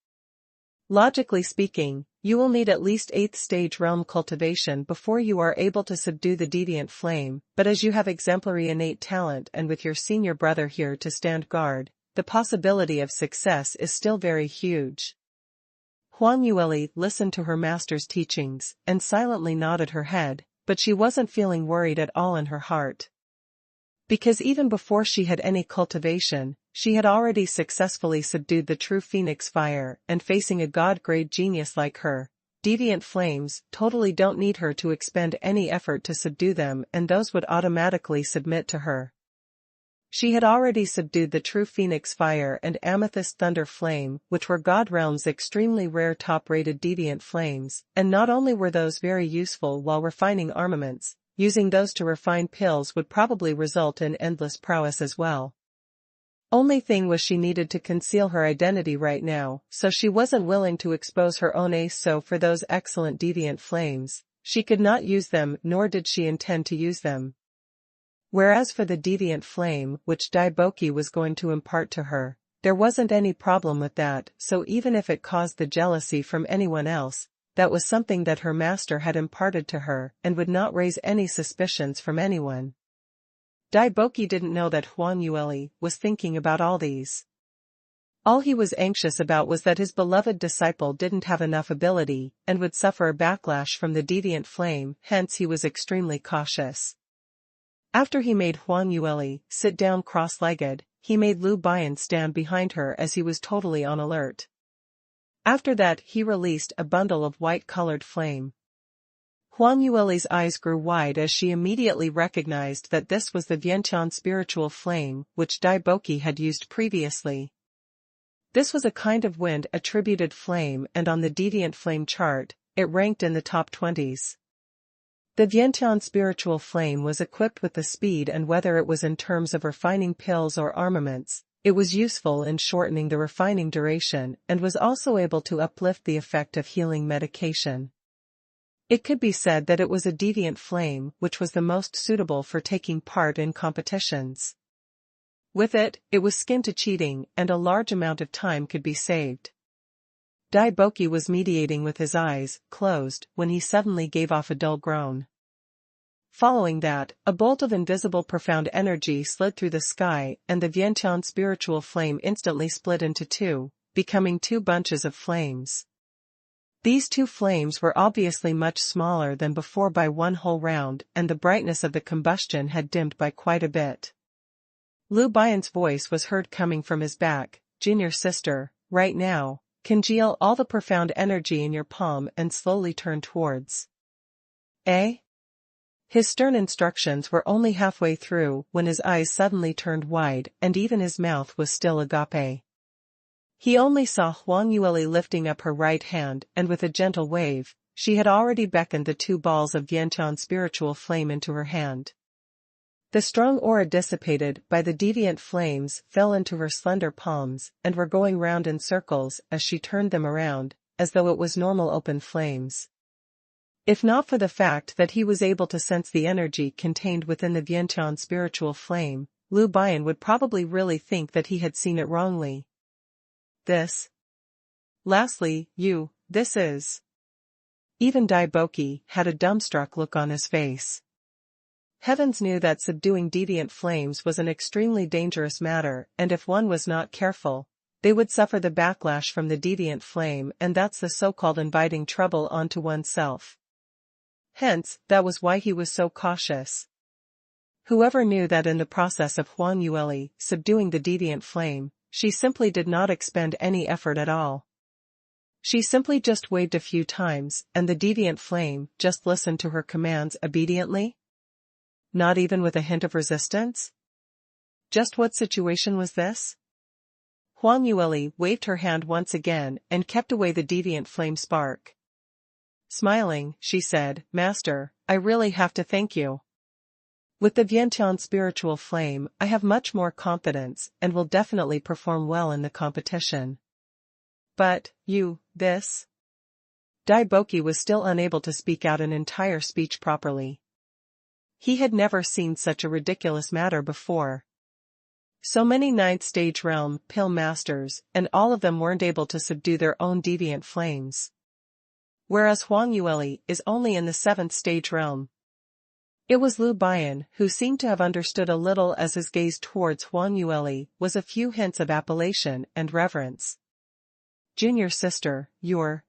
Logically speaking, you will need at least 8th stage realm cultivation before you are able to subdue the deviant flame, but as you have exemplary innate talent and with your senior brother here to stand guard, the possibility of success is still very huge. Huang Yueli listened to her master's teachings and silently nodded her head, but she wasn't feeling worried at all in her heart. Because even before she had any cultivation, she had already successfully subdued the true phoenix fire, and facing a god-grade genius like her, deviant flames totally don't need her to expend any effort to subdue them, and those would automatically submit to her. She had already subdued the true phoenix fire and amethyst thunder flame, which were God Realm's extremely rare top-rated deviant flames, and not only were those very useful while refining armaments, using those to refine pills would probably result in endless prowess as well. Only thing was she needed to conceal her identity right now, so she wasn't willing to expose her own ace. So for those excellent deviant flames, she could not use them, nor did she intend to use them. Whereas for the deviant flame which Daiboki was going to impart to her, there wasn't any problem with that, so even if it caused the jealousy from anyone else, that was something that her master had imparted to her and would not raise any suspicions from anyone. Daiboki didn't know that Huang Yueli was thinking about all these. All he was anxious about was that his beloved disciple didn't have enough ability and would suffer a backlash from the deviant flame, hence he was extremely cautious. After he made Huang Yueli sit down cross-legged, he made Lu Bian stand behind her as he was totally on alert. After that he released a bundle of white-colored flame. Huang Yueli's eyes grew wide as she immediately recognized that this was the Vientiane spiritual flame which Daiboki had used previously. This was a kind of wind-attributed flame, and on the deviant flame chart, it ranked in the top 20s. The Vientiane spiritual flame was equipped with the speed, and whether it was in terms of refining pills or armaments, it was useful in shortening the refining duration and was also able to uplift the effect of healing medication. It could be said that it was a deviant flame which was the most suitable for taking part in competitions. With it, it was skin to cheating, and a large amount of time could be saved. Daiboki was meditating with his eyes closed when he suddenly gave off a dull groan. Following that, a bolt of invisible profound energy slid through the sky, and the Vientiane spiritual flame instantly split into two, becoming two bunches of flames. These two flames were obviously much smaller than before by one whole round, and the brightness of the combustion had dimmed by quite a bit. Lu Bian's voice was heard coming from his back. "Junior sister, right now, congeal all the profound energy in your palm and slowly turn towards." Eh? His stern instructions were only halfway through when his eyes suddenly turned wide, and even his mouth was still agape. He only saw Huang Yueli lifting up her right hand, and with a gentle wave, she had already beckoned the two balls of Vientiane spiritual flame into her hand. The strong aura dissipated by the deviant flames fell into her slender palms and were going round in circles as she turned them around, as though it was normal open flames. If not for the fact that he was able to sense the energy contained within the Vientiane spiritual flame, Lu Bian would probably really think that he had seen it wrongly. This is. Even Daiboki had a dumbstruck look on his face. Heavens knew that subduing deviant flames was an extremely dangerous matter, and if one was not careful, they would suffer the backlash from the deviant flame, and that's the so-called inviting trouble onto oneself. Hence, that was why he was so cautious. Whoever knew that in the process of Huang Yueli subduing the deviant flame, she simply did not expend any effort at all. She simply just waved a few times, and the deviant flame just listened to her commands obediently? Not even with a hint of resistance? Just what situation was this? Huang Yueli waved her hand once again and kept away the deviant flame spark. Smiling, she said, "Master, I really have to thank you. With the Vientiane spiritual flame, I have much more confidence and will definitely perform well in the competition." But, this? Dai Boki was still unable to speak out an entire speech properly. He had never seen such a ridiculous matter before. So many ninth stage realm pill masters, and all of them weren't able to subdue their own deviant flames. Whereas Huang Yueli is only in the 7th stage realm. It was Lu Bian who seemed to have understood a little as his gaze towards Huang Yueli was a few hints of appellation and reverence. "Junior sister, your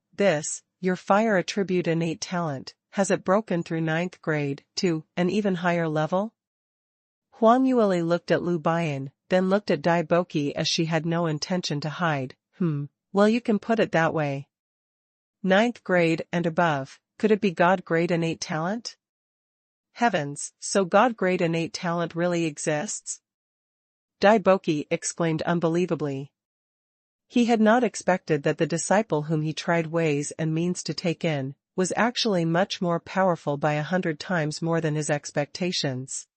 fire attribute innate talent, has it broken through 9th grade to an even higher level?" Huang Yueli looked at Lu Bian, then looked at Dai Boki as she had no intention to hide. Well, you can put it that way. 9th grade and above, could it be God grade innate talent? Heavens, so God grade innate talent really exists? Dai Boki exclaimed unbelievably. He had not expected that the disciple whom he tried ways and means to take in, was actually much more powerful by 100 times more than his expectations.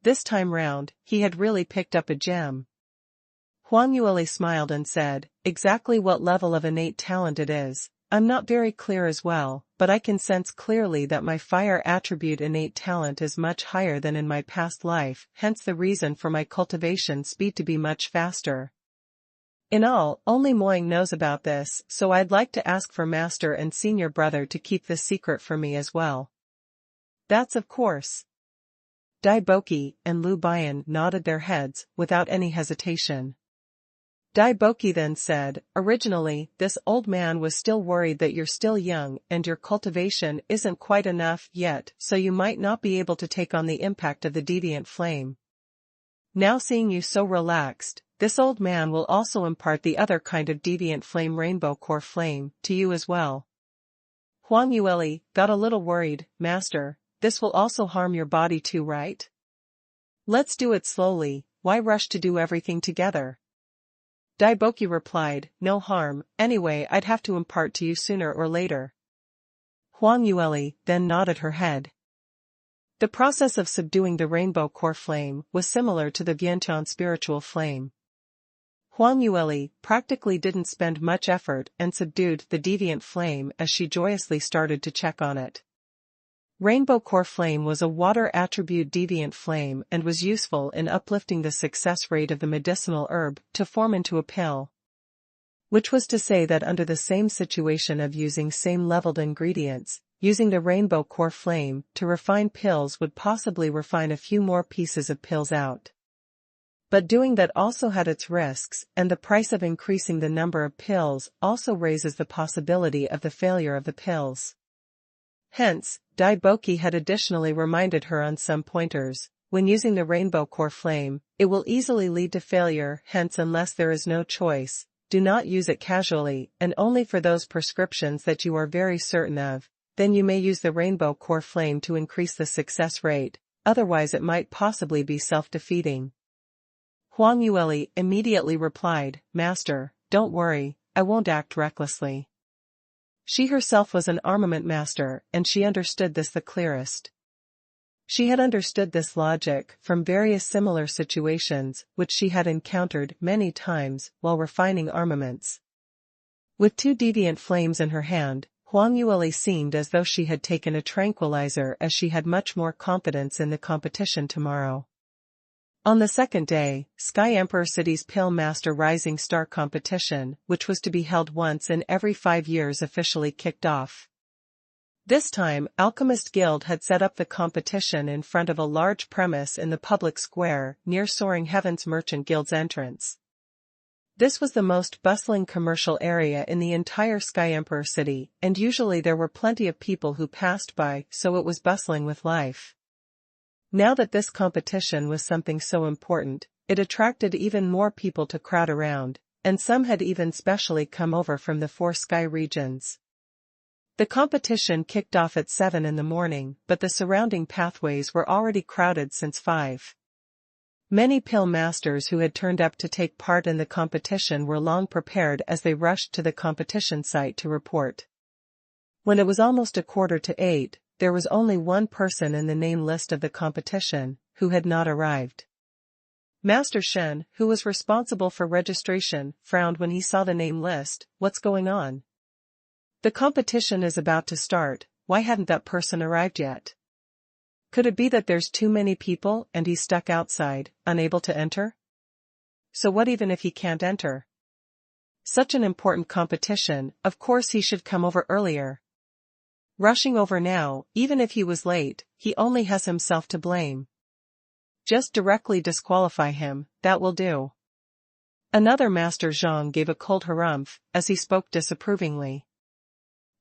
This time round, he had really picked up a gem. Huang Yueli smiled and said, "Exactly what level of innate talent it is, I'm not very clear as well, but I can sense clearly that my fire attribute innate talent is much higher than in my past life, hence the reason for my cultivation speed to be much faster. In all, only Moing knows about this, so I'd like to ask for Master and Senior Brother to keep this secret from me as well." "That's of course." Dai Boki and Lu Bian nodded their heads without any hesitation. Dai Boki then said, "Originally, this old man was still worried that you're still young and your cultivation isn't quite enough yet, so you might not be able to take on the impact of the deviant flame. Now seeing you so relaxed, this old man will also impart the other kind of deviant flame, rainbow core flame, to you as well." Huang Yueli got a little worried. "Master, this will also harm your body too, right? Let's do it slowly, why rush to do everything together?" Dai Boki replied, "No harm, anyway I'd have to impart to you sooner or later." Huang Yueli then nodded her head. The process of subduing the rainbow core flame was similar to the Vientiane spiritual flame. Huang Yueli practically didn't spend much effort and subdued the deviant flame as she joyously started to check on it. Rainbow core flame was a water attribute deviant flame and was useful in uplifting the success rate of the medicinal herb to form into a pill. Which was to say that under the same situation of using same leveled ingredients, using the rainbow core flame to refine pills would possibly refine a few more pieces of pills out. But doing that also had its risks, and the price of increasing the number of pills also raises the possibility of the failure of the pills. Hence, Dai Boki had additionally reminded her on some pointers, when using the rainbow core flame, it will easily lead to failure, hence unless there is no choice, do not use it casually and only for those prescriptions that you are very certain of, then you may use the rainbow core flame to increase the success rate, otherwise it might possibly be self-defeating. Huang Yueli immediately replied, "Master, don't worry, I won't act recklessly." She herself was an armament master and she understood this the clearest. She had understood this logic from various similar situations which she had encountered many times while refining armaments. With 2 deviant flames in her hand, Huang Yueli seemed as though she had taken a tranquilizer as she had much more confidence in the competition tomorrow. On the second day, Sky Emperor City's Pill Master Rising Star competition, which was to be held once in every 5 years, officially kicked off. This time, Alchemist Guild had set up the competition in front of a large premise in the public square near Soaring Heavens Merchant Guild's entrance. This was the most bustling commercial area in the entire Sky Emperor City, and usually there were plenty of people who passed by, so it was bustling with life. Now that this competition was something so important, it attracted even more people to crowd around, and some had even specially come over from the 4 sky regions. The competition kicked off at 7 in the morning, but the surrounding pathways were already crowded since 5. Many pill masters who had turned up to take part in the competition were long prepared as they rushed to the competition site to report. When it was almost 7:45, there was only one person in the name list of the competition, who had not arrived. Master Shen, who was responsible for registration, frowned when he saw the name list. What's going on? The competition is about to start, why hadn't that person arrived yet? Could it be that there's too many people and he's stuck outside, unable to enter? So what even if he can't enter? Such an important competition, of course he should come over earlier. Rushing over now, even if he was late, he only has himself to blame. Just directly disqualify him, that will do. Another Master Zhang gave a cold harumph, as he spoke disapprovingly.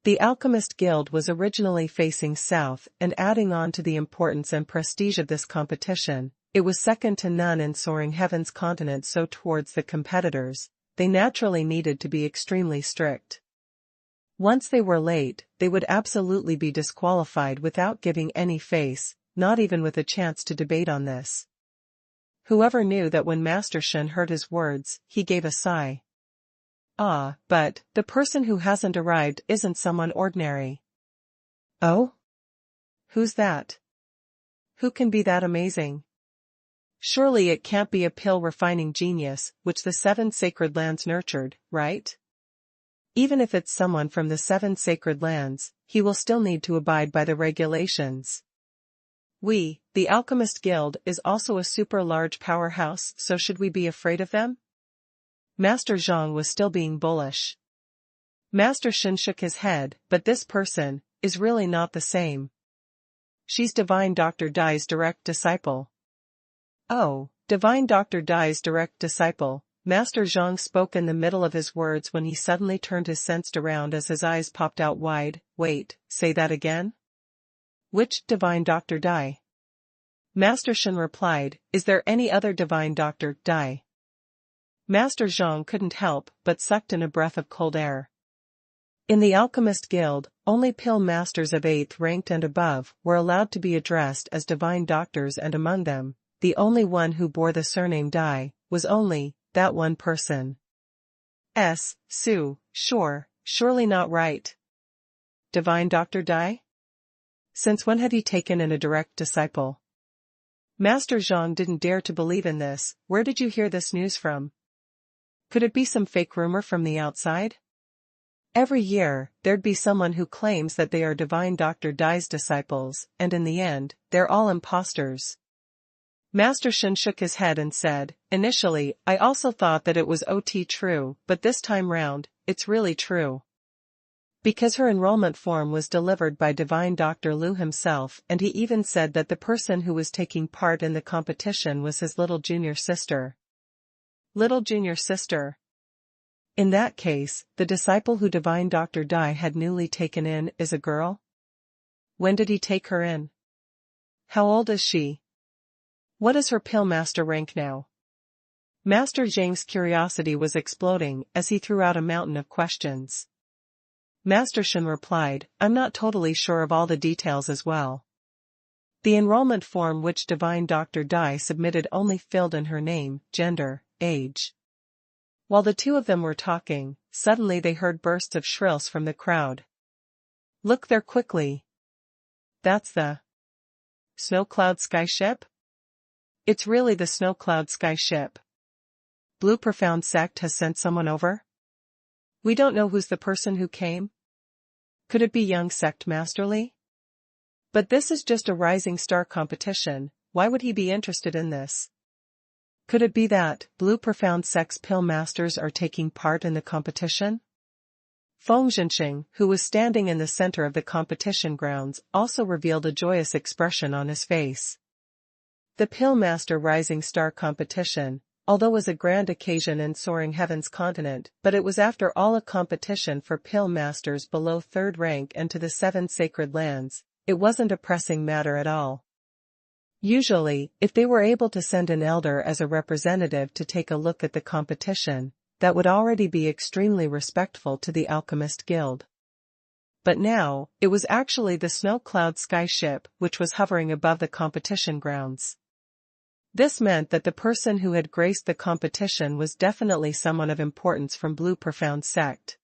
The Alchemist Guild was originally facing south, and adding on to the importance and prestige of this competition, it was second to none in Soaring Heaven's continent, so towards the competitors, they naturally needed to be extremely strict. Once they were late, they would absolutely be disqualified without giving any face, not even with a chance to debate on this. Whoever knew that when Master Shen heard his words, he gave a sigh. Ah, but, the person who hasn't arrived isn't someone ordinary. Oh? Who's that? Who can be that amazing? Surely it can't be a pill refining genius, which the 7 sacred lands nurtured, right? Even if it's someone from the 7 sacred lands, he will still need to abide by the regulations. The Alchemist Guild is also a super large powerhouse, so should we be afraid of them? Master Zhang was still being bullish. Master Shen shook his head, but this person is really not the same. She's Divine Dr. Dai's direct disciple. Oh, Divine Dr. Dai's direct disciple. Master Zhang spoke in the middle of his words when he suddenly turned his sensed around as his eyes popped out wide. Wait, say that again? Which Divine Dr. Dai? Master Shen replied, is there any other Divine Dr. Dai? Master Zhang couldn't help but sucked in a breath of cold air. In the Alchemist Guild, only pill masters of 8th ranked and above were allowed to be addressed as divine doctors, and among them, the only one who bore the surname Dai was only that one person. Surely not right. Divine Dr. Dai? Since when had he taken in a direct disciple? Master Zhang didn't dare to believe in this. Where did you hear this news from? Could it be some fake rumor from the outside? Every year, there'd be someone who claims that they are Divine Dr. Dai's disciples, and in the end, they're all imposters. Master Shen shook his head and said, initially, I also thought that it was true, but this time round, it's really true. Because her enrollment form was delivered by Divine Dr. Liu himself, and he even said that the person who was taking part in the competition was his little junior sister. Little junior sister. In that case, the disciple who Divine Dr. Dai had newly taken in is a girl? When did he take her in? How old is she? What is her pill master rank now? Master Zhang's curiosity was exploding as he threw out a mountain of questions. Master Shen replied, I'm not totally sure of all the details as well. The enrollment form which Divine Dr. Dai submitted only filled in her name, gender, age. While the two of them were talking, suddenly they heard bursts of shrills from the crowd. Look there quickly. That's the Snow Cloud Sky Ship? It's really the Snow Cloud Sky Ship. Blue Profound Sect has sent someone over? We don't know who's the person who came. Could it be young Sect Masterly? But this is just a rising star competition, why would he be interested in this? Could it be that Blue Profound Sect's pill masters are taking part in the competition? Feng Xianxia, who was standing in the center of the competition grounds, also revealed a joyous expression on his face. The Pill Master Rising Star competition, although was a grand occasion in Soaring Heaven's continent, but it was after all a competition for pill masters below 3rd rank and to the 7 sacred lands. It wasn't a pressing matter at all. Usually, if they were able to send an elder as a representative to take a look at the competition, that would already be extremely respectful to the Alchemist Guild. But now, it was actually the snow cloud sky ship which was hovering above the competition grounds. This meant that the person who had graced the competition was definitely someone of importance from Blue Profound Sect.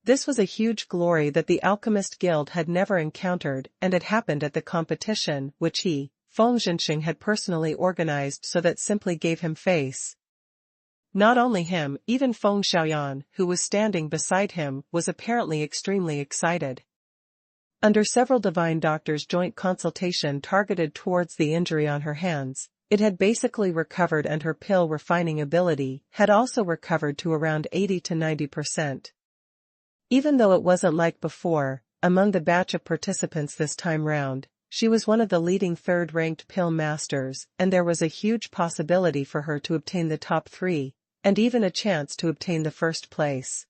This was a huge glory that the Alchemist Guild had never encountered, and it happened at the competition which he, Xiui Qingqing, had personally organized, so that simply gave him face. Not only him, even Feng Xiaoyan, who was standing beside him, was apparently extremely excited. Under several divine doctors' joint consultation targeted towards the injury on her hands, it had basically recovered, and her pill refining ability had also recovered to around 80 to 90%. Even though it wasn't like before, among the batch of participants this time round, she was one of the leading third-ranked pill masters, and there was a huge possibility for her to obtain the top 3, and even a chance to obtain the first place.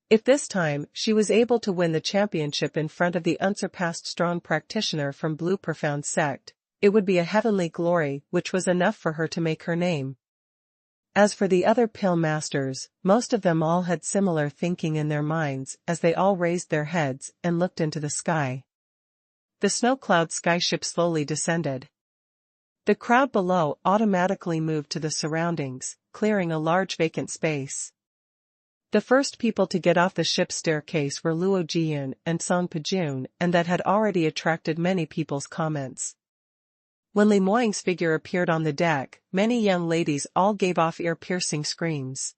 If this time she was able to win the championship in front of the unsurpassed strong practitioner from Blue Profound Sect, it would be a heavenly glory which was enough for her to make her name. As for the other pill masters, most of them all had similar thinking in their minds as they all raised their heads and looked into the sky. The snow cloud skyship slowly descended. The crowd below automatically moved to the surroundings, clearing a large vacant space. The first people to get off the ship's staircase were Luo Jiyun and Song Pejun, and that had already attracted many people's comments. When Li Moying's figure appeared on the deck, many young ladies all gave off ear-piercing screams.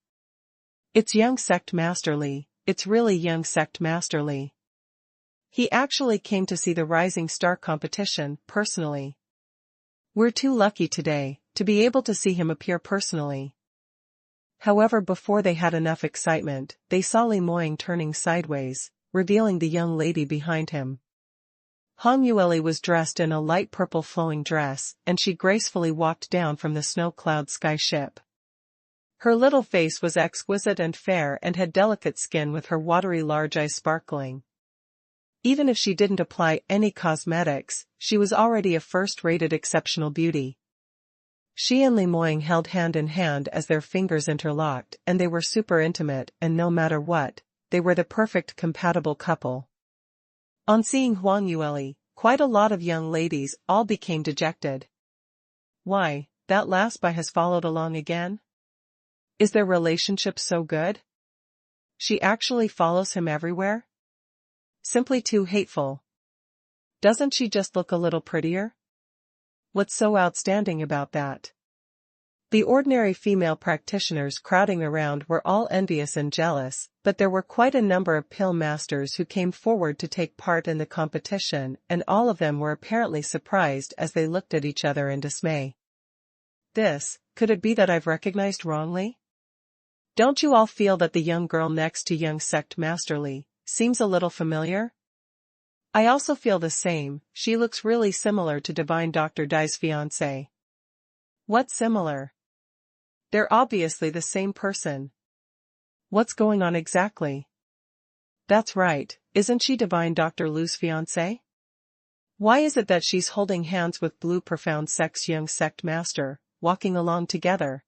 "It's young Sect Master Li, it's really young Sect Master Li. He actually came to see the Rising Star competition, personally. We're too lucky today, to be able to see him appear personally." However, before they had enough excitement, they saw Li Moying turning sideways, revealing the young lady behind him. Hong Yueli was dressed in a light purple flowing dress, and she gracefully walked down from the snow cloud sky ship. Her little face was exquisite and fair, and had delicate skin with her watery large eyes sparkling. Even if she didn't apply any cosmetics, she was already a first-rated exceptional beauty. She and Li Moying held hand in hand as their fingers interlocked, and they were super intimate, and no matter what, they were the perfect compatible couple. On seeing Huang Yueli, quite a lot of young ladies all became dejected. Why, that last boy has followed along again? Is their relationship so good? She actually follows him everywhere? Simply too hateful. Doesn't she just look a little prettier? What's so outstanding about that? The ordinary female practitioners crowding around were all envious and jealous, but there were quite a number of pill masters who came forward to take part in the competition, and all of them were apparently surprised as they looked at each other in dismay. Could it be that I've recognized wrongly? Don't you all feel that the young girl next to young Sect Master Li seems a little familiar? I also feel the same. She looks really similar to Divine Dr. Dai's fiancé. What's similar? They're obviously the same person. What's going on exactly? That's right, isn't she Divine Dr. Lu's fiancé? Why is it that she's holding hands with Blue Profound Sect's young sect master, walking along together?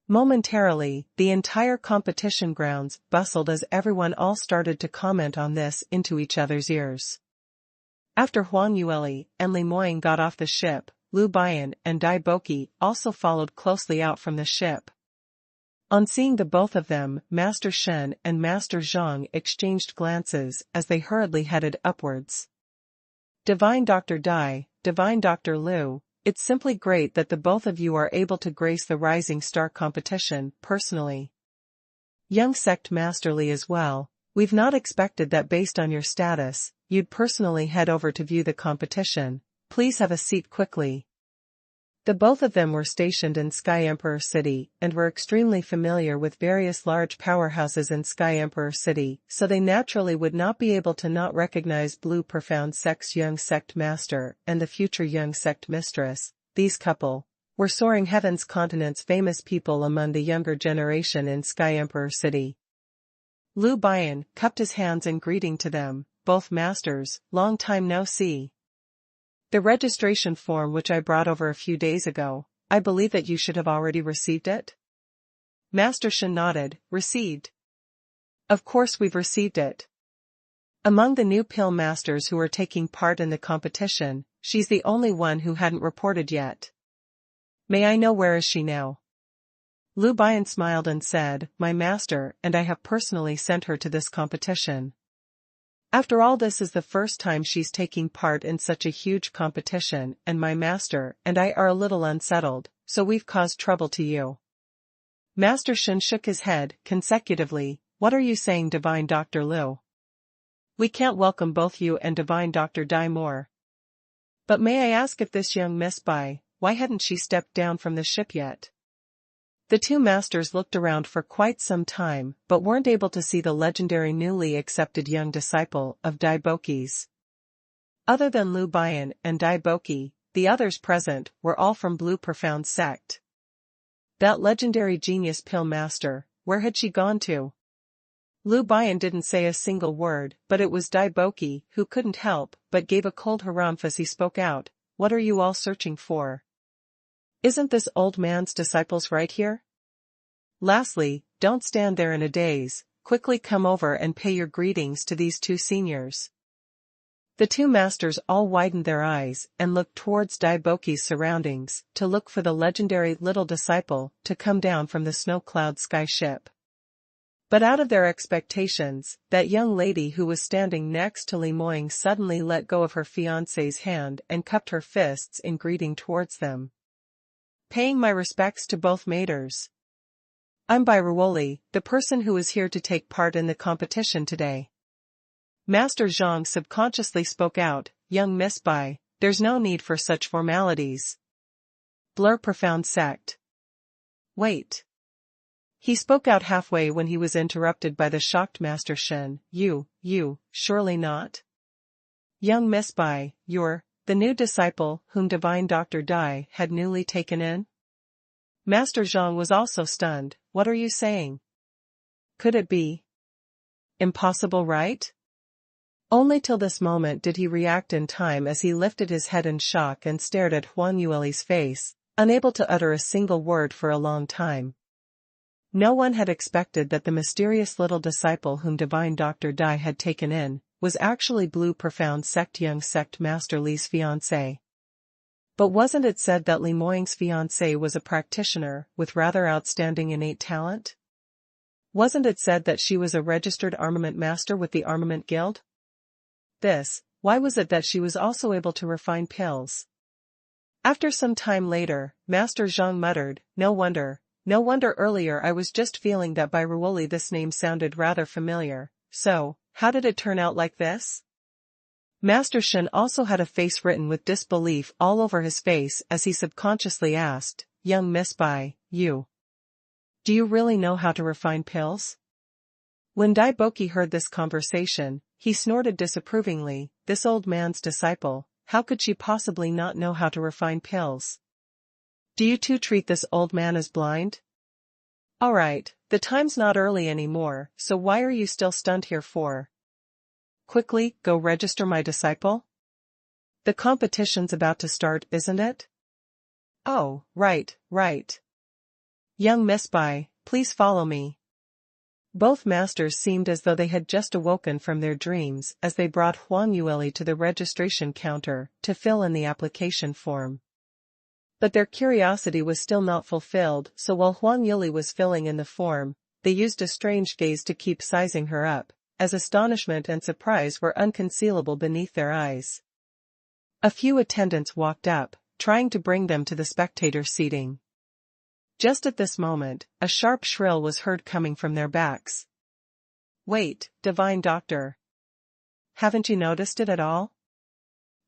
Momentarily, the entire competition grounds bustled as everyone all started to comment on this into each other's ears. After Huang Yueli and Li Moying got off the ship, Lu Bian and Dai Boqi also followed closely out from the ship. On seeing the both of them, Master Shen and Master Zhang exchanged glances as they hurriedly headed upwards. Divine Dr. Dai, Divine Dr. Lu, it's simply great that the both of you are able to grace the Rising Star competition, personally. Young Sect Master Li as well, we've not expected that based on your status, you'd personally head over to view the competition. Please have a seat quickly. The both of them were stationed in Sky Emperor City and were extremely familiar with various large powerhouses in Sky Emperor City, so they naturally would not be able to not recognize Blue Profound Sect's young sect master and the future young sect mistress. These couple were Soaring Heavens continent's famous people among the younger generation in Sky Emperor City. Lu Bian cupped his hands in greeting to them, both masters, long time no see. The registration form which I brought over a few days ago, I believe that you should have already received it? Master Shen nodded. Received. Of course we've received it. Among the new pill masters who are taking part in the competition, she's the only one who hadn't reported yet. May I know where is she now? Lu Bian smiled and said, my master and I have personally sent her to this competition. After all, this is the first time she's taking part in such a huge competition, and my master and I are a little unsettled, so we've caused trouble to you. Master Shen shook his head consecutively. What are you saying, Divine Dr. Lu? We can't welcome both you and Divine Dr. Dai more. But may I ask if this young Miss Bai, why hadn't she stepped down from the ship yet? The two masters looked around for quite some time but weren't able to see the legendary newly accepted young disciple of Dai Boki's. Other than Lu Bian and Dai Boki, the others present were all from Blue Profound sect. That legendary genius pill master, where had she gone to? Lu Bian didn't say a single word, but it was Dai Boki who couldn't help but gave a cold harumph as he spoke out. What are you all searching for? Isn't this old man's disciples right here? Lastly, don't stand there in a daze, quickly come over and pay your greetings to these two seniors. The two masters all widened their eyes and looked towards Dai Boki's surroundings to look for the legendary little disciple to come down from the snow cloud sky ship. But out of their expectations, that young lady who was standing next to Li Moying suddenly let go of her fiancé's hand and cupped her fists in greeting towards them. Paying my respects to both maiders. I'm Bai Ruoli, the person who is here to take part in the competition today. Master Zhang subconsciously spoke out, young Miss Bai, there's no need for such formalities. Blur Profound sect. Wait. He spoke out halfway when he was interrupted by the shocked Master Shen. You, surely not? Young Miss Bai, you're the new disciple whom Divine Dr. Dai had newly taken in? Master Zhang was also stunned. What are you saying? Could it be? Impossible, right? Only till this moment did he react in time as he lifted his head in shock and stared at Huang Yueli's face, unable to utter a single word for a long time. No one had expected that the mysterious little disciple whom Divine Dr. Dai had taken in was actually Blue Profound sect young sect Master Li's fiancé. But wasn't it said that Li Moying's fiancé was a practitioner with rather outstanding innate talent? Wasn't it said that she was a registered armament master with the Armament Guild? Why was it that she was also able to refine pills? After some time later, Master Zhang muttered, No wonder earlier I was just feeling that by Ruoli this name sounded rather familiar. So, how did it turn out like this? Master Shen also had a face written with disbelief all over his face as he subconsciously asked, young Miss Bai, do you really know how to refine pills? When Dai Boki heard this conversation, he snorted disapprovingly. This old man's disciple, how could she possibly not know how to refine pills? Do you two treat this old man as blind? All right, the time's not early anymore, so why are you still stunned here for? Quickly, go register my disciple? The competition's about to start, isn't it? Oh, right. Young Miss Bai, please follow me. Both masters seemed as though they had just awoken from their dreams as they brought Huang Yueli to the registration counter to fill in the application form. But their curiosity was still not fulfilled, so while Huang Yueli was filling in the form, they used a strange gaze to keep sizing her up, as astonishment and surprise were unconcealable beneath their eyes. A few attendants walked up, trying to bring them to the spectator seating. Just at this moment, a sharp shrill was heard coming from their backs. Wait, Divine Doctor. Haven't you noticed it at all?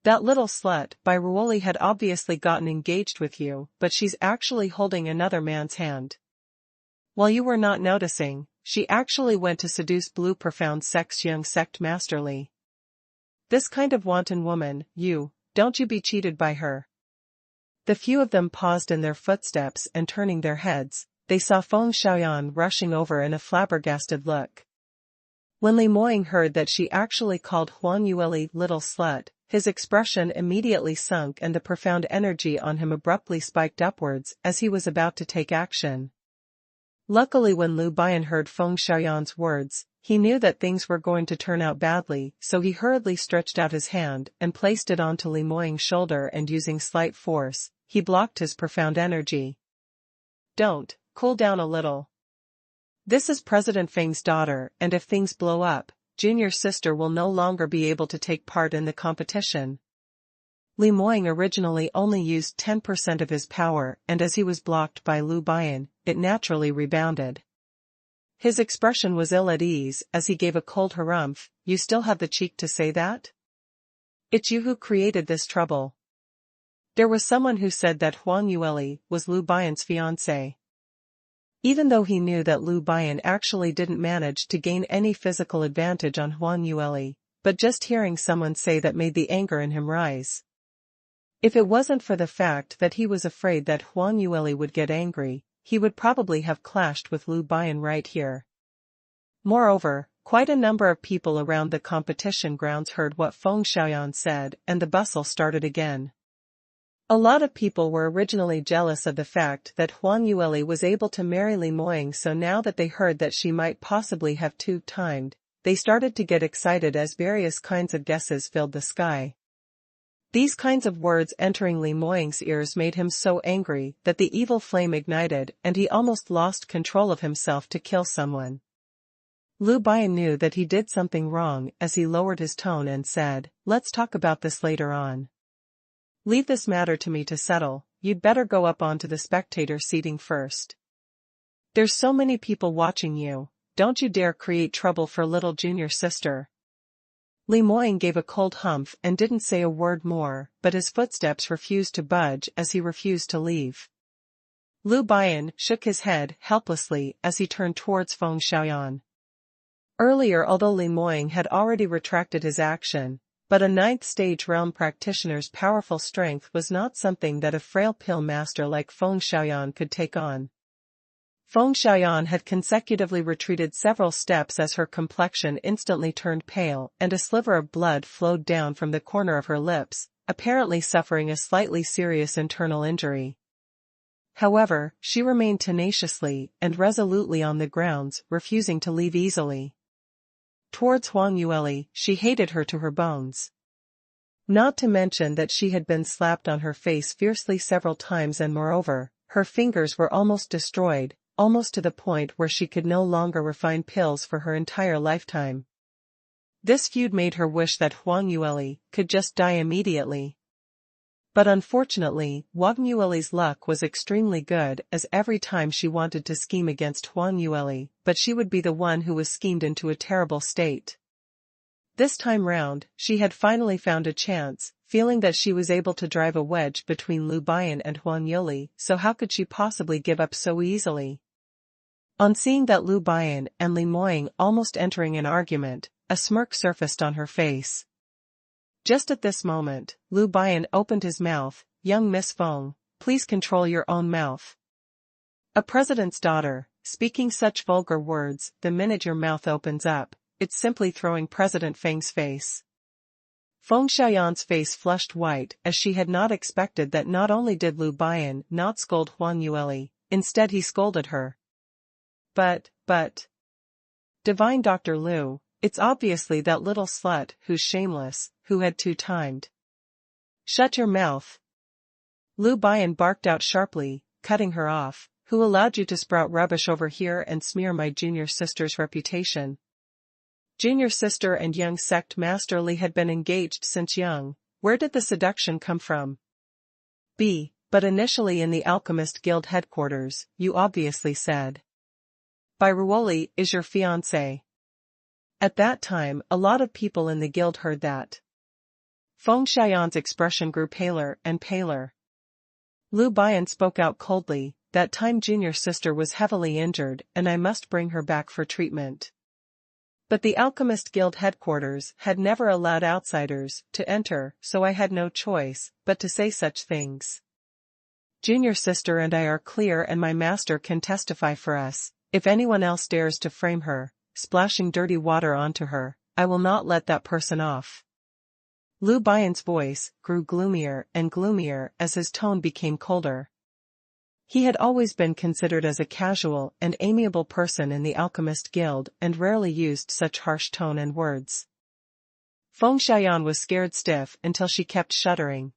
That little slut by Ruoli had obviously gotten engaged with you, but she's actually holding another man's hand. While you were not noticing, she actually went to seduce Blue Profound sect's young sect Master Li. This kind of wanton woman, don't you be cheated by her. The few of them paused in their footsteps and turning their heads, they saw Feng Xiaoyan rushing over in a flabbergasted look. When Li Moying heard that she actually called Huang Yueli little slut, His expression immediately sunk and the profound energy on him abruptly spiked upwards as he was about to take action. Luckily when Lu Bian heard Feng Xiaoyan's words, he knew that things were going to turn out badly, so he hurriedly stretched out his hand and placed it onto Li Moying's shoulder and using slight force, he blocked his profound energy. Don't, cool down a little. This is President Feng's daughter, and if things blow up, junior sister will no longer be able to take part in the competition. Li Moying originally only used 10% of his power, and as he was blocked by Lu Bian, it naturally rebounded. His expression was ill at ease as he gave a cold harumph. You still have the cheek to say that? It's you who created this trouble. There was someone who said that Huang Yueli was Lu Bian's fiancé. Even though he knew that Lu Bian actually didn't manage to gain any physical advantage on Huang Yueli, but just hearing someone say that made the anger in him rise. If it wasn't for the fact that he was afraid that Huang Yueli would get angry, he would probably have clashed with Lu Bian right here. Moreover, quite a number of people around the competition grounds heard what Feng Xiaoyan said and the bustle started again. A lot of people were originally jealous of the fact that Huang Yueli was able to marry Li Moying, so now that they heard that she might possibly have two-timed, they started to get excited as various kinds of guesses filled the sky. These kinds of words entering Li Moying's ears made him so angry that the evil flame ignited and he almost lost control of himself to kill someone. Lu Bian knew that he did something wrong as he lowered his tone and said, "Let's talk about this later on. Leave this matter to me to settle, you'd better go up onto the spectator seating first. There's so many people watching you, don't you dare create trouble for little junior sister." Li Moying gave a cold humph and didn't say a word more, but his footsteps refused to budge as he refused to leave. Lu Bian shook his head helplessly as he turned towards Feng Xiaoyan. Earlier, although Li Moying had already retracted his action, but a ninth-stage realm practitioner's powerful strength was not something that a frail pill master like Feng Xiaoyan could take on. Feng Xiaoyan had consecutively retreated several steps as her complexion instantly turned pale and a sliver of blood flowed down from the corner of her lips, apparently suffering a slightly serious internal injury. However, she remained tenaciously and resolutely on the grounds, refusing to leave easily. Towards Huang Yueli, she hated her to her bones. Not to mention that she had been slapped on her face fiercely several times and moreover, her fingers were almost destroyed, almost to the point where she could no longer refine pills for her entire lifetime. This feud made her wish that Huang Yueli could just die immediately. But unfortunately, Huang Yueli's luck was extremely good as every time she wanted to scheme against Huang Yueli, but she would be the one who was schemed into a terrible state. This time round, she had finally found a chance, feeling that she was able to drive a wedge between Lu Bian and Huang Yueli, so how could she possibly give up so easily? On seeing that Lu Bian and Li Moying almost entering an argument, a smirk surfaced on her face. Just at this moment, Lu Bian opened his mouth. "Young Miss Feng, please control your own mouth. A president's daughter, speaking such vulgar words, the minute your mouth opens up, it's simply throwing President Feng's face." Feng Xiaoyan's face flushed white as she had not expected that. Not only did Lu Bian not scold Huang Yueli, instead he scolded her. But, Divine Dr. Lu, it's obviously that little slut who's shameless, who had two-timed. Shut your mouth. Lu Bian barked out sharply, cutting her off. Who allowed you to sprout rubbish over here and smear my junior sister's reputation? Junior sister and young sect master Li had been engaged since young. Where did the seduction come from? But initially in the Alchemist Guild headquarters, you obviously said. By Ruoli is your fiancé. At that time, a lot of people in the guild heard that. Feng Xiaoyan's expression grew paler and paler. Lu Bian spoke out coldly. That time junior sister was heavily injured and I must bring her back for treatment. But the Alchemist Guild headquarters had never allowed outsiders to enter, so I had no choice but to say such things. Junior sister and I are clear and my master can testify for us. If anyone else dares to frame her, splashing dirty water onto her, I will not let that person off. Lu Bian's voice grew gloomier and gloomier as his tone became colder. He had always been considered as a casual and amiable person in the Alchemist Guild and rarely used such harsh tone and words. Feng Xiaoyan was scared stiff until she kept shuddering.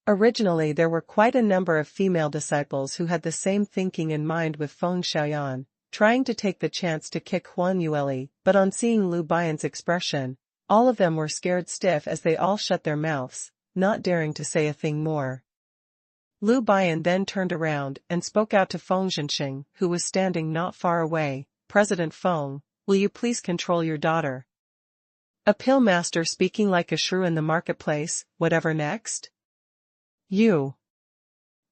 Originally there were quite a number of female disciples who had the same thinking in mind with Feng Xiaoyan, trying to take the chance to kick Huang Yueli, but on seeing Lu Bian's expression, all of them were scared stiff as they all shut their mouths, not daring to say a thing more. Lu Bian then turned around and spoke out to Feng Qingqing, who was standing not far away. President Feng, will you please control your daughter? A pill master speaking like a shrew in the marketplace, whatever next? You.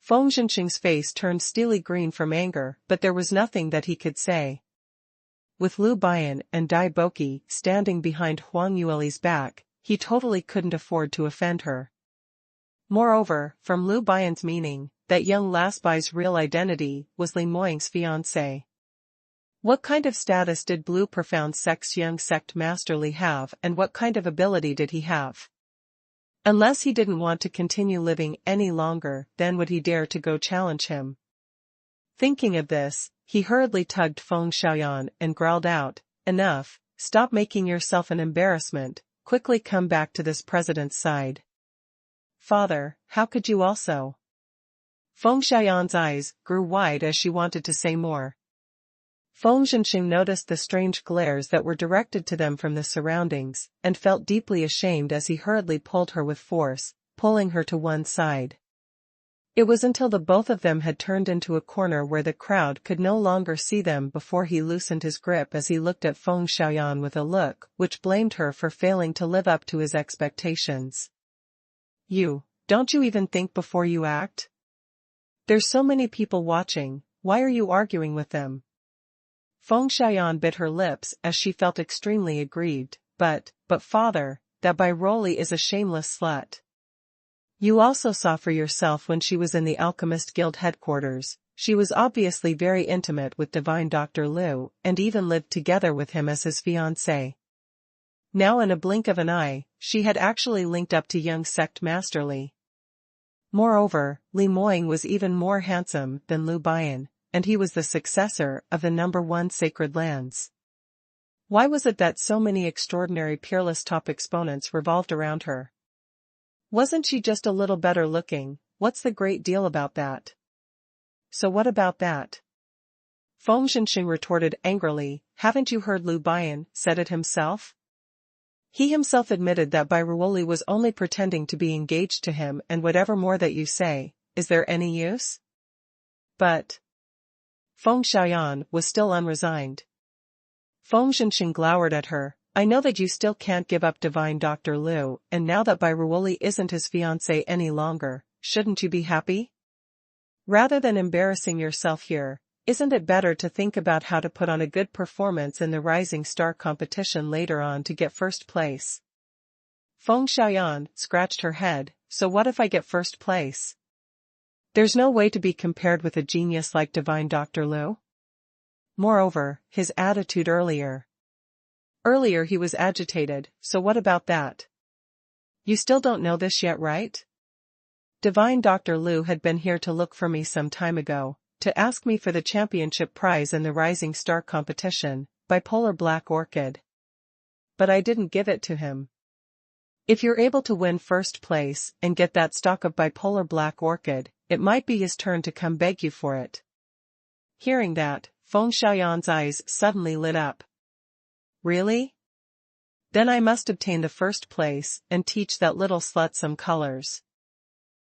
Feng Qingqing's face turned steely green from anger, but there was nothing that he could say. With Lu Bian and Dai Boqi standing behind Huang Yueli's back, he totally couldn't afford to offend her. Moreover, from Lu Bian's meaning, that young Lasbai's real identity was Li Moying's fiancé. What kind of status did Blue Profound Sect's young sect Master Li have, and what kind of ability did he have? Unless he didn't want to continue living any longer, then would he dare to go challenge him? Thinking of this, he hurriedly tugged Feng Xiaoyan and growled out, enough, stop making yourself an embarrassment, quickly come back to this president's side. Father, how could you also? Feng Xiaoyan's eyes grew wide as she wanted to say more. Feng Qingqing noticed the strange glares that were directed to them from the surroundings, and felt deeply ashamed as he hurriedly pulled her with force, pulling her to one side. It was until the both of them had turned into a corner where the crowd could no longer see them before he loosened his grip as he looked at Feng Xiaoyan with a look which blamed her for failing to live up to his expectations. Don't you even think before you act? There's so many people watching, why are you arguing with them? Feng Xiaoyan bit her lips as she felt extremely aggrieved, but father, that Bai Roli is a shameless slut. You also saw for yourself when she was in the Alchemist Guild headquarters, she was obviously very intimate with Divine Dr. Liu and even lived together with him as his fiancé. Now in a blink of an eye, she had actually linked up to young sect Master Li. Moreover, Li Moying was even more handsome than Lu Bian, and he was the successor of the #1 sacred lands. Why was it that so many extraordinary peerless top exponents revolved around her? Wasn't she just a little better looking? What's the great deal about that? So what about that? Feng Qingqing retorted angrily, haven't you heard Lu Bian said it himself? He himself admitted that Bai Ruoli was only pretending to be engaged to him, and whatever more that you say, is there any use? But Feng Xiaoyan was still unresigned. Feng Qingqing glowered at her, I know that you still can't give up Divine Dr. Liu, and now that Bai Ruoli isn't his fiancé any longer, shouldn't you be happy? Rather than embarrassing yourself here, isn't it better to think about how to put on a good performance in the Rising Star competition later on to get first place? Feng Xiaoyan scratched her head, so what if I get first place? There's no way to be compared with a genius like Divine Dr. Liu. Moreover, his attitude earlier he was agitated, so what about that? You still don't know this yet, right? Divine Dr. Liu had been here to look for me some time ago, to ask me for the championship prize in the Rising Star competition, Bipolar Black Orchid. But I didn't give it to him. If you're able to win first place and get that stock of Bipolar Black Orchid, it might be his turn to come beg you for it. Hearing that, Feng Xiaoyan's eyes suddenly lit up. Really? Then I must obtain the first place and teach that little slut some colors.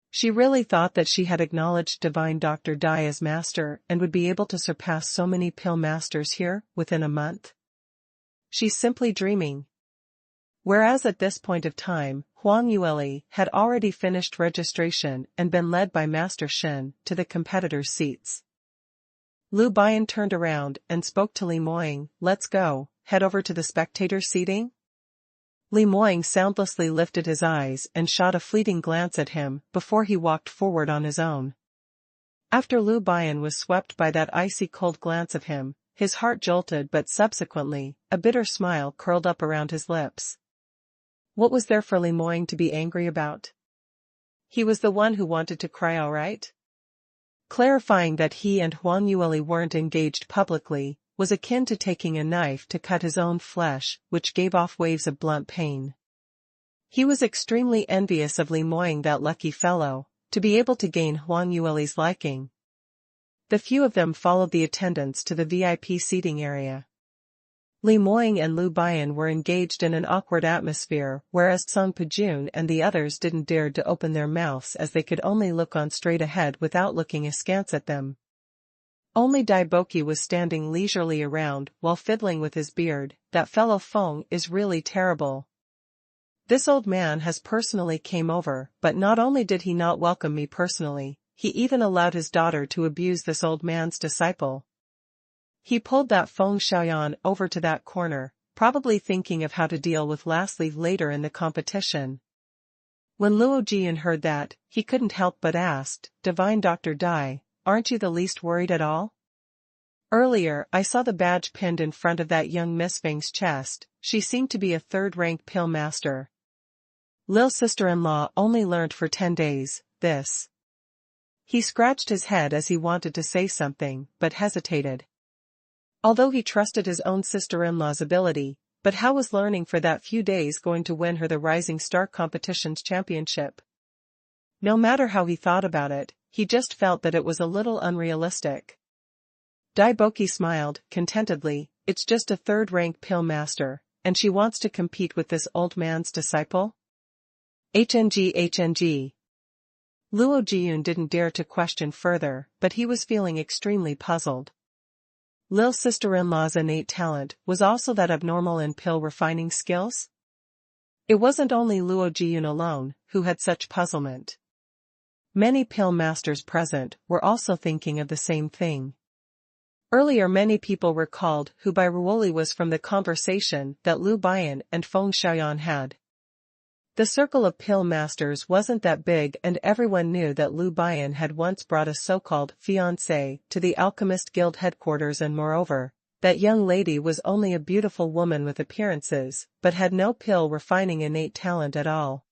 She really thought that she had acknowledged Divine Dr. Dai as master and would be able to surpass so many pill masters here within a month. She's simply dreaming. Whereas at this point of time, Huang Yueli had already finished registration and been led by Master Shen to the competitors' seats. Lu Bian turned around and spoke to Li Moying, let's go, head over to the spectator seating? Li Moying soundlessly lifted his eyes and shot a fleeting glance at him before he walked forward on his own. After Lu Bian was swept by that icy cold glance of him, his heart jolted, but subsequently, a bitter smile curled up around his lips. What was there for Lemoyne to be angry about? He was the one who wanted to cry outright. Clarifying that he and Huang Yueli weren't engaged publicly was akin to taking a knife to cut his own flesh, which gave off waves of blunt pain. He was extremely envious of Lemoyne, that lucky fellow, to be able to gain Huang Yueli's liking. The few of them followed the attendants to the VIP seating area. Lemoyne and Liu Bian were engaged in an awkward atmosphere, whereas Song Pejun and the others didn't dare to open their mouths as they could only look on straight ahead without looking askance at them. Only Dai Boki was standing leisurely around while fiddling with his beard. That fellow Feng is really terrible. This old man has personally came over, but not only did he not welcome me personally, he even allowed his daughter to abuse this old man's disciple. He pulled that Feng Xiaoyan over to that corner, probably thinking of how to deal with Lastly later in the competition. When Luo Jian heard that, he couldn't help but asked, "Divine Dr. Dai, aren't you the least worried at all? Earlier I saw the badge pinned in front of that young Miss Feng's chest. She seemed to be a third-rank pill master. Lil's sister-in-law only learnt for 10 days, this." He scratched his head as he wanted to say something, but hesitated. Although he trusted his own sister-in-law's ability, but how was learning for that few days going to win her the Rising Star Competition's championship? No matter how he thought about it, he just felt that it was a little unrealistic. Dai Boki smiled, contentedly. "It's just a third-rank pill master, and she wants to compete with this old man's disciple?" HNG. Luo Jiun didn't dare to question further, but he was feeling extremely puzzled. Lil's sister-in-law's innate talent was also that abnormal in pill refining skills? It wasn't only Luo Jiun alone who had such puzzlement. Many pill masters present were also thinking of the same thing. Earlier many people recalled who Bai Ruoli was from the conversation that Liu Bian and Feng Xiaoyan had. The circle of pill masters wasn't that big, and everyone knew that Liu Bian had once brought a so-called fiancée to the Alchemist Guild headquarters, and moreover, that young lady was only a beautiful woman with appearances, but had no pill refining innate talent at all.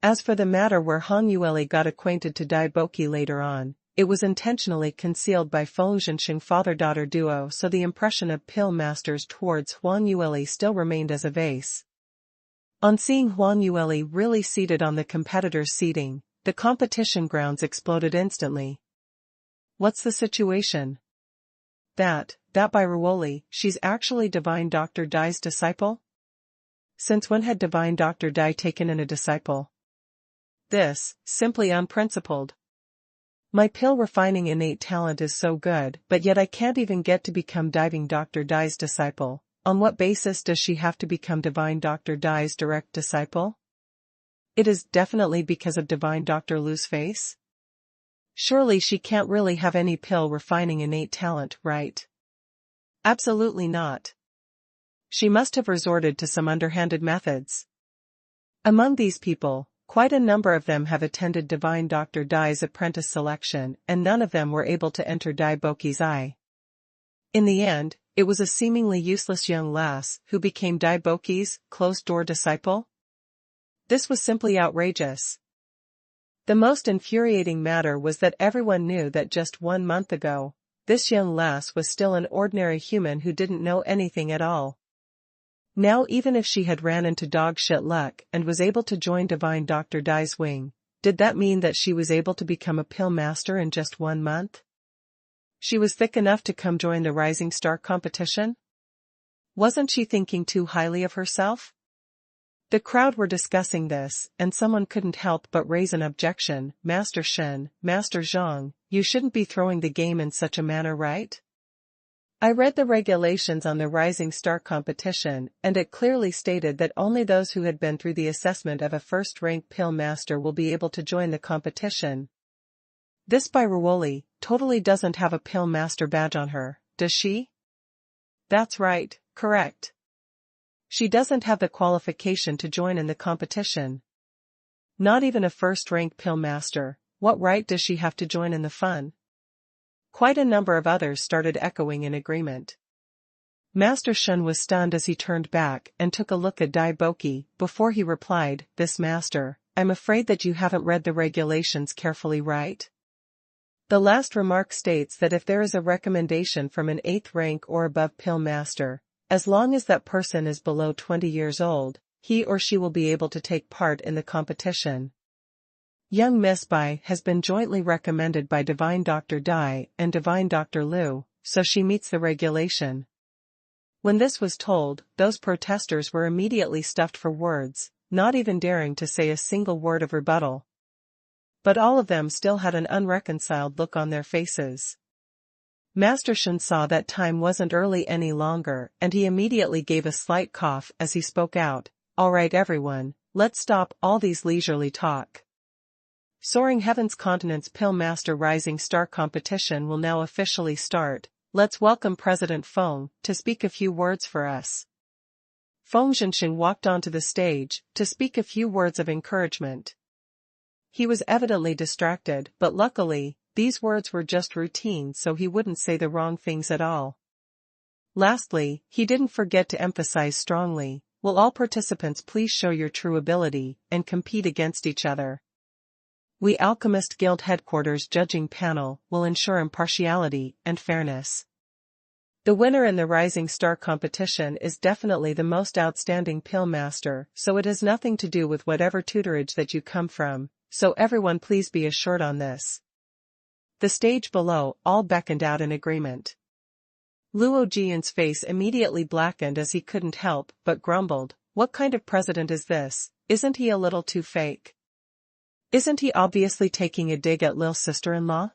As for the matter where Huang Yueli got acquainted to Dai Boki later on, it was intentionally concealed by Feng Zhenxing father-daughter duo, so the impression of pill masters towards Huang Yueli still remained as a vase. On seeing Huang Yueli really seated on the competitors' seating, the competition grounds exploded instantly. "What's the situation?" That by Ruoli, she's actually Divine Dr. Dai's disciple? Since when had Divine Dr. Dai taken in a disciple? This, simply unprincipled. My pill refining innate talent is so good, but yet I can't even get to become Divine Dr. Dai's disciple. On what basis does she have to become Divine Dr. Dai's direct disciple? It is definitely because of Divine Dr. Lu's face? Surely she can't really have any pill refining innate talent, right? Absolutely not. She must have resorted to some underhanded methods. Among these people, quite a number of them have attended Divine Dr. Dai's apprentice selection, and none of them were able to enter Dai Boki's eye. In the end, it was a seemingly useless young lass who became Dai Boki's closed-door disciple? This was simply outrageous. The most infuriating matter was that everyone knew that just 1 month ago, this young lass was still an ordinary human who didn't know anything at all. Now even if she had ran into dog shit luck and was able to join Divine Dr. Dai's wing, did that mean that she was able to become a pill master in just 1 month? She was thick enough to come join the Rising Star competition? Wasn't she thinking too highly of herself? The crowd were discussing this, and someone couldn't help but raise an objection. "Master Shen, Master Zhang, you shouldn't be throwing the game in such a manner, right? I read the regulations on the Rising Star competition, and it clearly stated that only those who had been through the assessment of a first-rank pill master will be able to join the competition. This Bai Ruoli totally doesn't have a pill master badge on her, does she?" "That's right, correct. She doesn't have the qualification to join in the competition. Not even a first-rank pill master. What right does she have to join in the fun?" Quite a number of others started echoing in agreement. Master Shun was stunned as he turned back and took a look at Daiboki before he replied, "This master, I'm afraid that you haven't read the regulations carefully, right? The last remark states that if there is a recommendation from an 8th rank or above pill master, as long as that person is below 20 years old, he or she will be able to take part in the competition. Young Miss Bai has been jointly recommended by Divine Dr. Dai and Divine Dr. Liu, so she meets the regulation." When this was told, those protesters were immediately stuffed for words, not even daring to say a single word of rebuttal. But all of them still had an unreconciled look on their faces. Master Shun saw that time wasn't early any longer, and he immediately gave a slight cough as he spoke out, "All right everyone, let's stop all these leisurely talk. Soaring Heavens Continent's Pill Master Rising Star competition will now officially start. Let's welcome President Feng to speak a few words for us." Feng Zhenxing walked onto the stage to speak a few words of encouragement. He was evidently distracted, but luckily, these words were just routine so he wouldn't say the wrong things at all. Lastly, he didn't forget to emphasize strongly, "Will all participants please show your true ability and compete against each other? We Alchemist Guild Headquarters judging panel will ensure impartiality and fairness. The winner in the Rising Star competition is definitely the most outstanding pill master, so it has nothing to do with whatever tutorage that you come from, so everyone please be assured on this." The stage below all beckoned out in agreement. Luo Jian's face immediately blackened as he couldn't help but grumbled, "What kind of president is this? Isn't he a little too fake? Isn't he obviously taking a dig at Lil's sister-in-law?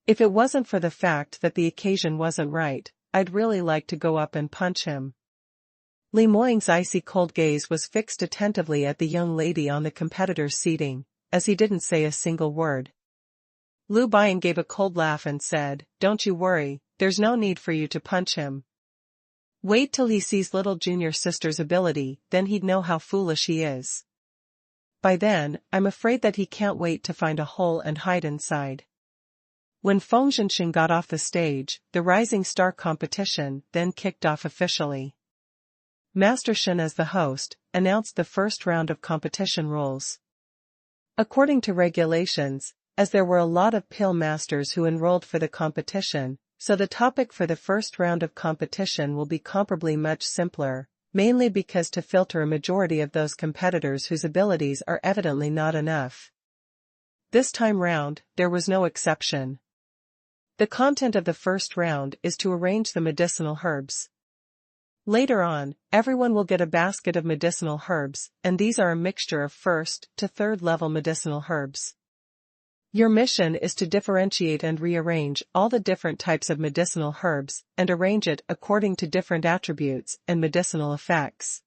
If it wasn't for the fact that the occasion wasn't right, I'd really like to go up and punch him." Li Moying's icy cold gaze was fixed attentively at the young lady on the competitor's seating, as he didn't say a single word. Lu Bian gave a cold laugh and said, "Don't you worry, there's no need for you to punch him. Wait till he sees little junior sister's ability, then he'd know how foolish he is. By then, I'm afraid that he can't wait to find a hole and hide inside." When Feng Zhenxing got off the stage, the Rising Star competition then kicked off officially. Master Shen, as the host, announced the first round of competition rules. According to regulations, as there were a lot of pill masters who enrolled for the competition, so the topic for the first round of competition will be comparably much simpler, mainly because to filter a majority of those competitors whose abilities are evidently not enough. This time round, there was no exception. The content of the first round is to arrange the medicinal herbs. Later on, everyone will get a basket of medicinal herbs, and these are a mixture of 1st to 3rd level medicinal herbs. Your mission is to differentiate and rearrange all the different types of medicinal herbs and arrange it according to different attributes and medicinal effects.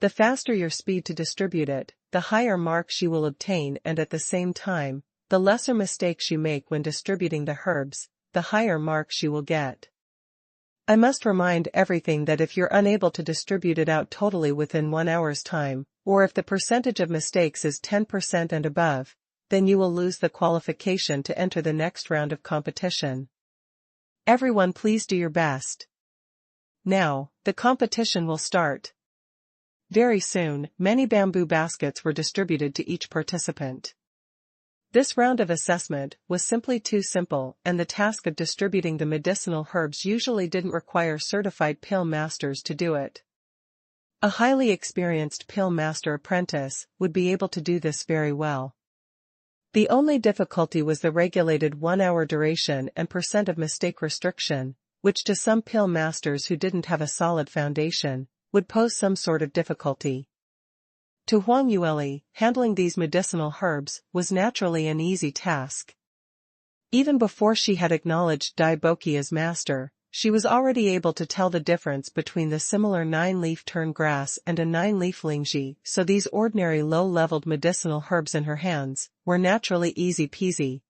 The faster your speed to distribute it, the higher marks you will obtain, and at the same time, the lesser mistakes you make when distributing the herbs, the higher marks you will get. I must remind everything that if you're unable to distribute it out totally within 1 hour's time, or if the percentage of mistakes is 10% and above, then you will lose the qualification to enter the next round of competition. Everyone please do your best. Now, the competition will start. Very soon, many bamboo baskets were distributed to each participant. This round of assessment was simply too simple, and the task of distributing the medicinal herbs usually didn't require certified pill masters to do it. A highly experienced pill master apprentice would be able to do this very well. The only difficulty was the regulated 1-hour duration and % of mistake restriction, which to some pill masters who didn't have a solid foundation, would pose some sort of difficulty. To Huang Yueli, handling these medicinal herbs was naturally an easy task. Even before she had acknowledged Daiboki as master, she was already able to tell the difference between the similar 9-leaf tern grass and a 9-leaf lingji, so these ordinary low-leveled medicinal herbs in her hands were naturally easy peasy.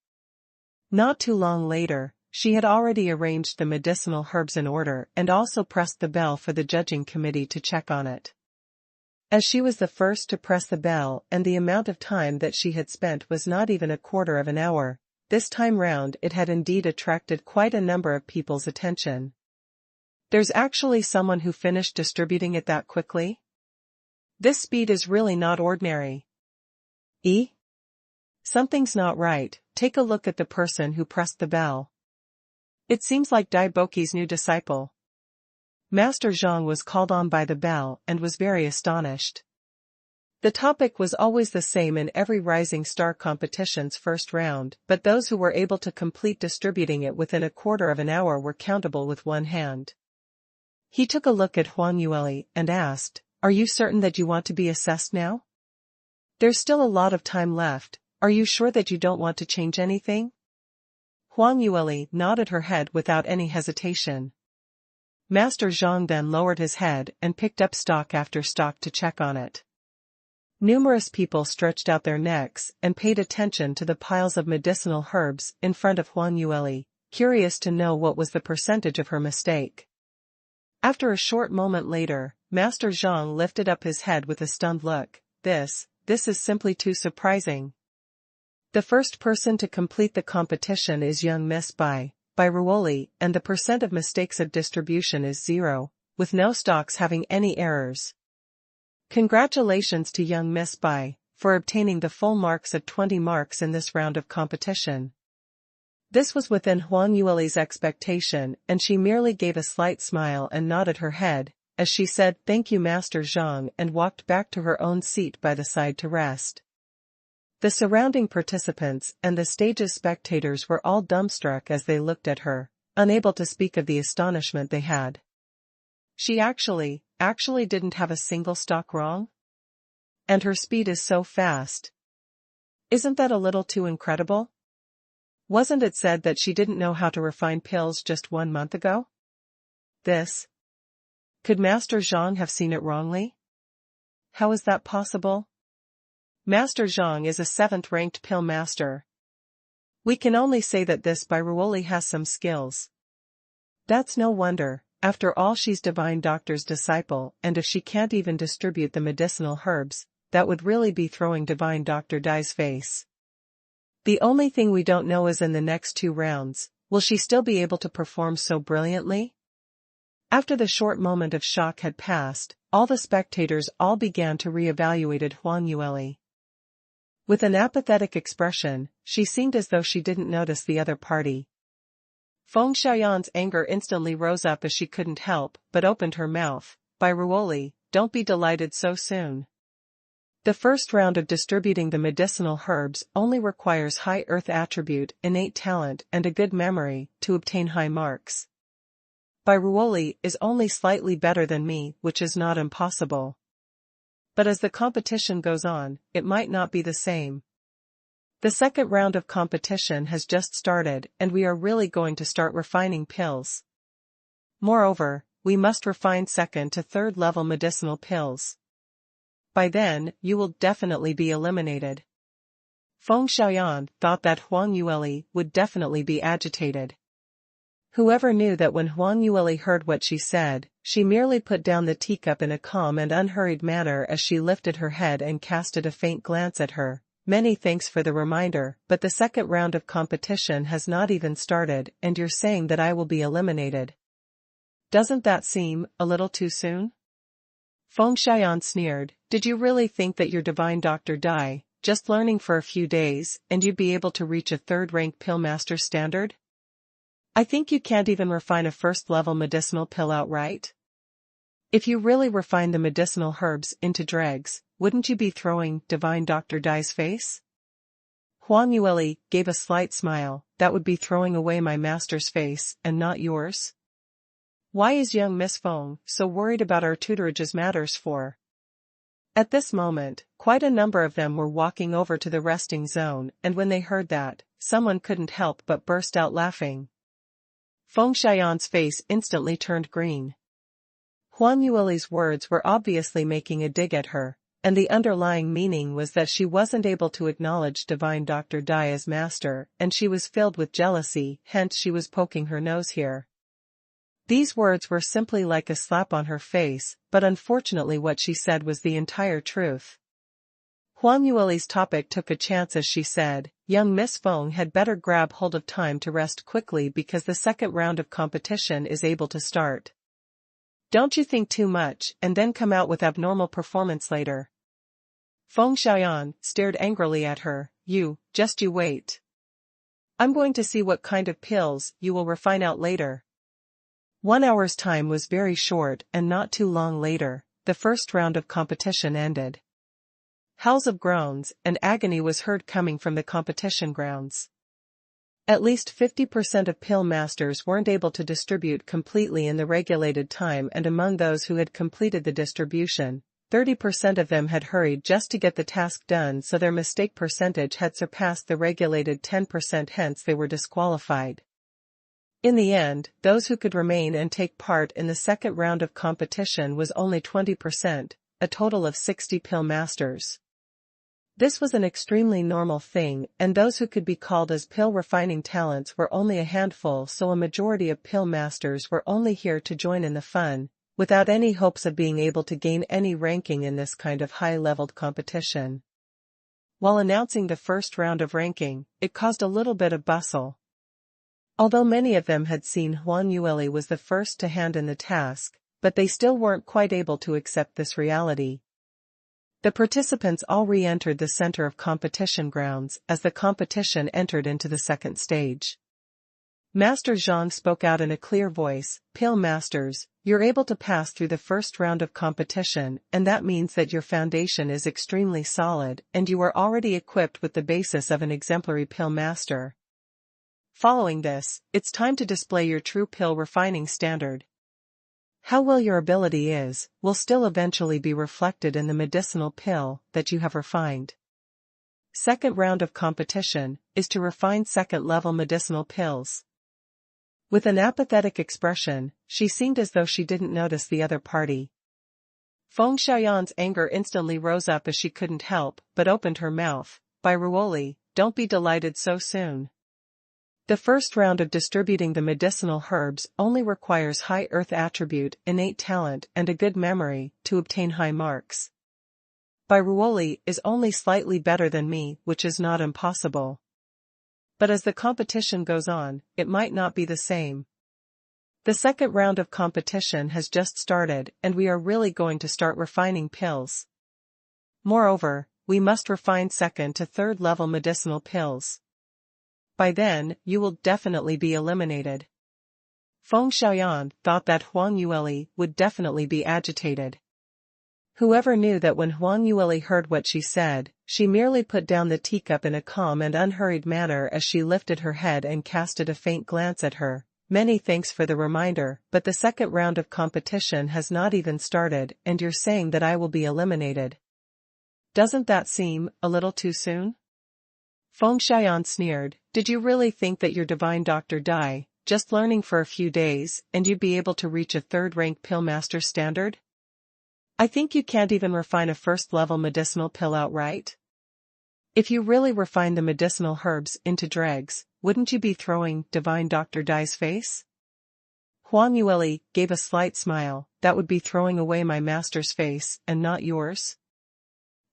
Not too long later, she had already arranged the medicinal herbs in order and also pressed the bell for the judging committee to check on it. As she was the first to press the bell and the amount of time that she had spent was not even a quarter of an hour, this time round it had indeed attracted quite a number of people's attention. There's actually someone who finished distributing it that quickly? This speed is really not ordinary. Something's not right. Take a look at the person who pressed the bell. It seems like Dai Boki's new disciple. Master Zhang was called on by the bell and was very astonished. The topic was always the same in every Rising Star competition's first round, but those who were able to complete distributing it within a quarter of an hour were countable with one hand. He took a look at Huang Yueli and asked, "Are you certain that you want to be assessed now? There's still a lot of time left. Are you sure that you don't want to change anything?" Huang Yueli nodded her head without any hesitation. Master Zhang then lowered his head and picked up stock after stock to check on it. Numerous people stretched out their necks and paid attention to the piles of medicinal herbs in front of Huang Yueli, curious to know what was the percentage of her mistake. After a short moment later, Master Zhang lifted up his head with a stunned look. This is simply too surprising. The first person to complete the competition is young Miss by Ruoli, and the percent of mistakes of distribution is 0, with no stocks having any errors. Congratulations to young Miss Bai for obtaining the full marks of 20 marks in this round of competition. This was within Huang Yueli's expectation, and she merely gave a slight smile and nodded her head, as she said "Thank you Master Zhang" and walked back to her own seat by the side to rest. The surrounding participants and the stage's spectators were all dumbstruck as they looked at her, unable to speak of the astonishment they had. She actually didn't have a single stock wrong? And her speed is so fast. Isn't that a little too incredible? Wasn't it said that she didn't know how to refine pills just 1 month ago? Could Master Zhang have seen it wrongly? How is that possible? Master Zhang is a 7th-ranked pill master. We can only say that this Bai Ruoli has some skills. That's no wonder. After all, she's Divine Doctor's disciple, and if she can't even distribute the medicinal herbs, that would really be throwing Divine Dr. Dai's face. The only thing we don't know is in the next 2 rounds, will she still be able to perform so brilliantly? After the short moment of shock had passed, all the spectators began to re-evaluate Huang Yueli. With an apathetic expression, she seemed as though she didn't notice the other party. Feng Xiaoyan's anger instantly rose up as she couldn't help but opened her mouth. "Bai Ruoli, don't be delighted so soon. The first round of distributing the medicinal herbs only requires high earth attribute, innate talent and a good memory to obtain high marks. Bai Ruoli is only slightly better than me, which is not impossible. But as the competition goes on, it might not be the same. The second round of competition has just started and we are really going to start refining pills. Moreover, we must refine 2nd to 3rd level medicinal pills. By then, you will definitely be eliminated." Feng Xiaoyan thought that Huang Yueli would definitely be agitated. Whoever knew that when Huang Yueli heard what she said, she merely put down the teacup in a calm and unhurried manner as she lifted her head and casted a faint glance at her. "Many thanks for the reminder, but the second round of competition has not even started and you're saying that I will be eliminated. Doesn't that seem a little too soon?" Feng Xiaoyan sneered. "Did you really think that your Divine Dr. Dai, just learning for a few days, and you'd be able to reach a 3rd-rank pill master standard? I think you can't even refine a 1st-level medicinal pill outright. If you really refine the medicinal herbs into dregs, wouldn't you be throwing Divine Dr. Dai's face?" Huang Yueli gave a slight smile. "That would be throwing away my master's face and not yours. Why is young Miss Feng so worried about our tutораge's matters for?" At this moment, quite a number of them were walking over to the resting zone, and when they heard that, someone couldn't help but burst out laughing. Feng Xiaoyan's face instantly turned green. Huang Yueli's words were obviously making a dig at her, and the underlying meaning was that she wasn't able to acknowledge Divine Dr. Dai as master, and she was filled with jealousy, hence she was poking her nose here. These words were simply like a slap on her face, but unfortunately what she said was the entire truth. Huang Yueli's topic took a chance as she said, "Young Miss Feng had better grab hold of time to rest quickly because the second round of competition is able to start." Don't you think too much and then come out with abnormal performance later. Feng Xiaoyan stared angrily at her. You wait. I'm going to see what kind of pills you will refine out later. 1 hour's time was very short and not too long later, the first round of competition ended. Howls of groans and agony was heard coming from the competition grounds. At least 50% of pill masters weren't able to distribute completely in the regulated time, and among those who had completed the distribution, 30% of them had hurried just to get the task done, so their mistake percentage had surpassed the regulated 10%, hence they were disqualified. In the end, those who could remain and take part in the second round of competition was only 20%, a total of 60 pill masters. This was an extremely normal thing, and those who could be called as pill refining talents were only a handful, so a majority of pill masters were only here to join in the fun, without any hopes of being able to gain any ranking in this kind of high-leveled competition. While announcing the first round of ranking, it caused a little bit of bustle. Although many of them had seen Huang Yueli was the first to hand in the task, but they still weren't quite able to accept this reality. The participants all re-entered the center of competition grounds as the competition entered into the second stage. Master Zhang spoke out in a clear voice, "Pill Masters, you're able to pass through the first round of competition, and that means that your foundation is extremely solid and you are already equipped with the basis of an exemplary pill master. Following this, it's time to display your true pill refining standard. How well your ability is, will still eventually be reflected in the medicinal pill that you have refined. Second round of competition is to refine second-level medicinal pills." With an apathetic expression, she seemed as though she didn't notice the other party. Feng Xiaoyan's anger instantly rose up as she couldn't help but opened her mouth. "By Ruoli, don't be delighted so soon. The first round of distributing the medicinal herbs only requires high earth attribute, innate talent, and a good memory to obtain high marks. By Ruoli is only slightly better than me, which is not impossible. But as the competition goes on, it might not be the same. The second round of competition has just started, and we are really going to start refining pills. Moreover, we must refine second to third level medicinal pills. By then, you will definitely be eliminated." Feng Xiaoyan thought that Huang Yueli would definitely be agitated. Whoever knew that when Huang Yueli heard what she said, she merely put down the teacup in a calm and unhurried manner as she lifted her head and casted a faint glance at her. "Many thanks for the reminder, but the second round of competition has not even started, and you're saying that I will be eliminated. Doesn't that seem a little too soon?" Feng Xiaoyan sneered. "Did you really think that your divine Dr. Dai, just learning for a few days, and you'd be able to reach a third-rank pill master standard? I think you can't even refine a first-level medicinal pill outright. If you really refine the medicinal herbs into dregs, wouldn't you be throwing divine Dr. Dai's face?" Huang Yueli gave a slight smile. "That would be throwing away my master's face, and not yours.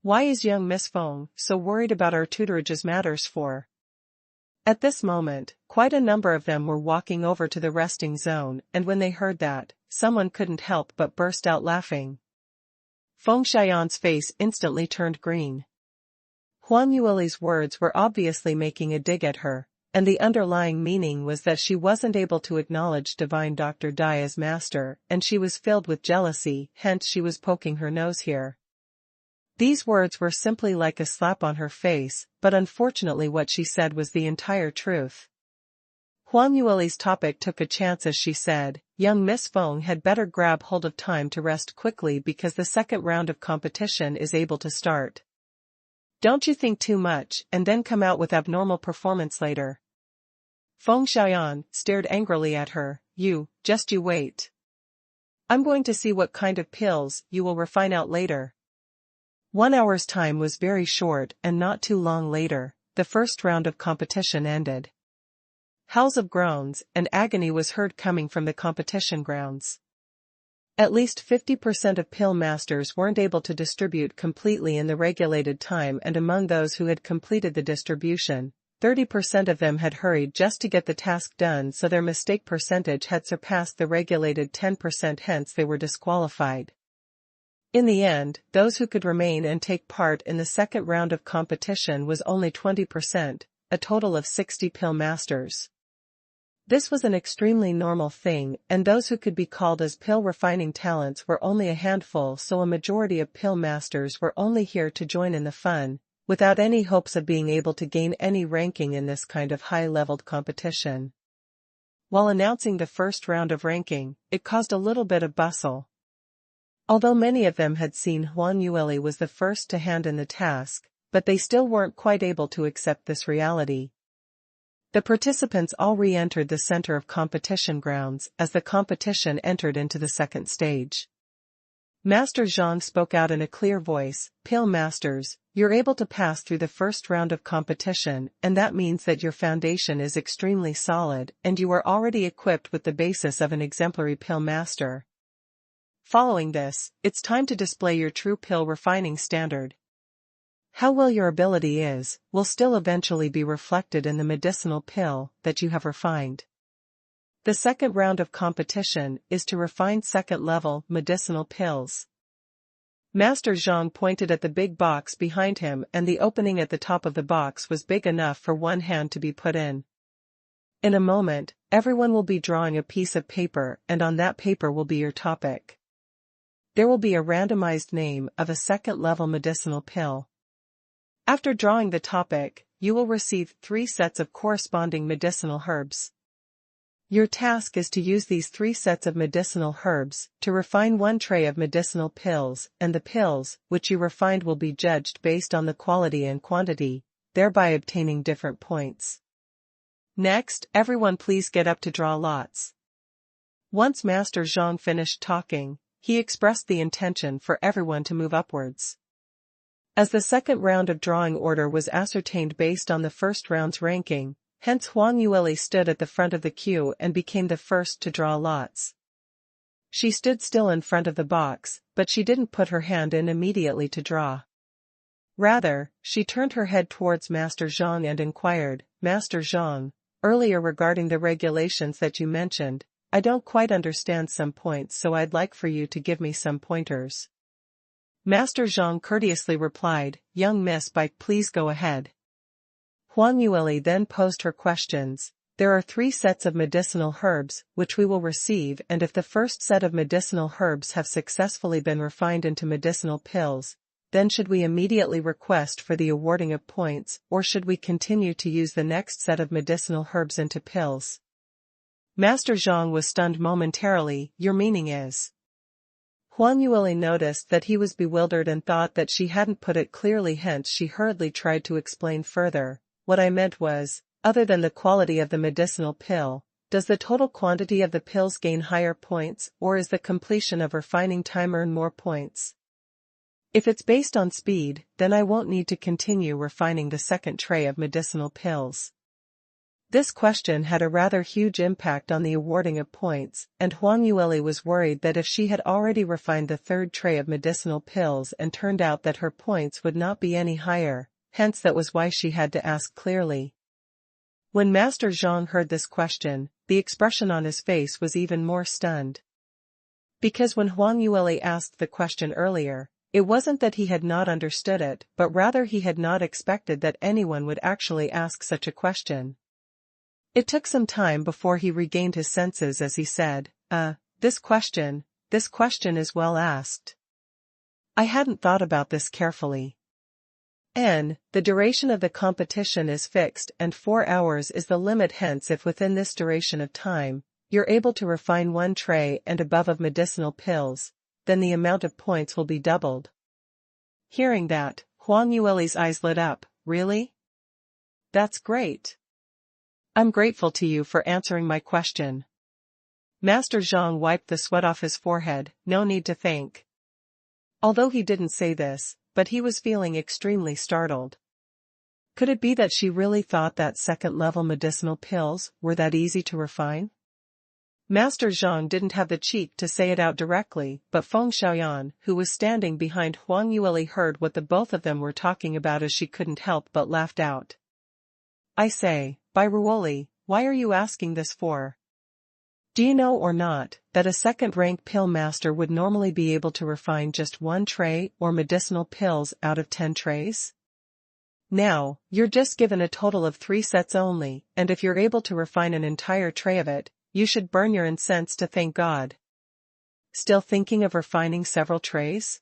Why is young Miss Feng so worried about our tutораge's matters for?" At this moment, quite a number of them were walking over to the resting zone, and when they heard that, someone couldn't help but burst out laughing. Feng Xiaoyan's face instantly turned green. Huang Yueli's words were obviously making a dig at her, and the underlying meaning was that she wasn't able to acknowledge divine Dr. Dai as master, and she was filled with jealousy, hence she was poking her nose here. These words were simply like a slap on her face, but unfortunately what she said was the entire truth. Huang Yueli's topic took a chance as she said, "Young Miss Feng had better grab hold of time to rest quickly because the second round of competition is able to start. Don't you think too much and then come out with abnormal performance later." Feng Xiaoyan stared angrily at her. You wait. I'm going to see what kind of pills you will refine out later." 1 hour's time was very short, and not too long later, the first round of competition ended. Howls of groans and agony was heard coming from the competition grounds. At least 50% of pill masters weren't able to distribute completely in the regulated time, and among those who had completed the distribution, 30% of them had hurried just to get the task done, so their mistake percentage had surpassed the regulated 10%, hence they were disqualified. In the end, those who could remain and take part in the second round of competition was only 20%, a total of 60 pill masters. This was an extremely normal thing, and those who could be called as pill refining talents were only a handful, so a majority of pill masters were only here to join in the fun, without any hopes of being able to gain any ranking in this kind of high-leveled competition. While announcing the first round of ranking, it caused a little bit of bustle. Although many of them had seen Huang Yueli was the first to hand in the task, but they still weren't quite able to accept this reality. The participants all re-entered the center of competition grounds as the competition entered into the second stage. Master Zhang spoke out in a clear voice, "Pill Masters, you're able to pass through the first round of competition, and that means that your foundation is extremely solid and you are already equipped with the basis of an exemplary pill master. Following this, it's time to display your true pill refining standard. How well your ability is, will still eventually be reflected in the medicinal pill that you have refined. The second round of competition is to refine second-level medicinal pills." Master Zhang pointed at the big box behind him, and the opening at the top of the box was big enough for one hand to be put in. In a moment, everyone will be drawing a piece of paper, and on that paper will be your topic. There will be a randomized name of a second-level medicinal pill. After drawing the topic, you will receive 3 sets of corresponding medicinal herbs. Your task is to use these 3 sets of medicinal herbs to refine 1 tray of medicinal pills, and the pills which you refined will be judged based on the quality and quantity, thereby obtaining different points. Next, everyone please get up to draw lots. Once Master Zhang finished talking, he expressed the intention for everyone to move upwards. As the second round of drawing order was ascertained based on the first round's ranking, hence Huang Yueli stood at the front of the queue and became the first to draw lots. She stood still in front of the box, but she didn't put her hand in immediately to draw. Rather, she turned her head towards Master Zhang and inquired, "Master Zhang, earlier regarding the regulations that you mentioned, I don't quite understand some points, so I'd like for you to give me some pointers." Master Zhang courteously replied, "Young Miss Bike, please go ahead." Huang Yueli then posed her questions. "There are 3 sets of medicinal herbs which we will receive, and if the first set of medicinal herbs have successfully been refined into medicinal pills, then should we immediately request for the awarding of points, or should we continue to use the next set of medicinal herbs into pills?" Master Zhang was stunned momentarily. "Your meaning is?" Huang Yueli noticed that he was bewildered and thought that she hadn't put it clearly, hence she hurriedly tried to explain further. "What I meant was, other than the quality of the medicinal pill, does the total quantity of the pills gain higher points, or is the completion of refining time earn more points? If it's based on speed, then I won't need to continue refining the second tray of medicinal pills." This question had a rather huge impact on the awarding of points, and Huang Yueli was worried that if she had already refined the third tray of medicinal pills and turned out that her points would not be any higher, hence that was why she had to ask clearly. When Master Zhang heard this question, the expression on his face was even more stunned. Because when Huang Yueli asked the question earlier, it wasn't that he had not understood it, but rather he had not expected that anyone would actually ask such a question. It took some time before he regained his senses as he said, this question is well asked. I hadn't thought about this carefully. The duration of the competition is fixed and 4 hours is the limit, hence if within this duration of time, you're able to refine 1 tray and above of medicinal pills, then the amount of points will be doubled." Hearing that, Huang Yueli's eyes lit up. "Really? That's great. I'm grateful to you for answering my question." Master Zhang wiped the sweat off his forehead. "No need to thank." Although he didn't say this, but he was feeling extremely startled. Could it be that she really thought that second-level medicinal pills were that easy to refine? Master Zhang didn't have the cheek to say it out directly, but Feng Xiaoyan, who was standing behind Huang Yueli, heard what the both of them were talking about as she couldn't help but laughed out. I say, by Ruoli, why are you asking this for? Do you know or not, that a second-rank pill master would normally be able to refine just one tray or medicinal pills out of 10 trays? Now, you're just given a total of 3 sets only, and if you're able to refine an entire tray of it, you should burn your incense to thank God. Still thinking of refining several trays?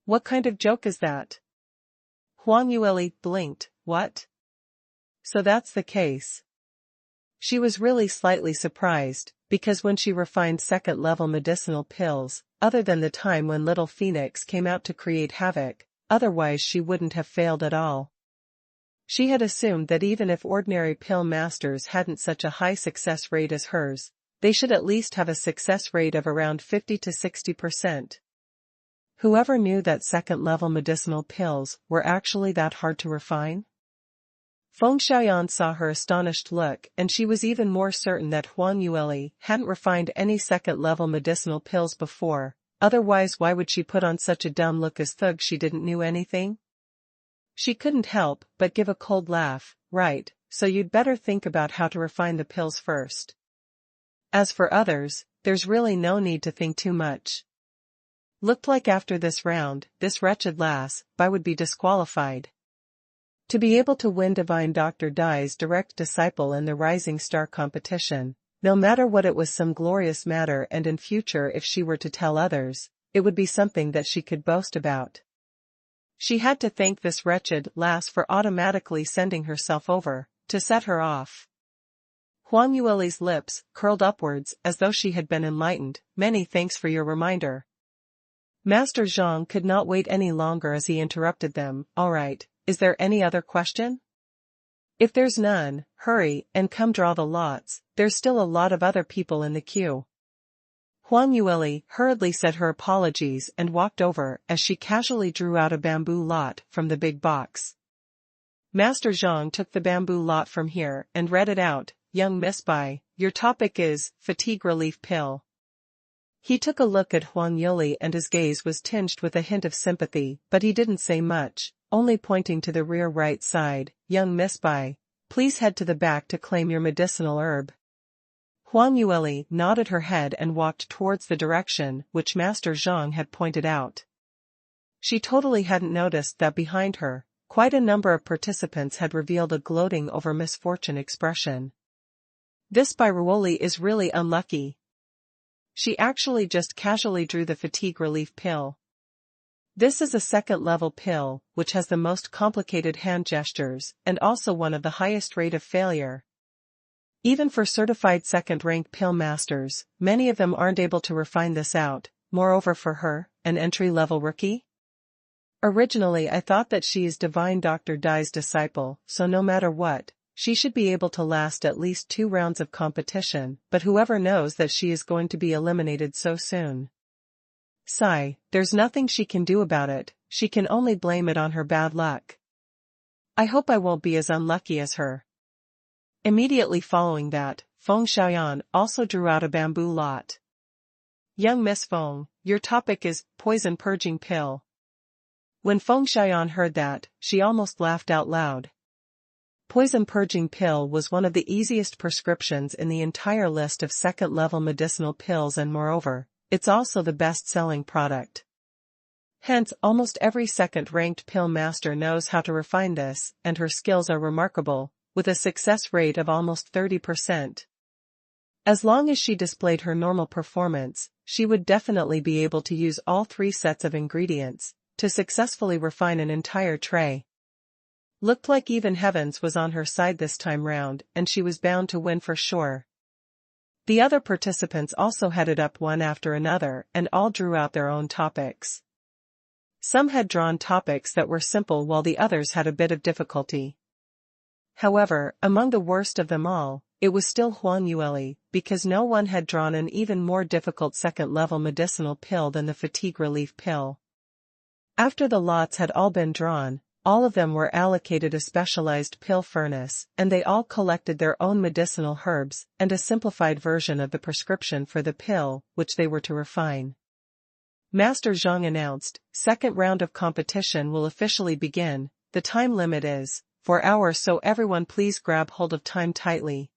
What kind of joke is that? Huang Yueli blinked, what? So that's the case. She was really slightly surprised, because when she refined second-level medicinal pills, other than the time when Little Phoenix came out to create havoc, otherwise she wouldn't have failed at all. She had assumed that even if ordinary pill masters hadn't such a high success rate as hers, they should at least have a success rate of around 50 to 60%. Whoever knew that second-level medicinal pills were actually that hard to refine? Feng Xiaoyan saw her astonished look, and she was even more certain that Huang Yueli hadn't refined any second-level medicinal pills before, otherwise why would she put on such a dumb look as though she didn't know anything? She couldn't help but give a cold laugh. Right, so you'd better think about how to refine the pills first. As for others, there's really no need to think too much. Looked like after this round, this wretched lass, would be disqualified. To be able to win Divine Dr. Dai's direct disciple in the Rising Star competition, no matter what, it was some glorious matter, and in future if she were to tell others, it would be something that she could boast about. She had to thank this wretched lass for automatically sending herself over, to set her off. Huang Yueli's lips curled upwards as though she had been enlightened. Many thanks for your reminder. Master Zhang could not wait any longer as he interrupted them. All right, is there any other question? If there's none, hurry and come draw the lots, there's still a lot of other people in the queue. Huang Yueli hurriedly said her apologies and walked over as she casually drew out a bamboo lot from the big box. Master Zhang took the bamboo lot from here and read it out. Young Miss Bai, your topic is fatigue relief pill. He took a look at Huang Yueli and his gaze was tinged with a hint of sympathy, but he didn't say much, only pointing to the rear right side. Young Miss Bai, please head to the back to claim your medicinal herb. Huang Yueli nodded her head and walked towards the direction which Master Zhang had pointed out. She totally hadn't noticed that behind her, quite a number of participants had revealed a gloating over misfortune expression. This Ruoli is really unlucky. She actually just casually drew the fatigue relief pill. This is a second-level pill, which has the most complicated hand gestures, and also one of the highest rate of failure. Even for certified second-rank pill masters, many of them aren't able to refine this out, moreover for her, an entry-level rookie. Originally I thought that she is Divine Dr. Dai's disciple, so no matter what, she should be able to last at least 2 rounds of competition, but whoever knows that she is going to be eliminated so soon. Sigh, there's nothing she can do about it, she can only blame it on her bad luck. I hope I won't be as unlucky as her. Immediately following that, Feng Xiaoyan also drew out a bamboo lot. Young Miss Feng, your topic is poison purging pill. When Feng Xiaoyan heard that, she almost laughed out loud. Poison purging pill was one of the easiest prescriptions in the entire list of second-level medicinal pills, and moreover, it's also the best-selling product. Hence, almost every second-ranked pill master knows how to refine this, and her skills are remarkable, with a success rate of almost 30%. As long as she displayed her normal performance, she would definitely be able to use all 3 sets of ingredients to successfully refine an entire tray. Looked like even heavens was on her side this time round, and she was bound to win for sure. The other participants also headed up one after another and all drew out their own topics. Some had drawn topics that were simple while the others had a bit of difficulty. However, among the worst of them all, it was still Huang Yueli, because no one had drawn an even more difficult second-level medicinal pill than the fatigue relief pill. After the lots had all been drawn, all of them were allocated a specialized pill furnace, and they all collected their own medicinal herbs and a simplified version of the prescription for the pill, which they were to refine. Master Zhang announced, second round of competition will officially begin, the time limit is for hours, so everyone please grab hold of time tightly.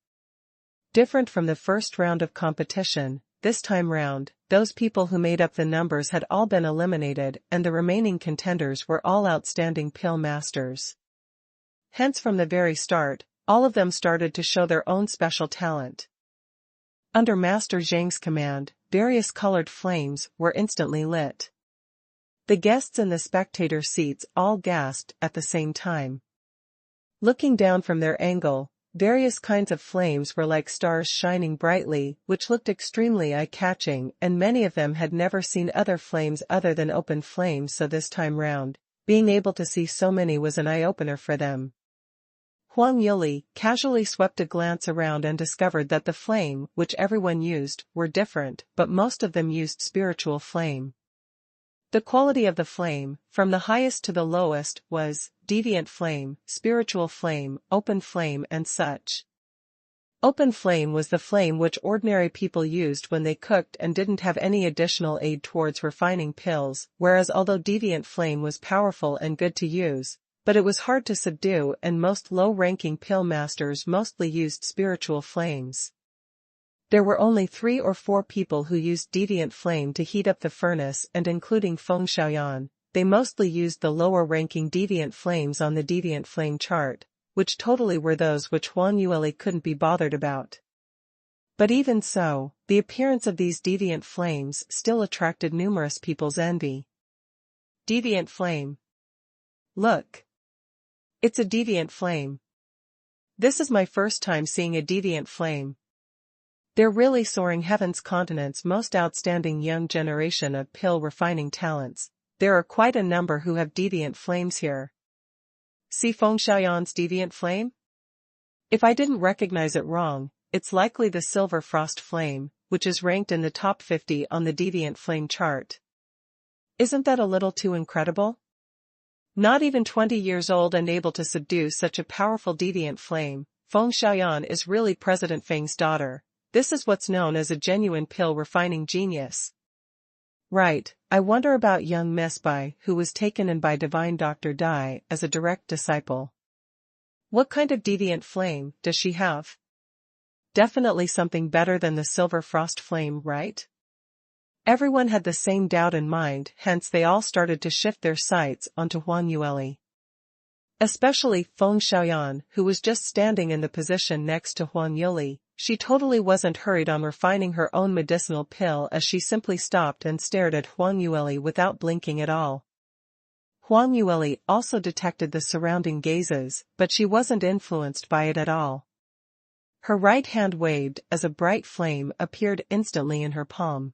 Different from the first round of competition, this time round, those people who made up the numbers had all been eliminated and the remaining contenders were all outstanding pill masters. Hence from the very start, all of them started to show their own special talent. Under Master Zhang's command, various colored flames were instantly lit. The guests in the spectator seats all gasped at the same time. Looking down from their angle, various kinds of flames were like stars shining brightly, which looked extremely eye-catching, and many of them had never seen other flames other than open flames, so this time round, being able to see so many was an eye-opener for them. Huang Yuli casually swept a glance around and discovered that the flame which everyone used were different, but most of them used spiritual flame. The quality of the flame, from the highest to the lowest, was deviant flame, spiritual flame, open flame and such. Open flame was the flame which ordinary people used when they cooked and didn't have any additional aid towards refining pills, whereas although deviant flame was powerful and good to use, but it was hard to subdue, and most low-ranking pill masters mostly used spiritual flames. There were only 3 or 4 people who used deviant flame to heat up the furnace, and including Feng Xiaoyan, they mostly used the lower-ranking deviant flames on the deviant flame chart, which totally were those which Huang Yuli couldn't be bothered about. But even so, the appearance of these deviant flames still attracted numerous people's envy. Deviant flame. Look. It's a deviant flame. This is my first time seeing a deviant flame. They're really soaring heaven's continent's most outstanding young generation of pill refining talents. There are quite a number who have deviant flames here. See Feng Xiaoyan's deviant flame? If I didn't recognize it wrong, it's likely the silver frost flame, which is ranked in the top 50 on the deviant flame chart. Isn't that a little too incredible? Not even 20 years old and able to subdue such a powerful deviant flame, Feng Xiaoyan is really President Feng's daughter. This is what's known as a genuine pill refining genius. Right, I wonder about young Miss Bai, who was taken in by Divine Dr. Dai as a direct disciple. What kind of deviant flame does she have? Definitely something better than the silver frost flame, right? Everyone had the same doubt in mind, hence they all started to shift their sights onto Huang Yuli. Especially Feng Xiaoyan, who was just standing in the position next to Huang Yuli. She totally wasn't hurried on refining her own medicinal pill, as she simply stopped and stared at Huang Yuli without blinking at all. Huang Yuli also detected the surrounding gazes, but she wasn't influenced by it at all. Her right hand waved as a bright flame appeared instantly in her palm.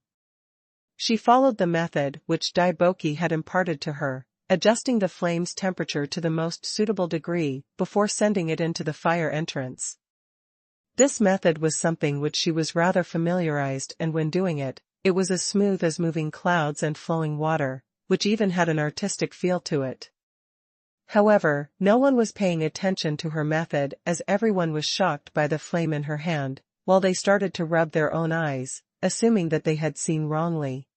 She followed the method which Dai Boki had imparted to her, adjusting the flame's temperature to the most suitable degree before sending it into the fire entrance. This method was something which she was rather familiarized, and when doing it, it was as smooth as moving clouds and flowing water, which even had an artistic feel to it. However, no one was paying attention to her method, as everyone was shocked by the flame in her hand, while they started to rub their own eyes, assuming that they had seen wrongly.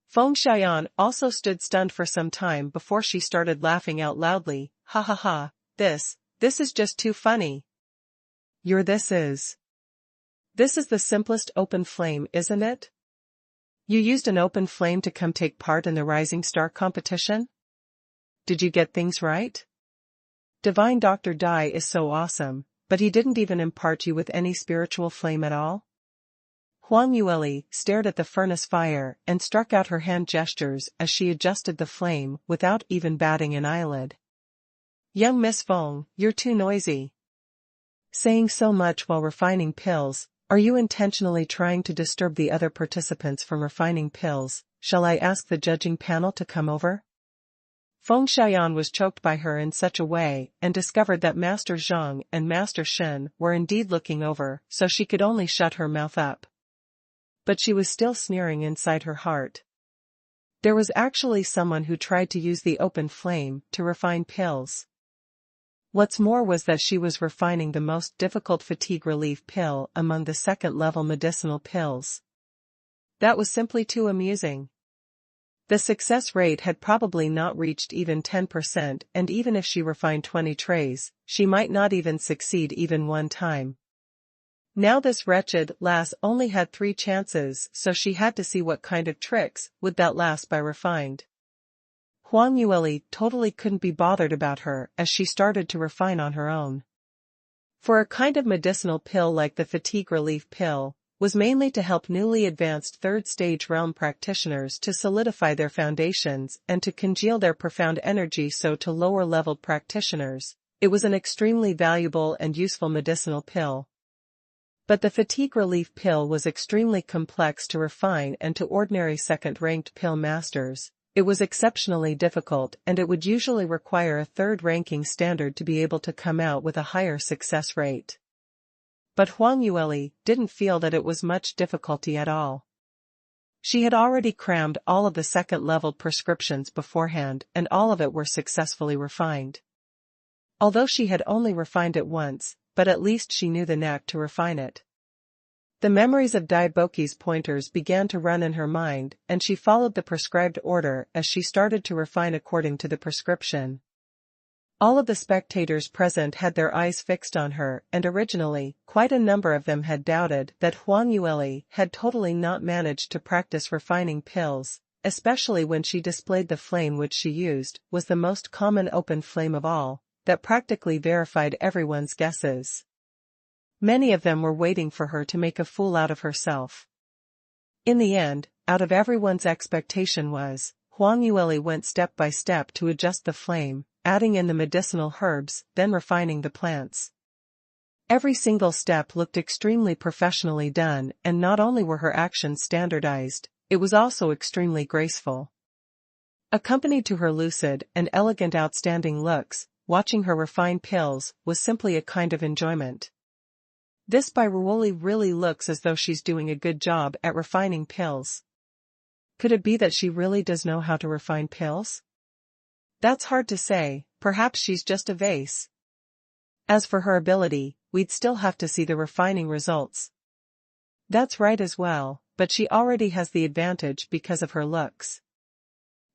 Feng Xiaoyan also stood stunned for some time before she started laughing out loudly. Ha ha ha, this is just too funny. This is the simplest open flame, isn't it? You used an open flame to come take part in the Rising Star competition? Did you get things right? Divine Dr. Dai is so awesome, but he didn't even impart you with any spiritual flame at all? Huang Yuli stared at the furnace fire and struck out her hand gestures as she adjusted the flame without even batting an eyelid. Young Miss Feng, you're too noisy. Saying so much while refining pills, are you intentionally trying to disturb the other participants from refining pills? Shall I ask the judging panel to come over? Feng Xiaoyan was choked by her in such a way and discovered that Master Zhang and Master Shen were indeed looking over, so she could only shut her mouth up. But she was still sneering inside her heart. There was actually someone who tried to use the open flame to refine pills. What's more was that she was refining the most difficult fatigue relief pill among the second-level medicinal pills. That was simply too amusing. The success rate had probably not reached even 10%, and even if she refined 20 trays, she might not even succeed even one time. Now this wretched lass only had 3 chances, so she had to see what kind of tricks would that lass be refined. Huang Yueli totally couldn't be bothered about her as she started to refine on her own. For a kind of medicinal pill like the fatigue relief pill, was mainly to help newly advanced third-stage realm practitioners to solidify their foundations and to congeal their profound energy, so to lower-leveled practitioners, it was an extremely valuable and useful medicinal pill. But the fatigue relief pill was extremely complex to refine, and to ordinary second-ranked pill masters, it was exceptionally difficult, and it would usually require a third-ranking standard to be able to come out with a higher success rate. But Huang Yueli didn't feel that it was much difficulty at all. She had already crammed all of the second-level prescriptions beforehand, and all of it were successfully refined. Although she had only refined it once, but at least she knew the knack to refine it. The memories of Daiboki's pointers began to run in her mind, and she followed the prescribed order as she started to refine according to the prescription. All of the spectators present had their eyes fixed on her, and originally, quite a number of them had doubted that Huang Yueli had totally not managed to practice refining pills, especially when she displayed the flame which she used was the most common open flame of all, that practically verified everyone's guesses. Many of them were waiting for her to make a fool out of herself. In the end, out of everyone's expectation was, Huang Yueli went step by step to adjust the flame, adding in the medicinal herbs, then refining the plants. Every single step looked extremely professionally done, and not only were her actions standardized, it was also extremely graceful. Accompanied to her lucid and elegant outstanding looks, watching her refine pills was simply a kind of enjoyment. This Bairuoli really looks as though she's doing a good job at refining pills. Could it be that she really does know how to refine pills? That's hard to say, perhaps she's just a vase. As for her ability, we'd still have to see the refining results. That's right as well, but she already has the advantage because of her looks.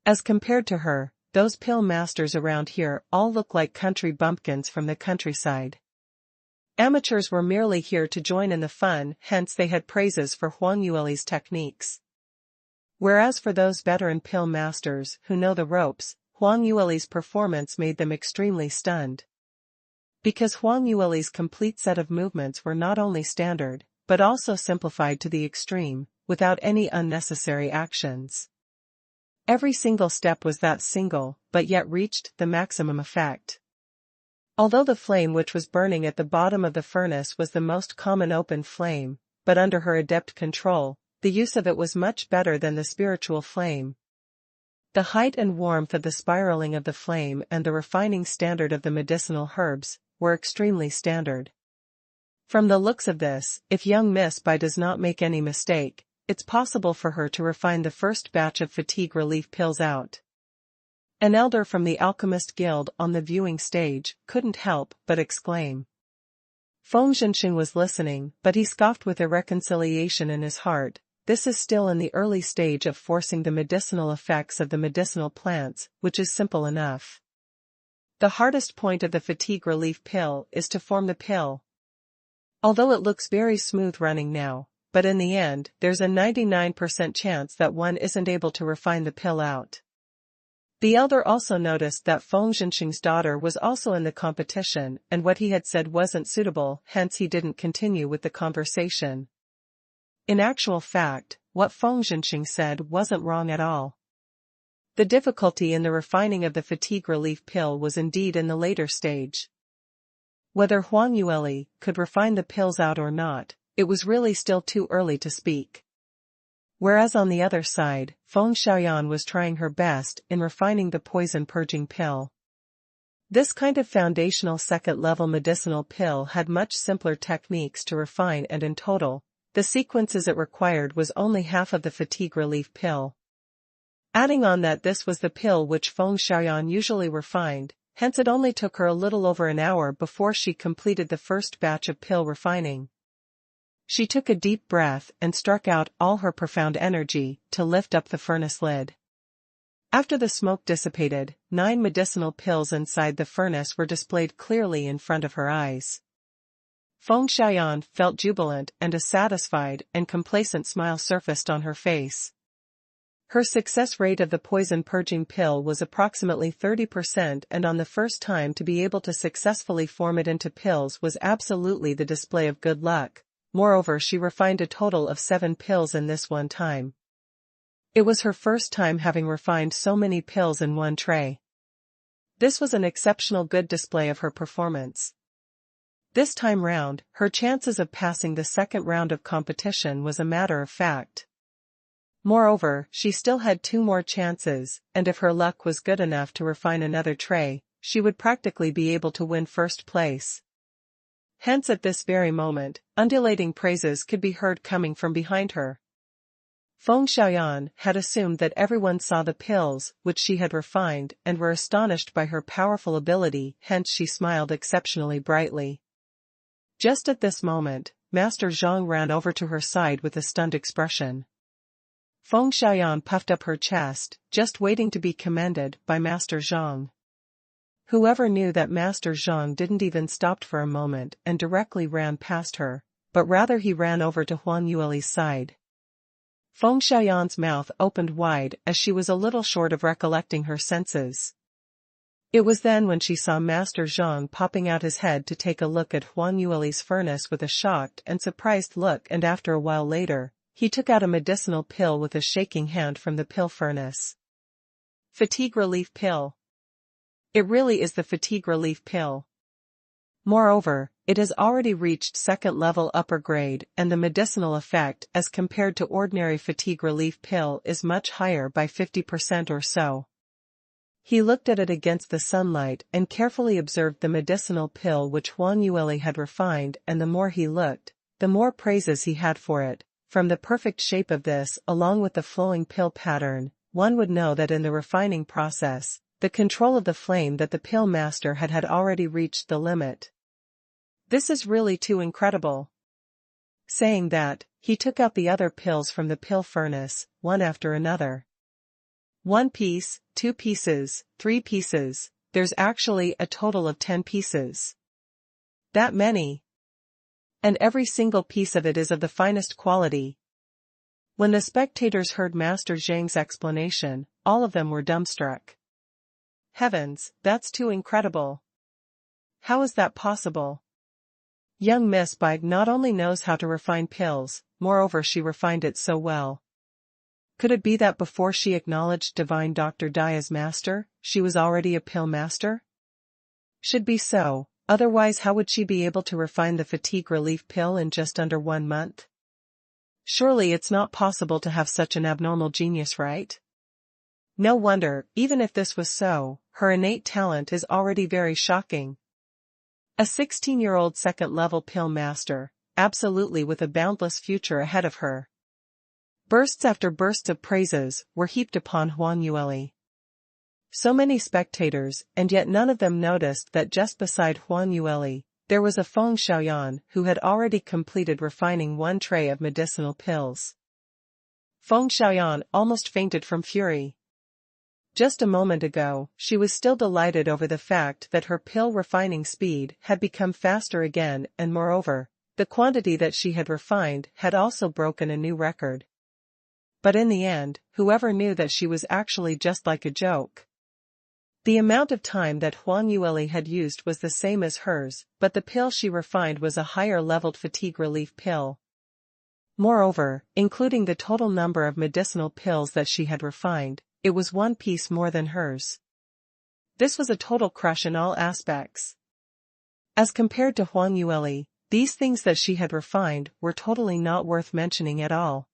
As compared to her, those pill masters around here all look like country bumpkins from the countryside. Amateurs were merely here to join in the fun, hence they had praises for Huang Yueli's techniques. Whereas for those veteran pill masters who know the ropes, Huang Yueli's performance made them extremely stunned. Because Huang Yueli's complete set of movements were not only standard, but also simplified to the extreme, without any unnecessary actions. Every single step was that single, but yet reached the maximum effect. Although the flame which was burning at the bottom of the furnace was the most common open flame, but under her adept control, the use of it was much better than the spiritual flame. The height and warmth of the spiraling of the flame and the refining standard of the medicinal herbs were extremely standard. From the looks of this, if young Miss Bai does not make any mistake, it's possible for her to refine the first batch of fatigue relief pills out. An elder from the Alchemist Guild on the viewing stage couldn't help but exclaim. Feng Zhenxing was listening, but he scoffed with irreconciliation in his heart. This is still in the early stage of forcing the medicinal effects of the medicinal plants, which is simple enough. The hardest point of the fatigue relief pill is to form the pill. Although it looks very smooth running now, but in the end, there's a 99% chance that one isn't able to refine the pill out. The elder also noticed that Feng Zhenxing's daughter was also in the competition, and what he had said wasn't suitable, hence he didn't continue with the conversation. In actual fact, what Feng Zhenxing said wasn't wrong at all. The difficulty in the refining of the fatigue relief pill was indeed in the later stage. Whether Huang Yueli could refine the pills out or not, it was really still too early to speak. Whereas on the other side, Feng Xiaoyan was trying her best in refining the poison-purging pill. This kind of foundational second-level medicinal pill had much simpler techniques to refine, and in total, the sequences it required was only half of the fatigue relief pill. Adding on that this was the pill which Feng Xiaoyan usually refined, hence it only took her a little over an hour before she completed the first batch of pill refining. She took a deep breath and struck out all her profound energy to lift up the furnace lid. After the smoke dissipated, 9 medicinal pills inside the furnace were displayed clearly in front of her eyes. Feng Xiaoyan felt jubilant, and a satisfied and complacent smile surfaced on her face. Her success rate of the poison purging pill was approximately 30%, and on the first time to be able to successfully form it into pills was absolutely the display of good luck. Moreover, she refined a total of 7 pills in this one time. It was her first time having refined so many pills in one tray. This was an exceptional good display of her performance. This time round, her chances of passing the second round of competition was a matter of fact. Moreover, she still had 2 more chances, and if her luck was good enough to refine another tray, she would practically be able to win first place. Hence at this very moment, undulating praises could be heard coming from behind her. Feng Xiaoyan had assumed that everyone saw the pills which she had refined and were astonished by her powerful ability, hence she smiled exceptionally brightly. Just at this moment, Master Zhang ran over to her side with a stunned expression. Feng Xiaoyan puffed up her chest, just waiting to be commended by Master Zhang. Whoever knew that Master Zhang didn't even stop for a moment and directly ran past her, but rather he ran over to Huang Yueli's side. Feng Xiaoyan's mouth opened wide as she was a little short of recollecting her senses. It was then when she saw Master Zhang popping out his head to take a look at Huang Yueli's furnace with a shocked and surprised look, and after a while later, he took out a medicinal pill with a shaking hand from the pill furnace. Fatigue relief pill. It really is the fatigue relief pill. Moreover, it has already reached second level upper grade, and the medicinal effect as compared to ordinary fatigue relief pill is much higher by 50% or so. He looked at it against the sunlight and carefully observed the medicinal pill which Huang Yueli had refined, and the more he looked, the more praises he had for it. From the perfect shape of this, along with the flowing pill pattern, one would know that in the refining process, the control of the flame that the pill master had already reached the limit. This is really too incredible. Saying that, he took out the other pills from the pill furnace, one after another. 1 piece, 2 pieces, 3 pieces, there's actually a total of 10 pieces. That many. And every single piece of it is of the finest quality. When the spectators heard Master Zhang's explanation, all of them were dumbstruck. Heavens, that's too incredible. How is that possible? Young Miss Bai not only knows how to refine pills, moreover she refined it so well. Could it be that before she acknowledged Divine Dr. Dai as master, she was already a pill master? Should be so. Otherwise how would she be able to refine the fatigue relief pill in just under 1 month? Surely it's not possible to have such an abnormal genius, right? No wonder, even if this was so, her innate talent is already very shocking. A 16-year-old second-level pill master, absolutely with a boundless future ahead of her. Bursts after bursts of praises were heaped upon Huang Yueli. So many spectators, and yet none of them noticed that just beside Huang Yueli, there was a Feng Xiaoyan who had already completed refining 1 tray of medicinal pills. Feng Xiaoyan almost fainted from fury. Just a moment ago, she was still delighted over the fact that her pill refining speed had become faster again, and moreover, the quantity that she had refined had also broken a new record. But in the end, whoever knew that she was actually just like a joke? The amount of time that Huang Yueli had used was the same as hers, but the pill she refined was a higher-leveled fatigue relief pill. Moreover, including the total number of medicinal pills that she had refined, it was 1 piece more than hers. This was a total crush in all aspects. As compared to Huang Yueli, these things that she had refined were totally not worth mentioning at all.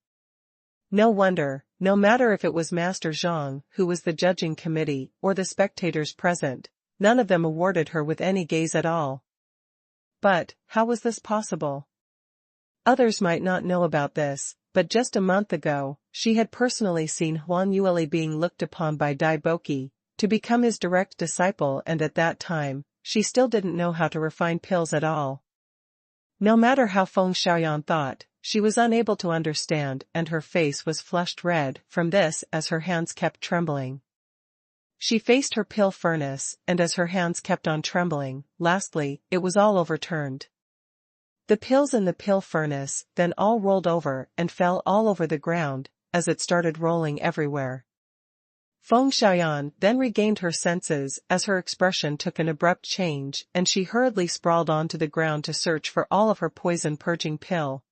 No wonder, no matter if it was Master Zhang who was the judging committee or the spectators present, none of them awarded her with any gaze at all. But, how was this possible? Others might not know about this, but just a month ago, she had personally seen Huang Yueli being looked upon by Dai Boqi to become his direct disciple, and at that time, she still didn't know how to refine pills at all. No matter how Feng Xiaoyan thought, she was unable to understand, and her face was flushed red from this as her hands kept trembling. She faced her pill furnace, and as her hands kept on trembling, lastly, it was all overturned. The pills in the pill furnace then all rolled over and fell all over the ground, as it started rolling everywhere. Feng Xiaoyan then regained her senses as her expression took an abrupt change and she hurriedly sprawled onto the ground to search for all of her poison-purging pill.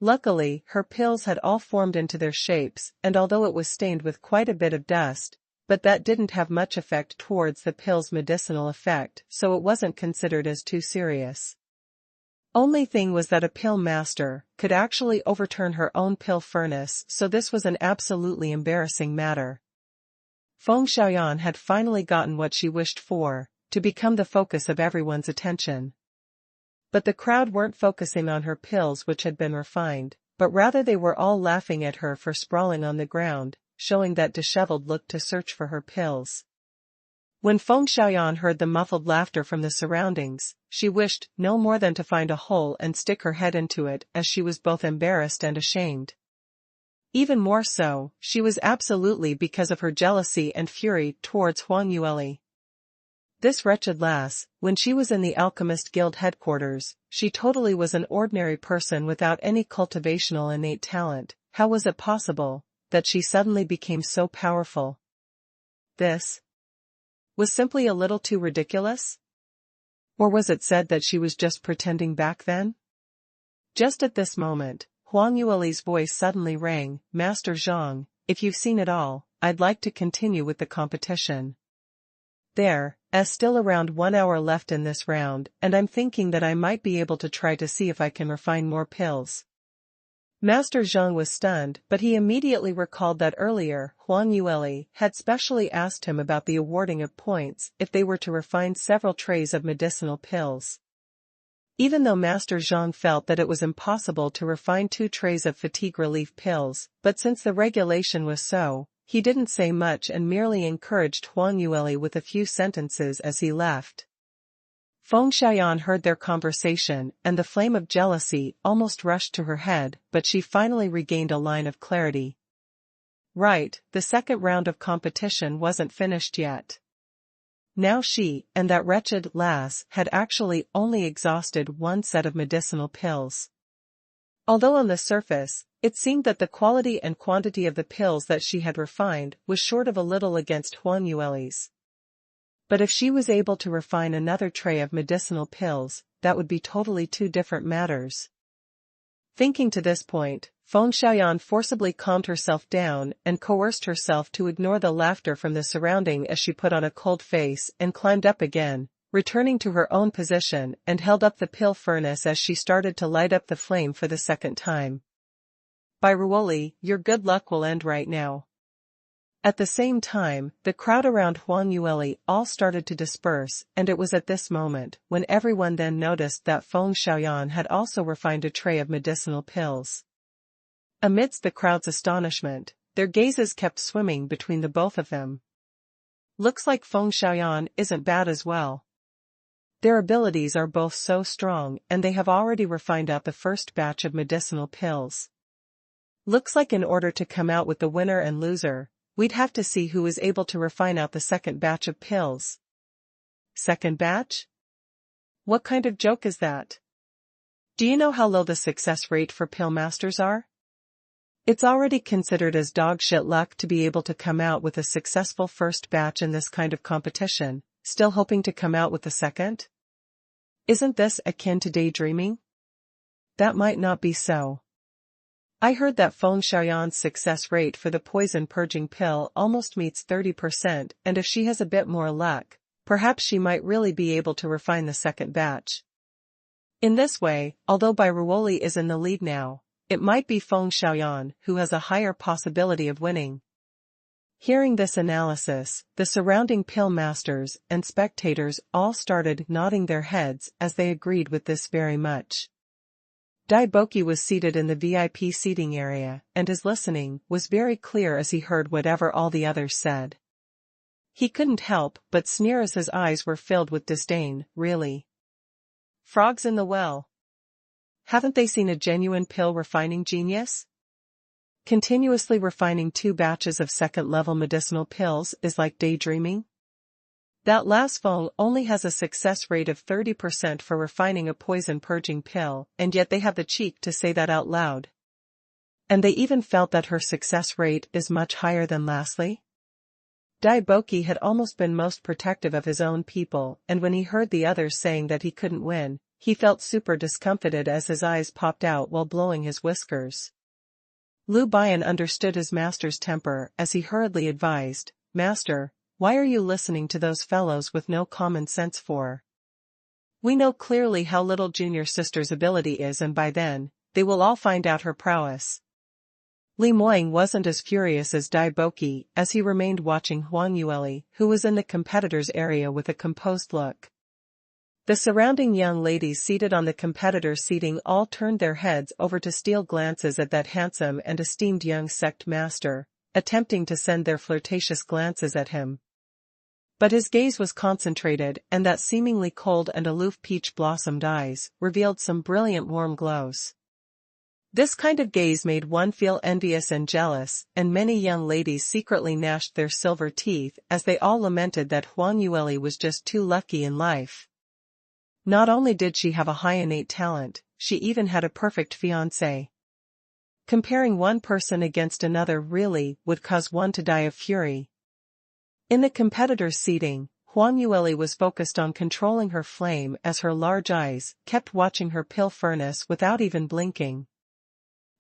Luckily, her pills had all formed into their shapes, and although it was stained with quite a bit of dust, but that didn't have much effect towards the pill's medicinal effect, so it wasn't considered as too serious. Only thing was that a pill master could actually overturn her own pill furnace, so this was an absolutely embarrassing matter. Feng Xiaoyan had finally gotten what she wished for, to become the focus of everyone's attention. But the crowd weren't focusing on her pills which had been refined, but rather they were all laughing at her for sprawling on the ground, showing that disheveled look to search for her pills. When Feng Xiaoyan heard the muffled laughter from the surroundings, she wished no more than to find a hole and stick her head into it, as she was both embarrassed and ashamed. Even more so, she was absolutely because of her jealousy and fury towards Huang Yueli. This wretched lass, when she was in the Alchemist Guild headquarters, she totally was an ordinary person without any cultivational innate talent. How was it possible that she suddenly became so powerful? This was simply a little too ridiculous? Or was it said that she was just pretending back then? Just at this moment, Huang Yueli's voice suddenly rang, "Master Zhang, if you've seen it all, I'd like to continue with the competition. There's still around 1 hour left in this round, and I'm thinking that I might be able to try to see if I can refine more pills." Master Zhang was stunned, but he immediately recalled that earlier Huang Yueli had specially asked him about the awarding of points if they were to refine several trays of medicinal pills. Even though Master Zhang felt that it was impossible to refine 2 trays of fatigue relief pills, but since the regulation was so, he didn't say much and merely encouraged Huang Yueli with a few sentences as he left. Feng Xiaoyan heard their conversation and the flame of jealousy almost rushed to her head, but she finally regained a line of clarity. Right, the second round of competition wasn't finished yet. Now she and that wretched lass had actually only exhausted 1 set of medicinal pills. Although on the surface, it seemed that the quality and quantity of the pills that she had refined was short of a little against Huang Yueli's. But if she was able to refine another tray of medicinal pills, that would be totally 2 different matters. Thinking to this point, Feng Xiaoyan forcibly calmed herself down and coerced herself to ignore the laughter from the surrounding as she put on a cold face and climbed up again, returning to her own position and held up the pill furnace as she started to light up the flame for the second time. "By Ruoli, your good luck will end right now." At the same time, the crowd around Huang Yueli all started to disperse, and it was at this moment when everyone then noticed that Feng Xiaoyan had also refined a tray of medicinal pills. Amidst the crowd's astonishment, their gazes kept swimming between the both of them. Looks like Feng Xiaoyan isn't bad as well. Their abilities are both so strong and they have already refined out the first batch of medicinal pills. Looks like in order to come out with the winner and loser, we'd have to see who is able to refine out the second batch of pills. Second batch? What kind of joke is that? Do you know how low the success rate for pill masters are? It's already considered as dog shit luck to be able to come out with a successful first batch in this kind of competition, still hoping to come out with the second? Isn't this akin to daydreaming? That might not be so. I heard that Feng Xiaoyan's success rate for the poison purging pill almost meets 30%, and if she has a bit more luck, perhaps she might really be able to refine the second batch. In this way, although Bai Ruoli is in the lead now, it might be Feng Xiaoyan who has a higher possibility of winning. Hearing this analysis, the surrounding pill masters and spectators all started nodding their heads as they agreed with this very much. Dai Boki was seated in the VIP seating area, and his listening was very clear as he heard whatever all the others said. He couldn't help but sneer as his eyes were filled with disdain. Really? Frogs in the well. Haven't they seen a genuine pill refining genius? Continuously refining 2 batches of second-level medicinal pills is like daydreaming? That last phone only has a success rate of 30% for refining a poison-purging pill, and yet they have the cheek to say that out loud. And they even felt that her success rate is much higher than lastly? Daiboki had almost been most protective of his own people, and when he heard the others saying that he couldn't win, he felt super discomfited as his eyes popped out while blowing his whiskers. Liu Bian understood his master's temper as he hurriedly advised, "Master, why are you listening to those fellows with no common sense for? We know clearly how little junior sister's ability is, and by then, they will all find out her prowess." Li Moying wasn't as furious as Daiboki as he remained watching Huang Yueli, who was in the competitors' area with a composed look. The surrounding young ladies seated on the competitors' seating all turned their heads over to steal glances at that handsome and esteemed young sect master, attempting to send their flirtatious glances at him. But his gaze was concentrated, and that seemingly cold and aloof peach-blossomed eyes revealed some brilliant warm glows. This kind of gaze made one feel envious and jealous, and many young ladies secretly gnashed their silver teeth as they all lamented that Huang Yueli was just too lucky in life. Not only did she have a high innate talent, she even had a perfect fiancé. Comparing one person against another really would cause one to die of fury. In the competitors' seating, Huang Yueli was focused on controlling her flame as her large eyes kept watching her pill furnace without even blinking.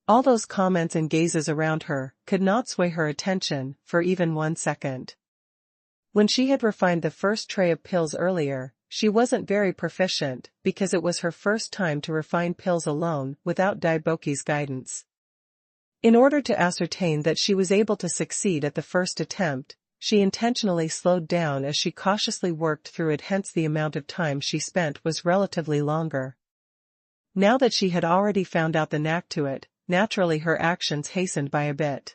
All those comments and gazes around her could not sway her attention for even 1 second. When she had refined the first tray of pills earlier, she wasn't very proficient because it was her first time to refine pills alone without Daiboki's guidance. In order to ascertain that she was able to succeed at the first attempt, she intentionally slowed down as she cautiously worked through it, hence the amount of time she spent was relatively longer. Now that she had already found out the knack to it, naturally her actions hastened by a bit.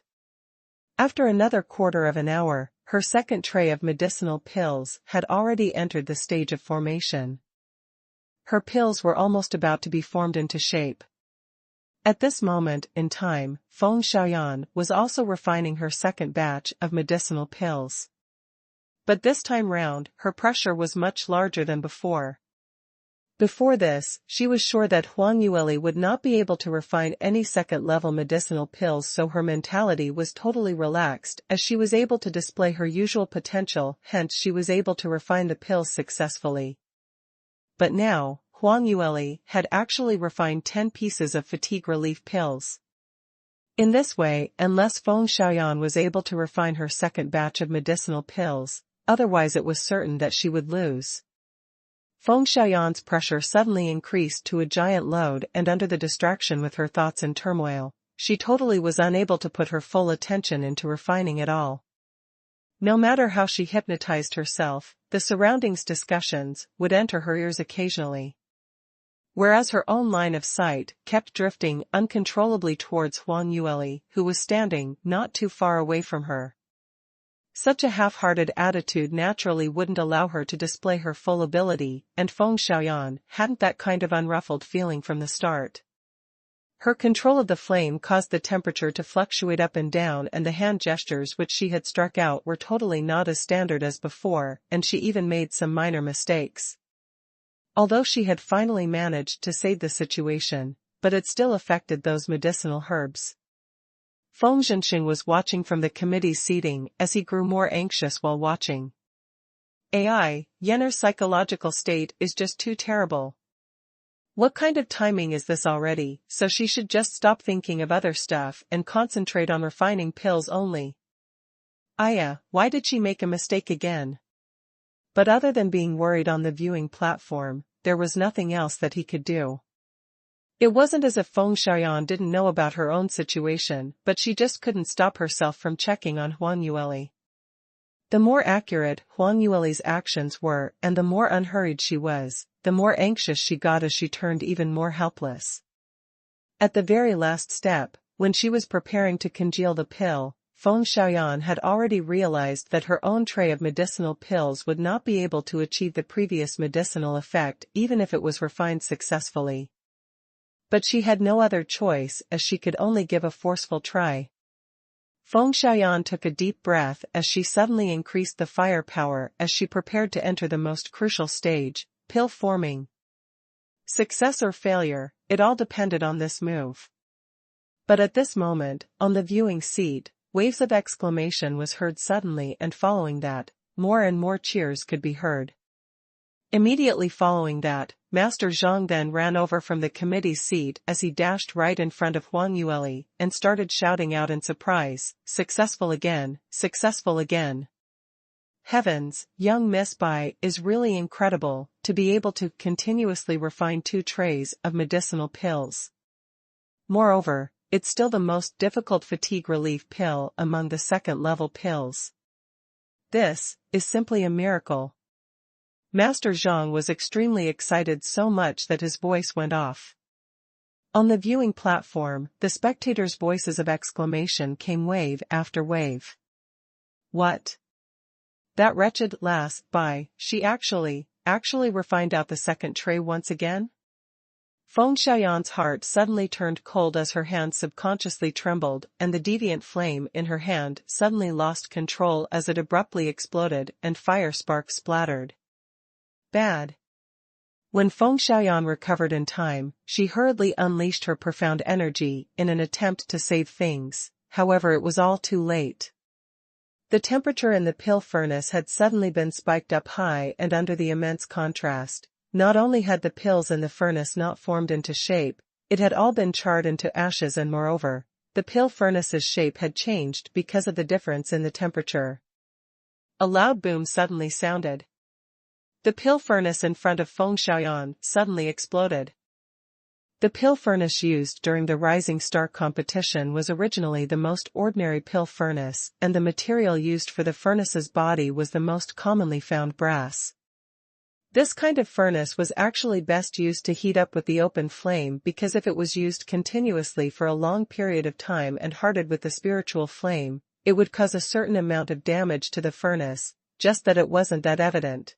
After another quarter of an hour, her second tray of medicinal pills had already entered the stage of formation. Her pills were almost about to be formed into shape. At this moment in time, Feng Xiaoyan was also refining her second batch of medicinal pills. But this time round, her pressure was much larger than before. Before this, she was sure that Huang Yueli would not be able to refine any second-level medicinal pills, so her mentality was totally relaxed as she was able to display her usual potential, hence she was able to refine the pills successfully. But now, Huang Yueli had actually refined 10 pieces of fatigue relief pills. In this way, unless Feng Xiaoyan was able to refine her second batch of medicinal pills, otherwise it was certain that she would lose. Feng Xiaoyan's pressure suddenly increased to a giant load, and under the distraction with her thoughts in turmoil, she totally was unable to put her full attention into refining at all. No matter how she hypnotized herself, the surroundings' discussions would enter her ears occasionally. Whereas her own line of sight kept drifting uncontrollably towards Huang Yueli, who was standing not too far away from her. Such a half-hearted attitude naturally wouldn't allow her to display her full ability, and Feng Xiaoyan hadn't that kind of unruffled feeling from the start. Her control of the flame caused the temperature to fluctuate up and down, and the hand gestures which she had struck out were totally not as standard as before, and she even made some minor mistakes. Although she had finally managed to save the situation, but it still affected those medicinal herbs. Feng Zhenxing was watching from the committee's seating as he grew more anxious while watching. Yenner's psychological state is just too terrible. What kind of timing is this already? So she should just stop thinking of other stuff and concentrate on refining pills only. Why did she make a mistake again? But other than being worried on the viewing platform, there was nothing else that he could do. It wasn't as if Feng Xiaoyan didn't know about her own situation, but she just couldn't stop herself from checking on Huang Yueli. The more accurate Huang Yueli's actions were, and the more unhurried she was, the more anxious she got as she turned even more helpless. At the very last step, when she was preparing to congeal the pill, Feng Xiaoyan had already realized that her own tray of medicinal pills would not be able to achieve the previous medicinal effect even if it was refined successfully. But she had no other choice, as she could only give a forceful try. Feng Xiaoyan took a deep breath as she suddenly increased the firepower as she prepared to enter the most crucial stage, pill forming. Success or failure, it all depended on this move. But at this moment, on the viewing seat, waves of exclamation was heard suddenly, and following that, more and more cheers could be heard. Immediately following that, Master Zhang then ran over from the committee's seat as he dashed right in front of Huang Yueli and started shouting out in surprise, "Successful again, successful again. Heavens, young Miss Bai is really incredible to be able to continuously refine 2 trays of medicinal pills. Moreover, it's still the most difficult fatigue relief pill among the 2nd-level pills. This is simply a miracle." Master Zhang was extremely excited, so much that his voice went off. On the viewing platform, the spectators' voices of exclamation came wave after wave. What? That wretched lass Bai, she actually refined out the 2nd tray once again? Feng Xiaoyan's heart suddenly turned cold as her hand subconsciously trembled, and the deviant flame in her hand suddenly lost control as it abruptly exploded and fire sparks splattered. Bad. When Feng Xiaoyan recovered in time, she hurriedly unleashed her profound energy in an attempt to save things, however it was all too late. The temperature in the pill furnace had suddenly been spiked up high, and under the immense contrast, not only had the pills in the furnace not formed into shape, it had all been charred into ashes, and moreover, the pill furnace's shape had changed because of the difference in the temperature. A loud boom suddenly sounded. The pill furnace in front of Feng Xiaoyan suddenly exploded. The pill furnace used during the Rising Star competition was originally the most ordinary pill furnace, and the material used for the furnace's body was the most commonly found brass. This kind of furnace was actually best used to heat up with the open flame, because if it was used continuously for a long period of time and heated with the spiritual flame, it would cause a certain amount of damage to the furnace, just that it wasn't that evident.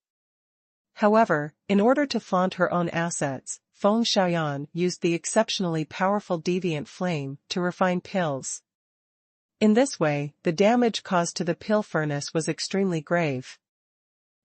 However, in order to flaunt her own assets, Feng Xiaoyan used the exceptionally powerful deviant flame to refine pills. In this way, the damage caused to the pill furnace was extremely grave.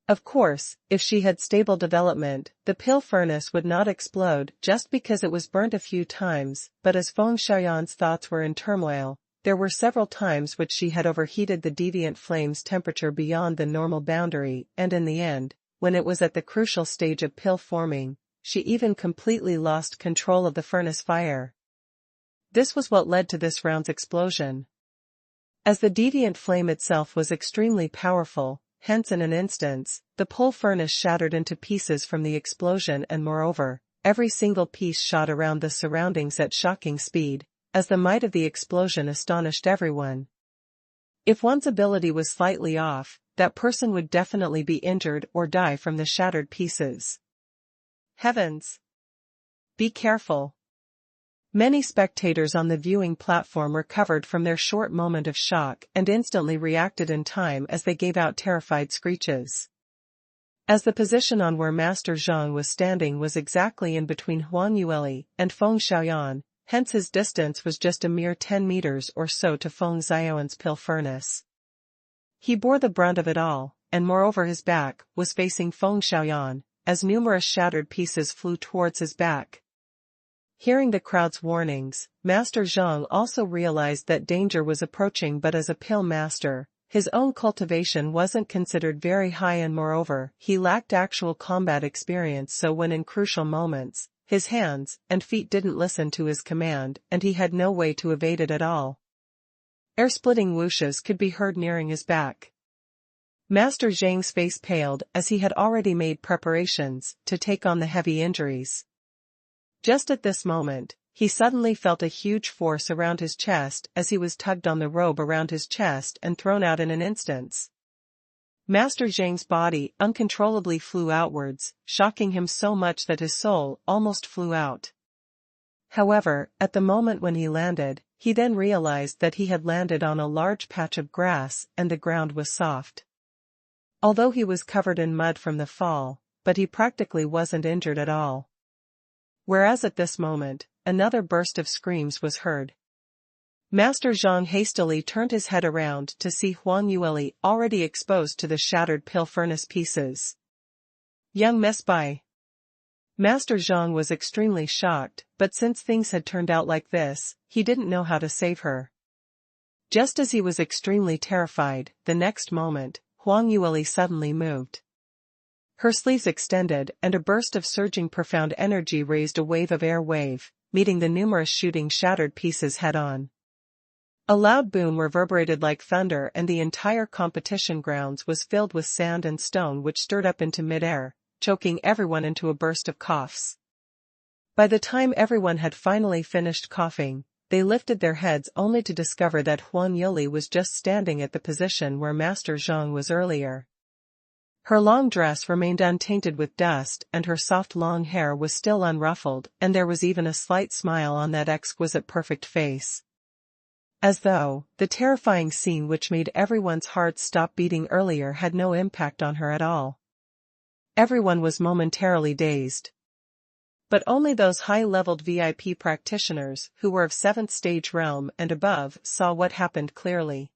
Of course, if she had stable development, the pill furnace would not explode just because it was burnt a few times, but as Feng Xiaoyan's thoughts were in turmoil, there were several times which she had overheated the deviant flame's temperature beyond the normal boundary, and in the end, when it was at the crucial stage of pill forming, she even completely lost control of the furnace fire. This was what led to this round's explosion. As the deviant flame itself was extremely powerful, hence in an instance, the pill furnace shattered into pieces from the explosion, and moreover, every single piece shot around the surroundings at shocking speed, as the might of the explosion astonished everyone. If one's ability was slightly off, that person would definitely be injured or die from the shattered pieces. Heavens! Be careful. Many spectators on the viewing platform recovered from their short moment of shock and instantly reacted in time as they gave out terrified screeches. As the position on where Master Zhang was standing was exactly in between Huang Yueli and Feng Xiaoyan, hence his distance was just a mere 10 meters or so to Feng Xiaoyan's pill furnace. He bore the brunt of it all, and moreover his back was facing Feng Xiaoyan, as numerous shattered pieces flew towards his back. Hearing the crowd's warnings, Master Zhang also realized that danger was approaching, but as a pill master, his own cultivation wasn't considered very high, and moreover, he lacked actual combat experience, so when in crucial moments, his hands and feet didn't listen to his command, and he had no way to evade it at all. Air-splitting whooshes could be heard nearing his back. Master Zhang's face paled as he had already made preparations to take on the heavy injuries. Just at this moment, he suddenly felt a huge force around his chest as he was tugged on the robe around his chest and thrown out in an instant. Master Zhang's body uncontrollably flew outwards, shocking him so much that his soul almost flew out. However, at the moment when he landed, he then realized that he had landed on a large patch of grass and the ground was soft. Although he was covered in mud from the fall, but he practically wasn't injured at all. Whereas at this moment, another burst of screams was heard. Master Zhang hastily turned his head around to see Huang Yueli already exposed to the shattered pill furnace pieces. Young Miss Bai. Master Zhang was extremely shocked, but since things had turned out like this, he didn't know how to save her. Just as he was extremely terrified, the next moment, Huang Yueli suddenly moved. Her sleeves extended and a burst of surging profound energy raised a wave of air wave, meeting the numerous shooting shattered pieces head-on. A loud boom reverberated like thunder and the entire competition grounds was filled with sand and stone which stirred up into mid-air, choking everyone into a burst of coughs. By the time everyone had finally finished coughing, they lifted their heads only to discover that Huang Yueli was just standing at the position where Master Zhang was earlier. Her long dress remained untainted with dust and her soft long hair was still unruffled and there was even a slight smile on that exquisite perfect face. As though, the terrifying scene which made everyone's hearts stop beating earlier had no impact on her at all. Everyone was momentarily dazed. But only those high-leveled VIP practitioners who were of 7th stage realm and above saw what happened clearly.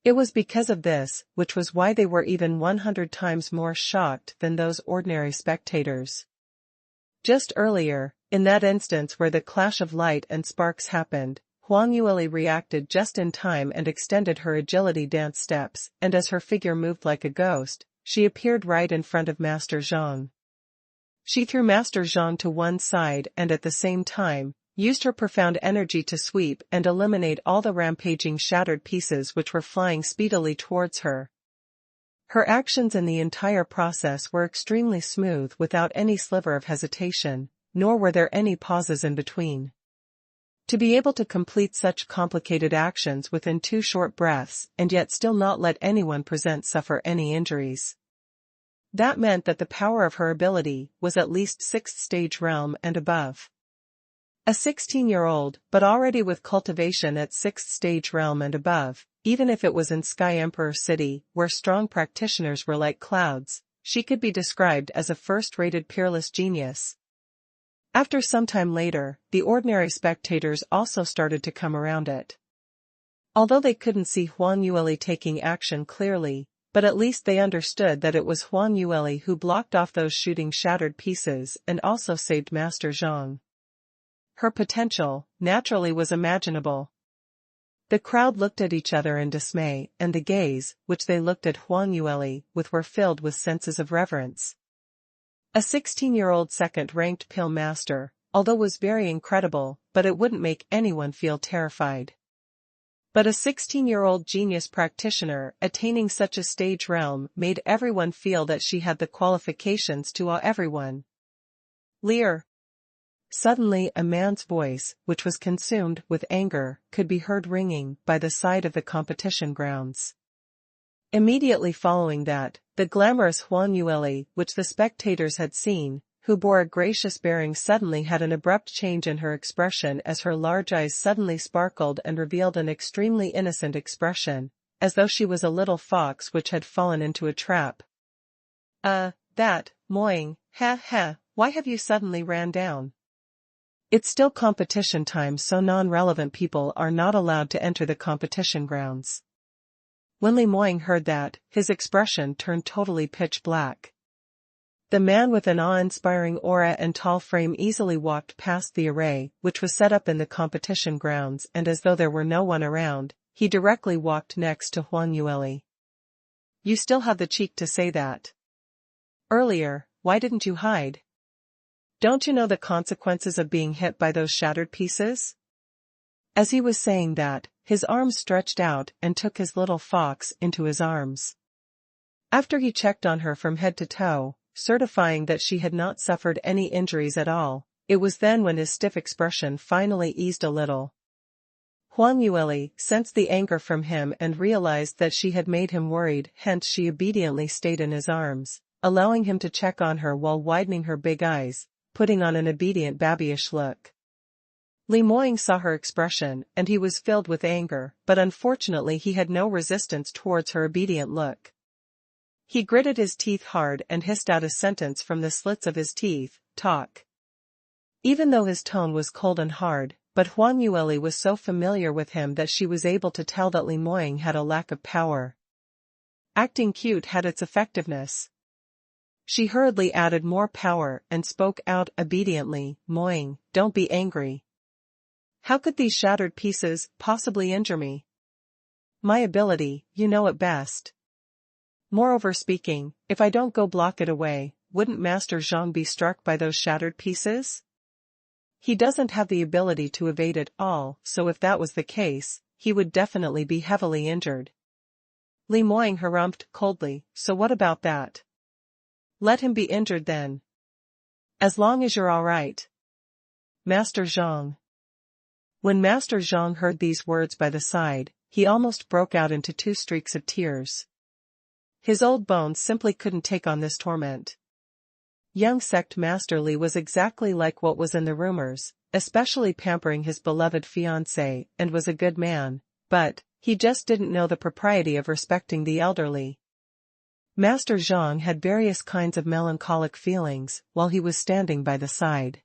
It was because of this, which was why they were even 100 times more shocked than those ordinary spectators. Just earlier, in that instance where the clash of light and sparks happened, Huang Yueli reacted just in time and extended her agility dance steps, and as her figure moved like a ghost, she appeared right in front of Master Zhang. She threw Master Zhang to one side and at the same time, used her profound energy to sweep and eliminate all the rampaging shattered pieces which were flying speedily towards her. Her actions in the entire process were extremely smooth without any sliver of hesitation, nor were there any pauses in between. To be able to complete such complicated actions within 2 short breaths and yet still not let anyone present suffer any injuries. That meant that the power of her ability was at least 6th stage realm and above. A 16-year-old, but already with cultivation at 6th stage realm and above, even if it was in Sky Emperor City where strong practitioners were like clouds, she could be described as a first-rated peerless genius. After some time later, the ordinary spectators also started to come around it. Although they couldn't see Huang Yueli taking action clearly, but at least they understood that it was Huang Yueli who blocked off those shooting shattered pieces and also saved Master Zhang. Her potential, naturally, was imaginable. The crowd looked at each other in dismay, and the gaze, which they looked at Huang Yueli with, were filled with senses of reverence. A 16-year-old second-ranked pill master, although was very incredible, but it wouldn't make anyone feel terrified. But a 16-year-old genius practitioner attaining such a stage realm made everyone feel that she had the qualifications to awe everyone. Lear. Suddenly a man's voice, which was consumed with anger, could be heard ringing by the side of the competition grounds. Immediately following that, the glamorous Huang Yueli, which the spectators had seen, who bore a gracious bearing, suddenly had an abrupt change in her expression as her large eyes suddenly sparkled and revealed an extremely innocent expression, as though she was a little fox which had fallen into a trap. That, Moing, why have you suddenly ran down? It's still competition time, so non-relevant people are not allowed to enter the competition grounds. When Li Moing heard that, his expression turned totally pitch black. The man with an awe-inspiring aura and tall frame easily walked past the array, which was set up in the competition grounds, and as though there were no one around, he directly walked next to Huang Yueli. You still have the cheek to say that? Earlier, why didn't you hide? Don't you know the consequences of being hit by those shattered pieces? As he was saying that, his arms stretched out and took his little fox into his arms. After he checked on her from head to toe, certifying that she had not suffered any injuries at all, it was then when his stiff expression finally eased a little. Huang Yueli sensed the anger from him and realized that she had made him worried, hence she obediently stayed in his arms, allowing him to check on her while widening her big eyes, putting on an obedient babyish look. Li Moing saw her expression and he was filled with anger, but unfortunately he had no resistance towards her obedient look. He gritted his teeth hard and hissed out a sentence from the slits of his teeth, talk. Even though his tone was cold and hard, but Huang Yueli was so familiar with him that she was able to tell that Li Moying had a lack of power. Acting cute had its effectiveness. She hurriedly added more power and spoke out obediently, Moying, don't be angry. How could these shattered pieces possibly injure me? My ability, you know it best. Moreover speaking, if I don't go block it away, wouldn't Master Zhang be struck by those shattered pieces? He doesn't have the ability to evade it all, so if that was the case, he would definitely be heavily injured. Li Moying harumphed coldly, so what about that? Let him be injured then. As long as you're all right. Master Zhang. When Master Zhang heard these words by the side, he almost broke out into 2 streaks of tears. His old bones simply couldn't take on this torment. Young sect Master Li was exactly like what was in the rumors, especially pampering his beloved fiancée, and was a good man, but he just didn't know the propriety of respecting the elderly. Master Zhang had various kinds of melancholic feelings while he was standing by the side.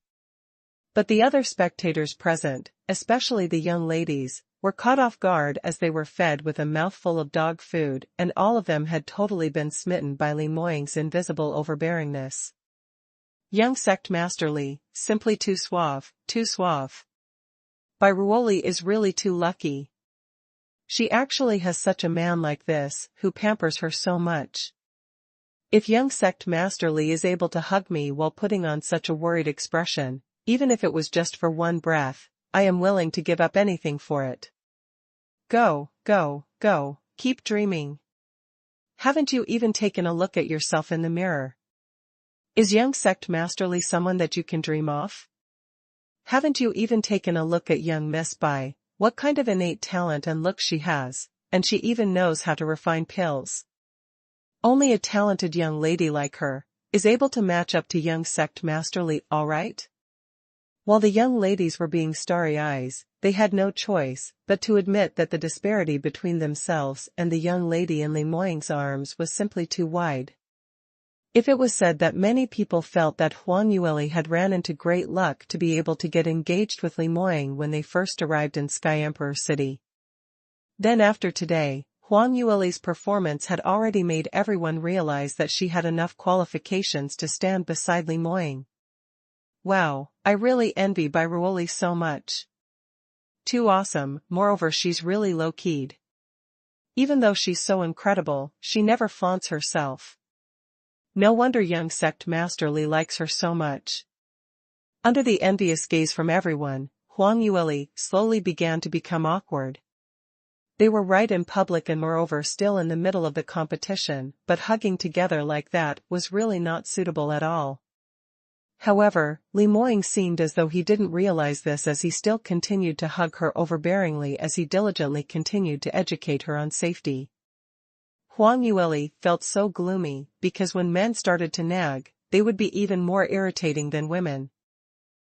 But the other spectators present, especially the young ladies, were caught off guard as they were fed with a mouthful of dog food, and all of them had totally been smitten by Li Moying's invisible overbearingness. Young sect Master Li, simply too suave, too suave. Ruoli is really too lucky. She actually has such a man like this, who pampers her so much. If young sect Master Li is able to hug me while putting on such a worried expression, even if it was just for one breath, I am willing to give up anything for it. Go, go, go, keep dreaming. Haven't you even taken a look at yourself in the mirror? Is young sect Master Li someone that you can dream of? Haven't you even taken a look at young Miss Bai, what kind of innate talent and look she has, and she even knows how to refine pills. Only a talented young lady like her is able to match up to young sect Master Li, all right? While the young ladies were being starry eyes, they had no choice but to admit that the disparity between themselves and the young lady in Li Moying's arms was simply too wide. If it was said that many people felt that Huang Yueli had ran into great luck to be able to get engaged with Li Moying when they first arrived in Sky Emperor City, then after today, Huang Yueli's performance had already made everyone realize that she had enough qualifications to stand beside Li Moying. Wow, I really envy Ruoli so much. Too awesome, moreover she's really low-keyed. Even though she's so incredible, she never flaunts herself. No wonder young sect Master Li likes her so much. Under the envious gaze from everyone, Huang Yueli slowly began to become awkward. They were right in public and moreover still in the middle of the competition, but hugging together like that was really not suitable at all. However, Li Moying seemed as though he didn't realize this as he still continued to hug her overbearingly as he diligently continued to educate her on safety. Huang Yueli felt so gloomy because when men started to nag, they would be even more irritating than women.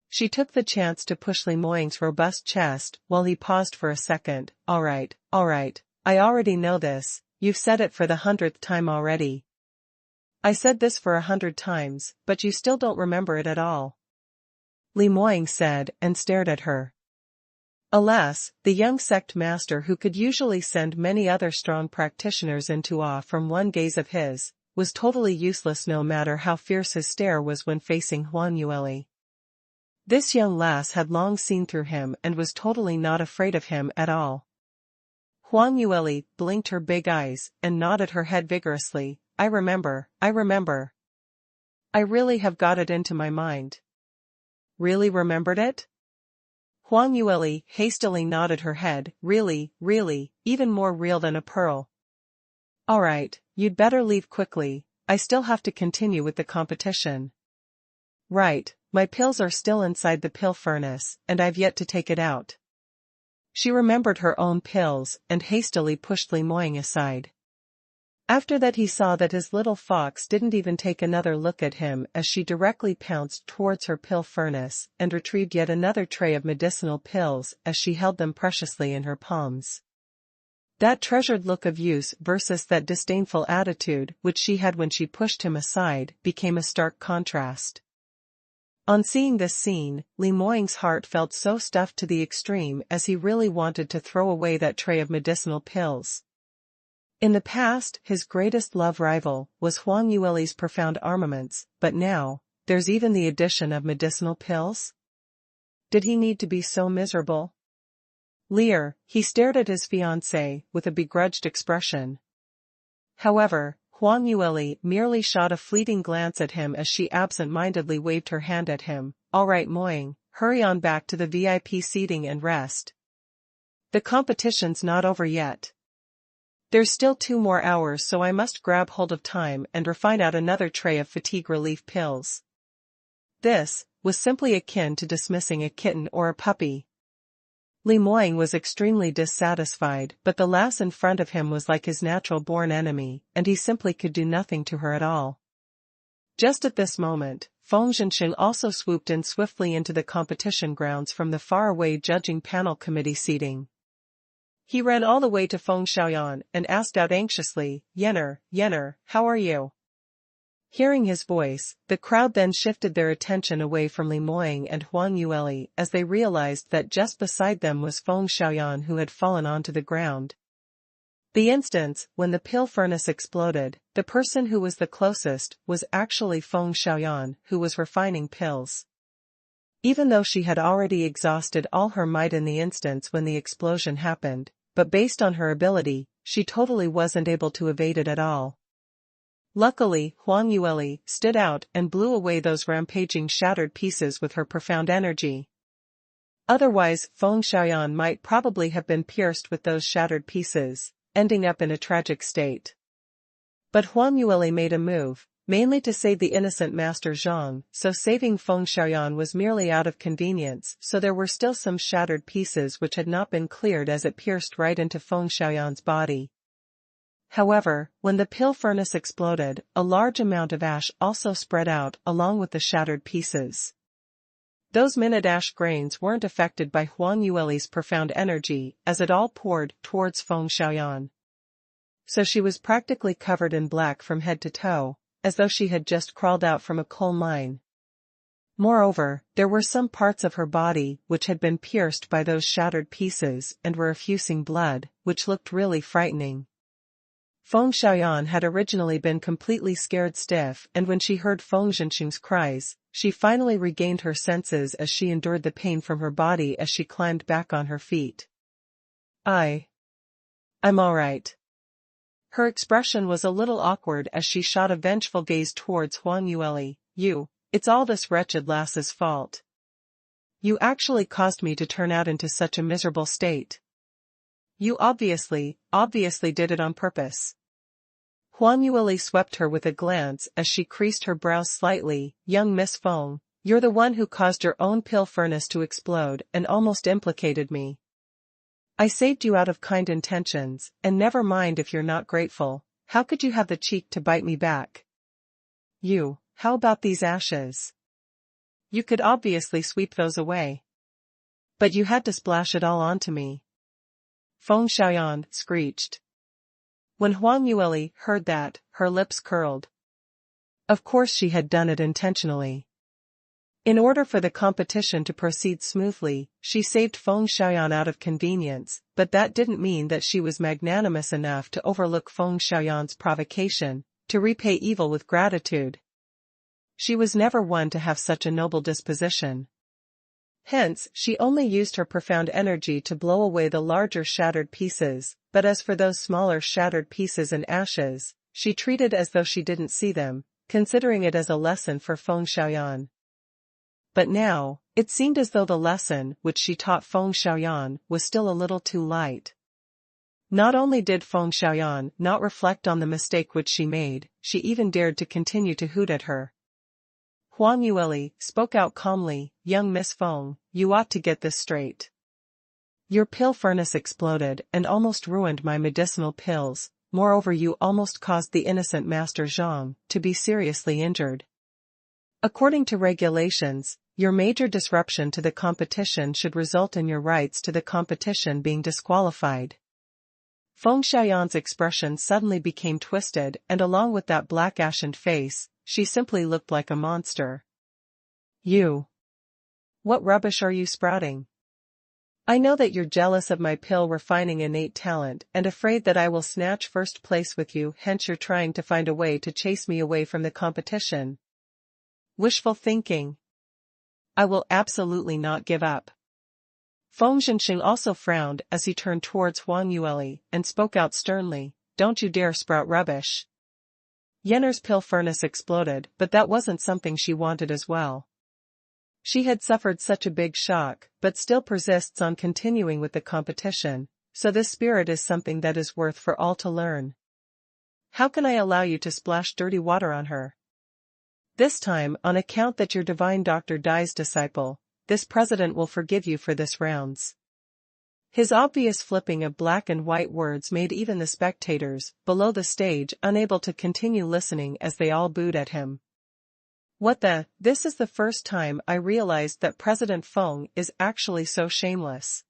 She took the chance to push Li Moying's robust chest while he paused for a second. All right, I already know this, you've said it for the 100th time already. I said this for 100 times, but you still don't remember it at all. Li Moying said and stared at her. Alas, the young sect master who could usually send many other strong practitioners into awe from one gaze of his, was totally useless no matter how fierce his stare was when facing Huang Yueli. This young lass had long seen through him and was totally not afraid of him at all. Huang Yueli blinked her big eyes and nodded her head vigorously. I remember. I really have got it into my mind. Really remembered it? Huang Yueli hastily nodded her head. Really, even more real than a pearl. All right, you'd better leave quickly, I still have to continue with the competition. Right, my pills are still inside the pill furnace, and I've yet to take it out. She remembered her own pills and hastily pushed Li Moying aside. After that he saw that his little fox didn't even take another look at him as she directly pounced towards her pill furnace and retrieved yet another tray of medicinal pills as she held them preciously in her palms. That treasured look of use versus that disdainful attitude which she had when she pushed him aside became a stark contrast. On seeing this scene, Li Moying's heart felt so stuffed to the extreme as he really wanted to throw away that tray of medicinal pills. In the past, his greatest love rival was Huang Yueli's profound armaments, but now, there's even the addition of medicinal pills? Did he need to be so miserable? Leer, he stared at his fiancée with a begrudged expression. However, Huang Yueli merely shot a fleeting glance at him as she absent-mindedly waved her hand at him. All right, Moying, hurry on back to the VIP seating and rest. The competition's not over yet. There's still 2 more hours, so I must grab hold of time and refine out another tray of fatigue relief pills. This was simply akin to dismissing a kitten or a puppy. Li Moying was extremely dissatisfied, but the lass in front of him was like his natural-born enemy, and he simply could do nothing to her at all. Just at this moment, Feng Zhenxing also swooped in swiftly into the competition grounds from the faraway judging panel committee seating. He ran all the way to Feng Xiaoyan and asked out anxiously, Yenner, how are you? Hearing his voice, the crowd then shifted their attention away from Li Moying and Huang Yueli as they realized that just beside them was Feng Xiaoyan, who had fallen onto the ground. The instance when the pill furnace exploded, the person who was the closest was actually Feng Xiaoyan, who was refining pills. Even though she had already exhausted all her might in the instance when the explosion happened, but based on her ability, she totally wasn't able to evade it at all. Luckily, Huang Yueli stood out and blew away those rampaging shattered pieces with her profound energy. Otherwise, Feng Xiaoyan might probably have been pierced with those shattered pieces, ending up in a tragic state. But Huang Yueli made a move, mainly to save the innocent Master Zhang, so saving Feng Xiaoyan was merely out of convenience, so there were still some shattered pieces which had not been cleared as it pierced right into Feng Xiaoyan's body. However, when the pill furnace exploded, a large amount of ash also spread out along with the shattered pieces. Those minute ash grains weren't affected by Huang Yueli's profound energy, as it all poured towards Feng Xiaoyan. So she was practically covered in black from head to toe, as though she had just crawled out from a coal mine. Moreover, there were some parts of her body which had been pierced by those shattered pieces and were effusing blood, which looked really frightening. Feng Xiaoyan had originally been completely scared stiff, and when she heard Feng Zhenxing's cries, she finally regained her senses as she endured the pain from her body as she climbed back on her feet. I'm alright. Her expression was a little awkward as she shot a vengeful gaze towards Huang Yueli. It's all this wretched lass's fault. You actually caused me to turn out into such a miserable state. You obviously did it on purpose. Huang Yueli swept her with a glance as she creased her brows slightly. Young Miss Feng, you're the one who caused your own pill furnace to explode and almost implicated me. I saved you out of kind intentions, and never mind if you're not grateful. How could you have the cheek to bite me back? How about these ashes? You could obviously sweep those away. But you had to splash it all onto me. Feng Xiaoyan screeched. When Huang Yueli heard that, her lips curled. Of course she had done it intentionally. In order for the competition to proceed smoothly, she saved Feng Xiaoyan out of convenience, but that didn't mean that she was magnanimous enough to overlook Feng Xiaoyan's provocation, to repay evil with gratitude. She was never one to have such a noble disposition. Hence, she only used her profound energy to blow away the larger shattered pieces, but as for those smaller shattered pieces and ashes, she treated as though she didn't see them, considering it as a lesson for Feng Xiaoyan. But now, it seemed as though the lesson which she taught Feng Xiaoyan was still a little too light. Not only did Feng Xiaoyan not reflect on the mistake which she made, she even dared to continue to hoot at her. Huang Yueli spoke out calmly. Young Miss Feng, you ought to get this straight. Your pill furnace exploded and almost ruined my medicinal pills. Moreover, you almost caused the innocent Master Zhang to be seriously injured. According to regulations, your major disruption to the competition should result in your rights to the competition being disqualified. Feng Xiaoyan's expression suddenly became twisted, and along with that black ashen face, she simply looked like a monster. You. What rubbish are you sprouting? I know that you're jealous of my pill refining innate talent and afraid that I will snatch first place with you, hence you're trying to find a way to chase me away from the competition. Wishful thinking. I will absolutely not give up. Feng Zhenxing also frowned as he turned towards Huang Yueli and spoke out sternly, don't you dare sprout rubbish. Yenner's pill furnace exploded, but that wasn't something she wanted as well. She had suffered such a big shock, but still persists on continuing with the competition, so this spirit is something that is worth for all to learn. How can I allow you to splash dirty water on her? This time, on account that your divine Dr. Dai's disciple, this president will forgive you for this rounds. His obvious flipping of black and white words made even the spectators, below the stage, unable to continue listening as they all booed at him. This is the first time I realized that President Feng is actually so shameless.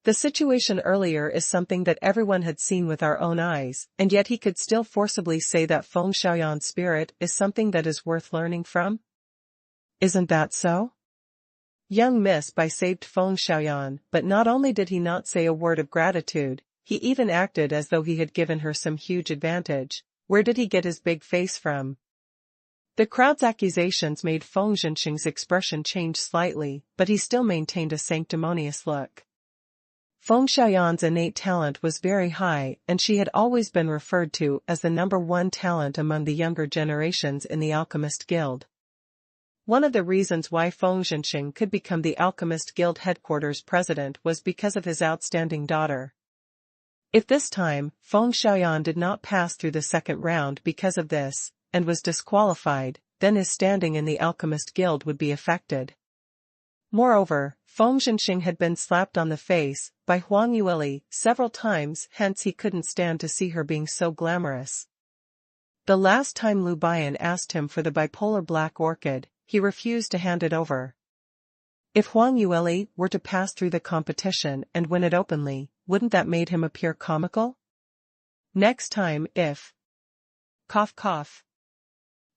The situation earlier is something that everyone had seen with our own eyes, and yet he could still forcibly say that Feng Xiaoyan's spirit is something that is worth learning from? Isn't that so? Young Miss Bai saved Feng Xiaoyan, but not only did he not say a word of gratitude, he even acted as though he had given her some huge advantage. Where did he get his big face from? The crowd's accusations made Feng Zhenxing's expression change slightly, but he still maintained a sanctimonious look. Feng Xiaoyan's innate talent was very high, and she had always been referred to as the #1 talent among the younger generations in the Alchemist Guild. One of the reasons why Feng Zhenxing could become the Alchemist Guild headquarters president was because of his outstanding daughter. If this time, Feng Xiaoyan did not pass through the second round because of this, and was disqualified, then his standing in the Alchemist Guild would be affected. Moreover, Feng Zhenxing had been slapped on the face by Huang Yueli several times, hence he couldn't stand to see her being so glamorous. The last time Lu Bian asked him for the bipolar black orchid, he refused to hand it over. If Huang Yueli were to pass through the competition and win it openly, wouldn't that made him appear comical? Next time, if... Cough cough.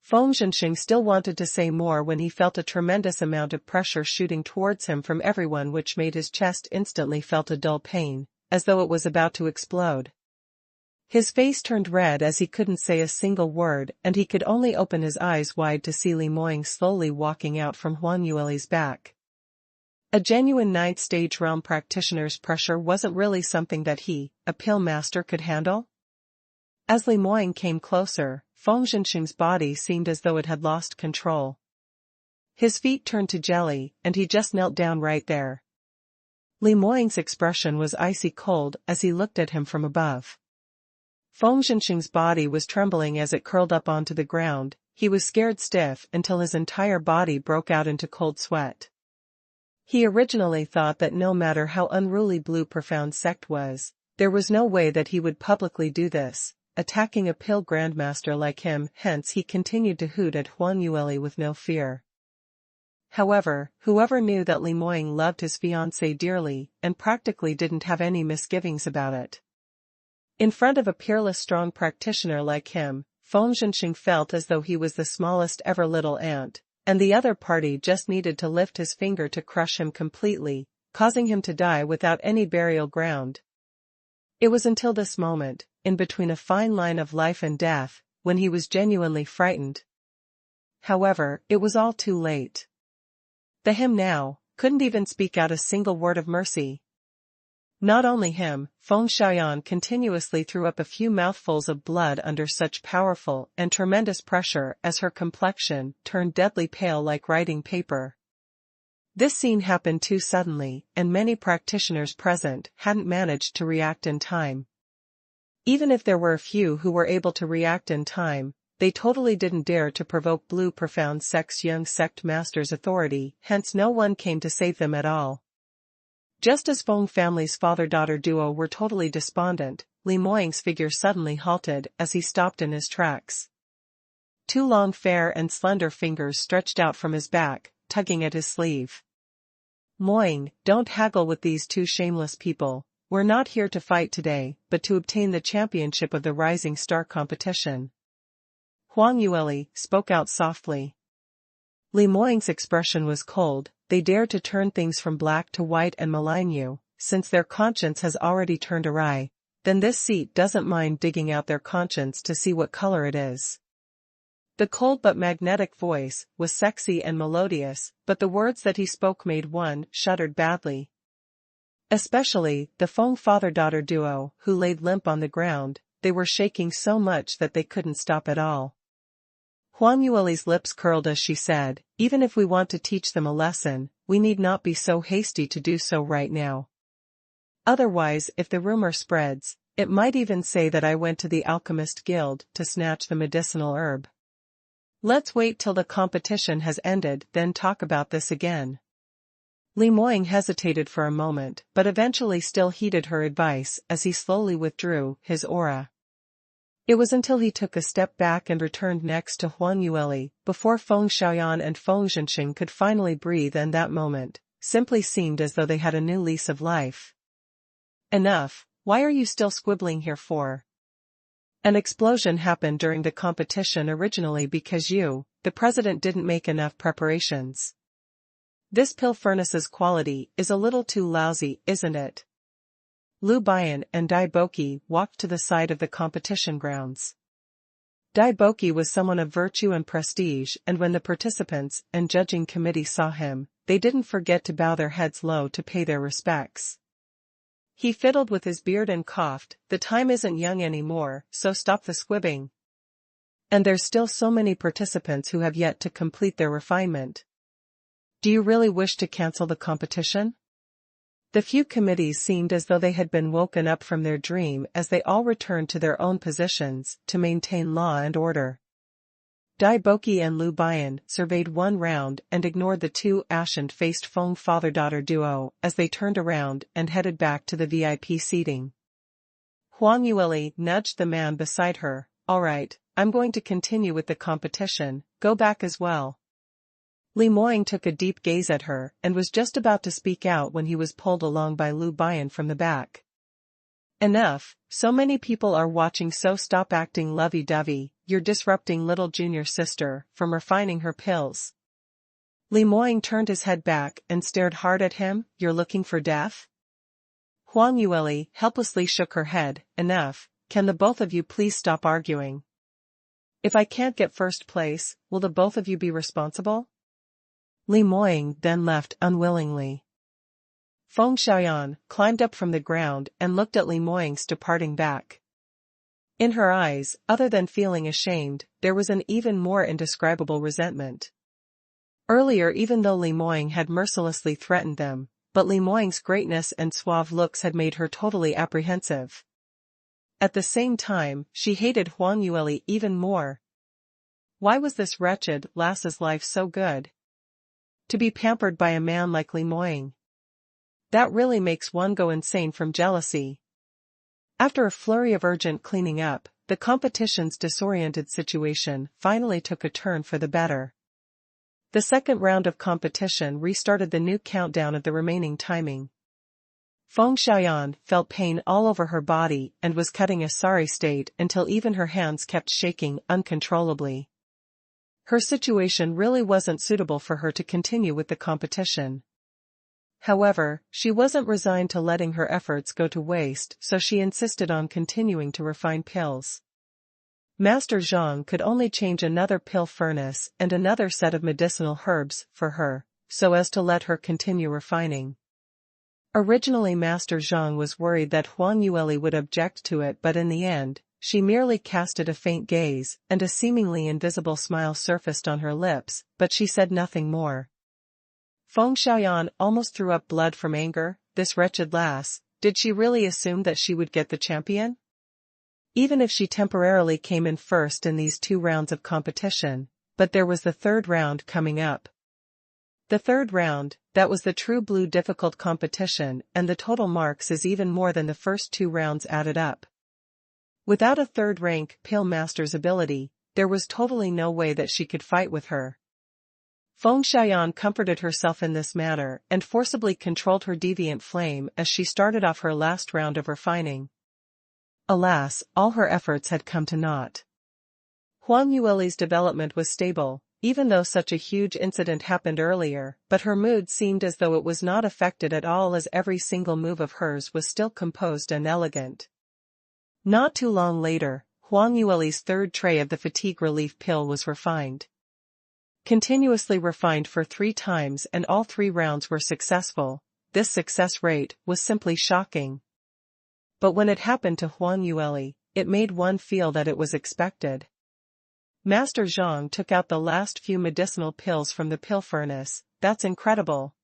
Feng Zhenxing still wanted to say more when he felt a tremendous amount of pressure shooting towards him from everyone, which made his chest instantly felt a dull pain, as though it was about to explode. His face turned red as he couldn't say a single word, and he could only open his eyes wide to see Li Moying slowly walking out from Huang Yueli's back. A genuine 9th stage realm practitioner's pressure wasn't really something that he, a pill master, could handle. As Li Moying came closer, Feng Zhenxing's body seemed as though it had lost control. His feet turned to jelly, and he just knelt down right there. Li Moying's expression was icy cold as he looked at him from above. Feng Zhenxing's body was trembling as it curled up onto the ground. He was scared stiff until his entire body broke out into cold sweat. He originally thought that no matter how unruly Blue Profound Sect was, there was no way that he would publicly do this, attacking a pill grandmaster like him, hence he continued to hoot at Huang Yueli with no fear. However, whoever knew that Li Moying loved his fiancée dearly, and practically didn't have any misgivings about it. In front of a peerless strong practitioner like him, Feng Zhenxing felt as though he was the smallest ever little ant, and the other party just needed to lift his finger to crush him completely, causing him to die without any burial ground. It was until this moment, in between a fine line of life and death, when he was genuinely frightened. However, it was all too late. Him now couldn't even speak out a single word of mercy. Not only him, Feng Xiaoyan continuously threw up a few mouthfuls of blood under such powerful and tremendous pressure as her complexion turned deadly pale like writing paper. This scene happened too suddenly, and many practitioners present hadn't managed to react in time. Even if there were a few who were able to react in time, they totally didn't dare to provoke Blue Profound Sect's young sect master's authority, hence no one came to save them at all. Just as Feng family's father-daughter duo were totally despondent, Li Moying's figure suddenly halted as he stopped in his tracks. Two long fair and slender fingers stretched out from his back, tugging at his sleeve. Moying, don't haggle with these two shameless people. We're not here to fight today, but to obtain the championship of the Rising Star competition. Huang Yueli spoke out softly. Li Moying's expression was cold. They dare to turn things from black to white and malign you, since their conscience has already turned awry, then this seat doesn't mind digging out their conscience to see what color it is. The cold but magnetic voice was sexy and melodious, but the words that he spoke made one shuddered badly. Especially the Feng father-daughter duo, who laid limp on the ground. They were shaking so much that they couldn't stop at all. Huang Yueli's lips curled as she said, "Even if we want to teach them a lesson, we need not be so hasty to do so right now. Otherwise, if the rumor spreads, it might even say that I went to the Alchemist Guild to snatch the medicinal herb. Let's wait till the competition has ended, then talk about this again." Li Moying hesitated for a moment, but eventually still heeded her advice as he slowly withdrew his aura. It was until he took a step back and returned next to Huang Yueli, before Feng Xiaoyan and Feng Zhenxing could finally breathe, and that moment simply seemed as though they had a new lease of life. "Enough, why are you still squibbling here for?" "An explosion happened during the competition originally because you, the president, didn't make enough preparations. This pill furnace's quality is a little too lousy, isn't it?" Lu Bian and Dai Boqi walked to the side of the competition grounds. Dai Boqi was someone of virtue and prestige, and when the participants and judging committee saw him, they didn't forget to bow their heads low to pay their respects. He fiddled with his beard and coughed, "The time isn't young anymore, so stop the squibbing. And there's still so many participants who have yet to complete their refinement. Do you really wish to cancel the competition?" The few committees seemed as though they had been woken up from their dream as they all returned to their own positions to maintain law and order. Dai Boqi and Lu Bian surveyed one round and ignored the two ashen-faced Feng father-daughter duo as they turned around and headed back to the VIP seating. Huang Yueli nudged the man beside her. "All right, I'm going to continue with the competition, go back as well." Li Moying took a deep gaze at her and was just about to speak out when he was pulled along by Lu Bian from the back. "Enough, so many people are watching, so stop acting lovey-dovey, you're disrupting little junior sister from refining her pills." Li Moying turned his head back and stared hard at him. "You're looking for death?" Huang Yueli helplessly shook her head. "Enough, can the both of you please stop arguing? If I can't get first place, will the both of you be responsible?" Li Moying then left unwillingly. Feng Xiaoyan climbed up from the ground and looked at Li Moying's departing back. In her eyes, other than feeling ashamed, there was an even more indescribable resentment. Earlier, even though Li Moying had mercilessly threatened them, but Li Moying's greatness and suave looks had made her totally apprehensive. At the same time, she hated Huang Yueli even more. Why was this wretched lass's life so good? To be pampered by a man like Li Moying. That really makes one go insane from jealousy. After a flurry of urgent cleaning up, the competition's disoriented situation finally took a turn for the better. The second round of competition restarted the new countdown of the remaining timing. Feng Xiaoyan felt pain all over her body and was cutting a sorry state until even her hands kept shaking uncontrollably. Her situation really wasn't suitable for her to continue with the competition. However, she wasn't resigned to letting her efforts go to waste, so she insisted on continuing to refine pills. Master Zhang could only change another pill furnace and another set of medicinal herbs for her, so as to let her continue refining. Originally, Master Zhang was worried that Huang Yueli would object to it, but in the end, she merely casted a faint gaze, and a seemingly invisible smile surfaced on her lips, but she said nothing more. Feng Xiaoyan almost threw up blood from anger. This wretched lass, did she really assume that she would get the champion? Even if she temporarily came in first in these 2 rounds of competition, but there was the third round coming up. The third round, that was the true blue difficult competition, and the total marks is even more than the first 2 rounds added up. Without a third-rank pill master's ability, there was totally no way that she could fight with her. Feng Xiaoyan comforted herself in this manner and forcibly controlled her deviant flame as she started off her last round of refining. Alas, all her efforts had come to naught. Huang Yueli's development was stable, even though such a huge incident happened earlier, but her mood seemed as though it was not affected at all, as every single move of hers was still composed and elegant. Not too long later, Huang Yueli's third tray of the fatigue relief pill was refined. Continuously refined for 3 times, and all 3 rounds were successful. This success rate was simply shocking. But when it happened to Huang Yueli, it made one feel that it was expected. Master Zhang took out the last few medicinal pills from the pill furnace. That's incredible.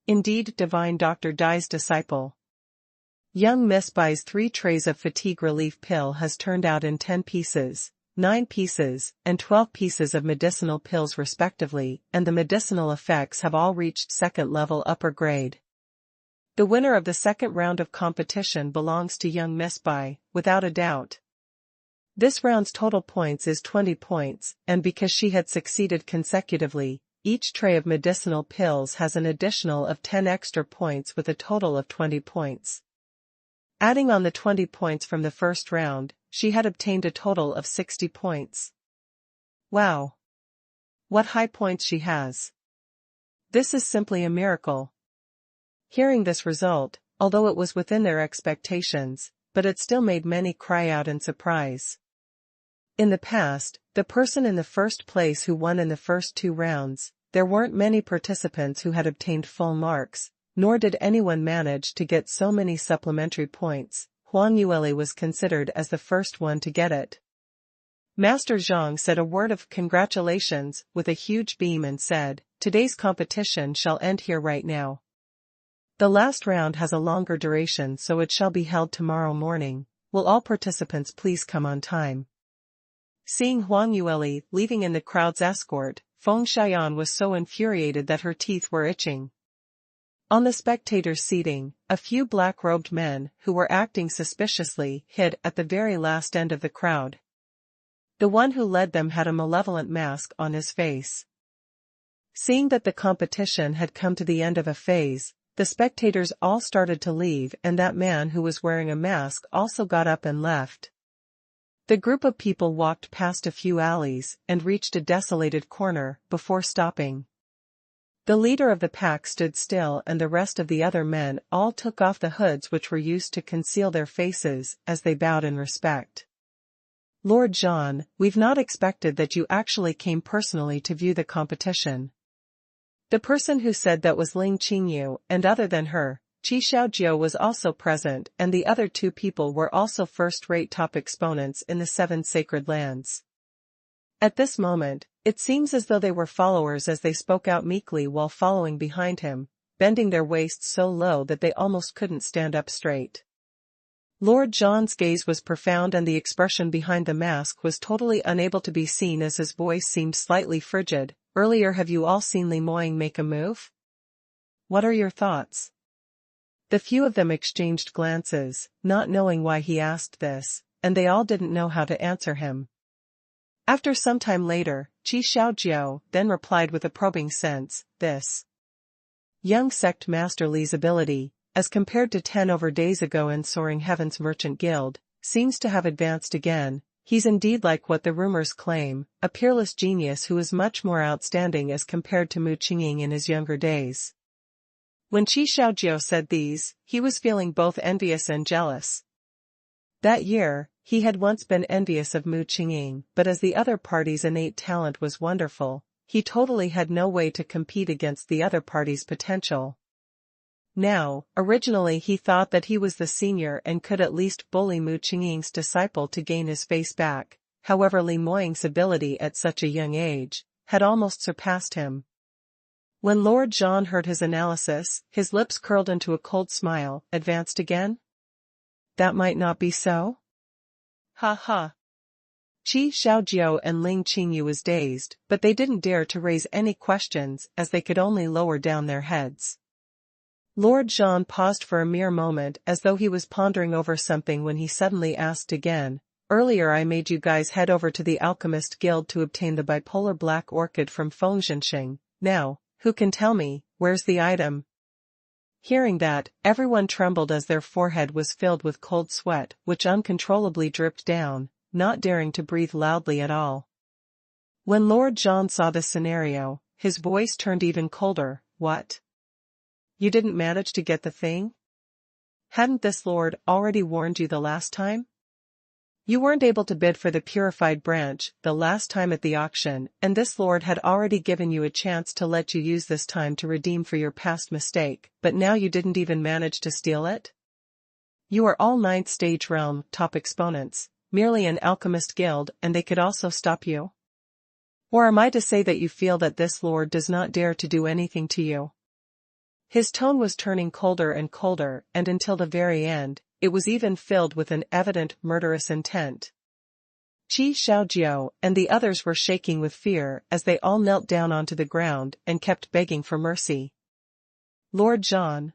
Indeed, Divine Dr. Dai's disciple. Young Miss Bai's 3 trays of fatigue relief pill has turned out in 10 pieces, 9 pieces, and 12 pieces of medicinal pills respectively, and the medicinal effects have all reached 2nd level upper grade. The winner of the 2nd round of competition belongs to young Miss Bai, without a doubt. This round's total points is 20 points, and because she had succeeded consecutively, each tray of medicinal pills has an additional of 10 extra points with a total of 20 points. Adding on the 20 points from the first round, she had obtained a total of 60 points. Wow! What high points she has! This is simply a miracle. Hearing this result, although it was within their expectations, but it still made many cry out in surprise. In the past, the person in the first place who won in the first 2 rounds, there weren't many participants who had obtained full marks, nor did anyone manage to get so many supplementary points. Huang Yueli was considered as the first one to get it. Master Zhang said a word of congratulations with a huge beam and said, "Today's competition shall end here right now. The last round has a longer duration, so it shall be held tomorrow morning. Will all participants please come on time?" Seeing Huang Yueli leaving in the crowd's escort, Feng Xian was so infuriated that her teeth were itching. On the spectators' seating, a few black-robed men, who were acting suspiciously, hid at the very last end of the crowd. The one who led them had a malevolent mask on his face. Seeing that the competition had come to the end of a phase, the spectators all started to leave, and that man who was wearing a mask also got up and left. The group of people walked past a few alleys and reached a desolated corner before stopping. The leader of the pack stood still, and the rest of the other men all took off the hoods which were used to conceal their faces as they bowed in respect. "Lord Zhan, we've not expected that you actually came personally to view the competition." The person who said that was Ling Qingyu, and other than her, Qi Xiaojiu was also present, and the other 2 people were also first-rate top exponents in the 7 sacred lands. At this moment, it seems as though they were followers, as they spoke out meekly while following behind him, bending their waists so low that they almost couldn't stand up straight. Lord Zhan's gaze was profound, and the expression behind the mask was totally unable to be seen, as his voice seemed slightly frigid. "Earlier, have you all seen Li Moying make a move? What are your thoughts?" The few of them exchanged glances, not knowing why he asked this, and they all didn't know how to answer him. After some time later, Qi Xiaojiu then replied with a probing sense, "This young sect master Li's ability, as compared to 10 over days ago in Soaring Heaven's Merchant Guild, seems to have advanced again. He's indeed like what the rumors claim, a peerless genius who is much more outstanding as compared to Mu Qingqing in his younger days." When Qi Xiaojiu said these, he was feeling both envious and jealous. That year, he had once been envious of Mu Qingqing, but as the other party's innate talent was wonderful, he totally had no way to compete against the other party's potential. Now, originally he thought that he was the senior and could at least bully Mu Qingqing's disciple to gain his face back. However, Li Moying's ability at such a young age had almost surpassed him. When Lord Zhan heard his analysis, his lips curled into a cold smile. "Advanced again? That might not be so?" "Ha ha." Qi Xiaojiu and Ling Qingyu was dazed, but they didn't dare to raise any questions, as they could only lower down their heads. Lord Zhan paused for a mere moment, as though he was pondering over something, when he suddenly asked again, "Earlier I made you guys head over to the Alchemist Guild to obtain the bipolar black orchid from Feng Xianxia. Now, who can tell me, where's the item?" Hearing that, everyone trembled as their forehead was filled with cold sweat, which uncontrollably dripped down, not daring to breathe loudly at all. When Lord John saw this scenario, his voice turned even colder. What? You didn't manage to get the thing? Hadn't this lord already warned you the last time? You weren't able to bid for the purified branch the last time at the auction, and this lord had already given you a chance to let you use this time to redeem for your past mistake, but now you didn't even manage to steal it? You are all 9th stage realm top exponents, merely an alchemist guild, and they could also stop you? Or am I to say that you feel that this lord does not dare to do anything to you? His tone was turning colder and colder, and until the very end, it was even filled with an evident murderous intent. Qi Xiaojiao and the others were shaking with fear as they all knelt down onto the ground and kept begging for mercy. Lord John,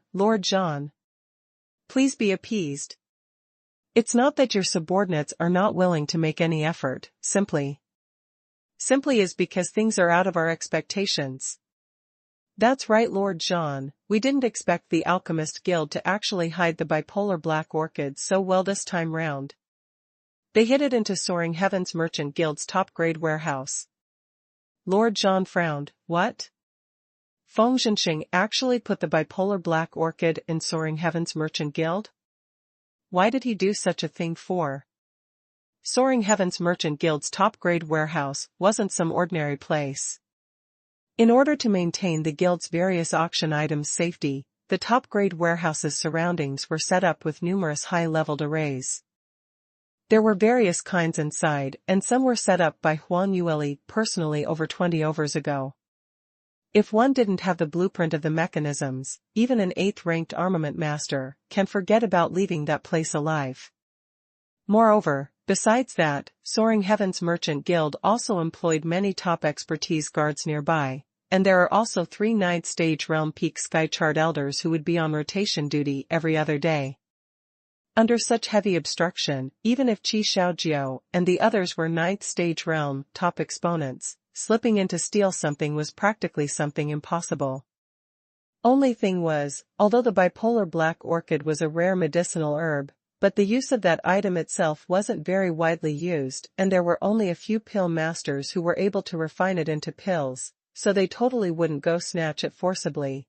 please be appeased. It's not that your subordinates are not willing to make any effort, simply is because things are out of our expectations. That's right, Lord John, we didn't expect the Alchemist Guild to actually hide the bipolar black orchid so well this time round. They hid it into Soaring Heaven's Merchant Guild's top-grade warehouse. Lord John frowned. What? Feng Xianxia actually put the bipolar black orchid in Soaring Heaven's Merchant Guild? Why did he do such a thing for? Soaring Heaven's Merchant Guild's top-grade warehouse wasn't some ordinary place. In order to maintain the guild's various auction items' safety, the top-grade warehouse's surroundings were set up with numerous high-leveled arrays. There were various kinds inside, and some were set up by Huan Yueli personally over 20 overs ago. If one didn't have the blueprint of the mechanisms, even an 8th-ranked armament master can forget about leaving that place alive. Moreover, besides that, Soaring Heaven's Merchant Guild also employed many top expertise guards nearby, and there are also 3 9th stage realm peak skychart elders who would be on rotation duty every other day. Under such heavy obstruction, even if Qi Xiaojiao and the others were 9th stage realm top exponents, slipping in to steal something was practically something impossible. Only thing was, although the bipolar black orchid was a rare medicinal herb, but the use of that item itself wasn't very widely used, and there were only a few pill masters who were able to refine it into pills, so they totally wouldn't go snatch it forcibly.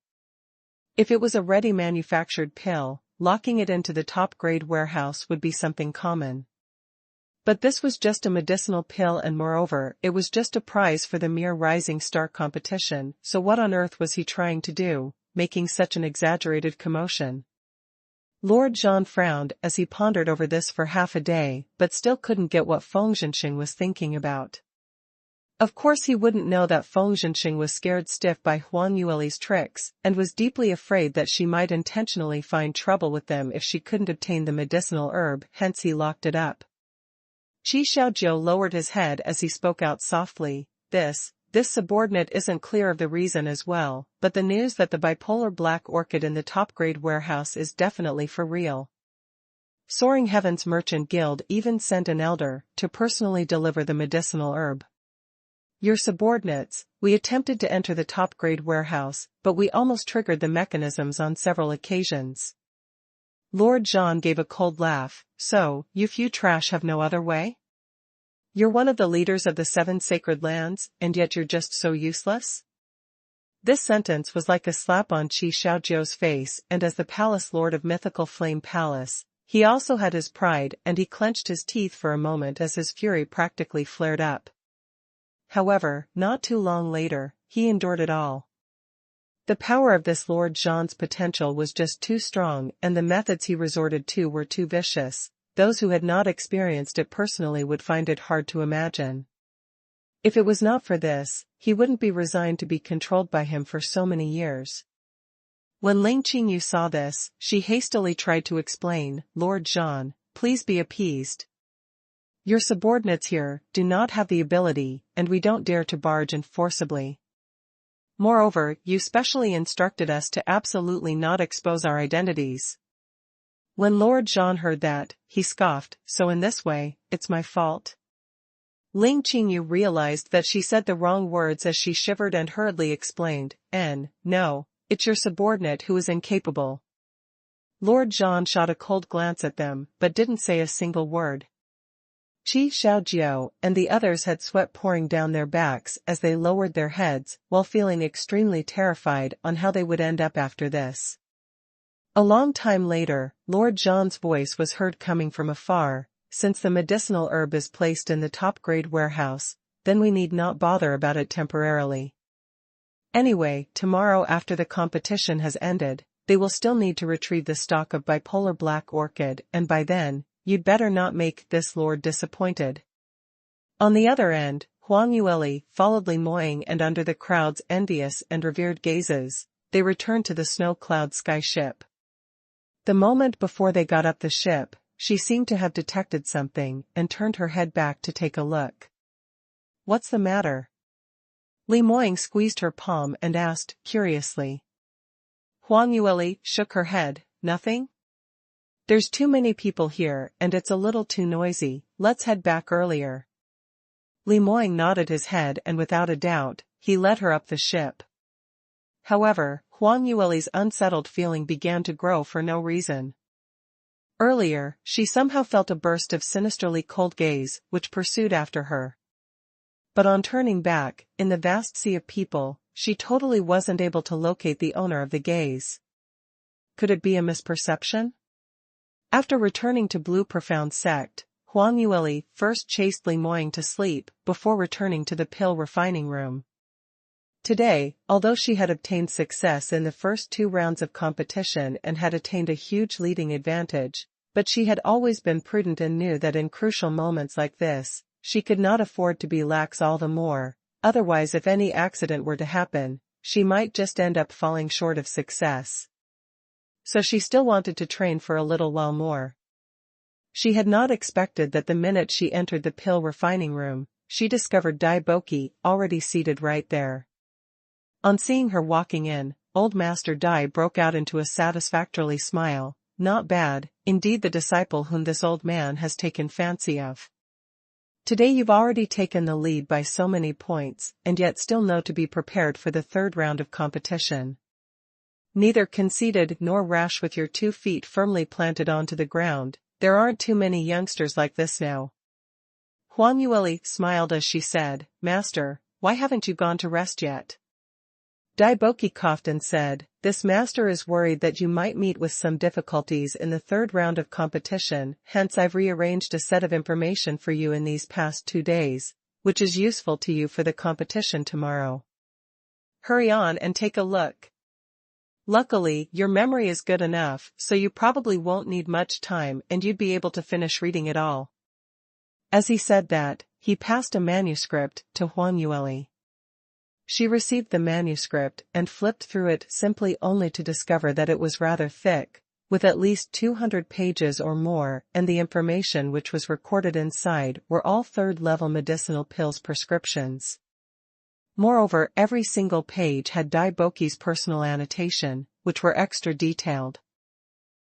If it was a ready manufactured pill, locking it into the top-grade warehouse would be something common. But this was just a medicinal pill, and moreover, it was just a prize for the mere rising star competition, so what on earth was he trying to do, making such an exaggerated commotion? Lord John frowned as he pondered over this for half a day, but still couldn't get what Feng Xianxia was thinking about. Of course he wouldn't know that Feng Xianxia was scared stiff by Huan Yueli's tricks, and was deeply afraid that she might intentionally find trouble with them if she couldn't obtain the medicinal herb, hence he locked it up. Qi Xiaojiao lowered his head as he spoke out softly. This subordinate isn't clear of the reason as well, but the news that the bipolar black orchid in the top-grade warehouse is definitely for real. Soaring Heaven's Merchant Guild even sent an elder to personally deliver the medicinal herb. Your subordinates, we attempted to enter the top-grade warehouse, but we almost triggered the mechanisms on several occasions. Lord John gave a cold laugh. So, you few trash have no other way? You're one of the leaders of the 7 sacred lands, and yet you're just so useless? This sentence was like a slap on Qi Xiaojiao's face, and as the palace lord of mythical Flame Palace, he also had his pride, and he clenched his teeth for a moment as his fury practically flared up. However, not too long later, he endured it all. The power of this Lord Jean's potential was just too strong, and the methods he resorted to were too vicious. Those who had not experienced it personally would find it hard to imagine. If it was not for this, he wouldn't be resigned to be controlled by him for so many years. When Ling Qingyu saw this, she hastily tried to explain. Lord Jean, please be appeased. Your subordinates here do not have the ability, and we don't dare to barge in forcibly. Moreover, you specially instructed us to absolutely not expose our identities. When Lord Jean heard that, he scoffed. So in this way, it's my fault? Ling Qingyu realized that she said the wrong words as she shivered and hurriedly explained. No, it's your subordinate who is incapable. Lord Jean shot a cold glance at them, but didn't say a single word. Qi Xiaojiao and the others had sweat pouring down their backs as they lowered their heads while feeling extremely terrified on how they would end up after this. A long time later, Lord Jean's voice was heard coming from afar. Since the medicinal herb is placed in the top-grade warehouse, then we need not bother about it temporarily. Anyway, tomorrow after the competition has ended, they will still need to retrieve the stock of bipolar black orchid, and by then, you'd better not make this lord disappointed. On the other end, Huang Yueli followed Li Moying, and under the crowd's envious and revered gazes, they returned to the snow-cloud sky ship. The moment before they got up the ship, she seemed to have detected something and turned her head back to take a look. "What's the matter?" Li Moying squeezed her palm and asked, curiously. Huang Yueli shook her head. "Nothing? There's too many people here and it's a little too noisy, let's head back earlier." Li Moying nodded his head, and without a doubt, he led her up the ship. However, Huang Yueli's unsettled feeling began to grow for no reason. Earlier, she somehow felt a burst of sinisterly cold gaze which pursued after her. But on turning back, in the vast sea of people, she totally wasn't able to locate the owner of the gaze. Could it be a misperception? After returning to Blue Profound Sect, Huang Yueli first chased Li Moying to sleep before returning to the pill refining room. Today, although she had obtained success in the first 2 rounds of competition and had attained a huge leading advantage, but she had always been prudent and knew that in crucial moments like this, she could not afford to be lax all the more, otherwise if any accident were to happen, she might just end up falling short of success. So she still wanted to train for a little while more. She had not expected that the minute she entered the pill refining room, she discovered Dai Boki already seated right there. On seeing her walking in, old Master Dai broke out into a satisfactory smile. "Not bad, indeed, the disciple whom this old man has taken fancy of. Today you've already taken the lead by so many points, and yet still know to be prepared for the 3rd round of competition. Neither conceited nor rash, with your 2 feet firmly planted onto the ground. There aren't too many youngsters like this now." Huang Yueli smiled as she said, "Master, why haven't you gone to rest yet?" Dai Boki coughed and said, "This master is worried that you might meet with some difficulties in the 3rd round of competition, hence I've rearranged a set of information for you in these past 2 days, which is useful to you for the competition tomorrow. Hurry on and take a look. Luckily, your memory is good enough, so you probably won't need much time and you'd be able to finish reading it all." As he said that, he passed a manuscript to Huang Yueli. She received the manuscript and flipped through it simply only to discover that it was rather thick, with at least 200 pages or more, and the information which was recorded inside were all 3rd-level medicinal pills prescriptions. Moreover, every single page had Dai Boki's personal annotation, which were extra detailed.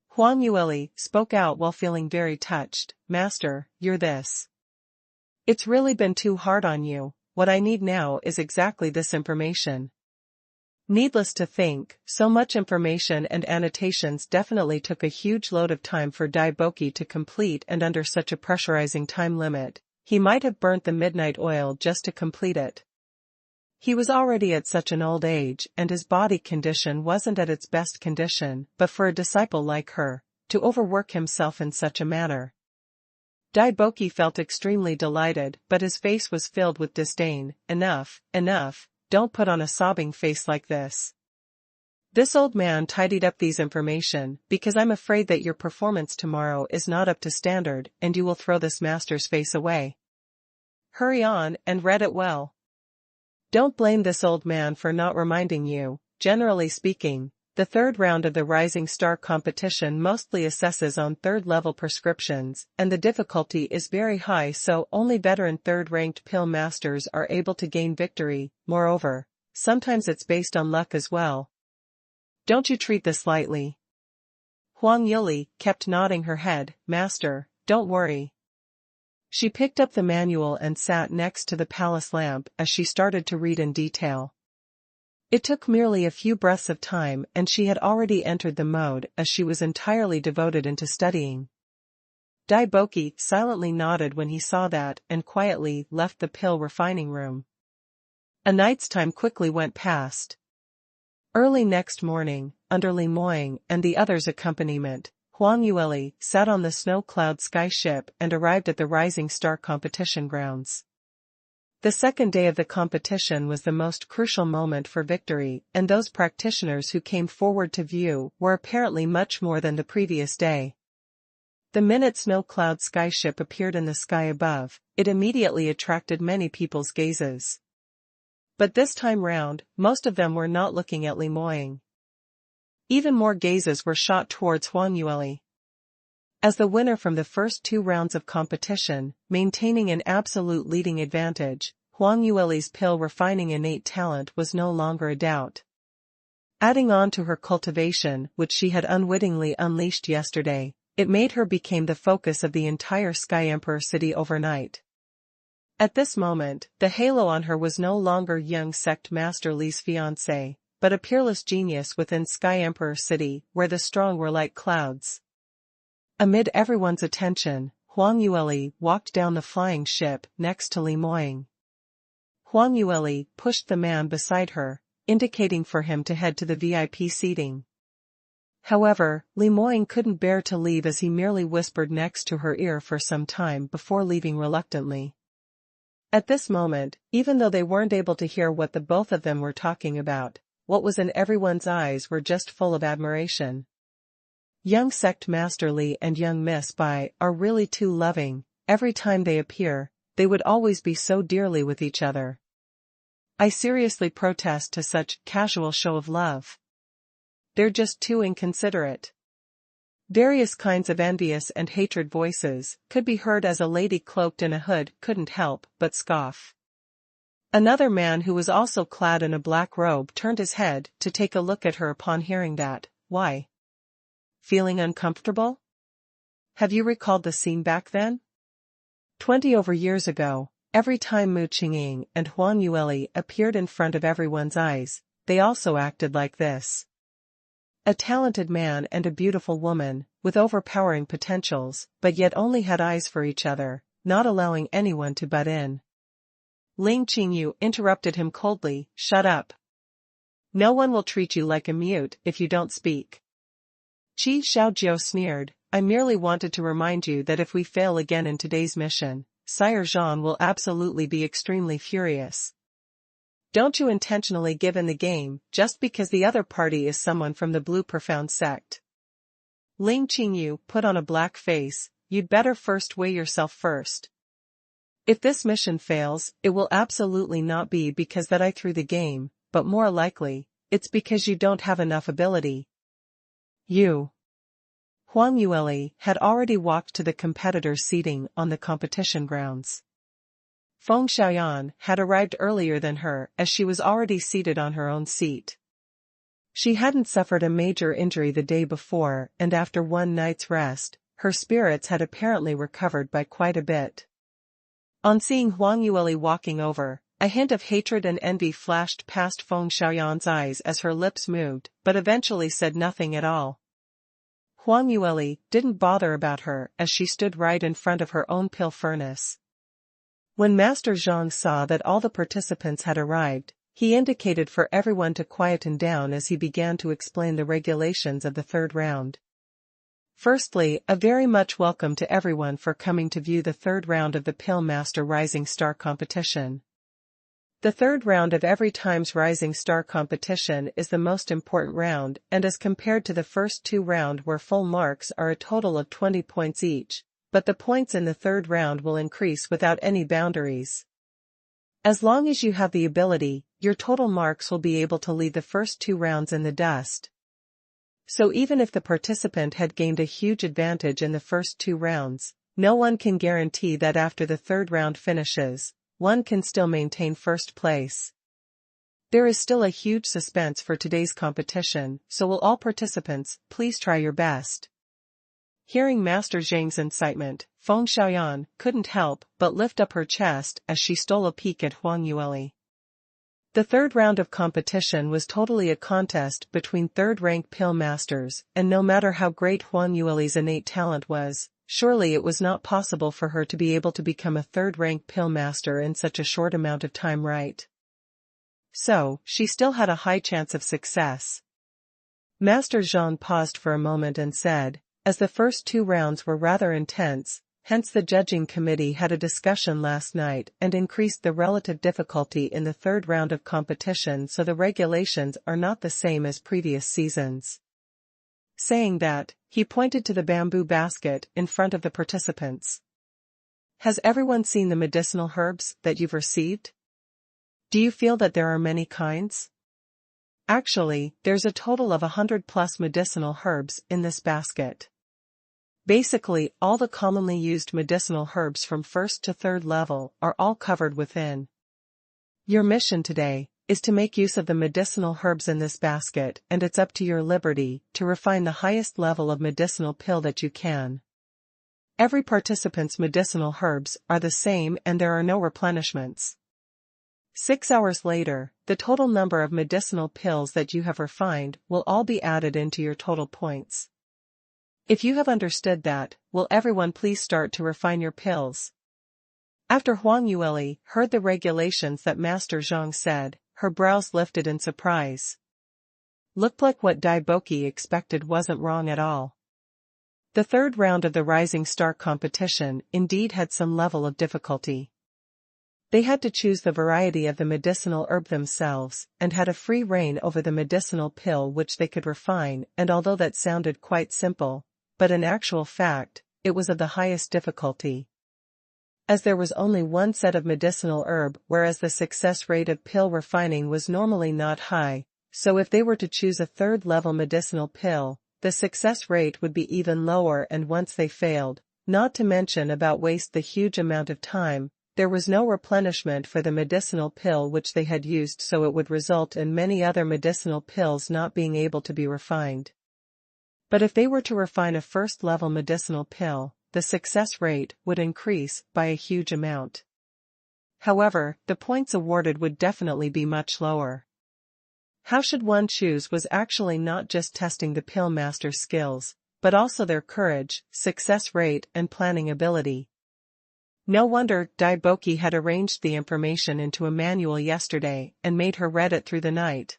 Huang Yueli spoke out while feeling very touched. "Master, you're this. It's really been too hard on you. What I need now is exactly this information." Needless to think, so much information and annotations definitely took a huge load of time for Dai Boki to complete, and under such a pressurizing time limit, he might have burnt the midnight oil just to complete it. He was already at such an old age and his body condition wasn't at its best condition, but for a disciple like her, to overwork himself in such a manner. Dai Boki felt extremely delighted, but his face was filled with disdain. "Enough, enough, don't put on a sobbing face like this. This old man tidied up these information because I'm afraid that your performance tomorrow is not up to standard and you will throw this master's face away. Hurry on and read it well. Don't blame this old man for not reminding you. Generally speaking, the 3rd round of the Rising Star competition mostly assesses on 3rd-level prescriptions, and the difficulty is very high, so only veteran 3rd-ranked pill masters are able to gain victory. Moreover, sometimes it's based on luck as well. Don't you treat this lightly." Huang Yueli kept nodding her head. "Master, don't worry." She picked up the manual and sat next to the palace lamp as she started to read in detail. It took merely a few breaths of time and she had already entered the mode as she was entirely devoted into studying. Dai Boki silently nodded when he saw that and quietly left the pill refining room. A night's time quickly went past. Early next morning, under Li Moying and the others' accompaniment, Huang Yueli sat on the snow-cloud sky ship and arrived at the Rising Star competition grounds. The second day of the competition was the most crucial moment for victory, and those practitioners who came forward to view were apparently much more than the previous day. The minute snow-cloud skyship appeared in the sky above, it immediately attracted many people's gazes. But this time round, most of them were not looking at Li Moying. Even more gazes were shot towards Huang Yueli. As the winner from the first 2 rounds of competition, maintaining an absolute leading advantage, Huang Yueli's pill refining innate talent was no longer a doubt. Adding on to her cultivation, which she had unwittingly unleashed yesterday, it made her become the focus of the entire Sky Emperor city overnight. At this moment, the halo on her was no longer young sect master Li's fiancé, but a peerless genius within Sky Emperor city, where the strong were like clouds. Amid everyone's attention, Huang Yueli walked down the flying ship next to Li Moying. Huang Yueli pushed the man beside her, indicating for him to head to the VIP seating. However, Li Moying couldn't bear to leave as he merely whispered next to her ear for some time before leaving reluctantly. At this moment, even though they weren't able to hear what the both of them were talking about, what was in everyone's eyes were just full of admiration. Young Sect Master Li and young Miss Bai are really too loving. Every time they appear, they would always be so dearly with each other. I seriously protest to such casual show of love. They're just too inconsiderate. Various kinds of envious and hatred voices could be heard as a lady cloaked in a hood couldn't help but scoff. Another man who was also clad in a black robe turned his head to take a look at her upon hearing that. Why? Feeling uncomfortable? Have you recalled the scene back then? 20 over years ago, every time Mu Qingqing and Huang Yueli appeared in front of everyone's eyes, they also acted like this. A talented man and a beautiful woman, with overpowering potentials, but yet only had eyes for each other, not allowing anyone to butt in. Ling Qingyu interrupted him coldly, "Shut up. No one will treat you like a mute if you don't speak." Qi Xiaojiu sneered, "I merely wanted to remind you that if we fail again in today's mission, Sire Zhang will absolutely be extremely furious. Don't you intentionally give in the game, just because the other party is someone from the Blue Profound sect." Ling Qingyu put on a black face, "You'd better first weigh yourself first. If this mission fails, it will absolutely not be because that I threw the game, but more likely, it's because you don't have enough ability. You." Huang Yueli had already walked to the competitors' seating on the competition grounds. Feng Xiaoyan had arrived earlier than her as she was already seated on her own seat. She hadn't suffered a major injury the day before, and after one night's rest, her spirits had apparently recovered by quite a bit. On seeing Huang Yueli walking over, a hint of hatred and envy flashed past Feng Xiaoyan's eyes as her lips moved, but eventually said nothing at all. Huang Yueli didn't bother about her as she stood right in front of her own pill furnace. When Master Zhang saw that all the participants had arrived, he indicated for everyone to quieten down as he began to explain the regulations of the third round. Firstly, a very much welcome to everyone for coming to view the third round of the Pill Master Rising Star competition. The third round of every time's Rising Star competition is the most important round, and as compared to the first 2 rounds where full marks are a total of 20 points each, but the points in the third round will increase without any boundaries. As long as you have the ability, your total marks will be able to leave the first 2 rounds in the dust. So even if the participant had gained a huge advantage in the first 2 rounds, no one can guarantee that after the third round finishes, one can still maintain first place. There is still a huge suspense for today's competition, so will all participants please try your best. Hearing Master Zhang's incitement, Feng Xiaoyan couldn't help but lift up her chest as she stole a peek at Huang Yueli. The third round of competition was totally a contest between third-rank pill masters, and no matter how great Huang Yueli's innate talent was, surely it was not possible for her to be able to become a third-rank pill master in such a short amount of time, right? So, she still had a high chance of success. Master Zhang paused for a moment and said, as the first 2 rounds were rather intense, hence the judging committee had a discussion last night and increased the relative difficulty in the 3rd round of competition so the regulations are not the same as previous seasons. Saying that, he pointed to the bamboo basket in front of the participants. Has everyone seen the medicinal herbs that you've received? Do you feel that there are many kinds? Actually, there's a total of 100+ medicinal herbs in this basket. Basically, all the commonly used medicinal herbs from 1st to 3rd level are all covered within. Your mission today is to make use of the medicinal herbs in this basket, and it's up to your liberty to refine the highest level of medicinal pill that you can. Every participant's medicinal herbs are the same and there are no replenishments. 6 hours later, the total number of medicinal pills that you have refined will all be added into your total points. If you have understood that, will everyone please start to refine your pills? After Huang Yueli heard the regulations that Master Zhang said, her brows lifted in surprise. Looked like what Dai Boki expected wasn't wrong at all. The 3rd round of the Rising Star competition indeed had some level of difficulty. They had to choose the variety of the medicinal herb themselves, and had a free rein over the medicinal pill which they could refine, and although that sounded quite simple, but in actual fact, it was of the highest difficulty. As there was only one set of medicinal herb whereas the success rate of pill refining was normally not high, so if they were to choose a 3rd level medicinal pill, the success rate would be even lower, and once they failed, not to mention about waste the huge amount of time, there was no replenishment for the medicinal pill which they had used, so it would result in many other medicinal pills not being able to be refined. But if they were to refine a 1st level medicinal pill, the success rate would increase by a huge amount. However, the points awarded would definitely be much lower. How should one choose was actually not just testing the pill master's skills, but also their courage, success rate and planning ability. No wonder Dai Boki had arranged the information into a manual yesterday and made her read it through the night.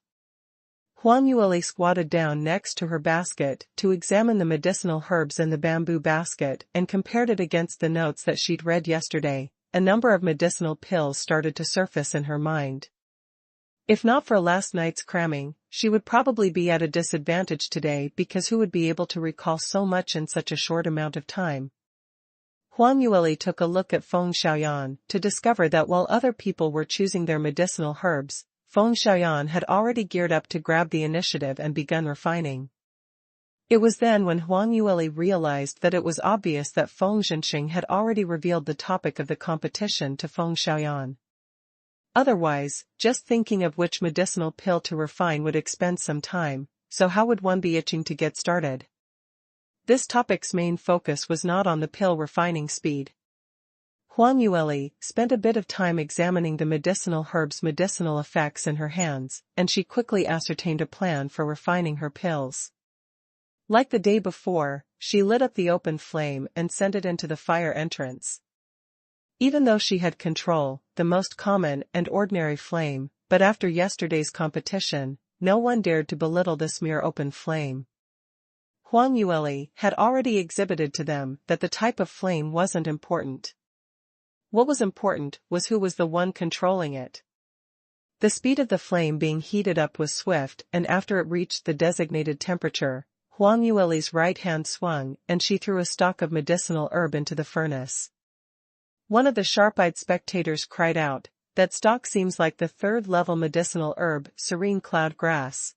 Huang Yueli squatted down next to her basket to examine the medicinal herbs in the bamboo basket and compared it against the notes that she'd read yesterday. A number of medicinal pills started to surface in her mind. If not for last night's cramming, she would probably be at a disadvantage today, because who would be able to recall so much in such a short amount of time? Huang Yueli took a look at Feng Xiaoyan to discover that while other people were choosing their medicinal herbs, Feng Xiaoyan had already geared up to grab the initiative and begun refining. It was then when Huang Yueli realized that it was obvious that Feng Qingqing had already revealed the topic of the competition to Feng Xiaoyan. Otherwise, just thinking of which medicinal pill to refine would expend some time, so how would one be itching to get started? This topic's main focus was not on the pill refining speed. Huang Yueli spent a bit of time examining the medicinal herb's medicinal effects in her hands, and she quickly ascertained a plan for refining her pills. Like the day before, she lit up the open flame and sent it into the fire entrance. Even though she had control, the most common and ordinary flame, but after yesterday's competition, no one dared to belittle this mere open flame. Huang Yueli had already exhibited to them that the type of flame wasn't important. What was important was who was the one controlling it. The speed of the flame being heated up was swift, and after it reached the designated temperature, Huang Yueli's right hand swung, and she threw a stalk of medicinal herb into the furnace. One of the sharp-eyed spectators cried out, "That stalk seems like the 3rd level medicinal herb, serene cloud grass."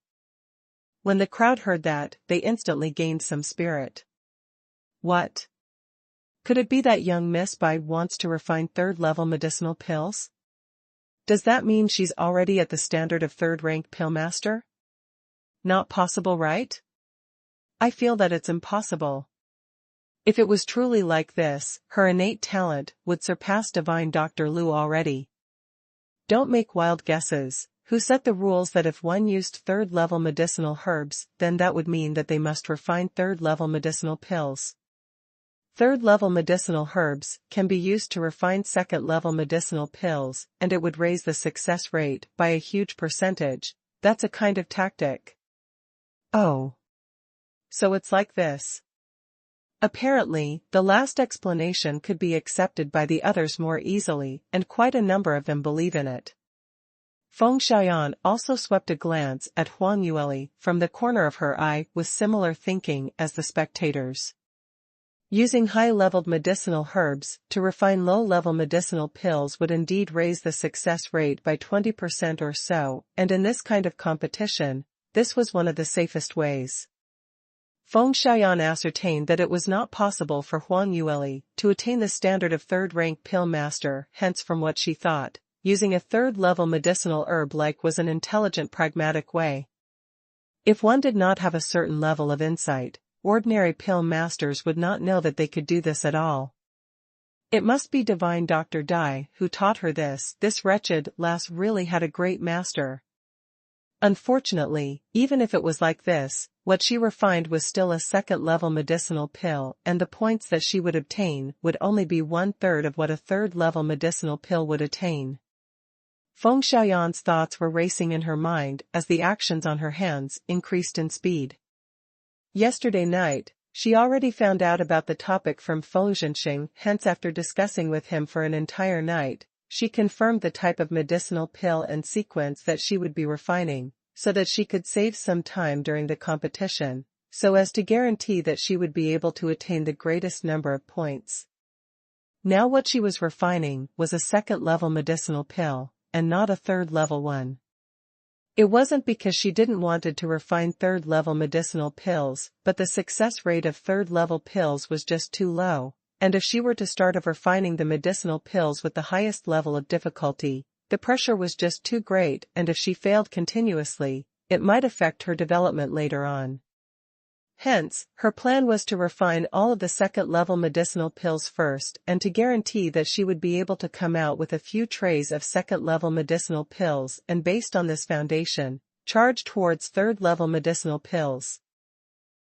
When the crowd heard that, they instantly gained some spirit. What? Could it be that young Miss Bai wants to refine 3rd level medicinal pills? Does that mean she's already at the standard of 3rd rank pill master? Not possible, right? I feel that it's impossible. If it was truly like this, her innate talent would surpass divine Dr. Lu already. Don't make wild guesses. Who set the rules that if one used 3rd level medicinal herbs, then that would mean that they must refine 3rd level medicinal pills? Third-level medicinal herbs can be used to refine second-level medicinal pills, and it would raise the success rate by a huge percentage. That's a kind of tactic. Oh. So it's like this. Apparently, the last explanation could be accepted by the others more easily, and quite a number of them believe in it. Feng Xiaoyan also swept a glance at Huang Yueli from the corner of her eye with similar thinking as the spectators. Using high-leveled medicinal herbs to refine low-level medicinal pills would indeed raise the success rate by 20% or so, and in this kind of competition, this was one of the safest ways. Feng Xiaoyan ascertained that it was not possible for Huang Yueli to attain the standard of third-rank pill master, hence from what she thought, using a third-level medicinal herb was an intelligent pragmatic way. If one did not have a certain level of insight, ordinary pill masters would not know that they could do this at all. It must be divine Dr. Dai who taught her this. This wretched lass really had a great master. Unfortunately, even if it was like this, what she refined was still a second-level medicinal pill, and the points that she would obtain would only be 1/3 of what a third-level medicinal pill would attain. Feng Xiaoyan's thoughts were racing in her mind as the actions on her hands increased in speed. Yesterday night, she already found out about the topic from Fu Zhenxing, hence after discussing with him for an entire night, she confirmed the type of medicinal pill and sequence that she would be refining, so that she could save some time during the competition, so as to guarantee that she would be able to attain the greatest number of points. Now what she was refining was a second-level medicinal pill, and not a third-level one. It wasn't because she didn't wanted to refine third-level medicinal pills, but the success rate of third-level pills was just too low, and if she were to start refining the medicinal pills with the highest level of difficulty, the pressure was just too great, and if she failed continuously, it might affect her development later on. Hence, her plan was to refine all of the second-level medicinal pills first and to guarantee that she would be able to come out with a few trays of second-level medicinal pills and based on this foundation, charge towards third-level medicinal pills.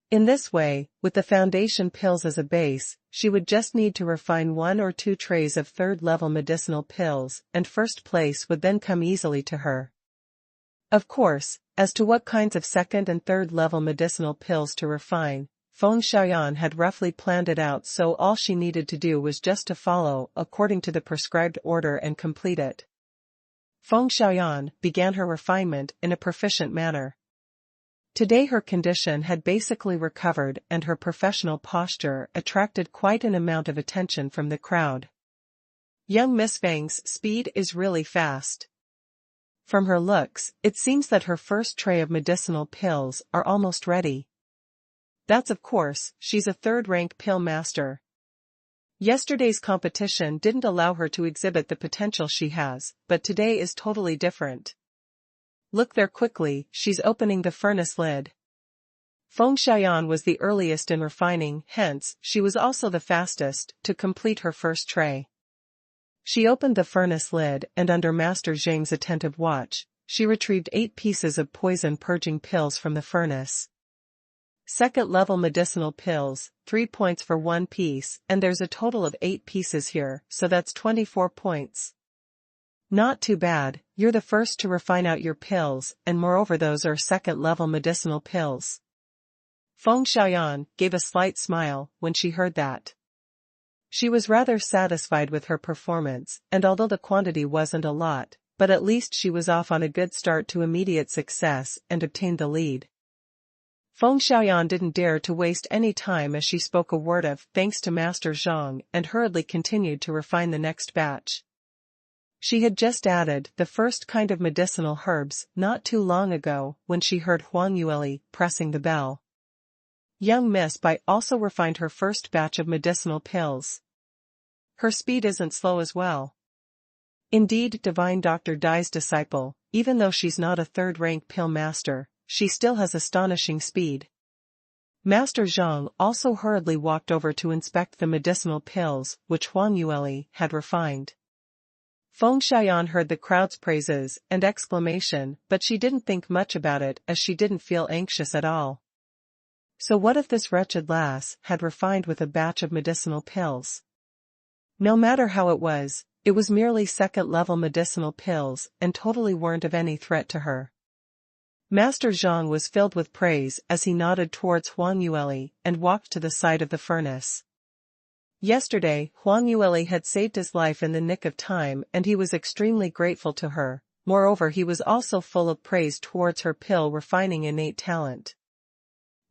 In this way, with the foundation pills as a base, she would just need to refine 1 or 2 trays of third-level medicinal pills, and first place would then come easily to her. Of course, as to what kinds of second and third-level medicinal pills to refine, Feng Xiaoyan had roughly planned it out, so all she needed to do was just to follow according to the prescribed order and complete it. Feng Xiaoyan began her refinement in a proficient manner. Today her condition had basically recovered and her professional posture attracted quite an amount of attention from the crowd. Young Miss Fang's speed is really fast. From her looks, it seems that her first tray of medicinal pills are almost ready. That's of course, she's a third-rank pill master. Yesterday's competition didn't allow her to exhibit the potential she has, but today is totally different. Look there quickly, she's opening the furnace lid. Feng Xiaoyan was the earliest in refining, hence, she was also the fastest to complete her first tray. She opened the furnace lid and under Master Zhang's attentive watch, she retrieved 8 pieces of poison-purging pills from the furnace. Second-level medicinal pills, 3 points for 1 piece, and there's a total of 8 pieces here, so that's 24 points. Not too bad, you're the first to refine out your pills, and moreover those are second-level medicinal pills. Feng Xiaoyan gave a slight smile when she heard that. She was rather satisfied with her performance, and although the quantity wasn't a lot, but at least she was off on a good start to immediate success and obtained the lead. Feng Xiaoyan didn't dare to waste any time as she spoke a word of thanks to Master Zhang and hurriedly continued to refine the next batch. She had just added the first kind of medicinal herbs not too long ago when she heard Huang Yueli pressing the bell. Young Miss Bai also refined her first batch of medicinal pills. Her speed isn't slow as well. Indeed, divine Dr. Dai's disciple, even though she's not a third-rank pill master, she still has astonishing speed. Master Zhang also hurriedly walked over to inspect the medicinal pills which Huang Yueli had refined. Feng Xiaoyan heard the crowd's praises and exclamation, but she didn't think much about it as she didn't feel anxious at all. So what if this wretched lass had refined with a batch of medicinal pills? No matter how it was merely second-level medicinal pills and totally weren't of any threat to her. Master Zhang was filled with praise as he nodded towards Huang Yueli and walked to the side of the furnace. Yesterday, Huang Yueli had saved his life in the nick of time and he was extremely grateful to her. Moreover, he was also full of praise towards her pill-refining innate talent.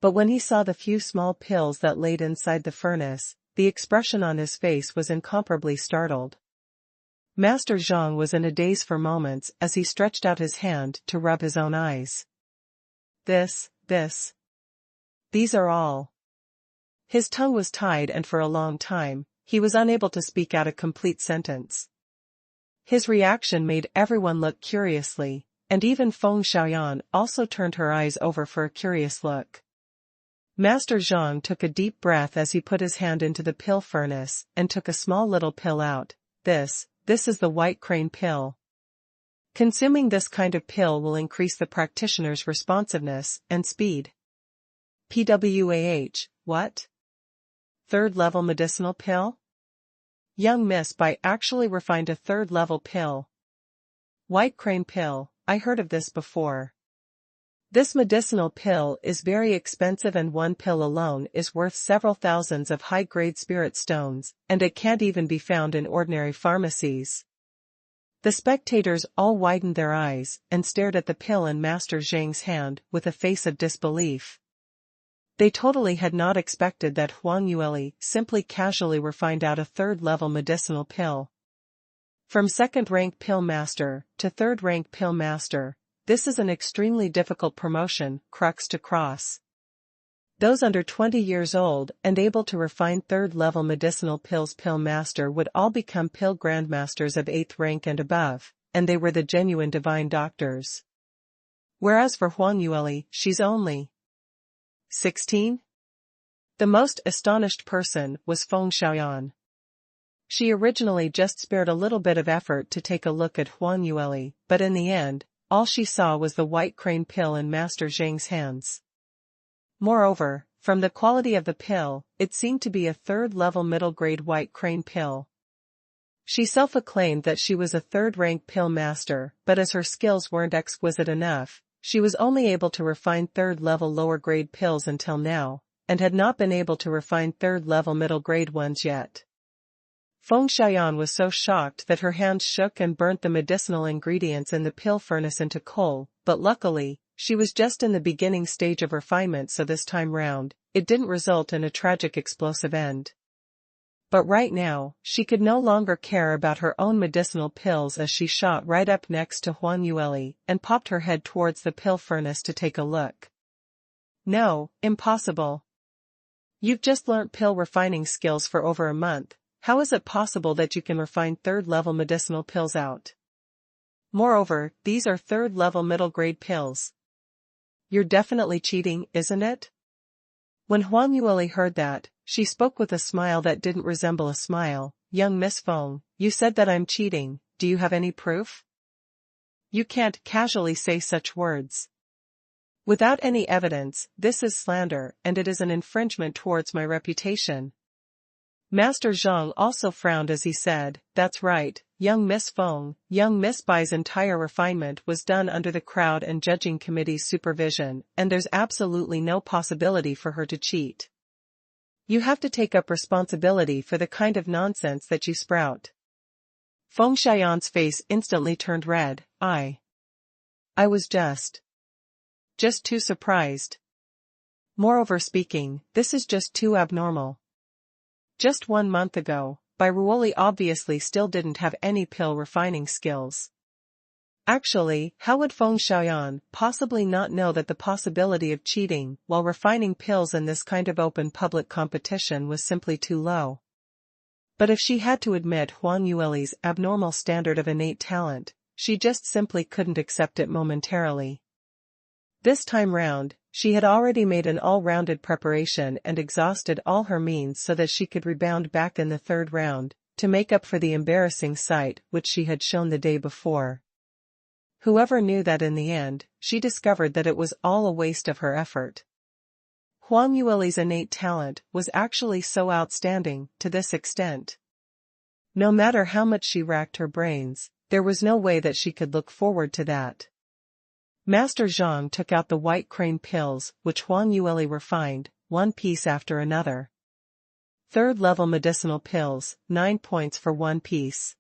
But when he saw the few small pills that laid inside the furnace, the expression on his face was incomparably startled. Master Zhang was in a daze for moments as he stretched out his hand to rub his own eyes. These are all. His tongue was tied and for a long time, he was unable to speak out a complete sentence. His reaction made everyone look curiously, and even Feng Xiaoyan also turned her eyes over for a curious look. Master Zhang took a deep breath as he put his hand into the pill furnace and took a small little pill out. This is the white crane pill. Consuming this kind of pill will increase the practitioner's responsiveness and speed. PWAH, what? Third-level medicinal pill? Young Miss Bai actually refined a third-level pill. White crane pill, I heard of this before. This medicinal pill is very expensive and one pill alone is worth several thousands of high-grade spirit stones, and it can't even be found in ordinary pharmacies. The spectators all widened their eyes and stared at the pill in Master Zhang's hand with a face of disbelief. They totally had not expected that Huang Yueli simply casually refined out a third-level medicinal pill. From second-rank pill master to third-rank pill master, this is an extremely difficult promotion, crux to cross. Those under 20 years old and able to refine third-level medicinal pills pill master would all become pill grandmasters of 8th rank and above, and they were the genuine divine doctors. Whereas for Huang Yueli, she's only 16? The most astonished person was Feng Xiaoyan. She originally just spared a little bit of effort to take a look at Huang Yueli, but in the end, all she saw was the white crane pill in Master Zhang's hands. Moreover, from the quality of the pill, it seemed to be a third-level middle-grade white crane pill. She self-acclaimed that she was a third-rank pill master, but as her skills weren't exquisite enough, she was only able to refine third-level lower-grade pills until now, and had not been able to refine third-level middle-grade ones yet. Feng Xiaoyan was so shocked that her hands shook and burnt the medicinal ingredients in the pill furnace into coal, but luckily, she was just in the beginning stage of refinement, so this time round, it didn't result in a tragic explosive end. But right now, she could no longer care about her own medicinal pills as she shot right up next to Huang Yueli and popped her head towards the pill furnace to take a look. No, impossible. You've just learnt pill refining skills for over a month, how is it possible that you can refine third-level medicinal pills out? Moreover, these are third-level middle-grade pills. You're definitely cheating, isn't it? When Huang Yueli heard that, she spoke with a smile that didn't resemble a smile. Young Miss Feng, you said that I'm cheating, do you have any proof? You can't casually say such words. Without any evidence, this is slander and it is an infringement towards my reputation. Master Zhang also frowned as he said, that's right, young Miss Feng, young Miss Bai's entire refinement was done under the crowd and judging committee's supervision, and there's absolutely no possibility for her to cheat. You have to take up responsibility for the kind of nonsense that you sprout. Feng Xiaoyan's face instantly turned red. I was just too surprised. Moreover speaking, this is just too abnormal. Just 1 month ago, Bai Ruoli obviously still didn't have any pill refining skills. Actually, how would Feng Xiaoyan possibly not know that the possibility of cheating while refining pills in this kind of open public competition was simply too low? But if she had to admit Huang Yueli's abnormal standard of innate talent, she just simply couldn't accept it momentarily. This time round, she had already made an all-rounded preparation and exhausted all her means so that she could rebound back in the third round, to make up for the embarrassing sight which she had shown the day before. Whoever knew that in the end, she discovered that it was all a waste of her effort. Huang Yueli's innate talent was actually so outstanding to this extent. No matter how much she racked her brains, there was no way that she could look forward to that. Master Zhang took out the white crane pills which Huang Yueli refined, one piece after another. Third-level medicinal pills, 9 points for one piece.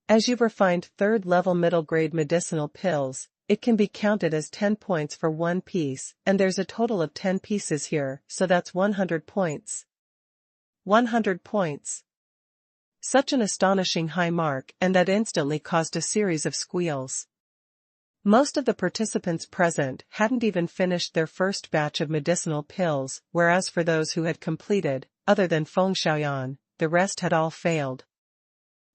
As you've refined third-level middle-grade medicinal pills, it can be counted as 10 points for one piece, and there's a total of 10 pieces here, so that's 100 points. 100 points. Such an astonishing high mark, and that instantly caused a series of squeals. Most of the participants present hadn't even finished their first batch of medicinal pills, whereas for those who had completed, other than Feng Xiaoyan, the rest had all failed.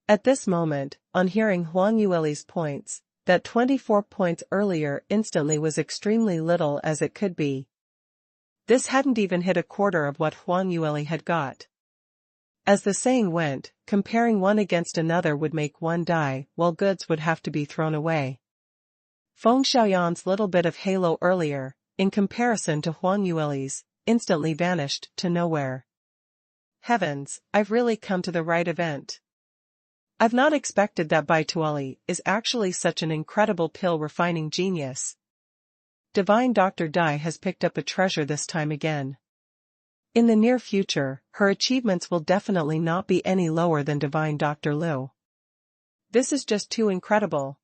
At this moment, on hearing Huang Yueli's points, that 24 points earlier instantly was extremely little as it could be. This hadn't even hit a quarter of what Huang Yueli had got. As the saying went, comparing one against another would make one die, while goods would have to be thrown away. Feng Xiaoyan's little bit of halo earlier, in comparison to Huang Yueli's, instantly vanished to nowhere. Heavens, I've really come to the right event. I've not expected that Betrayal is actually such an incredible pill refining genius. Divine Dr. Dai has picked up a treasure this time again. In the near future, her achievements will definitely not be any lower than Divine Dr. Liu. This is just too incredible.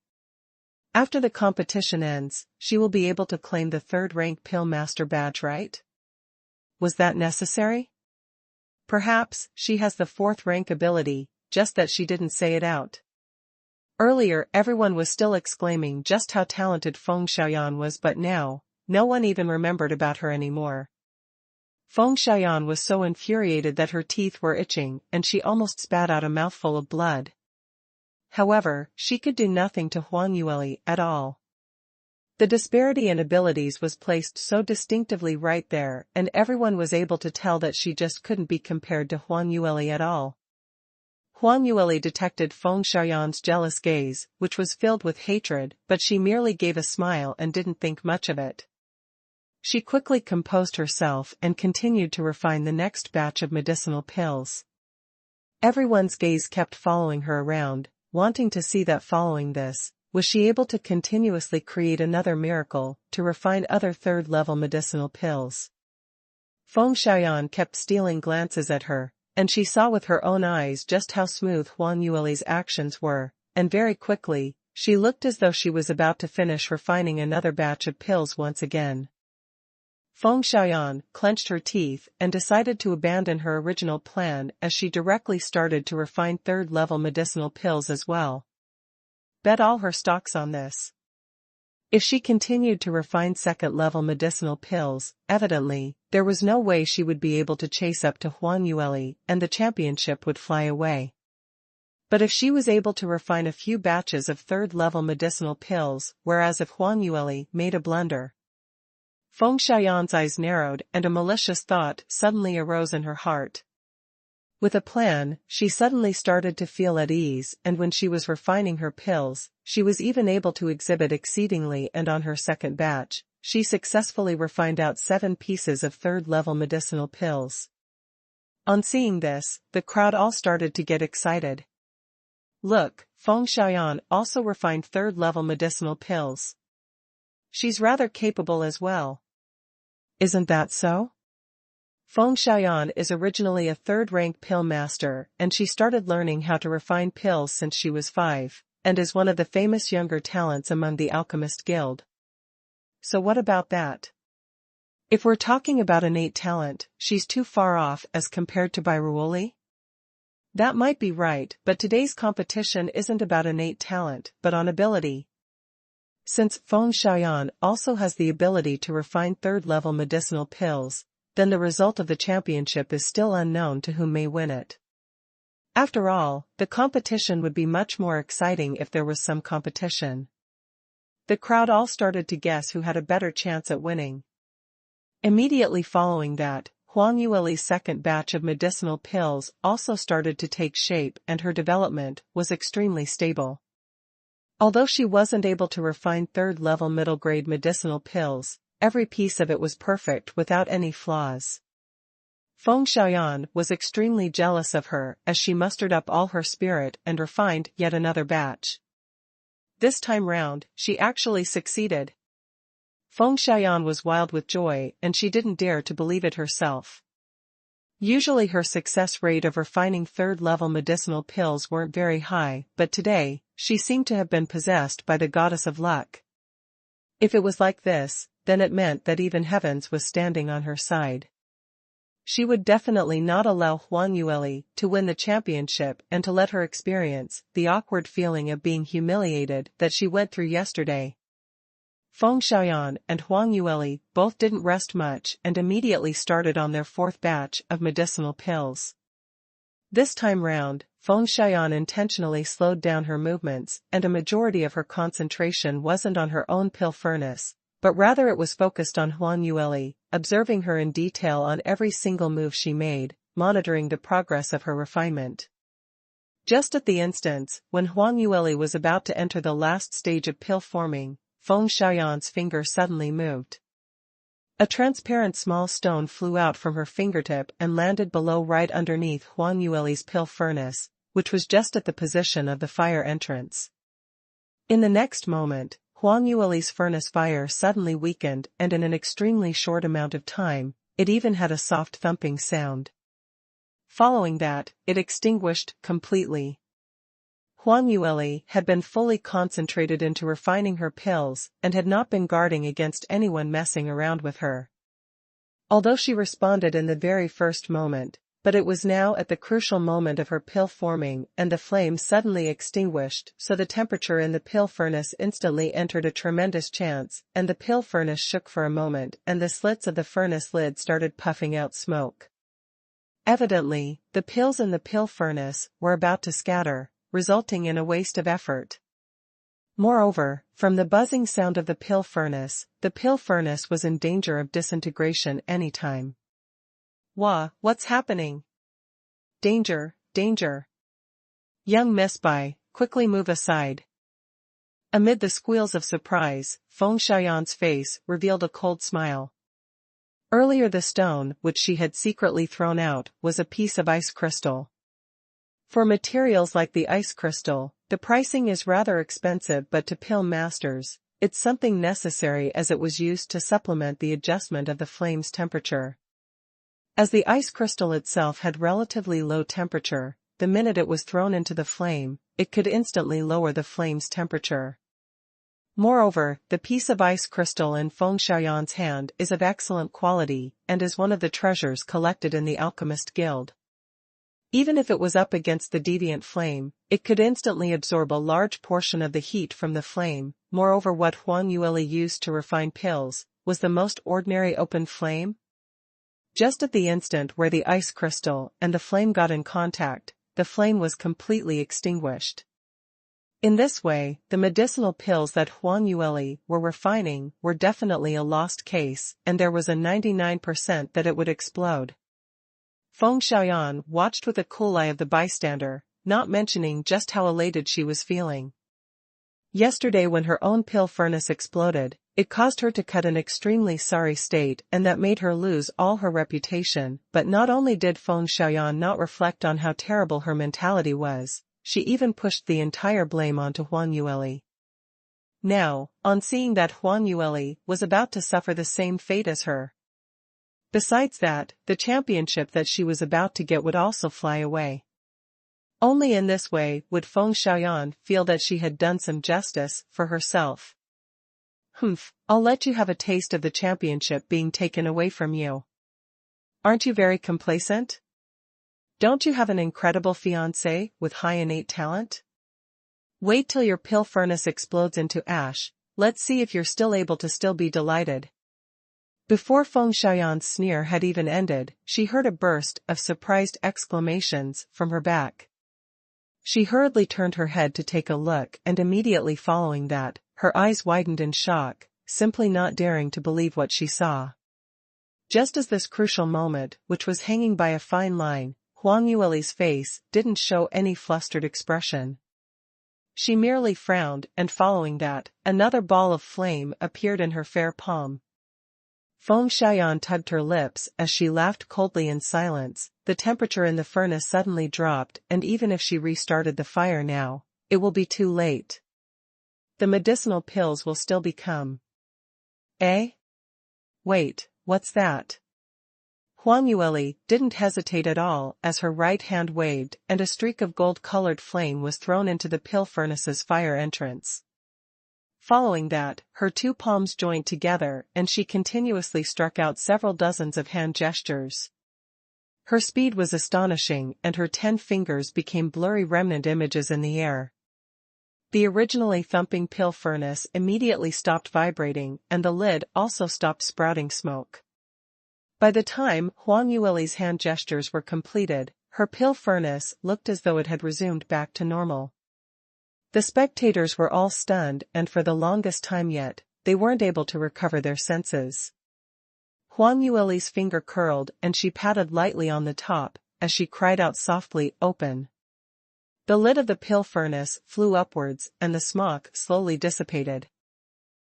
After the competition ends, she will be able to claim the third-rank pill master badge, right? Was that necessary? Perhaps she has the fourth-rank ability, just that she didn't say it out. Earlier everyone was still exclaiming just how talented Feng Xiaoyan was, but now, no one even remembered about her anymore. Feng Xiaoyan was so infuriated that her teeth were itching and she almost spat out a mouthful of blood. However, she could do nothing to Huang Yueli at all. The disparity in abilities was placed so distinctively right there, and everyone was able to tell that she just couldn't be compared to Huang Yueli at all. Huang Yueli detected Feng Xiaoyan's jealous gaze, which was filled with hatred, but she merely gave a smile and didn't think much of it. She quickly composed herself and continued to refine the next batch of medicinal pills. Everyone's gaze kept following her around, wanting to see that following this, was she able to continuously create another miracle, to refine other third-level medicinal pills. Feng Xiaoyan kept stealing glances at her, and she saw with her own eyes just how smooth Huang Yueli's actions were, and very quickly, she looked as though she was about to finish refining another batch of pills once again. Feng Xiaoyan clenched her teeth and decided to abandon her original plan as she directly started to refine third-level medicinal pills as well. Bet all her stocks on this. If she continued to refine second-level medicinal pills, evidently, there was no way she would be able to chase up to Huang Yueli and the championship would fly away. But if she was able to refine a few batches of third-level medicinal pills, whereas if Huang Yueli made a blunder. Feng Xiaoyan's eyes narrowed and a malicious thought suddenly arose in her heart. With a plan, she suddenly started to feel at ease, and when she was refining her pills, she was even able to exhibit exceedingly, and on her second batch, she successfully refined out 7 pieces of third-level medicinal pills. On seeing this, the crowd all started to get excited. Look, Feng Xiaoyan also refined third-level medicinal pills. She's rather capable as well. Isn't that so? Feng Xiaoyan is originally a third-rank pill master, and she started learning how to refine pills since she was 5, and is one of the famous younger talents among the Alchemist Guild. So what about that? If we're talking about innate talent, she's too far off as compared to Betrayal? That might be right, but today's competition isn't about innate talent, but on ability. Since Feng Xiaoyan also has the ability to refine third-level medicinal pills, then the result of the championship is still unknown to whom may win it. After all, the competition would be much more exciting if there was some competition. The crowd all started to guess who had a better chance at winning. Immediately following that, Huang Yueli's second batch of medicinal pills also started to take shape, and her development was extremely stable. Although she wasn't able to refine third-level middle-grade medicinal pills, every piece of it was perfect without any flaws. Feng Xiaoyan was extremely jealous of her as she mustered up all her spirit and refined yet another batch. This time round, she actually succeeded. Feng Xiaoyan was wild with joy and she didn't dare to believe it herself. Usually her success rate of refining third-level medicinal pills weren't very high, but today, she seemed to have been possessed by the goddess of luck. If it was like this, then it meant that even heavens was standing on her side. She would definitely not allow Huang Yueli to win the championship and to let her experience the awkward feeling of being humiliated that she went through yesterday. Feng Xiaoyan and Huang Yueli both didn't rest much and immediately started on their fourth batch of medicinal pills. This time round, Feng Xiaoyan intentionally slowed down her movements and a majority of her concentration wasn't on her own pill furnace, but rather it was focused on Huang Yueli, observing her in detail on every single move she made, monitoring the progress of her refinement. Just at the instance when Huang Yueli was about to enter the last stage of pill forming, Feng Xiaoyan's finger suddenly moved. A transparent small stone flew out from her fingertip and landed below right underneath Huang Yueli's pill furnace, which was just at the position of the fire entrance. In the next moment, Huang Yueli's furnace fire suddenly weakened and in an extremely short amount of time, it even had a soft thumping sound. Following that, it extinguished completely. Huang Yueli had been fully concentrated into refining her pills and had not been guarding against anyone messing around with her. Although she responded in the very first moment, but it was now at the crucial moment of her pill forming and the flame suddenly extinguished, so the temperature in the pill furnace instantly entered a tremendous chance and the pill furnace shook for a moment and the slits of the furnace lid started puffing out smoke. Evidently, the pills in the pill furnace were about to scatter, resulting in a waste of effort. Moreover, from the buzzing sound of the pill furnace was in danger of disintegration any time. What's happening? Danger, danger. Young Miss Bai, quickly move aside. Amid the squeals of surprise, Feng Xiaoyan's face revealed a cold smile. Earlier the stone which she had secretly thrown out was a piece of ice crystal. For materials like the ice crystal, the pricing is rather expensive, but to pill masters, it's something necessary as it was used to supplement the adjustment of the flame's temperature. As the ice crystal itself had relatively low temperature, the minute it was thrown into the flame, it could instantly lower the flame's temperature. Moreover, the piece of ice crystal in Feng Xiaoyan's hand is of excellent quality and is one of the treasures collected in the Alchemist Guild. Even if it was up against the deviant flame, it could instantly absorb a large portion of the heat from the flame. Moreover, what Huang Yueli used to refine pills was the most ordinary open flame. Just at the instant where the ice crystal and the flame got in contact, the flame was completely extinguished. In this way, the medicinal pills that Huang Yueli were refining were definitely a lost case, and there was a 99% that it would explode. Feng Xiaoyan watched with a cool eye of the bystander, not mentioning just how elated she was feeling. Yesterday when her own pill furnace exploded, it caused her to cut an extremely sorry state and that made her lose all her reputation, but not only did Feng Xiaoyan not reflect on how terrible her mentality was, she even pushed the entire blame onto Huang Yueli. Now, on seeing that Huang Yueli was about to suffer the same fate as her. Besides that, the championship that she was about to get would also fly away. Only in this way would Feng Xiaoyan feel that she had done some justice for herself. I'll let you have a taste of the championship being taken away from you. Aren't you very complacent? Don't you have an incredible fiancé with high innate talent? Wait till your pill furnace explodes into ash, let's see if you're still able to still be delighted. Before Feng Xiaoyan's sneer had even ended, she heard a burst of surprised exclamations from her back. She hurriedly turned her head to take a look and immediately following that, her eyes widened in shock, simply not daring to believe what she saw. Just as this crucial moment, which was hanging by a fine line, Huang Yueli's face didn't show any flustered expression. She merely frowned and following that, another ball of flame appeared in her fair palm. Feng Xiaoyan tugged her lips as she laughed coldly in silence. The temperature in the furnace suddenly dropped, and even if she restarted the fire now, it will be too late. The medicinal pills will still become. Eh? Wait, what's that? Huang Yueli didn't hesitate at all as her right hand waved and a streak of gold-colored flame was thrown into the pill furnace's fire entrance. Following that, her two palms joined together and she continuously struck out several dozens of hand gestures. Her speed was astonishing and her 10 fingers became blurry remnant images in the air. The originally thumping pill furnace immediately stopped vibrating and the lid also stopped sprouting smoke. By the time Huang Yueli's hand gestures were completed, her pill furnace looked as though it had resumed back to normal. The spectators were all stunned and for the longest time yet, they weren't able to recover their senses. Huang Yueli's finger curled and she patted lightly on the top, as she cried out softly, "Open." The lid of the pill furnace flew upwards and the smoke slowly dissipated.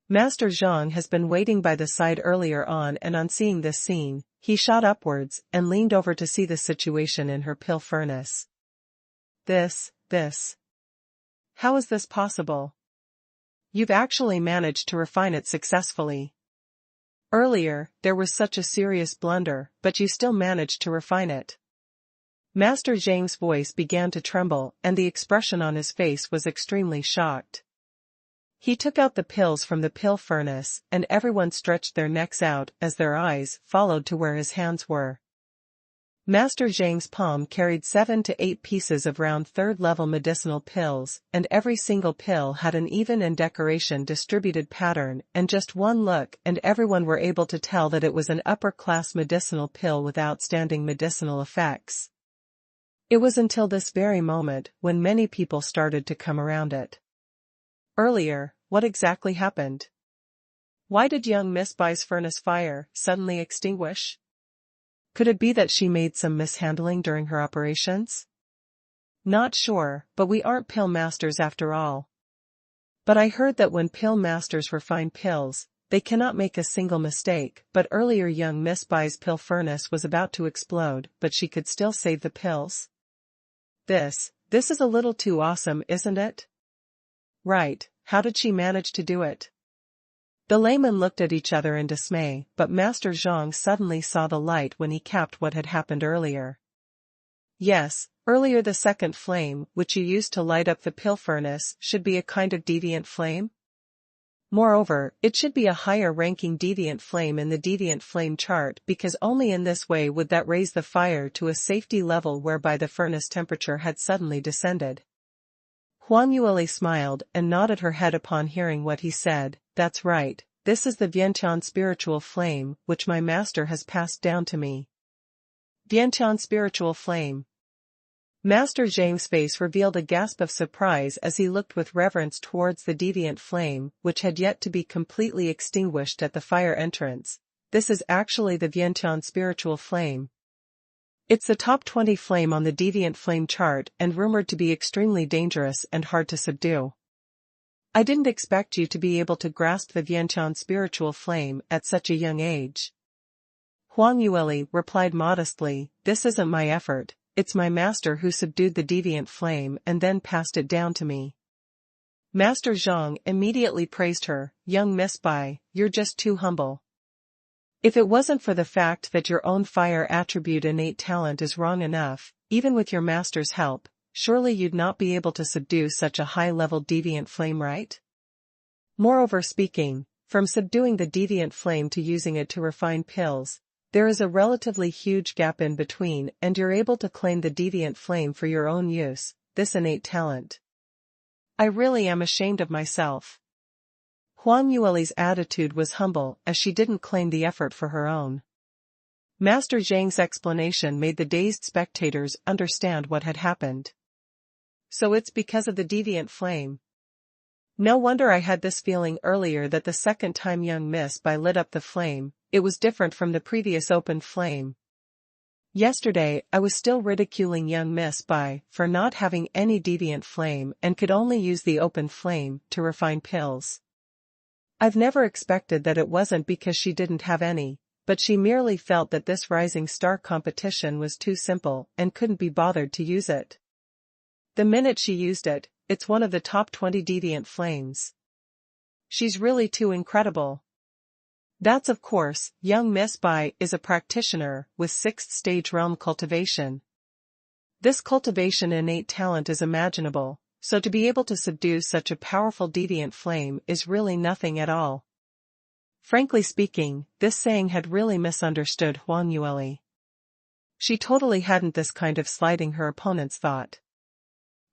Master Zhang has been waiting by the side earlier on and on seeing this scene, he shot upwards and leaned over to see the situation in her pill furnace. This. How is this possible? You've actually managed to refine it successfully. Earlier, there was such a serious blunder, but you still managed to refine it. Master Zhang's voice began to tremble and the expression on his face was extremely shocked. He took out the pills from the pill furnace and everyone stretched their necks out as their eyes followed to where his hands were. Master Zhang's palm carried 7 to 8 pieces of round third-level medicinal pills, and every single pill had an even and decoration distributed pattern, and just one look and everyone were able to tell that it was an upper-class medicinal pill with outstanding medicinal effects. It was until this very moment when many people started to come around it. Earlier, what exactly happened? Why did young Miss Bai's furnace fire suddenly extinguish? Could it be that she made some mishandling during her operations? Not sure, but we aren't pill masters after all. But I heard that when pill masters refine pills, they cannot make a single mistake, but earlier young Miss Bai's pill furnace was about to explode, but she could still save the pills. This is a little too awesome, isn't it? Right, how did she manage to do it? The laymen looked at each other in dismay, but Master Zhang suddenly saw the light when he capped what had happened earlier. Yes, earlier the second flame, which you used to light up the pill furnace, should be a kind of deviant flame. Moreover, it should be a higher-ranking deviant flame in the deviant flame chart because only in this way would that raise the fire to a safety level whereby the furnace temperature had suddenly descended. Huang Yueli smiled and nodded her head upon hearing what he said. That's right, this is the Vientian spiritual flame, which my master has passed down to me. Vientian spiritual flame. Master Zhang's face revealed a gasp of surprise as he looked with reverence towards the deviant flame, which had yet to be completely extinguished at the fire entrance. This is actually the Vientian spiritual flame. It's the top 20 flame on the deviant flame chart and rumored to be extremely dangerous and hard to subdue. I didn't expect you to be able to grasp the Vientian spiritual flame at such a young age. Huang Yueli replied modestly, this isn't my effort, it's my master who subdued the deviant flame and then passed it down to me. Master Zhang immediately praised her, young Miss Bai, you're just too humble. If it wasn't for the fact that your own fire attribute innate talent is wrong enough, even with your master's help, surely you'd not be able to subdue such a high-level deviant flame, right? Moreover speaking, from subduing the deviant flame to using it to refine pills, there is a relatively huge gap in between and you're able to claim the deviant flame for your own use, this innate talent. I really am ashamed of myself. Huang Yueli's attitude was humble as she didn't claim the effort for her own. Master Zhang's explanation made the dazed spectators understand what had happened. So it's because of the deviant flame. No wonder I had this feeling earlier that the second time young Miss Bai lit up the flame, it was different from the previous open flame. Yesterday I was still ridiculing young Miss Bai for not having any deviant flame and could only use the open flame to refine pills. I've never expected that it wasn't because she didn't have any, but she merely felt that this rising star competition was too simple and couldn't be bothered to use it. The minute she used it, it's one of the top 20 deviant flames. She's really too incredible. That's of course, young Miss Bai is a practitioner with 6th stage realm cultivation. This cultivation innate talent is imaginable, so to be able to subdue such a powerful deviant flame is really nothing at all. Frankly speaking, this saying had really misunderstood Huang Yueli. She totally hadn't this kind of slighting her opponent's thought.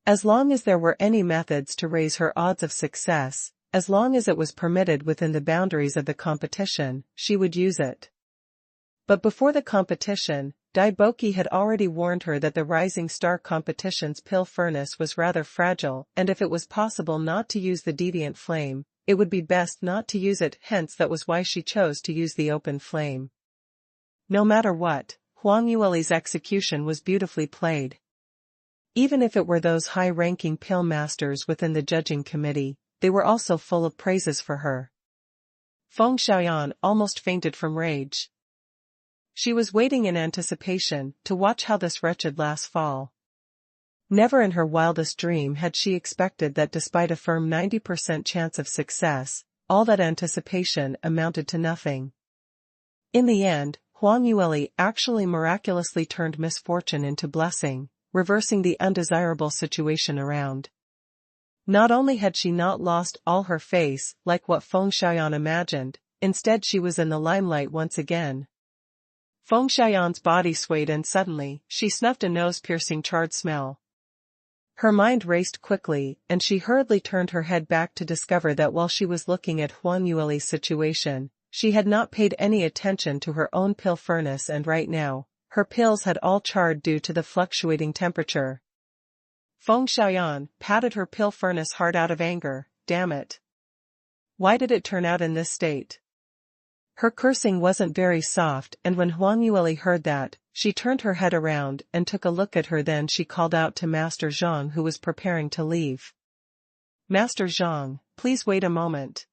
As long as there were any methods to raise her odds of success, as long as it was permitted within the boundaries of the competition, she would use it. But before the competition, Dai Boki had already warned her that the Rising Star competition's pill furnace was rather fragile, and if it was possible not to use the deviant flame, it would be best not to use it, hence that was why she chose to use the open flame. No matter what, Huang Yueli's execution was beautifully played. Even if it were those high-ranking pill masters within the judging committee, they were also full of praises for her. Feng Xiaoyan almost fainted from rage. She was waiting in anticipation to watch how this wretched lass fall. Never in her wildest dream had she expected that despite a firm 90% chance of success, all that anticipation amounted to nothing. In the end, Huang Yueli actually miraculously turned misfortune into blessing, reversing the undesirable situation around. Not only had she not lost all her face like what Feng Xiaoyan imagined, instead she was in the limelight once again. Feng Xiaoyan's body swayed and suddenly, she snuffed a nose-piercing charred smell. Her mind raced quickly, and she hurriedly turned her head back to discover that while she was looking at Huang Yueli's situation, she had not paid any attention to her own pill furnace, and right now, her pills had all charred due to the fluctuating temperature. Feng Xiaoyan patted her pill furnace hard out of anger. Damn it. Why did it turn out in this state? Her cursing wasn't very soft, and when Huang Yueli heard that, she turned her head around and took a look at her. Then she called out to Master Zhang, who was preparing to leave. Master Zhang, please wait a moment.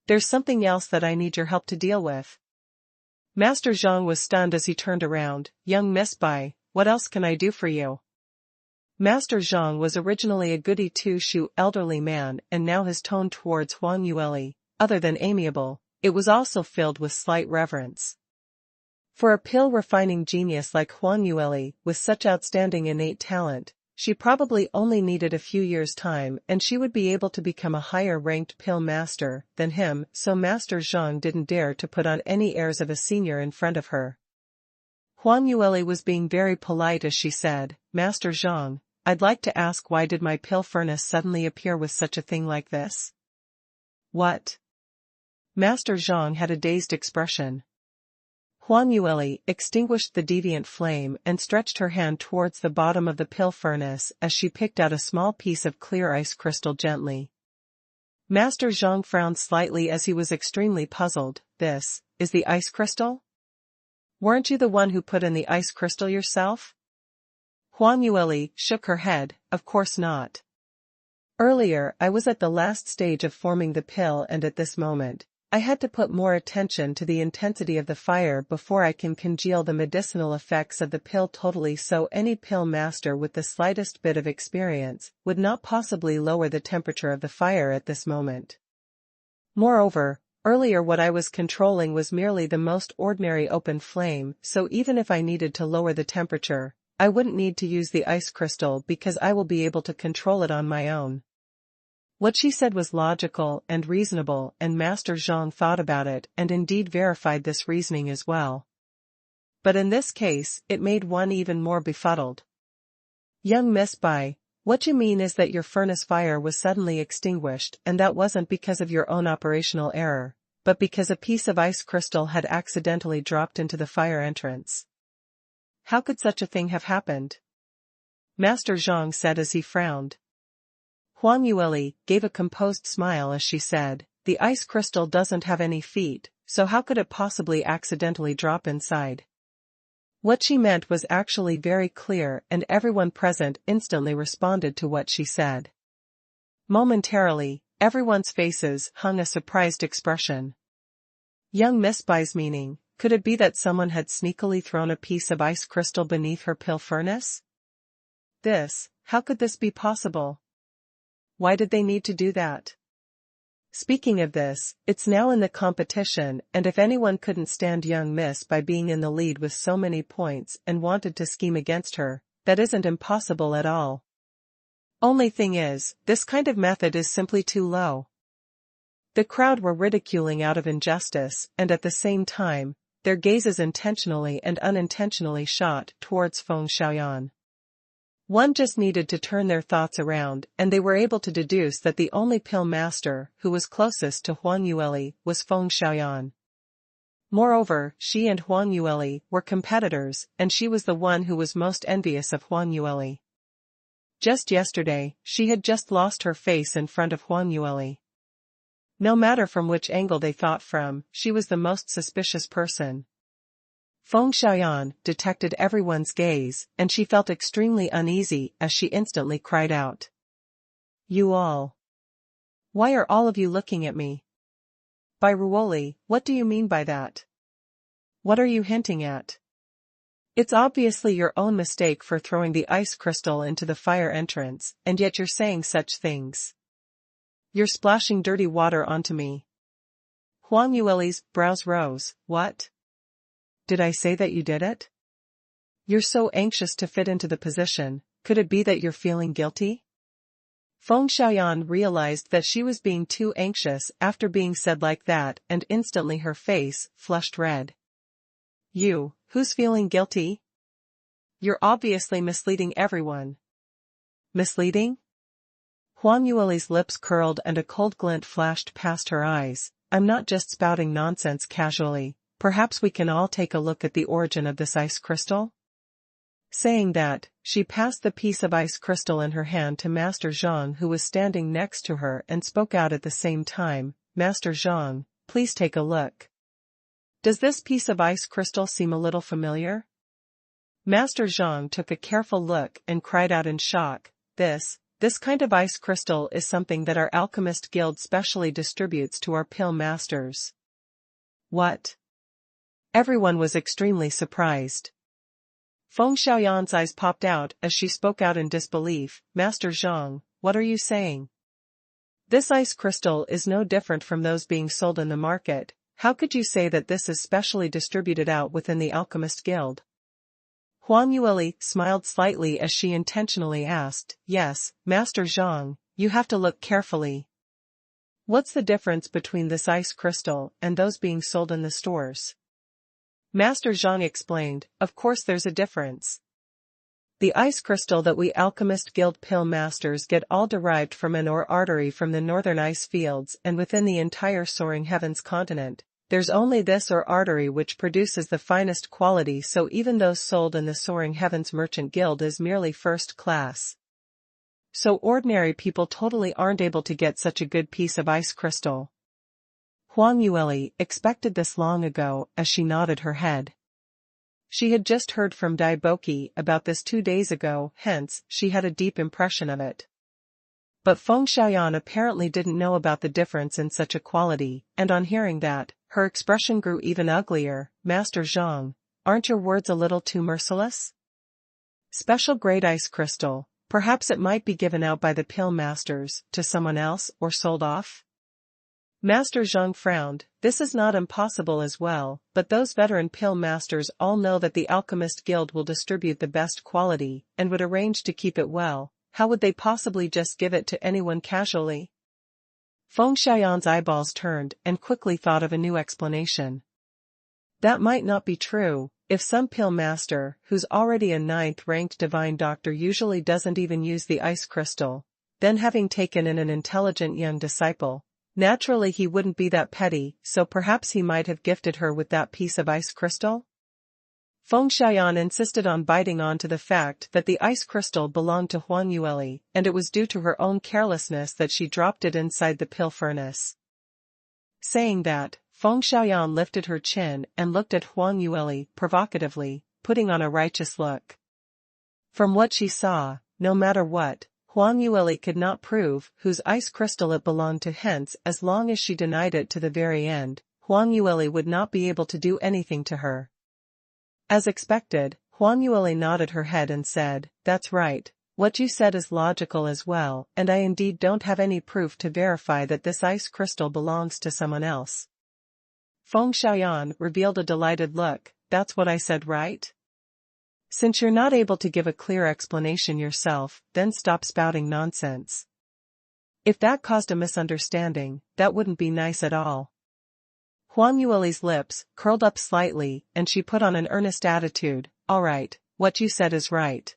There's something else that I need your help to deal with. Master Zhang was stunned as he turned around. Young Miss Bai, what else can I do for you? Master Zhang was originally a goody two-shoe elderly man, and now his tone towards Huang Yueli, other than amiable, it was also filled with slight reverence. For a pill-refining genius like Huang Yueli, with such outstanding innate talent, she probably only needed a few years' time and she would be able to become a higher-ranked pill master than him, so Master Zhang didn't dare to put on any airs of a senior in front of her. Huang Yueli was being very polite as she said, Master Zhang, I'd like to ask, why did my pill furnace suddenly appear with such a thing like this? What? Master Zhang had a dazed expression. Huang Yueli extinguished the deviant flame and stretched her hand towards the bottom of the pill furnace as she picked out a small piece of clear ice crystal gently. Master Zhang frowned slightly as he was extremely puzzled. This is the ice crystal? Weren't you the one who put in the ice crystal yourself? Huang Yueli shook her head. Of course not. Earlier I was at the last stage of forming the pill, and at this moment, I had to put more attention to the intensity of the fire before I can congeal the medicinal effects of the pill totally, so any pill master with the slightest bit of experience would not possibly lower the temperature of the fire at this moment. Moreover, earlier what I was controlling was merely the most ordinary open flame, so even if I needed to lower the temperature, I wouldn't need to use the ice crystal because I will be able to control it on my own. What she said was logical and reasonable, and Master Zhang thought about it and indeed verified this reasoning as well. But in this case, it made one even more befuddled. Young Miss Bai, what you mean is that your furnace fire was suddenly extinguished, and that wasn't because of your own operational error, but because a piece of ice crystal had accidentally dropped into the fire entrance. How could such a thing have happened? Master Zhang said as he frowned. Huang Yueli gave a composed smile as she said, the ice crystal doesn't have any feet, so how could it possibly accidentally drop inside? What she meant was actually very clear, and everyone present instantly responded to what she said. Momentarily, everyone's faces hung a surprised expression. Young Miss Bai's meaning, could it be that someone had sneakily thrown a piece of ice crystal beneath her pill furnace? How could this be possible? Why did they need to do that? Speaking of this, it's now in the competition, and if anyone couldn't stand young Miss by being in the lead with so many points and wanted to scheme against her, that isn't impossible at all. Only thing is, this kind of method is simply too low. The crowd were ridiculing out of injustice, and at the same time, their gazes intentionally and unintentionally shot towards Feng Xiaoyan. One just needed to turn their thoughts around, and they were able to deduce that the only pill master who was closest to Huang Yueli was Feng Xiaoyan. Moreover, she and Huang Yueli were competitors, and she was the one who was most envious of Huang Yueli. Just yesterday, she had just lost her face in front of Huang Yueli. No matter from which angle they thought from, she was the most suspicious person. Feng Xiaoyan detected everyone's gaze, and she felt extremely uneasy as she instantly cried out. "You all! Why are all of you looking at me? By Ruoli, what do you mean by that? What are you hinting at? It's obviously your own mistake for throwing the ice crystal into the fire entrance, and yet you're saying such things. You're splashing dirty water onto me." Huang Yueli's brows rose. "What? Did I say that you did it? You're so anxious to fit into the position, could it be that you're feeling guilty?" Feng Xiaoyan realized that she was being too anxious after being said like that, and instantly her face flushed red. Who's feeling guilty? You're obviously misleading everyone." "Misleading?" Huang Yueli's lips curled and a cold glint flashed past her eyes. "I'm not just spouting nonsense casually. Perhaps we can all take a look at the origin of this ice crystal?" Saying that, she passed the piece of ice crystal in her hand to Master Zhang, who was standing next to her, and spoke out at the same time, "Master Zhang, please take a look. Does this piece of ice crystal seem a little familiar?" Master Zhang took a careful look and cried out in shock, This kind of ice crystal is something that our alchemist guild specially distributes to our pill masters." "What?" Everyone was extremely surprised. Feng Xiaoyan's eyes popped out as she spoke out in disbelief. "Master Zhang, what are you saying? This ice crystal is no different from those being sold in the market. How could you say that this is specially distributed out within the alchemist guild?" Huang Yueli smiled slightly as she intentionally asked, "Yes, Master Zhang, you have to look carefully. What's the difference between this ice crystal and those being sold in the stores?" Master Zhang explained, "Of course there's a difference. The ice crystal that we Alchemist Guild pill masters get all derived from an ore artery from the northern ice fields, and within the entire Soaring Heavens continent, there's only this ore artery which produces the finest quality, so even those sold in the Soaring Heavens Merchant Guild is merely first class. So ordinary people totally aren't able to get such a good piece of ice crystal." Huang Yueli expected this long ago as she nodded her head. She had just heard from Dai Boki about this 2 days ago, hence, she had a deep impression of it. But Feng Xiaoyan apparently didn't know about the difference in such a quality, and on hearing that, her expression grew even uglier. "Master Zhang, aren't your words a little too merciless? Special grade ice crystal, perhaps it might be given out by the pill masters to someone else or sold off?" Master Zhang frowned. "This is not impossible as well, but those veteran pill masters all know that the Alchemist Guild will distribute the best quality, and would arrange to keep it well. How would they possibly just give it to anyone casually?" Feng Xiaoyan's eyeballs turned and quickly thought of a new explanation. That might not be true. If some pill master, who's already a 9th-ranked divine doctor, usually doesn't even use the ice crystal, then having taken in an intelligent young disciple, naturally he wouldn't be that petty, so perhaps he might have gifted her with that piece of ice crystal? Feng Xiaoyan insisted on biting on to the fact that the ice crystal belonged to Huang Yueli, and it was due to her own carelessness that she dropped it inside the pill furnace. Saying that, Feng Xiaoyan lifted her chin and looked at Huang Yueli provocatively, putting on a righteous look. From what she saw, no matter what, Huang Yueli could not prove whose ice crystal it belonged to, hence as long as she denied it to the very end, Huang Yueli would not be able to do anything to her. As expected, Huang Yueli nodded her head and said, "That's right, what you said is logical as well, and I indeed don't have any proof to verify that this ice crystal belongs to someone else." Feng Xiaoyan revealed a delighted look. "That's what I said, right? Since you're not able to give a clear explanation yourself, then stop spouting nonsense. If that caused a misunderstanding, that wouldn't be nice at all." Huang Yueli's lips curled up slightly and she put on an earnest attitude. "All right, what you said is right.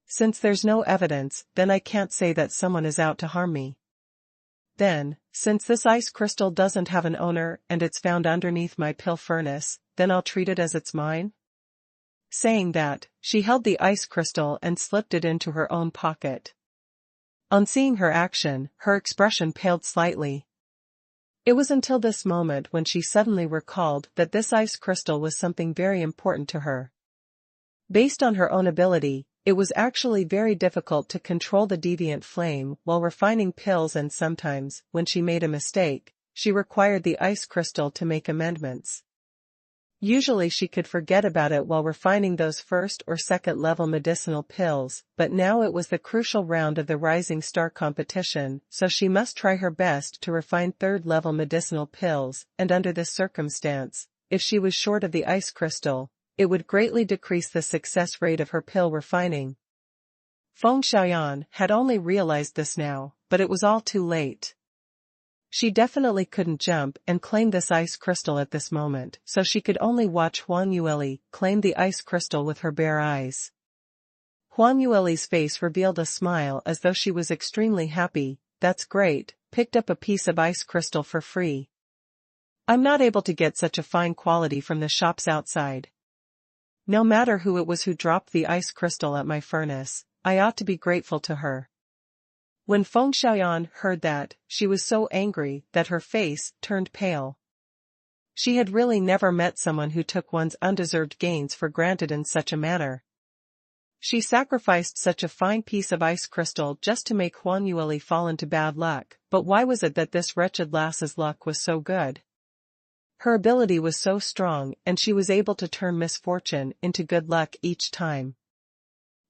Since there's no evidence, then I can't say that someone is out to harm me. Then, since this ice crystal doesn't have an owner and it's found underneath my pill furnace, then I'll treat it as it's mine." Saying that, she held the ice crystal and slipped it into her own pocket. On seeing her action, her expression paled slightly. It was until this moment when she suddenly recalled that this ice crystal was something very important to her. Based on her own ability, it was actually very difficult to control the deviant flame while refining pills, and sometimes, when she made a mistake, she required the ice crystal to make amendments. Usually she could forget about it while refining those first or second level medicinal pills, but now it was the crucial round of the Rising Star competition, so she must try her best to refine third level medicinal pills, and under this circumstance, if she was short of the ice crystal, it would greatly decrease the success rate of her pill refining. Feng Xiaoyan had only realized this now, but it was all too late. She definitely couldn't jump and claim this ice crystal at this moment, so she could only watch Huang Yueli claim the ice crystal with her bare eyes. Huang Yueli's face revealed a smile as though she was extremely happy. "That's great, picked up a piece of ice crystal for free. I'm not able to get such a fine quality from the shops outside. No matter who it was who dropped the ice crystal at my furnace, I ought to be grateful to her." When Feng Xiaoyan heard that, she was so angry that her face turned pale. She had really never met someone who took one's undeserved gains for granted in such a manner. She sacrificed such a fine piece of ice crystal just to make Huang Yueli fall into bad luck, but why was it that this wretched lass's luck was so good? Her ability was so strong and she was able to turn misfortune into good luck each time.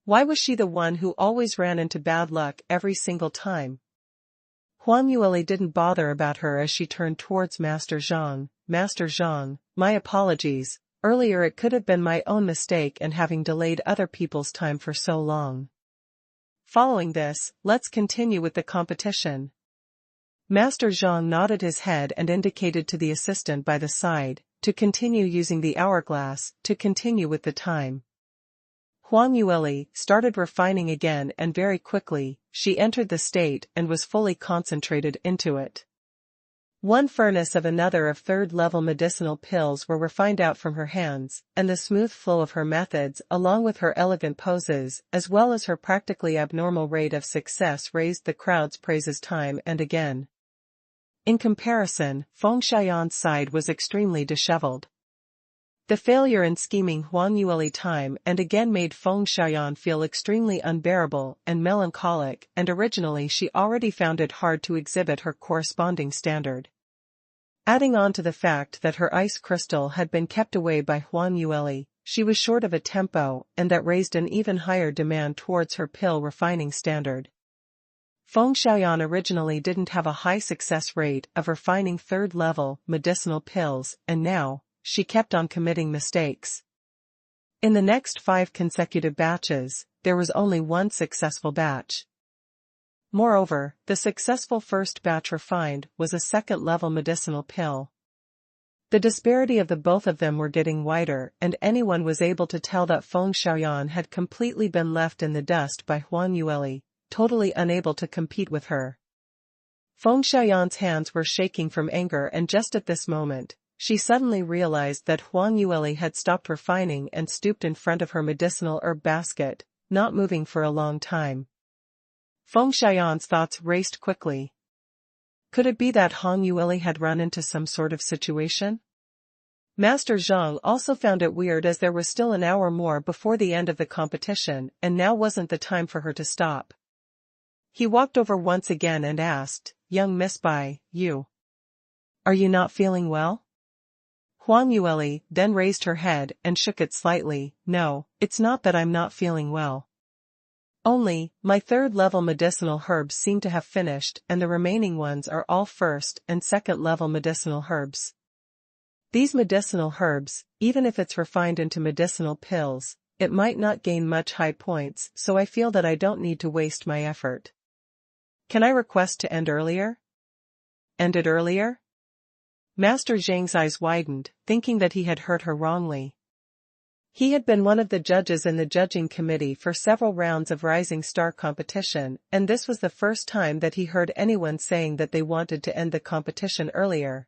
Why was she the one who always ran into bad luck every single time? Huang Yueli didn't bother about her as she turned towards Master Zhang. "Master Zhang, my apologies, earlier it could have been my own mistake and having delayed other people's time for so long. Following this, let's continue with the competition." Master Zhang nodded his head and indicated to the assistant by the side, to continue using the hourglass, to continue with the time. Huang Yueli started refining again and very quickly, she entered the state and was fully concentrated into it. One furnace of another of third-level medicinal pills were refined out from her hands, and the smooth flow of her methods along with her elegant poses, as well as her practically abnormal rate of success raised the crowd's praises time and again. In comparison, Feng Xiaoyan's side was extremely disheveled. The failure in scheming Huang Yueli time and again made Feng Xiaoyan feel extremely unbearable and melancholic, and originally she already found it hard to exhibit her corresponding standard. Adding on to the fact that her ice crystal had been kept away by Huang Yueli, she was short of a tempo, and that raised an even higher demand towards her pill refining standard. Feng Xiaoyan originally didn't have a high success rate of refining third-level medicinal pills, and now, she kept on committing mistakes. In the next 5 consecutive batches, there was only one successful batch. Moreover, the successful first batch refined was a second-level medicinal pill. The disparity of the both of them were getting wider, and anyone was able to tell that Feng Xiaoyan had completely been left in the dust by Huang Yueli, totally unable to compete with her. Feng Xiaoyan's hands were shaking from anger, and just at this moment, she suddenly realized that Huang Yueli had stopped refining and stooped in front of her medicinal herb basket, not moving for a long time. Feng Xiaoyan's thoughts raced quickly. Could it be that Huang Yueli had run into some sort of situation? Master Zhang also found it weird as there was still an hour more before the end of the competition, and now wasn't the time for her to stop. He walked over once again and asked, "Young Miss Bai, you. Are you not feeling well?" Huang Yueli then raised her head and shook it slightly. "No, it's not that I'm not feeling well. Only, my third-level medicinal herbs seem to have finished and the remaining ones are all first and second-level medicinal herbs. These medicinal herbs, even if it's refined into medicinal pills, it might not gain much high points, so I feel that I don't need to waste my effort. Can I request to end earlier?" "End it earlier?" Master Zhang's eyes widened, thinking that he had heard her wrongly. He had been one of the judges in the judging committee for several rounds of Rising Star competition, and this was the first time that he heard anyone saying that they wanted to end the competition earlier.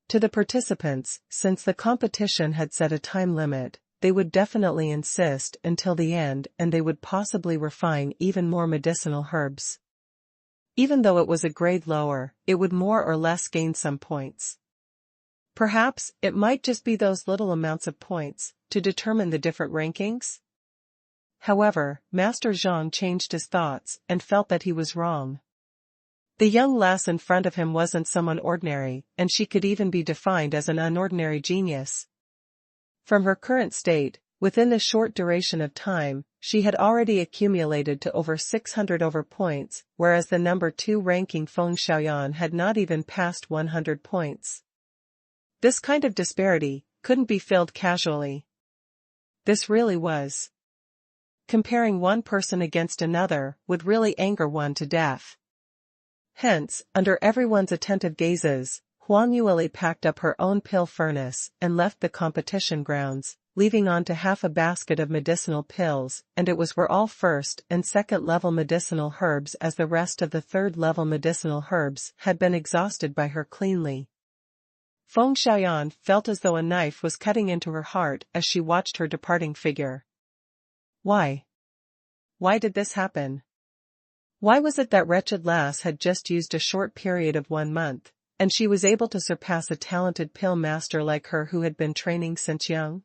To the participants, since the competition had set a time limit, they would definitely insist until the end and they would possibly refine even more medicinal herbs. Even though it was a grade lower, it would more or less gain some points. Perhaps, it might just be those little amounts of points, to determine the different rankings? However, Master Zhang changed his thoughts and felt that he was wrong. The young lass in front of him wasn't someone ordinary, and she could even be defined as an unordinary genius. From her current state, within the short duration of time, she had already accumulated to over 600 over points, whereas the number 2 ranking Feng Xiaoyan had not even passed 100 points. This kind of disparity couldn't be filled casually. This really was. Comparing one person against another would really anger one to death. Hence, under everyone's attentive gazes, Huang Yueli packed up her own pill furnace and left the competition grounds, leaving on to half a basket of medicinal pills, and it was were all first and second level medicinal herbs as the rest of the third level medicinal herbs had been exhausted by her cleanly. Feng Xiaoyan felt as though a knife was cutting into her heart as she watched her departing figure. Why? Why did this happen? Why was it that wretched lass had just used a short period of 1 month, and she was able to surpass a talented pill master like her who had been training since young?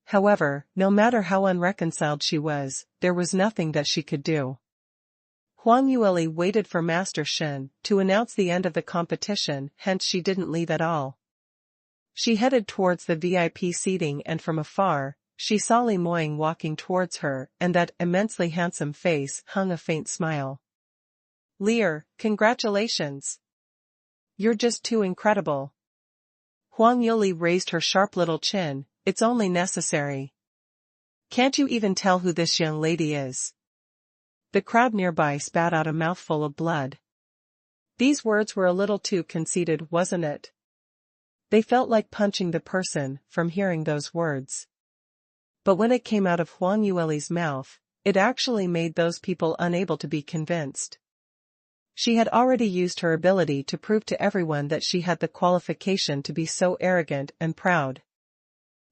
However, no matter how unreconciled she was, there was nothing that she could do. Huang Yueli waited for Master Shen to announce the end of the competition, hence she didn't leave at all. She headed towards the VIP seating and from afar, she saw Li Moying walking towards her and that immensely handsome face hung a faint smile. "Lear, congratulations! You're just too incredible." Huang Yueli raised her sharp little chin. "It's only necessary. Can't you even tell who this young lady is?" The crowd nearby spat out a mouthful of blood. These words were a little too conceited, wasn't it? They felt like punching the person from hearing those words. But when it came out of Huang Yueli's mouth, it actually made those people unable to be convinced. She had already used her ability to prove to everyone that she had the qualification to be so arrogant and proud.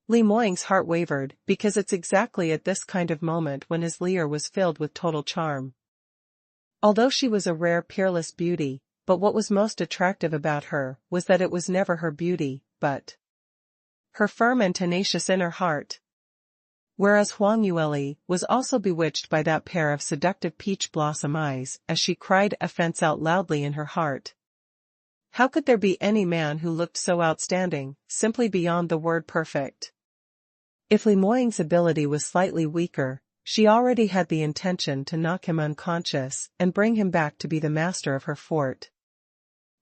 Li Moying's heart wavered, because it's exactly at this kind of moment when his Lear was filled with total charm. Although she was a rare peerless beauty, but what was most attractive about her was that it was never her beauty, but her firm and tenacious inner heart. Whereas Huang Yueli was also bewitched by that pair of seductive peach blossom eyes as she cried offense out loudly in her heart. How could there be any man who looked so outstanding, simply beyond the word perfect? If Li Moying's ability was slightly weaker, she already had the intention to knock him unconscious and bring him back to be the master of her fort.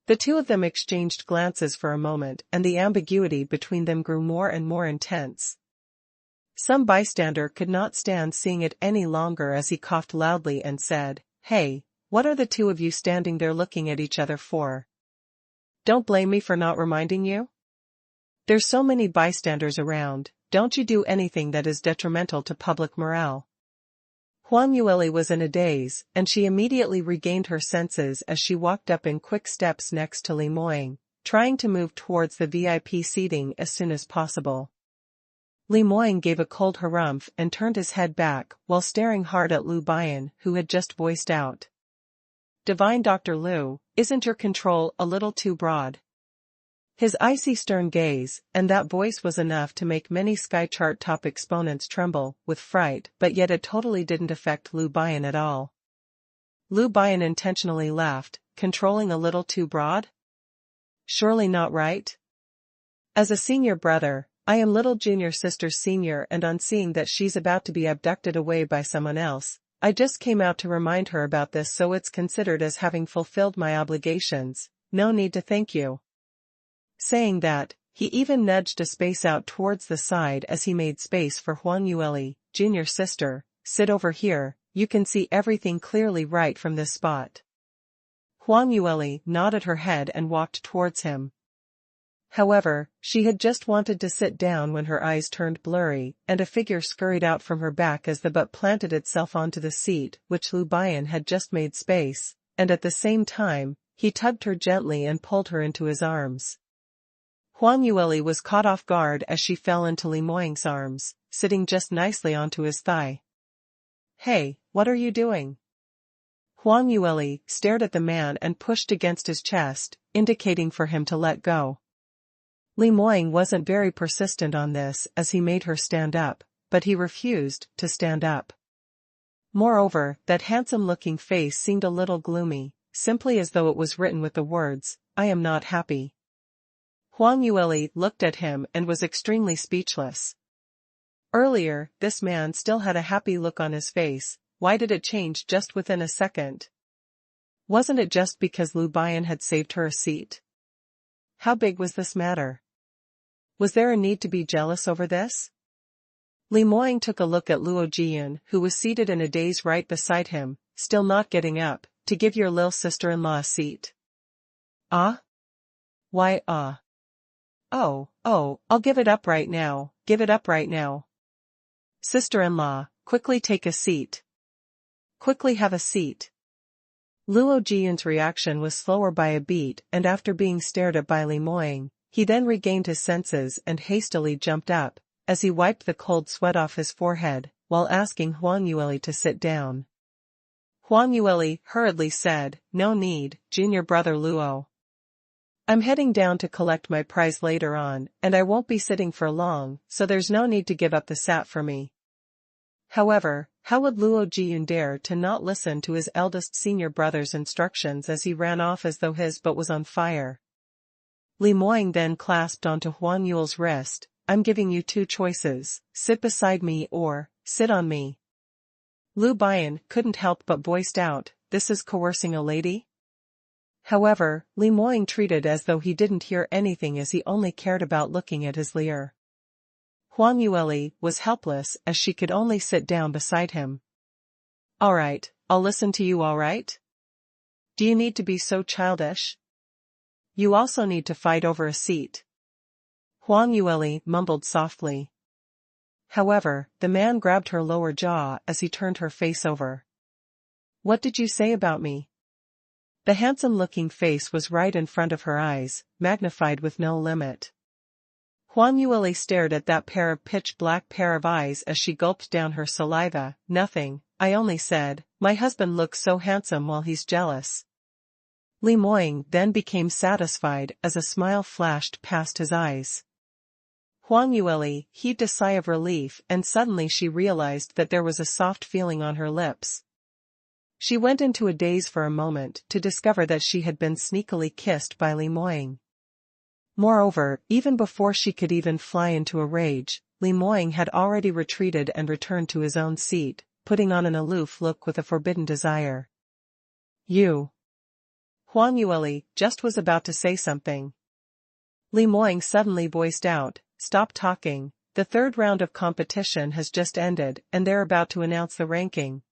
The two of them exchanged glances for a moment and the ambiguity between them grew more and more intense. Some bystander could not stand seeing it any longer as he coughed loudly and said, "Hey, what are the two of you standing there looking at each other for? Don't blame me for not reminding you? There's so many bystanders around, don't you do anything that is detrimental to public morale." Huang Yueli was in a daze, and she immediately regained her senses as she walked up in quick steps next to Li Moying, trying to move towards the VIP seating as soon as possible. Li Moying gave a cold harumph and turned his head back while staring hard at Lu Bian, who had just voiced out. "Divine Dr. Lu, isn't your control a little too broad?" His icy stern gaze, and that voice was enough to make many Skychart top exponents tremble with fright, but yet it totally didn't affect Lu Bian at all. Lu Bian intentionally laughed, controlling a little too broad? Surely not right? As a senior brother, I am little junior sister's senior, and on seeing that she's about to be abducted away by someone else, I just came out to remind her about this, so it's considered as having fulfilled my obligations. No need to thank you. Saying that, he even nudged a space out towards the side as he made space for Huang Yueli. Junior sister, sit over here, you can see everything clearly right from this spot. Huang Yueli nodded her head and walked towards him. However, she had just wanted to sit down when her eyes turned blurry, and a figure scurried out from her back as the butt planted itself onto the seat which Lu Bian had just made space, and at the same time, he tugged her gently and pulled her into his arms. Huang Yueli was caught off guard as she fell into Li Moying's arms, sitting just nicely onto his thigh. Hey, what are you doing? Huang Yueli stared at the man and pushed against his chest, indicating for him to let go. Li Moying wasn't very persistent on this as he made her stand up, but he refused to stand up. Moreover, that handsome-looking face seemed a little gloomy, simply as though it was written with the words, "I am not happy." Huang Yueli looked at him and was extremely speechless. Earlier, this man still had a happy look on his face. Why did it change just within a second? Wasn't it just because Lu Bian had saved her a seat? How big was this matter? Was there a need to be jealous over this? Li Moying took a look at Luo Jian, who was seated in a daze right beside him, still not getting up, to give your lil sister-in-law a seat. Ah? Why ah? Oh, I'll give it up right now, give it up right now. Sister-in-law, quickly take a seat. Quickly have a seat. Luo Jian's reaction was slower by a beat, and after being stared at by Li Moying, he then regained his senses and hastily jumped up, as he wiped the cold sweat off his forehead, while asking Huang Yueli to sit down. Huang Yueli hurriedly said, "No need, junior brother Luo. I'm heading down to collect my prize later on, and I won't be sitting for long, so there's no need to give up the sat for me." However, how would Luo Jian dare to not listen to his eldest senior brother's instructions as he ran off as though his butt was on fire? Li Moying then clasped onto Huang Yuel's wrist. "I'm giving you two choices, sit beside me or, sit on me." Lu Bian couldn't help but voiced out, "This is coercing a lady?" However, Li Moying treated as though he didn't hear anything as he only cared about looking at his leer. Huang Yueli was helpless as she could only sit down beside him. "Alright, I'll listen to you, alright? Do you need to be so childish? You also need to fight over a seat." Huang Yueli mumbled softly. However, the man grabbed her lower jaw as he turned her face over. "What did you say about me?" The handsome-looking face was right in front of her eyes, magnified with no limit. Huang Yueli stared at that pair of pitch-black pair of eyes as she gulped down her saliva. "Nothing, I only said, my husband looks so handsome while he's jealous." Li Moying then became satisfied as a smile flashed past his eyes. Huang Yueli heaved a sigh of relief, and suddenly she realized that there was a soft feeling on her lips. She went into a daze for a moment to discover that she had been sneakily kissed by Li Moying. Moreover, even before she could even fly into a rage, Li Moying had already retreated and returned to his own seat, putting on an aloof look with a forbidden desire. "You." Huang Yueli just was about to say something. Li Moying suddenly voiced out, "Stop talking, the third round of competition has just ended and they're about to announce the ranking."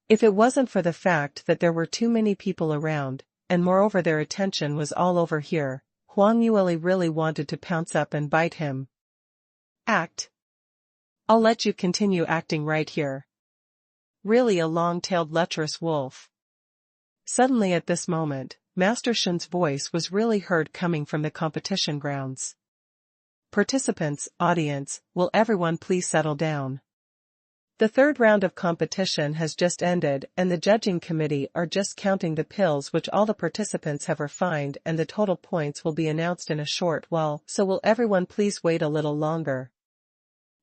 If it wasn't for the fact that there were too many people around, and moreover their attention was all over here, Huang Yueli really wanted to pounce up and bite him. "Act. I'll let you continue acting right here. Really a long-tailed lecherous wolf." Suddenly at this moment, Master Shen's voice was really heard coming from the competition grounds. "Participants, audience, will everyone please settle down? The third round of competition has just ended and the judging committee are just counting the pills which all the participants have refined, and the total points will be announced in a short while, so will everyone please wait a little longer."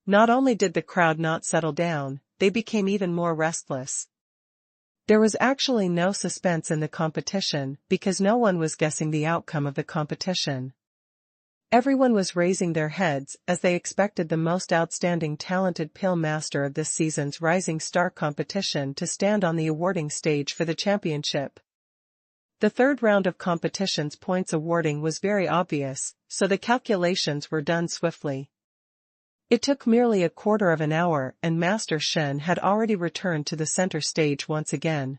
Not only did the crowd not settle down, they became even more restless. There was actually no suspense in the competition because no one was guessing the outcome of the competition. Everyone was raising their heads as they expected the most outstanding talented pill master of this season's Rising Star competition to stand on the awarding stage for the championship. The third round of competition's points awarding was very obvious, so the calculations were done swiftly. It took merely a quarter of an hour and Master Shen had already returned to the center stage once again.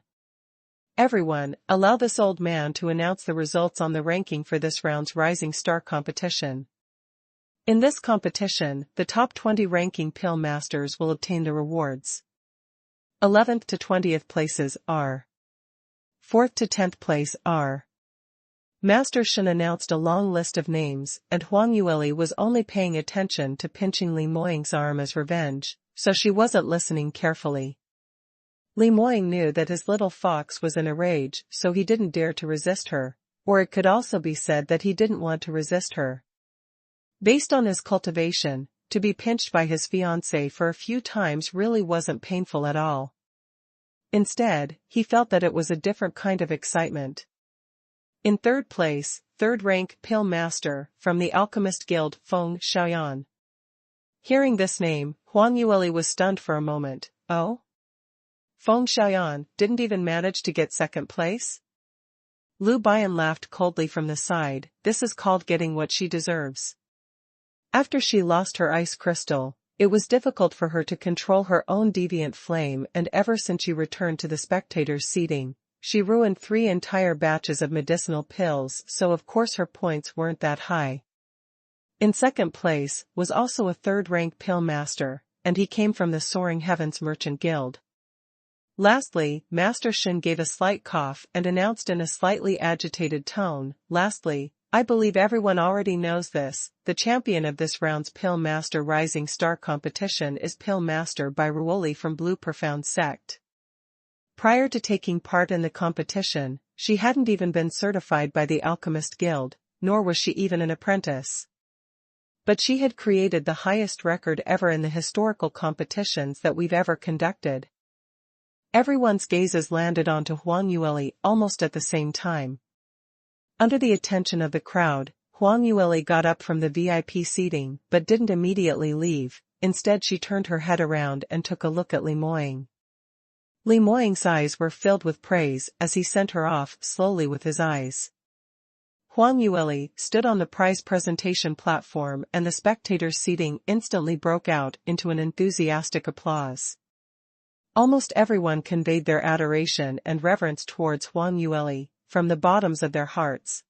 Everyone, allow this old man to announce the results on the ranking for this round's Rising Star competition. In this competition, the top 20 ranking pill masters will obtain the rewards. 11th to 20th places are. 4th to 10th place are. Master Shen announced a long list of names, and Huang Yueli was only paying attention to pinching Li Moying's arm as revenge, so she wasn't listening carefully. Li Moying knew that his little fox was in a rage, so he didn't dare to resist her, or it could also be said that he didn't want to resist her. Based on his cultivation, to be pinched by his fiancée for a few times really wasn't painful at all. Instead, he felt that it was a different kind of excitement. In third place, third rank pill master, from the Alchemist Guild, Feng Xiaoyan. Hearing this name, Huang Yueli was stunned for a moment. Oh? Feng Xiaoyan didn't even manage to get second place? Lu Bian laughed coldly from the side. This is called getting what she deserves. After she lost her ice crystal, it was difficult for her to control her own deviant flame, and ever since she returned to the spectators' seating, she ruined 3 entire batches of medicinal pills, so of course her points weren't that high. In second place was also a third-rank pill master, and he came from the Soaring Heavens Merchant Guild. Lastly, Master Shen gave a slight cough and announced in a slightly agitated tone, lastly, I believe everyone already knows this, the champion of this round's Pill Master Rising Star competition is Pill Master by Ruoli from Blue Profound Sect. Prior to taking part in the competition, she hadn't even been certified by the Alchemist Guild, nor was she even an apprentice. But she had created the highest record ever in the historical competitions that we've ever conducted. Everyone's gazes landed onto Huang Yueli almost at the same time. Under the attention of the crowd, Huang Yueli got up from the VIP seating but didn't immediately leave. Instead she turned her head around and took a look at Li Moying. Li Moying's eyes were filled with praise as he sent her off slowly with his eyes. Huang Yueli stood on the prize presentation platform and the spectators' seating instantly broke out into an enthusiastic applause. Almost everyone conveyed their adoration and reverence towards Huang Yueli, from the bottoms of their hearts.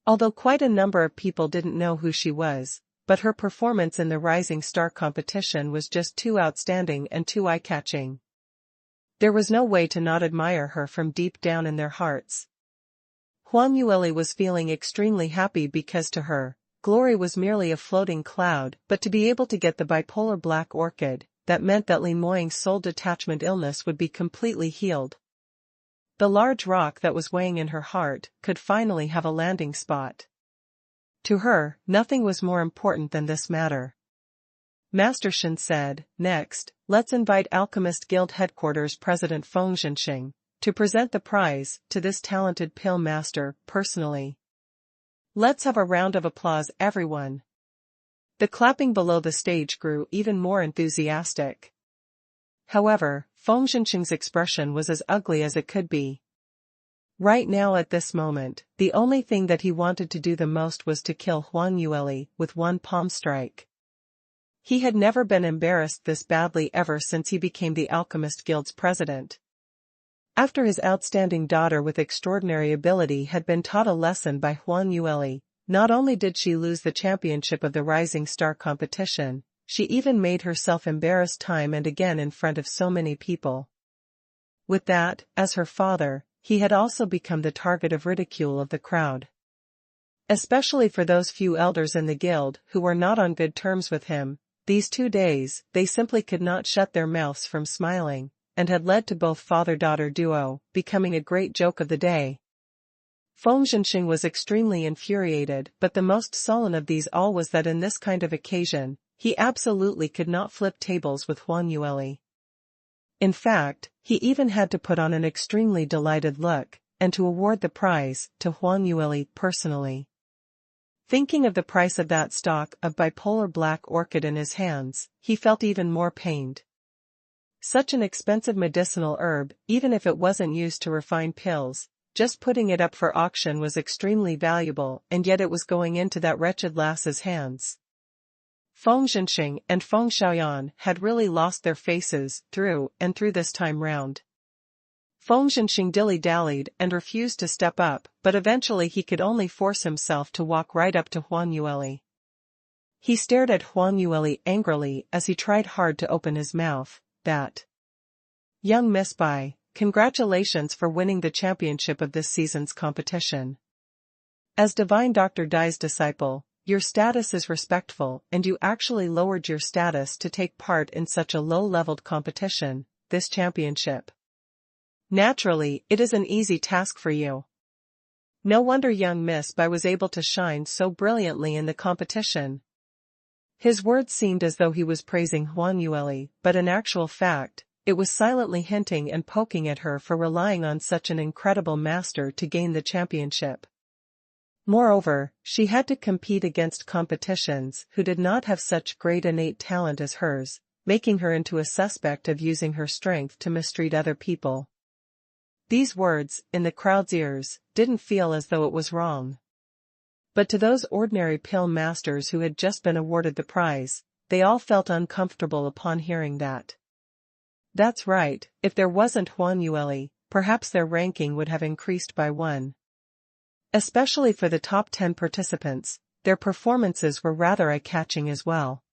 Although quite a number of people didn't know who she was, but her performance in the Rising Star competition was just too outstanding and too eye-catching. There was no way to not admire her from deep down in their hearts. Huang Yueli was feeling extremely happy because to her, glory was merely a floating cloud, but to be able to get the bipolar black orchid, that meant that Li Moying's soul detachment illness would be completely healed. The large rock that was weighing in her heart could finally have a landing spot. To her, nothing was more important than this matter. Master Shen said, next, let's invite Alchemist Guild Headquarters President Feng Qingqing to present the prize to this talented pill master personally. Let's have a round of applause, everyone. The clapping below the stage grew even more enthusiastic. However, Feng Qingqing's expression was as ugly as it could be. Right now at this moment, the only thing that he wanted to do the most was to kill Huang Yueli with one palm strike. He had never been embarrassed this badly ever since he became the Alchemist Guild's president. After his outstanding daughter with extraordinary ability had been taught a lesson by Huang Yueli, not only did she lose the championship of the Rising Star competition, she even made herself embarrassed time and again in front of so many people. With that, as her father, he had also become the target of ridicule of the crowd. Especially for those few elders in the guild who were not on good terms with him, these 2 days, they simply could not shut their mouths from smiling, and had led to both father-daughter duo becoming a great joke of the day. Feng Qingqing was extremely infuriated, but the most sullen of these all was that in this kind of occasion, he absolutely could not flip tables with Huang Yueli. In fact, he even had to put on an extremely delighted look, and to award the prize to Huang Yueli personally. Thinking of the price of that stalk of bipolar black orchid in his hands, he felt even more pained. Such an expensive medicinal herb, even if it wasn't used to refine pills, just putting it up for auction was extremely valuable, and yet it was going into that wretched lass's hands. Feng Xianxia and Feng Xiaoyan had really lost their faces through and through this time round. Feng Xianxia dilly-dallied and refused to step up, but eventually he could only force himself to walk right up to Huang Yueli. He stared at Huang Yueli angrily as he tried hard to open his mouth. That. Young Miss Bai, congratulations for winning the championship of this season's competition. As Divine Dr. Dai's disciple, your status is respectful, and you actually lowered your status to take part in such a low-leveled competition, this championship. Naturally, it is an easy task for you. No wonder young Miss Bai was able to shine so brilliantly in the competition. His words seemed as though he was praising Huang Yueli, but in actual fact, it was silently hinting and poking at her for relying on such an incredible master to gain the championship. Moreover, she had to compete against competitions who did not have such great innate talent as hers, making her into a suspect of using her strength to mistreat other people. These words, in the crowd's ears, didn't feel as though it was wrong. But to those ordinary pill masters who had just been awarded the prize, they all felt uncomfortable upon hearing that. That's right, if there wasn't Huang Yueli, perhaps their ranking would have increased by 1. Especially for the top 10 participants, their performances were rather eye-catching as well.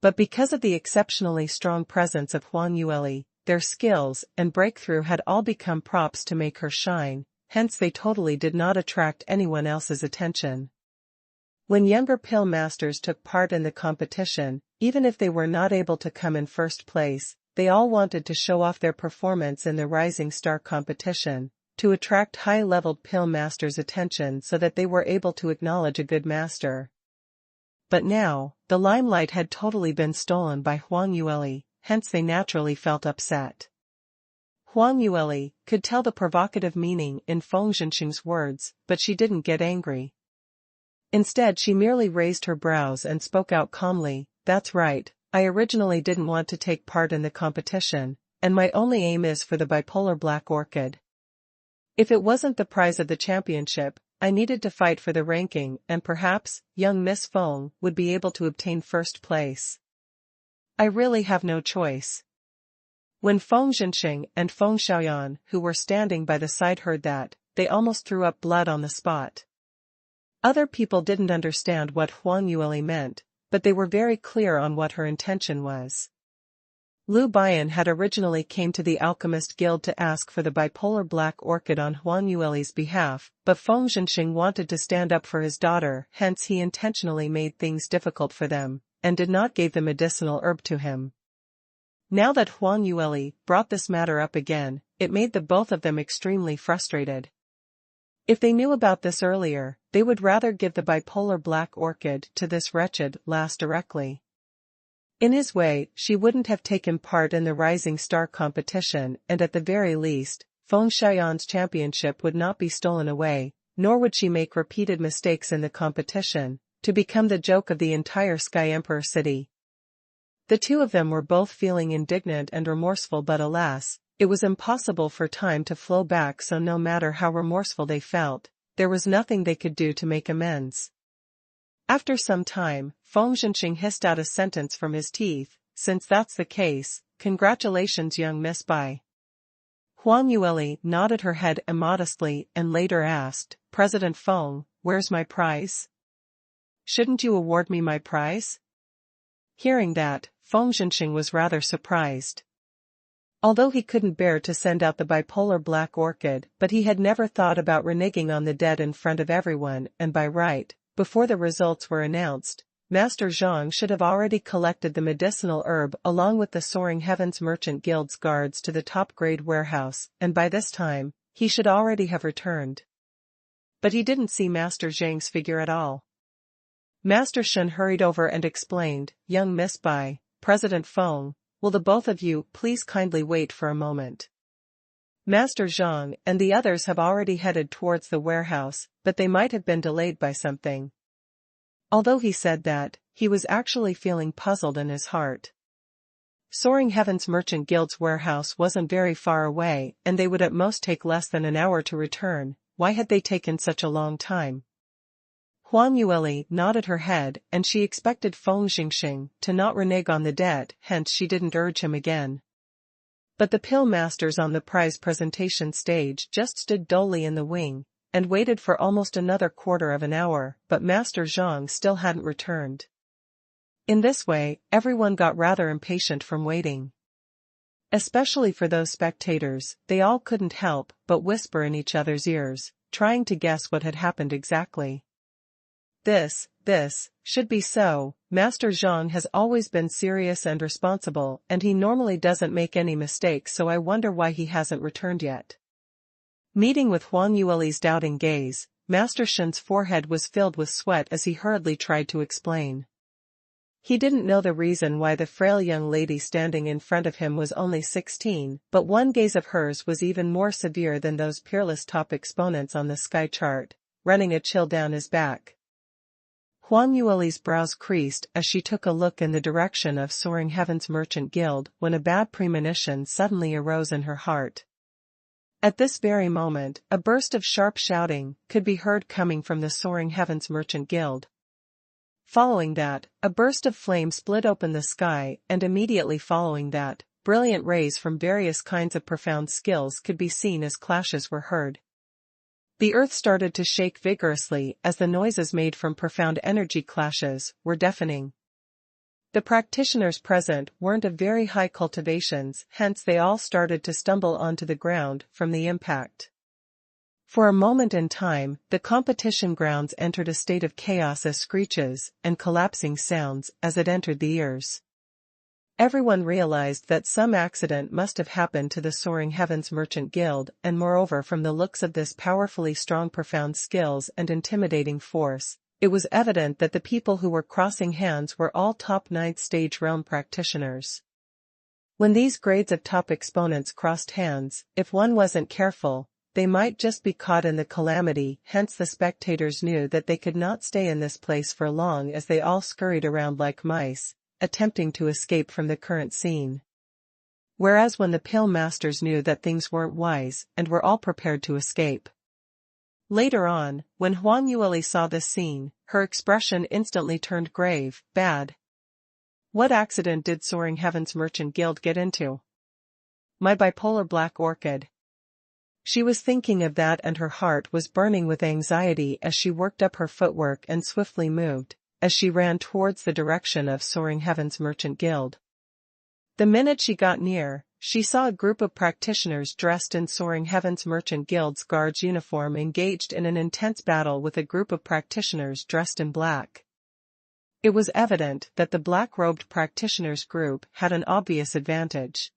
But because of the exceptionally strong presence of Huang Yueli, their skills and breakthrough had all become props to make her shine, hence they totally did not attract anyone else's attention. When younger pill masters took part in the competition, even if they were not able to come in first place, they all wanted to show off their performance in the Rising Star competition, to attract high-leveled pill masters' attention so that they were able to acknowledge a good master. But now, the limelight had totally been stolen by Huang Yueli, hence they naturally felt upset. Huang Yueli could tell the provocative meaning in Feng Xianxing's words, but she didn't get angry. Instead she merely raised her brows and spoke out calmly, "That's right, I originally didn't want to take part in the competition, and my only aim is for the bipolar black orchid. If it wasn't the prize of the championship, I needed to fight for the ranking, and perhaps, young Miss Feng would be able to obtain first place. I really have no choice." When Feng Xianxia and Feng Xiaoyan, who were standing by the side, heard that, they almost threw up blood on the spot. Other people didn't understand what Huang Yueli meant, but they were very clear on what her intention was. Liu Bian had originally came to the Alchemist Guild to ask for the bipolar black orchid on Huang Yueli's behalf, but Feng Xianxia wanted to stand up for his daughter, hence he intentionally made things difficult for them, and did not give the medicinal herb to him. Now that Huang Yueli brought this matter up again, it made the both of them extremely frustrated. If they knew about this earlier, they would rather give the bipolar black orchid to this wretched lass directly. In his way, she wouldn't have taken part in the Rising Star competition, and at the very least, Feng Xiaoyan's championship would not be stolen away, nor would she make repeated mistakes in the competition, to become the joke of the entire Sky Emperor city. The two of them were both feeling indignant and remorseful, but alas, it was impossible for time to flow back, so no matter how remorseful they felt, there was nothing they could do to make amends. After some time, Feng Xianxia hissed out a sentence from his teeth, "Since that's the case, congratulations young Miss Bai." Huang Yueli nodded her head immodestly and later asked, "President Feng, where's my prize? Shouldn't you award me my prize?" Hearing that, Feng Xianxia was rather surprised. Although he couldn't bear to send out the bipolar black orchid, but he had never thought about reneging on the dead in front of everyone, and by right, before the results were announced, Master Zhang should have already collected the medicinal herb along with the Soaring Heavens Merchant Guild's guards to the top-grade warehouse, and by this time, he should already have returned. But he didn't see Master Zhang's figure at all. Master Shen hurried over and explained, "Young Miss Bai, President Feng, will the both of you please kindly wait for a moment? Master Zhang and the others have already headed towards the warehouse, but they might have been delayed by something. Although he said that, he was actually feeling puzzled in his heart. Soaring Heavens Merchant Guild's warehouse wasn't very far away, and they would at most take less than an hour to return. Why had they taken such a long time? Huang Yueli nodded her head, and she expected Feng Xingxing to not renege on the debt, hence she didn't urge him again. But the pill masters on the prize presentation stage just stood dully in the wing, and waited for almost another quarter of an hour, but Master Zhang still hadn't returned. In this way, everyone got rather impatient from waiting. Especially for those spectators, they all couldn't help but whisper in each other's ears, trying to guess what had happened exactly. This should be so. Master Zhang has always been serious and responsible, and he normally doesn't make any mistakes, so I wonder why he hasn't returned yet. Meeting with Huang Yueli's doubting gaze, Master Shen's forehead was filled with sweat as he hurriedly tried to explain. He didn't know the reason why the frail young lady standing in front of him was only 16, but one gaze of hers was even more severe than those peerless top exponents on the sky chart, running a chill down his back. Huang Yueli's brows creased as she took a look in the direction of Soaring Heavens Merchant Guild when a bad premonition suddenly arose in her heart. At this very moment, a burst of sharp shouting could be heard coming from the Soaring Heavens Merchant Guild. Following that, a burst of flame split open the sky, and immediately following that, brilliant rays from various kinds of profound skills could be seen as clashes were heard. The earth started to shake vigorously as the noises made from profound energy clashes were deafening. The practitioners present weren't of very high cultivations, hence they all started to stumble onto the ground from the impact. For a moment in time, the competition grounds entered a state of chaos as screeches and collapsing sounds as it entered the ears. Everyone realized that some accident must have happened to the Soaring Heavens Merchant Guild, and moreover from the looks of this powerfully strong profound skills and intimidating force, it was evident that the people who were crossing hands were all top 9th stage realm practitioners. When these grades of top exponents crossed hands, if one wasn't careful, they might just be caught in the calamity, hence the spectators knew that they could not stay in this place for long as they all scurried around like mice, attempting to escape from the current scene. Whereas when the pill masters knew that things weren't wise and were all prepared to escape. Later on, when Huang Yueli saw this scene, her expression instantly turned grave. Bad. What accident did Soaring Heavens Merchant Guild get into? My bipolar black orchid. She was thinking of that, and her heart was burning with anxiety as she worked up her footwork and swiftly moved, as she ran towards the direction of Soaring Heavens Merchant Guild. The minute she got near, she saw a group of practitioners dressed in Soaring Heavens Merchant Guild's guards uniform engaged in an intense battle with a group of practitioners dressed in black. It was evident that the black-robed practitioners group had an obvious advantage.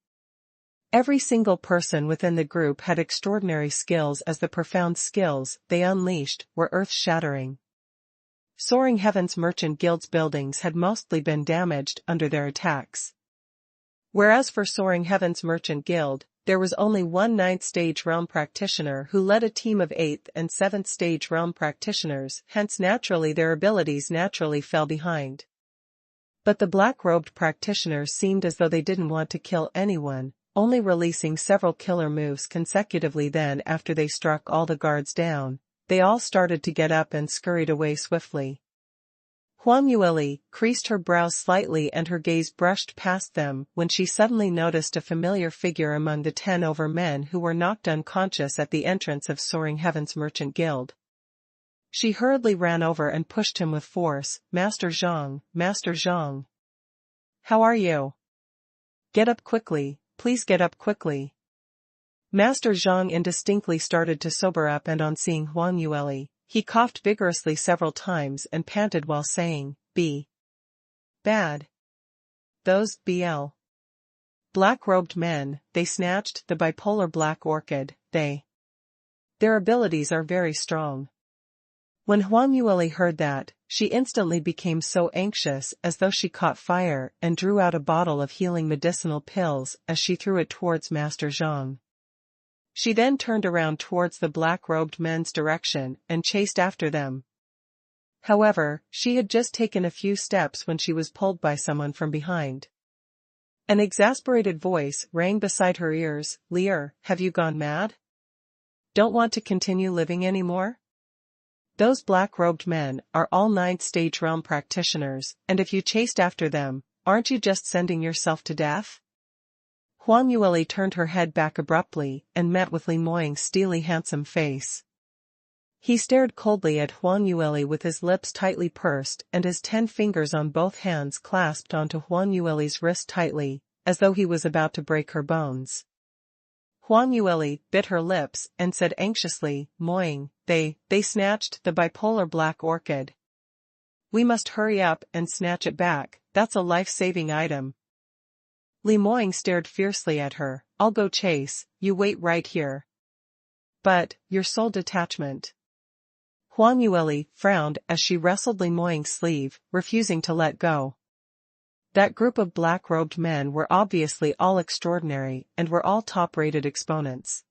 Every single person within the group had extraordinary skills, as the profound skills they unleashed were earth-shattering. Soaring Heavens Merchant Guild's buildings had mostly been damaged under their attacks. Whereas for Soaring Heavens Merchant Guild, there was only one 9th stage realm practitioner who led a team of 8th and 7th stage realm practitioners, hence naturally their abilities naturally fell behind. But the black-robed practitioners seemed as though they didn't want to kill anyone, only releasing several killer moves consecutively. Then after they struck all the guards down, they all started to get up and scurried away swiftly. Huang Yueli creased her brows slightly and her gaze brushed past them when she suddenly noticed a familiar figure among the 10 over men who were knocked unconscious at the entrance of Soaring Heavens Merchant Guild. She hurriedly ran over and pushed him with force. Master Zhang, Master Zhang. How are you? Get up quickly, please get up quickly. Master Zhang indistinctly started to sober up, and on seeing Huang Yueli, he coughed vigorously several times and panted while saying, "B. Bad. Those BL. Black-robed men, they snatched the bipolar black orchid, their abilities are very strong." When Huang Yueli heard that, she instantly became so anxious as though she caught fire and drew out a bottle of healing medicinal pills as she threw it towards Master Zhang. She then turned around towards the black-robed men's direction and chased after them. However, she had just taken a few steps when she was pulled by someone from behind. An exasperated voice rang beside her ears, "Lear, have you gone mad? Don't want to continue living anymore? Those black-robed men are all 9th stage realm practitioners, and if you chased after them, aren't you just sending yourself to death?" Huang Yueli turned her head back abruptly and met with Li Moying's steely handsome face. He stared coldly at Huang Yueli with his lips tightly pursed and his 10 fingers on both hands clasped onto Huang Yueli's wrist tightly, as though he was about to break her bones. Huang Yueli bit her lips and said anxiously, "Moying, they snatched the bipolar black orchid. We must hurry up and snatch it back, that's a life-saving item." Li Moying stared fiercely at her, "I'll go chase, you wait right here." "But, your soul detachment." Huang Yueli frowned as she wrestled Li Moying's sleeve, refusing to let go. That group of black-robed men were obviously all extraordinary and were all top-rated exponents.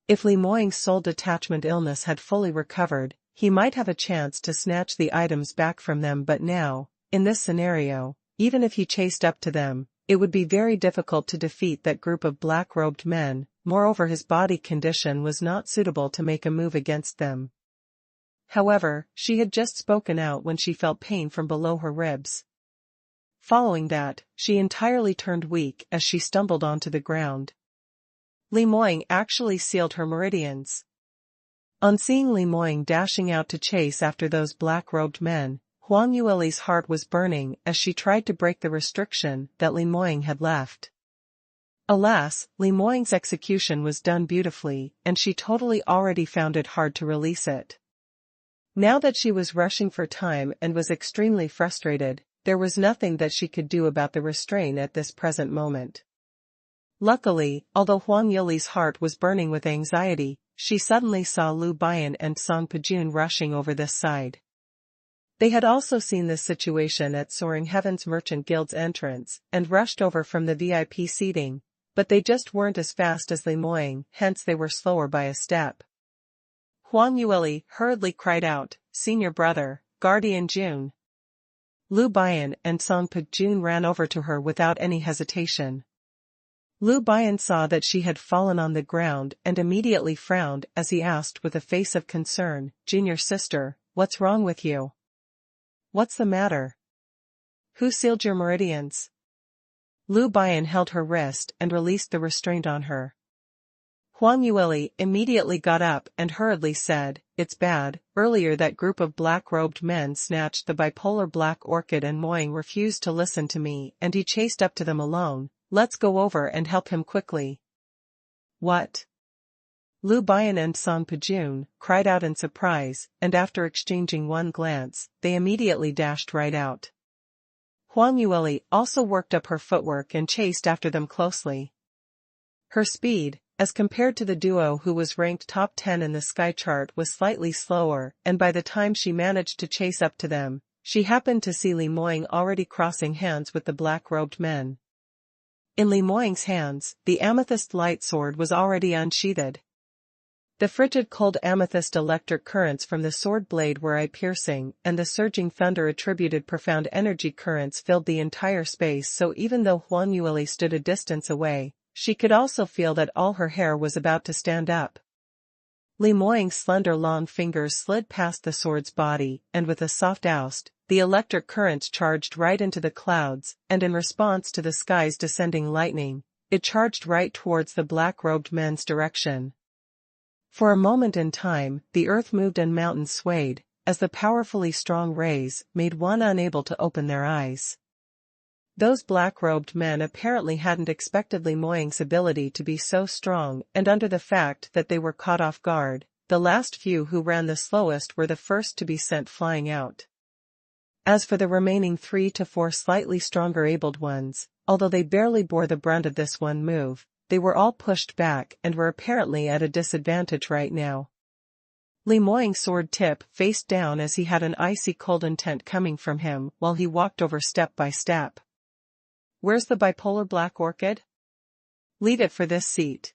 If Li Moying's soul detachment illness had fully recovered, he might have a chance to snatch the items back from them, but now, in this scenario, even if he chased up to them, it would be very difficult to defeat that group of black-robed men. Moreover, his body condition was not suitable to make a move against them. However, she had just spoken out when she felt pain from below her ribs. Following that, she entirely turned weak as she stumbled onto the ground. Li Moying actually sealed her meridians. On seeing Li Moying dashing out to chase after those black-robed men, Huang Yueli's heart was burning as she tried to break the restriction that Li Moying had left. Alas, Li Moying's execution was done beautifully, and she totally already found it hard to release it. Now that she was rushing for time and was extremely frustrated, there was nothing that she could do about the restraint at this present moment. Luckily, although Huang Yueli's heart was burning with anxiety, she suddenly saw Lu Bian and Song Pejun rushing over this side. They had also seen this situation at Soaring Heavens Merchant Guild's entrance and rushed over from the VIP seating, but they just weren't as fast as Li Moying, hence they were slower by a step. Huang Yueli hurriedly cried out, "Senior brother, Guardian Jun." Lu Bian and Song Pejun ran over to her without any hesitation. Lu Bian saw that she had fallen on the ground and immediately frowned as he asked with a face of concern, "Junior sister, what's wrong with you? What's the matter? Who sealed your meridians?" Lu Bian held her wrist and released the restraint on her. Huang Yueli immediately got up and hurriedly said, "It's bad, earlier that group of black-robed men snatched the bipolar black orchid and Moying refused to listen to me and he chased up to them alone, let's go over and help him quickly." "What?" Lu Bian and Song Pejun cried out in surprise, and after exchanging one glance, they immediately dashed right out. Huang Yueli also worked up her footwork and chased after them closely. Her speed, as compared to the duo who was ranked top 10 in the sky chart, was slightly slower, and by the time she managed to chase up to them, she happened to see Li Moying already crossing hands with the black-robed men. In Li Moying's hands, the amethyst light sword was already unsheathed. The frigid cold amethyst electric currents from the sword blade were eye-piercing, and the surging thunder attributed profound energy currents filled the entire space, so even though Huang Yueli stood a distance away, she could also feel that all her hair was about to stand up. Li Moying's slender long fingers slid past the sword's body, and with a soft oust, the electric currents charged right into the clouds, and in response to the sky's descending lightning, it charged right towards the black-robed men's direction. For a moment in time, the earth moved and mountains swayed, as the powerfully strong rays made one unable to open their eyes. Those black-robed men apparently hadn't expected Li Moying's ability to be so strong, and under the fact that they were caught off guard, the last few who ran the slowest were the first to be sent flying out. As for the remaining 3 to 4 slightly stronger abled ones, although they barely bore the brunt of this one move, they were all pushed back and were apparently at a disadvantage right now. Li Moying's sword tip faced down as he had an icy cold intent coming from him while he walked over step by step. Where's the bipolar black orchid? Leave it for this seat.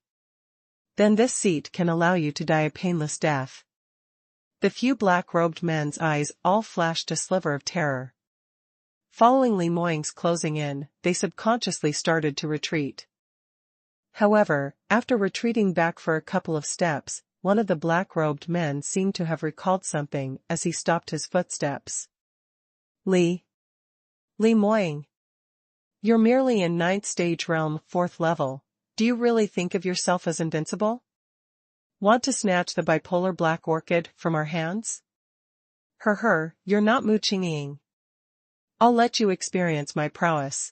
Then this seat can allow you to die a painless death. The few black-robed men's eyes all flashed a sliver of terror. Following Li Moying's closing in, they subconsciously started to retreat. However, after retreating back for a couple of steps, one of the black-robed men seemed to have recalled something as he stopped his footsteps. Li Moying. You're merely in 9th stage realm, 4th level. Do you really think of yourself as invincible? Want to snatch the bipolar black orchid from our hands? You're not Mu Qingqing. I'll let you experience my prowess.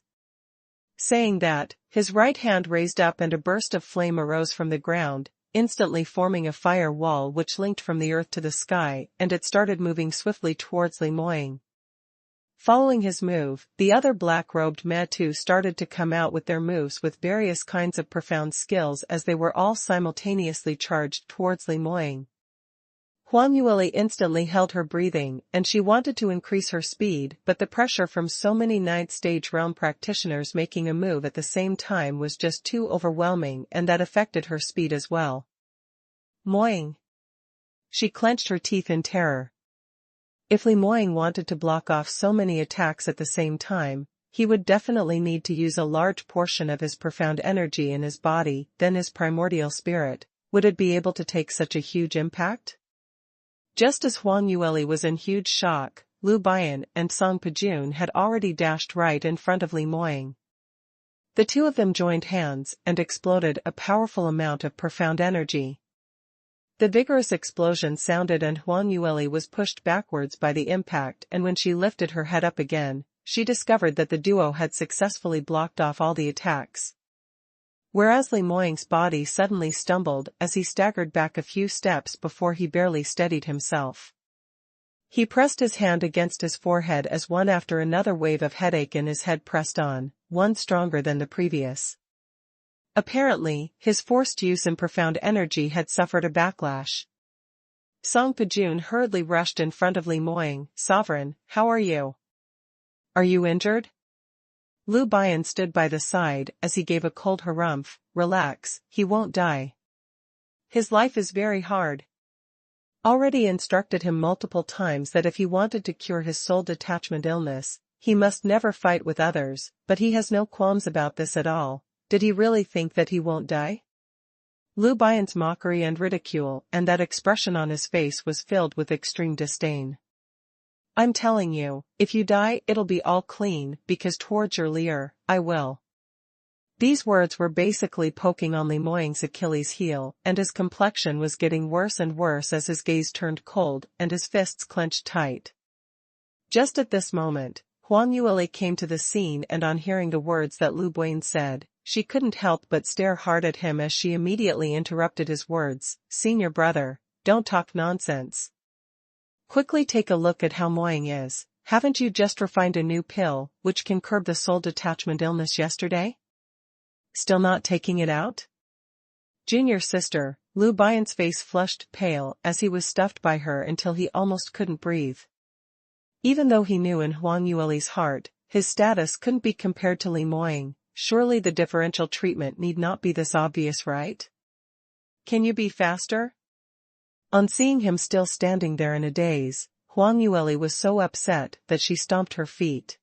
Saying that, his right hand raised up and a burst of flame arose from the ground, instantly forming a fire wall which linked from the earth to the sky, and it started moving swiftly towards Li Moying. Following his move, the other black-robed men too started to come out with their moves with various kinds of profound skills as they were all simultaneously charged towards Li Moying. Huang Yueli instantly held her breathing, and she wanted to increase her speed, but the pressure from so many 9th stage realm practitioners making a move at the same time was just too overwhelming, and that affected her speed as well. Moying. She clenched her teeth in terror. If Li Moying wanted to block off so many attacks at the same time, he would definitely need to use a large portion of his profound energy in his body, then his primordial spirit. Would it be able to take such a huge impact? Just as Huang Yueli was in huge shock, Lu Bian and Song Pejun had already dashed right in front of Li Moying. The two of them joined hands and exploded a powerful amount of profound energy. The vigorous explosion sounded and Huang Yueli was pushed backwards by the impact, and when she lifted her head up again, she discovered that the duo had successfully blocked off all the attacks. Whereas Li Moying's body suddenly stumbled as he staggered back a few steps before he barely steadied himself. He pressed his hand against his forehead as one after another wave of headache in his head pressed on, one stronger than the previous. Apparently, his forced use in profound energy had suffered a backlash. Song Pejun hurriedly rushed in front of Li Moying. "Sovereign, how are you? Are you injured?" Lu Bian stood by the side as he gave a cold harumph. "Relax, he won't die. His life is very hard. Already instructed him multiple times that if he wanted to cure his soul detachment illness, he must never fight with others, but he has no qualms about this at all. Did he really think that he won't die?" Lu Bian's mockery and ridicule and that expression on his face was filled with extreme disdain. "I'm telling you, if you die it'll be all clean, because towards your leer, I will." These words were basically poking on Li Moying's Achilles heel, and his complexion was getting worse and worse as his gaze turned cold and his fists clenched tight. Just at this moment, Huang Yueli came to the scene, and on hearing the words that Lu Bian said, she couldn't help but stare hard at him as she immediately interrupted his words. "Senior brother, don't talk nonsense. Quickly take a look at how Moying is. Haven't you just refined a new pill, which can curb the soul detachment illness yesterday? Still not taking it out?" Junior sister, Lu Bian's face flushed pale as he was stuffed by her until he almost couldn't breathe. Even though he knew in Huang Yueli's heart, his status couldn't be compared to Li Moying, surely the differential treatment need not be this obvious, right? "Can you be faster?" On seeing him still standing there in a daze, Huang Yueli was so upset that she stomped her feet.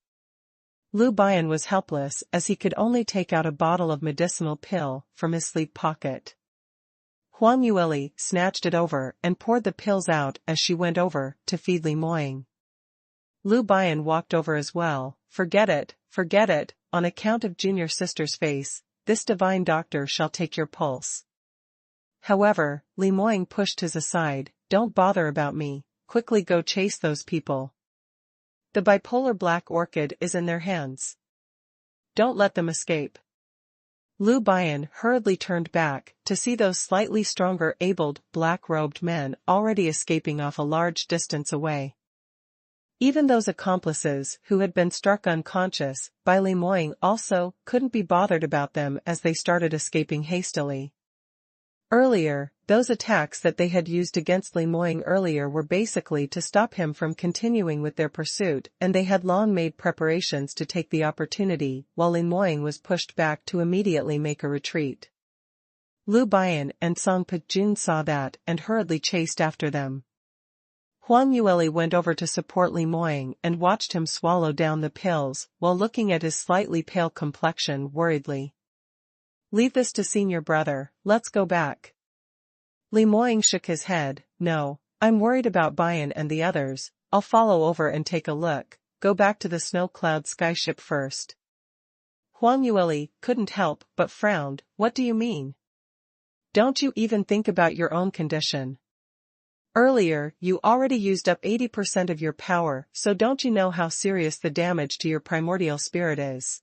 Lu Bian was helpless as he could only take out a bottle of medicinal pill from his sleeve pocket. Huang Yueli snatched it over and poured the pills out as she went over to feed Li Moying. Lu Bian walked over as well. Forget it, on account of junior sister's face, this divine doctor shall take your pulse." However, Li Moying pushed his aside. "Don't bother about me, quickly go chase those people. The bipolar black orchid is in their hands. Don't let them escape." Lu Bian hurriedly turned back to see those slightly stronger abled, black-robed men already escaping off a large distance away. Even those accomplices who had been struck unconscious by Li Moying also couldn't be bothered about them as they started escaping hastily. Earlier, those attacks that they had used against Li Moying earlier were basically to stop him from continuing with their pursuit, and they had long made preparations to take the opportunity, while Li Moying was pushed back to immediately make a retreat. Lu Bian and Song Pejun saw that and hurriedly chased after them. Huang Yueli went over to support Li Moying and watched him swallow down the pills, while looking at his slightly pale complexion worriedly. "Leave this to senior brother, let's go back." Li Moying shook his head. "No, I'm worried about Bian and the others, I'll follow over and take a look, go back to the snow cloud skyship first." Huang Yueli couldn't help but frowned. "What do you mean? Don't you even think about your own condition? Earlier, you already used up 80% of your power, so don't you know how serious the damage to your primordial spirit is?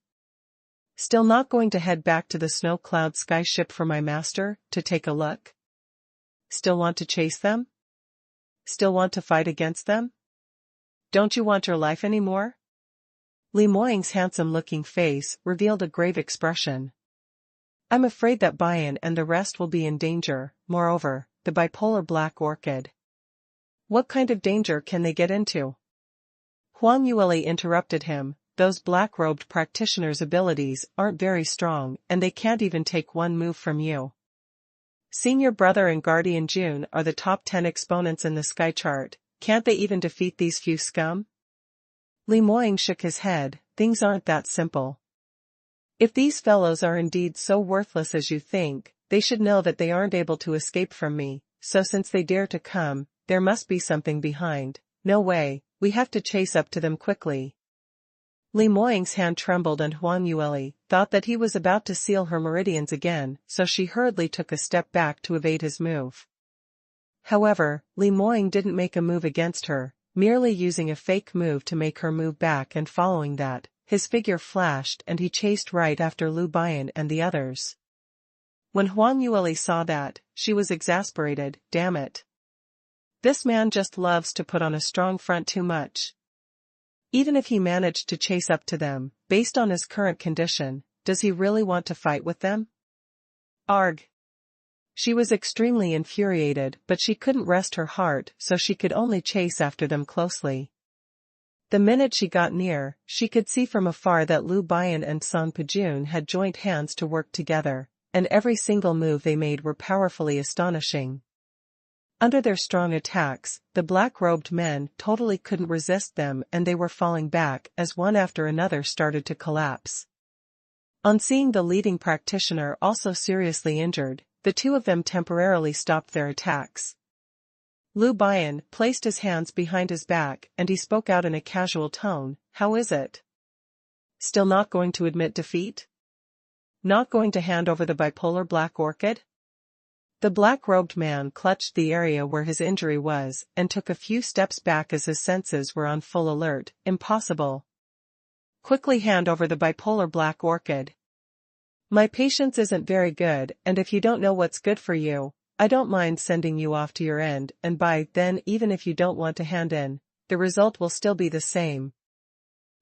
Still not going to head back to the snow cloud skyship for my master, to take a look? Still want to chase them? Still want to fight against them? Don't you want your life anymore?" Li Moying's handsome-looking face revealed a grave expression. "I'm afraid that Bian and the rest will be in danger, moreover, the bipolar black orchid." "What kind of danger can they get into?" Huang Yueli interrupted him. "Those black-robed practitioners' abilities aren't very strong, and they can't even take one move from you. Senior Brother and Guardian June are the top 10 exponents in the sky chart, can't they even defeat these few scum?" Li Moying shook his head. "Things aren't that simple. If these fellows are indeed so worthless as you think, they should know that they aren't able to escape from me, so since they dare to come, there must be something behind. No way, we have to chase up to them quickly." Li Moying's hand trembled and Huang Yueli thought that he was about to seal her meridians again, so she hurriedly took a step back to evade his move. However, Li Moying didn't make a move against her, merely using a fake move to make her move back, and following that, his figure flashed and he chased right after Lu Bian and the others. When Huang Yueli saw that, she was exasperated. "Damn it. This man just loves to put on a strong front too much. Even if he managed to chase up to them, based on his current condition, does he really want to fight with them? Arg." She was extremely infuriated, but she couldn't rest her heart, so she could only chase after them closely. The minute she got near, she could see from afar that Lu Bian and Song Pejun had joined hands to work together, and every single move they made were powerfully astonishing. Under their strong attacks, the black-robed men totally couldn't resist them, and they were falling back as one after another started to collapse. On seeing the leading practitioner also seriously injured, the two of them temporarily stopped their attacks. Lu Bian placed his hands behind his back and he spoke out in a casual tone. "How is it? Still not going to admit defeat? Not going to hand over the bipolar black orchid?" The black-robed man clutched the area where his injury was and took a few steps back as his senses were on full alert. "Impossible. Quickly hand over the bipolar black orchid. My patience isn't very good, and if you don't know what's good for you, I don't mind sending you off to your end, and by then even if you don't want to hand in, the result will still be the same."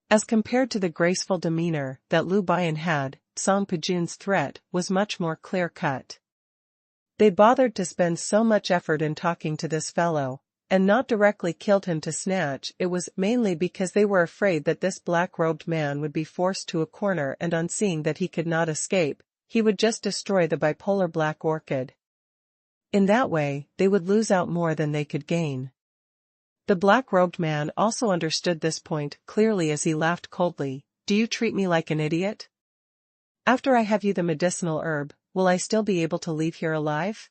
As compared to the graceful demeanor that Lu Bian had, Song Pejun's threat was much more clear-cut. They bothered to spend so much effort in talking to this fellow, and not directly killed him to snatch. It was mainly because they were afraid that this black-robed man would be forced to a corner, and on seeing that he could not escape, he would just destroy the bipolar black orchid. In that way, they would lose out more than they could gain. The black-robed man also understood this point clearly as he laughed coldly. "Do you treat me like an idiot? After I have you the medicinal herb, will I still be able to leave here alive?"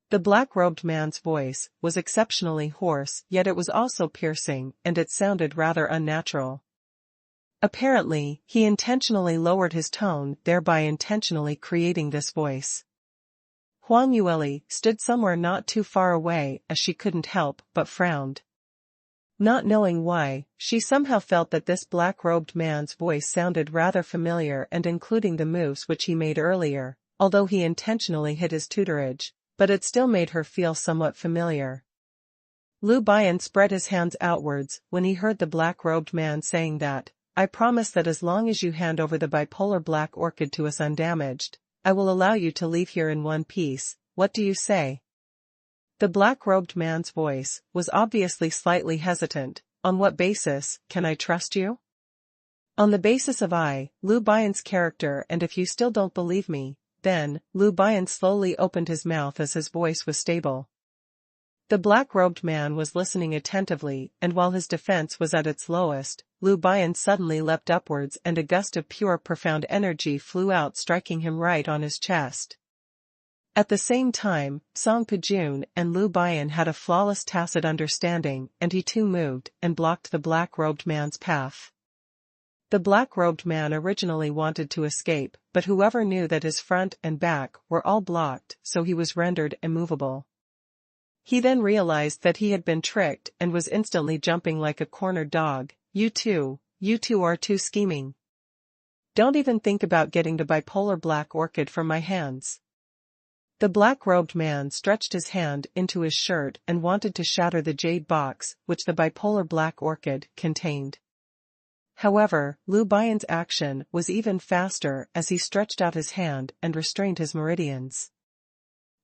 The black-robed man's voice was exceptionally hoarse, yet it was also piercing, and it sounded rather unnatural. Apparently, he intentionally lowered his tone, thereby intentionally creating this voice. Huang Yueli stood somewhere not too far away as she couldn't help but frowned. Not knowing why, she somehow felt that this black-robed man's voice sounded rather familiar, and including the moves which he made earlier, although he intentionally hid his tutorage, but it still made her feel somewhat familiar. Lu Bian spread his hands outwards when he heard the black-robed man saying that, "I promise that as long as you hand over the bipolar black orchid to us undamaged, I will allow you to leave here in one piece, what do you say? The black-robed man's voice was obviously slightly hesitant. On what basis can I trust you? On the basis of Lu Bian's character, and if you still don't believe me, then, Lu Bian slowly opened his mouth as his voice was stable. The black-robed man was listening attentively, and while his defense was at its lowest, Lu Bian suddenly leapt upwards and a gust of pure profound energy flew out, striking him right on his chest. At the same time, Song Pijun and Lu Bian had a flawless tacit understanding, and he too moved and blocked the black-robed man's path. The black-robed man originally wanted to escape, but whoever knew that his front and back were all blocked, so he was rendered immovable. He then realized that he had been tricked and was instantly jumping like a cornered dog. You two are too scheming. Don't even think about getting the bipolar black orchid from my hands. The black-robed man stretched his hand into his shirt and wanted to shatter the jade box, which the bipolar black orchid contained. However, Lu Bian's action was even faster as he stretched out his hand and restrained his meridians.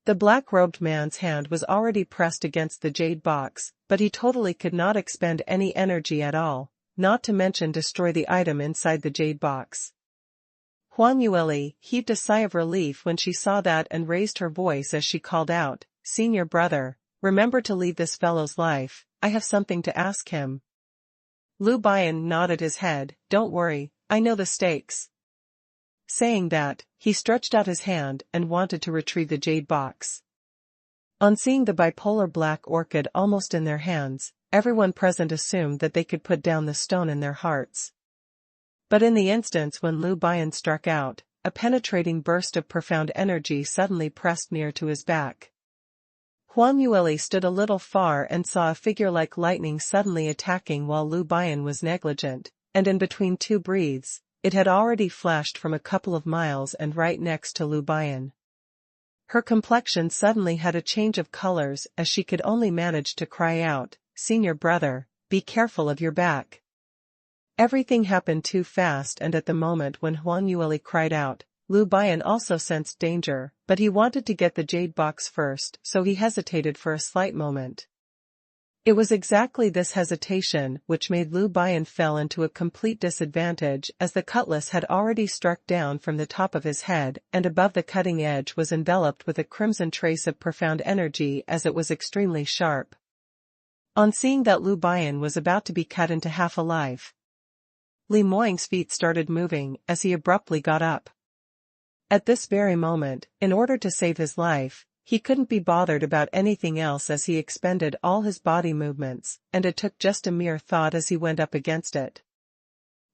The black-robed man's hand was already pressed against the jade box, but he totally could not expend any energy at all, not to mention destroy the item inside the jade box. Huang Yueli heaved a sigh of relief when she saw that and raised her voice as she called out, "Senior brother, remember to leave this fellow's life, I have something to ask him." Lu Bian nodded his head. "Don't worry, I know the stakes." Saying that, he stretched out his hand and wanted to retrieve the jade box. On seeing the bipolar black orchid almost in their hands, everyone present assumed that they could put down the stone in their hearts. But in the instance when Lu Bian struck out, a penetrating burst of profound energy suddenly pressed near to his back. Huang Yueli stood a little far and saw a figure like lightning suddenly attacking while Lu Bian was negligent, and in between two breaths, it had already flashed from a couple of miles and right next to Lu Bian. Her complexion suddenly had a change of colors as she could only manage to cry out, "Senior brother, be careful of your back." Everything happened too fast, and at the moment when Huang Yueli cried out, Lu Bian also sensed danger, but he wanted to get the jade box first, so he hesitated for a slight moment. It was exactly this hesitation which made Lu Bian fell into a complete disadvantage, as the cutlass had already struck down from the top of his head, and above the cutting edge was enveloped with a crimson trace of profound energy as it was extremely sharp. On seeing that Lu Bian was about to be cut into half alive, Li Moying's feet started moving as he abruptly got up. At this very moment, in order to save his life, he couldn't be bothered about anything else as he expended all his body movements, and it took just a mere thought as he went up against it.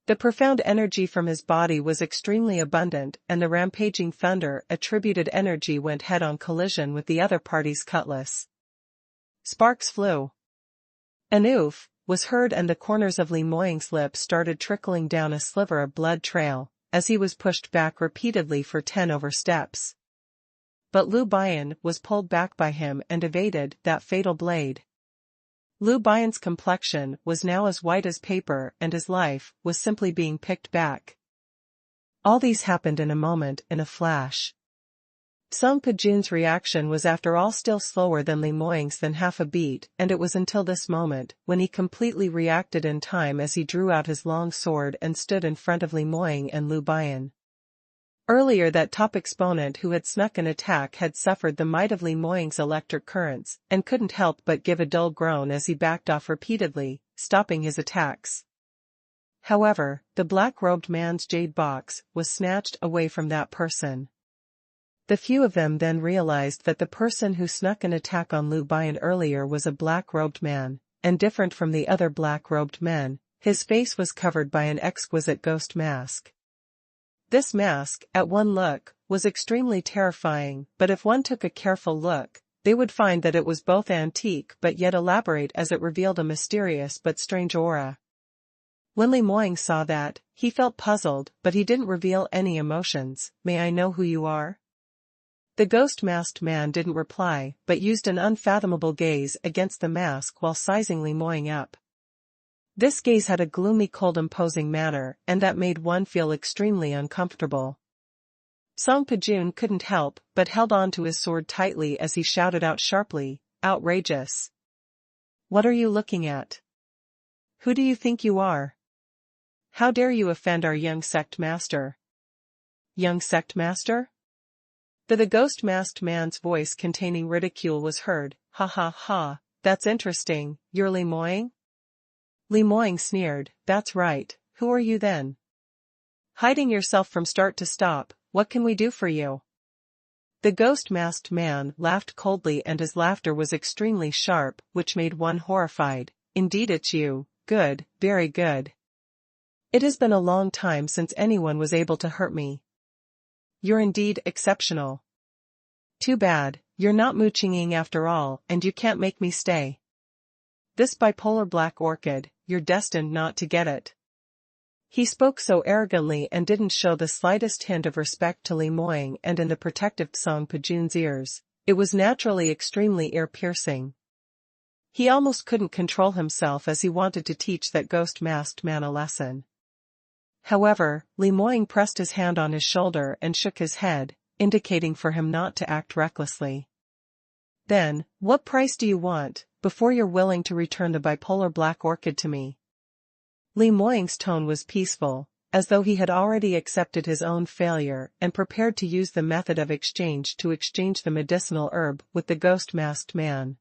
The profound energy from his body was extremely abundant, and the rampaging thunder attributed energy went head-on collision with the other party's cutlass. Sparks flew. An oof was heard and the corners of Li Moying's lips started trickling down a sliver of blood trail, as he was pushed back repeatedly for 10 over steps. But Lu Bian was pulled back by him and evaded that fatal blade. Lu Bian's complexion was now as white as paper and his life was simply being picked back. All these happened in a moment, in a flash. Song Pijun's reaction was after all still slower than Li Moying's than half a beat, and it was until this moment, when he completely reacted in time as he drew out his long sword and stood in front of Li Moying and Lu Bian. Earlier that top exponent who had snuck an attack had suffered the might of Li Moying's electric currents, and couldn't help but give a dull groan as he backed off repeatedly, stopping his attacks. However, the black-robed man's jade box was snatched away from that person. The few of them then realized that the person who snuck an attack on Lu Bian earlier was a black-robed man, and different from the other black-robed men, his face was covered by an exquisite ghost mask. This mask, at one look, was extremely terrifying, but if one took a careful look, they would find that it was both antique but yet elaborate as it revealed a mysterious but strange aura. When Li Moying saw that, he felt puzzled, but he didn't reveal any emotions. "May I know who you are?" The ghost-masked man didn't reply, but used an unfathomable gaze against the mask while sizing Li Moying up. This gaze had a gloomy, cold, imposing manner, and that made one feel extremely uncomfortable. Song Pajun couldn't help but held on to his sword tightly as he shouted out sharply, outrageous. What are you looking at? Who do you think you are? How dare you offend our young sect master? Young sect master? The ghost-masked man's voice containing ridicule was heard. Ha ha ha, that's interesting, you're Li Moying? Li Moying sneered, that's right, who are you then? Hiding yourself from start to stop, what can we do for you? The ghost-masked man laughed coldly and his laughter was extremely sharp, which made one horrified. Indeed it's you, good, very good. It has been a long time since anyone was able to hurt me. You're indeed exceptional. Too bad, you're not Mu Qingqing after all, and you can't make me stay. This bipolar black orchid, you're destined not to get it. He spoke so arrogantly and didn't show the slightest hint of respect to Li Moying, and in the protective Song Pajun's ears, it was naturally extremely ear-piercing. He almost couldn't control himself as he wanted to teach that ghost-masked man a lesson. However, Li Moying pressed his hand on his shoulder and shook his head, indicating for him not to act recklessly. Then, what price do you want, before you're willing to return the bipolar black orchid to me? Li Moying's tone was peaceful, as though he had already accepted his own failure and prepared to use the method of exchange to exchange the medicinal herb with the ghost-masked man.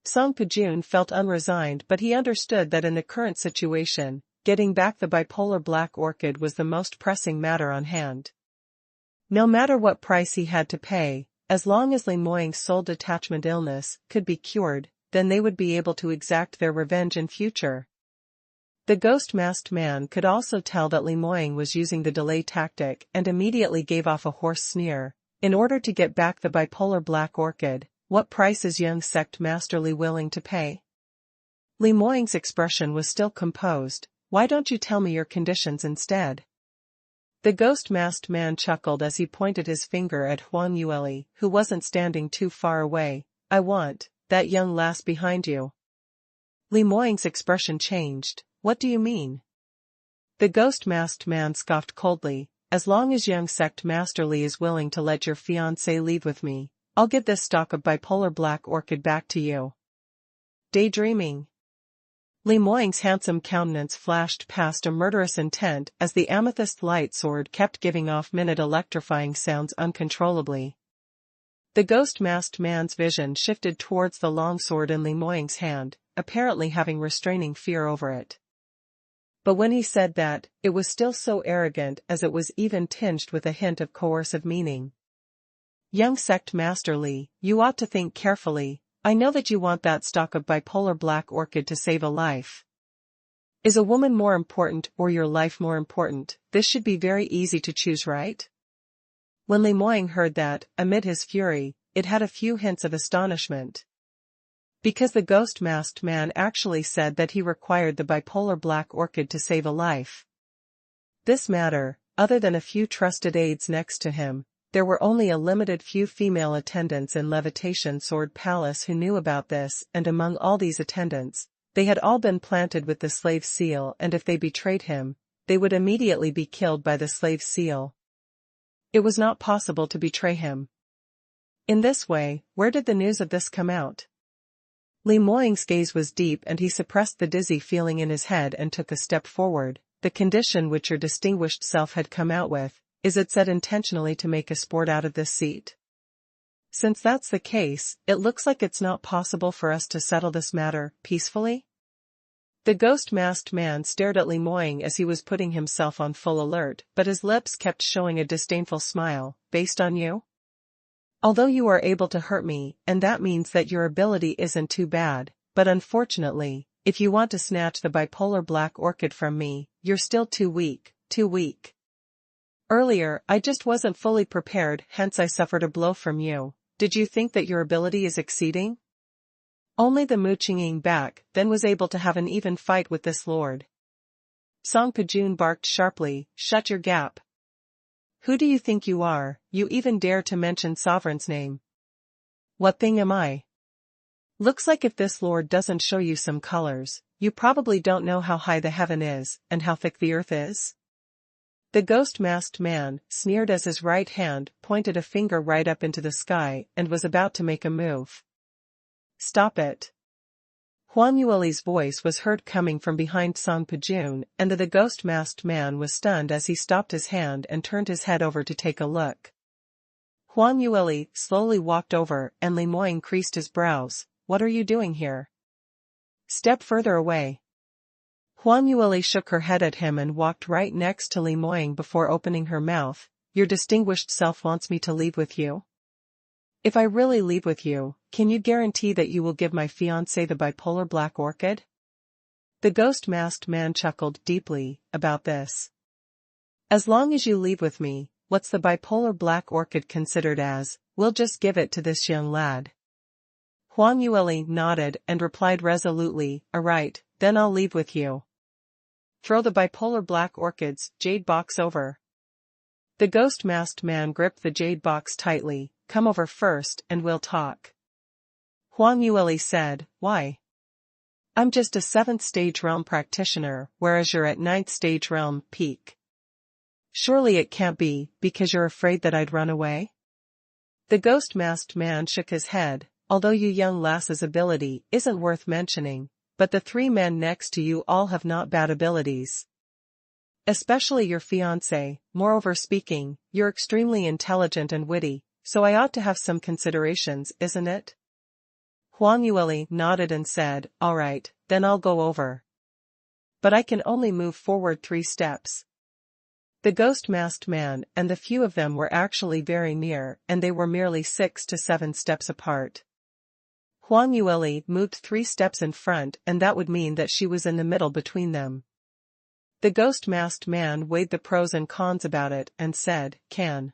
Song Pajun felt unresigned, but he understood that in the current situation, getting back the bipolar black orchid was the most pressing matter on hand. No matter what price he had to pay, as long as Li Moying's soul detachment illness could be cured, then they would be able to exact their revenge in future. The ghost-masked man could also tell that Li Moying was using the delay tactic and immediately gave off a hoarse sneer. In order to get back the bipolar black orchid, what price is young sect master Li willing to pay? Li Moying's expression was still composed. Why don't you tell me your conditions instead? The ghost-masked man chuckled as he pointed his finger at Huang Yueli, who wasn't standing too far away. I want that young lass behind you. Li Moying's expression changed. What do you mean? The ghost-masked man scoffed coldly. As long as young sect master Li is willing to let your fiancé leave with me, I'll give this stalk of bipolar black orchid back to you. Daydreaming. Li Moying's handsome countenance flashed past a murderous intent as the amethyst light sword kept giving off minute electrifying sounds uncontrollably. The ghost-masked man's vision shifted towards the long sword in Li Moying's hand, apparently having restraining fear over it. But when he said that, it was still so arrogant as it was even tinged with a hint of coercive meaning. Young sect master Li, you ought to think carefully. I know that you want that stalk of bipolar black orchid to save a life. Is a woman more important or your life more important? This should be very easy to choose, right? When Li Moying heard that, amid his fury, it had a few hints of astonishment. Because the ghost-masked man actually said that he required the bipolar black orchid to save a life. This matter, other than a few trusted aides next to him, there were only a limited few female attendants in Levitation Sword Palace who knew about this, and among all these attendants, they had all been planted with the slave seal, and if they betrayed him, they would immediately be killed by the slave seal. It was not possible to betray him. In this way, where did the news of this come out? Li Moying's gaze was deep and he suppressed the dizzy feeling in his head and took a step forward. The condition which your distinguished self had come out with, is it set intentionally to make a sport out of this seat? Since that's the case, it looks like it's not possible for us to settle this matter peacefully? The ghost-masked man stared at Li Moying as he was putting himself on full alert, but his lips kept showing a disdainful smile. Based on you? Although you are able to hurt me, and that means that your ability isn't too bad, but unfortunately, if you want to snatch the bipolar black orchid from me, you're still too weak, too weak. Earlier, I just wasn't fully prepared, hence I suffered a blow from you. Did you think that your ability is exceeding? Only the Mu Qingqing back then was able to have an even fight with this lord. Song Pajun barked sharply, shut your gap. Who do you think you are, you even dare to mention Sovereign's name? What thing am I? Looks like if this lord doesn't show you some colors, you probably don't know how high the heaven is, and how thick the earth is. The ghost-masked man sneered as his right hand pointed a finger right up into the sky and was about to make a move. Stop it. Huang Yueli's voice was heard coming from behind Song Pajun, and the ghost-masked man was stunned as he stopped his hand and turned his head over to take a look. Huang Yueli slowly walked over and Li Moying creased his brows. What are you doing here? Step further away. Huang Yueli shook her head at him and walked right next to Li Moying before opening her mouth. Your distinguished self wants me to leave with you? If I really leave with you, can you guarantee that you will give my fiancé the bipolar black orchid? The ghost-masked man chuckled deeply about this. As long as you leave with me, what's the bipolar black orchid considered as? We'll just give it to this young lad. Huang Yueli nodded and replied resolutely, alright, then I'll leave with you. Throw the bipolar black orchid's jade box over. The ghost-masked man gripped the jade box tightly. Come over first and we'll talk. Huang Yueli said, why? I'm just a 7th stage realm practitioner, whereas you're at 9th stage realm peak. Surely it can't be, because you're afraid that I'd run away? The ghost-masked man shook his head. Although you young lass's ability isn't worth mentioning, but the 3 men next to you all have not bad abilities. Especially your fiancé. Moreover speaking, you're extremely intelligent and witty, so I ought to have some considerations, isn't it? Huang Yueli nodded and said, all right, then I'll go over. But I can only move forward 3 steps. The ghost-masked man and the few of them were actually very near, and they were merely 6 to 7 steps apart. Huang Yueli moved 3 steps in front, and that would mean that she was in the middle between them. The ghost-masked man weighed the pros and cons about it and said, can.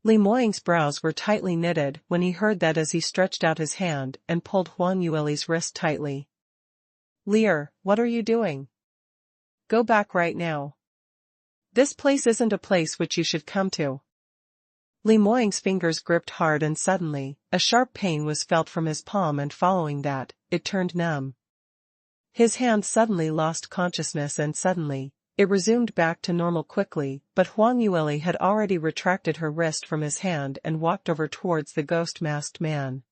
Li Moying's brows were tightly knitted when he heard that as he stretched out his hand and pulled Huang Yueli's wrist tightly. Lear, what are you doing? Go back right now. This place isn't a place which you should come to. Li Moying's fingers gripped hard and suddenly, a sharp pain was felt from his palm and following that, it turned numb. His hand suddenly lost consciousness and suddenly, it resumed back to normal quickly, but Huang Yueli had already retracted her wrist from his hand and walked over towards the ghost-masked man.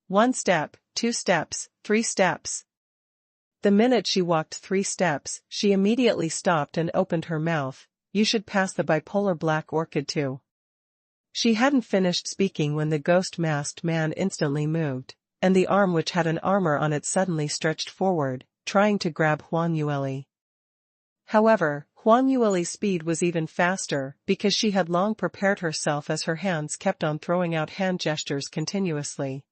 1 step, 2 steps, 3 steps. The minute she walked 3 steps, she immediately stopped and opened her mouth. You should pass the bipolar black orchid too. She hadn't finished speaking when the ghost-masked man instantly moved, and the arm which had an armor on it suddenly stretched forward, trying to grab Huang Yueli. However, Huang Yueli's speed was even faster because she had long prepared herself as her hands kept on throwing out hand gestures continuously.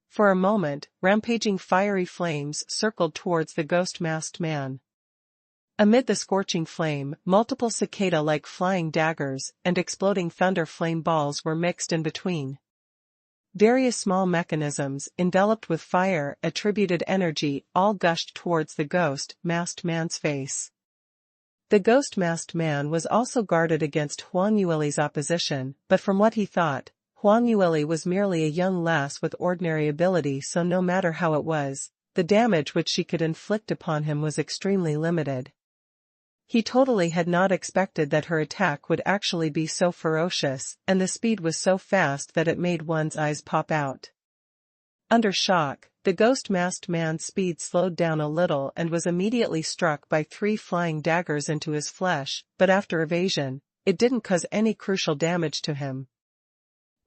For a moment, rampaging fiery flames circled towards the ghost-masked man. Amid the scorching flame, multiple cicada-like flying daggers and exploding thunder flame balls were mixed in between. Various small mechanisms, enveloped with fire, attributed energy, all gushed towards the ghost-masked man's face. The ghost-masked man was also guarded against Huang Yueli's opposition, but from what he thought, Huang Yueli was merely a young lass with ordinary ability, so no matter how it was, the damage which she could inflict upon him was extremely limited. He totally had not expected that her attack would actually be so ferocious, and the speed was so fast that it made one's eyes pop out. Under shock, the ghost-masked man's speed slowed down a little and was immediately struck by 3 flying daggers into his flesh, but after evasion, it didn't cause any crucial damage to him.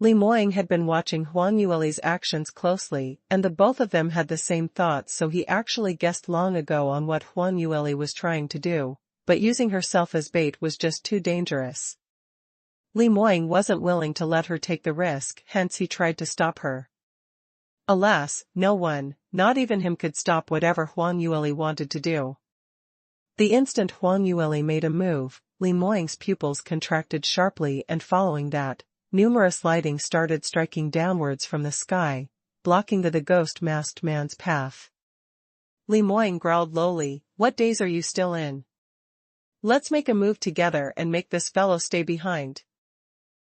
Li Moying had been watching Huang Yueli's actions closely, and the both of them had the same thoughts, so he actually guessed long ago on what Huang Yueli was trying to do. But using herself as bait was just too dangerous. Li Moying wasn't willing to let her take the risk, hence he tried to stop her. Alas, no one, not even him, could stop whatever Huang Yueli wanted to do. The instant Huang Yueli made a move, Li Moying's pupils contracted sharply, and following that, numerous lightning started striking downwards from the sky, blocking the ghost-masked man's path. Li Moying growled lowly, "What days are you still in? Let's make a move together and make this fellow stay behind."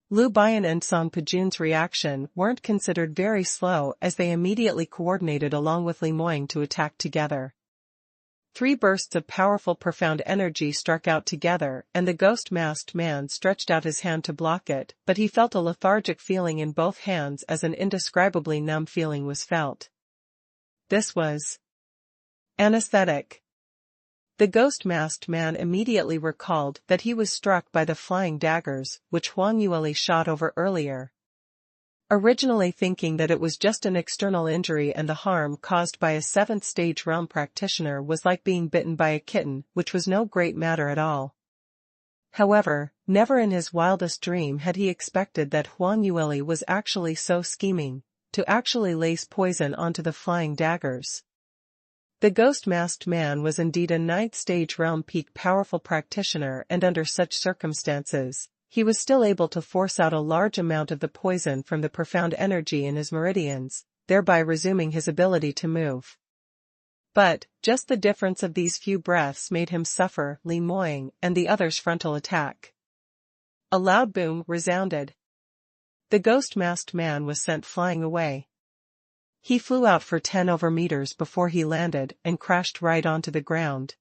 Lu Bian and Song Pajun's reaction weren't considered very slow, as they immediately coordinated along with Li Moying to attack together. 3 bursts of powerful profound energy struck out together, and the ghost-masked man stretched out his hand to block it, but he felt a lethargic feeling in both hands as an indescribably numb feeling was felt. This was anesthetic. The ghost-masked man immediately recalled that he was struck by the flying daggers, which Huang Yueli shot over earlier. Originally thinking that it was just an external injury and the harm caused by a 7th-stage realm practitioner was like being bitten by a kitten, which was no great matter at all. However, never in his wildest dream had he expected that Huang Yueli was actually so scheming, to actually lace poison onto the flying daggers. The ghost-masked man was indeed a 9th-stage realm peak powerful practitioner, and under such circumstances, he was still able to force out a large amount of the poison from the profound energy in his meridians, thereby resuming his ability to move. But, just the difference of these few breaths made him suffer Li Moying and the other's frontal attack. A loud boom resounded. The ghost-masked man was sent flying away. He flew out for 10 over meters before he landed and crashed right onto the ground.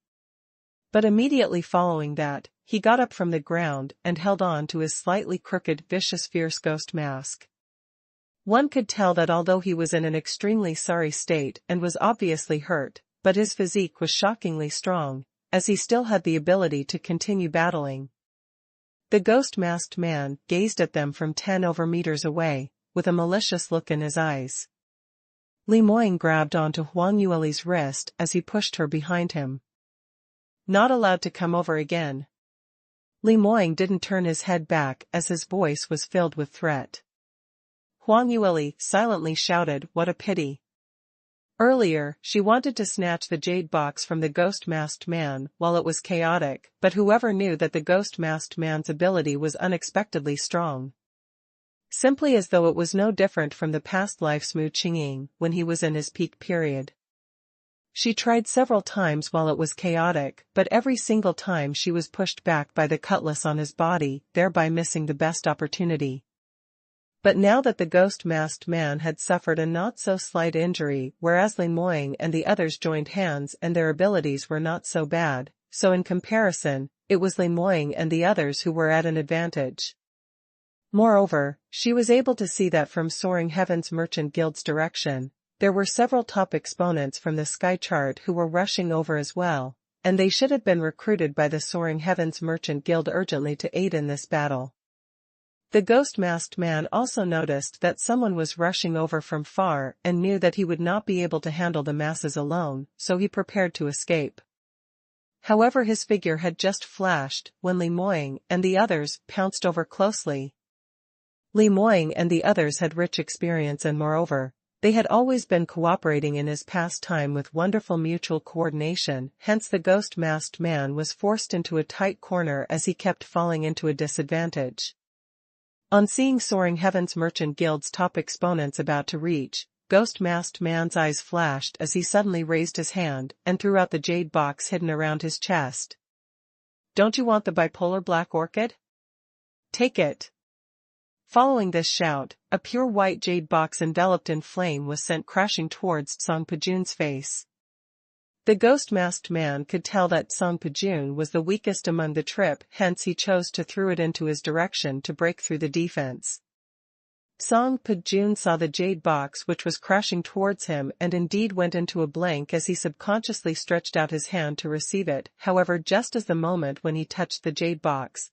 But immediately following that, he got up from the ground and held on to his slightly crooked, vicious, fierce ghost mask. One could tell that although he was in an extremely sorry state and was obviously hurt, but his physique was shockingly strong, as he still had the ability to continue battling. The ghost-masked man gazed at them from 10 over meters away, with a malicious look in his eyes. Li Moying grabbed onto Huang Yueli's wrist as he pushed her behind him. Not allowed to come over again. Li Moying didn't turn his head back as his voice was filled with threat. Huang Yueli silently shouted, "What a pity." Earlier, she wanted to snatch the jade box from the ghost-masked man while it was chaotic, but whoever knew that the ghost-masked man's ability was unexpectedly strong. Simply as though it was no different from the past life Shui Qingqing when he was in his peak period. She tried several times while it was chaotic, but every single time she was pushed back by the cutlass on his body, thereby missing the best opportunity. But now that the ghost-masked man had suffered a not-so-slight injury, whereas Li Moying and the others joined hands and their abilities were not so bad, so in comparison, it was Li Moying and the others who were at an advantage. Moreover, she was able to see that from Soaring Heavens Merchant Guild's direction, there were several top exponents from the sky chart who were rushing over as well, and they should have been recruited by the Soaring Heavens Merchant Guild urgently to aid in this battle. The ghost-masked man also noticed that someone was rushing over from far and knew that he would not be able to handle the masses alone, so he prepared to escape. However, his figure had just flashed when Li Moying and the others pounced over closely. Li Moying and the others had rich experience and moreover, they had always been cooperating in his past time with wonderful mutual coordination, hence the ghost-masked man was forced into a tight corner as he kept falling into a disadvantage. On seeing Soaring Heavens Merchant Guild's top exponents about to reach, ghost-masked man's eyes flashed as he suddenly raised his hand and threw out the jade box hidden around his chest. "Don't you want the bipolar black orchid? Take it." Following this shout, a pure white jade box enveloped in flame was sent crashing towards Song Pajun's face. The ghost-masked man could tell that Song Pajun was the weakest among the trip, hence he chose to throw it into his direction to break through the defense. Song Pajun saw the jade box which was crashing towards him and indeed went into a blank as he subconsciously stretched out his hand to receive it. However, just as the moment when he touched the jade box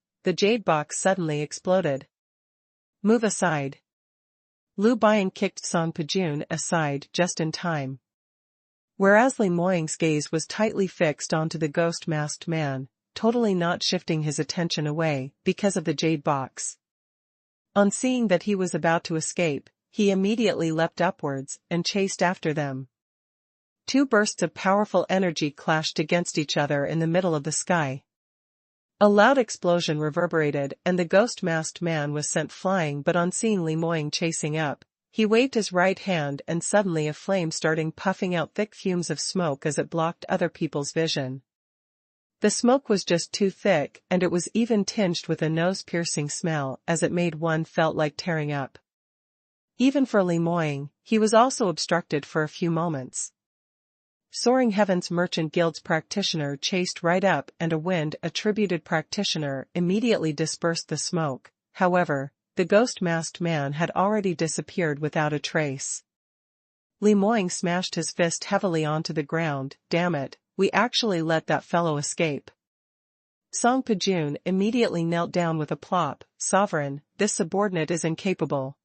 suddenly exploded. "Move aside." Lu Bian kicked Song Pajun aside just in time. Whereas Li Moying's gaze was tightly fixed onto the ghost-masked man, totally not shifting his attention away because of the jade box. On seeing that he was about to escape, he immediately leapt upwards and chased after them. 2 bursts of powerful energy clashed against each other in the middle of the sky. A loud explosion reverberated and the ghost-masked man was sent flying, but on seeing Li Moying chasing up, he waved his right hand and suddenly a flame started puffing out thick fumes of smoke as it blocked other people's vision. The smoke was just too thick and it was even tinged with a nose-piercing smell as it made one felt like tearing up. Even for Li Moying, he was also obstructed for a few moments. Soaring Heavens Merchant Guild's practitioner chased right up and a wind-attributed practitioner immediately dispersed the smoke. However, the ghost-masked man had already disappeared without a trace. Li Moying smashed his fist heavily onto the ground. Damn it, we actually let that fellow escape. Song Pajun immediately knelt down with a plop. Sovereign, this subordinate is incapable.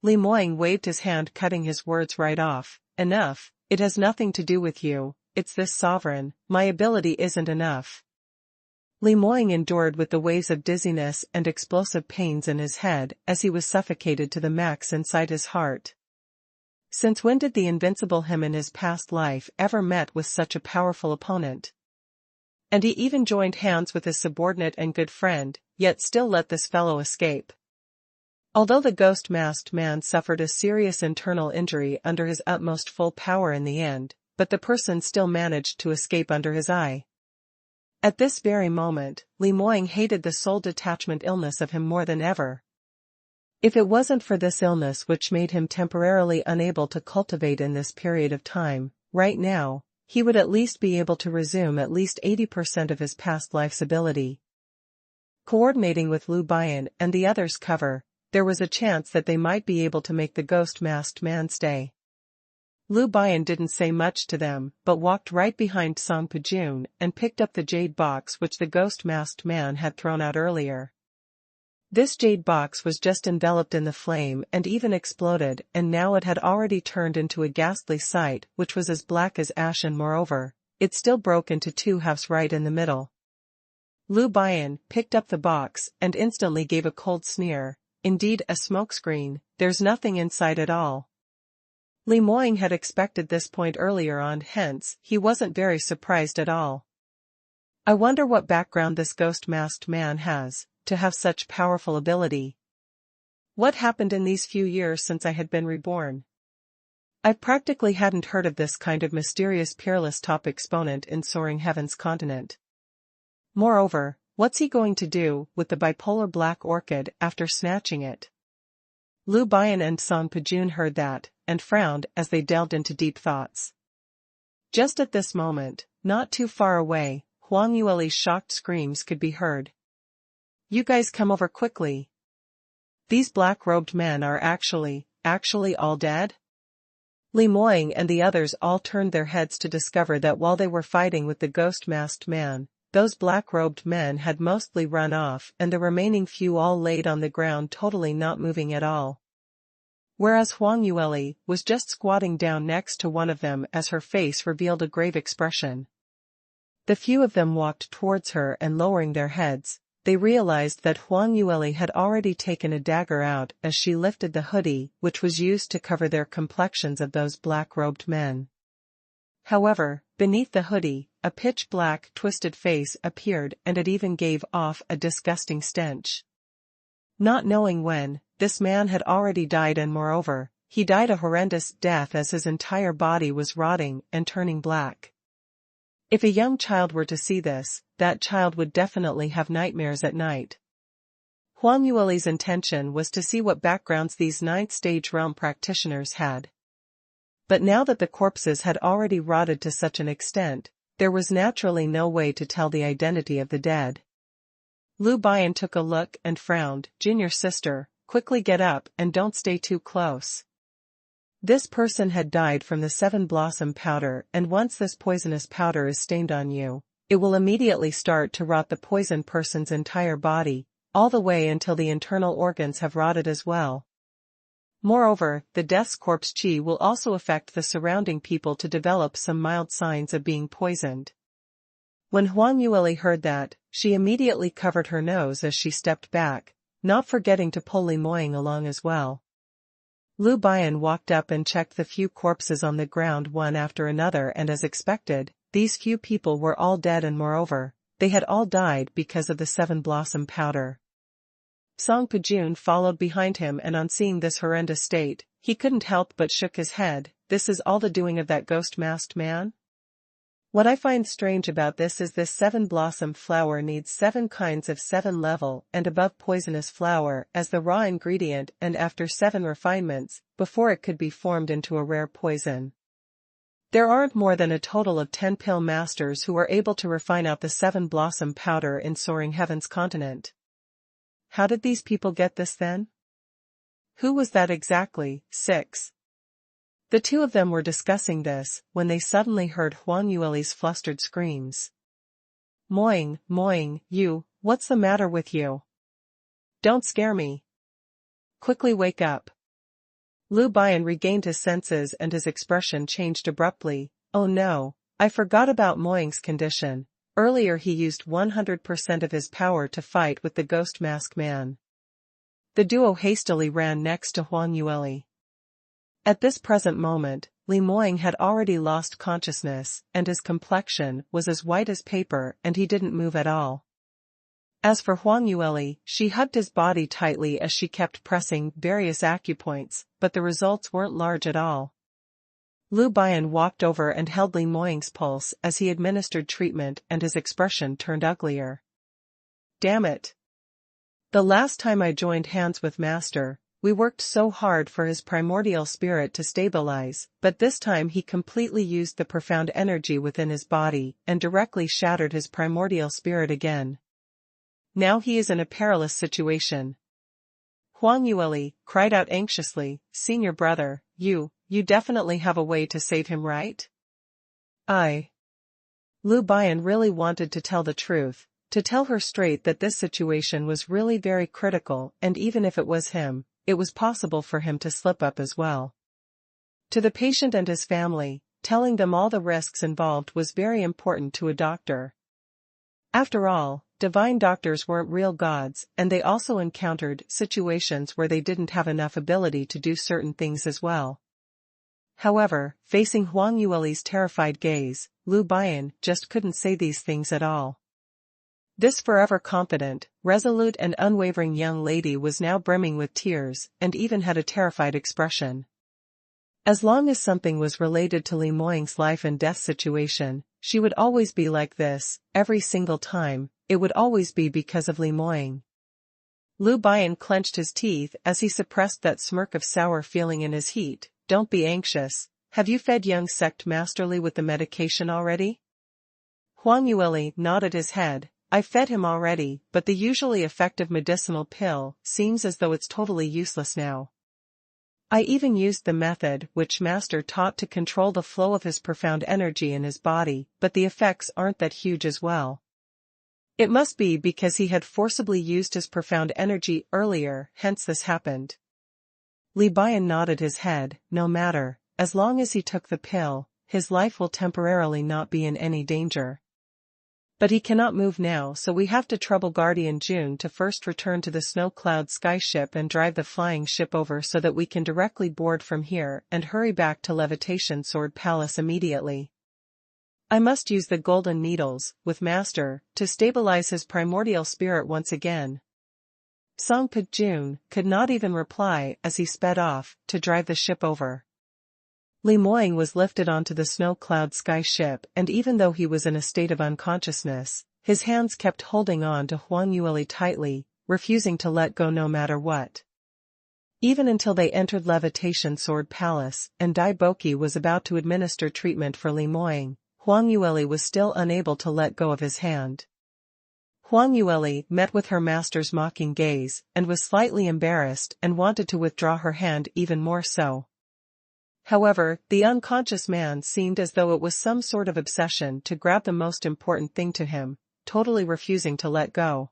Li Moying waved his hand, cutting his words right off. Enough, it has nothing to do with you, it's this sovereign, my ability isn't enough. Li Moying endured with the waves of dizziness and explosive pains in his head as he was suffocated to the max inside his heart. Since when did the invincible him in his past life ever met with such a powerful opponent? And he even joined hands with his subordinate and good friend, yet still let this fellow escape. Although the ghost-masked man suffered a serious internal injury under his utmost full power in the end, but the person still managed to escape under his eye. At this very moment, Li Moying hated the soul detachment illness of him more than ever. If it wasn't for this illness which made him temporarily unable to cultivate in this period of time, right now, he would at least be able to resume at least 80% of his past life's ability. Coordinating with Lu Bian and the others' cover, there was a chance that they might be able to make the ghost-masked man stay. Lu Bian didn't say much to them, but walked right behind Song Pajun and picked up the jade box which the ghost-masked man had thrown out earlier. This jade box was just enveloped in the flame and even exploded, and now it had already turned into a ghastly sight which was as black as ash, and moreover, it still broke into two halves right in the middle. Lu Bian picked up the box and instantly gave a cold sneer. Indeed, a smokescreen, there's nothing inside at all. Li Moying had expected this point earlier on, hence, he wasn't very surprised at all. I wonder what background this ghost-masked man has, to have such powerful ability. What happened in these few years since I had been reborn? I practically hadn't heard of this kind of mysterious peerless top exponent in Soaring Heavens continent. Moreover, what's he going to do with the bipolar black orchid after snatching it? Lu Bian and Song Pajun heard that, and frowned as they delved into deep thoughts. Just at this moment, not too far away, Huang Yueli's shocked screams could be heard. You guys come over quickly. These black-robed men are actually all dead? Li Moying and the others all turned their heads to discover that while they were fighting with the ghost-masked man, those black-robed men had mostly run off and the remaining few all laid on the ground totally not moving at all. Whereas Huang Yueli was just squatting down next to one of them as her face revealed a grave expression. The few of them walked towards her and lowering their heads, they realized that Huang Yueli had already taken a dagger out as she lifted the hoodie which was used to cover their complexions of those black-robed men. However, beneath the hoodie, a pitch-black, twisted face appeared and it even gave off a disgusting stench. Not knowing when, this man had already died, and moreover, he died a horrendous death as his entire body was rotting and turning black. If a young child were to see this, that child would definitely have nightmares at night. Huang Yueli's intention was to see what backgrounds these ninth-stage realm practitioners had. But now that the corpses had already rotted to such an extent, there was naturally no way to tell the identity of the dead. Lu Bian took a look and frowned. Junior sister, quickly get up and don't stay too close. This person had died from the 7-blossom powder, and once this poisonous powder is stained on you, it will immediately start to rot the poisoned person's entire body, all the way until the internal organs have rotted as well. Moreover, the death's corpse chi will also affect the surrounding people to develop some mild signs of being poisoned. When Huang Yueli heard that, she immediately covered her nose as she stepped back, not forgetting to pull Li Moying along as well. Lu Bian walked up and checked the few corpses on the ground one after another, and as expected, these few people were all dead, and moreover, they had all died because of the 7-blossom powder. Song Pajun followed behind him, and on seeing this horrendous state, he couldn't help but shook his head. This is all the doing of that ghost-masked man? What I find strange about this is this 7-blossom flower needs 7 kinds of 7-level and above poisonous flower as the raw ingredient, and after 7 refinements, before it could be formed into a rare poison. There aren't more than a total of 10 pill masters who are able to refine out the 7-blossom powder in Soaring Heaven's continent. How did these people get this then? Who was that exactly? 6. The two of them were discussing this, when they suddenly heard Huang Yueli's flustered screams. Moing, you, what's the matter with you? Don't scare me. Quickly wake up. Lu Bian regained his senses and his expression changed abruptly. Oh no, I forgot about Moing's condition. Earlier he used 100% of his power to fight with the ghost mask man. The duo hastily ran next to Huang Yueli. At this present moment, Li Moing had already lost consciousness, and his complexion was as white as paper and he didn't move at all. As for Huang Yueli, she hugged his body tightly as she kept pressing various acupoints, but the results weren't large at all. Lu Bian walked over and held Li Moing's pulse as he administered treatment and his expression turned uglier. Damn it. The last time I joined hands with Master, we worked so hard for his primordial spirit to stabilize, but this time he completely used the profound energy within his body and directly shattered his primordial spirit again. Now he is in a perilous situation. Huang Yueli cried out anxiously, Senior brother, you definitely have a way to save him, right? Lu Bian really wanted to tell the truth, to tell her straight that this situation was really very critical, and even if it was him, it was possible for him to slip up as well. To the patient and his family, telling them all the risks involved was very important to a doctor. After all, divine doctors weren't real gods, and they also encountered situations where they didn't have enough ability to do certain things as well. However, facing Huang Yueli's terrified gaze, Lu Bian just couldn't say these things at all. This forever confident, resolute and unwavering young lady was now brimming with tears, and even had a terrified expression. As long as something was related to Li Moing's life and death situation, she would always be like this, every single time. It would always be because of Li Moing. Lu Bian clenched his teeth as he suppressed that smirk of sour feeling in his heat. Don't be anxious. Have you fed young sect masterly with the medication already? Huang Yueli nodded his head. I fed him already, but the usually effective medicinal pill seems as though it's totally useless now. I even used the method which Master taught to control the flow of his profound energy in his body, but the effects aren't that huge as well. It must be because he had forcibly used his profound energy earlier, hence this happened. Li Bian nodded his head. No matter, as long as he took the pill, his life will temporarily not be in any danger. But he cannot move now, so we have to trouble Guardian June to first return to the Snow Cloud skyship and drive the flying ship over so that we can directly board from here and hurry back to Levitation Sword Palace immediately. I must use the golden needles, with Master, to stabilize his primordial spirit once again. Songpa Jun could not even reply as he sped off to drive the ship over. Li Moing was lifted onto the Snow Cloud skyship, and even though he was in a state of unconsciousness, his hands kept holding on to Huang Yueli tightly, refusing to let go no matter what. Even until they entered Levitation Sword Palace, and Dai Boki was about to administer treatment for Li Moing, Huang Yueli was still unable to let go of his hand. Huang Yueli met with her master's mocking gaze, and was slightly embarrassed and wanted to withdraw her hand even more so. However, the unconscious man seemed as though it was some sort of obsession to grab the most important thing to him, totally refusing to let go.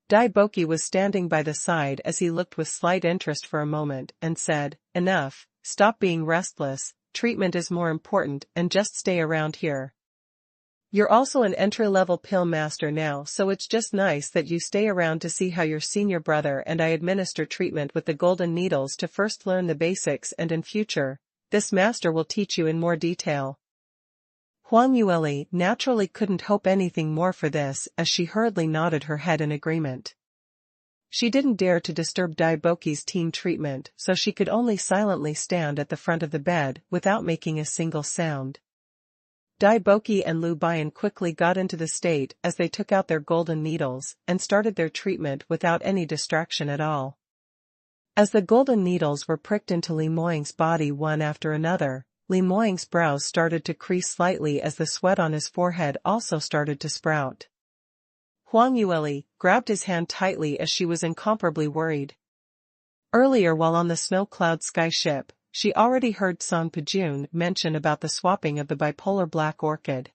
Dai Boki was standing by the side as he looked with slight interest for a moment and said, Enough, stop being restless. Treatment is more important and just stay around here. You're also an entry-level pill master now, so it's just nice that you stay around to see how your senior brother and I administer treatment with the golden needles to first learn the basics, and in future, this master will teach you in more detail. Huang Yueli naturally couldn't hope anything more for this as she hurriedly nodded her head in agreement. She didn't dare to disturb Dai Boki's team treatment, so she could only silently stand at the front of the bed without making a single sound. Dai Boki and Lu Bian quickly got into the state as they took out their golden needles and started their treatment without any distraction at all. As the golden needles were pricked into Li Moing's body one after another, Li Moying's brows started to crease slightly as the sweat on his forehead also started to sprout. Huang Yueli grabbed his hand tightly as she was incomparably worried. Earlier while on the snow-cloud sky ship, she already heard Song Pijun mention about the swapping of the bipolar black orchid.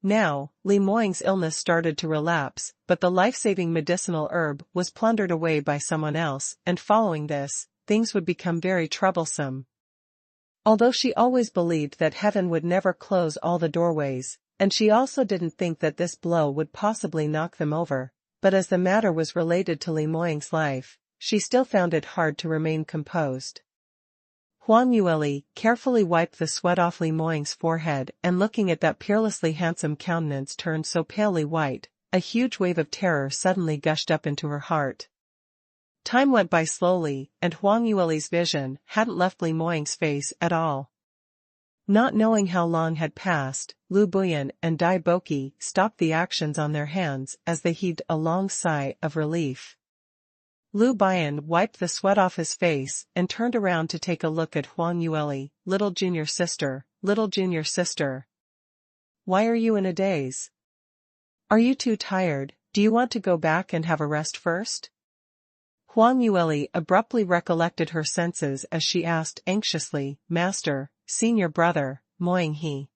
Now, Li Moying's illness started to relapse, but the life-saving medicinal herb was plundered away by someone else, and following this, things would become very troublesome. Although she always believed that heaven would never close all the doorways, and she also didn't think that this blow would possibly knock them over, but as the matter was related to Li Moying's life, she still found it hard to remain composed. Huang Yueli carefully wiped the sweat off Li Moying's forehead and looking at that peerlessly handsome countenance turned so palely white, a huge wave of terror suddenly gushed up into her heart. Time went by slowly, and Huang Yueli's vision hadn't left Li Moying's face at all. Not knowing how long had passed, Lu Buyan and Dai Boki stopped the actions on their hands as they heaved a long sigh of relief. Lu Buyan wiped the sweat off his face and turned around to take a look at Huang Yueli. Little junior sister, little junior sister. Why are you in a daze? Are you too tired? Do you want to go back and have a rest first? Huang Yueli abruptly recollected her senses as she asked anxiously, Master, senior brother, Moying he.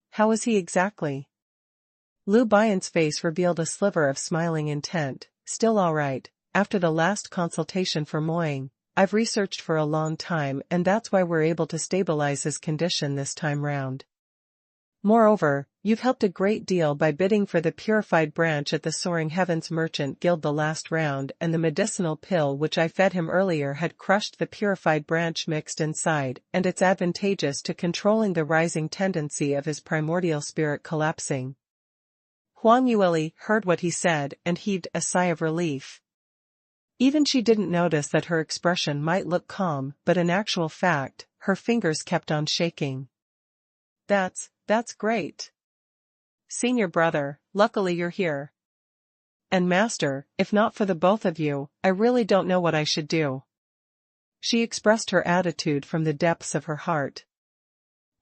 How is he exactly? Lu Buyan's face revealed a sliver of smiling intent. Still all right. After the last consultation for Moying, I've researched for a long time and that's why we're able to stabilize his condition this time round. Moreover, you've helped a great deal by bidding for the purified branch at the Soaring Heavens Merchant Guild the last round, and the medicinal pill which I fed him earlier had crushed the purified branch mixed inside, and it's advantageous to controlling the rising tendency of his primordial spirit collapsing. Huang Yueli heard what he said and heaved a sigh of relief. Even she didn't notice that her expression might look calm, but in actual fact, her fingers kept on shaking. That's great. Senior brother, luckily you're here. And master, if not for the both of you, I really don't know what I should do. She expressed her attitude from the depths of her heart.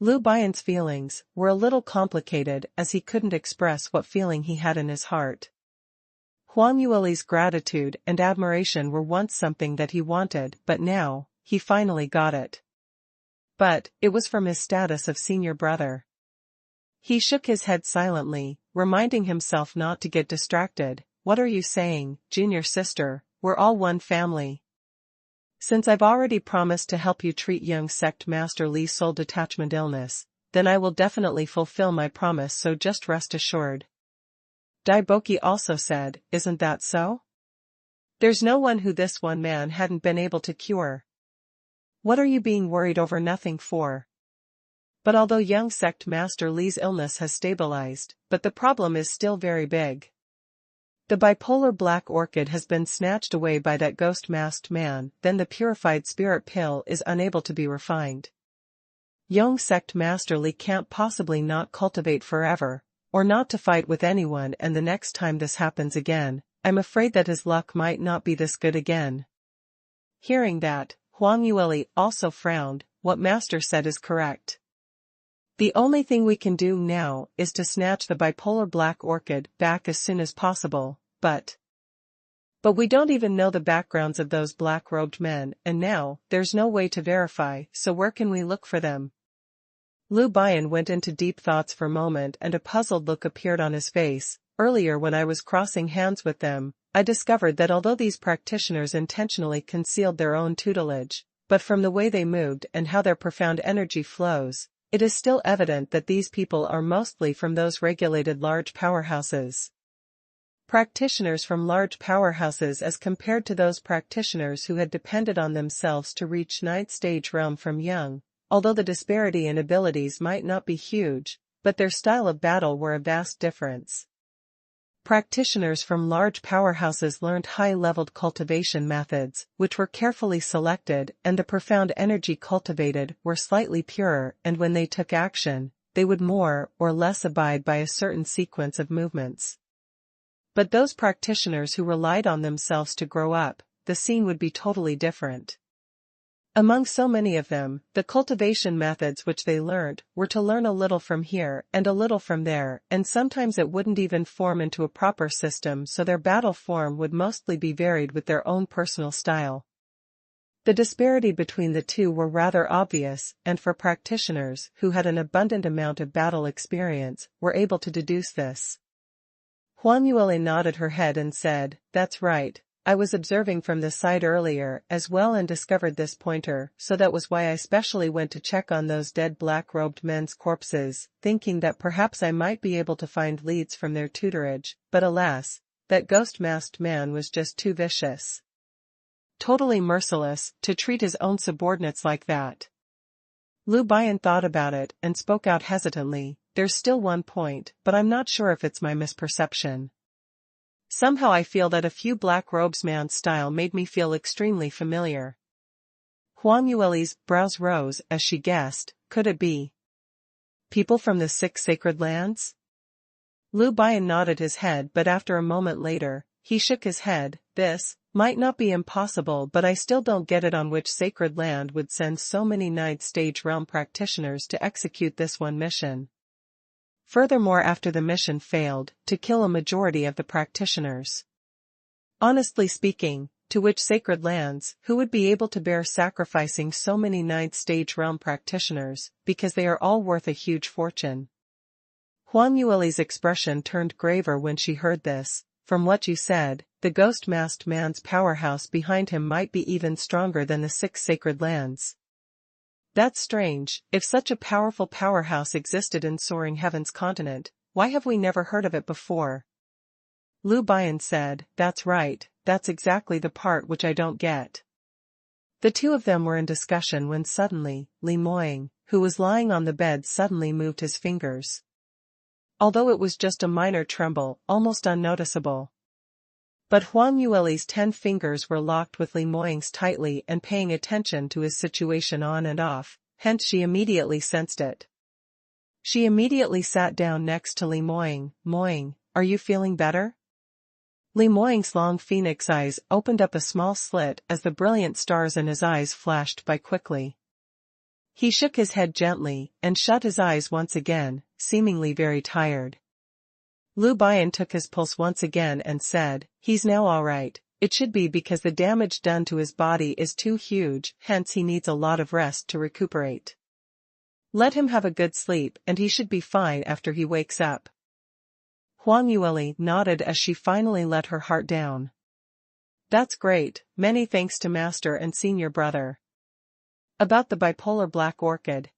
Lu Buyan's feelings were a little complicated as he couldn't express what feeling he had in his heart. Huang Yueli's gratitude and admiration were once something that he wanted, but now, he finally got it. But, it was from his status of senior brother. He shook his head silently, reminding himself not to get distracted. What are you saying, junior sister? We're all one family. Since I've already promised to help you treat young sect master Li's soul detachment illness, then I will definitely fulfill my promise, so just rest assured. Dai Boki also said, isn't that so? There's no one who this one man hadn't been able to cure. What are you being worried over nothing for? But although young sect master Li's illness has stabilized, but the problem is still very big. The bipolar black orchid has been snatched away by that ghost-masked man, then the purified spirit pill is unable to be refined. Young sect master Li can't possibly not cultivate forever, or not to fight with anyone, and the next time this happens again, I'm afraid that his luck might not be this good again. Hearing that, Huang Yueli also frowned. What master said is correct. The only thing we can do now is to snatch the bipolar black orchid back as soon as possible, but we don't even know the backgrounds of those black-robed men, and now, there's no way to verify, so where can we look for them? Lu Buyan went into deep thoughts for a moment and a puzzled look appeared on his face. Earlier when I was crossing hands with them, I discovered that although these practitioners intentionally concealed their own tutelage, but from the way they moved and how their profound energy flows, it is still evident that these people are mostly from those regulated large powerhouses. Practitioners from large powerhouses as compared to those practitioners who had depended on themselves to reach ninth stage realm from young. Although the disparity in abilities might not be huge, but their style of battle were a vast difference. Practitioners from large powerhouses learned high-leveled cultivation methods, which were carefully selected, and the profound energy cultivated were slightly purer, and when they took action, they would more or less abide by a certain sequence of movements. But those practitioners who relied on themselves to grow up, the scene would be totally different. Among so many of them, the cultivation methods which they learned were to learn a little from here and a little from there, and sometimes it wouldn't even form into a proper system, so their battle form would mostly be varied with their own personal style. The disparity between the two were rather obvious, and for practitioners who had an abundant amount of battle experience, were able to deduce this. Huang Yueli nodded her head and said, "That's right. I was observing from this side earlier as well and discovered this pointer, so that was why I specially went to check on those dead black-robed men's corpses, thinking that perhaps I might be able to find leads from their tutorage, but alas, that ghost-masked man was just too vicious. Totally merciless, to treat his own subordinates like that." Lu Bian thought about it and spoke out hesitantly, "There's still one point, but I'm not sure if it's my misperception. Somehow I feel that a few black robes man's style made me feel extremely familiar." Huang Yueli's brows rose as she guessed, could it be people from the 6 sacred lands? Lu Bian nodded his head, but after a moment later, he shook his head. "This might not be impossible, but I still don't get it on which sacred land would send so many 9th stage realm practitioners to execute this one mission. Furthermore, after the mission failed, to kill a majority of the practitioners. Honestly speaking, to which sacred lands, who would be able to bear sacrificing so many 9th stage realm practitioners, because they are all worth a huge fortune?" Huang Yueli's expression turned graver when she heard this. "From what you said, the ghost-masked man's powerhouse behind him might be even stronger than the 6 sacred lands. That's strange. If such a powerful powerhouse existed in Soaring Heaven's continent, why have we never heard of it before?" Lu Bian said, "That's right, that's exactly the part which I don't get." The two of them were in discussion when suddenly, Li Moying, who was lying on the bed, suddenly moved his fingers. Although it was just a minor tremble, almost unnoticeable. But Huang Yueli's 10 fingers were locked with Li Moying's tightly and paying attention to his situation on and off, hence she immediately sensed it. She immediately sat down next to Li Moying. "Moying, are you feeling better?" Li Moying's long phoenix eyes opened up a small slit as the brilliant stars in his eyes flashed by quickly. He shook his head gently and shut his eyes once again, seemingly very tired. Lu Bian took his pulse once again and said, "He's now all right. It should be because the damage done to his body is too huge, hence he needs a lot of rest to recuperate. Let him have a good sleep and he should be fine after he wakes up." Huang Yueli nodded as she finally let her heart down. "That's great, many thanks to Master and Senior Brother." About the bipolar black orchid.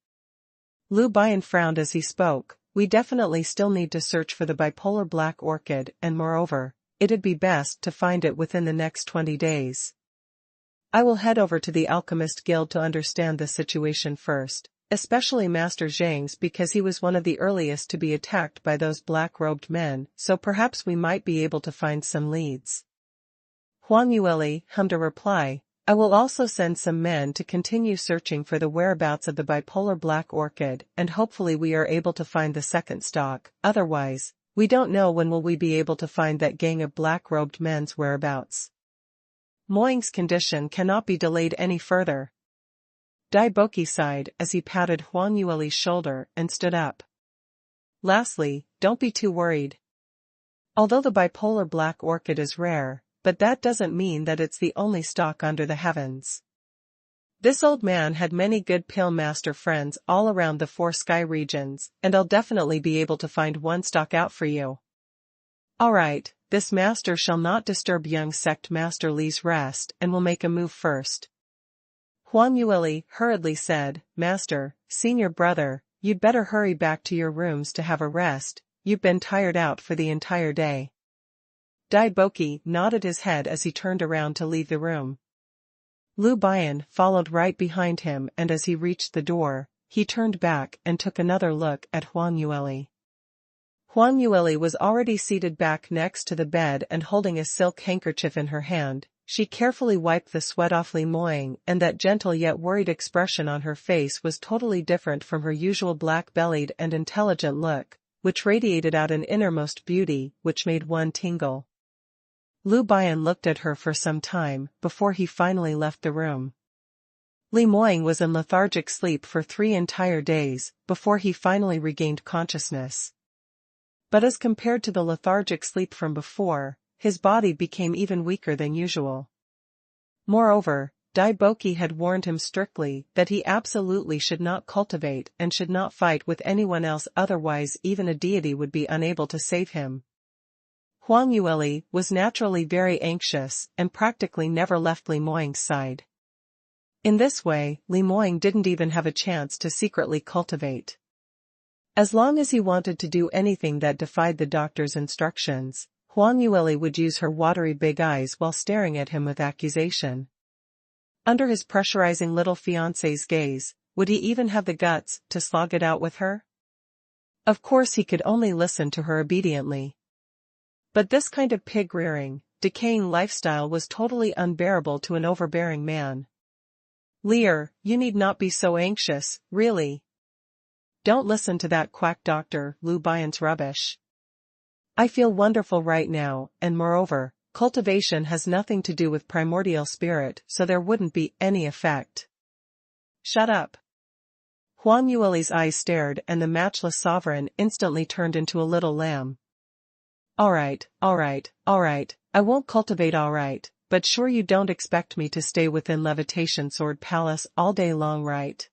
Lu Bian frowned as he spoke. "We definitely still need to search for the bipolar black orchid, and moreover, it'd be best to find it within the next 20 days. I will head over to the Alchemist Guild to understand the situation first, especially Master Zhang's, because he was one of the earliest to be attacked by those black-robed men, so perhaps we might be able to find some leads." Huang Yueli hummed a reply. "I will also send some men to continue searching for the whereabouts of the bipolar black orchid, and hopefully we are able to find the second stock. Otherwise, we don't know when will we be able to find that gang of black-robed men's whereabouts. Moying's condition cannot be delayed any further." Dai Boki sighed as he patted Huang Yueli's shoulder and stood up. "Lastly, don't be too worried. Although the bipolar black orchid is rare, but that doesn't mean that it's the only stock under the heavens. This old man had many good Pale Master friends all around the 4 sky regions, and I'll definitely be able to find one stock out for you." "Alright, this master shall not disturb young sect Master Li's rest and will make a move first." Huang Yueli hurriedly said, "Master, Senior Brother, you'd better hurry back to your rooms to have a rest, you've been tired out for the entire day." Dai Boki nodded his head as he turned around to leave the room. Lu Bian followed right behind him, and as he reached the door, he turned back and took another look at Huang Yueli. Huang Yueli was already seated back next to the bed and holding a silk handkerchief in her hand. She carefully wiped the sweat off Li Moying, and that gentle yet worried expression on her face was totally different from her usual black-bellied and intelligent look, which radiated out an innermost beauty which made one tingle. Lu Bian looked at her for some time before he finally left the room. Li Moying was in lethargic sleep for 3 entire days, before he finally regained consciousness. But as compared to the lethargic sleep from before, his body became even weaker than usual. Moreover, Dai Boki had warned him strictly that he absolutely should not cultivate and should not fight with anyone else, otherwise even a deity would be unable to save him. Huang Yueli was naturally very anxious and practically never left Li Moying's side. In this way, Li Moying didn't even have a chance to secretly cultivate. As long as he wanted to do anything that defied the doctor's instructions, Huang Yueli would use her watery big eyes while staring at him with accusation. Under his pressurizing little fiancé's gaze, would he even have the guts to slog it out with her? Of course he could only listen to her obediently. But this kind of pig-rearing, decaying lifestyle was totally unbearable to an overbearing man. "Lear, you need not be so anxious, really. Don't listen to that quack doctor, Lu Baiyan's rubbish. I feel wonderful right now, and moreover, cultivation has nothing to do with primordial spirit, so there wouldn't be any effect." "Shut up." Huang Yueli's eyes stared, and the matchless sovereign instantly turned into a little lamb. Alright, I won't cultivate, alright, but sure you don't expect me to stay within Levitation Sword Palace all day long, right?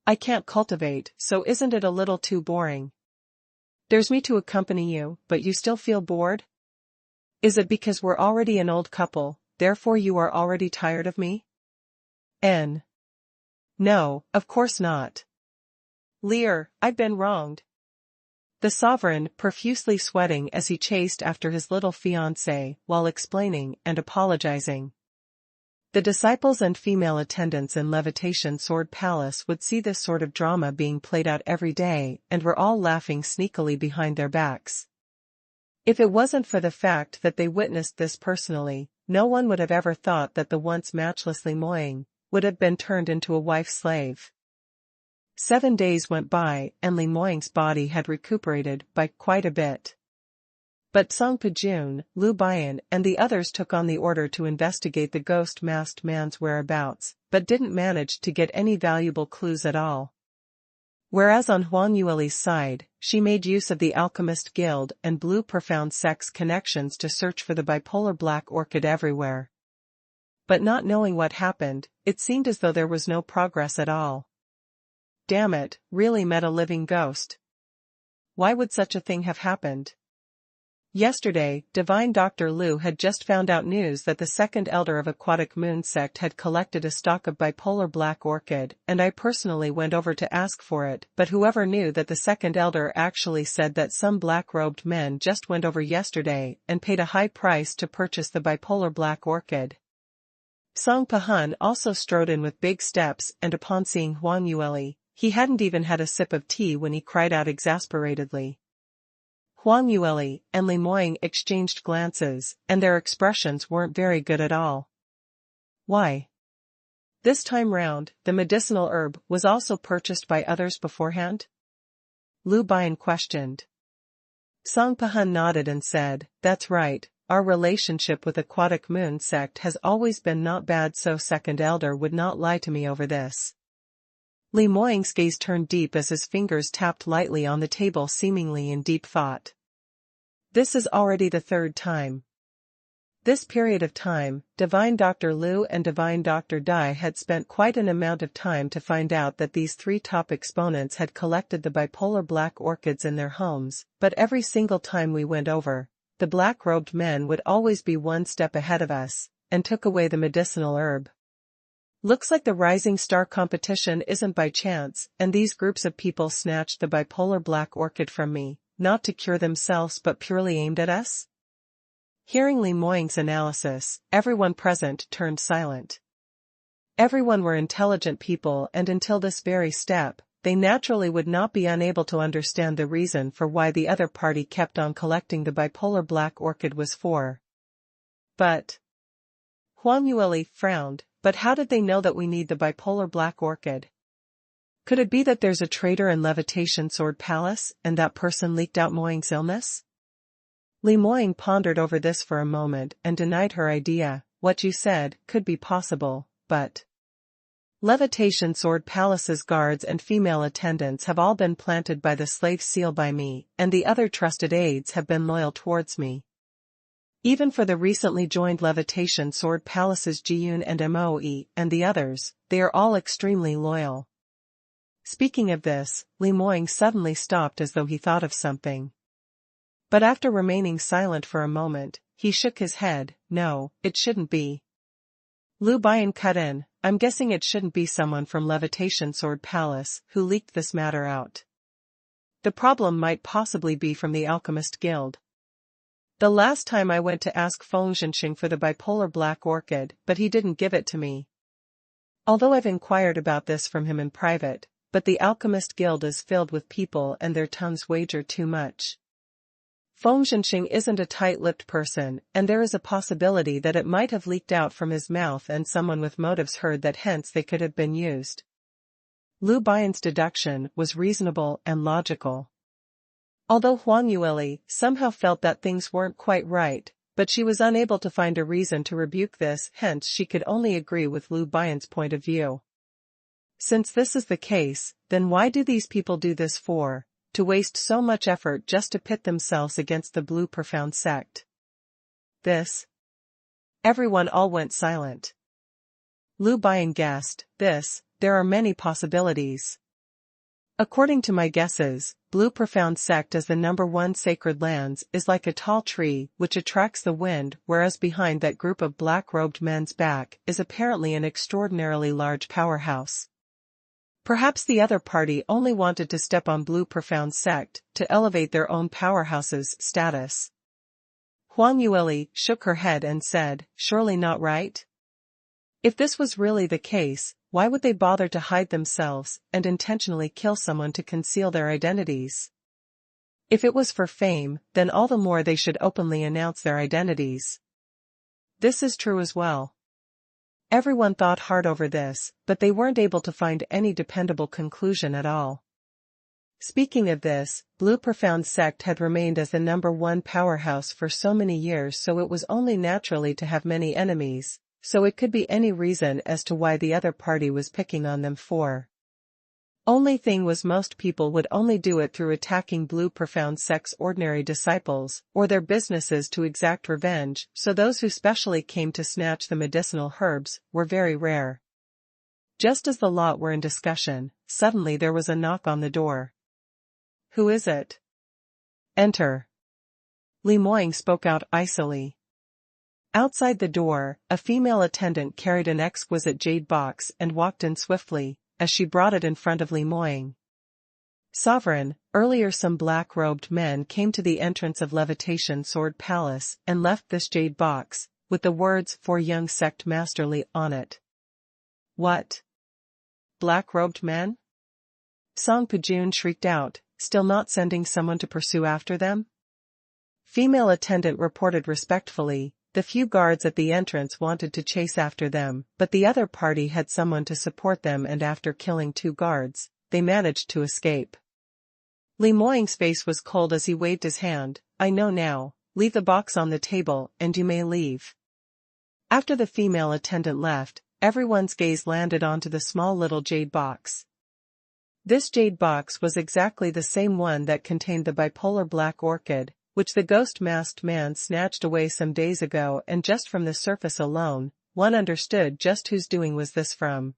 I can't cultivate, so isn't it a little too boring? There's me to accompany you, but you still feel bored? Is it because we're already an old couple, therefore you are already tired of me? No, of course not. Lear, I've been wronged. The sovereign, profusely sweating as he chased after his little fiancée while explaining and apologizing. The disciples and female attendants in Levitation Sword Palace would see this sort of drama being played out every day and were all laughing sneakily behind their backs. If it wasn't for the fact that they witnessed this personally, no one would have ever thought that the once matchless Li Moying would have been turned into a wife-slave. 7 days went by and Li Moying's body had recuperated by quite a bit. But Song Pijun, Lu Baiyan and the others took on the order to investigate the ghost-masked man's whereabouts, but didn't manage to get any valuable clues at all. Whereas on Huang Yueli's side, she made use of the Alchemist Guild and Blue Profound Sect's connections to search for the bipolar black orchid everywhere. But not knowing what happened, it seemed as though there was no progress at all. Damn it, really met a living ghost. Why would such a thing have happened? Yesterday, Divine Dr. Lu had just found out news that the second elder of Aquatic Moon Sect had collected a stock of bipolar black orchid, and I personally went over to ask for it, but whoever knew that the second elder actually said that some black-robed men just went over yesterday and paid a high price to purchase the bipolar black orchid. Song Pahun also strode in with big steps, and upon seeing Huang Yueli, he hadn't even had a sip of tea when he cried out exasperatedly. Huang Yueli and Li Moying exchanged glances, and their expressions weren't very good at all. Why? This time round, the medicinal herb was also purchased by others beforehand? Lu Baiyan questioned. Song Pahun nodded and said, "That's right, our relationship with Aquatic Moon Sect has always been not bad, so second elder would not lie to me over this." Li Moying's gaze turned deep as his fingers tapped lightly on the table, seemingly in deep thought. This is already the 3rd time. This period of time, Divine Dr. Lu and Divine Dr. Dai had spent quite an amount of time to find out that these 3 top exponents had collected the bipolar black orchids in their homes, but every single time we went over, the black-robed men would always be one step ahead of us, and took away the medicinal herb. Looks like the rising star competition isn't by chance, and these groups of people snatched the bipolar black orchid from me, not to cure themselves but purely aimed at us? Hearing Li Moying's analysis, everyone present turned silent. Everyone were intelligent people, and until this very step, they naturally would not be unable to understand the reason for why the other party kept on collecting the bipolar black orchid was for. But Huang Yueli frowned. But how did they know that we need the bipolar black orchid? Could it be that there's a traitor in Levitation Sword Palace, and that person leaked out Moying's illness? Li Moying pondered over this for a moment and denied her idea. What you said could be possible, but... Levitation Sword Palace's guards and female attendants have all been planted by the slave seal by me, and the other trusted aides have been loyal towards me. Even for the recently joined Levitation Sword Palace's Jiyun and Moe and the others, they are all extremely loyal. Speaking of this, Li Moying suddenly stopped as though he thought of something. But after remaining silent for a moment, he shook his head. No, it shouldn't be. Lu Bian cut in, I'm guessing it shouldn't be someone from Levitation Sword Palace who leaked this matter out. The problem might possibly be from the Alchemist Guild. The last time I went to ask Fu Xinqing for the bipolar black orchid, but he didn't give it to me. Although I've inquired about this from him in private, but the Alchemist Guild is filled with people and their tongues wager too much. Fu Xinqing isn't a tight-lipped person, and there is a possibility that it might have leaked out from his mouth and someone with motives heard that, hence they could have been used. Lu Bian's deduction was reasonable and logical. Although Huang Yueli somehow felt that things weren't quite right, but she was unable to find a reason to rebuke this, hence she could only agree with Lu Bian's point of view. Since this is the case, then why do these people do this for? To waste so much effort just to pit themselves against the Blue Profound sect? This? Everyone all went silent. Lu Bian guessed, there are many possibilities. According to my guesses, Blue Profound Sect as the number one sacred lands is like a tall tree which attracts the wind, whereas behind that group of black-robed men's back is apparently an extraordinarily large powerhouse. Perhaps the other party only wanted to step on Blue Profound Sect to elevate their own powerhouse's status. Huang Yueli shook her head and said, surely not right? If this was really the case, why would they bother to hide themselves and intentionally kill someone to conceal their identities? If it was for fame, then all the more they should openly announce their identities. This is true as well. Everyone thought hard over this, but they weren't able to find any dependable conclusion at all. Speaking of this, Blue Profound Sect had remained as the number one powerhouse for so many years, so it was only naturally to have many enemies. So it could be any reason as to why the other party was picking on them for. Only thing was most people would only do it through attacking Blue Profound Sect's ordinary disciples or their businesses to exact revenge, so those who specially came to snatch the medicinal herbs were very rare. Just as the lot were in discussion, suddenly there was a knock on the door. Who is it? Enter. Li Moying spoke out icily. Outside the door, a female attendant carried an exquisite jade box and walked in swiftly, as she brought it in front of Li Moying. Sovereign, earlier some black-robed men came to the entrance of Levitation Sword Palace and left this jade box, with the words "For Young Sect Masterly" on it. What? Black-robed men? Song Pujun shrieked out, still not sending someone to pursue after them? Female attendant reported respectfully, the few guards at the entrance wanted to chase after them, but the other party had someone to support them, and after killing 2 guards, they managed to escape. Li Moying's face was cold as he waved his hand. I know now, leave the box on the table, and you may leave. After the female attendant left, everyone's gaze landed onto the small little jade box. This jade box was exactly the same one that contained the bipolar black orchid, which the ghost-masked man snatched away some days ago, and just from the surface alone, one understood just whose doing was this from.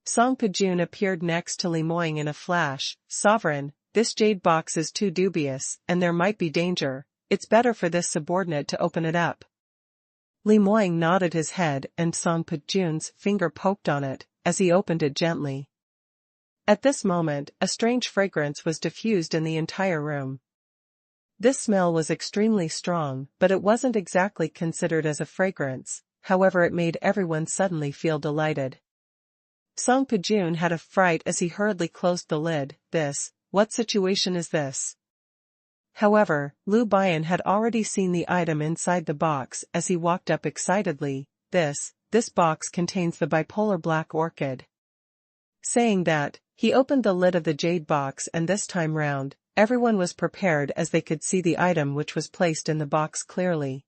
Song Pujun appeared next to Li Moying in a flash. Sovereign, this jade box is too dubious, and there might be danger. It's better for this subordinate to open it up. Li Moying nodded his head, and Song Pujun's finger poked on it, as he opened it gently. At this moment, a strange fragrance was diffused in the entire room. This smell was extremely strong, but it wasn't exactly considered as a fragrance, however it made everyone suddenly feel delighted. Song Pujun had a fright as he hurriedly closed the lid. What situation is this? However, Lu Bian had already seen the item inside the box as he walked up excitedly. This box contains the bipolar black orchid. Saying that, he opened the lid of the jade box, and this time round, everyone was prepared as they could see the item which was placed in the box clearly.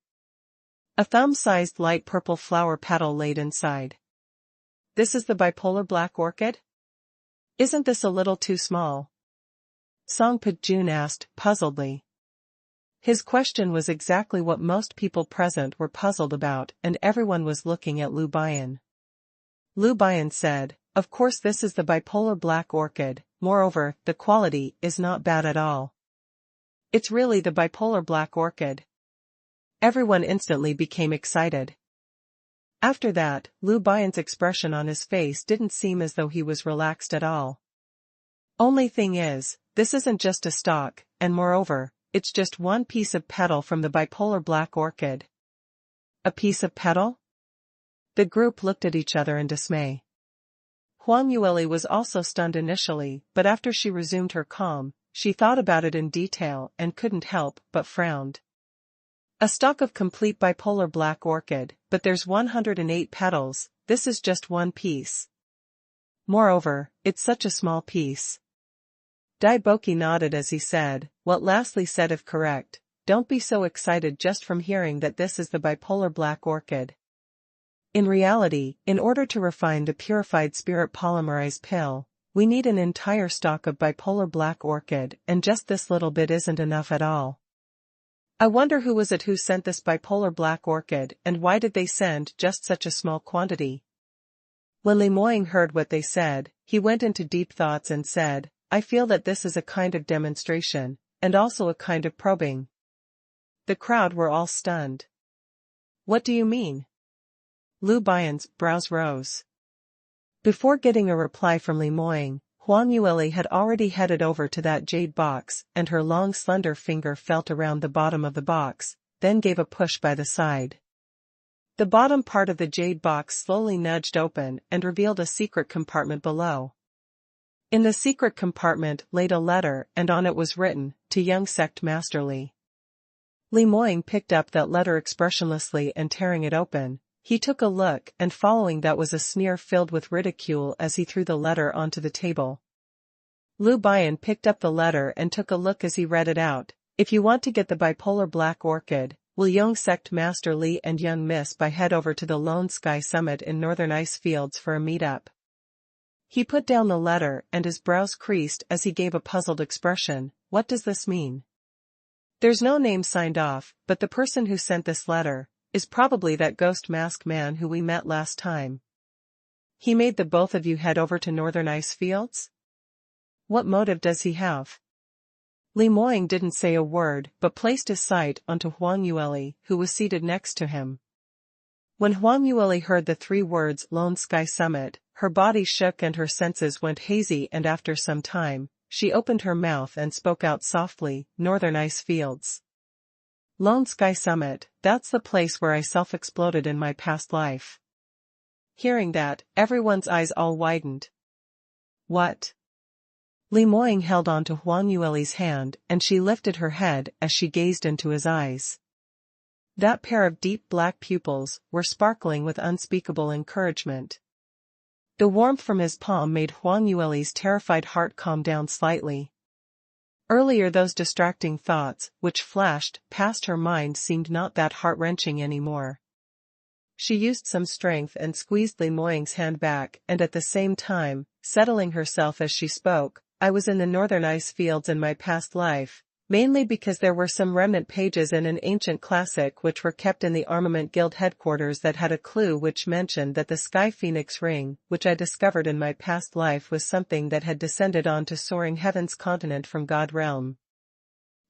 A thumb-sized light purple flower petal laid inside. This is the bipolar black orchid? Isn't this a little too small? Song Jun asked, puzzledly. His question was exactly what most people present were puzzled about, and everyone was looking at Lu Bian. Lu Bian said, of course this is the bipolar black orchid, moreover, the quality is not bad at all. It's really the bipolar black orchid. Everyone instantly became excited. After that, Lu Bian's expression on his face didn't seem as though he was relaxed at all. Only thing is, this isn't just a stalk, and moreover, it's just one piece of petal from the bipolar black orchid. A piece of petal? The group looked at each other in dismay. Huang Yueli was also stunned initially, but after she resumed her calm, she thought about it in detail and couldn't help but frowned. A stalk of complete bipolar black orchid, but there's 108 petals, this is just one piece. Moreover, it's such a small piece. Dai Boki nodded as he said, what lastly said if correct, don't be so excited just from hearing that this is the bipolar black orchid. In reality, in order to refine the purified spirit polymerized pill, we need an entire stalk of bipolar black orchid, and just this little bit isn't enough at all. I wonder who was it who sent this bipolar black orchid, and why did they send just such a small quantity? When Li Moying heard what they said, he went into deep thoughts and said, I feel that this is a kind of demonstration, and also a kind of probing. The crowd were all stunned. What do you mean? Lu Bian's brows rose. Before getting a reply from Li Moying, Huang Yueli had already headed over to that jade box, and her long slender finger felt around the bottom of the box, then gave a push by the side. The bottom part of the jade box slowly nudged open and revealed a secret compartment below. In the secret compartment laid a letter, and on it was written, to young sect master Li. Li Moying picked up that letter expressionlessly and tearing it open, he took a look, and following that was a sneer filled with ridicule as he threw the letter onto the table. Lu Bian picked up the letter and took a look as he read it out, if you want to get the bipolar black orchid, will young sect master Li and young Miss Bai head over to the Lone Sky Summit in Northern Ice Fields for a meetup. He put down the letter and his brows creased as he gave a puzzled expression, what does this mean? There's no name signed off, but the person who sent this letter is probably that ghost mask man who we met last time. He made the both of you head over to Northern Ice Fields? What motive does he have? Li Moying didn't say a word but placed his sight onto Huang Yueli, who was seated next to him. When Huang Yueli heard the three words Lone Sky Summit, her body shook and her senses went hazy, and after some time, she opened her mouth and spoke out softly, Northern Ice Fields. Lone Sky Summit, that's the place where I self-exploded in my past life. Hearing that, everyone's eyes all widened. What? Li Moying held on to Huang Yueli's hand and she lifted her head as she gazed into his eyes. That pair of deep black pupils were sparkling with unspeakable encouragement. The warmth from his palm made Huang Yueli's terrified heart calm down slightly. Earlier those distracting thoughts, which flashed past her mind, seemed not that heart-wrenching anymore. She used some strength and squeezed Li Moying's hand back, and at the same time, settling herself as she spoke, I was in the Northern Ice Fields in my past life, mainly because there were some remnant pages in an ancient classic which were kept in the Armament Guild headquarters that had a clue which mentioned that the Sky Phoenix ring, which I discovered in my past life, was something that had descended onto Soaring Heaven's continent from God Realm.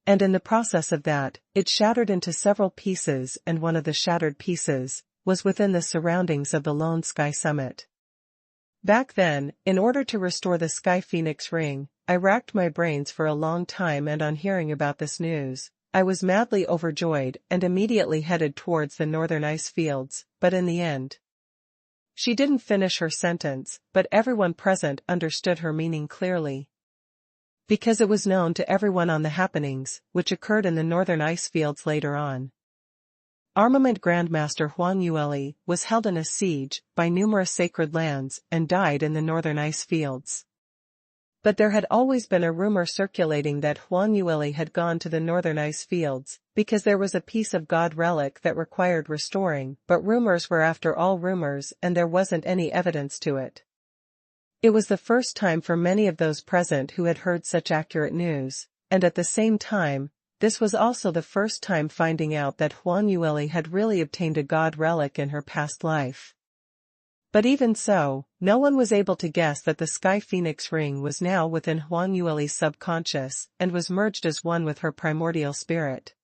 And in the process of that, it shattered into several pieces, and one of the shattered pieces was within the surroundings of the Lone Sky Summit. Back then, in order to restore the Sky Phoenix ring, I racked my brains for a long time, and on hearing about this news, I was madly overjoyed and immediately headed towards the Northern Ice Fields, but in the end. She didn't finish her sentence, but everyone present understood her meaning clearly. Because it was known to everyone on the happenings, which occurred in the Northern Ice Fields later on. Armament Grandmaster Huang Yueli was held in a siege by numerous sacred lands and died in the Northern Ice Fields. But there had always been a rumor circulating that Huang Yueli had gone to the northern ice fields, because there was a piece of god relic that required restoring, but rumors were after all rumors and there wasn't any evidence to it. It was the first time for many of those present who had heard such accurate news, and at the same time, this was also the first time finding out that Huang Yueli had really obtained a god relic in her past life. But even so, no one was able to guess that the Sky Phoenix ring was now within Huang Yueli's subconscious and was merged as one with her primordial spirit.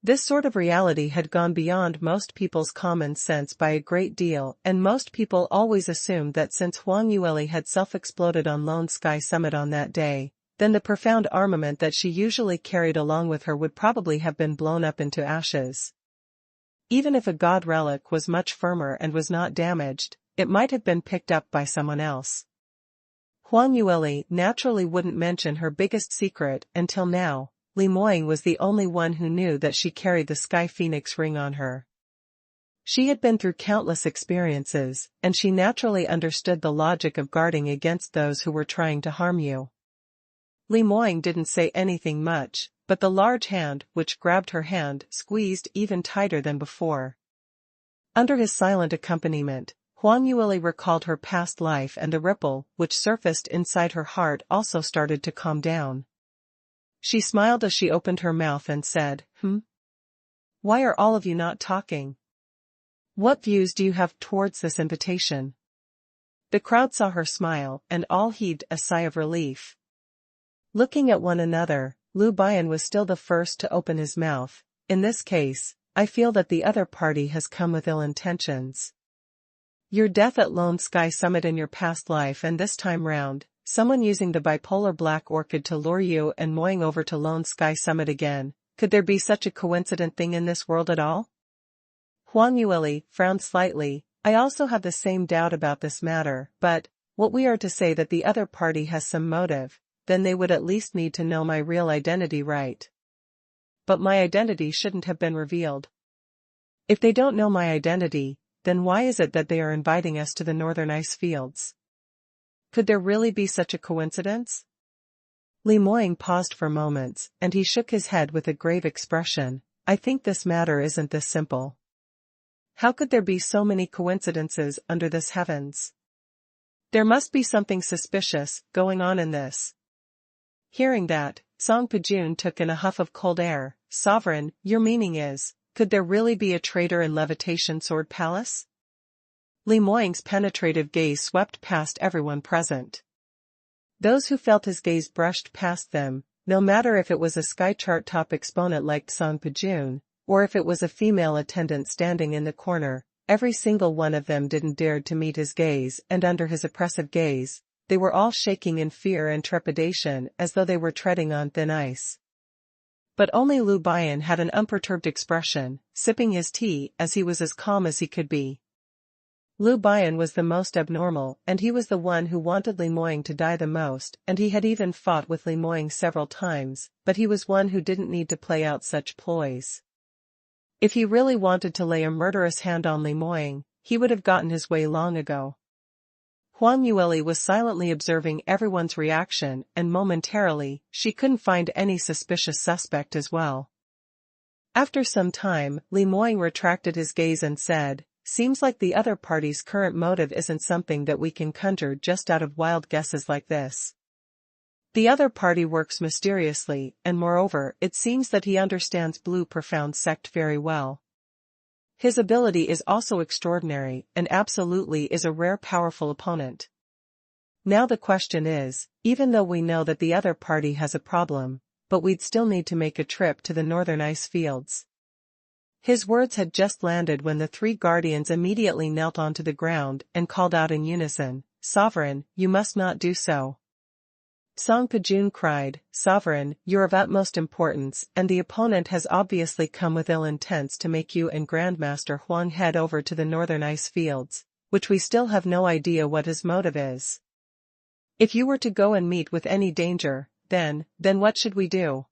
This sort of reality had gone beyond most people's common sense by a great deal, and most people always assumed that since Huang Yueli had self-exploded on Lone Sky Summit on that day, then the profound armament that she usually carried along with her would probably have been blown up into ashes. Even if a god relic was much firmer and was not damaged, it might have been picked up by someone else. Huang Yueli naturally wouldn't mention her biggest secret until now. Li Moying was the only one who knew that she carried the Sky Phoenix ring on her. She had been through countless experiences, and she naturally understood the logic of guarding against those who were trying to harm you. Li Moying didn't say anything much, but the large hand which grabbed her hand squeezed even tighter than before. Under his silent accompaniment, Huang Yueli recalled her past life, and the ripple which surfaced inside her heart also started to calm down. She smiled as she opened her mouth and said, Why are all of you not talking? What views do you have towards this invitation? The crowd saw her smile, and all heaved a sigh of relief. Looking at one another, Liu Bian was still the first to open his mouth. In this case, I feel that the other party has come with ill intentions. Your death at Lone Sky Summit in your past life, and this time round, someone using the bipolar black orchid to lure you and Moying over to Lone Sky Summit again. Could there be such a coincident thing in this world at all? Huang Yueli frowned slightly. I also have the same doubt about this matter, but, what we are to say that the other party has some motive, then they would at least need to know my real identity, right? But my identity shouldn't have been revealed. If they don't know my identity, then why is it that they are inviting us to the northern ice fields? Could there really be such a coincidence? Li Moying paused for moments, and he shook his head with a grave expression. I think this matter isn't this simple. How could there be so many coincidences under this heavens? There must be something suspicious going on in this. Hearing that, Song Pijun took in a huff of cold air. Sovereign, your meaning is, could there really be a traitor in Levitation Sword Palace? Li Moying's penetrative gaze swept past everyone present. Those who felt his gaze brushed past them, no matter if it was a sky chart top exponent like Song Pijun, or if it was a female attendant standing in the corner. Every single one of them didn't dare to meet his gaze, and under his oppressive gaze, they were all shaking in fear and trepidation as though they were treading on thin ice. But only Liu Bian had an unperturbed expression, sipping his tea as he was as calm as he could be. Liu Bian was the most abnormal, and he was the one who wanted Li Moying to die the most, and he had even fought with Li Moying several times, but he was one who didn't need to play out such ploys. If he really wanted to lay a murderous hand on Li Moying, he would have gotten his way long ago. Huang Yueli was silently observing everyone's reaction, and momentarily, she couldn't find any suspicious suspect as well. After some time, Li Moying retracted his gaze and said, Seems like the other party's current motive isn't something that we can conjure just out of wild guesses like this. The other party works mysteriously, and moreover, it seems that he understands Blue Profound Sect very well. His ability is also extraordinary, and absolutely is a rare powerful opponent. Now the question is, even though we know that the other party has a problem, but we'd still need to make a trip to the northern ice fields. His words had just landed when the three guardians immediately knelt onto the ground and called out in unison, Sovereign, you must not do so. Song Pijun cried, Sovereign, you're of utmost importance, and the opponent has obviously come with ill intents to make you and Grandmaster Huang head over to the northern ice fields, which we still have no idea what his motive is. If you were to go and meet with any danger, then what should we do?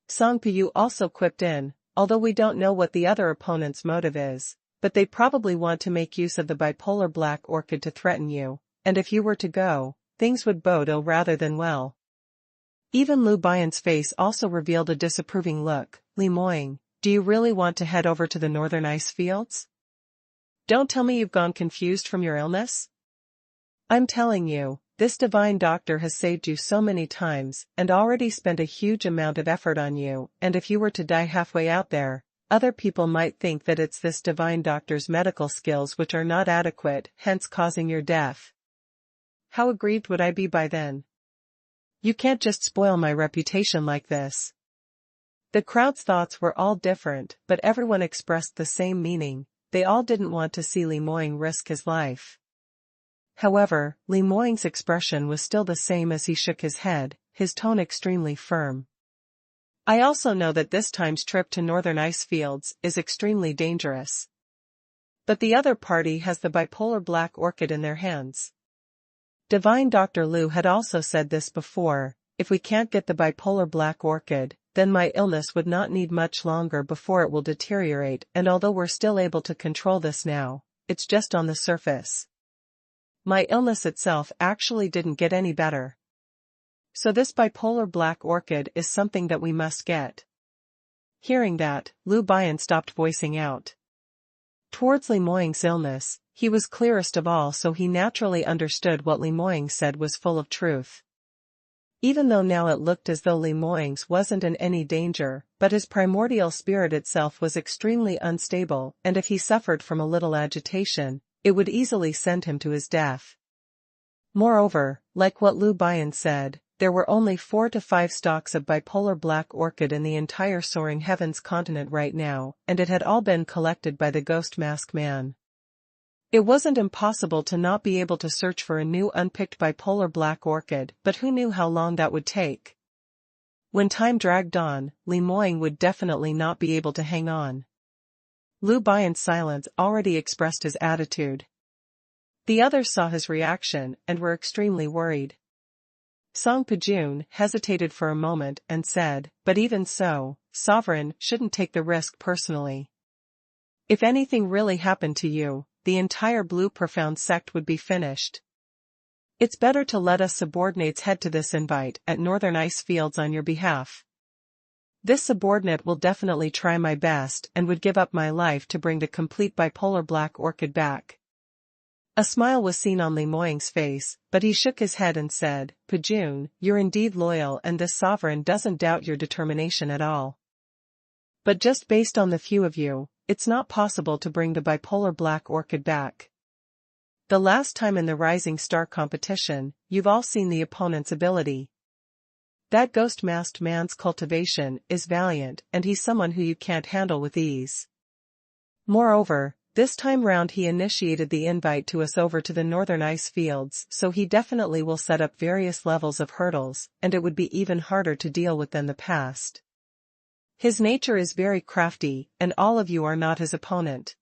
Song Piyu also quipped in, although we don't know what the other opponent's motive is, but they probably want to make use of the bipolar black orchid to threaten you, and if you were to go, things would bode ill rather than well. Even Lu Bian's face also revealed a disapproving look. Li Moying, do you really want to head over to the northern ice fields? Don't tell me you've gone confused from your illness? I'm telling you, this divine doctor has saved you so many times and already spent a huge amount of effort on you, and if you were to die halfway out there, other people might think that it's this divine doctor's medical skills which are not adequate, hence causing your death. How aggrieved would I be by then? You can't just spoil my reputation like this. The crowd's thoughts were all different, but everyone expressed the same meaning. They all didn't want to see Li Moying risk his life. However, Li Moying's expression was still the same as he shook his head, his tone extremely firm. I also know that this time's trip to northern ice fields is extremely dangerous. But the other party has the bipolar black orchid in their hands. Divine Dr. Lu had also said this before, if we can't get the bipolar black orchid, then my illness would not need much longer before it will deteriorate, and although we're still able to control this now, it's just on the surface. My illness itself actually didn't get any better. So this bipolar black orchid is something that we must get. Hearing that, Lu Bian stopped voicing out. Towards Li Moying's illness, he was clearest of all, so he naturally understood what Li Moying said was full of truth. Even though now it looked as though Li Moying's wasn't in any danger, but his primordial spirit itself was extremely unstable, and if he suffered from a little agitation, it would easily send him to his death. Moreover, like what Lu Bian said, there were only 4 to 5 stalks of bipolar black orchid in the entire Soaring Heavens continent right now, and it had all been collected by the Ghost Mask Man. It wasn't impossible to not be able to search for a new unpicked bipolar black orchid, but who knew how long that would take? When time dragged on, Li Moying would definitely not be able to hang on. Lu Bian's silence already expressed his attitude. The others saw his reaction and were extremely worried. Song Pujun hesitated for a moment and said, but even so, Sovereign shouldn't take the risk personally. If anything really happened to you, the entire Blue Profound sect would be finished. It's better to let us subordinates head to this invite at Northern Ice Fields on your behalf. This subordinate will definitely try my best and would give up my life to bring the complete bipolar black orchid back. A smile was seen on Li Moying's face, but he shook his head and said, Pujun, you're indeed loyal and this sovereign doesn't doubt your determination at all. But just based on the few of you, it's not possible to bring the bipolar black orchid back. The last time in the Rising Star competition, you've all seen the opponent's ability. That ghost-masked man's cultivation is valiant, and he's someone who you can't handle with ease. Moreover, this time round he initiated the invite to us over to the Northern Ice Fields, so he definitely will set up various levels of hurdles, and it would be even harder to deal with than the past. His nature is very crafty, and all of you are not his opponent.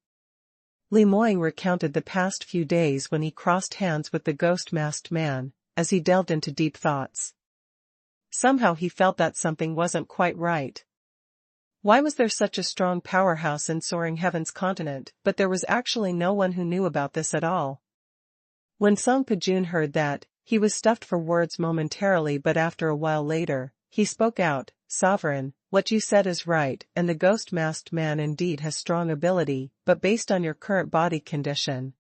Li Moying recounted the past few days when he crossed hands with the ghost-masked man, as he delved into deep thoughts. Somehow he felt that something wasn't quite right. Why was there such a strong powerhouse in Soaring Heavens continent, but there was actually no one who knew about this at all? When Song Pujun heard that, he was stuffed for words momentarily, but after a while later, he spoke out, Sovereign, what you said is right, and the ghost-masked man indeed has strong ability, but based on your current body condition.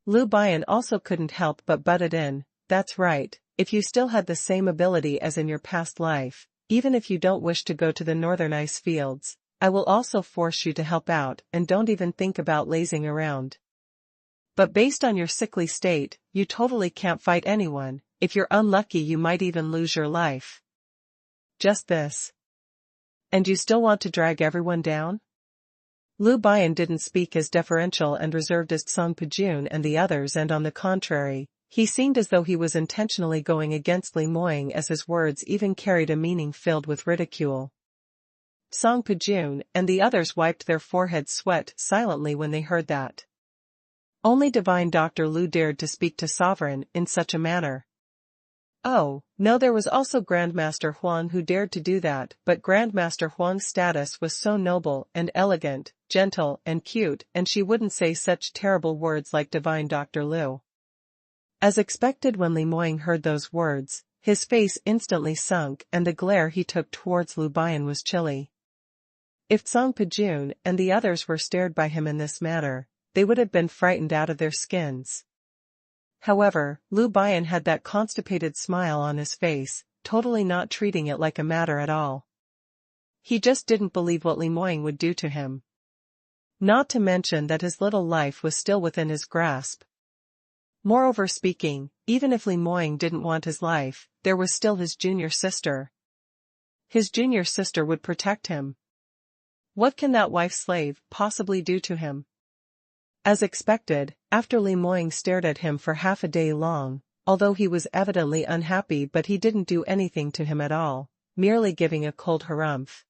Lu Bian also couldn't help but butted in, that's right, if you still had the same ability as in your past life, even if you don't wish to go to the Northern Ice Fields, I will also force you to help out, and don't even think about lazing around. But based on your sickly state, you totally can't fight anyone, if you're unlucky you might even lose your life. Just this. And you still want to drag everyone down? Lu Bian didn't speak as deferential and reserved as Song Pujun and the others, and on the contrary, he seemed as though he was intentionally going against Li Moying, as his words even carried a meaning filled with ridicule. Song Pujun and the others wiped their foreheads sweat silently when they heard that. Only Divine Dr. Lu dared to speak to Sovereign in such a manner. Oh, no, there was also Grandmaster Huang who dared to do that, but Grandmaster Huang's status was so noble and elegant, gentle and cute, and she wouldn't say such terrible words like Divine Dr. Lu. As expected, when Li Moying heard those words, his face instantly sunk and the glare he took towards Lu Bian was chilly. If Song Pejun and the others were stared by him in this manner, they would have been frightened out of their skins. However, Lu Bian had that constipated smile on his face, totally not treating it like a matter at all. He just didn't believe what Li Moying would do to him. Not to mention that his little life was still within his grasp. Moreover speaking, even if Li Moying didn't want his life, there was still his junior sister. His junior sister would protect him. What can that wife-slave possibly do to him? As expected, after Li Moying stared at him for half a day long, although he was evidently unhappy, but he didn't do anything to him at all, merely giving a cold harumph.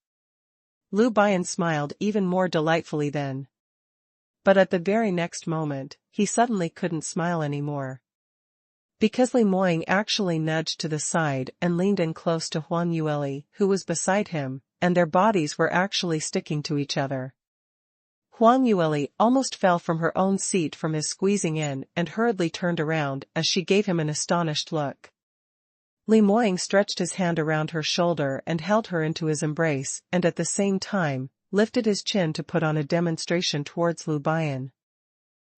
Lu Bian smiled even more delightfully then. But at the very next moment, he suddenly couldn't smile anymore. Because Li Moying actually nudged to the side and leaned in close to Huang Yueli, who was beside him, and their bodies were actually sticking to each other. Huang Yueli almost fell from her own seat from his squeezing in and hurriedly turned around as she gave him an astonished look. Li Moying stretched his hand around her shoulder and held her into his embrace, and at the same time, lifted his chin to put on a demonstration towards Lu Bian.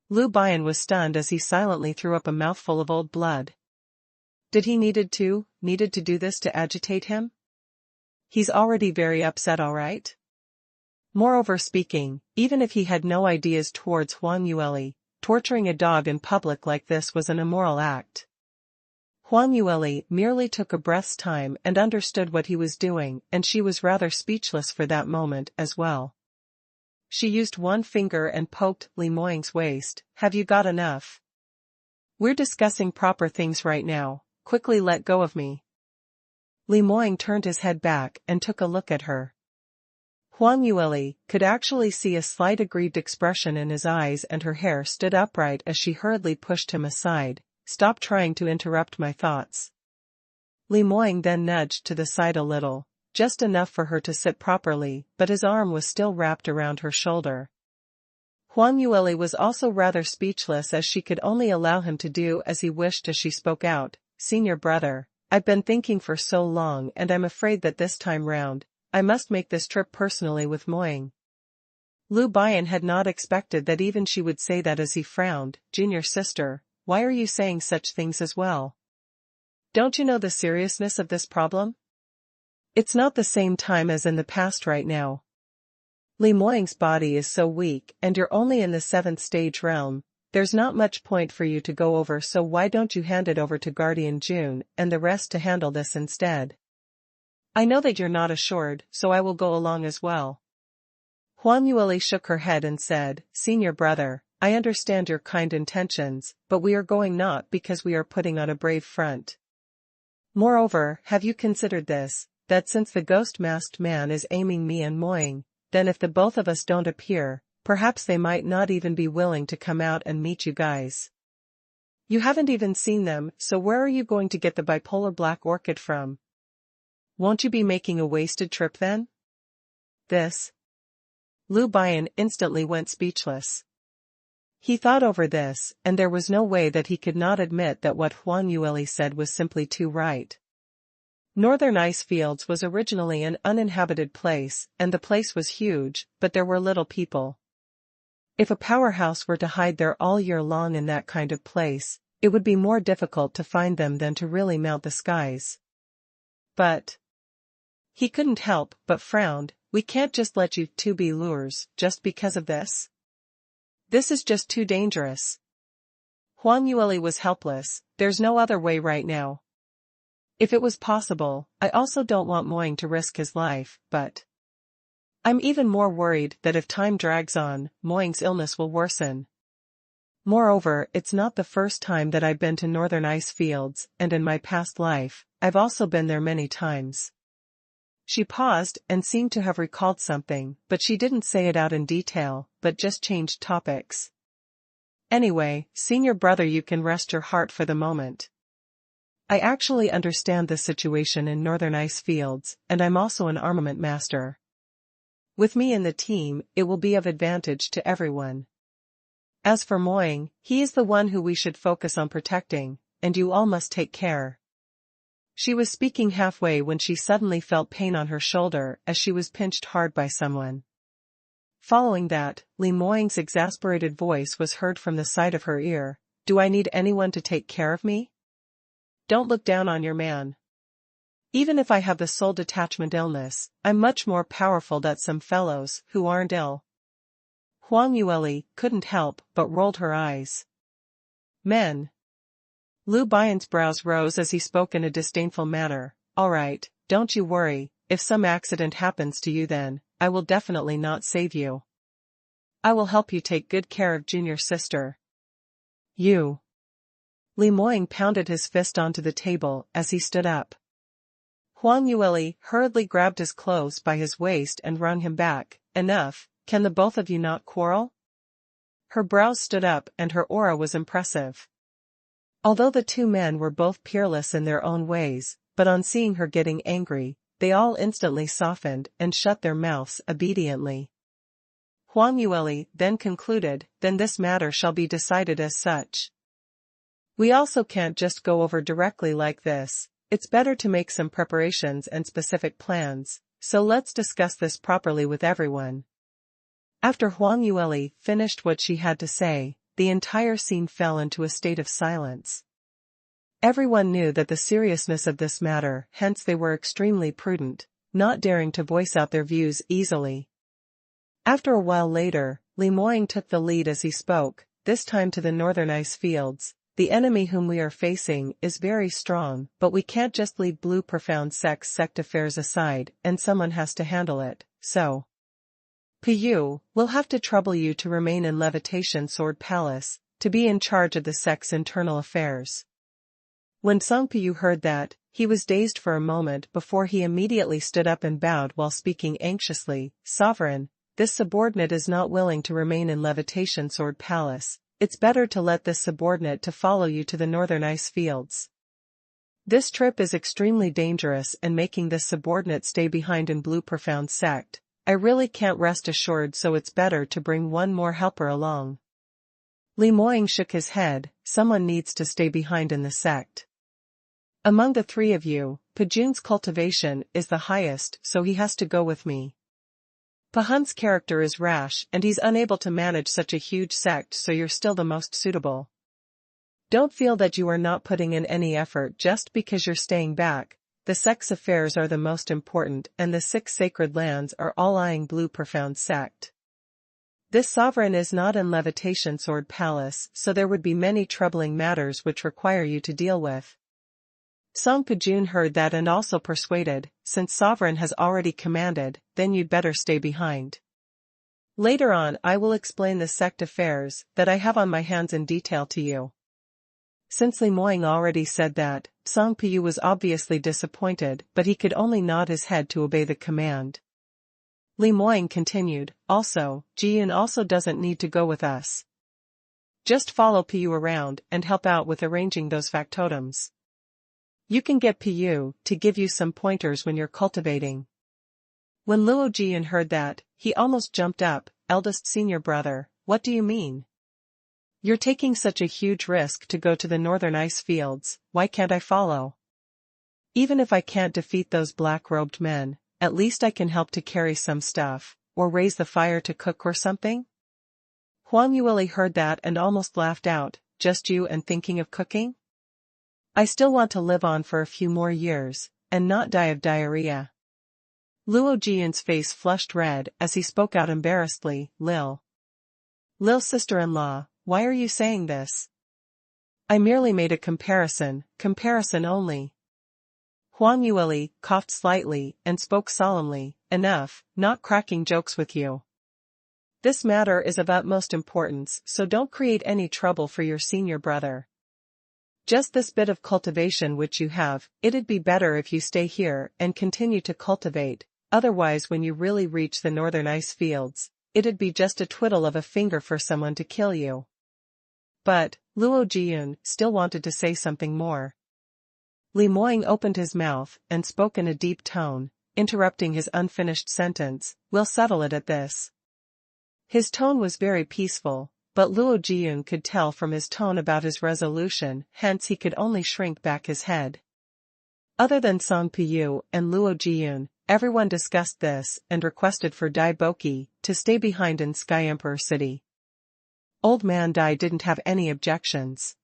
Lu Bian was stunned as he silently threw up a mouthful of old blood. Did he needed to do this to agitate him? He's already very upset, all right? Moreover speaking, even if he had no ideas towards Huang Yueli, torturing a dog in public like this was an immoral act. Huang Yueli merely took a breath's time and understood what he was doing, and she was rather speechless for that moment as well. She used one finger and poked Li Moying's waist. Have you got enough? We're discussing proper things right now, quickly let go of me. Li Moying turned his head back and took a look at her. Huang Yueli could actually see a slight aggrieved expression in his eyes, and her hair stood upright as she hurriedly pushed him aside. Stop trying to interrupt my thoughts. Li Moying then nudged to the side a little, just enough for her to sit properly, but his arm was still wrapped around her shoulder. Huang Yueli was also rather speechless, as she could only allow him to do as he wished as she spoke out. Senior brother, I've been thinking for so long, and I'm afraid that this time round, I must make this trip personally with Moying. Lu Bian had not expected that even she would say that as he frowned. Junior sister, why are you saying such things as well? Don't you know the seriousness of this problem? It's not the same time as in the past right now. Li Moying's body is so weak, and you're only in the 7th stage realm. There's not much point for you to go over, so why don't you hand it over to Guardian June and the rest to handle this instead? I know that you're not assured, so I will go along as well. Huang Yueli shook her head and said, Senior brother, I understand your kind intentions, but we are going not because we are putting on a brave front. Moreover, have you considered this, that since the ghost-masked man is aiming me and Moying, then if the both of us don't appear, perhaps they might not even be willing to come out and meet you guys. You haven't even seen them, so where are you going to get the bipolar black orchid from? Won't you be making a wasted trip then? This. Lu Bian instantly went speechless. He thought over this, and there was no way that he could not admit that what Huang Yueli said was simply too right. Northern Ice Fields was originally an uninhabited place, and the place was huge, but there were little people. If a powerhouse were to hide there all year long in that kind of place, it would be more difficult to find them than to really mount the skies. But he couldn't help but frowned. We can't just let you two be lures, just because of this. This is just too dangerous. Huang Yueli was helpless. There's no other way right now. If it was possible, I also don't want Moying to risk his life, but I'm even more worried that if time drags on, Moying's illness will worsen. Moreover, it's not the first time that I've been to Northern Ice Fields, and in my past life, I've also been there many times. She paused and seemed to have recalled something, but she didn't say it out in detail, but just changed topics. Anyway, senior brother, you can rest your heart for the moment. I actually understand the situation in Northern Ice Fields, and I'm also an armament master. With me in the team, it will be of advantage to everyone. As for Moying, he is the one who we should focus on protecting, and you all must take care. She was speaking halfway when she suddenly felt pain on her shoulder as she was pinched hard by someone. Following that, Li Moying's exasperated voice was heard from the side of her ear. Do I need anyone to take care of me? Don't look down on your man. Even if I have the soul detachment illness, I'm much more powerful than some fellows who aren't ill. Huang Yueli couldn't help but rolled her eyes. Men. Liu Bian's brows rose as he spoke in a disdainful manner. All right, don't you worry, if some accident happens to you then, I will definitely not save you. I will help you take good care of junior sister. You. Li Moying pounded his fist onto the table as he stood up. Huang Yueli hurriedly grabbed his clothes by his waist and wrung him back. Enough, can the both of you not quarrel? Her brows stood up and her aura was impressive. Although the two men were both peerless in their own ways, but on seeing her getting angry, they all instantly softened and shut their mouths obediently. Huang Yueli then concluded, then this matter shall be decided as such. We also can't just go over directly like this. It's better to make some preparations and specific plans, so let's discuss this properly with everyone. After Huang Yueli finished what she had to say, the entire scene fell into a state of silence. Everyone knew that the seriousness of this matter, hence they were extremely prudent, not daring to voice out their views easily. After a while later, Li Moying took the lead as he spoke, this time to the northern ice fields. The enemy whom we are facing is very strong, but we can't just leave Blue Profound sect affairs aside, and someone has to handle it, so. Pu, we'll have to trouble you to remain in Levitation Sword Palace, to be in charge of the sect's internal affairs. When Song Pu heard that, he was dazed for a moment before he immediately stood up and bowed while speaking anxiously. Sovereign, this subordinate is not willing to remain in Levitation Sword Palace. It's better to let this subordinate to follow you to the northern ice fields. This trip is extremely dangerous and making this subordinate stay behind in Blue Profound sect. I really can't rest assured, so it's better to bring one more helper along. Li Moying shook his head. Someone needs to stay behind in the sect. Among the three of you, Pajun's cultivation is the highest, so he has to go with me. Pahun's character is rash and he's unable to manage such a huge sect, so you're still the most suitable. Don't feel that you are not putting in any effort just because you're staying back. The sect's affairs are the most important and the 6 sacred lands are all eyeing Blue Profound sect. This sovereign is not in Levitation Sword Palace, so there would be many troubling matters which require you to deal with. Song Pajun heard that and also persuaded, since Sovereign has already commanded, then you'd better stay behind. Later on I will explain the sect affairs that I have on my hands in detail to you. Since Li Moying already said that, Song Pu was obviously disappointed, but he could only nod his head to obey the command. Li Moying continued, also, Jian also doesn't need to go with us. Just follow Pu around and help out with arranging those factotums. You can get Pu to give you some pointers when you're cultivating. When Luo Jian heard that, he almost jumped up. Eldest senior brother, what do you mean? You're taking such a huge risk to go to the northern ice fields, why can't I follow? Even if I can't defeat those black-robed men, at least I can help to carry some stuff, or raise the fire to cook or something? Huang Yueli heard that and almost laughed out. Just you and thinking of cooking? I still want to live on for a few more years, and not die of diarrhea. Luo Jian's face flushed red as he spoke out embarrassedly. Lil's sister-in-law, why are you saying this? I merely made a comparison only. Huang Yueli coughed slightly and spoke solemnly, enough, not cracking jokes with you. This matter is of utmost importance, so don't create any trouble for your senior brother. Just this bit of cultivation which you have, it'd be better if you stay here and continue to cultivate, otherwise when you really reach the northern ice fields, it'd be just a twiddle of a finger for someone to kill you. But, Luo Jian still wanted to say something more. Li Moying opened his mouth and spoke in a deep tone, interrupting his unfinished sentence, we'll settle it at this. His tone was very peaceful, but Luo Jiyun could tell from his tone about his resolution, hence he could only shrink back his head. Other than Song Piyu and Luo Jiyun, everyone discussed this and requested for Dai Boki to stay behind in Sky Emperor City. Old man Dai didn't have any objections.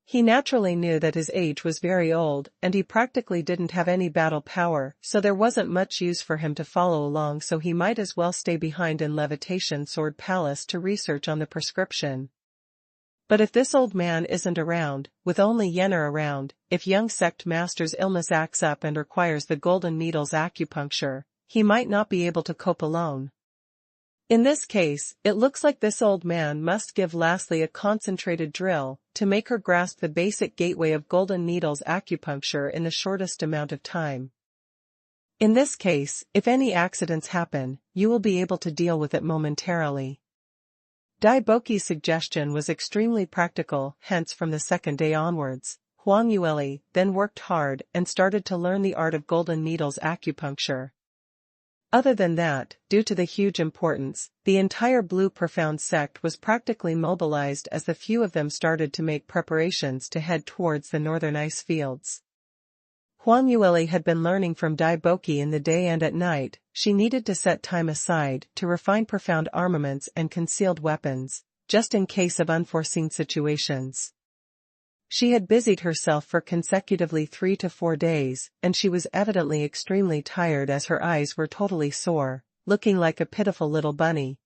He naturally knew that his age was very old and he practically didn't have any battle power, so there wasn't much use for him to follow along, so he might as well stay behind in Levitation Sword Palace to research on the prescription. But if this old man isn't around, with only Yenner around, if young sect master's illness acts up and requires the golden needle's acupuncture, he might not be able to cope alone. In this case, it looks like this old man must give Lastly a concentrated drill to make her grasp the basic gateway of golden needle's acupuncture in the shortest amount of time. In this case, if any accidents happen, you will be able to deal with it momentarily. Dai Boki's suggestion was extremely practical, hence from the second day onwards, Huang Yueli then worked hard and started to learn the art of golden needle's acupuncture. Other than that, due to the huge importance, the entire Blue Profound sect was practically mobilized as the few of them started to make preparations to head towards the northern ice fields. Huang Yueli had been learning from Dai Boki in the day and at night. She needed to set time aside to refine profound armaments and concealed weapons, just in case of unforeseen situations. She had busied herself for consecutively 3 to 4 days, and she was evidently extremely tired as her eyes were totally sore, looking like a pitiful little bunny.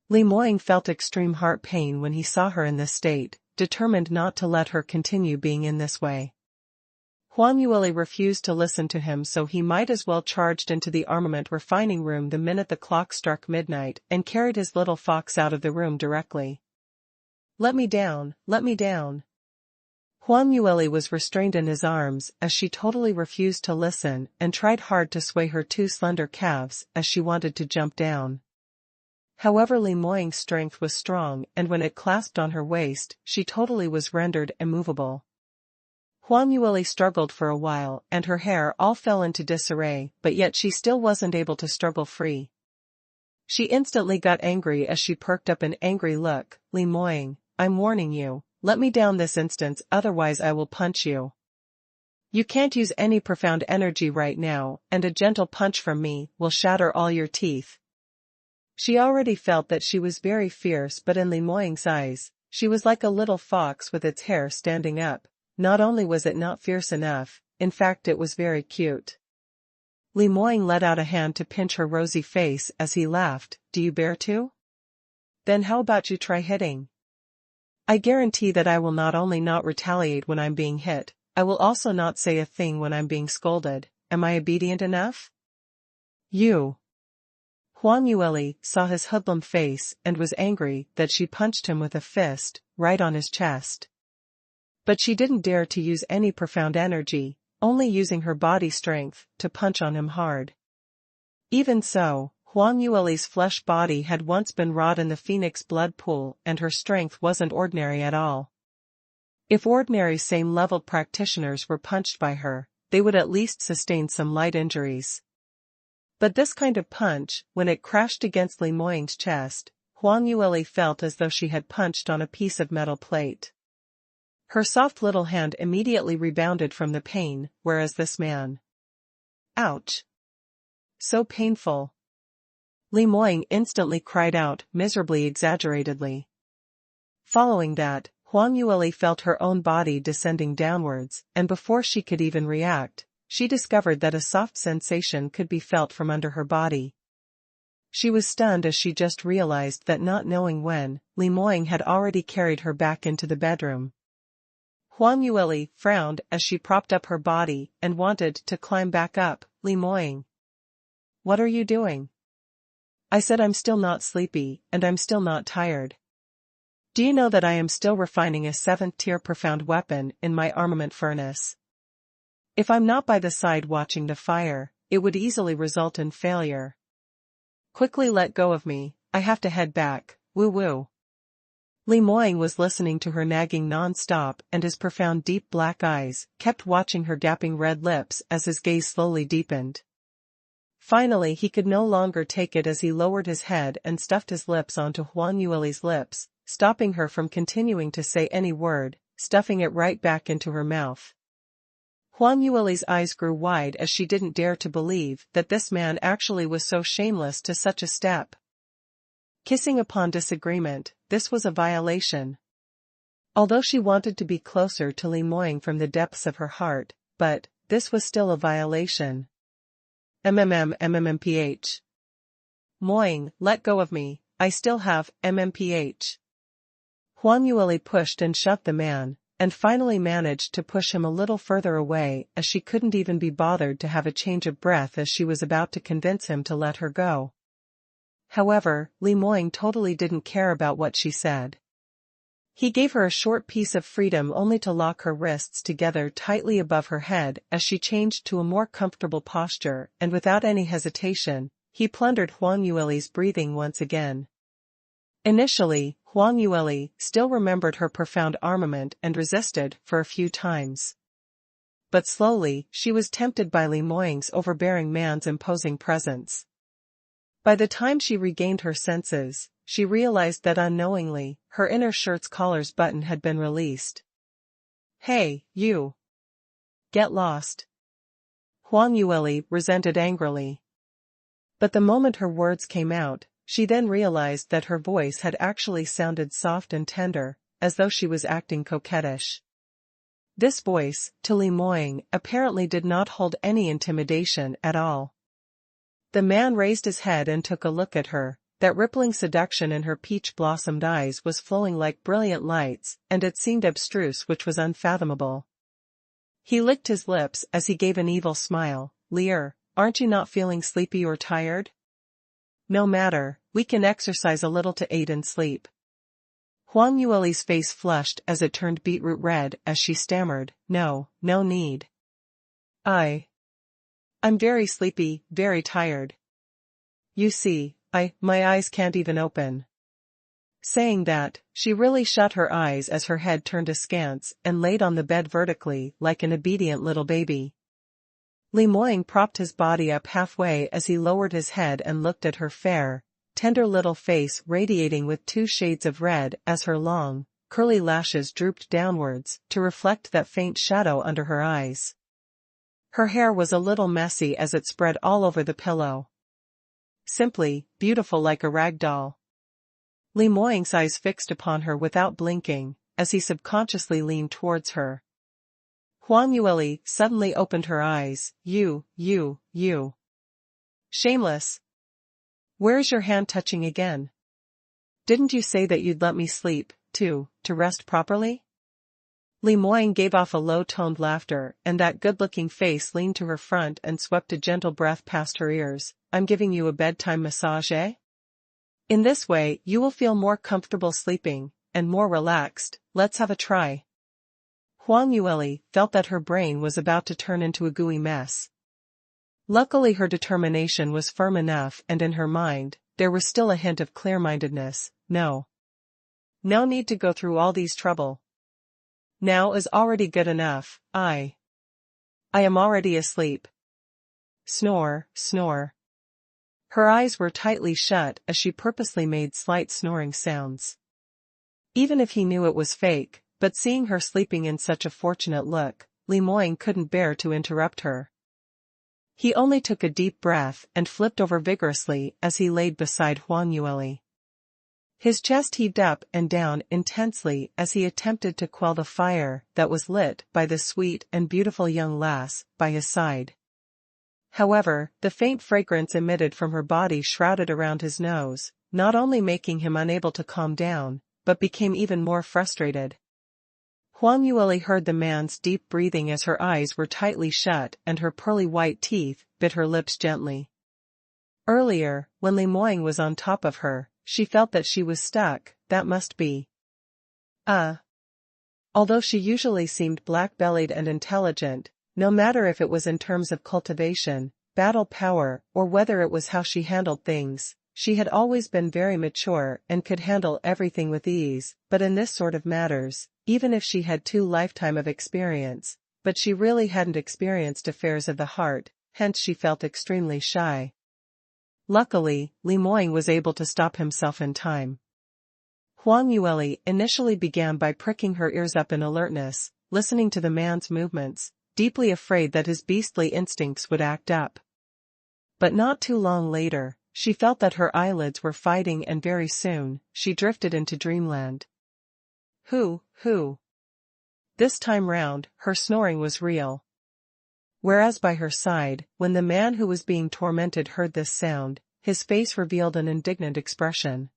Li Moying felt extreme heart pain when he saw her in this state, determined not to let her continue being in this way. Huang Yueli refused to listen to him, so he might as well charged into the armament refining room the minute the clock struck midnight and carried his little fox out of the room directly. "Let me down, let me down." Huang Yueli was restrained in his arms as she totally refused to listen and tried hard to sway her 2 slender calves as she wanted to jump down. However, Li Moying's strength was strong, and when it clasped on her waist, she totally was rendered immovable. Huang Yueli struggled for a while and her hair all fell into disarray, but yet she still wasn't able to struggle free. She instantly got angry as she perked up an angry look. "Li Moying, I'm warning you. Let me down this instant, otherwise I will punch you. You can't use any profound energy right now, and a gentle punch from me will shatter all your teeth." She already felt that she was very fierce, but in Li Moying's eyes, she was like a little fox with its hair standing up. Not only was it not fierce enough, in fact it was very cute. Li Moying let out a hand to pinch her rosy face as he laughed. "Do you bear to? Then how about you try hitting? I guarantee that I will not only not retaliate when I'm being hit, I will also not say a thing when I'm being scolded. Am I obedient enough?" "You." Huang Yueli saw his hoodlum face and was angry that she punched him with a fist, right on his chest. But she didn't dare to use any profound energy, only using her body strength to punch on him hard. Even so, Huang Yueli's flesh body had once been wrought in the phoenix blood pool and her strength wasn't ordinary at all. If ordinary same-level practitioners were punched by her, they would at least sustain some light injuries. But this kind of punch, when it crashed against Li Moying's chest, Huang Yueli felt as though she had punched on a piece of metal plate. Her soft little hand immediately rebounded from the pain, whereas this man. Ouch! So painful! Li Moying instantly cried out, miserably exaggeratedly. Following that, Huang Yueli felt her own body descending downwards, and before she could even react, she discovered that a soft sensation could be felt from under her body. She was stunned as she just realized that, not knowing when, Li Moying had already carried her back into the bedroom. Huang Yueli frowned as she propped up her body and wanted to climb back up. "Li Moying. What are you doing?" "I said I'm still not sleepy, and I'm still not tired. Do you know that I am still refining a 7th-tier profound weapon in my armament furnace? If I'm not by the side watching the fire, it would easily result in failure. Quickly let go of me, I have to head back, woo-woo." Li Moying was listening to her nagging non-stop, and his profound deep black eyes kept watching her gaping red lips as his gaze slowly deepened. Finally he could no longer take it as he lowered his head and stuffed his lips onto Huang Yueli's lips, stopping her from continuing to say any word, stuffing it right back into her mouth. Huang Yueli's eyes grew wide as she didn't dare to believe that this man actually was so shameless to such a step. Kissing upon disagreement, this was a violation. Although she wanted to be closer to Li Moying from the depths of her heart, but this was still a violation. MMPH. Moying, let go of me, I still have MMPH. Huang Yueli pushed and shoved the man, and finally managed to push him a little further away as she couldn't even be bothered to have a change of breath as she was about to convince him to let her go. However, Li Moying totally didn't care about what she said. He gave her a short piece of freedom only to lock her wrists together tightly above her head as she changed to a more comfortable posture, and without any hesitation, he plundered Huang Yueli's breathing once again. Initially, Huang Yueli still remembered her profound armament and resisted for a few times. But slowly, she was tempted by Li Moying's overbearing man's imposing presence. By the time she regained her senses, she realized that unknowingly, her inner shirt's collar's button had been released. Hey, you! Get lost! Huang Yueli resented angrily. But the moment her words came out, she then realized that her voice had actually sounded soft and tender, as though she was acting coquettish. This voice, to Li Moying, apparently did not hold any intimidation at all. The man raised his head and took a look at her. That rippling seduction in her peach-blossomed eyes was flowing like brilliant lights, and it seemed abstruse, which was unfathomable. He licked his lips as he gave an evil smile. Lear, aren't you not feeling sleepy or tired? No matter, we can exercise a little to aid in sleep. Huang Yueli's face flushed as it turned beetroot red as she stammered, no need. I'm very sleepy, very tired. You see, my eyes can't even open. Saying that, she really shut her eyes as her head turned askance and laid on the bed vertically like an obedient little baby. Li Moying propped his body up halfway as he lowered his head and looked at her fair, tender little face radiating with 2 shades of red as her long, curly lashes drooped downwards to reflect that faint shadow under her eyes. Her hair was a little messy as it spread all over the pillow. Simply beautiful like a rag doll. Li Moying's eyes fixed upon her without blinking, as he subconsciously leaned towards her. Huang Yueli suddenly opened her eyes. You. Shameless. Where is your hand touching again? Didn't you say that you'd let me sleep, too, to rest properly? Li Moying gave off a low-toned laughter, and that good-looking face leaned to her front and swept a gentle breath past her ears. I'm giving you a bedtime massage, eh? In this way, you will feel more comfortable sleeping, and more relaxed. Let's have a try. Huang Yueli felt that her brain was about to turn into a gooey mess. Luckily her determination was firm enough, and in her mind, there was still a hint of clear-mindedness. No need to go through all these trouble. Now is already good enough. I am already asleep. Snore. Her eyes were tightly shut as she purposely made slight snoring sounds. Even if he knew it was fake, but seeing her sleeping in such a fortunate look, Li Moying couldn't bear to interrupt her. He only took a deep breath and flipped over vigorously as he laid beside Huang Yueli. His chest heaved up and down intensely as he attempted to quell the fire that was lit by the sweet and beautiful young lass by his side. However, the faint fragrance emitted from her body shrouded around his nose, not only making him unable to calm down, but became even more frustrated. Huang Yueli heard the man's deep breathing as her eyes were tightly shut and her pearly white teeth bit her lips gently. Earlier, when Li Moying was on top of her, she felt that she was stuck. That must be. Although she usually seemed black-bellied and intelligent, no matter if it was in terms of cultivation, battle power, or whether it was how she handled things, she had always been very mature and could handle everything with ease, but in this sort of matters, even if she had 2 lifetimes of experience, but she really hadn't experienced affairs of the heart, hence she felt extremely shy. Luckily, Li Moying was able to stop himself in time. Huang Yueli initially began by pricking her ears up in alertness, listening to the man's movements, deeply afraid that his beastly instincts would act up. But not too long later, she felt that her eyelids were fighting and very soon, she drifted into dreamland. Who? This time round, her snoring was real. Whereas by her side, when the man who was being tormented heard this sound, his face revealed an indignant expression.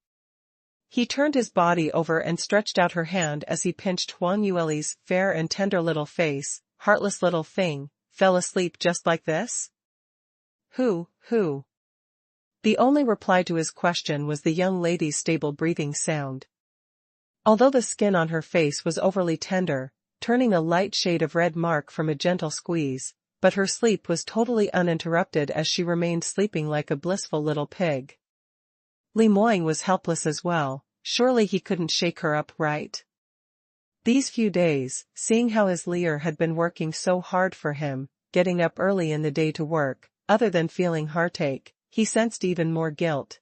He turned his body over and stretched out her hand as he pinched Huang Yueli's fair and tender little face. Heartless little thing, fell asleep just like this? Who? The only reply to his question was the young lady's stable breathing sound. Although the skin on her face was overly tender, turning a light shade of red mark from a gentle squeeze, but her sleep was totally uninterrupted as she remained sleeping like a blissful little pig. Li Moying was helpless as well, surely he couldn't shake her up, right? These few days, seeing how his Lear had been working so hard for him, getting up early in the day to work, other than feeling heartache, he sensed even more guilt.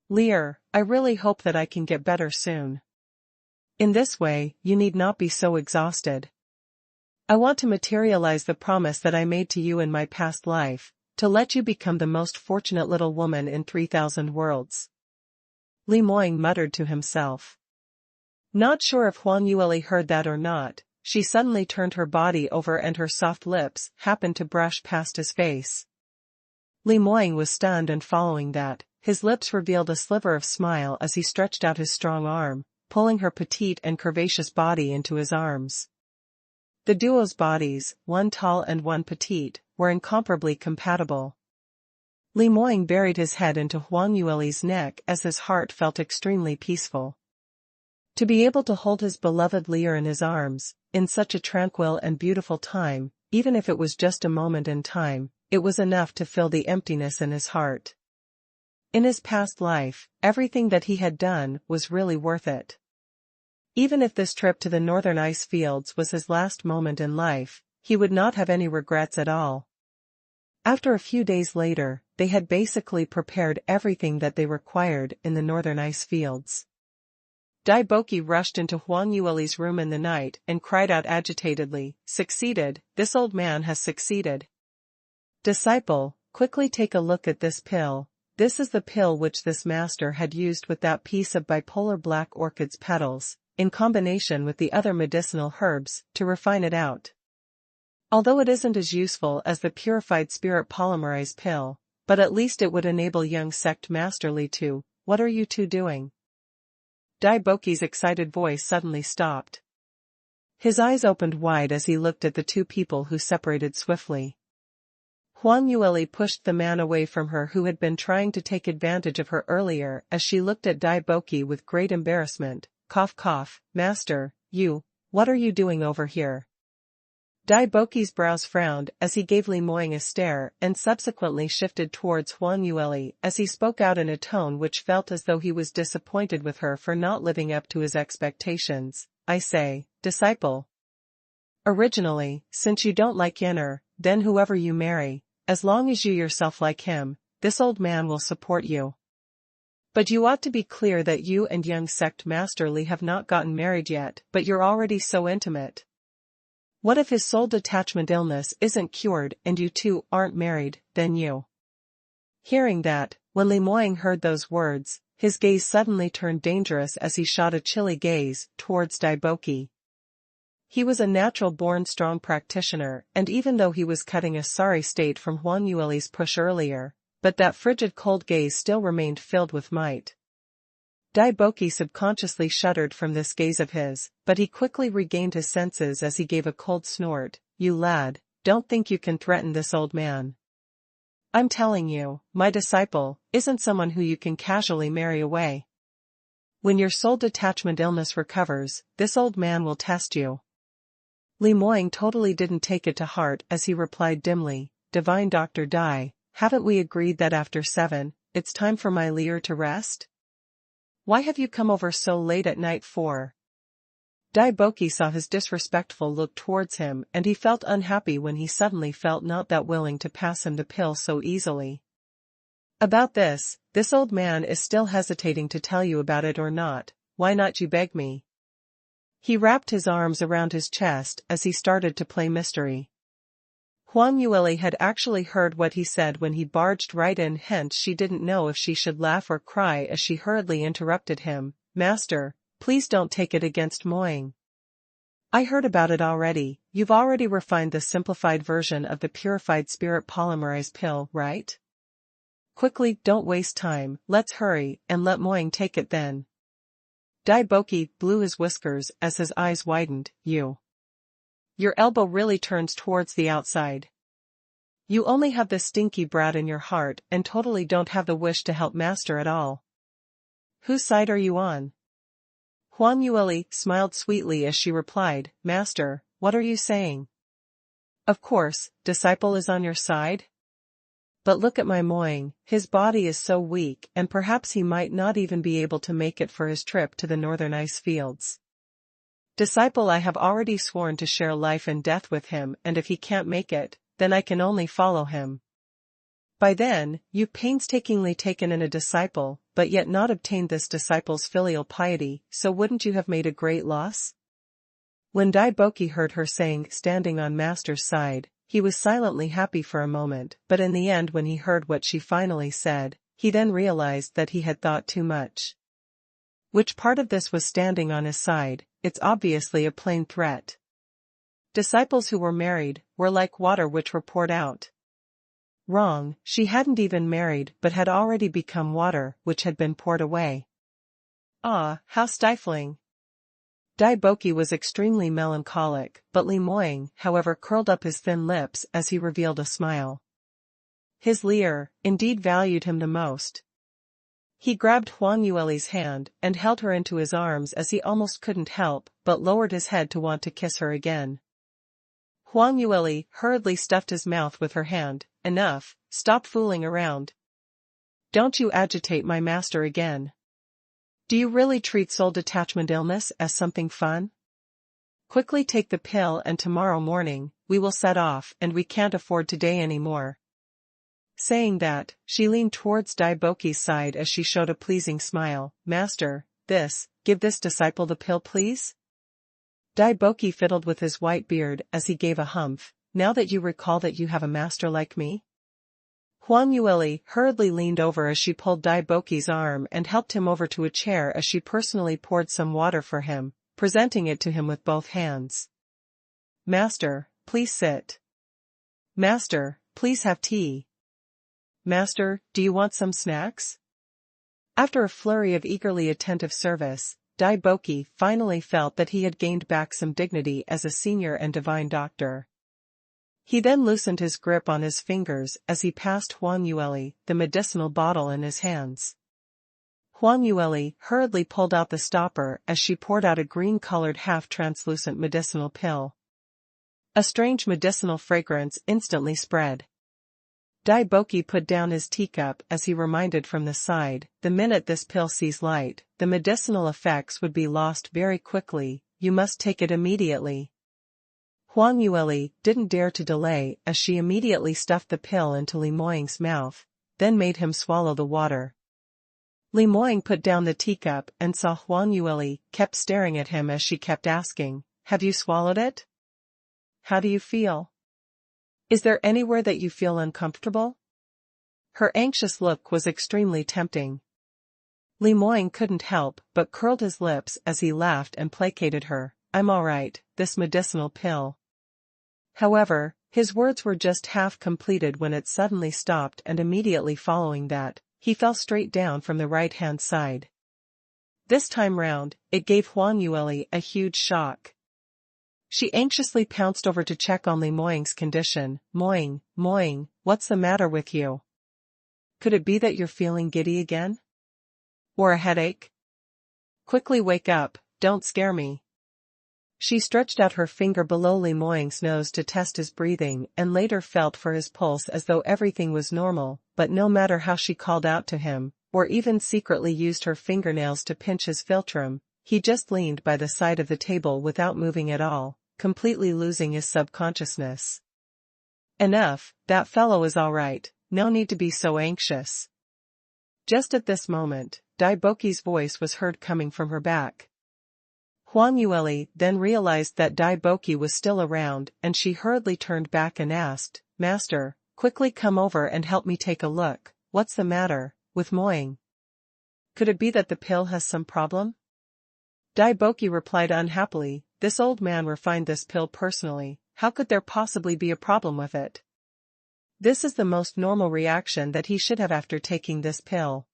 Lear, I really hope that I can get better soon. In this way, you need not be so exhausted. I want to materialize the promise that I made to you in my past life, to let you become the most fortunate little woman in 3,000 worlds. Li Moying muttered to himself. Not sure if Huang Yueli heard that or not, she suddenly turned her body over and her soft lips happened to brush past his face. Li Moying was stunned, and following that, his lips revealed a sliver of smile as he stretched out his strong arm, pulling her petite and curvaceous body into his arms. The duo's bodies, one tall and one petite, were incomparably compatible. Li Moying buried his head into Huang Yueli's neck as his heart felt extremely peaceful. To be able to hold his beloved Lear in his arms, in such a tranquil and beautiful time, even if it was just a moment in time, it was enough to fill the emptiness in his heart. In his past life, everything that he had done was really worth it. Even if this trip to the northern ice fields was his last moment in life, he would not have any regrets at all. After a few days later, they had basically prepared everything that they required in the northern ice fields. Dai Boki rushed into Huang Yueli's room in the night and cried out agitatedly, "Succeeded, this old man has succeeded. Disciple, quickly take a look at this pill. This is the pill which this master had used with that piece of bipolar black orchid's petals, in combination with the other medicinal herbs, to refine it out. Although it isn't as useful as the purified spirit polymerized pill, but at least it would enable young sect master Li to, what are you two doing?" Dai Boki's excited voice suddenly stopped. His eyes opened wide as he looked at the two people who separated swiftly. Huang Yueli pushed the man away from her who had been trying to take advantage of her earlier as she looked at Dai Boki with great embarrassment. Cough cough, master, what are you doing over here? Dai Boki's brows frowned as he gave Li Moying a stare and subsequently shifted towards Huang Yueli as he spoke out in a tone which felt as though he was disappointed with her for not living up to his expectations. I say, disciple. Originally, since you don't like Yenner, then whoever you marry, as long as you yourself like him, this old man will support you. But you ought to be clear that you and young sect master Li have not gotten married yet, but you're already so intimate. What if his soul detachment illness isn't cured and you two aren't married, then you? Hearing that, when Li Moying heard those words, his gaze suddenly turned dangerous as he shot a chilly gaze towards Dai Boki. He was a natural-born strong practitioner, and even though he was cutting a sorry state from Huang Yueli's push earlier, but that frigid cold gaze still remained filled with might. Dai Boki subconsciously shuddered from this gaze of his, but he quickly regained his senses as he gave a cold snort. You lad, don't think you can threaten this old man. I'm telling you, my disciple isn't someone who you can casually marry away. When your soul detachment illness recovers, this old man will test you. Li Moying totally didn't take it to heart as he replied dimly, Divine Dr. Dai, haven't we agreed that after 7, it's time for my Lear to rest? Why have you come over so late at night for? Dai Boki saw his disrespectful look towards him and he felt unhappy when he suddenly felt not that willing to pass him the pill so easily. About this old man is still hesitating to tell you about it or not, why not you beg me? He wrapped his arms around his chest as he started to play mystery. Huang Yueli had actually heard what he said when he barged right in, hence she didn't know if she should laugh or cry as she hurriedly interrupted him. Master, please don't take it against Moing. I heard about it already. You've already refined the simplified version of the purified spirit polymerized pill, right? Quickly, don't waste time, let's hurry, and let Moing take it then. Dai Boki blew his whiskers as his eyes widened. Your elbow really turns towards the outside. You only have this stinky brat in your heart and totally don't have the wish to help Master at all. Whose side are you on? Huang Yueli smiled sweetly as she replied, Master, what are you saying? Of course, disciple is on your side? But look at my Moing, his body is so weak and perhaps he might not even be able to make it for his trip to the northern ice fields. Disciple, I have already sworn to share life and death with him, and if he can't make it, then I can only follow him. By then, you've painstakingly taken in a disciple, but yet not obtained this disciple's filial piety, so wouldn't you have made a great loss? When Dai Boki heard her saying standing on Master's side, he was silently happy for a moment, but in the end when he heard what she finally said, he then realized that he had thought too much. Which part of this was standing on his side? It's obviously a plain threat. Disciples who were married were like water which were poured out. Wrong, she hadn't even married but had already become water which had been poured away. Ah, how stifling. Dai Boki was extremely melancholic, but Li Moing, however, curled up his thin lips as he revealed a smile. His leer, indeed, valued him the most. He grabbed Huang Yueli's hand and held her into his arms as he almost couldn't help but lowered his head to want to kiss her again. Huang Yueli hurriedly stuffed his mouth with her hand. Enough, stop fooling around. Don't you agitate my master again. Do you really treat soul detachment illness as something fun? Quickly take the pill and tomorrow morning, we will set off and we can't afford today anymore. Saying that, she leaned towards Dai Boki's side as she showed a pleasing smile. Master, give this disciple the pill please? Dai Boki fiddled with his white beard as he gave a humph. Now that you recall that you have a master like me? Huang Yueli hurriedly leaned over as she pulled Dai Boki's arm and helped him over to a chair as she personally poured some water for him, presenting it to him with both hands. Master, please sit. Master, please have tea. Master, do you want some snacks? After a flurry of eagerly attentive service, Dai Boki finally felt that he had gained back some dignity as a senior and divine doctor. He then loosened his grip on his fingers as he passed Huang Yueli the medicinal bottle in his hands. Huang Yueli hurriedly pulled out the stopper as she poured out a green-colored half-translucent medicinal pill. A strange medicinal fragrance instantly spread. Dai Boki put down his teacup as he reminded from the side, the minute this pill sees light, the medicinal effects would be lost very quickly, you must take it immediately. Huang Yueli didn't dare to delay as she immediately stuffed the pill into Li Moing's mouth, then made him swallow the water. Li Moing put down the teacup and saw Huang Yueli kept staring at him as she kept asking, have you swallowed it? How do you feel? Is there anywhere that you feel uncomfortable? Her anxious look was extremely tempting. Li Moing couldn't help but curled his lips as he laughed and placated her. I'm all right, this medicinal pill. However, his words were just half completed when it suddenly stopped, and immediately following that, he fell straight down from the right-hand side. This time round, it gave Huang Yueli a huge shock. She anxiously pounced over to check on Li Moing's condition. Moing, what's the matter with you? Could it be that you're feeling giddy again? Or a headache? Quickly wake up, don't scare me. She stretched out her finger below Li Moing's nose to test his breathing and later felt for his pulse as though everything was normal, but no matter how she called out to him, or even secretly used her fingernails to pinch his philtrum, he just leaned by the side of the table without moving at all, completely losing his subconsciousness. Enough, that fellow is all right, no need to be so anxious. Just at this moment, Daiboki's voice was heard coming from her back. Huang Yueli then realized that Daiboki was still around and she hurriedly turned back and asked, "Master, quickly come over and help me take a look. What's the matter with Moying? Could it be that the pill has some problem?" Daiboki replied unhappily, "This old man refined this pill personally, how could there possibly be a problem with it? This is the most normal reaction that he should have after taking this pill.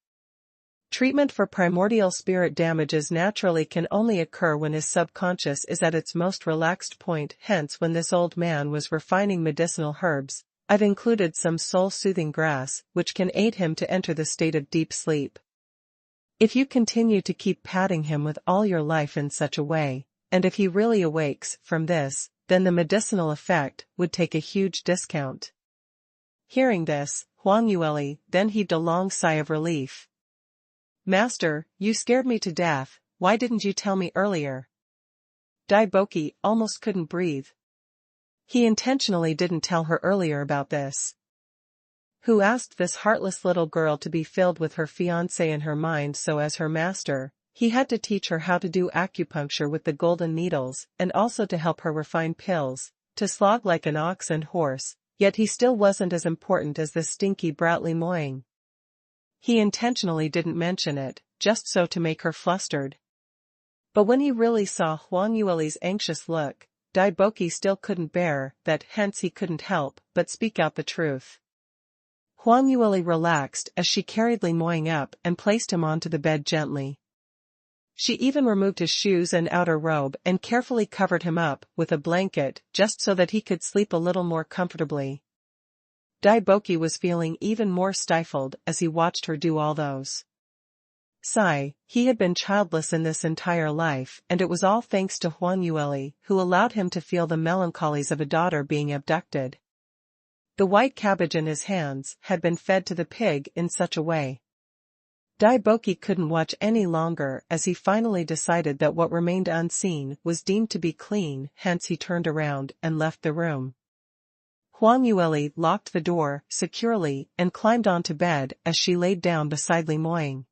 Treatment for primordial spirit damages naturally can only occur when his subconscious is at its most relaxed point. Hence, when this old man was refining medicinal herbs, I've included some soul-soothing grass, which can aid him to enter the state of deep sleep. If you continue to keep patting him with all your life in such a way, and if he really awakes from this, then the medicinal effect would take a huge discount." Hearing this, Huang Yueli then heaved a long sigh of relief. "Master, you scared me to death, why didn't you tell me earlier?" Daiboki almost couldn't breathe. He intentionally didn't tell her earlier about this. Who asked this heartless little girl to be filled with her fiancé in her mind so as her master? He had to teach her how to do acupuncture with the golden needles and also to help her refine pills, to slog like an ox and horse, yet he still wasn't as important as this stinky bratly Moying. He intentionally didn't mention it, just so to make her flustered. But when he really saw Huang Yueli's anxious look, Daiboki still couldn't bear that, hence he couldn't help but speak out the truth. Huang Yueli relaxed as she carried Li Moying up and placed him onto the bed gently. She even removed his shoes and outer robe and carefully covered him up with a blanket just so that he could sleep a little more comfortably. Daiboki was feeling even more stifled as he watched her do all those. He had been childless in this entire life, and it was all thanks to Huang Yueli, who allowed him to feel the melancholies of a daughter being abducted. The white cabbage in his hands had been fed to the pig in such a way. Daiboki couldn't watch any longer as he finally decided that what remained unseen was deemed to be clean, hence he turned around and left the room. Huang Yueli locked the door securely and climbed onto bed as she laid down beside Li Moying.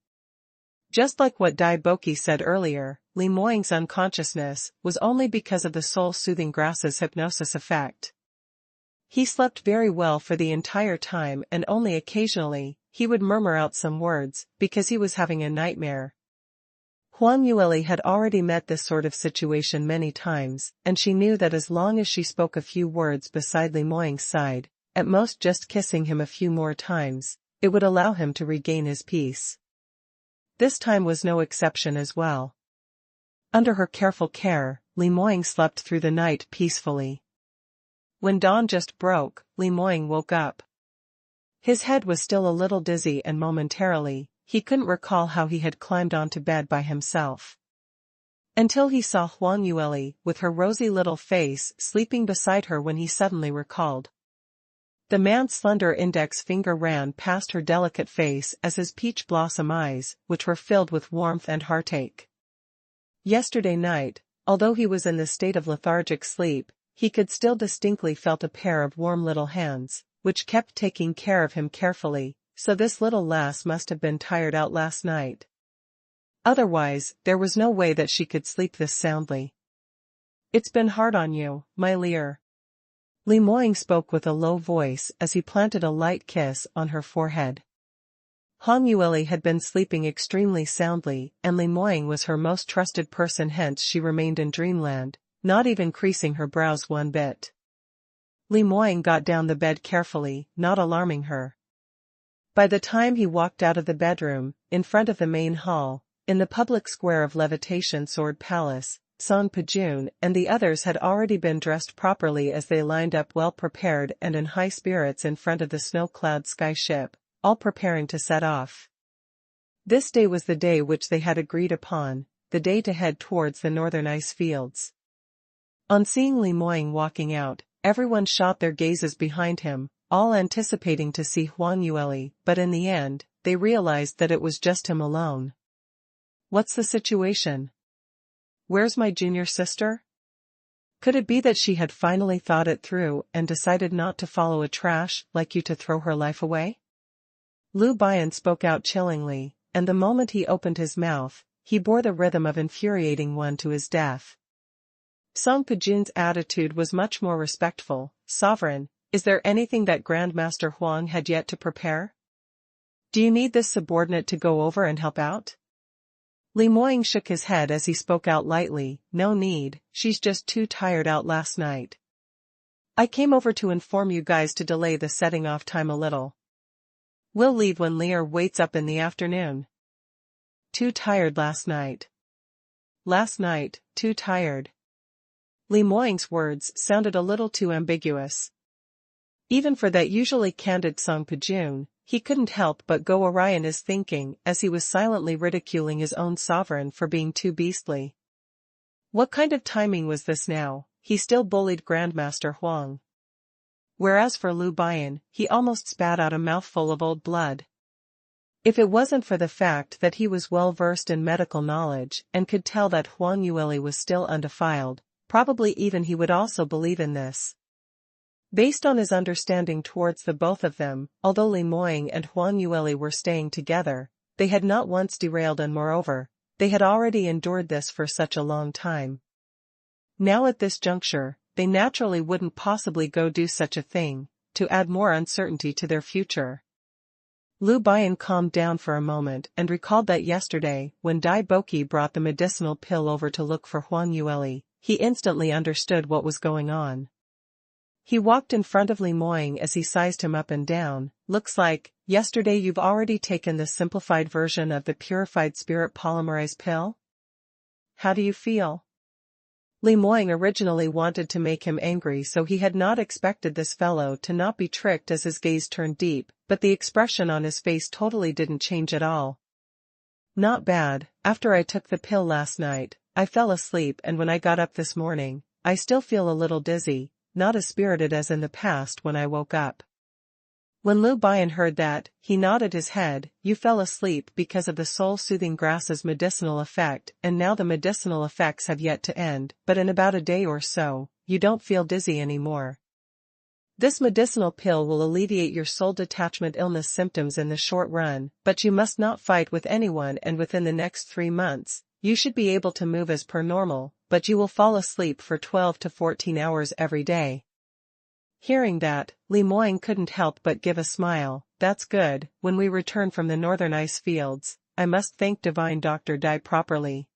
Just like what Daiboki said earlier, Li Moying's unconsciousness was only because of the soul-soothing grass's hypnosis effect. He slept very well for the entire time and only occasionally, he would murmur out some words, because he was having a nightmare. Huang Yueli had already met this sort of situation many times, and she knew that as long as she spoke a few words beside Li Moying's side, at most just kissing him a few more times, it would allow him to regain his peace. This time was no exception as well. Under her careful care, Li Moying slept through the night peacefully. When dawn just broke, Li Moying woke up. His head was still a little dizzy and momentarily, he couldn't recall how he had climbed onto bed by himself. Until he saw Huang Yueli with her rosy little face sleeping beside her when he suddenly recalled. The man's slender index finger ran past her delicate face as his peach blossom eyes, which were filled with warmth and heartache. Yesterday night, although he was in the state of lethargic sleep, he could still distinctly felt a pair of warm little hands, which kept taking care of him carefully, so this little lass must have been tired out last night. Otherwise, there was no way that she could sleep this soundly. "It's been hard on you, my Lear." Li Moying spoke with a low voice as he planted a light kiss on her forehead. Huang Yueli had been sleeping extremely soundly, and Li Moying was her most trusted person, hence she remained in dreamland, not even creasing her brows one bit. Li Moying got down the bed carefully, not alarming her. By the time he walked out of the bedroom, in front of the main hall, in the public square of Levitation Sword Palace, Song Pajun and the others had already been dressed properly as they lined up well prepared and in high spirits in front of the snow-clad sky ship, all preparing to set off. This day was the day which they had agreed upon, the day to head towards the northern ice fields. On seeing Li Moying walking out, everyone shot their gazes behind him, all anticipating to see Huang Yueli, but in the end, they realized that it was just him alone. "What's the situation? Where's my junior sister?" Could it be that she had finally thought it through and decided not to follow a trash like you to throw her life away? Lu Bian spoke out chillingly, and the moment he opened his mouth, he bore the rhythm of infuriating one to his death. Song Pujun's attitude was much more respectful. Sovereign, is there anything that Grandmaster Huang had yet to prepare? Do you need this subordinate to go over and help out? Li Moying shook his head as he spoke out lightly, no need, she's just too tired out last night. I came over to inform you guys to delay the setting off time a little. We'll leave when Lear waits up in the afternoon. Too tired last night. Last night, too tired. Li Moying's words sounded a little too ambiguous. Even for that usually candid Song Pujun, he couldn't help but go awry in his thinking as he was silently ridiculing his own sovereign for being too beastly. What kind of timing was this now? He still bullied Grandmaster Huang. Whereas for Lu Bian, he almost spat out a mouthful of old blood. If it wasn't for the fact that he was well versed in medical knowledge and could tell that Huang Yueli was still undefiled, probably even he would also believe in this. Based on his understanding towards the both of them, although Li Moying and Huang Yueli were staying together, they had not once derailed and moreover, they had already endured this for such a long time. Now at this juncture, they naturally wouldn't possibly go do such a thing, to add more uncertainty to their future. Lu Bian calmed down for a moment and recalled that yesterday, when Dai Boki brought the medicinal pill over to look for Huang Yueli, he instantly understood what was going on. He walked in front of Li Moying as he sized him up and down. Looks like, yesterday you've already taken the simplified version of the purified spirit polymerase pill? How do you feel? Li Moying originally wanted to make him angry, so he had not expected this fellow to not be tricked as his gaze turned deep, but the expression on his face totally didn't change at all. Not bad. After I took the pill last night, I fell asleep, and when I got up this morning, I still feel a little dizzy, not as spirited as in the past when I woke up. When Lu Bian heard that, he nodded his head. You fell asleep because of the soul-soothing grass's medicinal effect, and now the medicinal effects have yet to end, but in about a day or so, you don't feel dizzy anymore. This medicinal pill will alleviate your soul detachment illness symptoms in the short run, but you must not fight with anyone, and within the next 3 months, you should be able to move as per normal, but you will fall asleep for 12 to 14 hours every day. Hearing that, Li Moying couldn't help but give a smile. That's good. When we return from the northern ice fields, I must thank Divine Dr. Dai properly.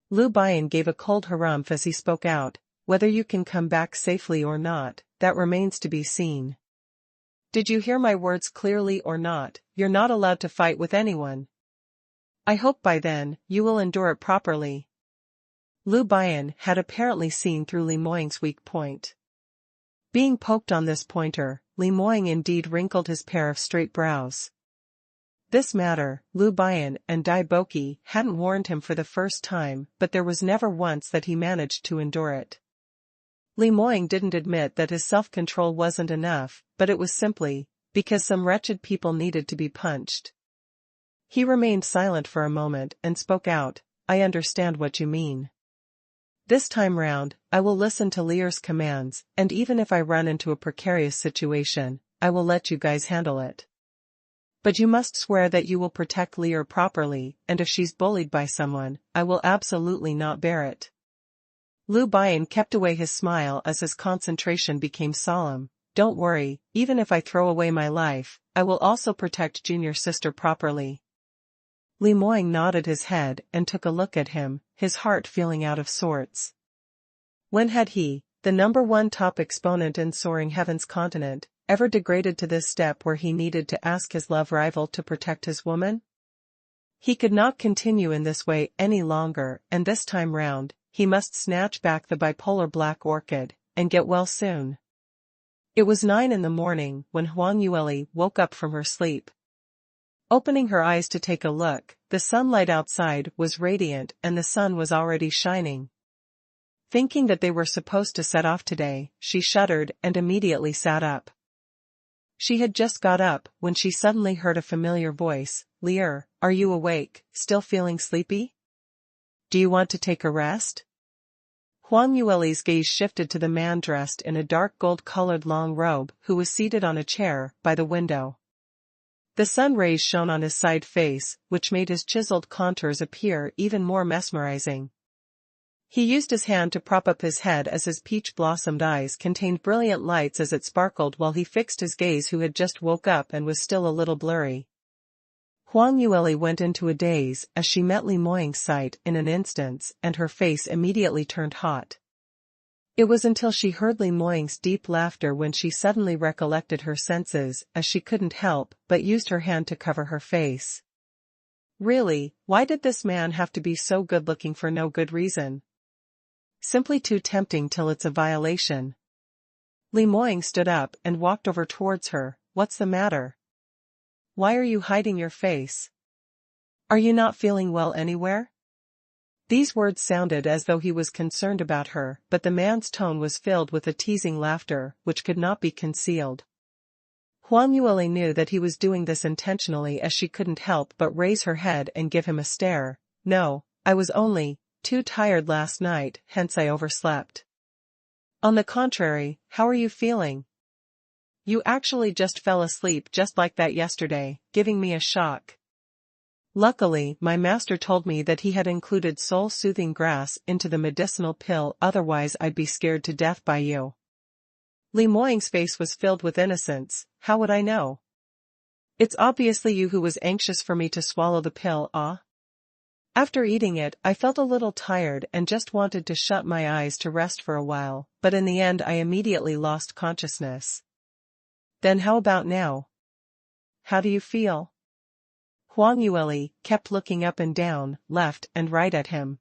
Lu Bian gave a cold harumph as he spoke out. Whether you can come back safely or not, that remains to be seen. Did you hear my words clearly or not? You're not allowed to fight with anyone. I hope by then, you will endure it properly. Lu Bian had apparently seen through Li Moying's weak point. Being poked on this pointer, Li Moying indeed wrinkled his pair of straight brows. This matter, Lu Bian and Dai Boki hadn't warned him for the first time, but there was never once that he managed to endure it. Li Moying didn't admit that his self-control wasn't enough, but it was simply because some wretched people needed to be punched. He remained silent for a moment and spoke out, I understand what you mean. This time round, I will listen to Lear's commands, and even if I run into a precarious situation, I will let you guys handle it. But you must swear that you will protect Lear properly, and if she's bullied by someone, I will absolutely not bear it. Lu Bian kept away his smile as his concentration became solemn. Don't worry, even if I throw away my life, I will also protect junior sister properly. Li Moying nodded his head and took a look at him, his heart feeling out of sorts. When had he, the #1 top exponent in Soaring Heaven's continent, ever degraded to this step where he needed to ask his love rival to protect his woman? He could not continue in this way any longer, and this time round, he must snatch back the bipolar black orchid, and get well soon. It was 9 in the morning when Huang Yueli woke up from her sleep. Opening her eyes to take a look, the sunlight outside was radiant and the sun was already shining. Thinking that they were supposed to set off today, she shuddered and immediately sat up. She had just got up when she suddenly heard a familiar voice. Lear, are you awake, still feeling sleepy? Do you want to take a rest? Huang Yueli's gaze shifted to the man dressed in a dark gold-colored long robe who was seated on a chair by the window. The sun rays shone on his side face, which made his chiseled contours appear even more mesmerizing. He used his hand to prop up his head as his peach-blossomed eyes contained brilliant lights as it sparkled while he fixed his gaze who had just woke up and was still a little blurry. Huang Yueli went into a daze as she met Li Moying's sight in an instant and her face immediately turned hot. It was until she heard Li Moying's deep laughter when she suddenly recollected her senses as she couldn't help but used her hand to cover her face. Really, why did this man have to be so good-looking for no good reason? Simply too tempting till it's a violation. Li Moying stood up and walked over towards her. What's the matter? Why are you hiding your face? Are you not feeling well anywhere? These words sounded as though he was concerned about her, but the man's tone was filled with a teasing laughter, which could not be concealed. Huang Yueli knew that he was doing this intentionally as she couldn't help but raise her head and give him a stare. No, I was only too tired last night, hence I overslept. On the contrary, how are you feeling? You actually just fell asleep just like that yesterday, giving me a shock. Luckily, my master told me that he had included soul-soothing grass into the medicinal pill, otherwise I'd be scared to death by you. Li Moying's face was filled with innocence. How would I know? It's obviously you who was anxious for me to swallow the pill, ah? After eating it, I felt a little tired and just wanted to shut my eyes to rest for a while, but in the end I immediately lost consciousness. Then how about now? How do you feel? Huang Yueli kept looking up and down, left and right at him.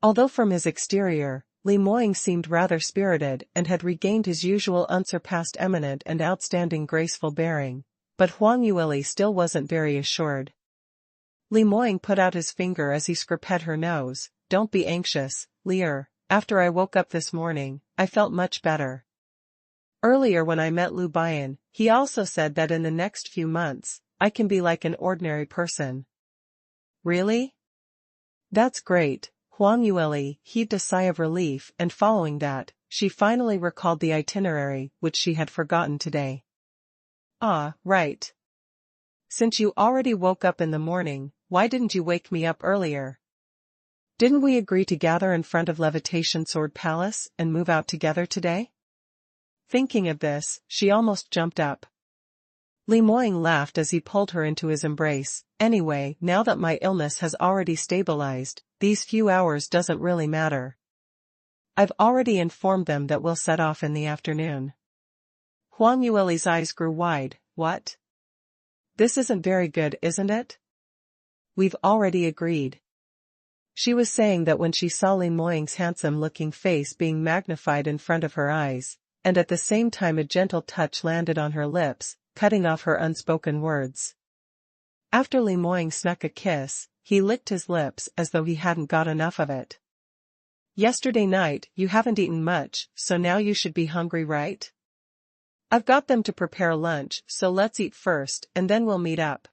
Although from his exterior, Li Moying seemed rather spirited and had regained his usual unsurpassed eminent and outstanding graceful bearing, but Huang Yueli still wasn't very assured. Li Moying put out his finger as he scraped her nose. Don't be anxious, Lier. After I woke up this morning, I felt much better. Earlier when I met Lu Bian, he also said that in the next few months, I can be like an ordinary person. Really? That's great. Huang Yueli heaved a sigh of relief and following that, she finally recalled the itinerary which she had forgotten today. Ah, right. Since you already woke up in the morning, why didn't you wake me up earlier? Didn't we agree to gather in front of Levitation Sword Palace and move out together today? Thinking of this, she almost jumped up. Li Moying laughed as he pulled her into his embrace. Anyway, now that my illness has already stabilized, these few hours doesn't really matter. I've already informed them that we'll set off in the afternoon. Huang Yueli's eyes grew wide. What? This isn't very good, isn't it? We've already agreed. She was saying that when she saw Li Moying's handsome-looking face being magnified in front of her eyes, and at the same time a gentle touch landed on her lips, cutting off her unspoken words. After Li Moying snuck a kiss, he licked his lips as though he hadn't got enough of it. Yesterday night, you haven't eaten much, so now you should be hungry, right? I've got them to prepare lunch, so let's eat first and then we'll meet up.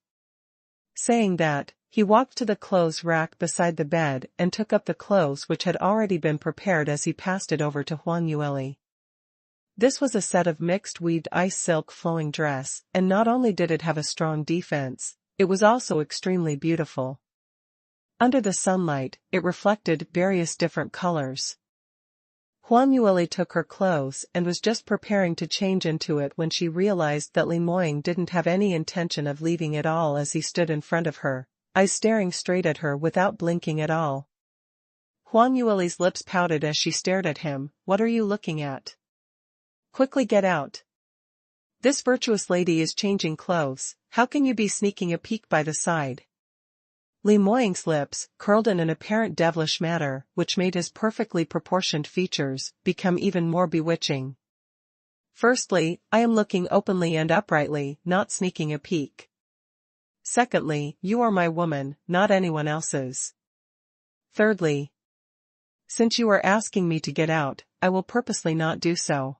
Saying that, he walked to the clothes rack beside the bed and took up the clothes which had already been prepared as he passed it over to Huang Yueli. This was a set of mixed weaved ice silk flowing dress, and not only did it have a strong defense, it was also extremely beautiful. Under the sunlight, it reflected various different colors. Huang Yueli took her clothes and was just preparing to change into it when she realized that Li Moying didn't have any intention of leaving at all as he stood in front of her, eyes staring straight at her without blinking at all. Huang Yueli's lips pouted as she stared at him. What are you looking at? Quickly get out. This virtuous lady is changing clothes, how can you be sneaking a peek by the side? Li Moying's lips curled in an apparent devilish manner, which made his perfectly proportioned features become even more bewitching. Firstly, I am looking openly and uprightly, not sneaking a peek. Secondly, you are my woman, not anyone else's. Thirdly, since you are asking me to get out, I will purposely not do so.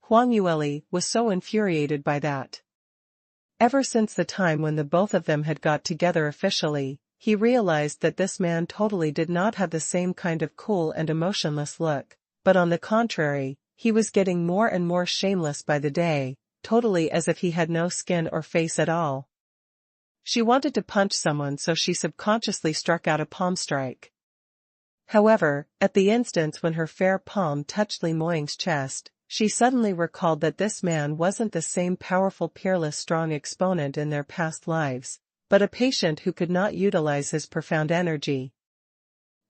Huang Yueli was so infuriated by that. Ever since the time when the both of them had got together officially, he realized that this man totally did not have the same kind of cool and emotionless look, but on the contrary, he was getting more and more shameless by the day, totally as if he had no skin or face at all. She wanted to punch someone, so she subconsciously struck out a palm strike. However, at the instant when her fair palm touched Li Moying's chest, she suddenly recalled that this man wasn't the same powerful, peerless, strong exponent in their past lives, but a patient who could not utilize his profound energy.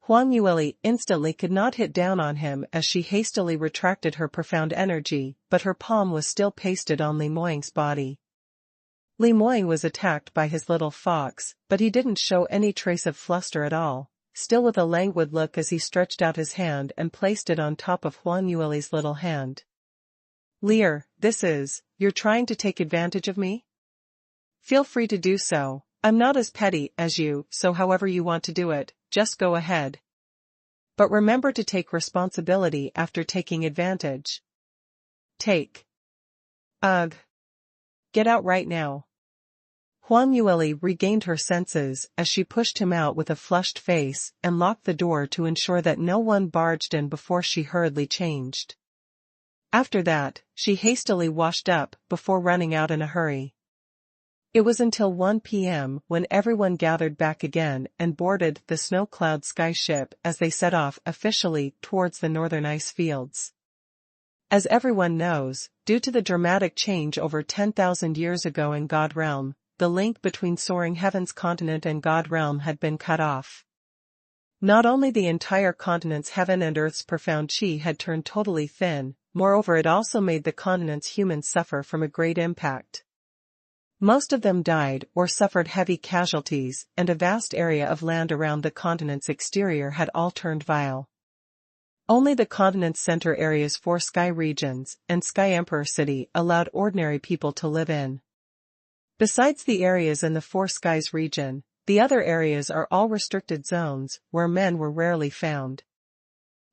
Huang Yueli instantly could not hit down on him as she hastily retracted her profound energy, but her palm was still pasted on Li Moying's body. Li Moying was attacked by his little fox, but he didn't show any trace of fluster at all, still with a languid look as he stretched out his hand and placed it on top of Huang Yueli's little hand. "Lear, you're trying to take advantage of me? Feel free to do so. I'm not as petty as you, so however you want to do it, just go ahead. But remember to take responsibility after taking advantage." "Take. Ugh. Get out right now." Huang Yueli regained her senses as she pushed him out with a flushed face and locked the door to ensure that no one barged in before she hurriedly changed. After that, she hastily washed up before running out in a hurry. It was until 1 p.m. when everyone gathered back again and boarded the snow-cloud sky ship as they set off officially towards the northern ice fields. As everyone knows, due to the dramatic change over 10,000 years ago in God Realm, the link between Soaring Heaven's continent and God Realm had been cut off. Not only the entire continent's heaven and earth's profound chi had turned totally thin, moreover it also made the continent's humans suffer from a great impact. Most of them died or suffered heavy casualties, and a vast area of land around the continent's exterior had all turned vile. Only the continent's center area's 4 sky regions and Sky Emperor City allowed ordinary people to live in. Besides the areas in the 4 skies region, the other areas are all restricted zones, where men were rarely found.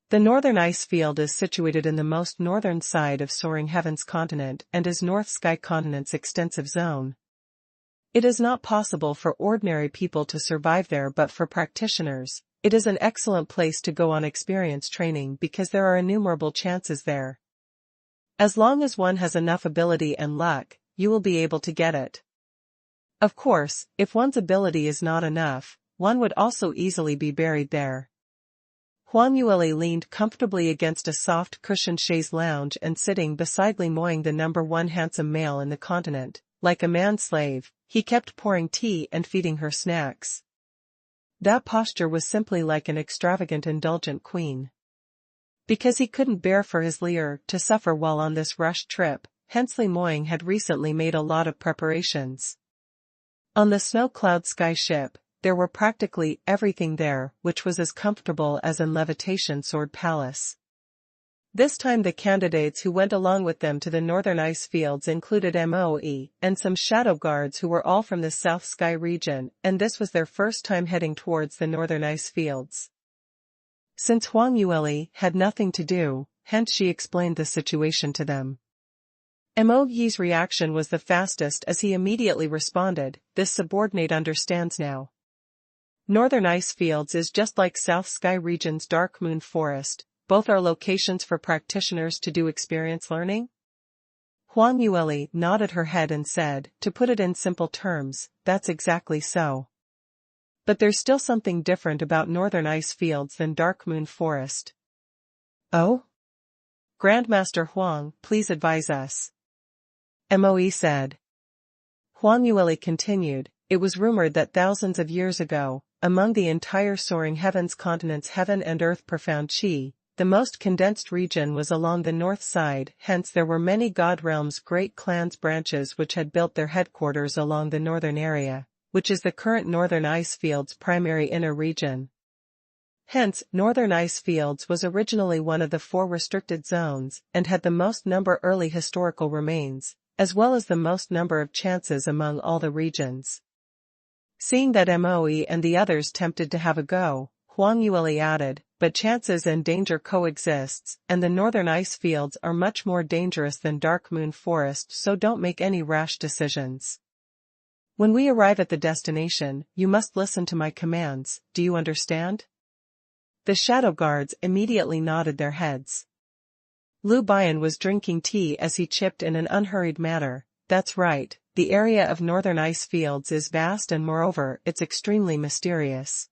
The northern ice field is situated in the most northern side of Soaring Heaven's continent and is North Sky Continent's extensive zone. It is not possible for ordinary people to survive there, but for practitioners, it is an excellent place to go on experience training because there are innumerable chances there. As long as one has enough ability and luck, you will be able to get it. Of course, if one's ability is not enough, one would also easily be buried there. Huang Yueli leaned comfortably against a soft cushioned chaise lounge and sitting beside Li Moying, the #1 handsome male in the continent, like a man-slave, he kept pouring tea and feeding her snacks. That posture was simply like an extravagant indulgent queen. Because he couldn't bear for his Lear to suffer while on this rushed trip, hence Li Moying had recently made a lot of preparations. On the snow-cloud sky ship, there were practically everything there, which was as comfortable as in Levitation Sword Palace. This time the candidates who went along with them to the northern ice fields included Moe and some shadow guards who were all from the South Sky region, and this was their first time heading towards the northern ice fields. Since Huang Yueli had nothing to do, hence she explained the situation to them. Moe's reaction was the fastest as he immediately responded, "This subordinate understands now. Northern ice fields is just like South Sky region's Dark Moon Forest, both are locations for practitioners to do experience learning?" Huang Yueli nodded her head and said, "To put it in simple terms, that's exactly so. But there's still something different about northern ice fields than Dark Moon Forest." "Oh? Grandmaster Huang, please advise us," Moe said. Huang Yueli continued, "It was rumored that thousands of years ago, among the entire Soaring Heaven's continent's heaven and earth profound chi, the most condensed region was along the north side, hence there were many God Realm's great clans branches which had built their headquarters along the northern area, which is the current northern ice field's primary inner region. Hence, northern ice fields was originally one of the 4 restricted zones and had the most number early historical remains, as well as the most number of chances among all the regions." Seeing that Moe and the others tempted to have a go, Huang Yueli added, "But chances and danger coexists, and the northern ice fields are much more dangerous than Dark Moon Forest, so don't make any rash decisions. When we arrive at the destination, you must listen to my commands, do you understand?" The shadow guards immediately nodded their heads. Lu Bian was drinking tea as he chipped in an unhurried manner. That's right, the area of northern ice fields is vast and moreover it's extremely mysterious.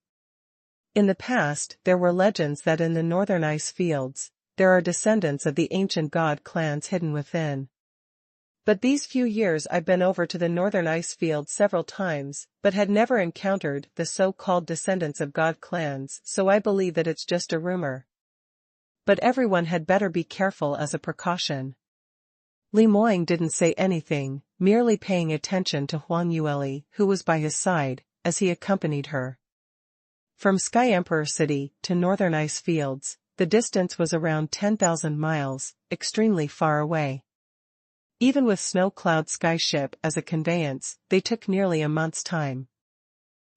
In the past, there were legends that in the northern ice fields, there are descendants of the ancient god clans hidden within. But these few years I've been over to the northern ice fields several times, but had never encountered the so-called descendants of god clans, so I believe that it's just a rumor. But everyone had better be careful as a precaution. Li Moying didn't say anything, merely paying attention to Huang Yueli, who was by his side, as he accompanied her. From Sky Emperor City to northern ice fields, the distance was around 10,000 miles, extremely far away. Even with Snow Cloud Skyship as a conveyance, they took nearly a month's time.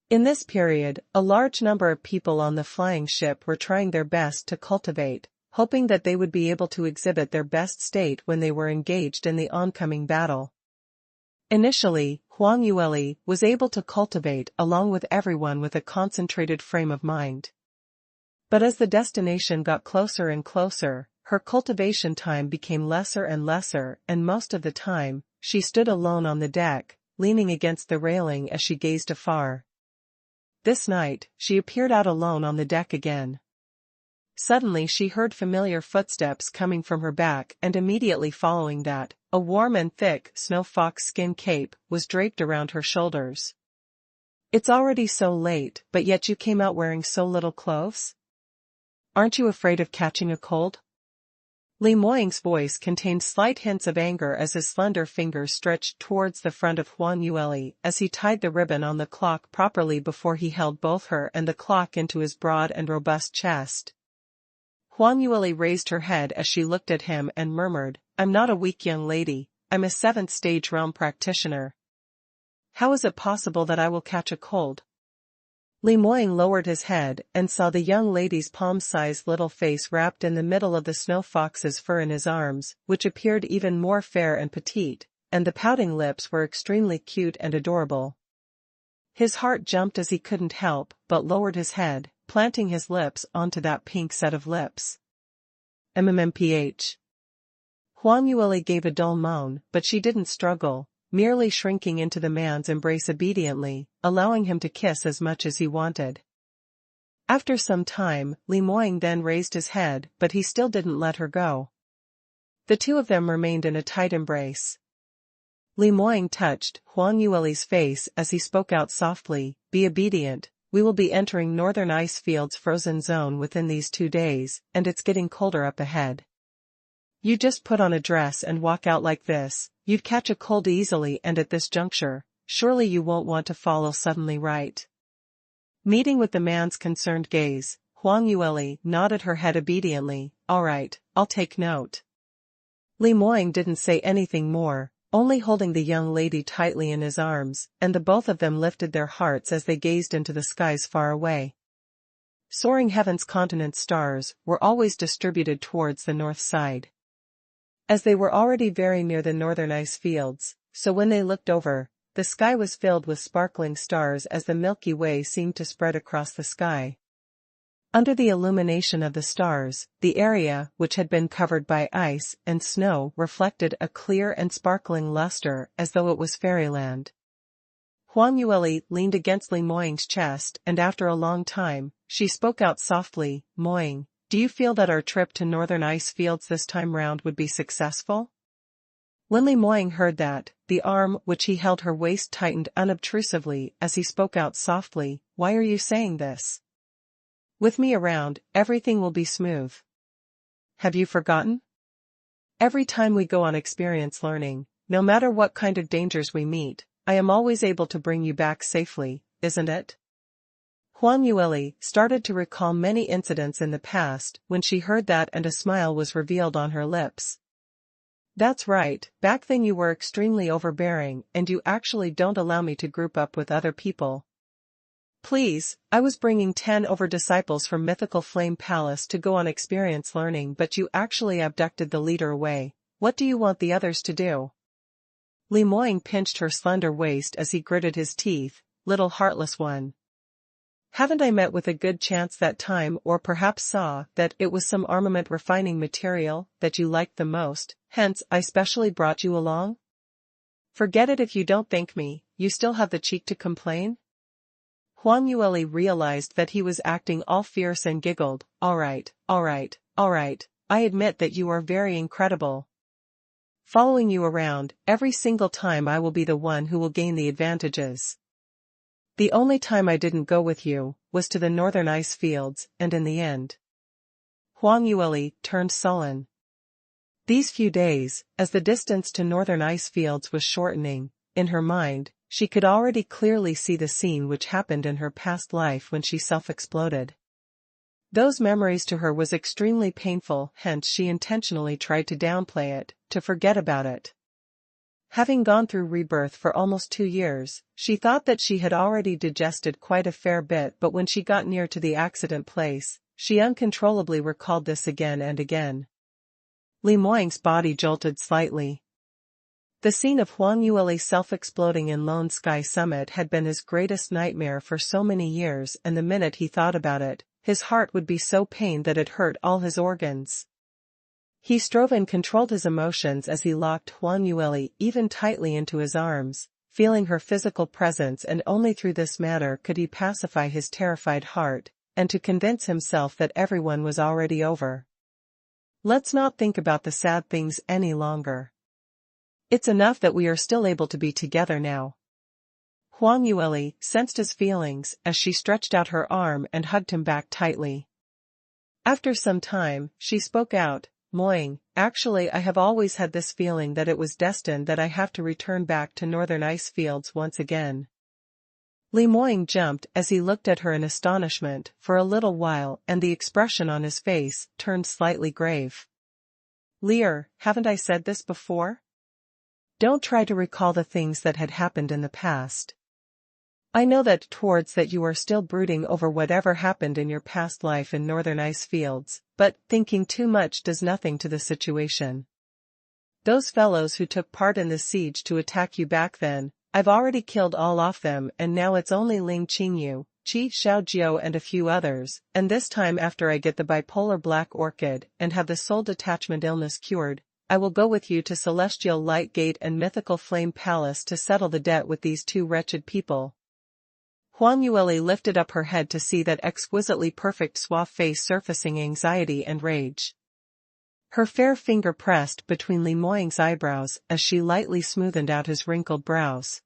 In this period, a large number of people on the flying ship were trying their best to cultivate, hoping that they would be able to exhibit their best state when they were engaged in the oncoming battle. Initially, Huang Yueli was able to cultivate along with everyone with a concentrated frame of mind. But as the destination got closer and closer, her cultivation time became lesser and lesser, and most of the time, she stood alone on the deck, leaning against the railing as she gazed afar. This night, she appeared out alone on the deck again. Suddenly she heard familiar footsteps coming from her back, and immediately following that, a warm and thick snow fox skin cape was draped around her shoulders. It's already so late, but yet you came out wearing so little clothes? Aren't you afraid of catching a cold? Li Moying's voice contained slight hints of anger as his slender fingers stretched towards the front of Huang Yueli as he tied the ribbon on the clock properly before he held both her and the clock into his broad and robust chest. Huang Yueli raised her head as she looked at him and murmured, "I'm not a weak young lady, I'm a 7th stage realm practitioner. How is it possible that I will catch a cold?" Li Moying lowered his head and saw the young lady's palm-sized little face wrapped in the middle of the snow fox's fur in his arms, which appeared even more fair and petite, and the pouting lips were extremely cute and adorable. His heart jumped as he couldn't help but lowered his head, planting his lips onto that pink set of lips. MMMPH. Huang Yueli gave a dull moan, but she didn't struggle, merely shrinking into the man's embrace obediently, allowing him to kiss as much as he wanted. After some time, Li Moying then raised his head, but he still didn't let her go. The two of them remained in a tight embrace. Li Moying touched Huang Yueli's face as he spoke out softly, "Be obedient. We will be entering northern ice fields frozen zone within these 2 days, and it's getting colder up ahead. You just put on a dress and walk out like this, you'd catch a cold easily, and at this juncture, surely you won't want to follow suddenly, right?" Meeting with the man's concerned gaze, Huang Yueli nodded her head obediently. "All right, I'll take note." Li Moying didn't say anything more, only holding the young lady tightly in his arms, and the both of them lifted their hearts as they gazed into the skies far away. Soaring heaven's continent stars were always distributed towards the north side. As they were already very near the northern ice fields, so when they looked over, the sky was filled with sparkling stars as the Milky Way seemed to spread across the sky. Under the illumination of the stars, the area, which had been covered by ice and snow, reflected a clear and sparkling luster as though it was fairyland. Huang Yueli leaned against Li Moying's chest, and after a long time, she spoke out softly, "Moying, do you feel that our trip to northern ice fields this time round would be successful?" When Li Moying heard that, the arm which he held her waist tightened unobtrusively as he spoke out softly, "Why are you saying this? With me around, everything will be smooth. Have you forgotten? Every time we go on experience learning, no matter what kind of dangers we meet, I am always able to bring you back safely, isn't it?" Huang Yueli started to recall many incidents in the past when she heard that, and a smile was revealed on her lips. "That's right, back then you were extremely overbearing, and you actually don't allow me to group up with other people. Please, I was bringing 10 disciples from Mythical Flame Palace to go on experience learning, but you actually abducted the leader away. What do you want the others to do?" Li Moying pinched her slender waist as he gritted his teeth, "Little heartless one. Haven't I met with a good chance that time, or perhaps saw that it was some armament refining material that you liked the most, hence I specially brought you along? Forget it if you don't thank me, you still have the cheek to complain? Huang Yueli realized that he was acting all fierce and giggled. All right, I admit that you are very incredible. Following you around, every single time I will be the one who will gain the advantages. The only time I didn't go with you was to the northern ice fields, and in the end. Huang Yueli turned sullen. These few days, as the distance to northern ice fields was shortening, in her mind, she could already clearly see the scene which happened in her past life when she self-exploded. Those memories to her was extremely painful, hence she intentionally tried to downplay it, to forget about it. Having gone through rebirth for almost 2 years, she thought that she had already digested quite a fair bit, but when she got near to the accident place, she uncontrollably recalled this again and again. Li Muang's body jolted slightly. The scene of Huang Yueli self-exploding in Lone Sky Summit had been his greatest nightmare for so many years, and the minute he thought about it, his heart would be so pained that it hurt all his organs. He strove and controlled his emotions as he locked Huang Yueli even tightly into his arms, feeling her physical presence, and only through this manner could he pacify his terrified heart, and to convince himself that everyone was already over. Let's not think about the sad things any longer. It's enough that we are still able to be together now. Huang Yueli sensed his feelings as she stretched out her arm and hugged him back tightly. After some time, she spoke out, Muang, actually I have always had this feeling that it was destined that I have to return back to northern ice fields once again. Li Muang jumped as he looked at her in astonishment for a little while, and the expression on his face turned slightly grave. Lear, haven't I said this before? Don't try to recall the things that had happened in the past. I know that towards that you are still brooding over whatever happened in your past life in northern ice fields, but thinking too much does nothing to the situation. Those fellows who took part in the siege to attack you back then, I've already killed all of them, and now it's only Ling Qingyu, Qi Xiaojiu and a few others, and this time after I get the bipolar black orchid and have the soul detachment illness cured, I will go with you to Celestial Light Gate and Mythical Flame Palace to settle the debt with these 2 wretched people. Huang Yueli lifted up her head to see that exquisitely perfect suave face surfacing anxiety and rage. Her fair finger pressed between Li Muang's eyebrows as she lightly smoothed out his wrinkled brows.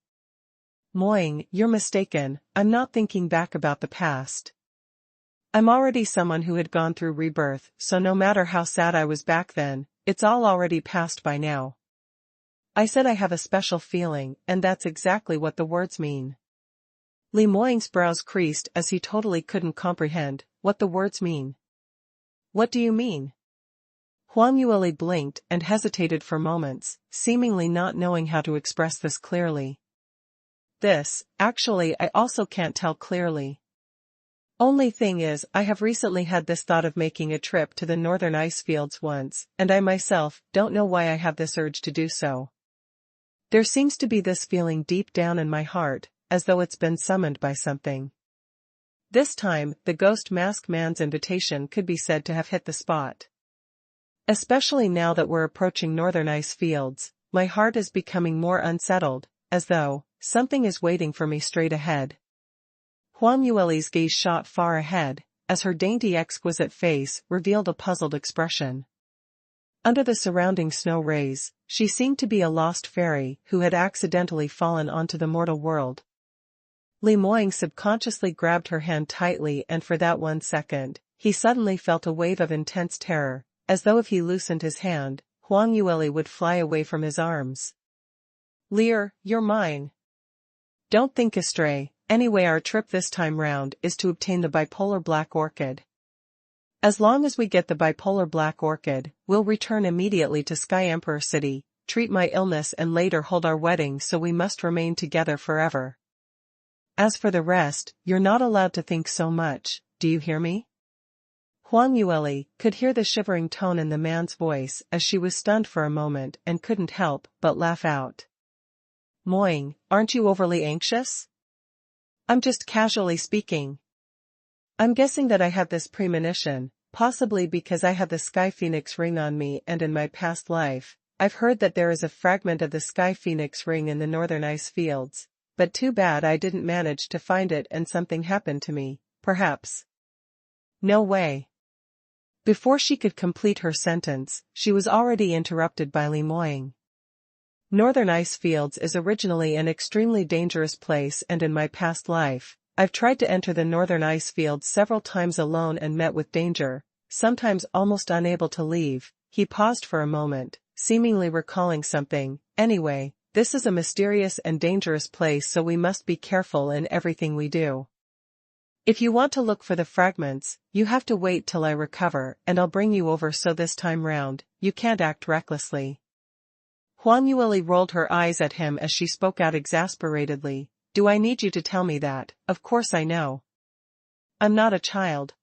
Muang, you're mistaken, I'm not thinking back about the past. I'm already someone who had gone through rebirth, so no matter how sad I was back then, it's all already past by now. I said I have a special feeling, and that's exactly what the words mean. Li Muang's brows creased as he totally couldn't comprehend what the words mean. What do you mean? Huang Yueli blinked and hesitated for moments, seemingly not knowing how to express this clearly. Actually I also can't tell clearly. Only thing is, I have recently had this thought of making a trip to the northern ice fields once, and I myself don't know why I have this urge to do so. There seems to be this feeling deep down in my heart, as though it's been summoned by something. This time, the Ghost Mask Man's invitation could be said to have hit the spot. Especially now that we're approaching northern ice fields, my heart is becoming more unsettled, as though something is waiting for me straight ahead. Huang Yueli's gaze shot far ahead, as her dainty exquisite face revealed a puzzled expression. Under the surrounding snow rays, she seemed to be a lost fairy who had accidentally fallen onto the mortal world. Li Muang subconsciously grabbed her hand tightly, and for that 1 second, he suddenly felt a wave of intense terror, as though if he loosened his hand, Huang Yueli would fly away from his arms. Lear, you're mine. Don't think astray, anyway our trip this time round is to obtain the bipolar black orchid. As long as we get the bipolar black orchid, we'll return immediately to Sky Emperor City, treat my illness and later hold our wedding, so we must remain together forever. As for the rest, you're not allowed to think so much, do you hear me? Huang Yueli could hear the shivering tone in the man's voice as she was stunned for a moment and couldn't help but laugh out. Muang, aren't you overly anxious? I'm just casually speaking. I'm guessing that I have this premonition, possibly because I have the Sky Phoenix ring on me, and in my past life, I've heard that there is a fragment of the Sky Phoenix ring in the northern ice fields, but too bad I didn't manage to find it and something happened to me, perhaps. No way. Before she could complete her sentence, she was already interrupted by Li Moying. Northern ice fields is originally an extremely dangerous place, and in my past life, I've tried to enter the northern ice fields several times alone and met with danger, sometimes almost unable to leave. He paused for a moment, seemingly recalling something. Anyway, this is a mysterious and dangerous place, so we must be careful in everything we do. If you want to look for the fragments, you have to wait till I recover, and I'll bring you over, so this time round, you can't act recklessly. Huang Yueli rolled her eyes at him as she spoke out exasperatedly. Do I need you to tell me that? Of course I know. I'm not a child.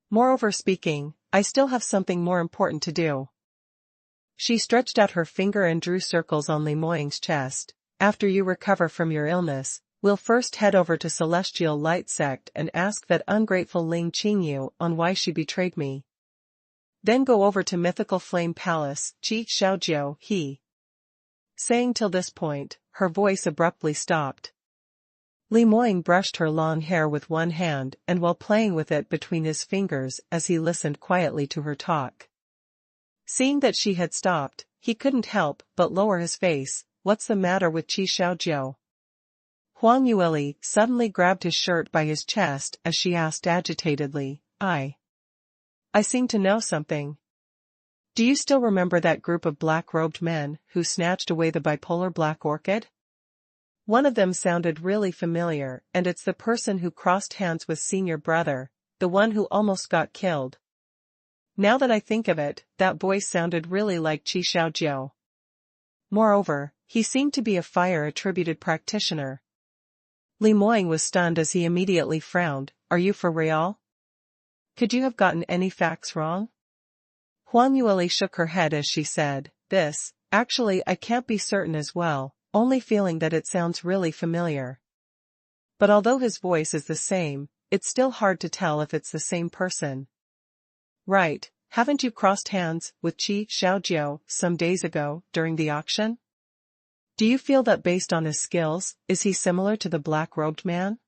Moreover speaking, I still have something more important to do. She stretched out her finger and drew circles on Li Moying's chest. After you recover from your illness, we'll first head over to Celestial Light Sect and ask that ungrateful Ling Qingyu on why she betrayed me. Then go over to Mythical Flame Palace, Qi Xiaojiu, he. Saying till this point, her voice abruptly stopped. Li Moying brushed her long hair with one hand and while playing with it between his fingers as he listened quietly to her talk. Seeing that she had stopped, he couldn't help but lower his face. What's the matter with Qi Xiaojiu? Huang Yueli suddenly grabbed his shirt by his chest as she asked agitatedly, I seem to know something. Do you still remember that group of black-robed men who snatched away the bipolar black orchid? One of them sounded really familiar, and it's the person who crossed hands with senior brother, the one who almost got killed. Now that I think of it, that voice sounded really like Qi Xiaojiu. Moreover, he seemed to be a fire-attributed practitioner. Li Moying was stunned as he immediately frowned. Are you for real? Could you have gotten any facts wrong? Huang Yueli shook her head as she said, this, actually I can't be certain as well, only feeling that it sounds really familiar. But although his voice is the same, it's still hard to tell if it's the same person. Right, haven't you crossed hands with Qi Xiaojiu some days ago during the auction? Do you feel that based on his skills, is he similar to the black-robed man?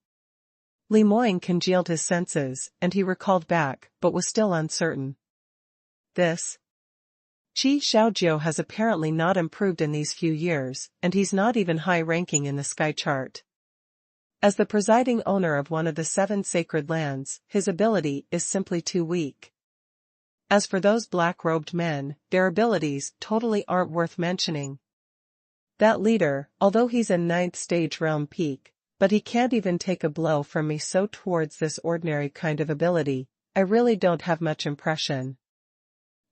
Li Moying congealed his senses, and he recalled back, but was still uncertain. This Qi Xiaojiu has apparently not improved in these few years, and he's not even high-ranking in the sky chart. As the presiding owner of one of the 7 sacred lands, his ability is simply too weak. As for those black-robed men, their abilities totally aren't worth mentioning. That leader, although he's in 9th stage realm peak, but he can't even take a blow from me, so towards this ordinary kind of ability, I really don't have much impression.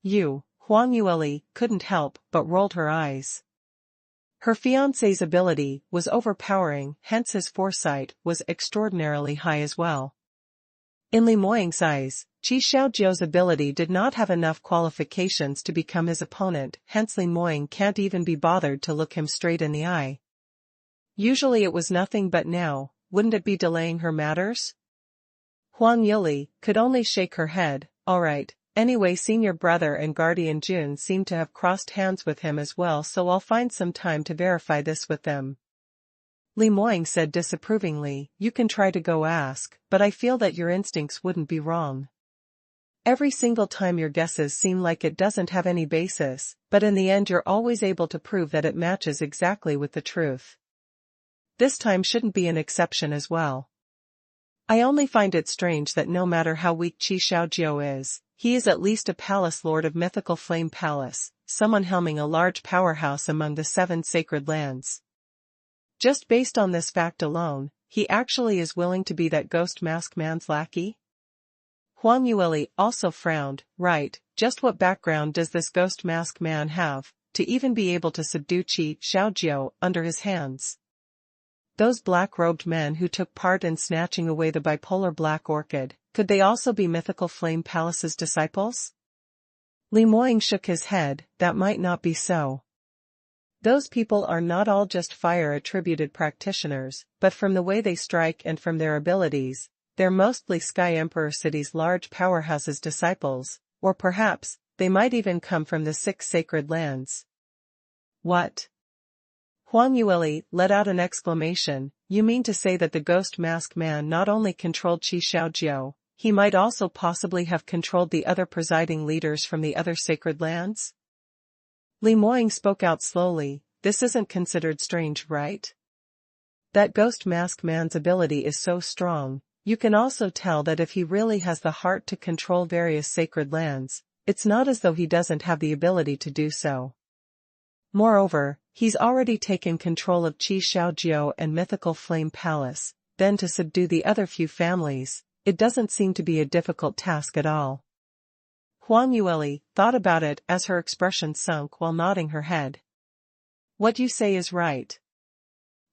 You, Huang Yueli, couldn't help but rolled her eyes. Her fiancé's ability was overpowering, hence his foresight was extraordinarily high as well. In Li Moying's eyes, Qi Xiaojiu's ability did not have enough qualifications to become his opponent, hence Li Moying can't even be bothered to look him straight in the eye. Usually it was nothing, but now, wouldn't it be delaying her matters? Huang Yueli could only shake her head. Alright, anyway, senior brother and guardian Jun seem to have crossed hands with him as well, so I'll find some time to verify this with them. Li Moying said disapprovingly, you can try to go ask, but I feel that your instincts wouldn't be wrong. Every single time your guesses seem like it doesn't have any basis, but in the end you're always able to prove that it matches exactly with the truth. This time shouldn't be an exception as well. I only find it strange that no matter how weak Qi Xiaojiu is, he is at least a palace lord of Mythical Flame Palace, someone helming a large powerhouse among the 7 sacred lands. Just based on this fact alone, he actually is willing to be that ghost mask man's lackey? Huang Yueli also frowned. Right, just what background does this ghost mask man have, to even be able to subdue Qi Xiaojiu under his hands? Those black-robed men who took part in snatching away the bipolar black orchid, could they also be Mythical Flame Palace's disciples? Li Moying shook his head. That might not be so. Those people are not all just fire-attributed practitioners, but from the way they strike and from their abilities, they're mostly Sky Emperor City's large powerhouse's disciples, or perhaps, they might even come from the 6 sacred lands. What? Huang Yueli let out an exclamation. You mean to say that the ghost masked man not only controlled Qi Xiaojiu, he might also possibly have controlled the other presiding leaders from the other sacred lands? Li Moying spoke out slowly. This isn't considered strange, right? That ghost masked man's ability is so strong. You can also tell that if he really has the heart to control various sacred lands, it's not as though he doesn't have the ability to do so. Moreover, he's already taken control of Qi Xiaojiu and Mythical Flame Palace, then to subdue the other few families, it doesn't seem to be a difficult task at all. Huang Yueli thought about it as her expression sunk while nodding her head. What you say is right.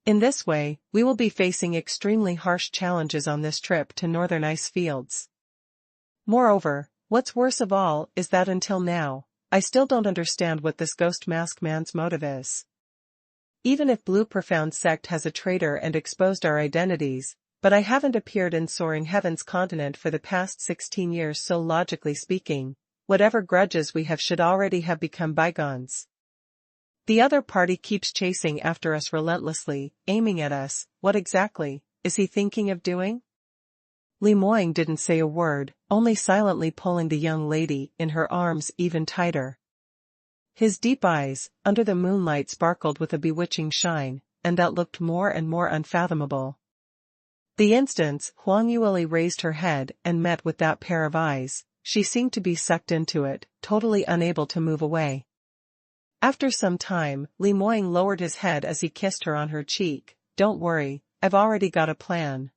In this way, we will be facing extremely harsh challenges on this trip to northern ice fields. Moreover, what's worse of all is that until now, I still don't understand what this ghost mask man's motive is. Even if Blue Profound Sect has a traitor and exposed our identities, but I haven't appeared in Soaring Heaven's continent for the past 16 years, so logically speaking, whatever grudges we have should already have become bygones. The other party keeps chasing after us relentlessly, aiming at us. What exactly is he thinking of doing? Li Moying didn't say a word, only silently pulling the young lady in her arms even tighter. His deep eyes, under the moonlight, sparkled with a bewitching shine, and that looked more and more unfathomable. The instant Huang Yueli raised her head and met with that pair of eyes, she seemed to be sucked into it, totally unable to move away. After some time, Li Moying lowered his head as he kissed her on her cheek. Don't worry, I've already got a plan.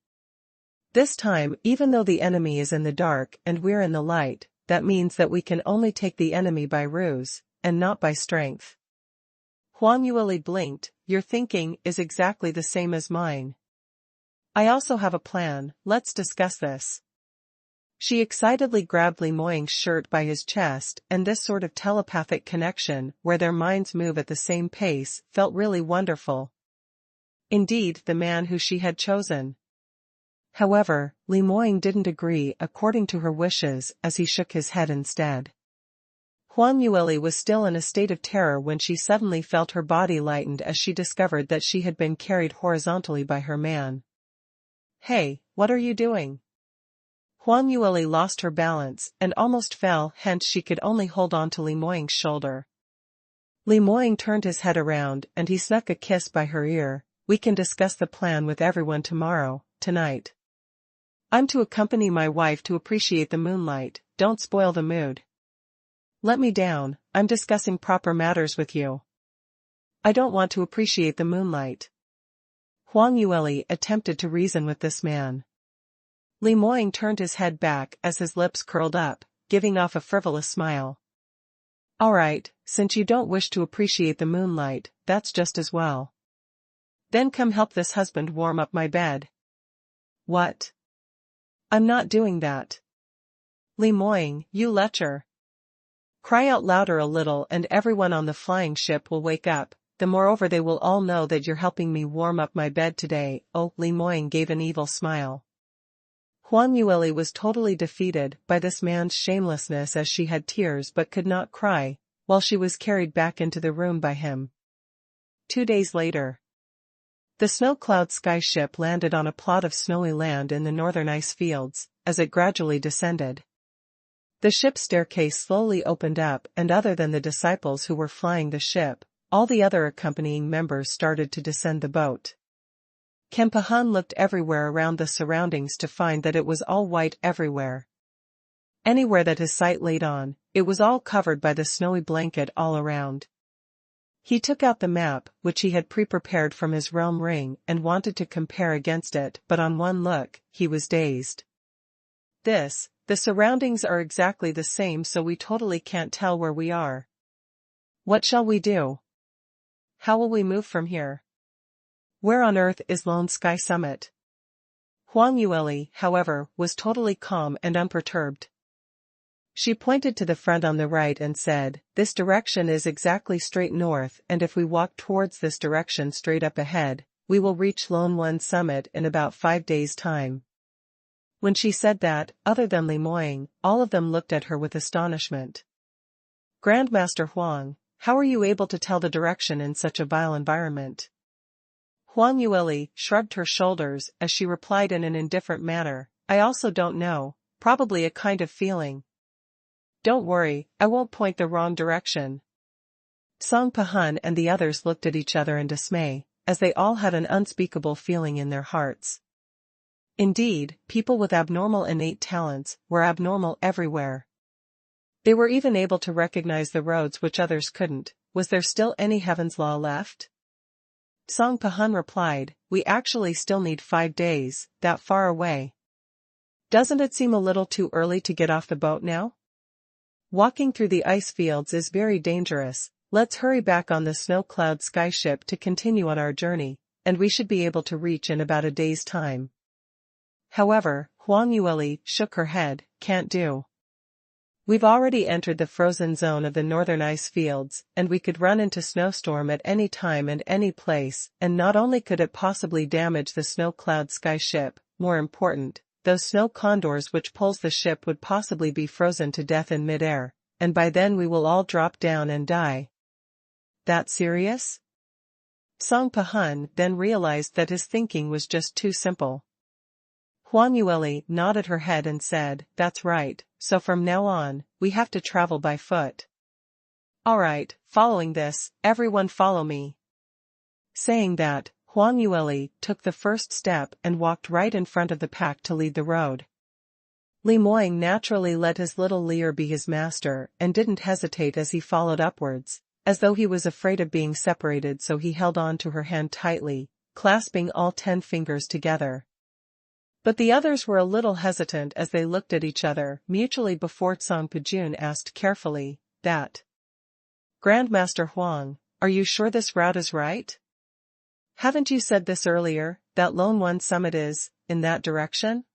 This time, even though the enemy is in the dark and we're in the light, that means that we can only take the enemy by ruse, and not by strength. Huang Yueli blinked. Your thinking is exactly the same as mine. I also have a plan, let's discuss this. She excitedly grabbed Li Moying's shirt by his chest, and this sort of telepathic connection, where their minds move at the same pace, felt really wonderful. Indeed, the man who she had chosen. However, Li Moying didn't agree according to her wishes as he shook his head instead. Huang Yueli was still in a state of terror when she suddenly felt her body lightened as she discovered that she had been carried horizontally by her man. Hey, what are you doing? Huang Yueli lost her balance and almost fell, hence she could only hold on to Li Moying's shoulder. Li Moying turned his head around and he snuck a kiss by her ear. We can discuss the plan with everyone tomorrow, tonight. I'm to accompany my wife to appreciate the moonlight, don't spoil the mood. Let me down, I'm discussing proper matters with you. I don't want to appreciate the moonlight. Huang Yueli attempted to reason with this man. Li Moying turned his head back as his lips curled up, giving off a frivolous smile. Alright, since you don't wish to appreciate the moonlight, that's just as well. Then come help this husband warm up my bed. What? I'm not doing that. Li Moying, you lecher. Cry out louder a little and everyone on the flying ship will wake up, moreover they will all know that you're helping me warm up my bed today. Oh, Li Moying gave an evil smile. Huang Yueli was totally defeated by this man's shamelessness as she had tears but could not cry, while she was carried back into the room by him. 2 days later. The snow-cloud sky ship landed on a plot of snowy land in the northern ice fields, as it gradually descended. The ship's staircase slowly opened up and other than the disciples who were flying the ship, all the other accompanying members started to descend the boat. Kempahan looked everywhere around the surroundings to find that it was all white everywhere. Anywhere that his sight laid on, it was all covered by the snowy blanket all around. He took out the map, which he had pre-prepared from his realm ring, and wanted to compare against it, but on one look, he was dazed. The surroundings are exactly the same, so we totally can't tell where we are. What shall we do? How will we move from here? Where on earth is Lone Sky Summit? Huang Yueli, however, was totally calm and unperturbed. She pointed to the front on the right and said, this direction is exactly straight north, and if we walk towards this direction straight up ahead, we will reach Lone One Summit in about 5 days' time. When she said that, other than Li Moying, all of them looked at her with astonishment. Grandmaster Huang, how are you able to tell the direction in such a vile environment? Huang Yueli shrugged her shoulders as she replied in an indifferent manner, I also don't know, probably a kind of feeling. Don't worry, I won't point the wrong direction. Song Pahun and the others looked at each other in dismay, as they all had an unspeakable feeling in their hearts. Indeed, people with abnormal innate talents were abnormal everywhere. They were even able to recognize the roads which others couldn't. Was there still any heaven's law left? Song Pahun replied, we actually still need 5 days, that far away. Doesn't it seem a little too early to get off the boat now? Walking through the ice fields is very dangerous, let's hurry back on the snow cloud skyship to continue on our journey, and we should be able to reach in about a day's time. However, Huang Yueli shook her head, can't do. We've already entered the frozen zone of the northern ice fields, and we could run into snowstorm at any time and any place, and not only could it possibly damage the snow cloud skyship, more important, those snow condors which pulls the ship would possibly be frozen to death in midair, and by then we will all drop down and die. That serious? Song Pahun then realized that his thinking was just too simple. Huang Yueli nodded her head and said, that's right, so from now on, we have to travel by foot. Alright, following this, everyone follow me. Saying that, Huang Yueli took the first step and walked right in front of the pack to lead the road. Li Moying naturally let his little Leer be his master and didn't hesitate as he followed upwards, as though he was afraid of being separated, so he held on to her hand tightly, clasping all 10 fingers together. But the others were a little hesitant as they looked at each other mutually before Song Pajun asked carefully, that. Grandmaster Huang, are you sure this route is right? Haven't you said this earlier, that Lone One Summit is, in that direction?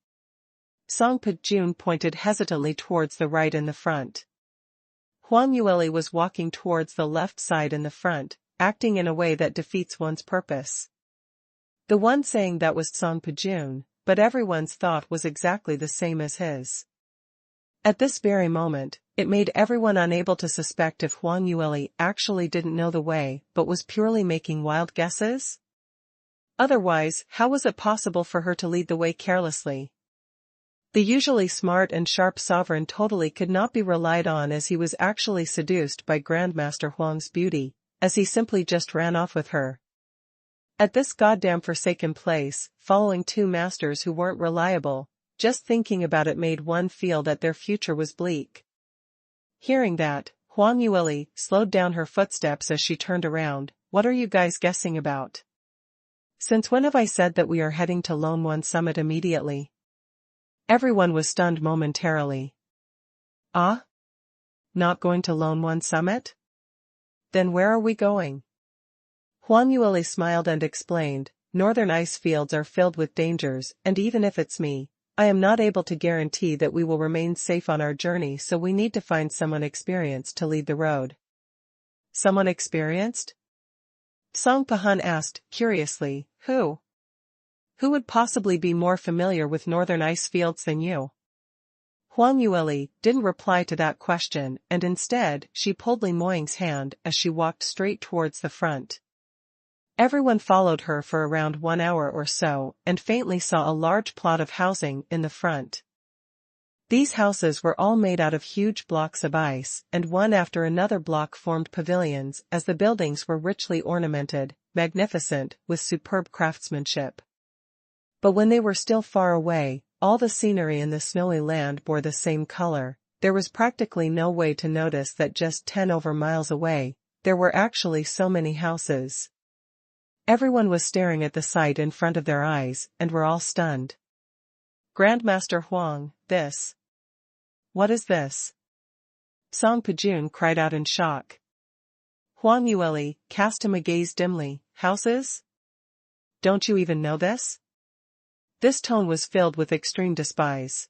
Song Pajun pointed hesitantly towards the right in the front. Huang Yueli was walking towards the left side in the front, acting in a way that defeats one's purpose. The one saying that was Song Pajun, but everyone's thought was exactly the same as his. At this very moment, it made everyone unable to suspect if Huang Yueli actually didn't know the way but was purely making wild guesses. Otherwise, how was it possible for her to lead the way carelessly? The usually smart and sharp sovereign totally could not be relied on, as he was actually seduced by Grandmaster Huang's beauty, as he simply just ran off with her. At this goddamn forsaken place, following 2 masters who weren't reliable, just thinking about it made one feel that their future was bleak. Hearing that, Huang Yueli slowed down her footsteps as she turned around. What are you guys guessing about? Since when have I said that we are heading to Lone One Summit immediately? Everyone was stunned momentarily. Ah? Not going to Lone One Summit? Then where are we going? Huang Yueli smiled and explained, northern ice fields are filled with dangers, and even if it's me, I am not able to guarantee that we will remain safe on our journey, so we need to find someone experienced to lead the road. Someone experienced? Song Pahun asked, curiously, who? Who would possibly be more familiar with northern ice fields than you? Huang Yueli didn't reply to that question, and instead, she pulled Li Moying's hand as she walked straight towards the front. Everyone followed her for around 1 hour or so, and faintly saw a large plot of housing in the front. These houses were all made out of huge blocks of ice, and one after another block formed pavilions, as the buildings were richly ornamented, magnificent, with superb craftsmanship. But when they were still far away, all the scenery in the snowy land bore the same color. There was practically no way to notice that just 10 over miles away, there were actually so many houses. Everyone was staring at the sight in front of their eyes, and were all stunned. Grandmaster Huang, this. What is this? Song Pajun cried out in shock. Huang Yueli cast him a gaze dimly. Houses? Don't you even know this? This tone was filled with extreme despise.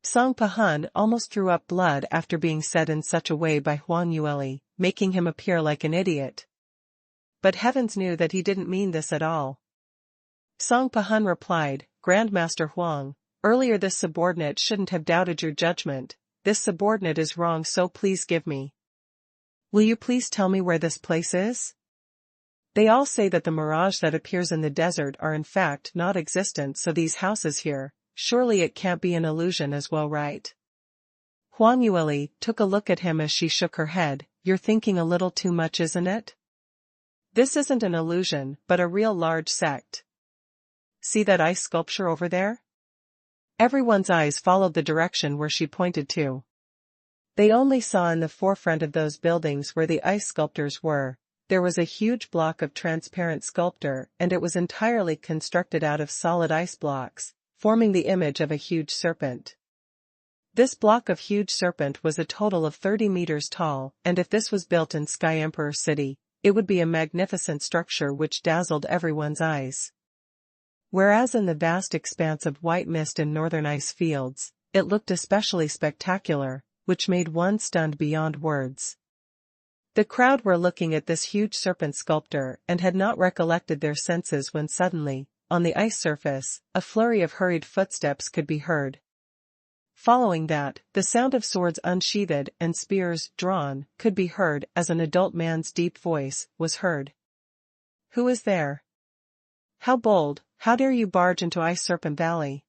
Song Pahun almost threw up blood after being said in such a way by Huang Yueli, making him appear like an idiot. But heavens knew that he didn't mean this at all. Song Pahun replied, Grandmaster Huang, earlier this subordinate shouldn't have doubted your judgment. This subordinate is wrong, so please give me. Will you please tell me where this place is? They all say that the mirage that appears in the desert are in fact not existent, so these houses here, surely it can't be an illusion as well, right? Huang Yueli took a look at him as she shook her head. You're thinking a little too much, isn't it? This isn't an illusion, but a real large sect. See that ice sculpture over there? Everyone's eyes followed the direction where she pointed to. They only saw in the forefront of those buildings where the ice sculptors were. There was a huge block of transparent sculpture, and it was entirely constructed out of solid ice blocks, forming the image of a huge serpent. This block of huge serpent was a total of 30 meters tall, and if this was built in Sky Emperor City, it would be a magnificent structure which dazzled everyone's eyes. Whereas in the vast expanse of white mist in northern ice fields, it looked especially spectacular, which made one stunned beyond words. The crowd were looking at this huge serpent sculptor and had not recollected their senses when suddenly, on the ice surface, a flurry of hurried footsteps could be heard. Following that, the sound of swords unsheathed and spears drawn could be heard as an adult man's deep voice was heard. Who is there? How bold, how dare you barge into Ice Serpent Valley?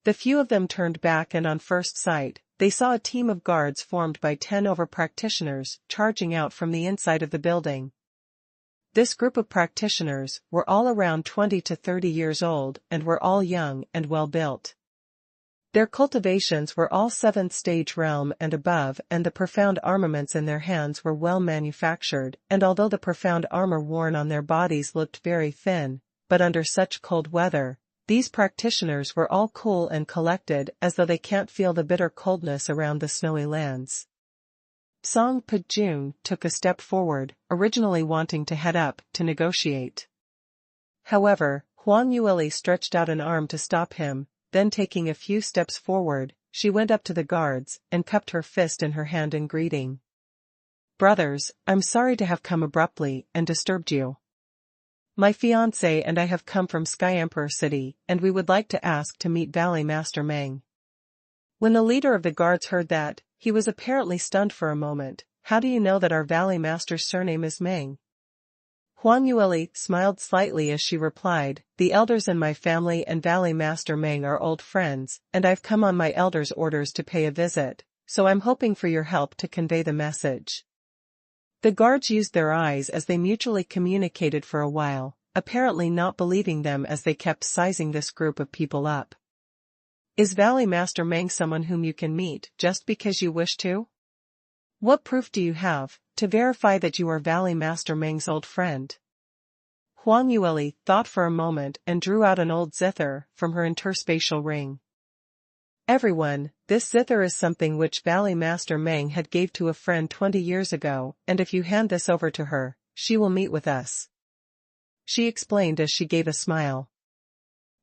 The few of them turned back, and on first sight, they saw a team of guards formed by 10 practitioners charging out from the inside of the building. This group of practitioners were all around 20 to 30 years old and were all young and well built. Their cultivations were all 7th stage realm and above, and the profound armaments in their hands were well manufactured, and although the profound armor worn on their bodies looked very thin, but under such cold weather, these practitioners were all cool and collected, as though they can't feel the bitter coldness around the snowy lands. Song Pujun took a step forward, originally wanting to head up to negotiate. However, Huang Yueli stretched out an arm to stop him, then taking a few steps forward, she went up to the guards and cupped her fist in her hand in greeting. Brothers, I'm sorry to have come abruptly and disturbed you. My fiancé and I have come from Sky Emperor City, and we would like to ask to meet Valley Master Meng. When the leader of the guards heard that, he was apparently stunned for a moment. How do you know that our Valley Master's surname is Meng? Huang Yueli smiled slightly as she replied, the elders in my family and Valley Master Meng are old friends, and I've come on my elders' orders to pay a visit, so I'm hoping for your help to convey the message. The guards used their eyes as they mutually communicated for a while, apparently not believing them as they kept sizing this group of people up. Is Valley Master Meng someone whom you can meet just because you wish to? What proof do you have to verify that you are Valley Master Meng's old friend? Huang Yueli thought for a moment and drew out an old zither from her interspatial ring. Everyone, this zither is something which Valley Master Meng had gave to a friend 20 years ago, and if you hand this over to her, she will meet with us. She explained as she gave a smile.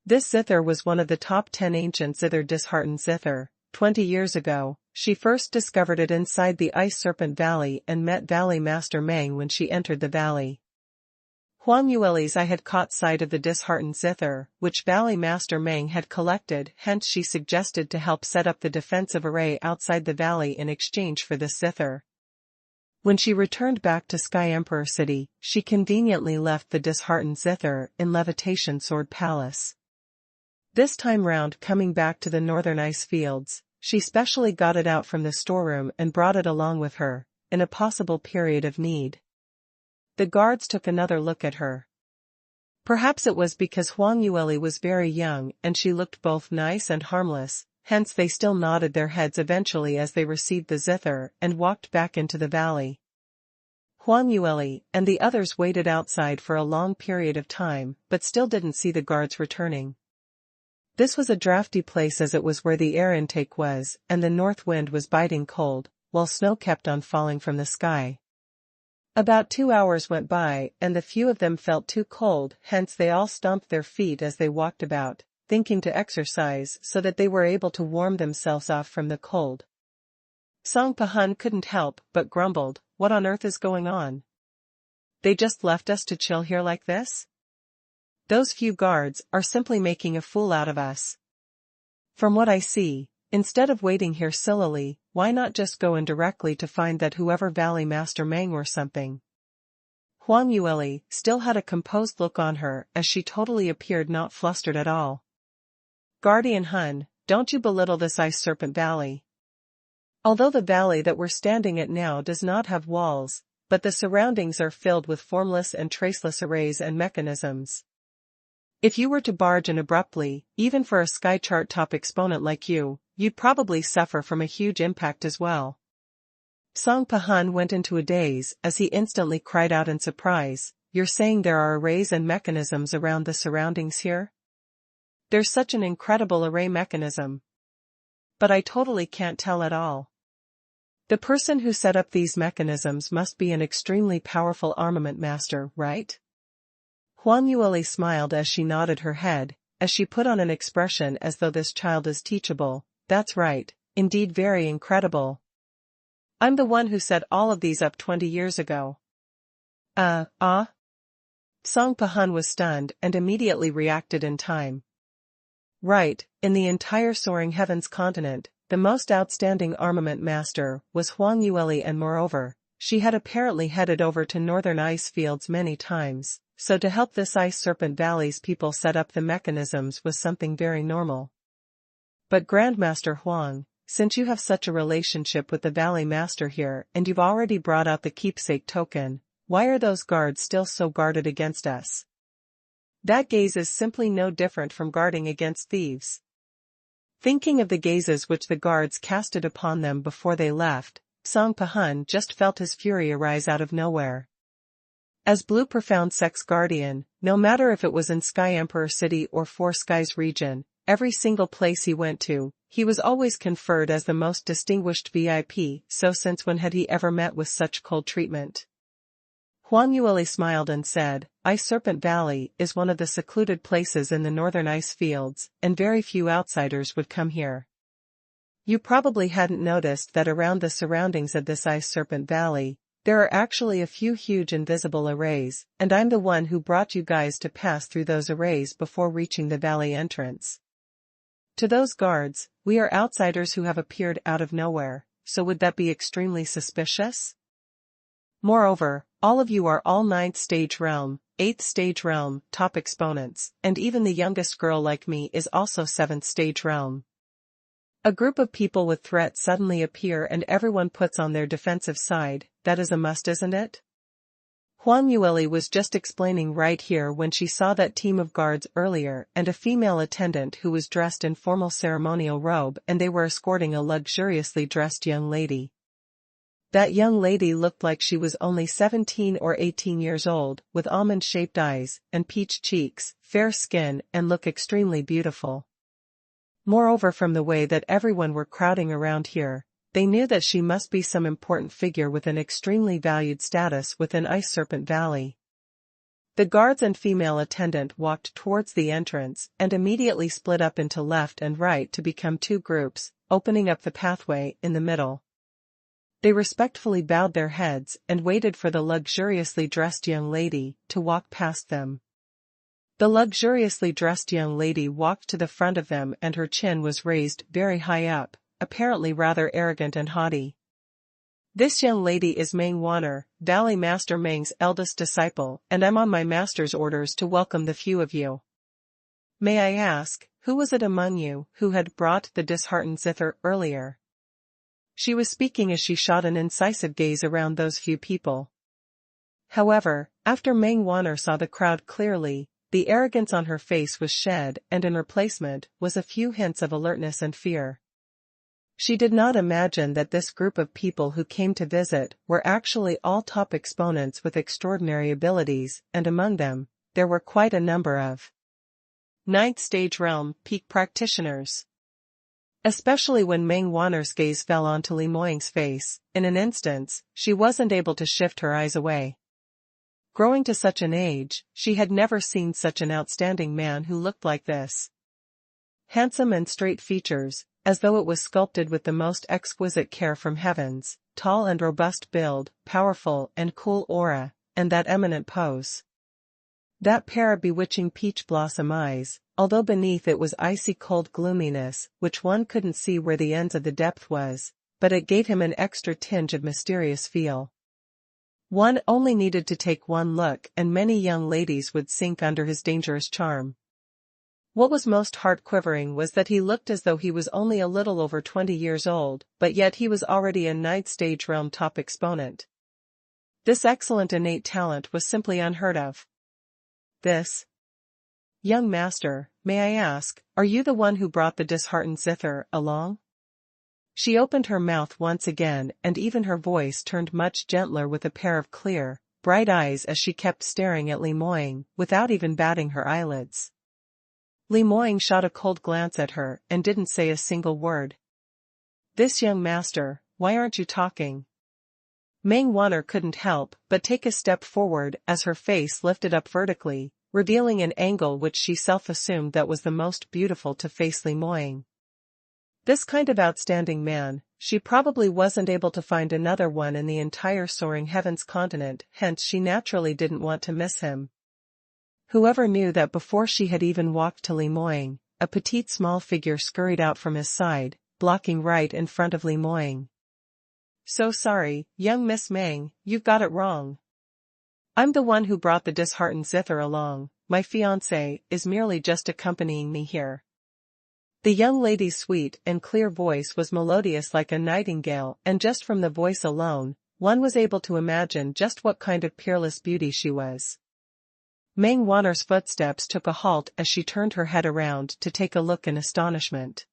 This zither was one of the top 10 ancient zither disheartened zither. 20 years ago, she first discovered it inside the Ice Serpent Valley and met Valley Master Meng when she entered the valley. Huang Yueli's eye had caught sight of the disheartened zither, which Valley Master Meng had collected, hence she suggested to help set up the defensive array outside the valley in exchange for this zither. When she returned back to Sky Emperor City, she conveniently left the disheartened zither in Levitation Sword Palace. This time round, coming back to the northern ice fields, she specially got it out from the storeroom and brought it along with her, in a possible period of need. The guards took another look at her. Perhaps it was because Huang Yueli was very young and she looked both nice and harmless, hence they still nodded their heads eventually as they received the zither and walked back into the valley. Huang Yueli and the others waited outside for a long period of time, but still didn't see the guards returning. This was a drafty place as it was where the air intake was, and the north wind was biting cold, while snow kept on falling from the sky. About 2 hours went by, and the few of them felt too cold, hence they all stomped their feet as they walked about, thinking to exercise so that they were able to warm themselves off from the cold. Song Pahun couldn't help but grumbled, what on earth is going on? They just left us to chill here like this? Those few guards are simply making a fool out of us. From what I see, instead of waiting here sillily, why not just go in directly to find that whoever Valley Master Meng or something? Huang Yueli still had a composed look on her as she totally appeared not flustered at all. Guardian Hun, don't you belittle this Ice Serpent Valley. Although the valley that we're standing at now does not have walls, but the surroundings are filled with formless and traceless arrays and mechanisms. If you were to barge in abruptly, even for a sky chart top exponent like you, you'd probably suffer from a huge impact as well. Song Pahan went into a daze as he instantly cried out in surprise, "You're saying there are arrays and mechanisms around the surroundings here? There's such an incredible array mechanism. But I totally can't tell at all. The person who set up these mechanisms must be an extremely powerful armament master, right?" Huang Yueli smiled as she nodded her head, as she put on an expression as though this child is teachable. "That's right, indeed very incredible. I'm the one who set all of these up 20 years ago. Song Pahan was stunned and immediately reacted in time. Right, in the entire Soaring Heavens continent, the most outstanding armament master was Huang Yueli, and moreover, she had apparently headed over to northern ice fields many times, so to help this Ice Serpent Valley's people set up the mechanisms was something very normal. But Grandmaster Huang, since you have such a relationship with the Valley Master here and you've already brought out the keepsake token, why are those guards still so guarded against us? That gaze is simply no different from guarding against thieves." Thinking of the gazes which the guards casted upon them before they left, Song Pahan just felt his fury arise out of nowhere. As Blue Profound Sex Guardian, no matter if it was in Sky Emperor City or Four Skies region, every single place he went to, he was always conferred as the most distinguished VIP, so since when had he ever met with such cold treatment? Huang Yueli smiled and said, "Ice Serpent Valley is one of the secluded places in the northern ice fields, and very few outsiders would come here. You probably hadn't noticed that around the surroundings of this Ice Serpent Valley, there are actually a few huge invisible arrays, and I'm the one who brought you guys to pass through those arrays before reaching the valley entrance. To those guards, we are outsiders who have appeared out of nowhere, so would that be extremely suspicious? Moreover, all of you are all 9th stage realm, 8th stage realm, top exponents, and even the youngest girl like me is also 7th stage realm. A group of people with threat suddenly appear and everyone puts on their defensive side, that is a must, isn't it?" Huang Yueli was just explaining right here when she saw that team of guards earlier and a female attendant who was dressed in formal ceremonial robe, and they were escorting a luxuriously dressed young lady. That young lady looked like she was only 17 or 18 years old, with almond-shaped eyes and peach cheeks, fair skin, and look extremely beautiful. Moreover, from the way that everyone were crowding around here, they knew that she must be some important figure with an extremely valued status within Ice Serpent Valley. The guards and female attendant walked towards the entrance and immediately split up into left and right to become two groups, opening up the pathway in the middle. They respectfully bowed their heads and waited for the luxuriously dressed young lady to walk past them. The luxuriously dressed young lady walked to the front of them and her chin was raised very high up, apparently rather arrogant and haughty. "This young lady is Meng Wanner, Valley Master Meng's eldest disciple, and I'm on my master's orders to welcome the few of you. May I ask, who was it among you who had brought the disheartened zither earlier?" She was speaking as she shot an incisive gaze around those few people. However, after Meng Wanner saw the crowd clearly, the arrogance on her face was shed and in replacement was a few hints of alertness and fear. She did not imagine that this group of people who came to visit were actually all top exponents with extraordinary abilities, and among them, there were quite a number of 9th stage realm peak practitioners. Especially when Meng Wanner's gaze fell onto Li Moying's face, in an instant, she wasn't able to shift her eyes away. Growing to such an age, she had never seen such an outstanding man who looked like this. Handsome and straight features, as though it was sculpted with the most exquisite care from heavens, tall and robust build, powerful and cool aura, and that eminent pose. That pair of bewitching peach blossom eyes, although beneath it was icy cold gloominess, which one couldn't see where the ends of the depth was, but it gave him an extra tinge of mysterious feel. One only needed to take one look and many young ladies would sink under his dangerous charm. What was most heart-quivering was that he looked as though he was only a little over 20 years old, but yet he was already a Night Stage realm top exponent. This excellent innate talent was simply unheard of. This. Young master, may I ask, are you the one who brought the disheartened zither along? She opened her mouth once again and even her voice turned much gentler with a pair of clear, bright eyes as she kept staring at Li Moying, without even batting her eyelids. Li Moying shot a cold glance at her and didn't say a single word. This young master, why aren't you talking? Meng Wanner couldn't help but take a step forward as her face lifted up vertically, revealing an angle which she self-assumed that was the most beautiful to face Li Moying. This kind of outstanding man, she probably wasn't able to find another one in the entire soaring heavens continent, hence she naturally didn't want to miss him. Whoever knew that before she had even walked to Li Moying, a petite small figure scurried out from his side, blocking right in front of Li Moying. So sorry, young Miss Meng, you've got it wrong. I'm the one who brought the disheartened zither along, my fiancé is merely just accompanying me here. The young lady's sweet and clear voice was melodious like a nightingale, and just from the voice alone, one was able to imagine just what kind of peerless beauty she was. Meng Wanner's footsteps took a halt as she turned her head around to take a look in astonishment.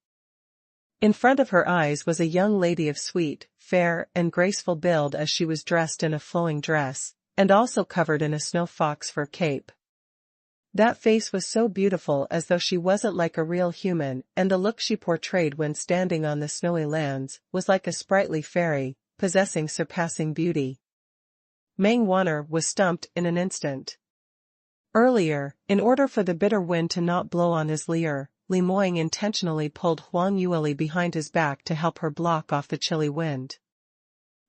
In front of her eyes was a young lady of sweet, fair, and graceful build as she was dressed in a flowing dress, and also covered in a snow fox fur cape. That face was so beautiful as though she wasn't like a real human, and the look she portrayed when standing on the snowy lands was like a sprightly fairy, possessing surpassing beauty. Meng Wanner was stumped in an instant. Earlier, in order for the bitter wind to not blow on his lyre, Li Moying intentionally pulled Huang Yueli behind his back to help her block off the chilly wind.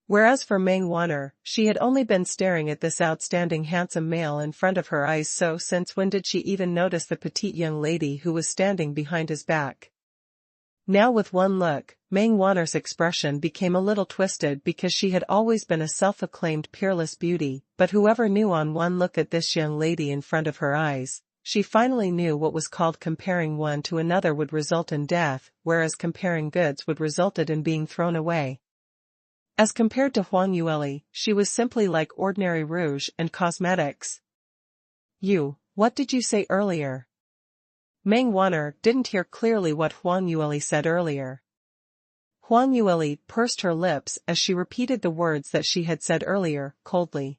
Whereas for Meng Wanner, she had only been staring at this outstanding handsome male in front of her eyes, so since when did she even notice the petite young lady who was standing behind his back? Now with one look, Meng Wanner's expression became a little twisted because she had always been a self-acclaimed peerless beauty, but whoever knew on one look at this young lady in front of her eyes, she finally knew what was called comparing one to another would result in death, whereas comparing goods would resulted in being thrown away. As compared to Huang Yueli, she was simply like ordinary rouge and cosmetics. What did you say earlier? Meng Wanner didn't hear clearly what Huang Yueli said earlier. Huang Yueli pursed her lips as she repeated the words that she had said earlier, coldly.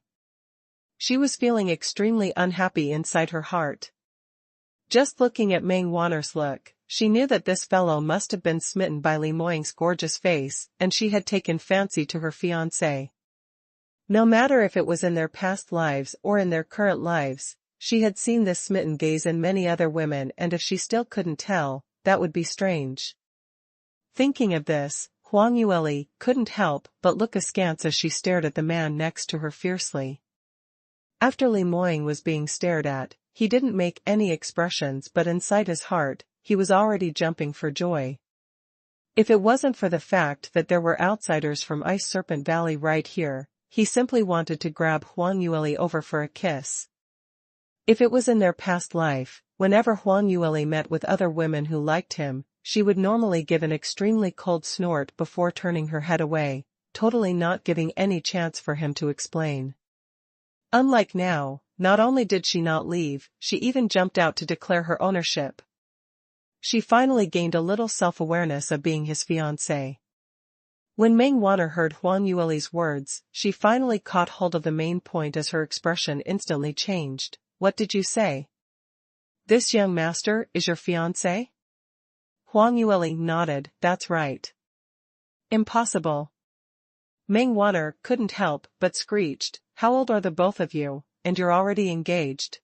She was feeling extremely unhappy inside her heart. Just looking at Meng Wanner's look, she knew that this fellow must have been smitten by Li Moying's gorgeous face, and she had taken fancy to her fiancé. No matter if it was in their past lives or in their current lives, she had seen this smitten gaze in many other women, and if she still couldn't tell, that would be strange. Thinking of this, Huang Yueli couldn't help but look askance as she stared at the man next to her fiercely. After Li Moying was being stared at, he didn't make any expressions, but inside his heart, he was already jumping for joy. If it wasn't for the fact that there were outsiders from Ice Serpent Valley right here, he simply wanted to grab Huang Yueli over for a kiss. If it was in their past life, whenever Huang Yueli met with other women who liked him, she would normally give an extremely cold snort before turning her head away, totally not giving any chance for him to explain. Unlike now, not only did she not leave, she even jumped out to declare her ownership. She finally gained a little self-awareness of being his fiancé. When Meng Wanner heard Huang Yueli's words, she finally caught hold of the main point as her expression instantly changed. What did you say? This young master is your fiancé? Huang Yueli nodded, that's right. Impossible. Meng Wanner couldn't help but screeched, how old are the both of you, and you're already engaged?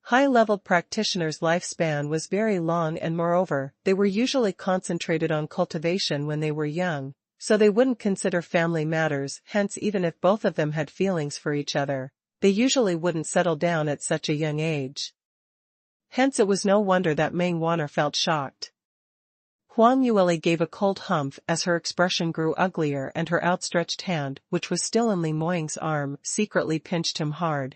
High-level practitioners' lifespan was very long, and moreover, they were usually concentrated on cultivation when they were young, so they wouldn't consider family matters, hence even if both of them had feelings for each other, they usually wouldn't settle down at such a young age. Hence it was no wonder that Meng Wanner felt shocked. Huang Yueli gave a cold humph as her expression grew uglier and her outstretched hand, which was still in Li Moying's arm, secretly pinched him hard.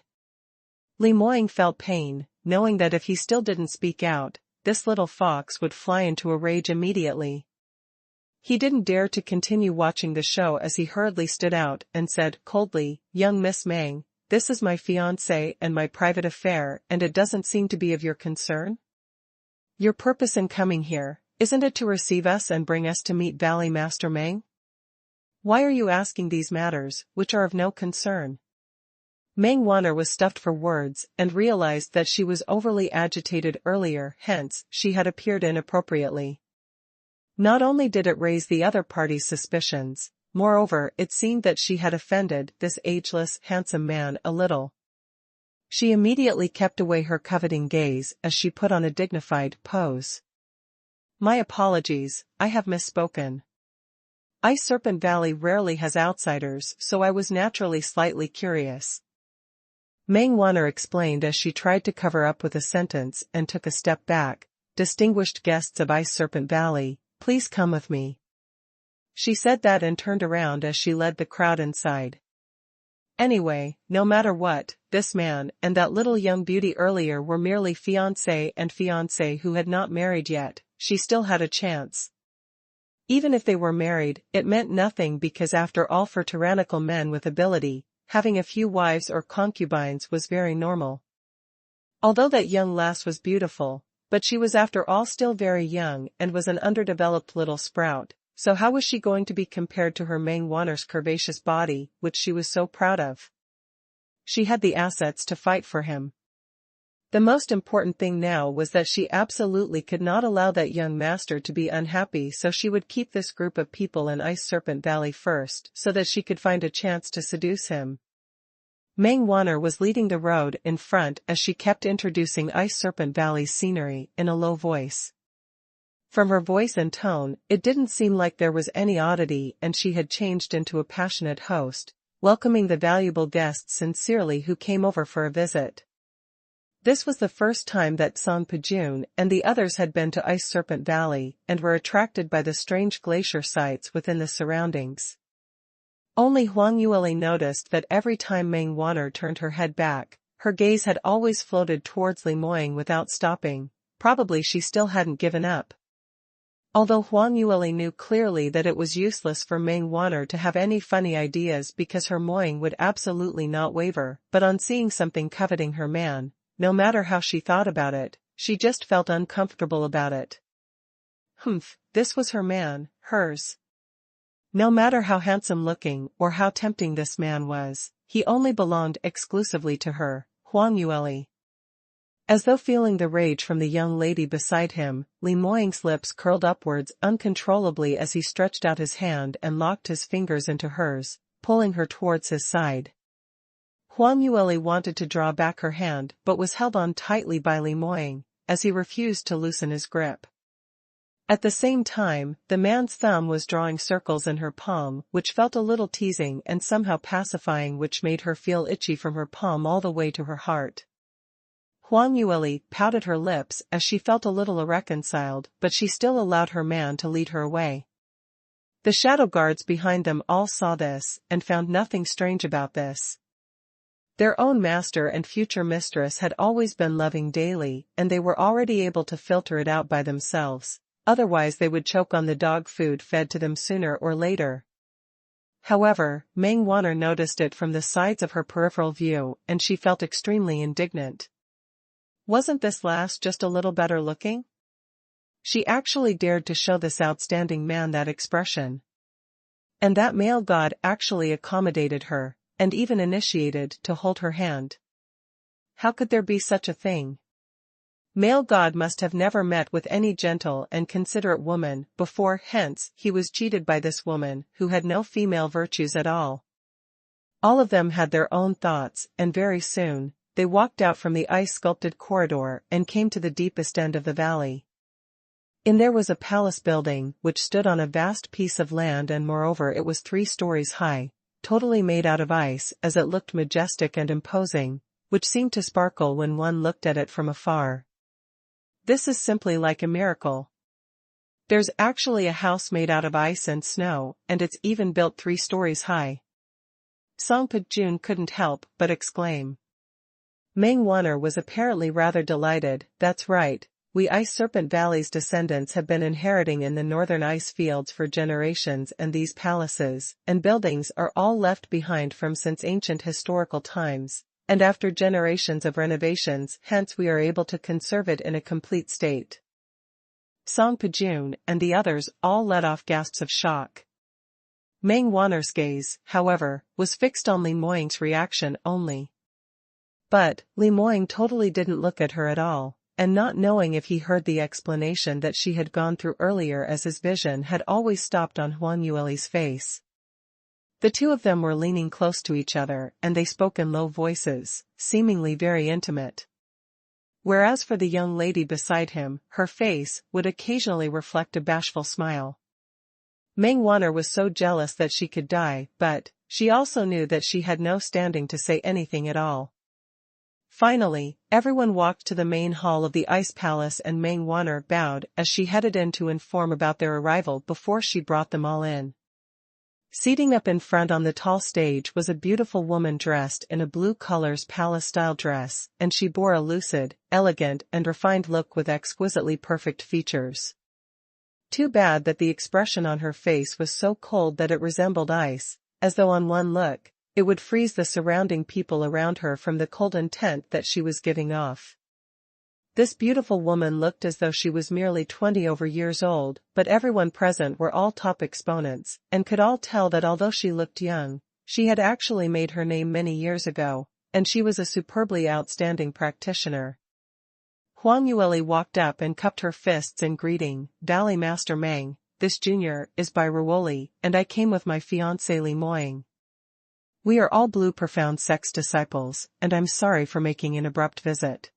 Li Moying felt pain, knowing that if he still didn't speak out, this little fox would fly into a rage immediately. He didn't dare to continue watching the show as he hurriedly stood out and said coldly, "Young Miss Meng, this is my fiancé and my private affair, and it doesn't seem to be of your concern? Your purpose in coming here, isn't it to receive us and bring us to meet Valley Master Meng? Why are you asking these matters, which are of no concern?" Meng Wanner was stuffed for words and realized that she was overly agitated earlier, hence, she had appeared inappropriately. Not only did it raise the other party's suspicions, moreover it seemed that she had offended this ageless, handsome man a little. She immediately kept away her coveting gaze as she put on a dignified pose. "My apologies, I have misspoken. Ice Serpent Valley rarely has outsiders, so I was naturally slightly curious," Meng Wanner explained as she tried to cover up with a sentence and took a step back. "Distinguished guests of Ice Serpent Valley, please come with me." She said that and turned around as she led the crowd inside. Anyway, no matter what, this man and that little young beauty earlier were merely fiancé and fiancée who had not married yet. She still had a chance. Even if they were married, it meant nothing because after all for tyrannical men with ability, having a few wives or concubines was very normal. Although that young lass was beautiful, but she was after all still very young and was an underdeveloped little sprout, so how was she going to be compared to her Meng Wanner's curvaceous body, which she was so proud of? She had the assets to fight for him. The most important thing now was that she absolutely could not allow that young master to be unhappy, so she would keep this group of people in Ice Serpent Valley first so that she could find a chance to seduce him. Meng Wanner was leading the road in front as she kept introducing Ice Serpent Valley's scenery in a low voice. From her voice and tone, it didn't seem like there was any oddity and she had changed into a passionate host, welcoming the valuable guests sincerely who came over for a visit. This was the first time that Song Pajun and the others had been to Ice Serpent Valley and were attracted by the strange glacier sights within the surroundings. Only Huang Yueli noticed that every time Meng Wanner turned her head back, her gaze had always floated towards Li Moying without stopping. Probably she still hadn't given up. Although Huang Yueli knew clearly that it was useless for Meng Wanner to have any funny ideas because her Moying would absolutely not waver, but on seeing something coveting her man, no matter how she thought about it, she just felt uncomfortable about it. This was her man, hers. No matter how handsome-looking or how tempting this man was, he only belonged exclusively to her, Huang Yueli. As though feeling the rage from the young lady beside him, Li Moying's lips curled upwards uncontrollably as he stretched out his hand and locked his fingers into hers, pulling her towards his side. Huang Yueli wanted to draw back her hand but was held on tightly by Li Moying, as he refused to loosen his grip. At the same time, the man's thumb was drawing circles in her palm, which felt a little teasing and somehow pacifying, which made her feel itchy from her palm all the way to her heart. Huang Yueli pouted her lips as she felt a little irreconciled, but she still allowed her man to lead her away. The shadow guards behind them all saw this, and found nothing strange about this. Their own master and future mistress had always been loving daily, and they were already able to filter it out by themselves. Otherwise they would choke on the dog food fed to them sooner or later. However, Meng Wanner noticed it from the sides of her peripheral view, and she felt extremely indignant. Wasn't this last just a little better looking? She actually dared to show this outstanding man that expression. And that male god actually accommodated her, and even initiated to hold her hand. How could there be such a thing? Male god must have never met with any gentle and considerate woman before, hence, he was cheated by this woman who had no female virtues at all. All of them had their own thoughts, and very soon, they walked out from the ice-sculpted corridor and came to the deepest end of the valley. In there was a palace building which stood on a vast piece of land, and moreover it was 3 stories high, totally made out of ice, as it looked majestic and imposing, which seemed to sparkle when one looked at it from afar. This is simply like a miracle. There's actually a house made out of ice and snow, and it's even built 3 stories high. Song Pujun couldn't help but exclaim. Meng Wanner was apparently rather delighted. That's right, we Ice Serpent Valley's descendants have been inheriting in the northern ice fields for generations, and these palaces and buildings are all left behind from since ancient historical times, and after generations of renovations, hence we are able to conserve it in a complete state. Song Pujun and the others all let off gasps of shock. Meng Wanner's gaze, however, was fixed on Li Moying's reaction only. But Li Moying totally didn't look at her at all, and not knowing if he heard the explanation that she had gone through earlier, as his vision had always stopped on Huang Yueli's face. The two of them were leaning close to each other, and they spoke in low voices, seemingly very intimate. Whereas for the young lady beside him, her face would occasionally reflect a bashful smile. Meng Wanner was so jealous that she could die, but she also knew that she had no standing to say anything at all. Finally, everyone walked to the main hall of the Ice Palace, and Meng Wanner bowed as she headed in to inform about their arrival before she brought them all in. Seating up in front on the tall stage was a beautiful woman dressed in a blue colors palace-style dress, and she bore a lucid, elegant and refined look with exquisitely perfect features. Too bad that the expression on her face was so cold that it resembled ice, as though on one look, it would freeze the surrounding people around her from the cold intent that she was giving off. This beautiful woman looked as though she was merely 20 over years old, but everyone present were all top exponents, and could all tell that although she looked young, she had actually made her name many years ago, and she was a superbly outstanding practitioner. Huang Yueli walked up and cupped her fists in greeting. Valley Master Meng, this junior is by Ruoli, and I came with my fiancé Li Moying. We are all Blue Profound Sect's disciples, and I'm sorry for making an abrupt visit.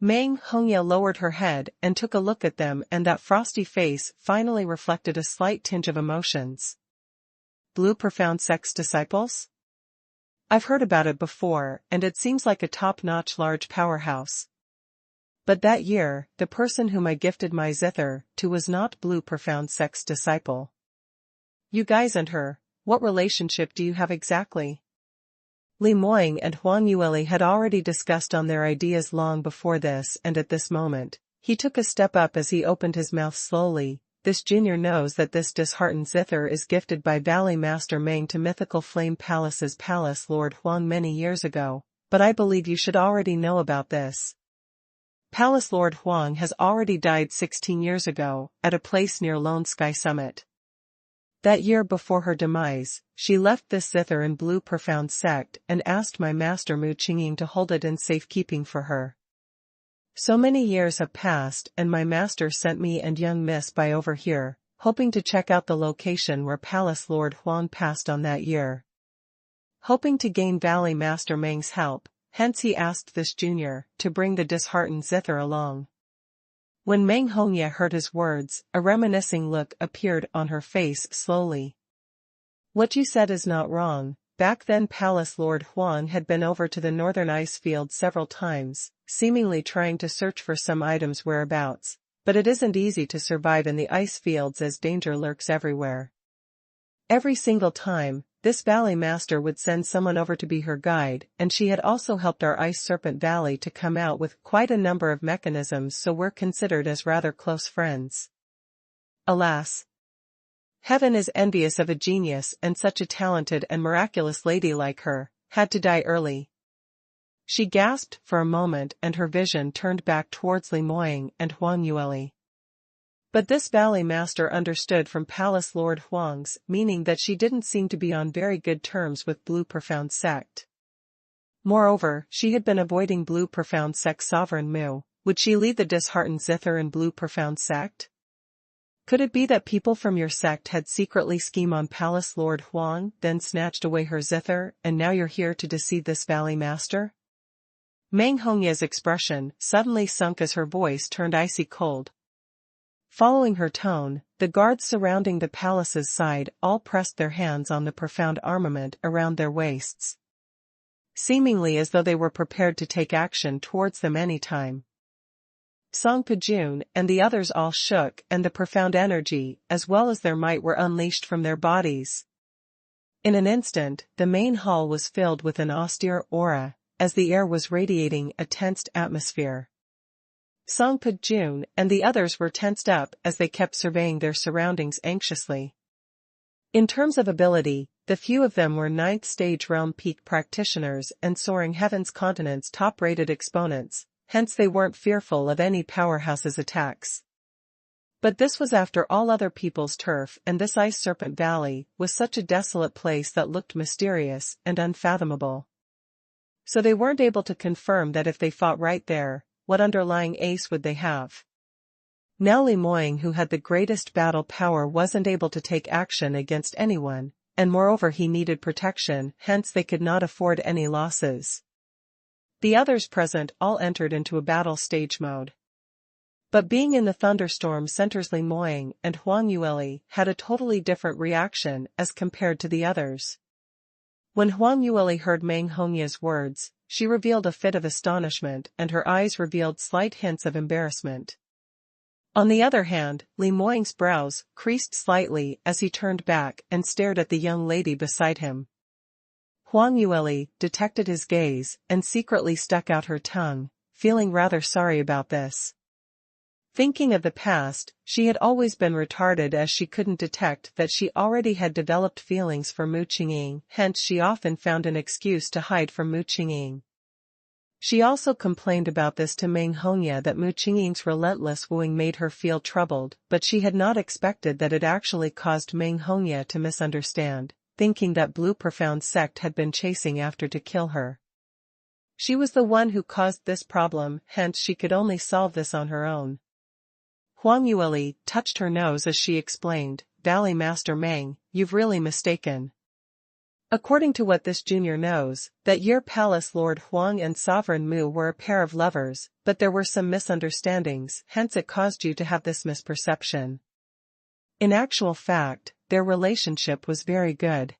Meng Hongye lowered her head and took a look at them, and that frosty face finally reflected a slight tinge of emotions. Blue Profound Sect's disciples? I've heard about it before, and it seems like a top-notch large powerhouse. But that year, the person whom I gifted my zither to was not Blue Profound Sect's disciple. You guys and her, what relationship do you have exactly? Li Moying and Huang Yueli had already discussed on their ideas long before this, and at this moment, he took a step up as he opened his mouth slowly. This junior knows that this disheartened zither is gifted by Valley Master Meng to Mythical Flame Palace's Palace Lord Huang many years ago, but I believe you should already know about this. Palace Lord Huang has already died 16 years ago, at a place near Lone Sky Summit. That year before her demise, she left this zither in Blue Profound Sect and asked my master Mu Qingqing to hold it in safekeeping for her. So many years have passed, and my master sent me and young miss by over here, hoping to check out the location where Palace Lord Huang passed on that year. Hoping to gain Valley Master Meng's help, hence he asked this junior to bring the disheartened zither along. When Meng Hongye heard his words, a reminiscing look appeared on her face slowly. What you said is not wrong. Back then Palace Lord Huang had been over to the northern ice field several times, seemingly trying to search for some items whereabouts, but it isn't easy to survive in the ice fields as danger lurks everywhere. Every single time, this Valley Master would send someone over to be her guide, and she had also helped our Ice Serpent Valley to come out with quite a number of mechanisms, so we're considered as rather close friends. Alas! Heaven is envious of a genius, and such a talented and miraculous lady like her had to die early. She gasped for a moment, and her vision turned back towards Li Moying and Huang Yueli. But this Valley Master understood from Palace Lord Huang's meaning that she didn't seem to be on very good terms with Blue Profound Sect. Moreover, she had been avoiding Blue Profound Sect's sovereign Mu. Would she lead the disheartened zither in Blue Profound Sect? Could it be that people from your sect had secretly schemed on Palace Lord Huang, then snatched away her zither, and now you're here to deceive this Valley Master? Meng Hongye's expression suddenly sunk as her voice turned icy cold. Following her tone, the guards surrounding the palace's side all pressed their hands on the profound armament around their waists, seemingly as though they were prepared to take action towards them any time. Song Pajun and the others all shook, and the profound energy, as well as their might, were unleashed from their bodies. In an instant, the main hall was filled with an austere aura, as the air was radiating a tensed atmosphere. Song Pajun and the others were tensed up as they kept surveying their surroundings anxiously. In terms of ability, the few of them were 9th stage realm peak practitioners and soaring heavens continent's top-rated exponents, hence they weren't fearful of any powerhouse's attacks. But this was after all other people's turf, and this Ice Serpent Valley was such a desolate place that looked mysterious and unfathomable. So they weren't able to confirm that if they fought right there, what underlying ace would they have? Now Li Moying, who had the greatest battle power, wasn't able to take action against anyone, and moreover he needed protection, hence they could not afford any losses. The others present all entered into a battle stage mode. But being in the thunderstorm centers, Li Moying and Huang Yueli had a totally different reaction as compared to the others. When Huang Yueli heard Meng Hongya's words, she revealed a fit of astonishment and her eyes revealed slight hints of embarrassment. On the other hand, Li Moying's brows creased slightly as he turned back and stared at the young lady beside him. Huang Yueli detected his gaze and secretly stuck out her tongue, feeling rather sorry about this. Thinking of the past, she had always been retarded as she couldn't detect that she already had developed feelings for Mu Qingqing, hence she often found an excuse to hide from Mu Qingqing. She also complained about this to Meng Hongya, that Mu Qingqing's relentless wooing made her feel troubled, but she had not expected that it actually caused Meng Hongya to misunderstand, thinking that Blue Profound Sect had been chasing after to kill her. She was the one who caused this problem, hence she could only solve this on her own. Huang Yueli touched her nose as she explained, "Valley Master Meng, you've really mistaken. According to what this junior knows, that year Palace Lord Huang and Sovereign Mu were a pair of lovers, but there were some misunderstandings, hence it caused you to have this misperception. In actual fact, their relationship was very good.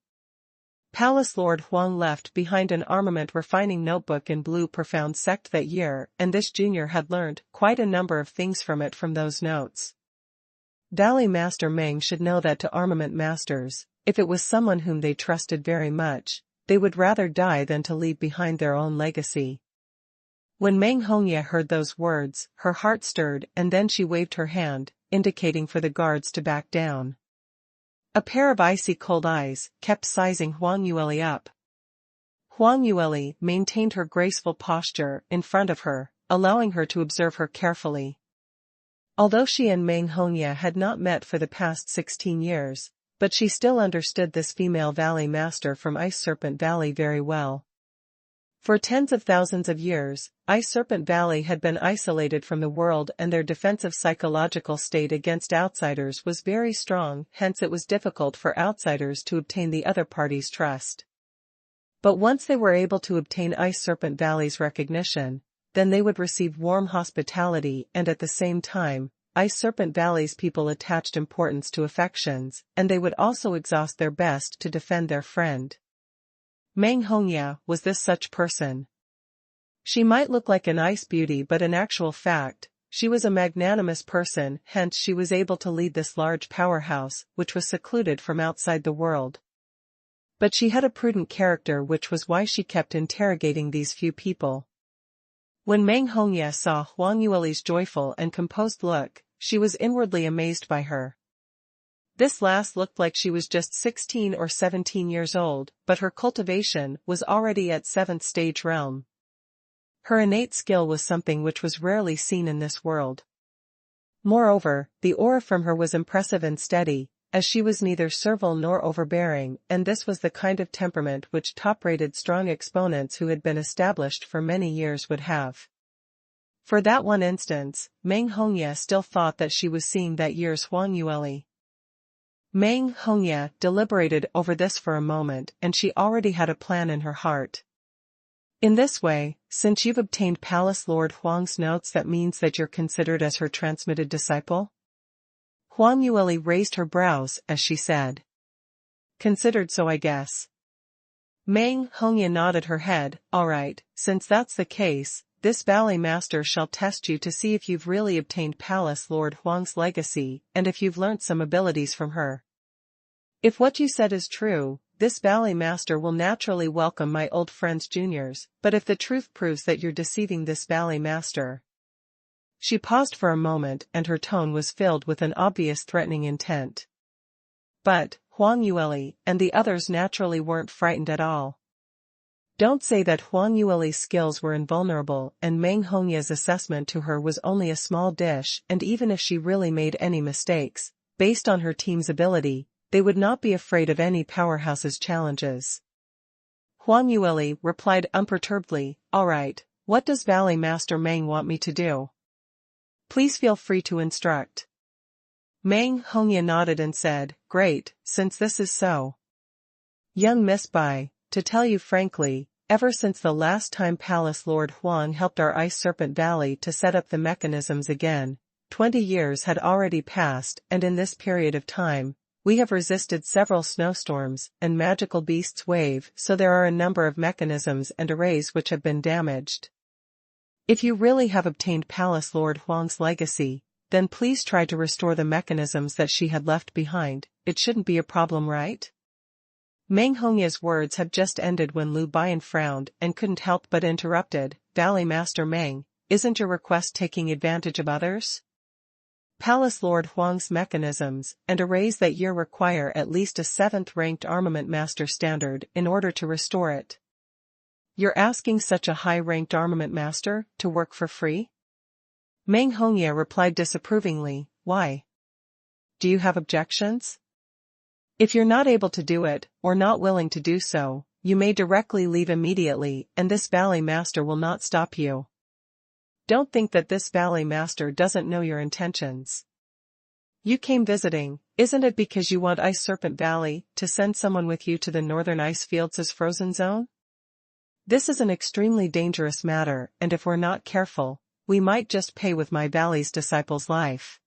Palace Lord Huang left behind an armament refining notebook in Blue Profound Sect that year, and this junior had learned quite a number of things from it from those notes. Valley Master Meng should know that to armament masters, if it was someone whom they trusted very much, they would rather die than to leave behind their own legacy." When Meng Hongya heard those words, her heart stirred and then she waved her hand, indicating for the guards to back down. A pair of icy cold eyes kept sizing Huang Yueli up. Huang Yueli maintained her graceful posture in front of her, allowing her to observe her carefully. Although she and Meng Hongya had not met for the past 16 years, but she still understood this female valley master from Ice Serpent Valley very well. For tens of thousands of years, Ice Serpent Valley had been isolated from the world and their defensive psychological state against outsiders was very strong, hence it was difficult for outsiders to obtain the other party's trust. But once they were able to obtain Ice Serpent Valley's recognition, then they would receive warm hospitality, and at the same time, Ice Serpent Valley's people attached importance to affections, and they would also exhaust their best to defend their friend. Meng Hongya was this such person. She might look like an ice beauty, but in actual fact, she was a magnanimous person, hence she was able to lead this large powerhouse, which was secluded from outside the world. But she had a prudent character, which was why she kept interrogating these few people. When Meng Hongya saw Huang Yueli's joyful and composed look, she was inwardly amazed by her. This lass looked like she was just 16 or 17 years old, but her cultivation was already at 7th stage realm. Her innate skill was something which was rarely seen in this world. Moreover, the aura from her was impressive and steady, as she was neither servile nor overbearing, and this was the kind of temperament which top-rated strong exponents who had been established for many years would have. For that one instance, Meng Hongya still thought that she was seeing that year's Huang Yueli. Meng Hongya deliberated over this for a moment, and she already had a plan in her heart. In this way, since you've obtained Palace Lord Huang's notes, that means that you're considered as her transmitted disciple? Huang Yueli raised her brows as she said. Considered so, I guess. Meng Hongya nodded her head. All right, since that's the case, this ballet master shall test you to see if you've really obtained Palace Lord Huang's legacy and if you've learnt some abilities from her. If what you said is true, this ballet master will naturally welcome my old friends juniors, but if the truth proves that you're deceiving this ballet master. She paused for a moment and her tone was filled with an obvious threatening intent. But, Huang Yueli and the others naturally weren't frightened at all. Don't say that Huang Yueli's skills were invulnerable and Meng Hongya's assessment to her was only a small dish, and even if she really made any mistakes, based on her team's ability, they would not be afraid of any powerhouse's challenges. Huang Yueli replied imperturbably, "Alright, what does Ballet Master Meng want me to do? Please feel free to instruct." Meng Hongya nodded and said, "Great, since this is so. Young Miss Bai, to tell you frankly, ever since the last time Palace Lord Huang helped our Ice Serpent Valley to set up the mechanisms again, 20 years had already passed, and in this period of time, we have resisted several snowstorms and magical beasts wave, so there are a number of mechanisms and arrays which have been damaged. If you really have obtained Palace Lord Huang's legacy, then please try to restore the mechanisms that she had left behind. It shouldn't be a problem, right?" Meng Hongya's words had just ended when Lu Bian frowned and couldn't help but interrupted, "Ballet Master Meng, isn't your request taking advantage of others? Palace Lord Huang's mechanisms and arrays that year require at least a 7th-ranked armament master standard in order to restore it. You're asking such a high-ranked armament master to work for free?" Meng Hongya replied disapprovingly, "Why? Do you have objections? If you're not able to do it, or not willing to do so, you may directly leave immediately and this ballet master will not stop you. Don't think that this ballet master doesn't know your intentions. You came visiting, isn't it because you want Ice Serpent Valley to send someone with you to the northern ice fields' frozen zone? This is an extremely dangerous matter, and if we're not careful, we might just pay with my valley's disciple's life.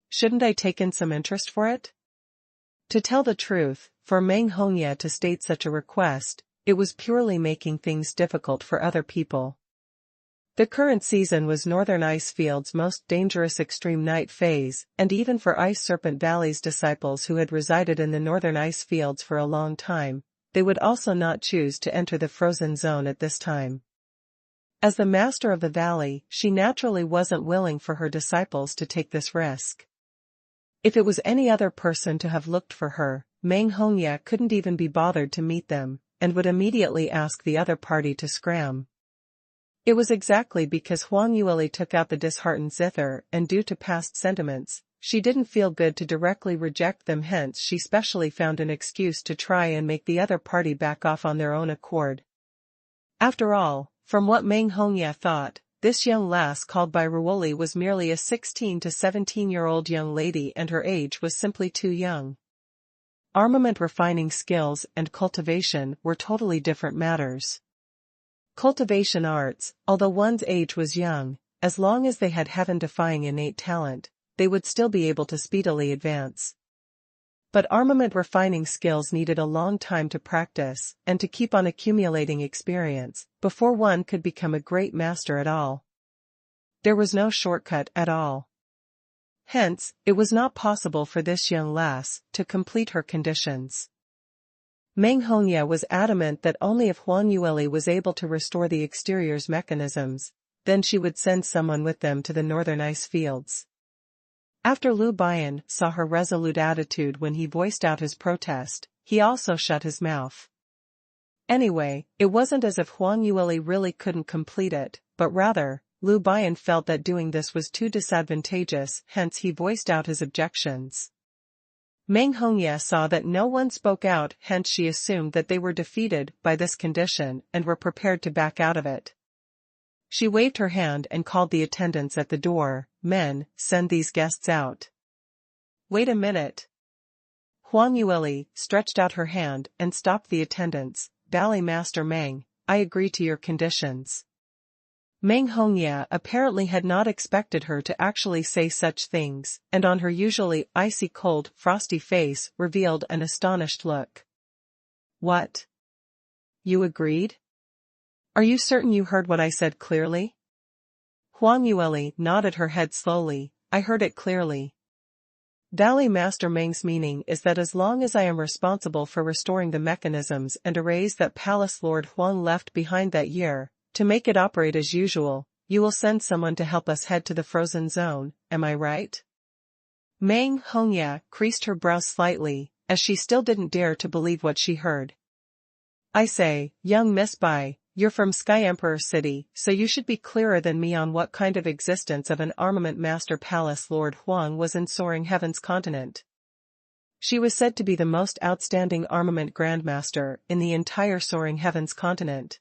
Shouldn't I take in some interest for it?" To tell the truth, for Meng Hongya to state such a request, it was purely making things difficult for other people. The current season was Northern Ice Field's most dangerous extreme night phase, and even for Ice Serpent Valley's disciples who had resided in the Northern Ice Fields for a long time, they would also not choose to enter the frozen zone at this time. As the master of the valley, she naturally wasn't willing for her disciples to take this risk. If it was any other person to have looked for her, Meng Hongya couldn't even be bothered to meet them, and would immediately ask the other party to scram. It was exactly because Huang Yueli took out the disheartened zither, and due to past sentiments, she didn't feel good to directly reject them, hence she specially found an excuse to try and make the other party back off on their own accord. After all, from what Meng Hongya thought, this young lass called by Ruoli was merely a 16 to 17-year-old young lady and her age was simply too young. Armament refining skills and cultivation were totally different matters. Cultivation arts, although one's age was young, as long as they had heaven-defying innate talent, they would still be able to speedily advance. But armament refining skills needed a long time to practice and to keep on accumulating experience before one could become a great master at all. There was no shortcut at all. Hence, it was not possible for this young lass to complete her conditions. Meng Hongya was adamant that only if Huang Yueli was able to restore the exterior's mechanisms, then she would send someone with them to the northern ice fields. After Lu Bian saw her resolute attitude when he voiced out his protest, he also shut his mouth. Anyway, it wasn't as if Huang Yueli really couldn't complete it, but rather, Lu Bian felt that doing this was too disadvantageous, hence he voiced out his objections. Meng Hongya saw that no one spoke out, hence she assumed that they were defeated by this condition and were prepared to back out of it. She waved her hand and called the attendants at the door, "Men, send these guests out." "Wait a minute." Huang Yueli stretched out her hand and stopped the attendants. "Ballet Master Meng, I agree to your conditions." Meng Hongya apparently had not expected her to actually say such things, and on her usually icy cold, frosty face revealed an astonished look. "What? You agreed?" Are you certain you heard what I said clearly? Huang Yueli nodded her head slowly. I heard it clearly. Valley Master Meng's meaning is that as long as I am responsible for restoring the mechanisms and arrays that Palace Lord Huang left behind that year, to make it operate as usual, you will send someone to help us head to the frozen zone, am I right? Meng Hongya creased her brows slightly, as she still didn't dare to believe what she heard. I say, young Miss Bai, you're from Sky Emperor City, so you should be clearer than me on what kind of existence of an armament master Palace Lord Huang was in Soaring Heaven's continent. She was said to be the most outstanding armament grandmaster in the entire Soaring Heaven's continent.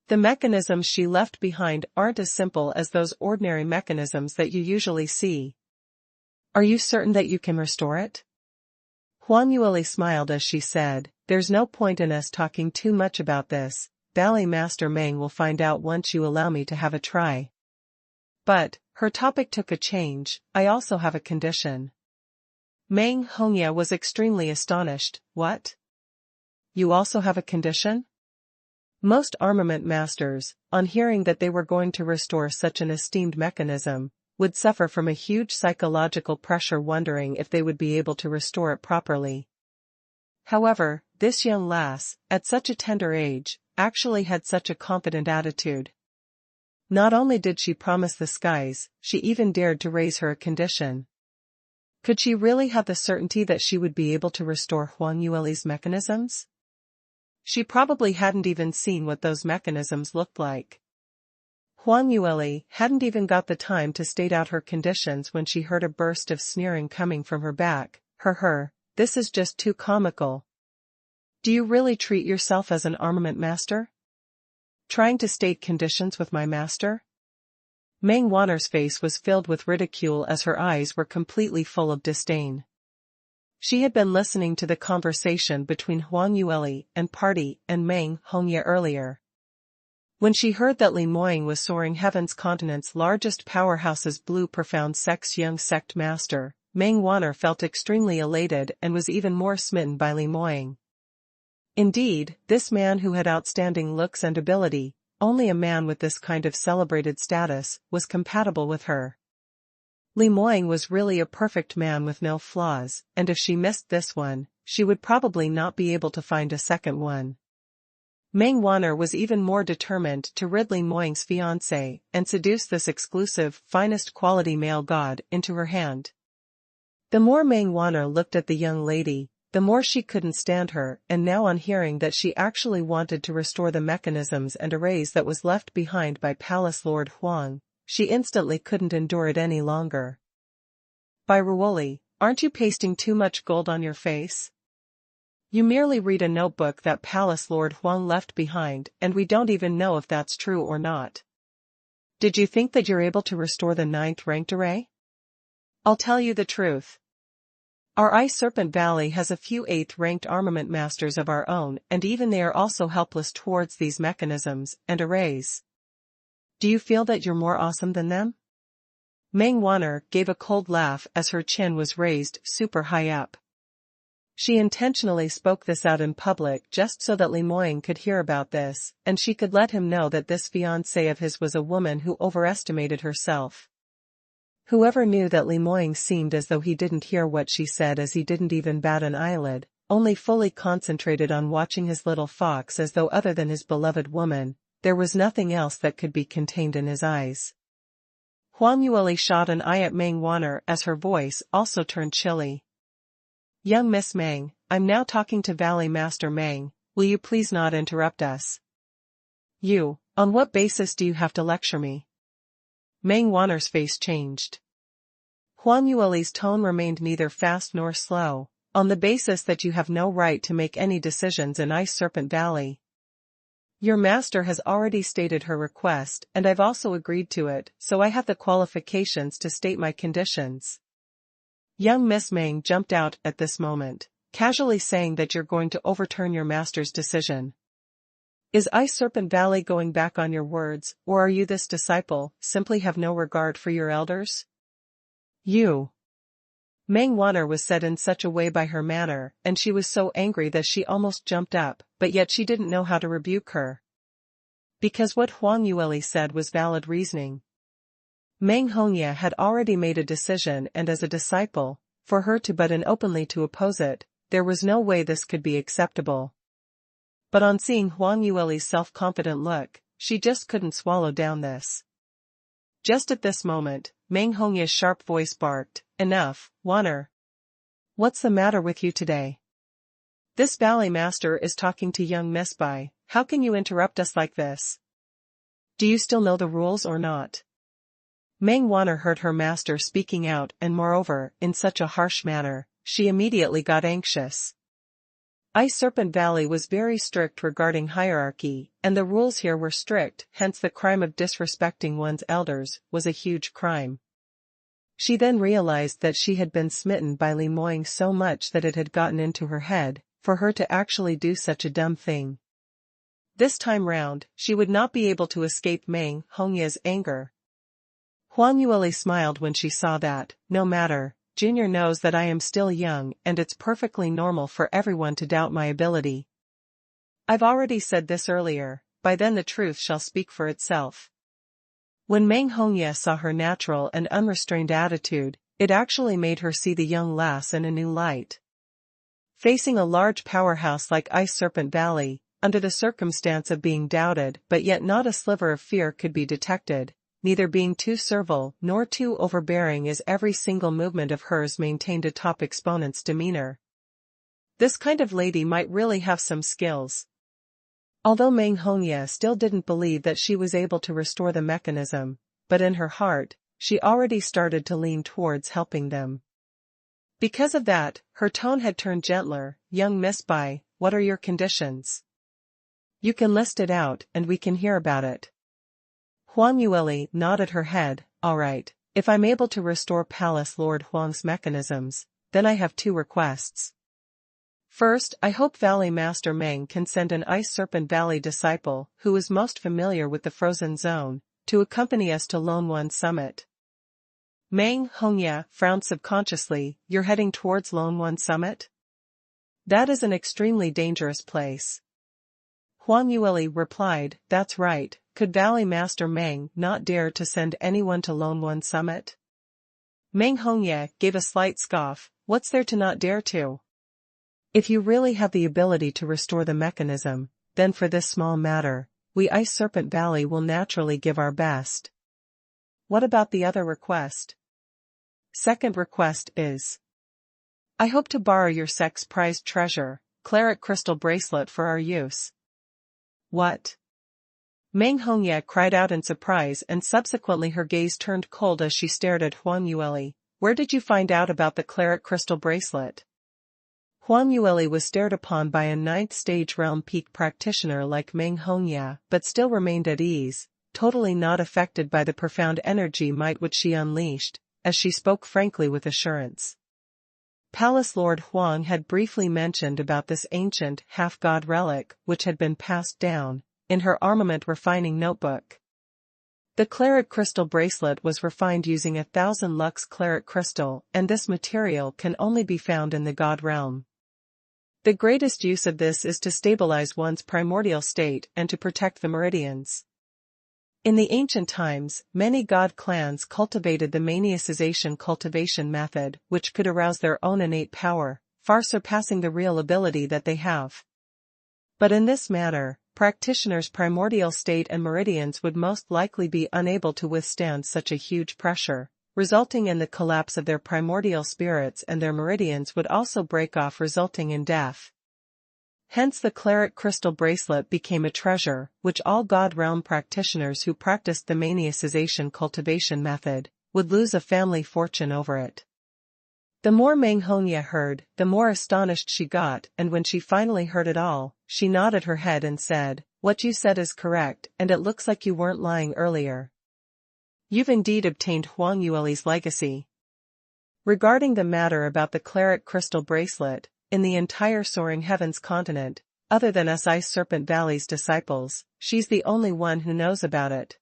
The mechanisms she left behind aren't as simple as those ordinary mechanisms that you usually see. Are you certain that you can restore it? Huang Yueli smiled as she said, there's no point in us talking too much about this. Valley Master Meng will find out once you allow me to have a try. But, her topic took a change, I also have a condition. Meng Hongya was extremely astonished, what? You also have a condition? Most armament masters, on hearing that they were going to restore such an esteemed mechanism, would suffer from a huge psychological pressure wondering if they would be able to restore it properly. However, this young lass, at such a tender age, actually had such a confident attitude. Not only did she promise the skies, she even dared to raise her a condition. Could she really have the certainty that she would be able to restore Huang Yueli's mechanisms? She probably hadn't even seen what those mechanisms looked like. Huang Yueli hadn't even got the time to state out her conditions when she heard a burst of sneering coming from her back. This is just too comical. Do you really treat yourself as an armament master? Trying to state conditions with my master? Meng Wanner's face was filled with ridicule as her eyes were completely full of disdain. She had been listening to the conversation between Huang Yueli and Party and Meng Hongya earlier. When she heard that Li Moying was Soaring Heaven's continent's largest powerhouse's blue profound sex young sect master, Meng Wanner felt extremely elated and was even more smitten by Li Moying. Indeed, this man who had outstanding looks and ability, only a man with this kind of celebrated status, was compatible with her. Li Moying was really a perfect man with no flaws, and if she missed this one, she would probably not be able to find a second one. Meng Wanner was even more determined to rid Li Moying's fiancé and seduce this exclusive, finest quality male god into her hand. The more Meng Wanner looked at the young lady, the more she couldn't stand her, and now on hearing that she actually wanted to restore the mechanisms and arrays that was left behind by Palace Lord Huang, she instantly couldn't endure it any longer. By Ruoli, aren't you pasting too much gold on your face? You merely read a notebook that Palace Lord Huang left behind, and we don't even know if that's true or not. Did you think that you're able to restore the 9th ranked array? I'll tell you the truth. Our Ice Serpent Valley has a few 8th ranked armament masters of our own, and even they are also helpless towards these mechanisms and arrays. Do you feel that you're more awesome than them? Meng Wanner gave a cold laugh as her chin was raised super high up. She intentionally spoke this out in public just so that Li Moying could hear about this, and she could let him know that this fiancée of his was a woman who overestimated herself. Whoever knew that Li Moying seemed as though he didn't hear what she said, as he didn't even bat an eyelid, only fully concentrated on watching his little fox, as though other than his beloved woman, there was nothing else that could be contained in his eyes. Huang Yueli shot an eye at Meng Wanner as her voice also turned chilly. Young Miss Meng, I'm now talking to Valley Master Meng, will you please not interrupt us? You, on what basis do you have to lecture me? Meng Wanner's face changed. Huang Yueli's tone remained neither fast nor slow, on the basis that you have no right to make any decisions in Ice Serpent Valley. Your master has already stated her request, and I've also agreed to it, so I have the qualifications to state my conditions. Young Miss Meng jumped out at this moment, casually saying that you're going to overturn your master's decision. Is Ice Serpent Valley going back on your words, or are you this disciple, simply have no regard for your elders? You. Meng Wanner was said in such a way by her manner, and she was so angry that she almost jumped up, but yet she didn't know how to rebuke her. Because what Huang Yueli said was valid reasoning. Meng Hongye had already made a decision, and as a disciple, for her to butt in openly to oppose it, there was no way this could be acceptable. But on seeing Huang Yueli's self-confident look, she just couldn't swallow down this. Just at this moment, Meng Hongye's sharp voice barked, "Enough, Wanner. What's the matter with you today? This ballet master is talking to young Miss Bai. How can you interrupt us like this? Do you still know the rules or not?" Meng Wanner heard her master speaking out, and moreover, in such a harsh manner, she immediately got anxious. Ice Serpent Valley was very strict regarding hierarchy, and the rules here were strict, hence the crime of disrespecting one's elders was a huge crime. She then realized that she had been smitten by Li Moying so much that it had gotten into her head, for her to actually do such a dumb thing. This time round, she would not be able to escape Meng Hongye's anger. Huang Yueli smiled when she saw that, "No matter, Junior knows that I am still young and it's perfectly normal for everyone to doubt my ability. I've already said this earlier, by then the truth shall speak for itself." When Meng Hongye saw her natural and unrestrained attitude, it actually made her see the young lass in a new light. Facing a large powerhouse like Ice Serpent Valley, under the circumstance of being doubted but yet not a sliver of fear could be detected, neither being too servile nor too overbearing as every single movement of hers maintained a top exponent's demeanor. This kind of lady might really have some skills. Although Meng Hongye still didn't believe that she was able to restore the mechanism, but in her heart, she already started to lean towards helping them. Because of that, her tone had turned gentler. "Young Miss Bai, what are your conditions? You can list it out and we can hear about it." Huang Yueli nodded her head. "All right, if I'm able to restore Palace Lord Huang's mechanisms, then I have two requests. First, I hope Valley Master Meng can send an Ice Serpent Valley disciple who is most familiar with the frozen zone, to accompany us to Lone One Summit." Meng Hongye frowned subconsciously. "You're heading towards Lone One Summit? That is an extremely dangerous place." Huang Yueli replied, "That's right. Could Valley Master Meng not dare to send anyone to Lone One Summit?" Meng Hongye gave a slight scoff. "What's there to not dare to? If you really have the ability to restore the mechanism, then for this small matter, we Ice Serpent Valley will naturally give our best." "What about the other request?" "Second request is, I hope to borrow your sect's prized treasure, Claret Crystal Bracelet, for our use." "What?" Meng Hongye cried out in surprise, and subsequently her gaze turned cold as she stared at Huang Yueli. "Where did you find out about the Claret Crystal Bracelet?" Huang Yueli was stared upon by a 9th stage realm peak practitioner like Meng Hongye, but still remained at ease, totally not affected by the profound energy might which she unleashed, as she spoke frankly with assurance. Palace Lord Huang had briefly mentioned about this ancient, half-god relic which had been passed down, in her armament refining notebook. The Claret Crystal Bracelet was refined using 1,000 lux claret crystal, and this material can only be found in the god realm. The greatest use of this is to stabilize one's primordial state and to protect the meridians. In the ancient times, many god clans cultivated the maniacization cultivation method, which could arouse their own innate power, far surpassing the real ability that they have. But in this manner, practitioners' primordial state and meridians would most likely be unable to withstand such a huge pressure, resulting in the collapse of their primordial spirits, and their meridians would also break off, resulting in death. Hence the Claret Crystal Bracelet became a treasure, which all God Realm practitioners who practiced the maniacization cultivation method would lose a family fortune over it. The more Meng Hongye heard, the more astonished she got, and when she finally heard it all, she nodded her head and said, "What you said is correct, and it looks like you weren't lying earlier. You've indeed obtained Huang Yueli's legacy." Regarding the matter about the Claret Crystal Bracelet, in the entire Soaring Heavens continent, other than us Ice Serpent Valley's disciples, she's the only one who knows about it.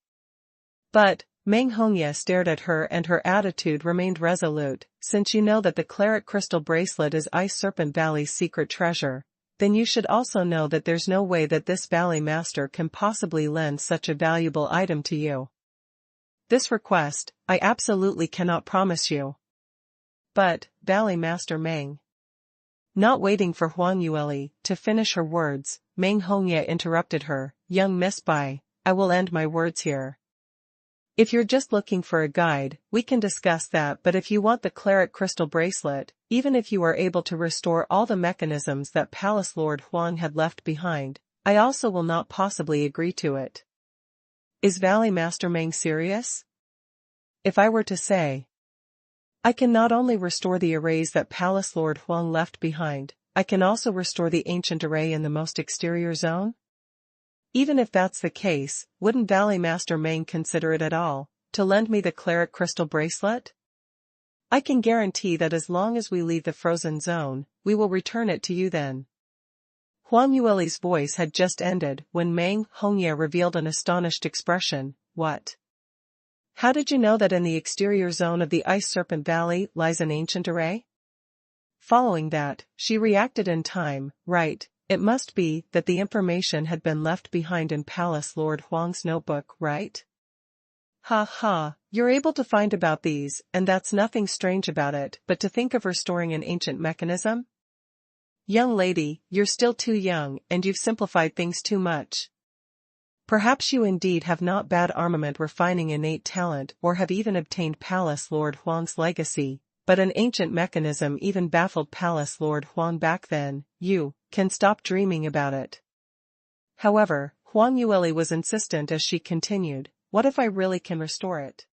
But, Meng Hongye stared at her and her attitude remained resolute. "Since you know that the Claret Crystal Bracelet is Ice Serpent Valley's secret treasure, then you should also know that there's no way that this Valley Master can possibly lend such a valuable item to you. This request, I absolutely cannot promise you. But, Valley Master Meng. Not waiting for Huang Yueli to finish her words, Meng Hongye interrupted her, young Miss Bai, I will end my words here. If you're just looking for a guide, we can discuss that, but if you want the Cleric Crystal Bracelet, even if you are able to restore all the mechanisms that Palace Lord Huang had left behind, I also will not possibly agree to it. Is Valley Master Meng serious? If I were to say, I can not only restore the arrays that Palace Lord Huang left behind, I can also restore the ancient array in the most exterior zone? Even if that's the case, wouldn't Valley Master Meng consider it at all, to lend me the Cleric Crystal Bracelet? I can guarantee that as long as we leave the frozen zone, we will return it to you then. Huang Yueli's voice had just ended when Meng Hongye revealed an astonished expression, what? How did you know that in the exterior zone of the Ice Serpent Valley lies an ancient array? Following that, she reacted in time, right, it must be that the information had been left behind in Palace Lord Huang's notebook, right? Ha ha, you're able to find about these, and that's nothing strange about it, but to think of restoring an ancient mechanism? Young lady, you're still too young, and you've simplified things too much. Perhaps you indeed have not bad armament refining innate talent or have even obtained Palace Lord Huang's legacy, but an ancient mechanism even baffled Palace Lord Huang back then, you can stop dreaming about it. However, Huang Yueli was insistent as she continued, what if I really can restore it?